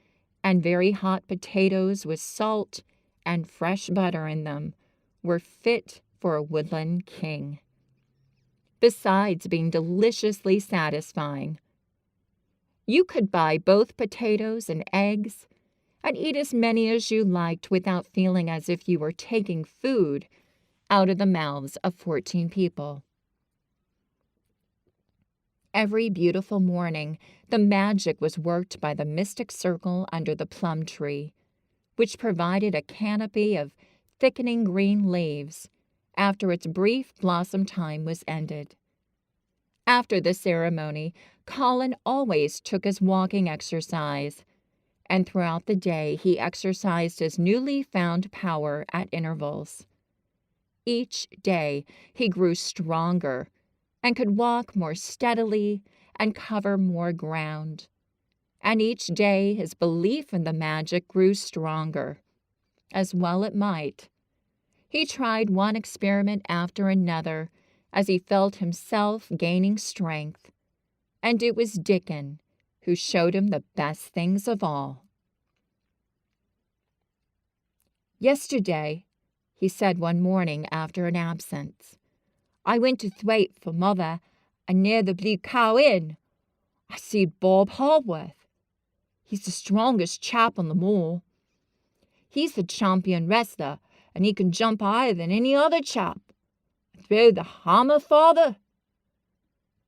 and very hot potatoes with salt and fresh butter in them were fit for a woodland king. Besides being deliciously satisfying, you could buy both potatoes and eggs and eat as many as you liked without feeling as if you were taking food out of the mouths of 14 people. Every beautiful morning, the magic was worked by the mystic circle under the plum tree, which provided a canopy of thickening green leaves after its brief blossom time was ended. After the ceremony, Colin always took his walking exercise, and throughout the day he exercised his newly found power at intervals. Each day he grew stronger and could walk more steadily and cover more ground. And each day his belief in the magic grew stronger, as well it might. He tried one experiment after another as he felt himself gaining strength, and it was Dickon who showed him the best things of all. "Yesterday," he said one morning after an absence, "I went to Thwaite for Mother, and near the Blue Cow Inn I seed Bob Haworth. He's the strongest chap on the moor. He's the champion wrestler, and he can jump higher than any other chap. Throw the hammer, father?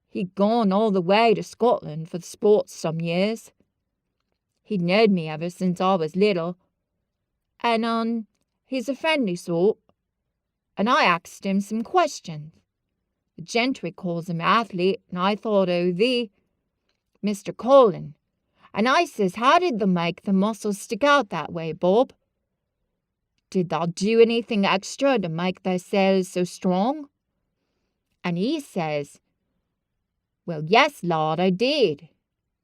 He'd gone all the way to Scotland for the sports some years. He'd knowed me ever since I was little, and he's a friendly sort, and I asked him some questions. The gentry calls him athlete, and I thought o' thee, Mr. Colin, and I says, how did they make the muscles stick out that way, Bob? Did thou do anything extra to make thyself so strong? And he says, well, yes, lad, I did.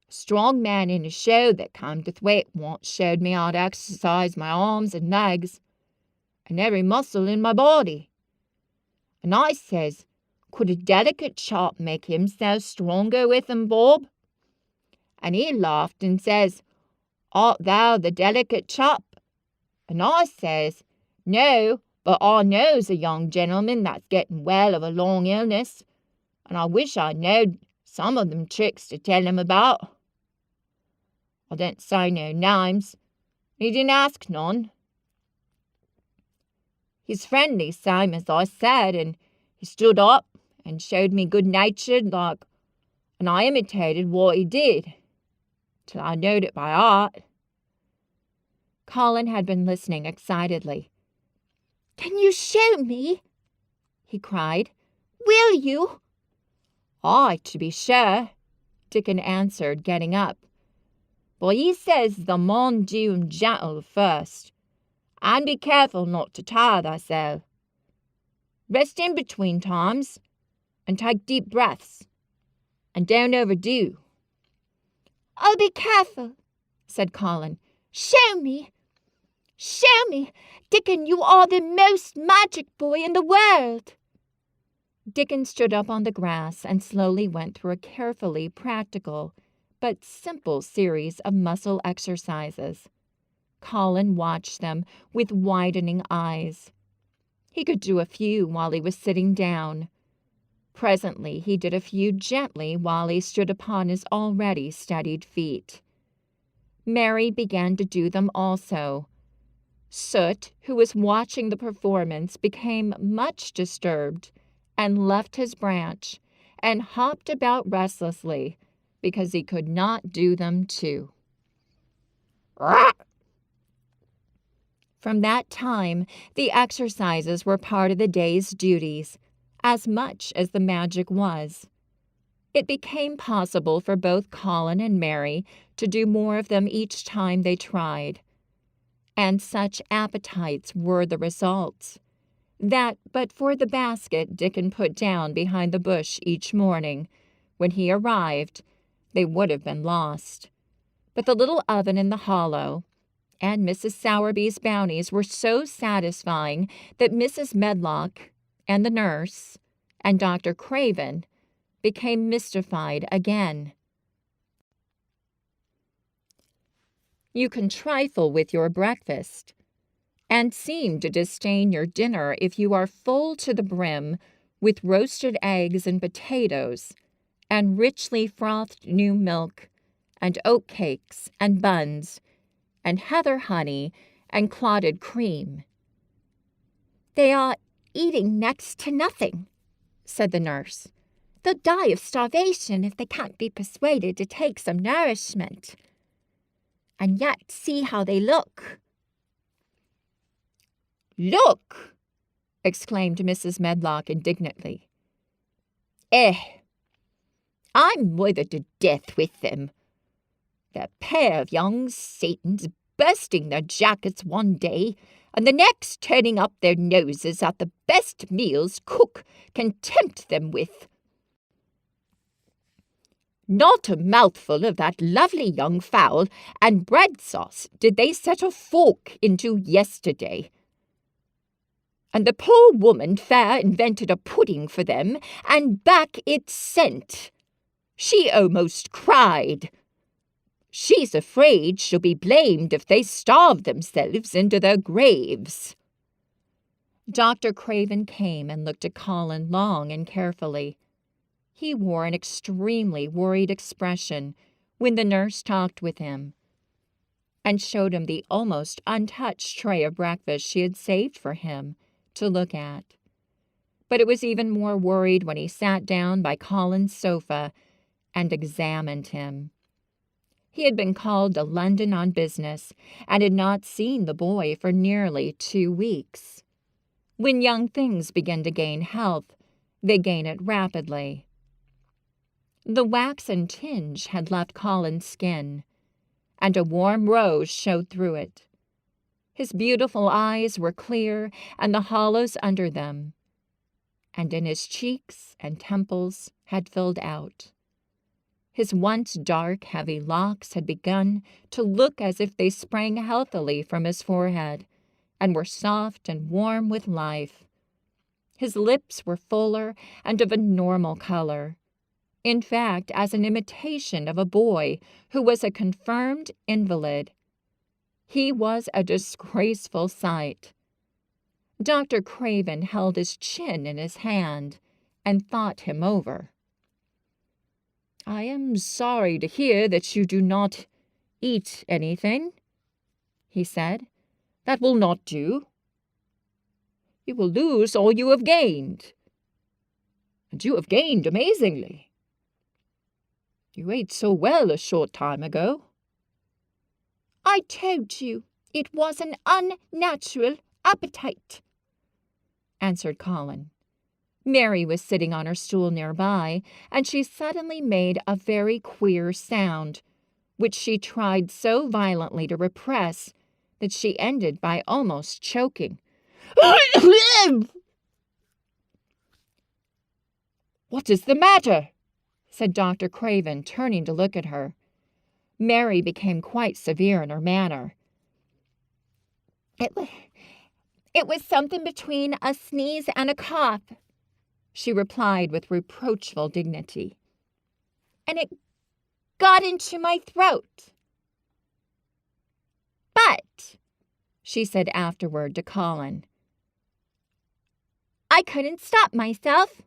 A strong man in a show that came to Thwaite once showed me how to exercise my arms and legs, and every muscle in my body. And I says, could a delicate chap make himself stronger with them, Bob? And he laughed and says, art thou the delicate chap? And I says, no, but I knows a young gentleman that's getting well of a long illness, and I wish I knowed some of them tricks to tell him about. I didn't say no names, and he didn't ask none. He's friendly, same as I said, and he stood up and showed me good-natured like, and I imitated what he did, till I knowed it by heart." Colin had been listening excitedly. "Can you show me?" he cried. "Will you?" "Aye, to be sure," Dickon answered, getting up. "But he says the maun do 'em gentle first, and be careful not to tire thyself. Rest in between times, and take deep breaths, and don't overdo." "I'll be careful," said Colin. "Show me. Show me. Dickon, you are the most magic boy in the world." Dickon stood up on the grass and slowly went through a carefully practical but simple series of muscle exercises. Colin watched them with widening eyes. He could do a few while he was sitting down. Presently he did a few gently while he stood upon his already steadied feet. Mary began to do them also. Soot, who was watching the performance, became much disturbed and left his branch and hopped about restlessly because he could not do them too. From that time, the exercises were part of the day's duties, as much as the magic was. It became possible for both Colin and Mary to do more of them each time they tried. And such appetites were the results, that but for the basket Dickon put down behind the bush each morning, when he arrived, they would have been lost. But the little oven in the hollow and Mrs. Sowerby's bounties were so satisfying that Mrs. Medlock and the nurse and Dr. Craven became mystified again. You can trifle with your breakfast and seem to disdain your dinner if you are full to the brim with roasted eggs and potatoes and richly frothed new milk and oatcakes and buns and heather honey and clotted cream. "They are eating next to nothing," said the nurse. "They'll die of starvation if they can't be persuaded to take some nourishment. And yet see how they look." "Look!" exclaimed Mrs. Medlock indignantly. I'm withered to death with them. That pair of young Satans bursting their jackets one day, and the next turning up their noses at the best meals cook can tempt them with. Not a mouthful of that lovely young fowl and bread sauce did they set a fork into yesterday. And the poor woman fair invented a pudding for them, and back it sent. She almost cried. She's afraid she'll be blamed if they starve themselves into their graves." Dr. Craven came and looked at Colin long and carefully. He wore an extremely worried expression when the nurse talked with him, and showed him the almost untouched tray of breakfast she had saved for him to look at. But it was even more worried when he sat down by Colin's sofa and examined him. He had been called to London on business and had not seen the boy for nearly 2 weeks. When young things begin to gain health, they gain it rapidly. The waxen tinge had left Colin's skin, and a warm rose showed through it. His beautiful eyes were clear and the hollows under them, and in his cheeks and temples had filled out. His once dark, heavy locks had begun to look as if they sprang healthily from his forehead, and were soft and warm with life. His lips were fuller and of a normal color, in fact, as an imitation of a boy who was a confirmed invalid. He was a disgraceful sight. Dr. Craven held his chin in his hand and thought him over. "I am sorry to hear that you do not eat anything," he said. "That will not do. You will lose all you have gained." and you have gained amazingly. You ate so well a short time ago." "I told you it was an unnatural appetite," answered Colin. Mary was sitting on her stool nearby, and she suddenly made a very queer sound, which she tried so violently to repress that she ended by almost choking. "What is the matter?" said Dr. Craven, turning to look at her. Mary became quite severe in her manner. It was something between a sneeze and a cough," she replied with reproachful dignity. "and it got into my throat. But," she said afterward to Colin, "I couldn't stop myself.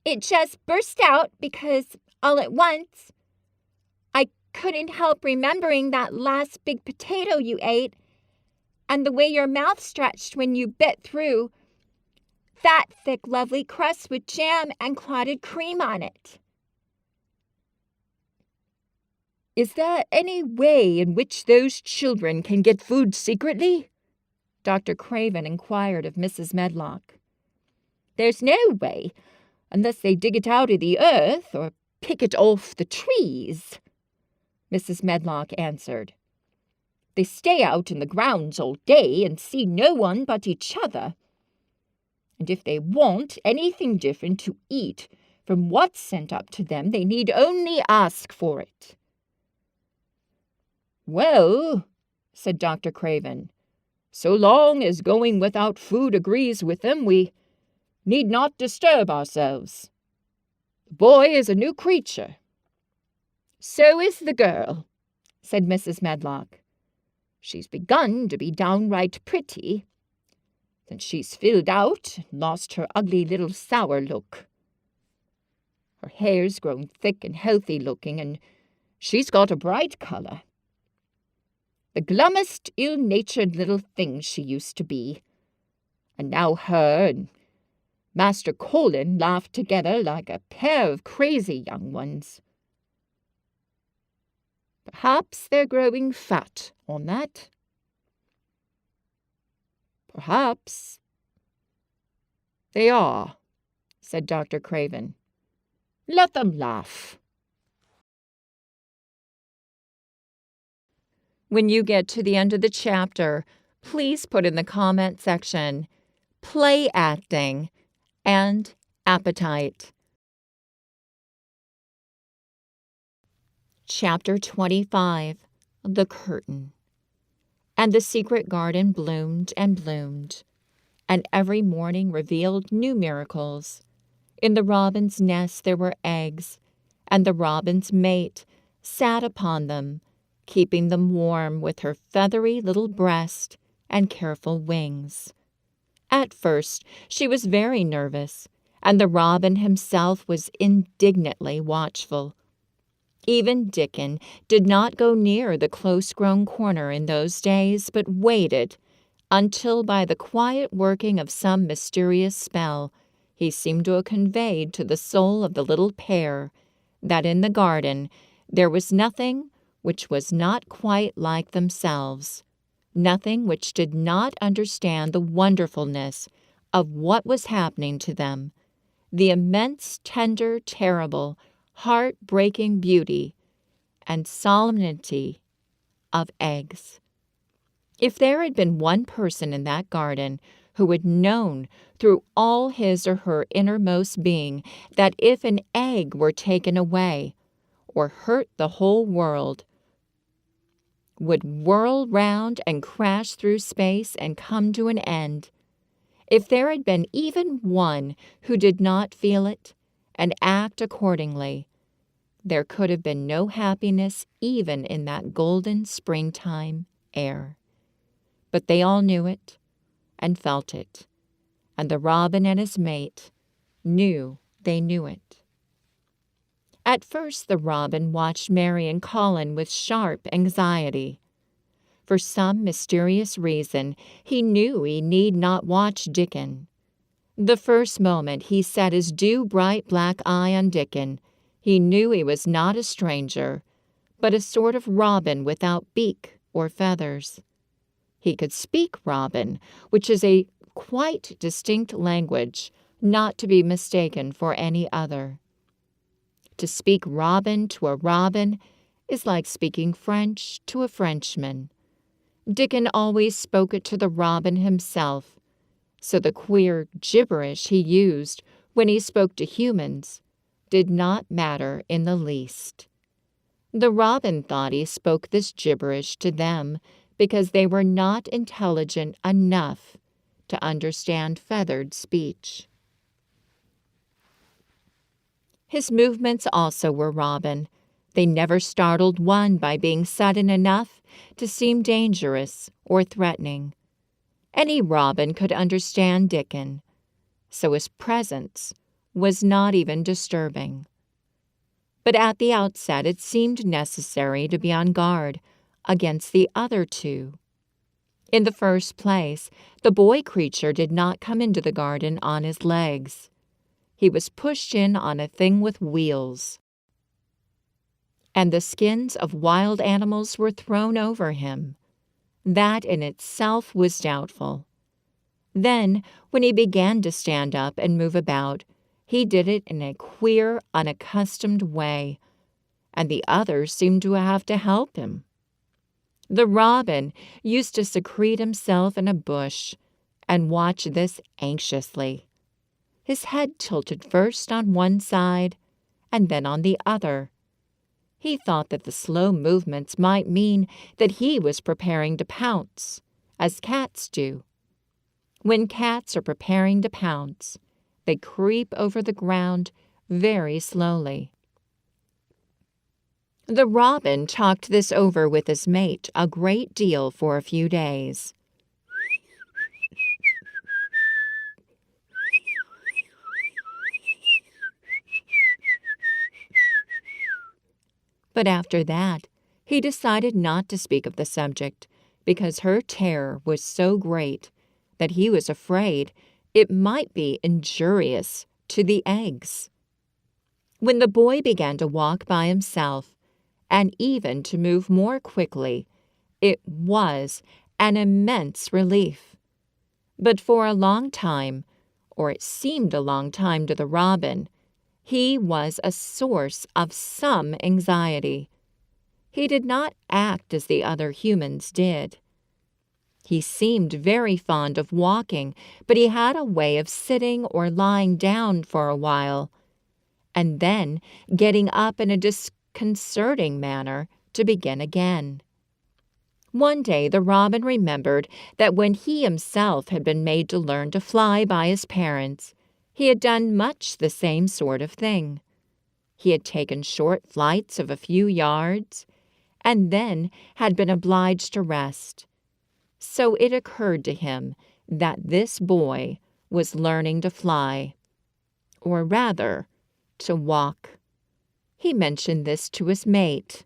It just burst out because, all at once, I couldn't help remembering that last big potato you ate and the way your mouth stretched when you bit through that thick, lovely crust with jam and clotted cream on it." "Is there any way in which those children can get food secretly?" Dr. Craven inquired of Mrs. Medlock. "There's no way, unless they dig it out of the earth or pick it off the trees," Mrs. Medlock answered. "They stay out in the grounds all day and see no one but each other. And if they want anything different to eat from what's sent up to them, they need only ask for it." "Well," said Dr. Craven, "so long as going without food agrees with them, we need not disturb ourselves. The boy is a new creature." "So is the girl," said Mrs. Medlock. "She's begun to be downright pretty. Then she's filled out and lost her ugly little sour look. Her hair's grown thick and healthy looking, and she's got a bright colour. The glummest, ill-natured little thing she used to be. And now her and Master Colin laugh together like a pair of crazy young ones. Perhaps they're growing fat on that. Perhaps they are," said Dr. Craven. "Let them laugh." When you get to the end of the chapter, please put in the comment section, play acting and appetite. Chapter 25, The Curtain. And the secret garden bloomed and bloomed, and every morning revealed new miracles. In the robin's nest there were eggs, and the robin's mate sat upon them, keeping them warm with her feathery little breast and careful wings. At first she was very nervous, and the robin himself was indignantly watchful. Even Dickon did not go near the close-grown corner in those days, but waited until by the quiet working of some mysterious spell he seemed to have conveyed to the soul of the little pair that in the garden there was nothing which was not quite like themselves, nothing which did not understand the wonderfulness of what was happening to them, the immense, tender, terrible, heart-breaking beauty and solemnity of eggs. If there had been one person in that garden who had known through all his or her innermost being that if an egg were taken away or hurt, the whole world would whirl round and crash through space and come to an end, if there had been even one who did not feel it and act accordingly, there could have been no happiness even in that golden springtime air. But they all knew it and felt it, and the robin and his mate knew they knew it. At first the robin watched Mary and Colin with sharp anxiety. For some mysterious reason he knew he need not watch Dickon. The first moment he set his dew-bright black eye on Dickon, he knew he was not a stranger, but a sort of robin without beak or feathers. He could speak robin, which is a quite distinct language, not to be mistaken for any other. To speak robin to a robin is like speaking French to a Frenchman. Dickon always spoke it to the robin himself, so the queer gibberish he used when he spoke to humans did not matter in the least. The robin thought he spoke this gibberish to them because they were not intelligent enough to understand feathered speech. His movements also were robin. They never startled one by being sudden enough to seem dangerous or threatening. Any robin could understand Dickon, so his presence was not even disturbing. But at the outset it seemed necessary to be on guard against the other two. In the first place, the boy creature did not come into the garden on his legs. He was pushed in on a thing with wheels, and the skins of wild animals were thrown over him. That in itself was doubtful. Then, when he began to stand up and move about, he did it in a queer, unaccustomed way, and the others seemed to have to help him. The robin used to secrete himself in a bush and watch this anxiously, his head tilted first on one side and then on the other. He thought that the slow movements might mean that he was preparing to pounce, as cats do. When cats are preparing to pounce, they creep over the ground very slowly. The robin talked this over with his mate a great deal for a few days. But after that, he decided not to speak of the subject, because her terror was so great that he was afraid it might be injurious to the eggs. When the boy began to walk by himself, and even to move more quickly, it was an immense relief. But for a long time, or it seemed a long time to the robin, he was a source of some anxiety. He did not act as the other humans did. He seemed very fond of walking, but he had a way of sitting or lying down for a while, and then getting up in a disconcerting manner to begin again. One day the robin remembered that when he himself had been made to learn to fly by his parents, he had done much the same sort of thing. He had taken short flights of a few yards, and then had been obliged to rest. So it occurred to him that this boy was learning to fly, or rather, to walk. He mentioned this to his mate.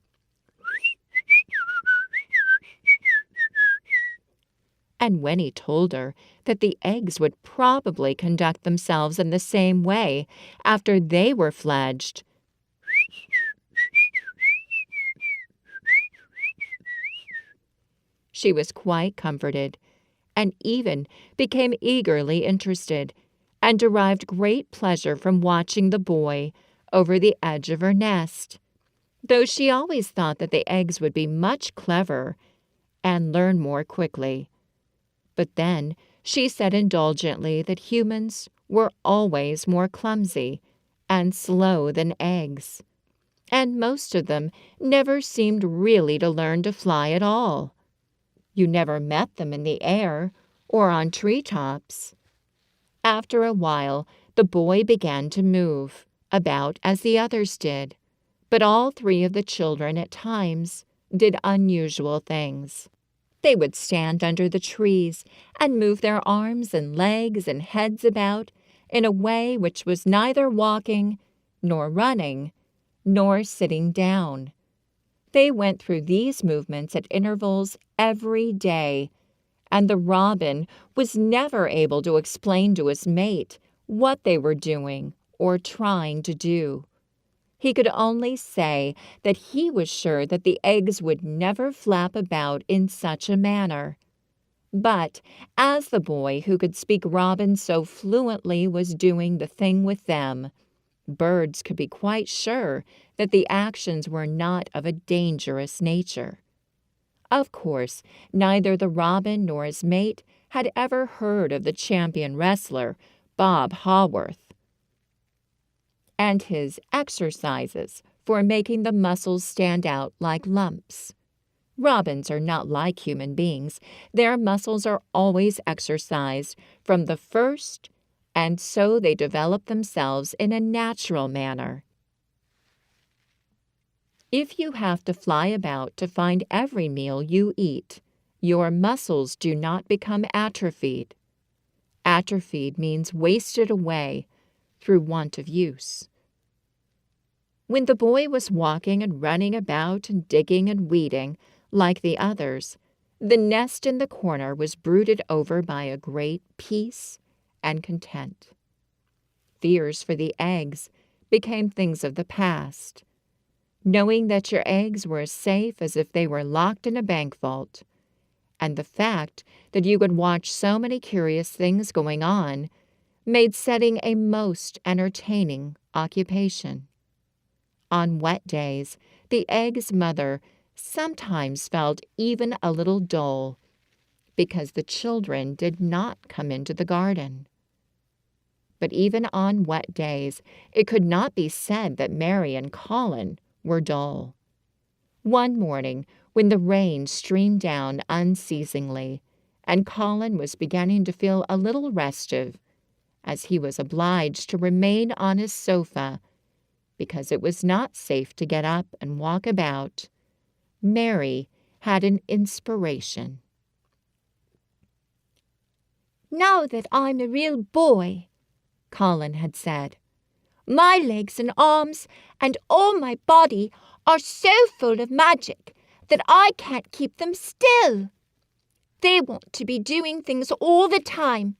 And when he told her that the eggs would probably conduct themselves in the same way after they were fledged, she was quite comforted, and even became eagerly interested, and derived great pleasure from watching the boy over the edge of her nest, though she always thought that the eggs would be much cleverer and learn more quickly. But then she said indulgently that humans were always more clumsy and slow than eggs, and most of them never seemed really to learn to fly at all. You never met them in the air or on treetops. After a while, the boy began to move about as the others did, but all three of the children at times did unusual things. They would stand under the trees and move their arms and legs and heads about in a way which was neither walking, nor running, nor sitting down. They went through these movements at intervals every day, and the robin was never able to explain to his mate what they were doing or trying to do. He could only say that he was sure that the eggs would never flap about in such a manner. But as the boy who could speak Robin so fluently was doing the thing with them, birds could be quite sure that the actions were not of a dangerous nature. Of course, neither the robin nor his mate had ever heard of the champion wrestler, Bob Haworth, and his exercises for making the muscles stand out like lumps. Robins are not like human beings. Their muscles are always exercised from the first, and so they develop themselves in a natural manner. If you have to fly about to find every meal you eat, your muscles do not become atrophied. Atrophied means wasted away through want of use. When the boy was walking and running about and digging and weeding, like the others, the nest in the corner was brooded over by a great peace and content. Fears for the eggs became things of the past. Knowing that your eggs were as safe as if they were locked in a bank vault, and the fact that you could watch so many curious things going on, made setting a most entertaining occupation. On wet days, the egg's mother sometimes felt even a little dull, because the children did not come into the garden. But even on wet days, it could not be said that Mary and Colin were dull. One morning, when the rain streamed down unceasingly, and Colin was beginning to feel a little restive, as he was obliged to remain on his sofa, because it was not safe to get up and walk about, Mary had an inspiration. "Now that I'm a real boy," Colin had said, "my legs and arms and all my body are so full of magic that I can't keep them still. They want to be doing things all the time.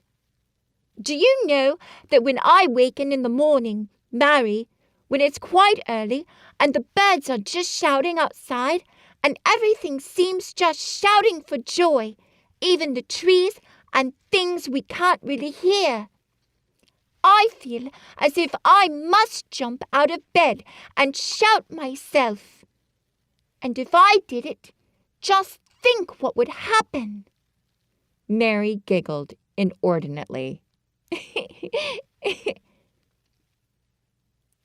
Do you know that when I waken in the morning, Mary, when it's quite early and the birds are just shouting outside and everything seems just shouting for joy, even the trees and things we can't really hear, I feel as if I must jump out of bed and shout myself. And if I did it, just think what would happen." Mary giggled inordinately.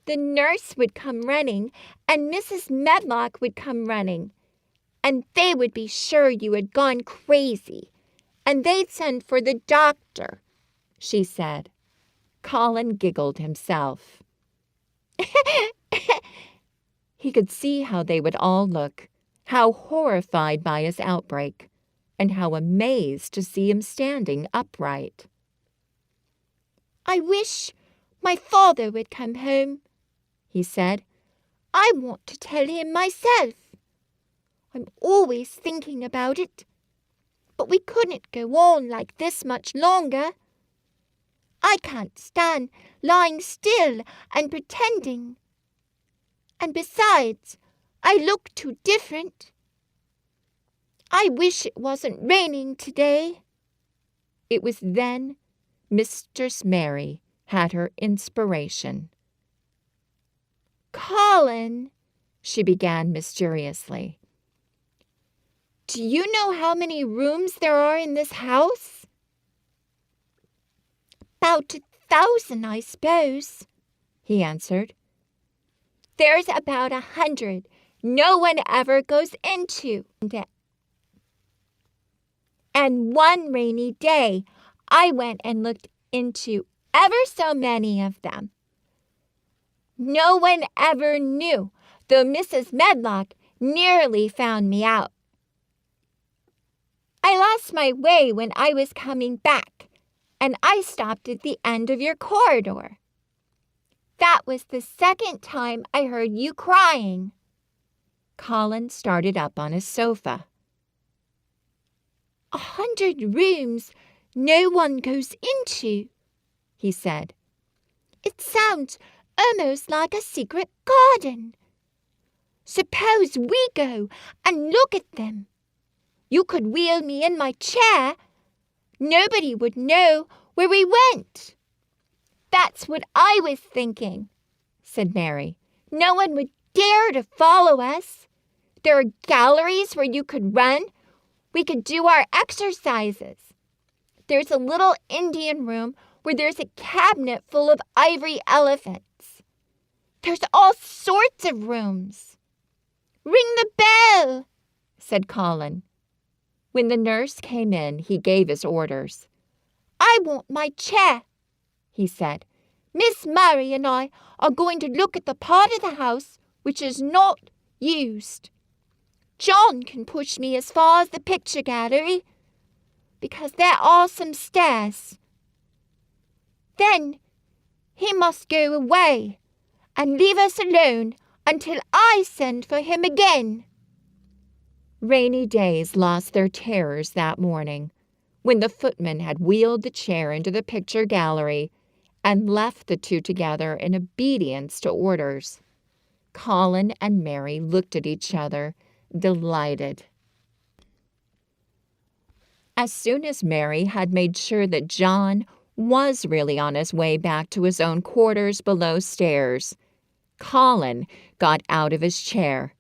"The nurse would come running, and Mrs. Medlock would come running, and they would be sure you had gone crazy, and they'd send for the doctor," she said. Colin giggled himself. He could see how they would all look, how horrified by his outbreak, and how amazed to see him standing upright. "I wish my father would come home," he said. "I want to tell him myself. I'm always thinking about it. But we couldn't go on like this much longer. I can't stand lying still and pretending. And besides, I look too different. I wish it wasn't raining today." It was then Mistress Mary had her inspiration. "Colin," she began mysteriously, "do you know how many rooms there are in this house?" "About 1,000, I suppose," he answered. "There's about 100 no one ever goes into. And one rainy day, I went and looked into ever so many of them. No one ever knew, though Mrs. Medlock nearly found me out. I lost my way when I was coming back, and I stopped at the end of your corridor. That was the second time I heard you crying." Colin started up on his sofa. 100 rooms no one goes into," he said. It sounds almost like a secret garden. Suppose we go and look at them. You could wheel me in my chair. Nobody would know where we went." "That's what I was thinking," said Mary. "No one would dare to follow us. There are galleries where you could run. We could do our exercises. There's a little Indian room where there's a cabinet full of ivory elephants. There's all sorts of rooms." "Ring the bell," said Colin. When the nurse came in, he gave his orders. "I want my chair," he said. "Miss Murray and I are going to look at the part of the house which is not used. John can push me as far as the picture gallery, because there are some stairs. Then he must go away and leave us alone until I send for him again." Rainy days lost their terrors that morning, when the footman had wheeled the chair into the picture gallery and left the two together in obedience to orders. Colin and Mary looked at each other, delighted. As soon as Mary had made sure that John was really on his way back to his own quarters below stairs, Colin got out of his chair.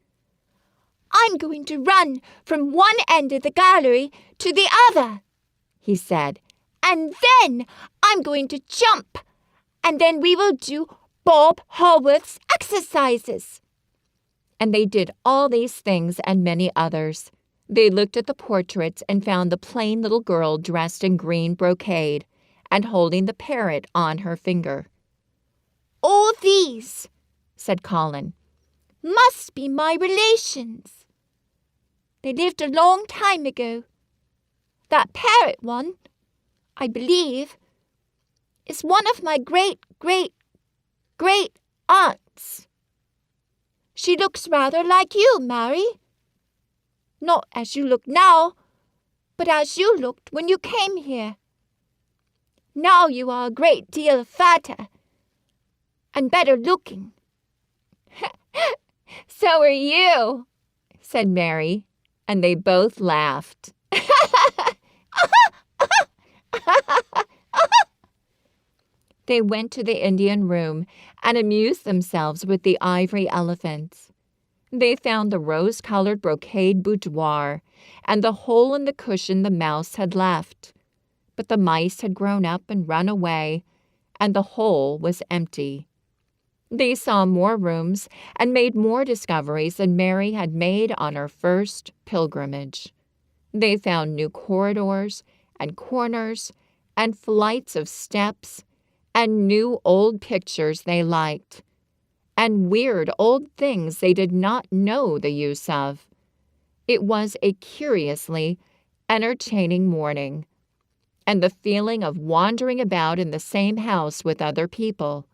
"I'm going to run from one end of the gallery to the other," he said, "and then I'm going to jump, and then we will do Bob Haworth's exercises." And they did all these things and many others. They looked at the portraits and found the plain little girl dressed in green brocade and holding the parrot on her finger. "All these," said Colin, "must be my relations. They lived a long time ago. That parrot one, I believe, is one of my great-great-great-aunts. She looks rather like you, Mary. Not as you look now, but as you looked when you came here. Now you are a great deal fatter and better looking." "So are you," said Mary, and they both laughed. They went to the Indian room and amused themselves with the ivory elephants. They found the rose-colored brocade boudoir and the hole in the cushion the mouse had left. But the mice had grown up and run away, and the hole was empty. They saw more rooms and made more discoveries than Mary had made on her first pilgrimage. They found new corridors and corners and flights of steps and new old pictures they liked, and weird old things they did not know the use of. It was a curiously entertaining morning, and the feeling of wandering about in the same house with other people,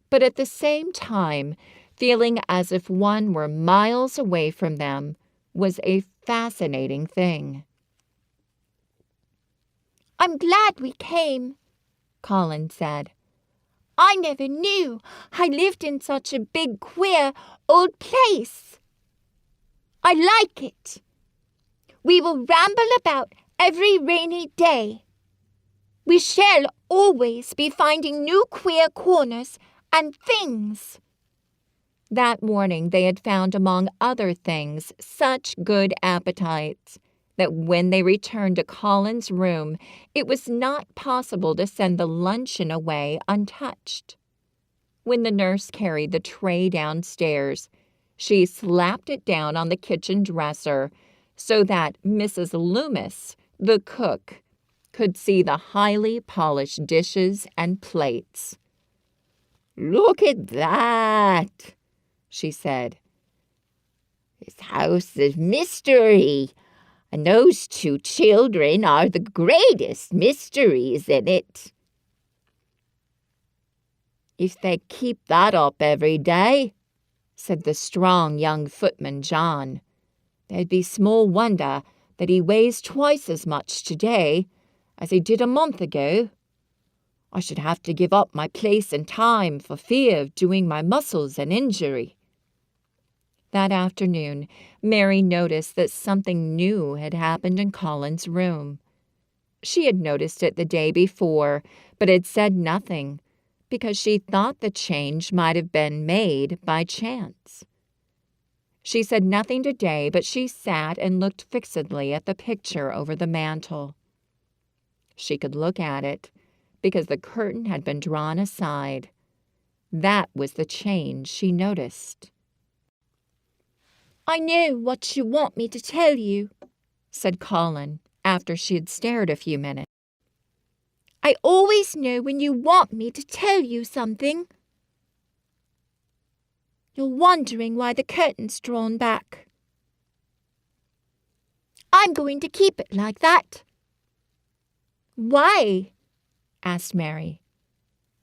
but at the same time feeling as if one were miles away from them, was a fascinating thing. "I'm glad we came," Colin said. "I never knew I lived in such a big, queer, old place. I like it. We will ramble about every rainy day. We shall always be finding new queer corners and things." That morning they had found, among other things, such good appetites that when they returned to Colin's room, it was not possible to send the luncheon away untouched. When the nurse carried the tray downstairs, she slapped it down on the kitchen dresser so that Mrs. Loomis, the cook, could see the highly polished dishes and plates. "Look at that," she said. "This house is mystery, and those two children are the greatest mysteries in it." "If they keep that up every day," said the strong young footman John, "there'd be small wonder that he weighs twice as much today as he did a month ago. I should have to give up my place and time for fear of doing my muscles an injury. That afternoon, Mary noticed that something new had happened in Colin's room. She had noticed it the day before, but had said nothing, because she thought the change might have been made by chance. She said nothing today, but she sat and looked fixedly at the picture over the mantel. She could look at it, because the curtain had been drawn aside. That was the change she noticed. "I know what you want me to tell you," said Colin, after she had stared a few minutes. "I always know when you want me to tell you something. You're wondering why the curtain's drawn back. I'm going to keep it like that." "Why?" asked Mary.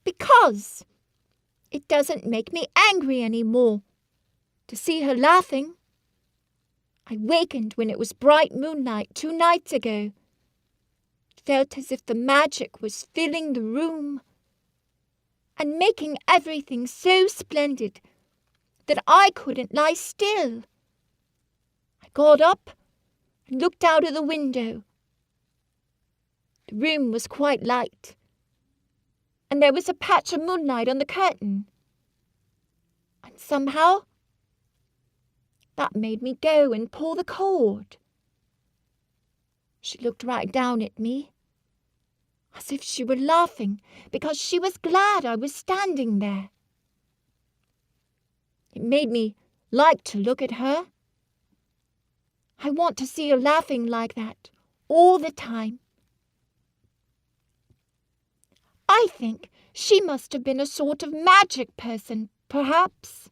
"Because it doesn't make me angry any more to see her laughing. I wakened when it was bright moonlight 2 nights ago. It felt as if the magic was filling the room and making everything so splendid that I couldn't lie still. I got up and looked out of the window. The room was quite light, and there was a patch of moonlight on the curtain. And somehow, that made me go and pull the cord. She looked right down at me, as if she were laughing because she was glad I was standing there. It made me like to look at her. I want to see her laughing like that all the time. I think she must have been a sort of magic person, perhaps."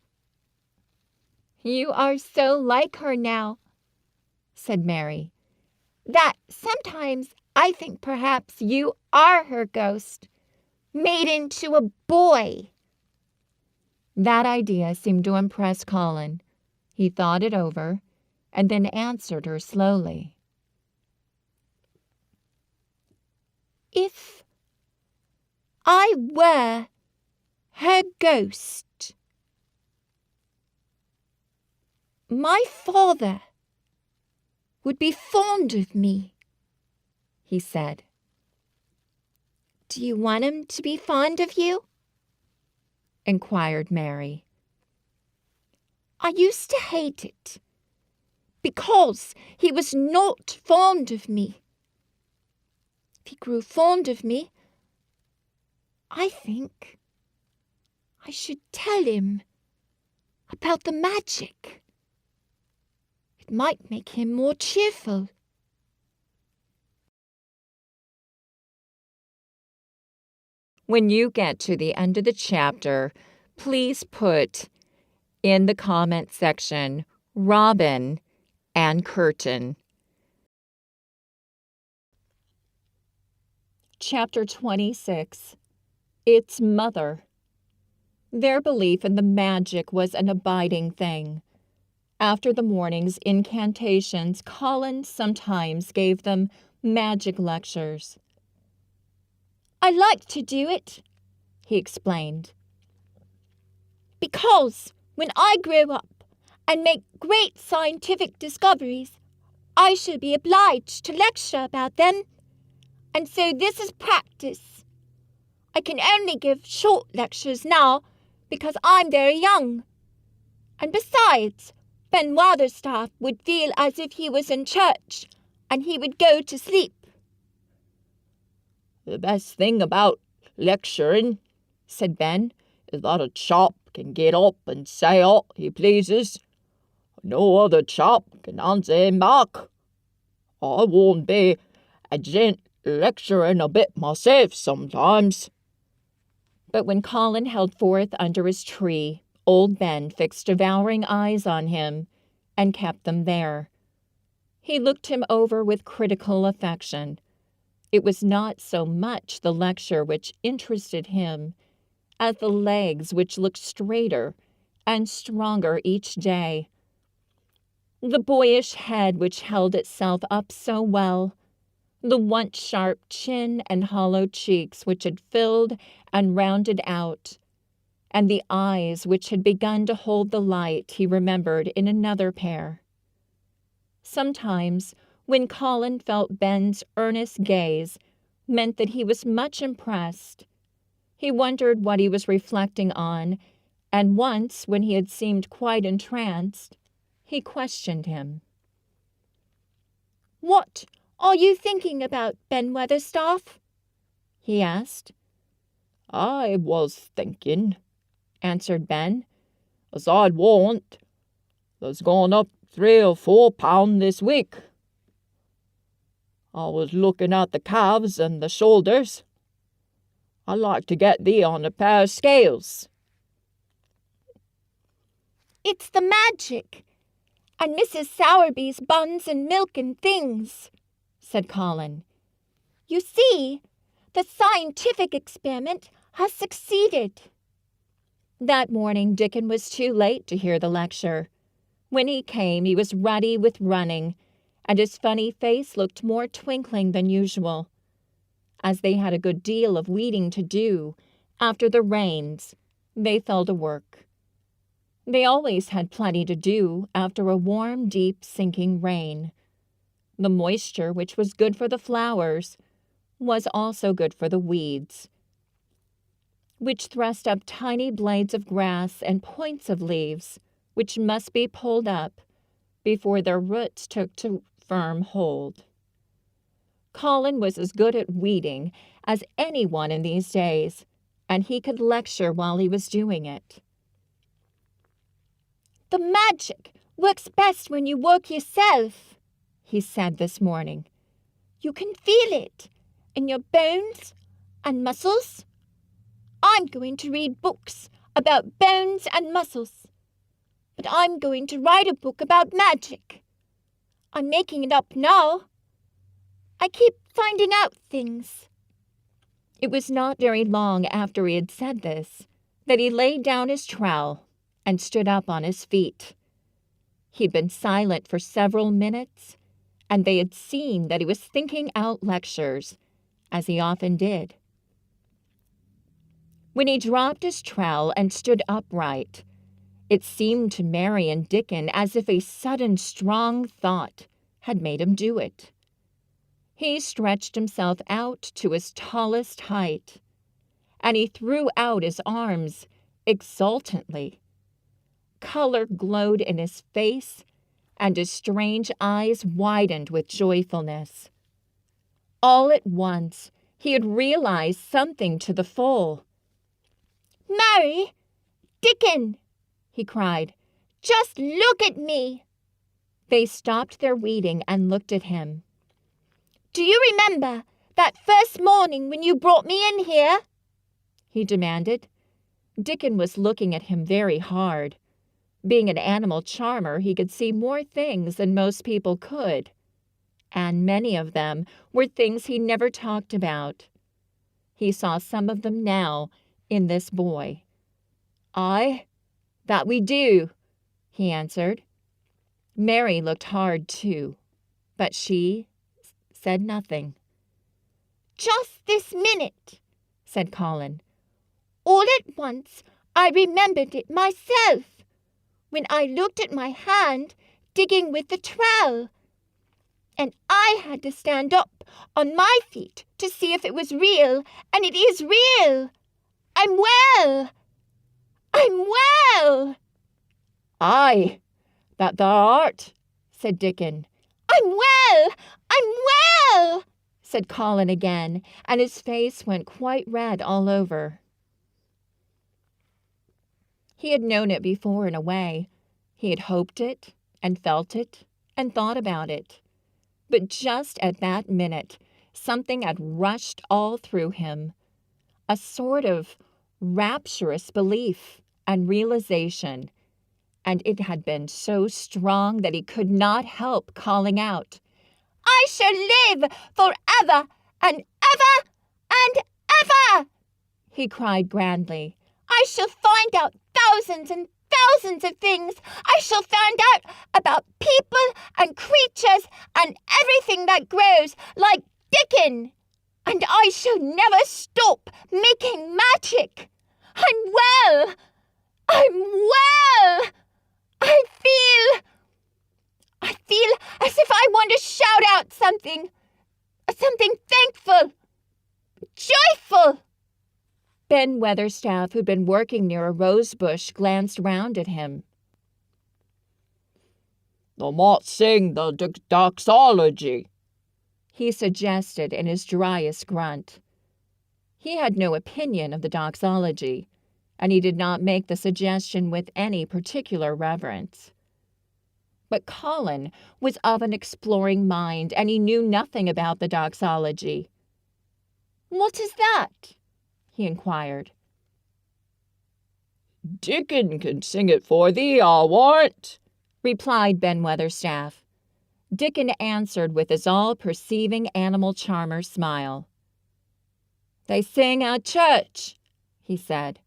"You are so like her now," said Mary, "that sometimes I think perhaps you are her ghost, made into a boy." That idea seemed to impress Colin. He thought it over, and then answered her slowly. "If I were her ghost, my father would be fond of me," he said. "Do you want him to be fond of you?" inquired Mary. "I used to hate it, because he was not fond of me. If he grew fond of me, I think I should tell him about the magic. It might make him more cheerful." When you get to the end of the chapter, please put in the comment section Robin and curtain. Chapter 26. Its Mother. Their belief in the magic was an abiding thing. After the morning's incantations, Colin sometimes gave them magic lectures. "I like to do it," he explained, "because when I grow up and make great scientific discoveries, I shall be obliged to lecture about them, and so this is practice. I can only give short lectures now because I'm very young. And besides, Ben Watherstaff would feel as if he was in church, and he would go to sleep." "The best thing about lecturing," said Ben, "is that a chap can get up and say what he pleases. No other chap can answer him back. I won't be a gent lecturing a bit myself sometimes." But when Colin held forth under his tree, old Ben fixed devouring eyes on him and kept them there. He looked him over with critical affection. It was not so much the lecture which interested him as the legs which looked straighter and stronger each day. The boyish head which held itself up so well, The once sharp chin and hollow cheeks which had filled and rounded out, and the eyes which had begun to hold the light he remembered in another pair. Sometimes, when Colin felt Ben's earnest gaze meant that he was much impressed, he wondered what he was reflecting on, and once, when he had seemed quite entranced, he questioned him. "What are you thinking about, Ben Weatherstaff?" he asked. "I was thinking," answered Ben, "as I'd warrant there's gone up 3 or 4 pound this week. I was looking at the calves and the shoulders. I'd like to get thee on a pair of scales." "It's the magic, and Mrs. Sowerby's buns and milk and things," said Colin. "You see, the scientific experiment has succeeded." That morning Dickon was too late to hear the lecture. When he came, he was ruddy with running, and his funny face looked more twinkling than usual. As they had a good deal of weeding to do, after the rains, they fell to work. They always had plenty to do after a warm, deep, sinking rain. The moisture, which was good for the flowers, was also good for the weeds, which thrust up tiny blades of grass and points of leaves, which must be pulled up before their roots took to firm hold. Colin was as good at weeding as anyone in these days, and he could lecture while he was doing it. "The magic works best when you work yourself," he said this morning. "You can feel it in your bones and muscles. I'm going to read books about bones and muscles, but I'm going to write a book about magic. I'm making it up now. I keep finding out things." It was not very long after he had said this that he laid down his trowel and stood up on his feet. He'd been silent for several minutes, and they had seen that he was thinking out lectures, as he often did. When he dropped his trowel and stood upright, it seemed to Mary and Dickon as if a sudden strong thought had made him do it. He stretched himself out to his tallest height, and he threw out his arms exultantly. Color glowed in his face, and his strange eyes widened with joyfulness. All at once, he had realized something to the full. "Mary! Dickon!" he cried. "Just look at me!" They stopped their weeding and looked at him. "Do you remember that first morning when you brought me in here?" he demanded. Dickon was looking at him very hard. Being an animal charmer, he could see more things than most people could, and many of them were things he never talked about. He saw some of them now in this boy. "Aye, that we do," he answered. Mary looked hard too, but she said nothing. "Just this minute," said Colin. "All at once I remembered it myself, when I looked at my hand digging with the trowel, and I had to stand up on my feet to see if it was real, and it is real. I'm well! I'm well!" "Aye, that thou art," said Dickon. "I'm well! I'm well!" said Colin again, and his face went quite red all over. He had known it before in a way. He had hoped it, and felt it, and thought about it. But just at that minute, something had rushed all through him. A sort of rapturous belief and realization, and it had been so strong that he could not help calling out, "I shall live forever and ever and ever!" he cried grandly. "I shall find out thousands and thousands of things. I shall find out about people and creatures and everything that grows, like Dickon! And I shall never stop making magic! I'm well! I'm well! I feel as if I want to shout out something thankful, joyful. Ben Weatherstaff, who'd been working near a rose bush, glanced round at him. "Thou might sing the doxology," he suggested in his driest grunt. He had no opinion of the doxology, and he did not make the suggestion with any particular reverence. But Colin was of an exploring mind, and he knew nothing about the doxology. "What is that?" he inquired. "Dickon can sing it for thee, I'll warrant," replied Ben Weatherstaff. Dickon answered with his all-perceiving animal charmer smile. "They sing at church," he said.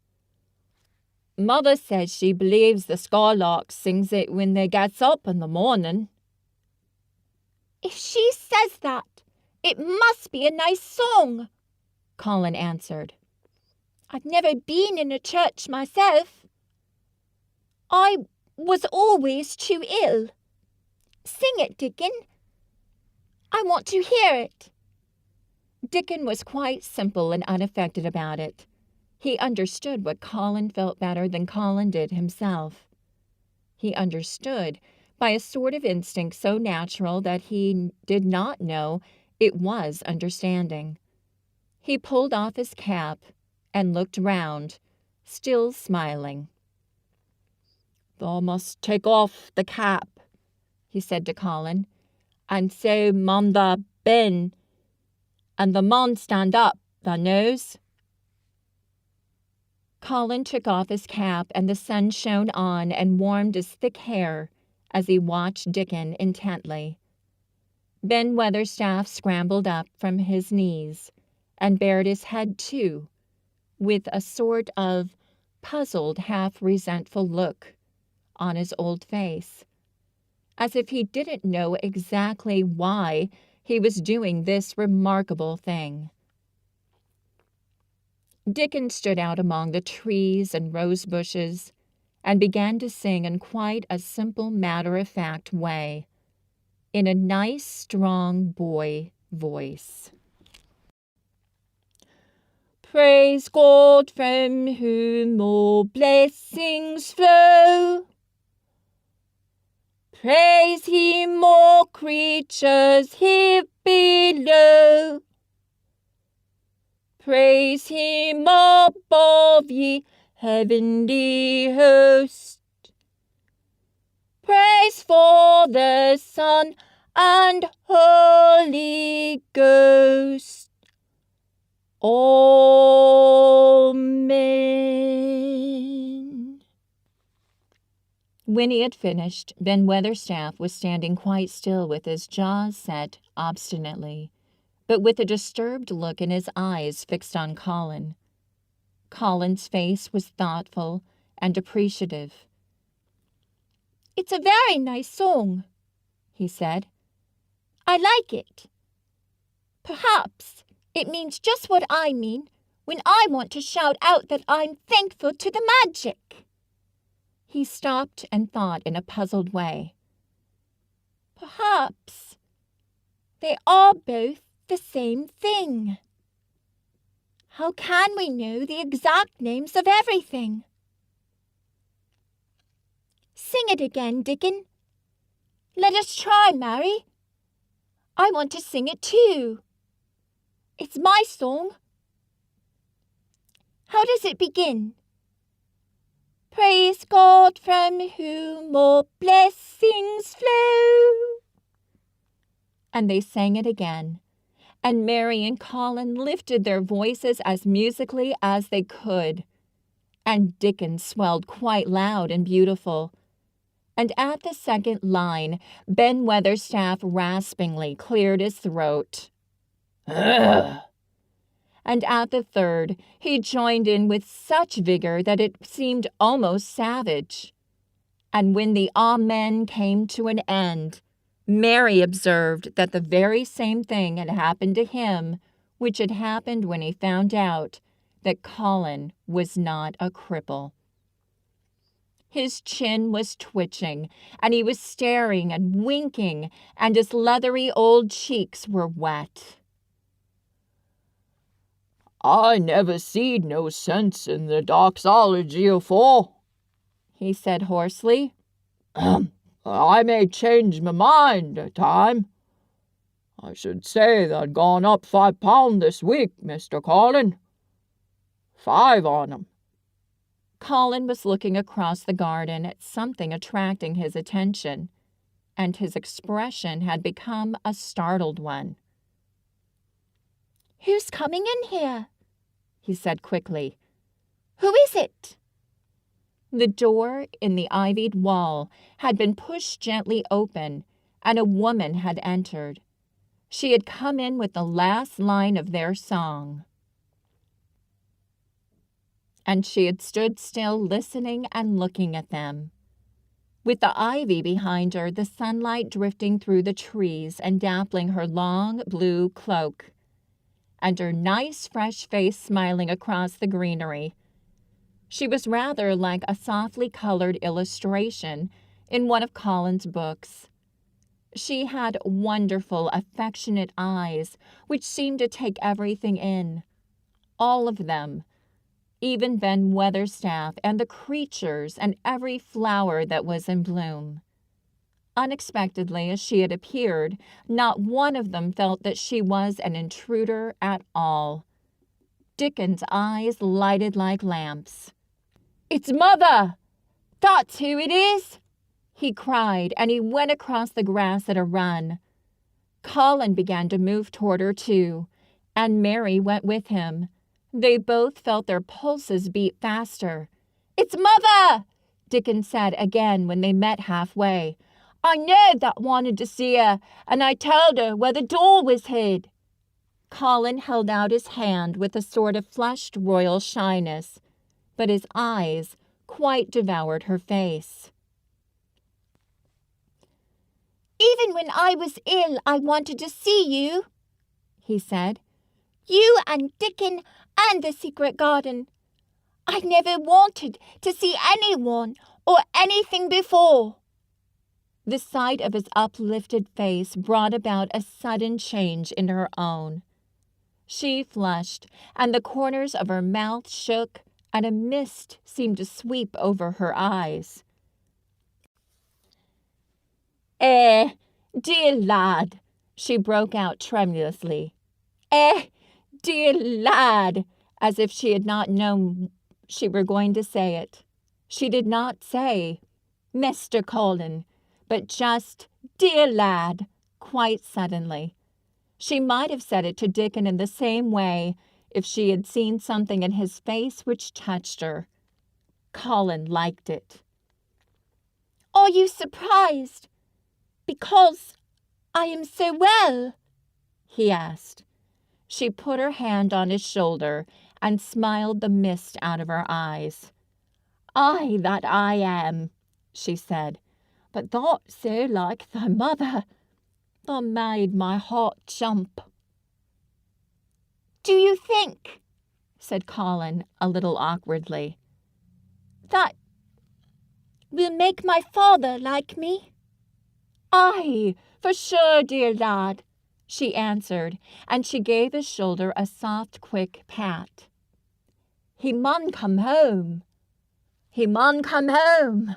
"Mother says she believes the skylark sings it when they gets up in the morning." "If she says that, it must be a nice song," Colin answered. "I've never been in a church myself. I was always too ill. Sing it, Dickon. I want to hear it." Dickon was quite simple and unaffected about it. He understood what Colin felt better than Colin did himself. He understood by a sort of instinct so natural that he did not know it was understanding. He pulled off his cap and looked round, still smiling. "Thou must take off the cap," he said to Colin, "and so mun thou Ben, and the mun stand up, thou knows." Colin took off his cap, and the sun shone on and warmed his thick hair as he watched Dickon intently. Ben Weatherstaff scrambled up from his knees and bared his head too, with a sort of puzzled, half-resentful look on his old face, as if he didn't know exactly why he was doing this remarkable thing. Dickon stood out among the trees and rose bushes and began to sing in quite a simple, matter-of-fact way, in a nice, strong boy voice. "Praise God from whom all blessings flow. Praise Him, all creatures here below. Praise Him above, ye heavenly host. Praise Father, Son, and Holy Ghost. Amen." When he had finished, Ben Weatherstaff was standing quite still with his jaws set obstinately, but with a disturbed look in his eyes fixed on Colin. Colin's face was thoughtful and appreciative. "It's a very nice song," he said. "I like it. Perhaps it means just what I mean when I want to shout out that I'm thankful to the magic." He stopped and thought in a puzzled way. "Perhaps they are both the same thing. How can we know the exact names of everything?" "Sing it again, Dickon. Let us try, Mary. I want to sing it too. It's my song. How does it begin? Praise God from whom all blessings flow." And they sang it again, and Mary and Colin lifted their voices as musically as they could, and Dickon swelled quite loud and beautiful. And at the second line, Ben Weatherstaff raspingly cleared his throat. "Ugh." And at the third, he joined in with such vigor that it seemed almost savage. And when the Amen came to an end, Mary observed that the very same thing had happened to him which had happened when he found out that Colin was not a cripple. His chin was twitching, and he was staring and winking, and his leathery old cheeks were wet. "I never seed no sense in the doxology afore," he said hoarsely. "I may change my mind a time. I should say they'd gone up £5 this week, Mr. Colin. 5 on 'em." Colin was looking across the garden at something attracting his attention, and his expression had become a startled one. "Who's coming in here?" he said quickly. "Who is it?" The door in the ivied wall had been pushed gently open, and a woman had entered. She had come in with the last line of their song, and she had stood still listening and looking at them. With the ivy behind her, the sunlight drifting through the trees and dappling her long blue cloak, and her nice fresh face smiling across the greenery. She was rather like a softly colored illustration in one of Colin's books. She had wonderful, affectionate eyes which seemed to take everything in, all of them, even Ben Weatherstaff and the creatures and every flower that was in bloom. Unexpectedly as she had appeared, not one of them felt that she was an intruder at all. Dickon's eyes lighted like lamps. "It's Mother! That's who it is!" he cried, and he went across the grass at a run. Colin began to move toward her too, and Mary went with him. They both felt their pulses beat faster. "It's Mother!" Dickon said again when they met halfway. "I knowed that wanted to see her, and I told her where the door was hid." Colin held out his hand with a sort of flushed royal shyness, but his eyes quite devoured her face. "Even when I was ill, I wanted to see you," he said. "You and Dickon and the secret garden. I never wanted to see anyone or anything before." The sight of his uplifted face brought about a sudden change in her own. She flushed, and the corners of her mouth shook, and a mist seemed to sweep over her eyes. Dear lad," she broke out tremulously. Dear lad," as if she had not known she were going to say it. She did not say, "Mr. Colin," but just, "Dear lad," quite suddenly. She might have said it to Dickon in the same way if she had seen something in his face which touched her. Colin liked it. "Are you surprised? Because I am so well?" he asked. She put her hand on his shoulder and smiled the mist out of her eyes. "Aye, that I am," she said, "but that's so like thy mother. Thou made my heart jump." "Do you think," said Colin a little awkwardly, "that will make my father like me?" "Aye, for sure, dear lad," she answered, and she gave his shoulder a soft, quick pat. "He mun come home. He mun come home."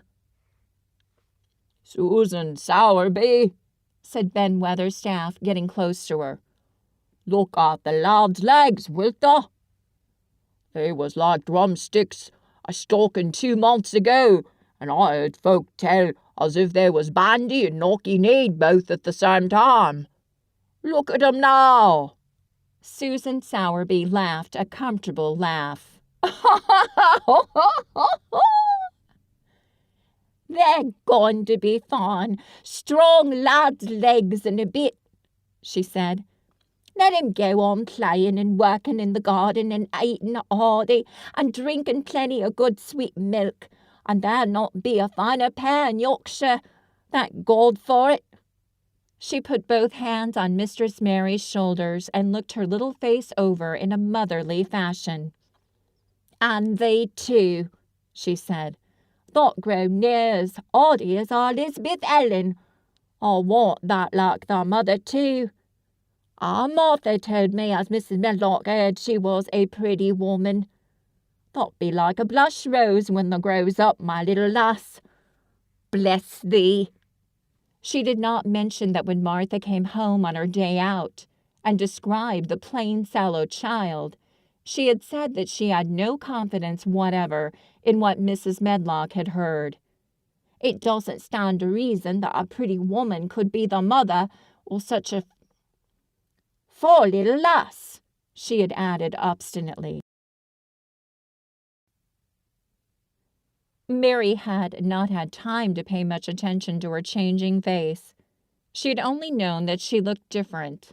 "Susan Sowerby," said Ben Weatherstaff, getting close to her. "Look at the lad's legs, wilt thou? They was like drumsticks a stalking 2 months ago, and I heard folk tell as if they was bandy and knocky-kneed both at the same time. Look at 'em now." Susan Sowerby laughed a comfortable laugh. "They're going to be fine, strong lads' legs in a bit," she said. "Let him go on playing and working in the garden and eating hearty and drinking plenty of good sweet milk, and there'll not be a finer pair in Yorkshire, thank God for it." She put both hands on Mistress Mary's shoulders and looked her little face over in a motherly fashion. "And thee too," she said. "Thou'rt grown near as oddie as our Elizabeth Ellen. I want that like thy mother too. Our Martha told me as Mrs. Medlock heard she was a pretty woman. Thou'rt be like a blush rose when thou grows up, my little lass. Bless thee." She did not mention that when Martha came home on her day out and described the plain, sallow child, she had said that she had no confidence whatever in what Mrs. Medlock had heard. "It doesn't stand to reason that a pretty woman could be the mother of such a poor little lass," she had added obstinately. Mary had not had time to pay much attention to her changing face. She had only known that she looked different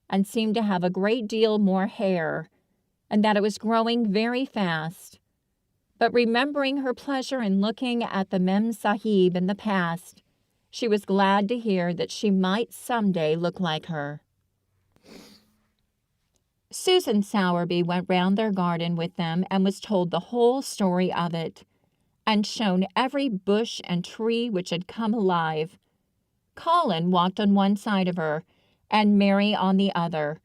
and seemed to have a great deal more hair, and that it was growing very fast. But remembering her pleasure in looking at the Mem Sahib in the past, she was glad to hear that she might some day look like her. Susan Sowerby went round their garden with them and was told the whole story of it, and shown every bush and tree which had come alive. Colin walked on one side of her, and Mary on the other.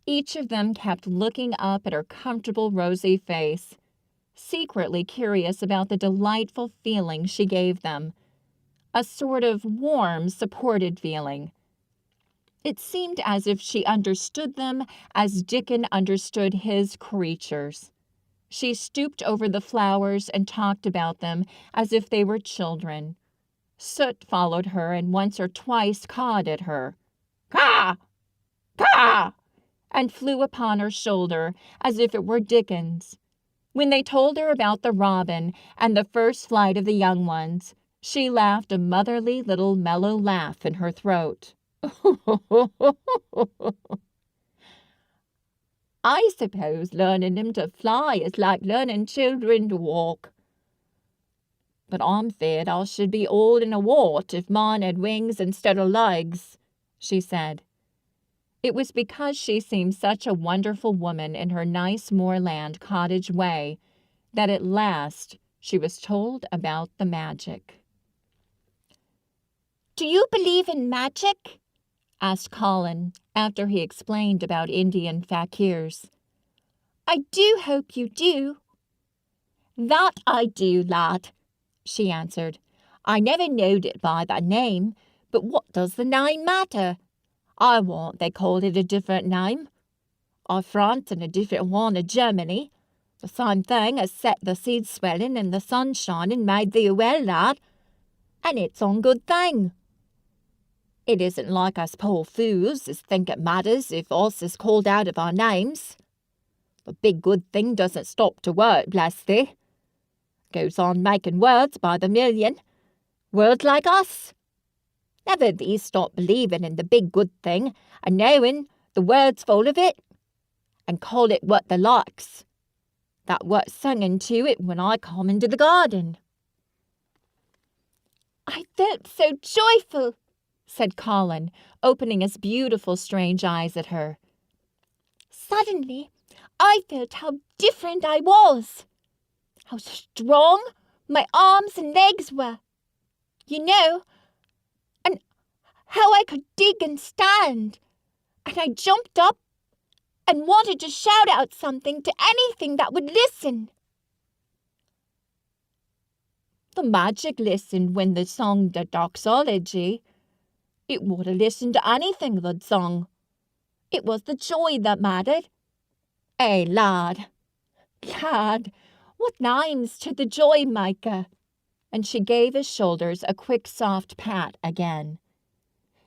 Each of them kept looking up at her comfortable rosy face, secretly curious about the delightful feeling she gave them, a sort of warm, supported feeling. It seemed as if she understood them as Dickon understood his creatures. She stooped over the flowers and talked about them as if they were children. Soot followed her and once or twice cawed at her. "Caw! Caw!" and flew upon her shoulder as if it were Dickon's. When they told her about the robin and the first flight of the young ones, she laughed a motherly little mellow laugh in her throat. "I suppose learning them to fly is like learning children to walk. But I'm feared I should be old and a wart if mine had wings instead of legs," she said. It was because she seemed such a wonderful woman in her nice moorland cottage way that at last she was told about the magic. "Do you believe in magic?" asked Colin after he explained about Indian fakirs. "I do hope you do." "That I do, lad," she answered. "I never knowed it by the name, but what does the name matter? I warrant they called it a different name. Of France and a different one of Germany. The same thing as set the seeds swelling and the sun shining made thee well, lad. And it's on good thing. It isn't like us poor fools as think it matters if us is called out of our names. The big good thing doesn't stop to work, bless thee. Goes on making words by the million. Words like us. Never thee stop believing in the big good thing and knowing the words full of it, and call it what thee likes. That what sung into it when I come into the garden." "I felt so joyful," said Colin, opening his beautiful strange eyes at her. "Suddenly, I felt how different I was. How strong my arms and legs were, you know, and how I could dig and stand. And I jumped up and wanted to shout out something to anything that would listen." The magic listened when they sung the doxology. It would have listened to anything they'd sung. It was the joy that mattered. Eh, lad, what name's to the joy maker?" And she gave his shoulders a quick soft pat again.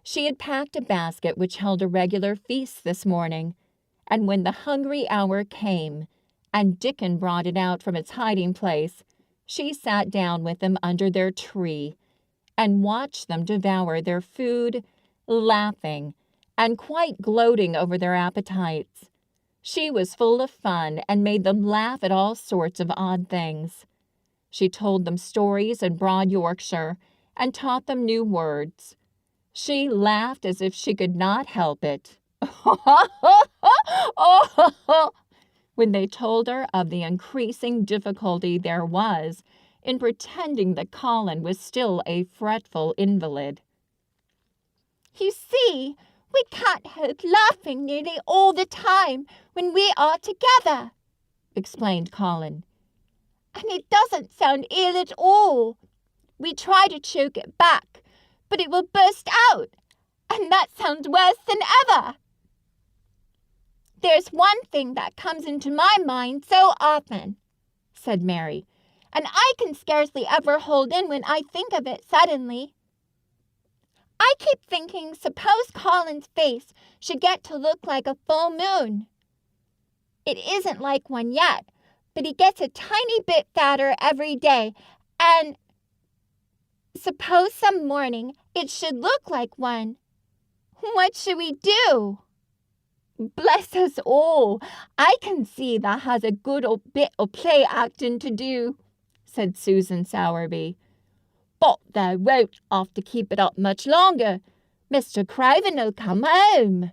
She had packed a basket which held a regular feast this morning, and when the hungry hour came, and Dickon brought it out from its hiding place, she sat down with them under their tree, and watched them devour their food, laughing, and quite gloating over their appetites. She was full of fun and made them laugh at all sorts of odd things. She told them stories in broad Yorkshire and taught them new words. She laughed as if she could not help it. When they told her of the increasing difficulty there was in pretending that Colin was still a fretful invalid. You see, we can't help laughing nearly all the time when we are together, explained Colin. and it doesn't sound ill at all. We try to choke it back, but it will burst out, and that sounds worse than ever. There's one thing that comes into my mind so often, said Mary, and I can scarcely ever hold in when I think of it suddenly. I keep thinking, suppose Colin's face should get to look like a full moon. It isn't like one yet, but he gets a tiny bit fatter every day, and suppose some morning it should look like one. What should we do? Bless us all, I can see that has a good bit of play acting to do, said Susan Sowerby. But they won't have to keep it up much longer. Mr. Craven'll come home.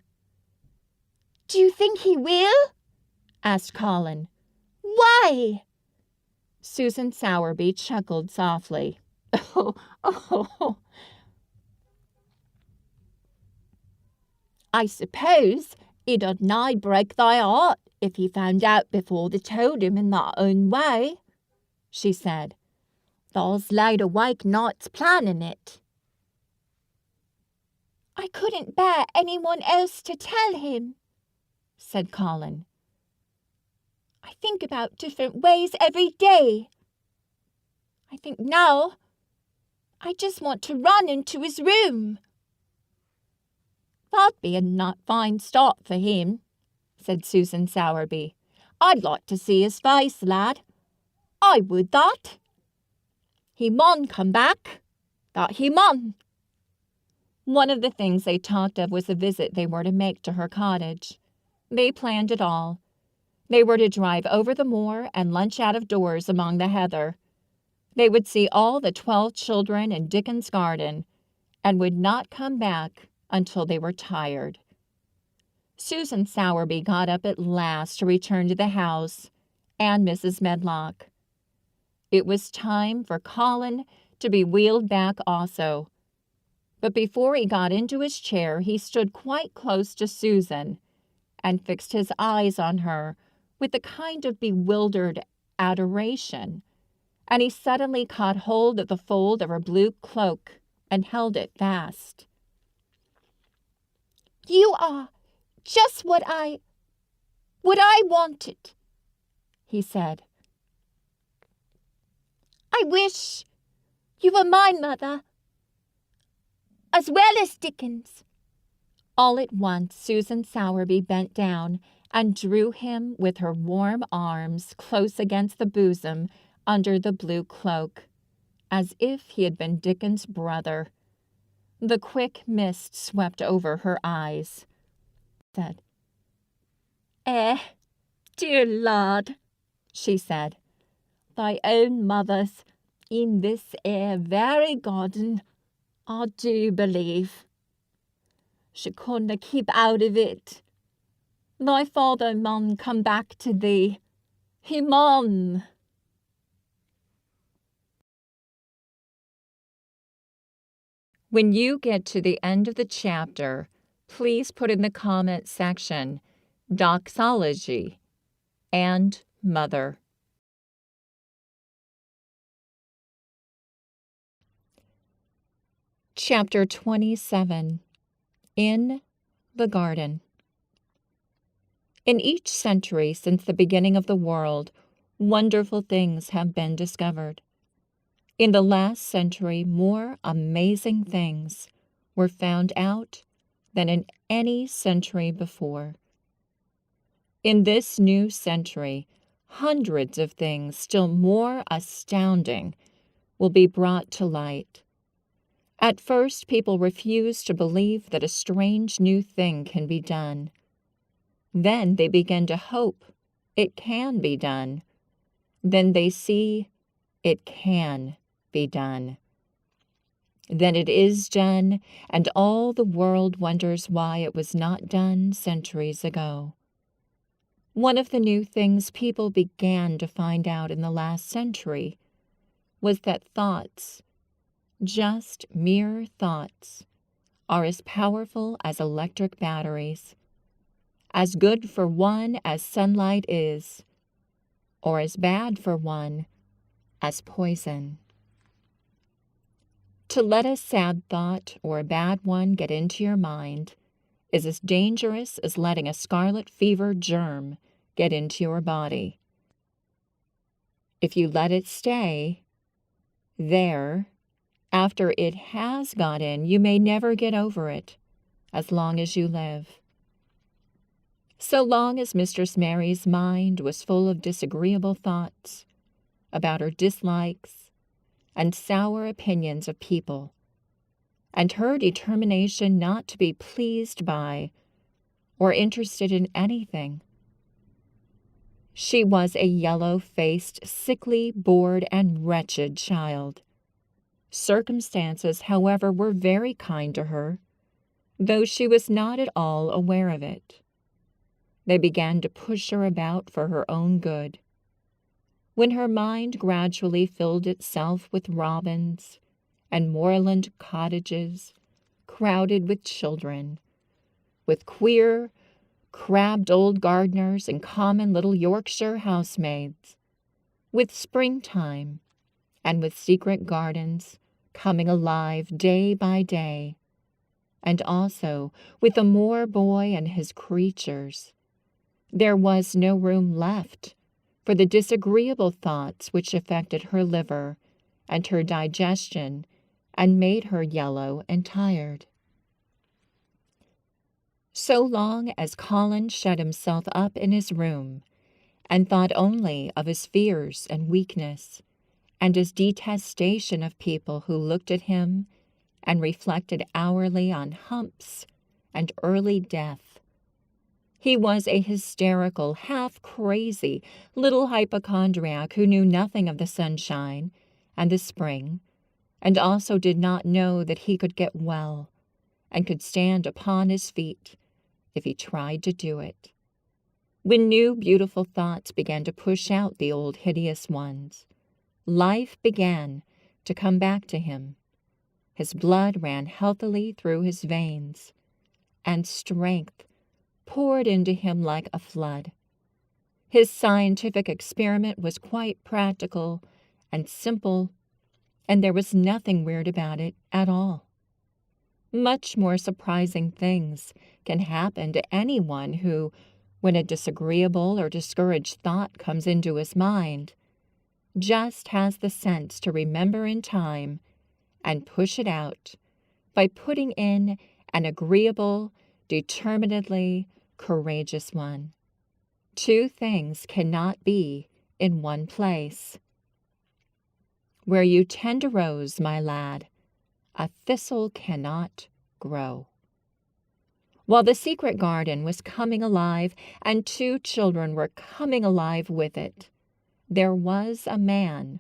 Do you think he will? asked Colin. Why? Susan Sowerby chuckled softly. I suppose it'd nigh break thy heart if he found out before they told him in that own way, she said. Thou's laid awake nights planning it. I couldn't bear anyone else to tell him, said Colin. I think about different ways every day. I think now I just want to run into his room. That'd be a fine start for him, said Susan Sowerby. I'd like to see his face, lad. I would that. He mun come back. That he mun. One of the things they talked of was the visit they were to make to her cottage. They planned it all. They were to drive over the moor and lunch out of doors among the heather. They would see all the 12 children in Dickens' garden, and would not come back until they were tired. Susan Sowerby got up at last to return to the house, and Mrs. Medlock. It was time for Colin to be wheeled back also. But before he got into his chair, he stood quite close to Susan and fixed his eyes on her with a kind of bewildered adoration, and he suddenly caught hold of the fold of her blue cloak and held it fast. You are just what I wanted, he said. I wish you were my mother, as well as Dickens. All at once Susan Sowerby bent down and drew him with her warm arms close against the bosom under the blue cloak, as if he had been Dickens' brother. The quick mist swept over her eyes. Said, Dear lad, she said, thy own mother's in this very garden, I do believe. She couldna keep out of it. Thy father mun come back to thee. He mun. When you get to the end of the chapter, please put in the comment section, doxology and mother. Chapter 27. In the Garden. In each century since the beginning of the world, wonderful things have been discovered. In the last century, more amazing things were found out than in any century before. In this new century, hundreds of things still more astounding will be brought to light. At first, people refuse to believe that a strange new thing can be done. Then they begin to hope it can be done. Then they see it can be done. Then it is done, and all the world wonders why it was not done centuries ago. One of the new things people began to find out in the last century was that thoughts, just mere thoughts, are as powerful as electric batteries, as good for one as sunlight is, or as bad for one as poison. To let a sad thought or a bad one get into your mind is as dangerous as letting a scarlet fever germ get into your body. If you let it stay there, after it has got in, you may never get over it as long as you live. So long as Mistress Mary's mind was full of disagreeable thoughts about her dislikes and sour opinions of people, and her determination not to be pleased by or interested in anything, she was a yellow-faced, sickly, bored, and wretched child. Circumstances, however, were very kind to her, though she was not at all aware of it. They began to push her about for her own good. When her mind gradually filled itself with robins and moorland cottages crowded with children, with queer, crabbed old gardeners and common little Yorkshire housemaids, with springtime and with secret gardens coming alive day by day, and also with the moor boy and his creatures, there was no room left for the disagreeable thoughts which affected her liver and her digestion and made her yellow and tired. So long as Colin shut himself up in his room and thought only of his fears and weakness and his detestation of people who looked at him and reflected hourly on humps and early death, he was a hysterical, half-crazy little hypochondriac who knew nothing of the sunshine and the spring, and also did not know that he could get well and could stand upon his feet if he tried to do it. When new beautiful thoughts began to push out the old hideous ones, life began to come back to him. His blood ran healthily through his veins, and strength poured into him like a flood. His scientific experiment was quite practical and simple, and there was nothing weird about it at all. Much more surprising things can happen to anyone who, when a disagreeable or discouraged thought comes into his mind, just has the sense to remember in time and push it out by putting in an agreeable, determinedly courageous one. Two things cannot be in one place. Where you tend a rose, my lad, a thistle cannot grow. While the secret garden was coming alive and two children were coming alive with it, there was a man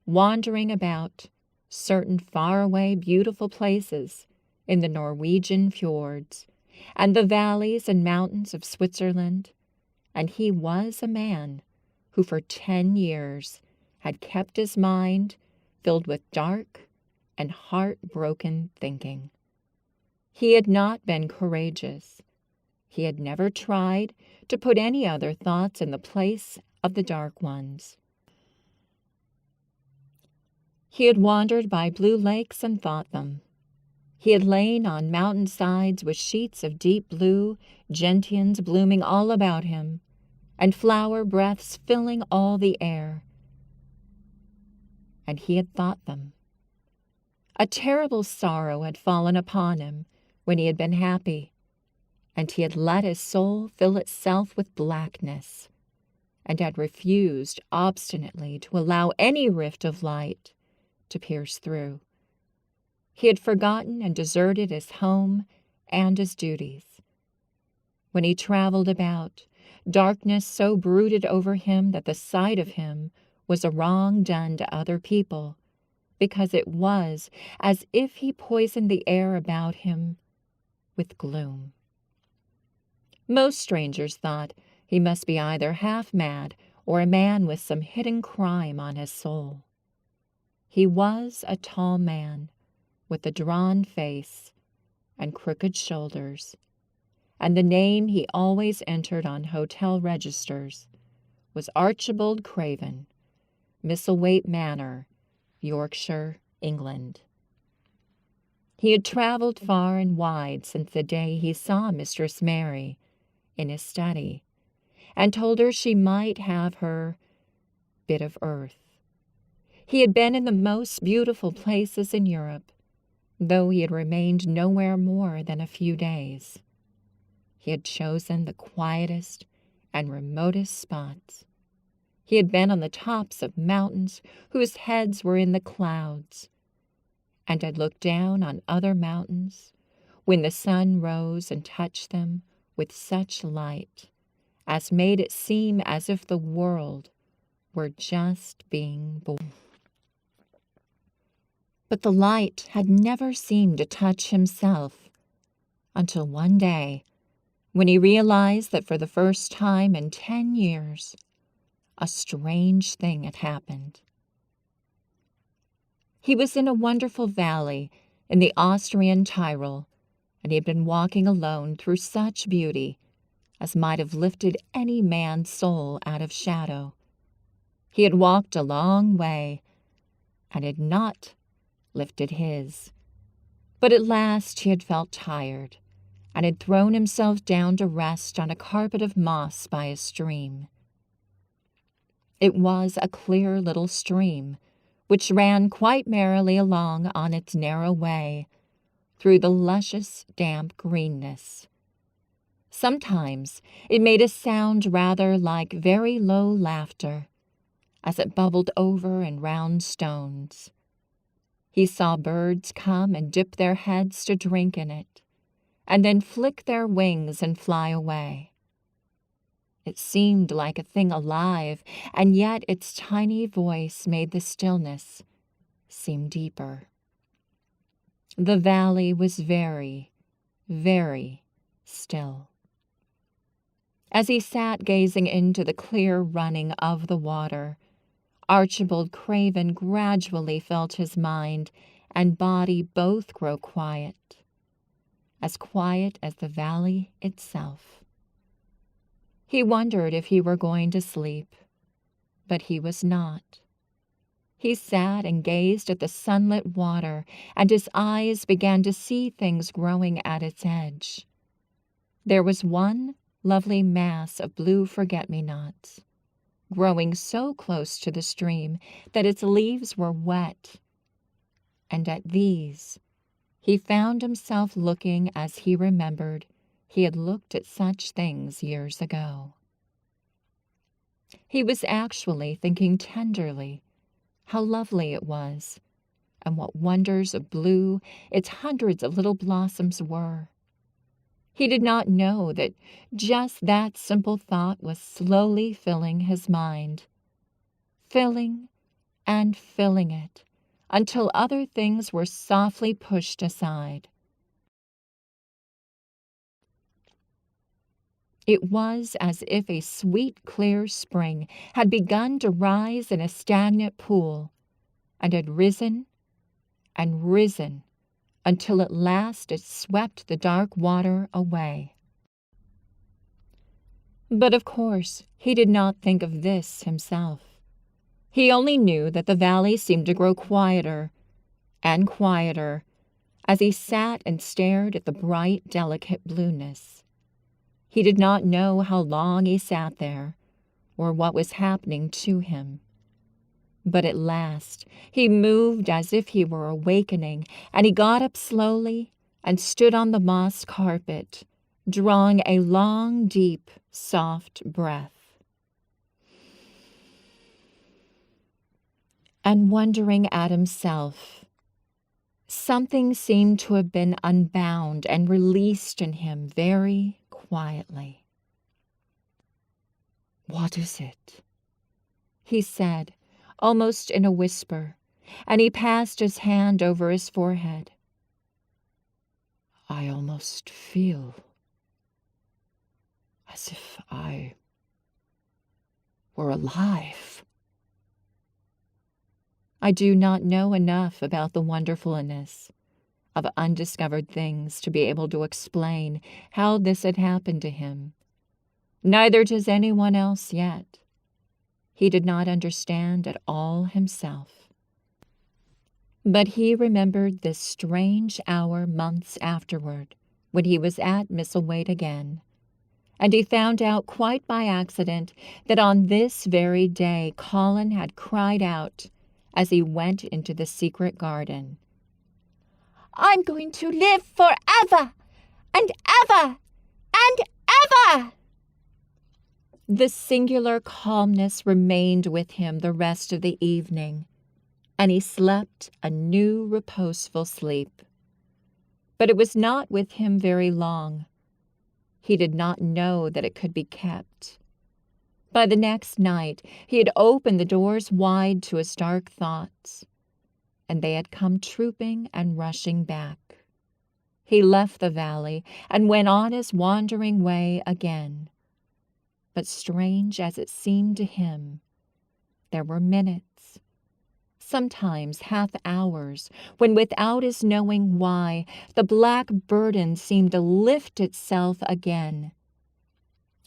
wandering about certain faraway beautiful places in the Norwegian fjords and the valleys and mountains of Switzerland, and he was a man who for 10 years had kept his mind filled with dark and heartbroken thinking. He had not been courageous. He had never tried to put any other thoughts in the place of the dark ones. He had wandered by blue lakes and thought them. He had lain on mountain sides with sheets of deep blue gentians blooming all about him, and flower breaths filling all the air. And he had thought them. A terrible sorrow had fallen upon him when he had been happy, and he had let his soul fill itself with blackness, and had refused obstinately to allow any rift of light to pierce through. He had forgotten and deserted his home and his duties. When he traveled about, darkness so brooded over him that the sight of him was a wrong done to other people, because it was as if he poisoned the air about him with gloom. Most strangers thought he must be either half mad or a man with some hidden crime on his soul. He was a tall man with a drawn face and crooked shoulders, and the name he always entered on hotel registers was Archibald Craven, Misselthwaite Manor, Yorkshire, England. He had traveled far and wide since the day he saw Mistress Mary in his study, and told her she might have her bit of earth. He had been in the most beautiful places in Europe, though he had remained nowhere more than a few days. He had chosen the quietest and remotest spots. He had been on the tops of mountains whose heads were in the clouds, and had looked down on other mountains when the sun rose and touched them with such light as made it seem as if the world were just being born. But the light had never seemed to touch himself until one day when he realized that for the first time in 10 years, a strange thing had happened. He was in a wonderful valley in the Austrian Tyrol, and he had been walking alone through such beauty as might have lifted any man's soul out of shadow. He had walked a long way, and had not lifted his. But at last he had felt tired, and had thrown himself down to rest on a carpet of moss by a stream. It was a clear little stream, which ran quite merrily along on its narrow way, through the luscious, damp greenness. Sometimes it made a sound rather like very low laughter, as it bubbled over in round stones. He saw birds come and dip their heads to drink in it, and then flick their wings and fly away. It seemed like a thing alive, and yet its tiny voice made the stillness seem deeper. The valley was very, very still. As he sat gazing into the clear running of the water, Archibald Craven gradually felt his mind and body both grow quiet as the valley itself. He wondered if he were going to sleep, but he was not. He sat and gazed at the sunlit water, and his eyes began to see things growing at its edge. There was one lovely mass of blue forget-me-nots, growing so close to the stream that its leaves were wet, and at these he found himself looking as he remembered he had looked at such things years ago. He was actually thinking tenderly how lovely it was, and what wonders of blue its hundreds of little blossoms were. He did not know that just that simple thought was slowly filling his mind, filling and filling it, until other things were softly pushed aside. It was as if a sweet, clear spring had begun to rise in a stagnant pool, and had risen and risen until at last it swept the dark water away. But of course he did not think of this himself. He only knew that the valley seemed to grow quieter and quieter as he sat and stared at the bright, delicate blueness. He did not know how long he sat there, or what was happening to him. But at last he moved as if he were awakening, and he got up slowly and stood on the moss carpet, drawing a long, deep, soft breath, and wondering at himself. Something seemed to have been unbound and released in him very quietly. "What is it?" he said, almost in a whisper, and he passed his hand over his forehead. I almost feel as if I were alive. I do not know enough about the wonderfulness of undiscovered things to be able to explain how this had happened to him. Neither does anyone else yet. He did not understand at all himself. But he remembered this strange hour months afterward, when he was at Misselthwaite again, and he found out quite by accident that on this very day Colin had cried out as he went into the secret garden, I'm going to live forever and ever and ever. The singular calmness remained with him the rest of the evening, and he slept a new reposeful sleep. But it was not with him very long. He did not know that it could be kept. By the next night he had opened the doors wide to his dark thoughts, and they had come trooping and rushing back. He left the valley and went on his wandering way again. But strange as it seemed to him, there were minutes, sometimes half hours, when without his knowing why, the black burden seemed to lift itself again,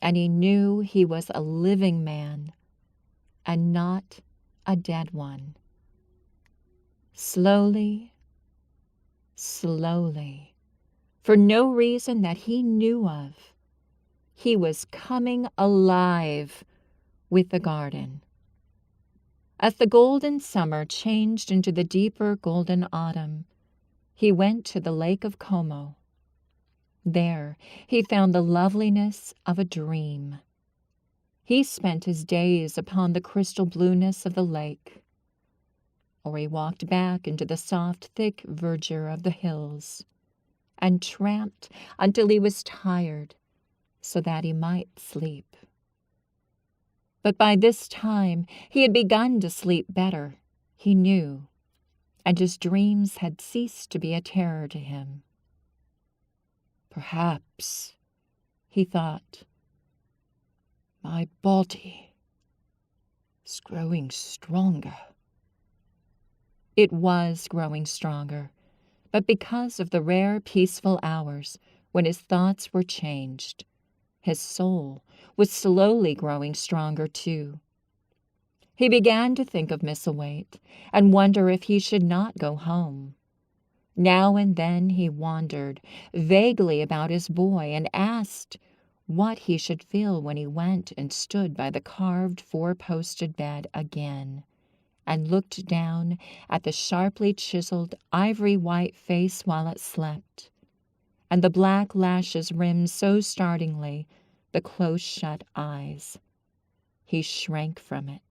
and he knew he was a living man and not a dead one. Slowly, slowly, for no reason that he knew of, he was coming alive with the garden. As the golden summer changed into the deeper golden autumn, he went to the Lake of Como. There he found the loveliness of a dream. He spent his days upon the crystal blueness of the lake, or he walked back into the soft, thick verdure of the hills, and tramped until he was tired, so that he might sleep. But by this time he had begun to sleep better, he knew, and his dreams had ceased to be a terror to him. Perhaps, he thought, my body is growing stronger. It was growing stronger, but because of the rare peaceful hours when his thoughts were changed, his soul was slowly growing stronger too. He began to think of Misselthwaite and wonder if he should not go home. Now and then he wondered vaguely about his boy and asked what he should feel when he went and stood by the carved four-posted bed again and looked down at the sharply chiseled ivory-white face while it slept, and the black lashes rimmed so startlingly the close-shut eyes. He shrank from it.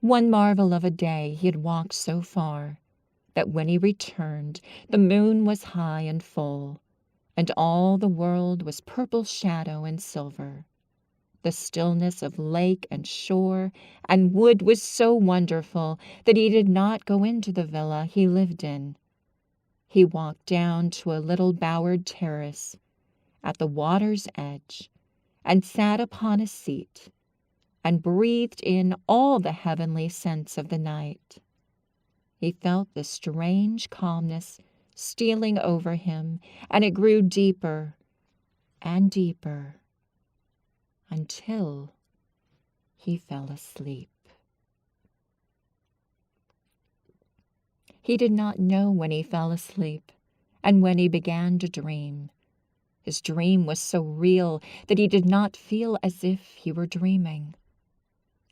One marvel of a day he had walked so far that when he returned the moon was high and full, and all the world was purple shadow and silver. The stillness of lake and shore and wood was so wonderful that he did not go into the villa he lived in. He walked down to a little bowered terrace at the water's edge and sat upon a seat and breathed in all the heavenly scents of the night. He felt the strange calmness stealing over him, and it grew deeper and deeper until he fell asleep. He did not know when he fell asleep and when he began to dream. His dream was so real that he did not feel as if he were dreaming.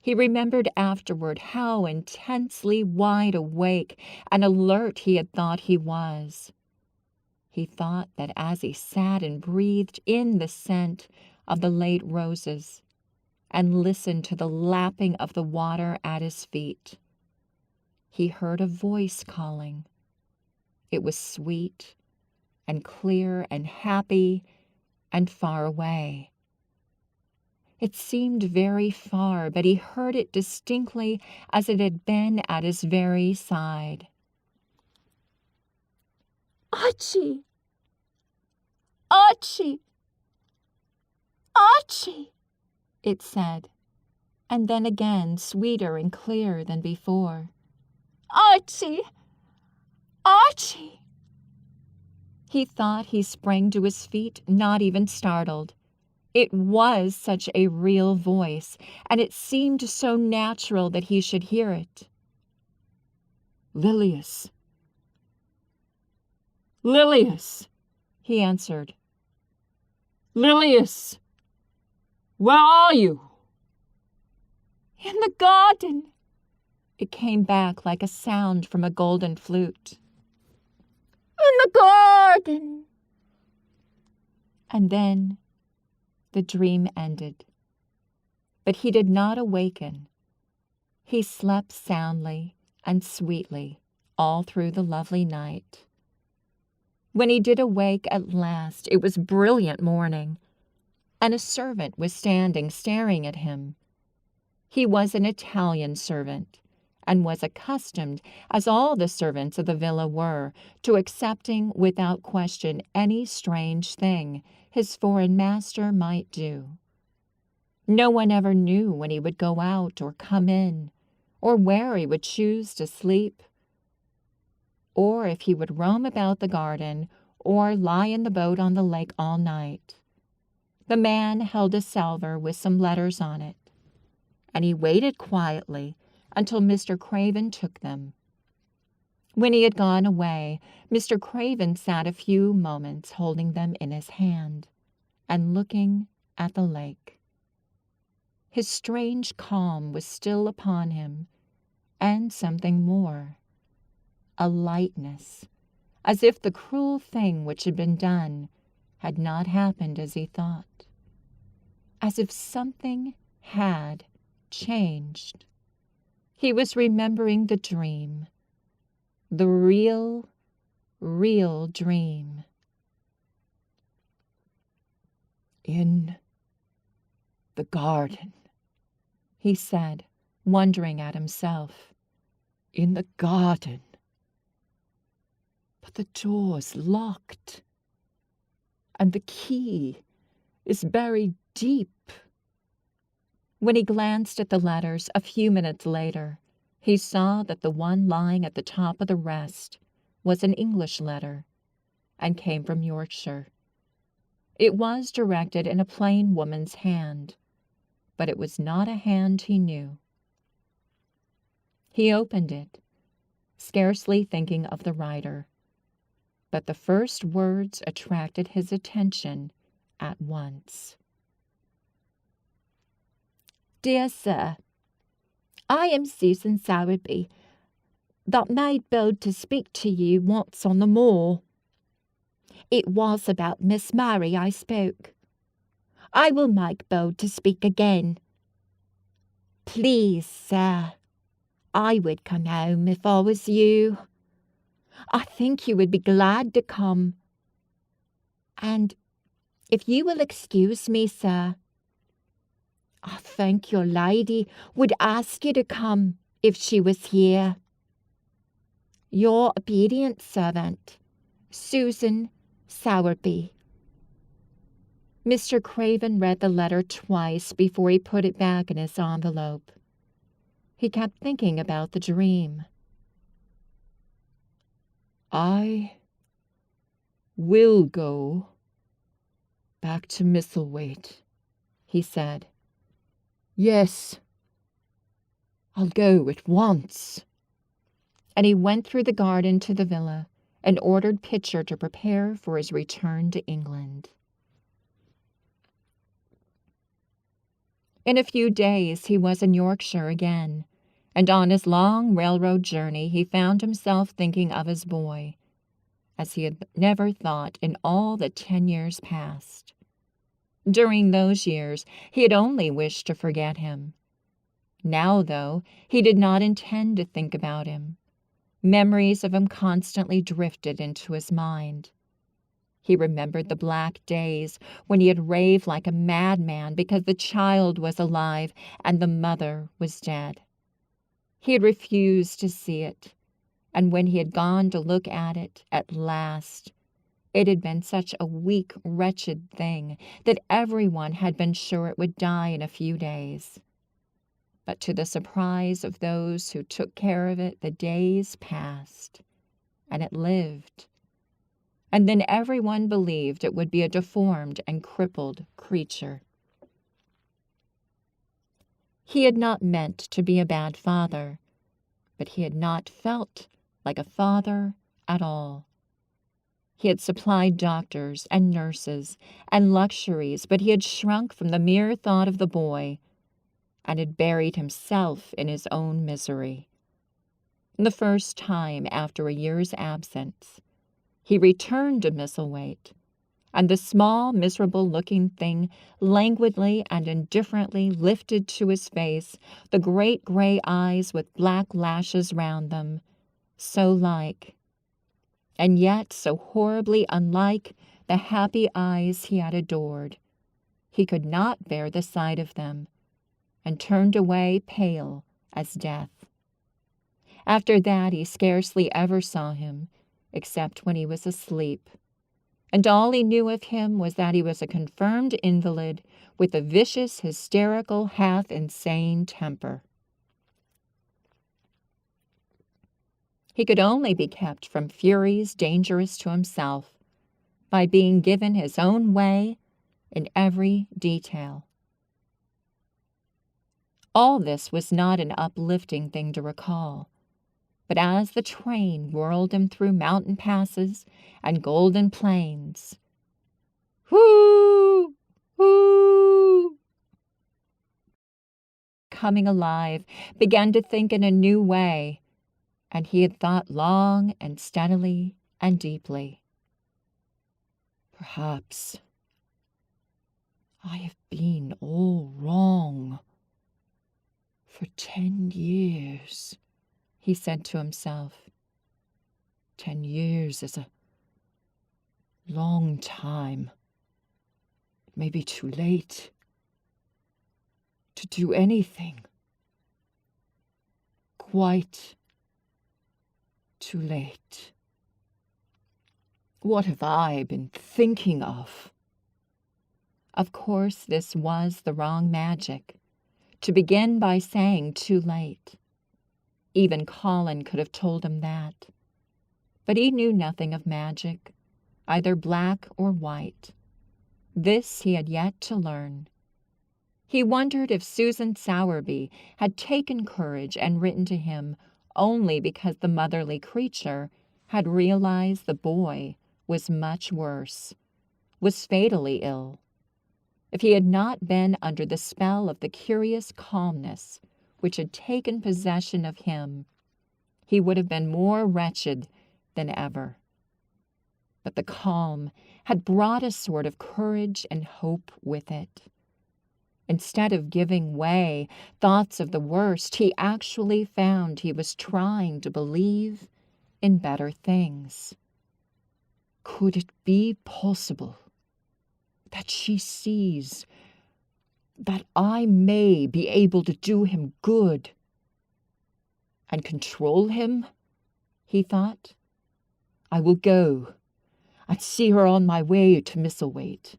He remembered afterward how intensely wide awake and alert he had thought he was. He thought that as he sat and breathed in the scent of the late roses and listened to the lapping of the water at his feet, he heard a voice calling. It was sweet and clear and happy and far away. It seemed very far, but he heard it distinctly as it had been at his very side. Archie! Archie! Archie! It said, and then again sweeter and clearer than before. Archie! Archie! He thought he sprang to his feet, not even startled. It was such a real voice, and it seemed so natural that he should hear it. Lilius. Lilius, he answered. Lilius, where are you? In the garden. It came back like a sound from a golden flute. In the garden. And then the dream ended. But he did not awaken. He slept soundly and sweetly all through the lovely night. When he did awake at last, it was brilliant morning, and a servant was standing staring at him. He was an Italian servant, and was accustomed, as all the servants of the villa were, to accepting without question any strange thing his foreign master might do. No one ever knew when he would go out or come in, or where he would choose to sleep, or if he would roam about the garden or lie in the boat on the lake all night. The man held a salver with some letters on it, and he waited quietly until Mr. Craven took them. When he had gone away, Mr. Craven sat a few moments holding them in his hand and looking at the lake. His strange calm was still upon him, and something more, a lightness, as if the cruel thing which had been done had not happened as he thought, as if something had changed. He was remembering the dream, the real dream. In the garden, he said, wondering at himself. In the garden. But the door's locked, and the key is buried deep. When he glanced at the letters a few minutes later, he saw that the one lying at the top of the rest was an English letter, and came from Yorkshire. It was directed in a plain woman's hand, but it was not a hand he knew. He opened it, scarcely thinking of the writer, but the first words attracted his attention at once. Dear Sir, I am Susan Sowerby, that made bold to speak to you once on the moor. It was about Miss Mary I spoke. I will make bold to speak again. Please, sir, I would come home if I was you. I think you would be glad to come. And if you will excuse me, sir, I think your lady would ask you to come if she was here. Your obedient servant, Susan Sowerby. Mr. Craven read the letter twice before he put it back in his envelope. He kept thinking about the dream. I will go back to Misselthwaite, he said. Yes, I'll go at once. And he went through the garden to the villa and ordered Pitcher to prepare for his return to England. In a few days he was in Yorkshire again, and on his long railroad journey he found himself thinking of his boy, as he had never thought in all the 10 years past. During those years he had only wished to forget him. Now, though, he did not intend to think about him. Memories of him constantly drifted into his mind. He remembered the black days when he had raved like a madman because the child was alive and the mother was dead. He had refused to see it, and when he had gone to look at it at last, it had been such a weak, wretched thing that everyone had been sure it would die in a few days. But to the surprise of those who took care of it, the days passed, and it lived. And then everyone believed it would be a deformed and crippled creature. He had not meant to be a bad father, but he had not felt like a father at all. He had supplied doctors and nurses and luxuries, but he had shrunk from the mere thought of the boy and had buried himself in his own misery. The first time after a year's absence, he returned to Misselthwaite, and the small, miserable-looking thing languidly and indifferently lifted to his face the great gray eyes with black lashes round them, so like, and yet so horribly unlike, the happy eyes he had adored. He could not bear the sight of them, and turned away pale as death. After that he scarcely ever saw him, except when he was asleep, and all he knew of him was that he was a confirmed invalid with a vicious, hysterical, half-insane temper. He could only be kept from furies dangerous to himself by being given his own way in every detail. All this was not an uplifting thing to recall, but as the train whirled him through mountain passes and golden plains, whoo, whoo, coming alive, began to think in a new way, and he had thought long and steadily and deeply. Perhaps I have been all wrong. For 10 years, he said to himself. 10 years is a long time. It may be too late to do anything. Quite too late. What have I been thinking of? Of course, this was the wrong magic, to begin by saying too late. Even Colin could have told him that. But he knew nothing of magic, either black or white. This he had yet to learn. He wondered if Susan Sowerby had taken courage and written to him only because the motherly creature had realized the boy was much worse, was fatally ill. If he had not been under the spell of the curious calmness which had taken possession of him, he would have been more wretched than ever. But the calm had brought a sort of courage and hope with it. Instead of giving way, thoughts of the worst, he actually found he was trying to believe in better things. Could it be possible that she sees that I may be able to do him good and control him? He thought. I will go and see her on my way to Misselthwaite.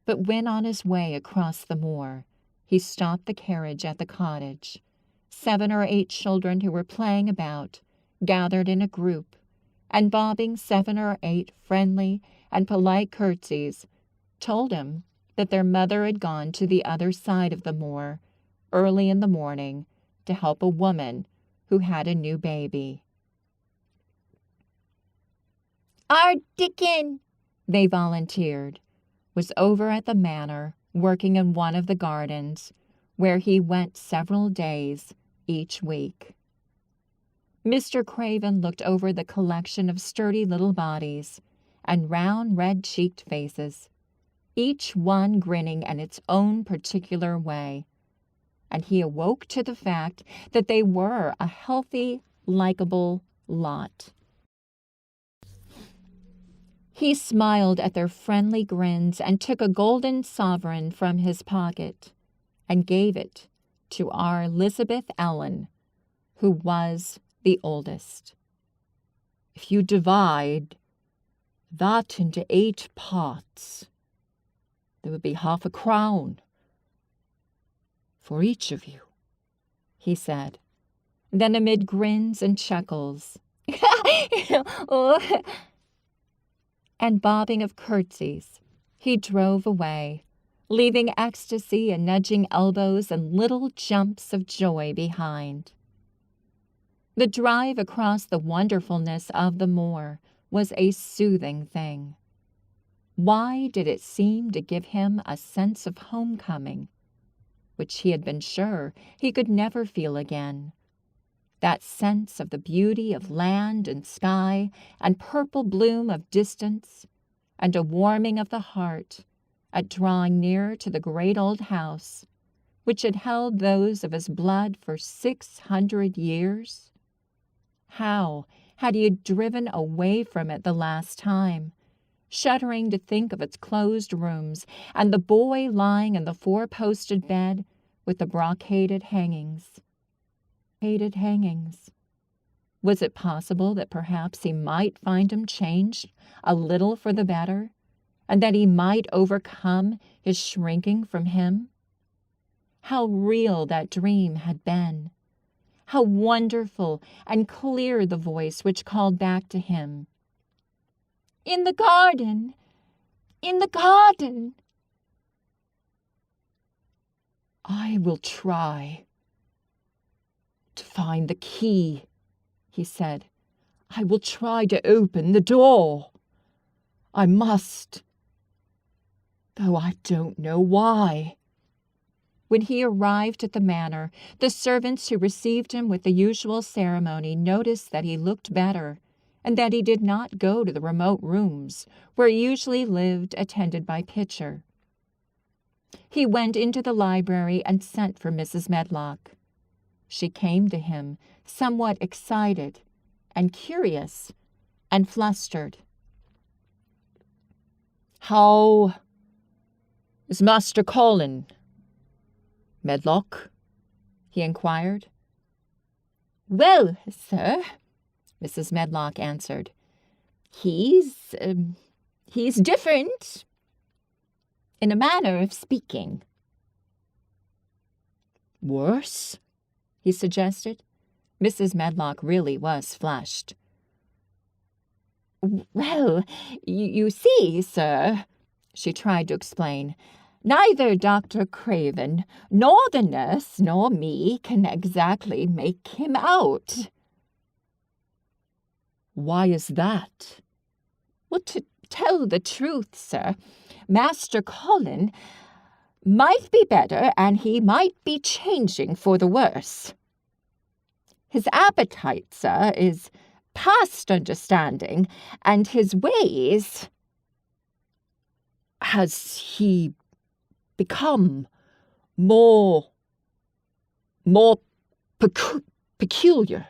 But when on his way across the moor, he stopped the carriage at the cottage. 7 or 8 children who were playing about gathered in a group, and bobbing 7 or 8 friendly and polite curtsies, told him that their mother had gone to the other side of the moor early in the morning to help a woman who had a new baby. Our Dickon, they volunteered, was over at the manor working in one of the gardens, where he went several days each week. Mr. Craven looked over the collection of sturdy little bodies and round red-cheeked faces, each one grinning in its own particular way, and he awoke to the fact that they were a healthy, likable lot. He smiled at their friendly grins and took a golden sovereign from his pocket and gave it to our Elizabeth Ellen, who was the oldest. "If you divide that into 8 parts, there would be half a crown for each of you," he said. Then amid grins and chuckles and bobbing of curtsies, he drove away, leaving ecstasy and nudging elbows and little jumps of joy behind. The drive across the wonderfulness of the moor was a soothing thing. Why did it seem to give him a sense of homecoming, which he had been sure he could never feel again? That sense of the beauty of land and sky and purple bloom of distance, and a warming of the heart at drawing near to the great old house, which had held those of his blood for 600 years? How had he driven away from it the last time, shuddering to think of its closed rooms and the boy lying in the 4-posted bed with the brocaded hangings? Was it possible that perhaps he might find him changed a little for the better, and that he might overcome his shrinking from him? How real that dream had been! How wonderful and clear the voice which called back to him, "In the garden! In the garden!" "I will try to find the key," he said. "I will try to open the door. I must, though I don't know why." When he arrived at the manor, the servants who received him with the usual ceremony noticed that he looked better, and that he did not go to the remote rooms where he usually lived attended by Pitcher. He went into the library and sent for Mrs. Medlock. She came to him, somewhat excited and curious and flustered. "How is Master Colin, Medlock?" he inquired. "Well, sir," Mrs. Medlock answered, he's different, in a manner of speaking." "Worse?" he suggested. Mrs. Medlock really was flushed. "Well, you see, sir," she tried to explain, "neither Dr. Craven nor the nurse nor me can exactly make him out." "Why is that?" "Well, to tell the truth, sir, Master Colin might be better and he might be changing for the worse. His appetite, sir, is past understanding, and his ways—" "Has he become more peculiar?"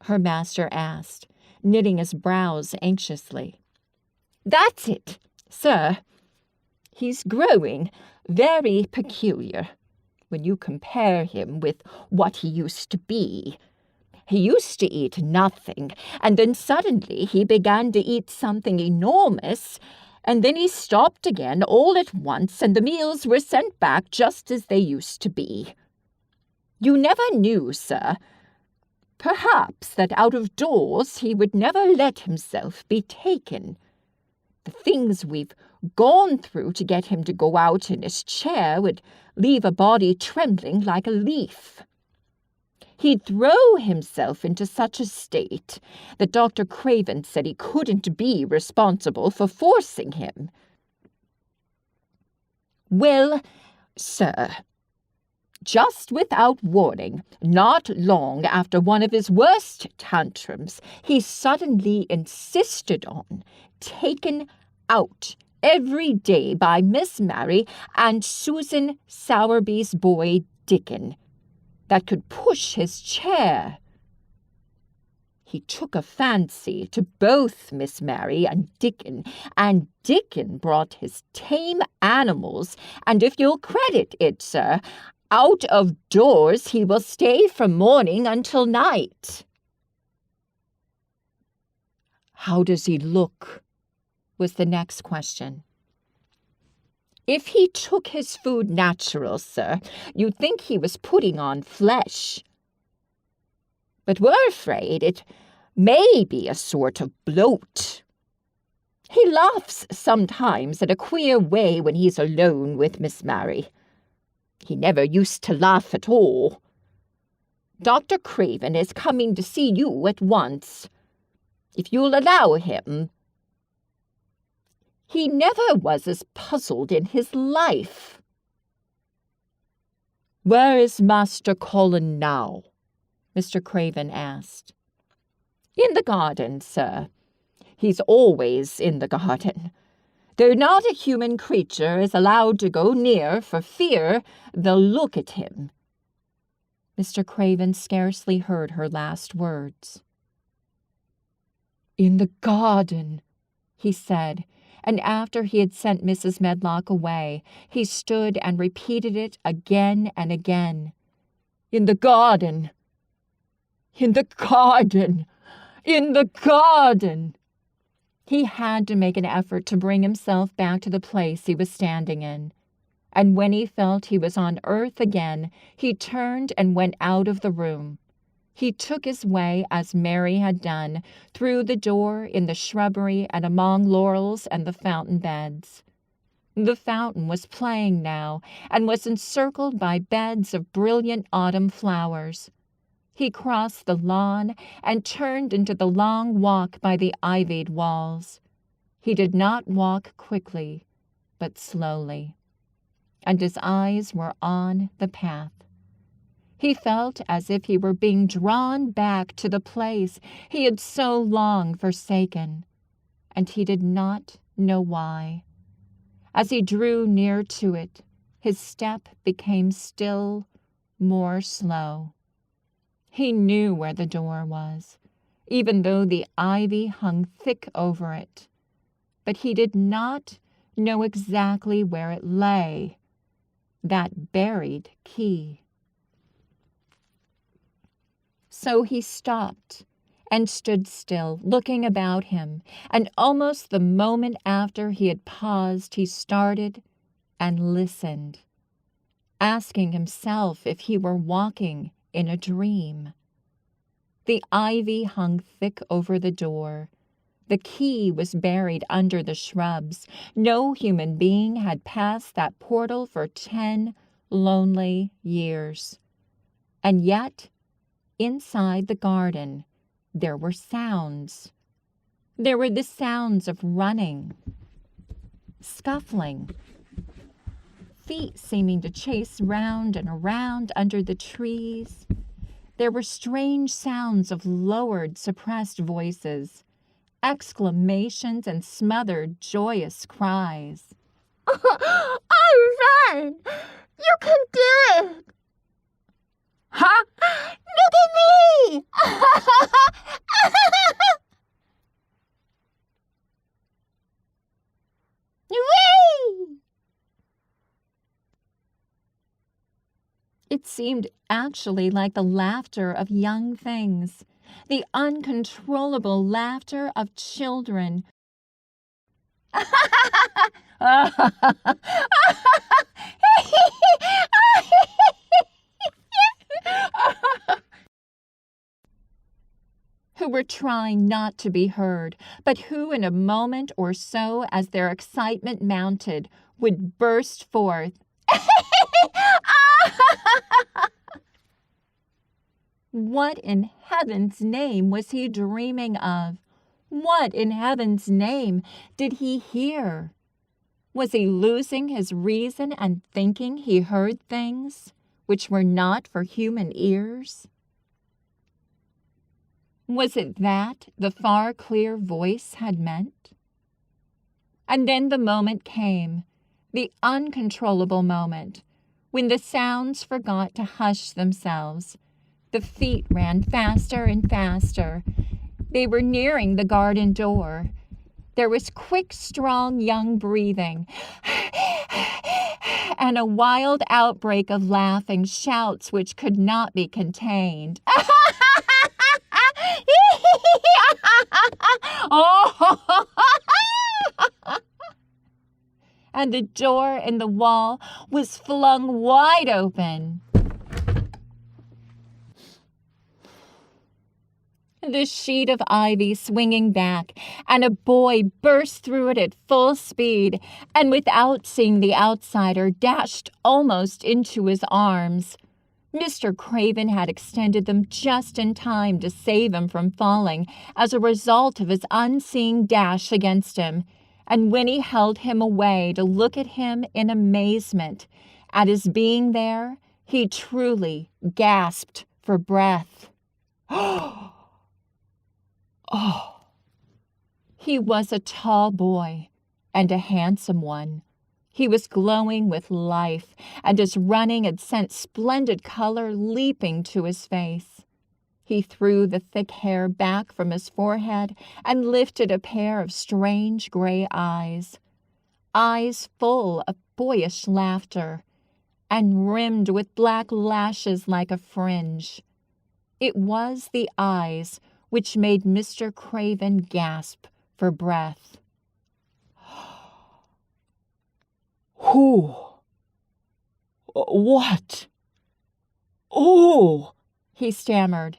her master asked, knitting his brows anxiously. "That's it, sir. He's growing very peculiar when you compare him with what he used to be. He used to eat nothing, and then suddenly he began to eat something enormous, and then he stopped again all at once, and the meals were sent back just as they used to be. You never knew, sir, perhaps, that out of doors he would never let himself be taken. The things we've gone through to get him to go out in his chair would leave a body trembling like a leaf. He'd throw himself into such a state that Dr. Craven said he couldn't be responsible for forcing him. Well, sir, just without warning, not long after one of his worst tantrums, he suddenly insisted on taken out every day by Miss Mary and Susan Sowerby's boy Dickon, that could push his chair. He took a fancy to both Miss Mary and Dickon brought his tame animals, and if you'll credit it, sir, out of doors he will stay from morning until night." "How does he look?" was the next question. "If he took his food natural, sir, you'd think he was putting on flesh. But we're afraid it may be a sort of bloat. He laughs sometimes in a queer way when he's alone with Miss Mary. He never used to laugh at all. Dr. Craven is coming to see you at once. If you'll allow him. He never was as puzzled in his life." "Where is Master Colin now?" Mr. Craven asked. "In the garden, sir. He's always in the garden. Though not a human creature is allowed to go near for fear they'll look at him." Mr. Craven scarcely heard her last words. "In the garden," he said, and after he had sent Mrs. Medlock away, he stood and repeated it again and again. "In the garden. In the garden. In the garden." He had to make an effort to bring himself back to the place he was standing in, and when he felt he was on earth again, he turned and went out of the room. He took his way, as Mary had done, through the door in the shrubbery and among laurels and the fountain beds. The fountain was playing now, and was encircled by beds of brilliant autumn flowers. He crossed the lawn and turned into the long walk by the ivied walls. He did not walk quickly, but slowly, and his eyes were on the path. He felt as if he were being drawn back to the place he had so long forsaken, and he did not know why. As he drew near to it, his step became still more slow. He knew where the door was, even though the ivy hung thick over it, but he did not know exactly where it lay, that buried key. So he stopped and stood still, looking about him, and almost the moment after he had paused, he started and listened, asking himself if he were walking in a dream. The ivy hung thick over the door. The key was buried under the shrubs. No human being had passed that portal for 10 lonely years. And yet, inside the garden, there were sounds. There were the sounds of running, scuffling, feet seeming to chase round and around under the trees. There were strange sounds of lowered, suppressed voices, exclamations and smothered, joyous cries. "Oh, run! You can do it!" "Huh? "Look at me!" "Whee!" It seemed actually like the laughter of young things, the uncontrollable laughter of children. Who were trying not to be heard, but who in a moment or so, as their excitement mounted, would burst forth. What in heaven's name was he dreaming of? What in heaven's name did he hear? Was he losing his reason and thinking he heard things which were not for human ears? Was it that the far clear voice had meant? And then the moment came, the uncontrollable moment, when the sounds forgot to hush themselves. The feet ran faster and faster. They were nearing the garden door. There was quick, strong, young breathing, and a wild outbreak of laughing, shouts which could not be contained. And the door in the wall was flung wide open. The sheet of ivy swinging back, and a boy burst through it at full speed, and without seeing the outsider, dashed almost into his arms. Mr. Craven had extended them just in time to save him from falling as a result of his unseeing dash against him, and when he held him away to look at him in amazement at his being there, he truly gasped for breath. Oh! He was a tall boy, and a handsome one. He was glowing with life, and his running had sent splendid color leaping to his face. He threw the thick hair back from his forehead and lifted a pair of strange gray eyes full of boyish laughter, and rimmed with black lashes like a fringe. It was the eyes which made Mr. Craven gasp for breath. Who? What? Oh! He stammered.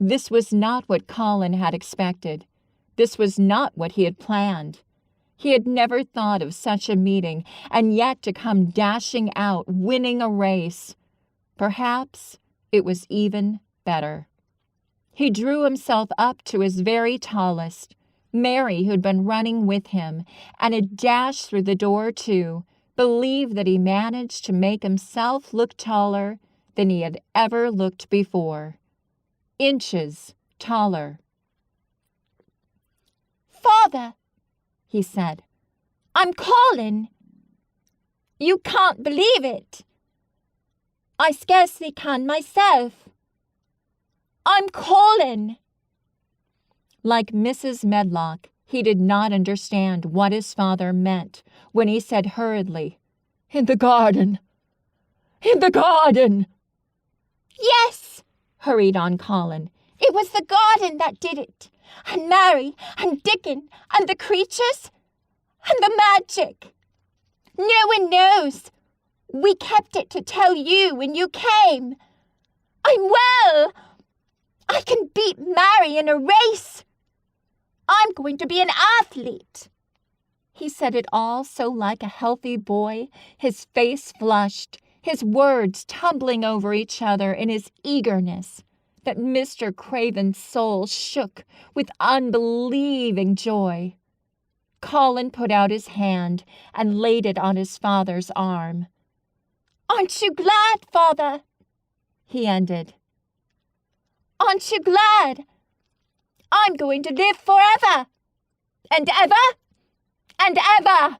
This was not what Colin had expected. This was not what he had planned. He had never thought of such a meeting, and yet to come dashing out, winning a race. Perhaps it was even better. He drew himself up to his very tallest, Mary, who'd been running with him, and had dashed through the door too, believed that he managed to make himself look taller than he had ever looked before. Inches taller. "Father," he said, "I'm Colin. You can't believe it. I scarcely can myself. I'm Colin." Like Mrs. Medlock, he did not understand what his father meant when he said hurriedly, "In the garden! In the garden!" "Yes," hurried on Colin. "it was the garden that did it, and Mary, and Dickon, and the creatures, and the magic. No one knows. We kept it to tell you when you came. I'm well. I can beat Mary in a race. I'm going to be an athlete." He said it all so like a healthy boy, his face flushed, his words tumbling over each other in his eagerness, that Mr. Craven's soul shook with unbelieving joy. Colin put out his hand and laid it on his father's arm. "Aren't you glad, Father?" he ended. "Aren't you glad? I'm going to live forever, and ever, and ever."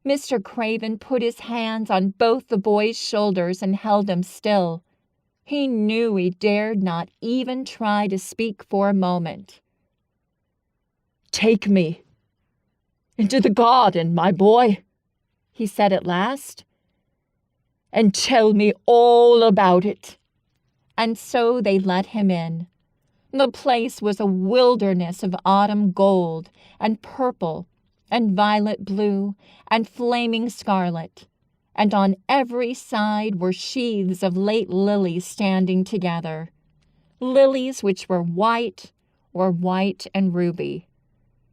Mr. Craven put his hands on both the boy's shoulders and held him still. He knew he dared not even try to speak for a moment. "Take me into the garden, my boy," he said at last, "and tell me all about it." And so they let him in. The place was a wilderness of autumn gold and purple and violet blue and flaming scarlet, and on every side were sheaths of late lilies standing together, lilies which were white or white and ruby.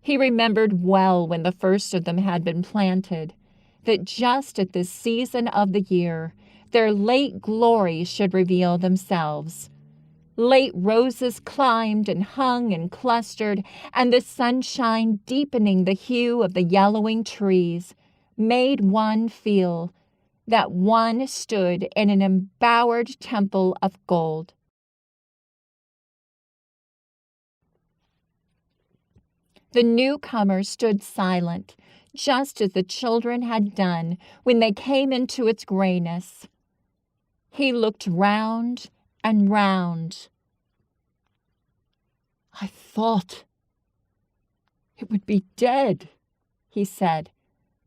He remembered well when the first of them had been planted, that just at this season of the year their late glories should reveal themselves. Late roses climbed and hung and clustered, and the sunshine, deepening the hue of the yellowing trees, made one feel that one stood in an embowered temple of gold. The newcomer stood silent, just as the children had done when they came into its grayness. He looked round and round. I thought it would be dead, he said.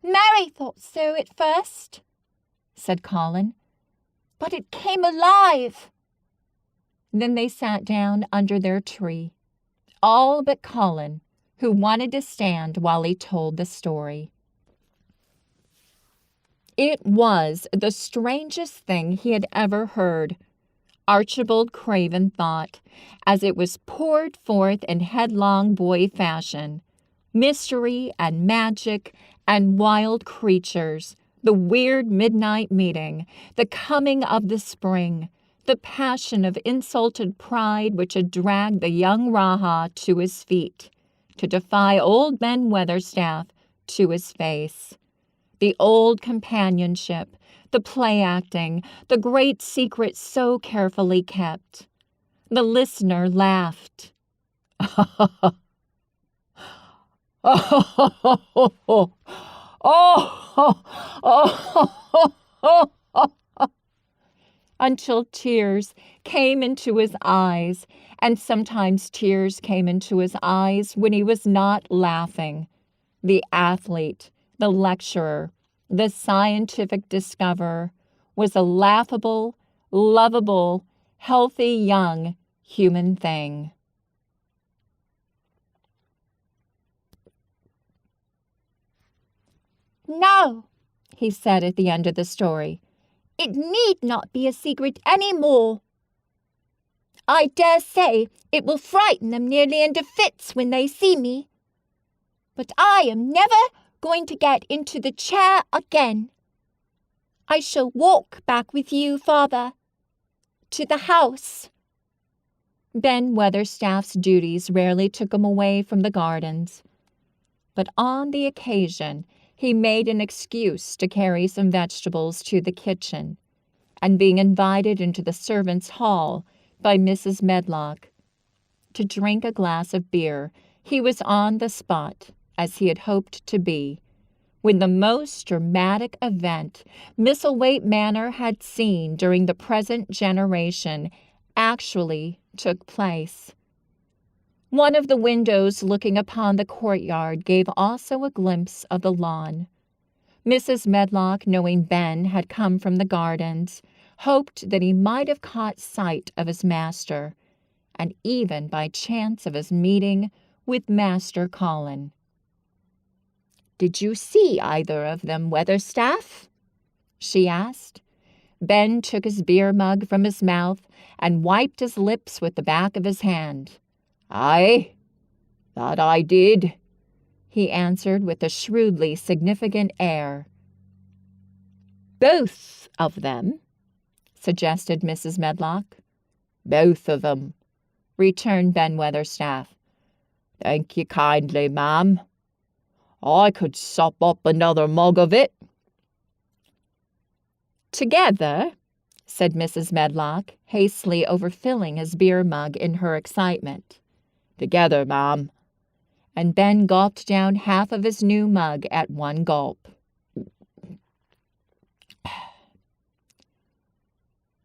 Mary thought so at first, said Colin, but it came alive. Then they sat down under their tree, all but Colin, who wanted to stand while he told the story. It was the strangest thing he had ever heard, Archibald Craven thought, as it was poured forth in headlong boy fashion. Mystery and magic and wild creatures, the weird midnight meeting, the coming of the spring, the passion of insulted pride which had dragged the young Raja to his feet, to defy old Ben Weatherstaff to his face. The old companionship, the play-acting, the great secret so carefully kept. The listener laughed. Until tears came into his eyes, and sometimes tears came into his eyes when he was not laughing. The athlete, the lecturer, the scientific discoverer, was a laughable, lovable, healthy young human thing. No, he said at the end of the story. It need not be a secret any more. I dare say it will frighten them nearly into fits when they see me. But I am never going to get into the chair again. I shall walk back with you, Father, to the house. Ben Weatherstaff's duties rarely took him away from the gardens, but on the occasion he made an excuse to carry some vegetables to the kitchen, and being invited into the servants' hall by Mrs. Medlock to drink a glass of beer, he was on the spot, as he had hoped to be, when the most dramatic event Misselthwaite Manor had seen during the present generation actually took place. One of the windows looking upon the courtyard gave also a glimpse of the lawn. Mrs. Medlock, knowing Ben had come from the gardens, hoped that he might have caught sight of his master, and even by chance of his meeting with Master Colin. "Did you see either of them, Weatherstaff?" she asked. Ben took his beer mug from his mouth and wiped his lips with the back of his hand. "Aye, that I did," he answered with a shrewdly significant air. "Both of them?" suggested Mrs. Medlock. "Both of 'em," returned Ben Weatherstaff. "Thank you kindly, ma'am. I could sup up another mug of it." "Together?" said Mrs. Medlock, hastily overfilling his beer mug in her excitement. "Together, ma'am." And Ben gulped down half of his new mug at one gulp.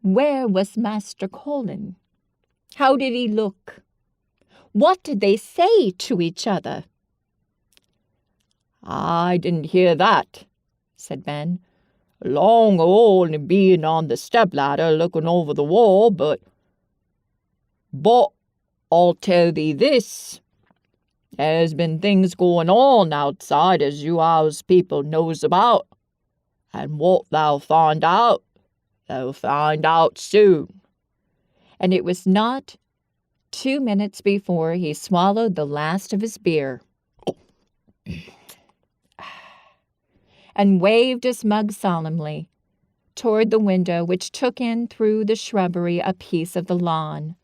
"Where was Master Colin? How did he look? What did they say to each other?" "I didn't hear that," said Ben. "Long only being on the step-ladder looking over the wall, but I'll tell thee this. There's been things going on outside as you house people knows about, and what thou'll find out soon." And it was not 2 minutes before he swallowed the last of his beer and waved his mug solemnly toward the window which took in through the shrubbery a piece of the lawn.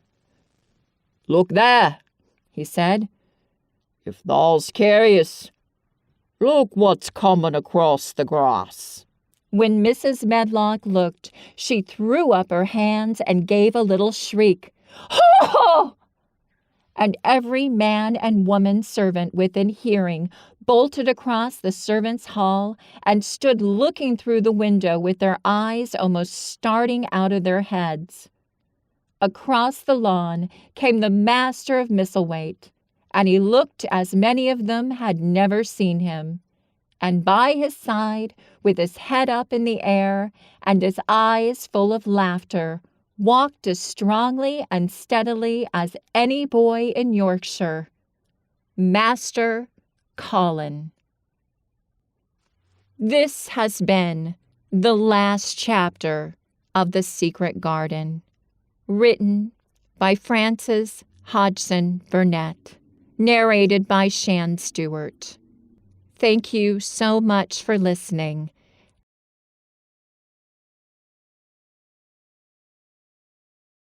"Look there," he said. "If thou's curious, look what's coming across the grass." When Mrs. Medlock looked, she threw up her hands and gave a little shriek. "Ho!" And every man and woman servant within hearing bolted across the servants' hall and stood looking through the window with their eyes almost starting out of their heads. across the lawn came the master of Misselthwaite, and he looked as many of them had never seen him. And by his side, with his head up in the air and his eyes full of laughter, walked as strongly and steadily as any boy in Yorkshire, Master Colin. This has been the last chapter of The Secret Garden, written by Frances Hodgson Burnett, narrated by Schann Stewart. Thank you so much for listening,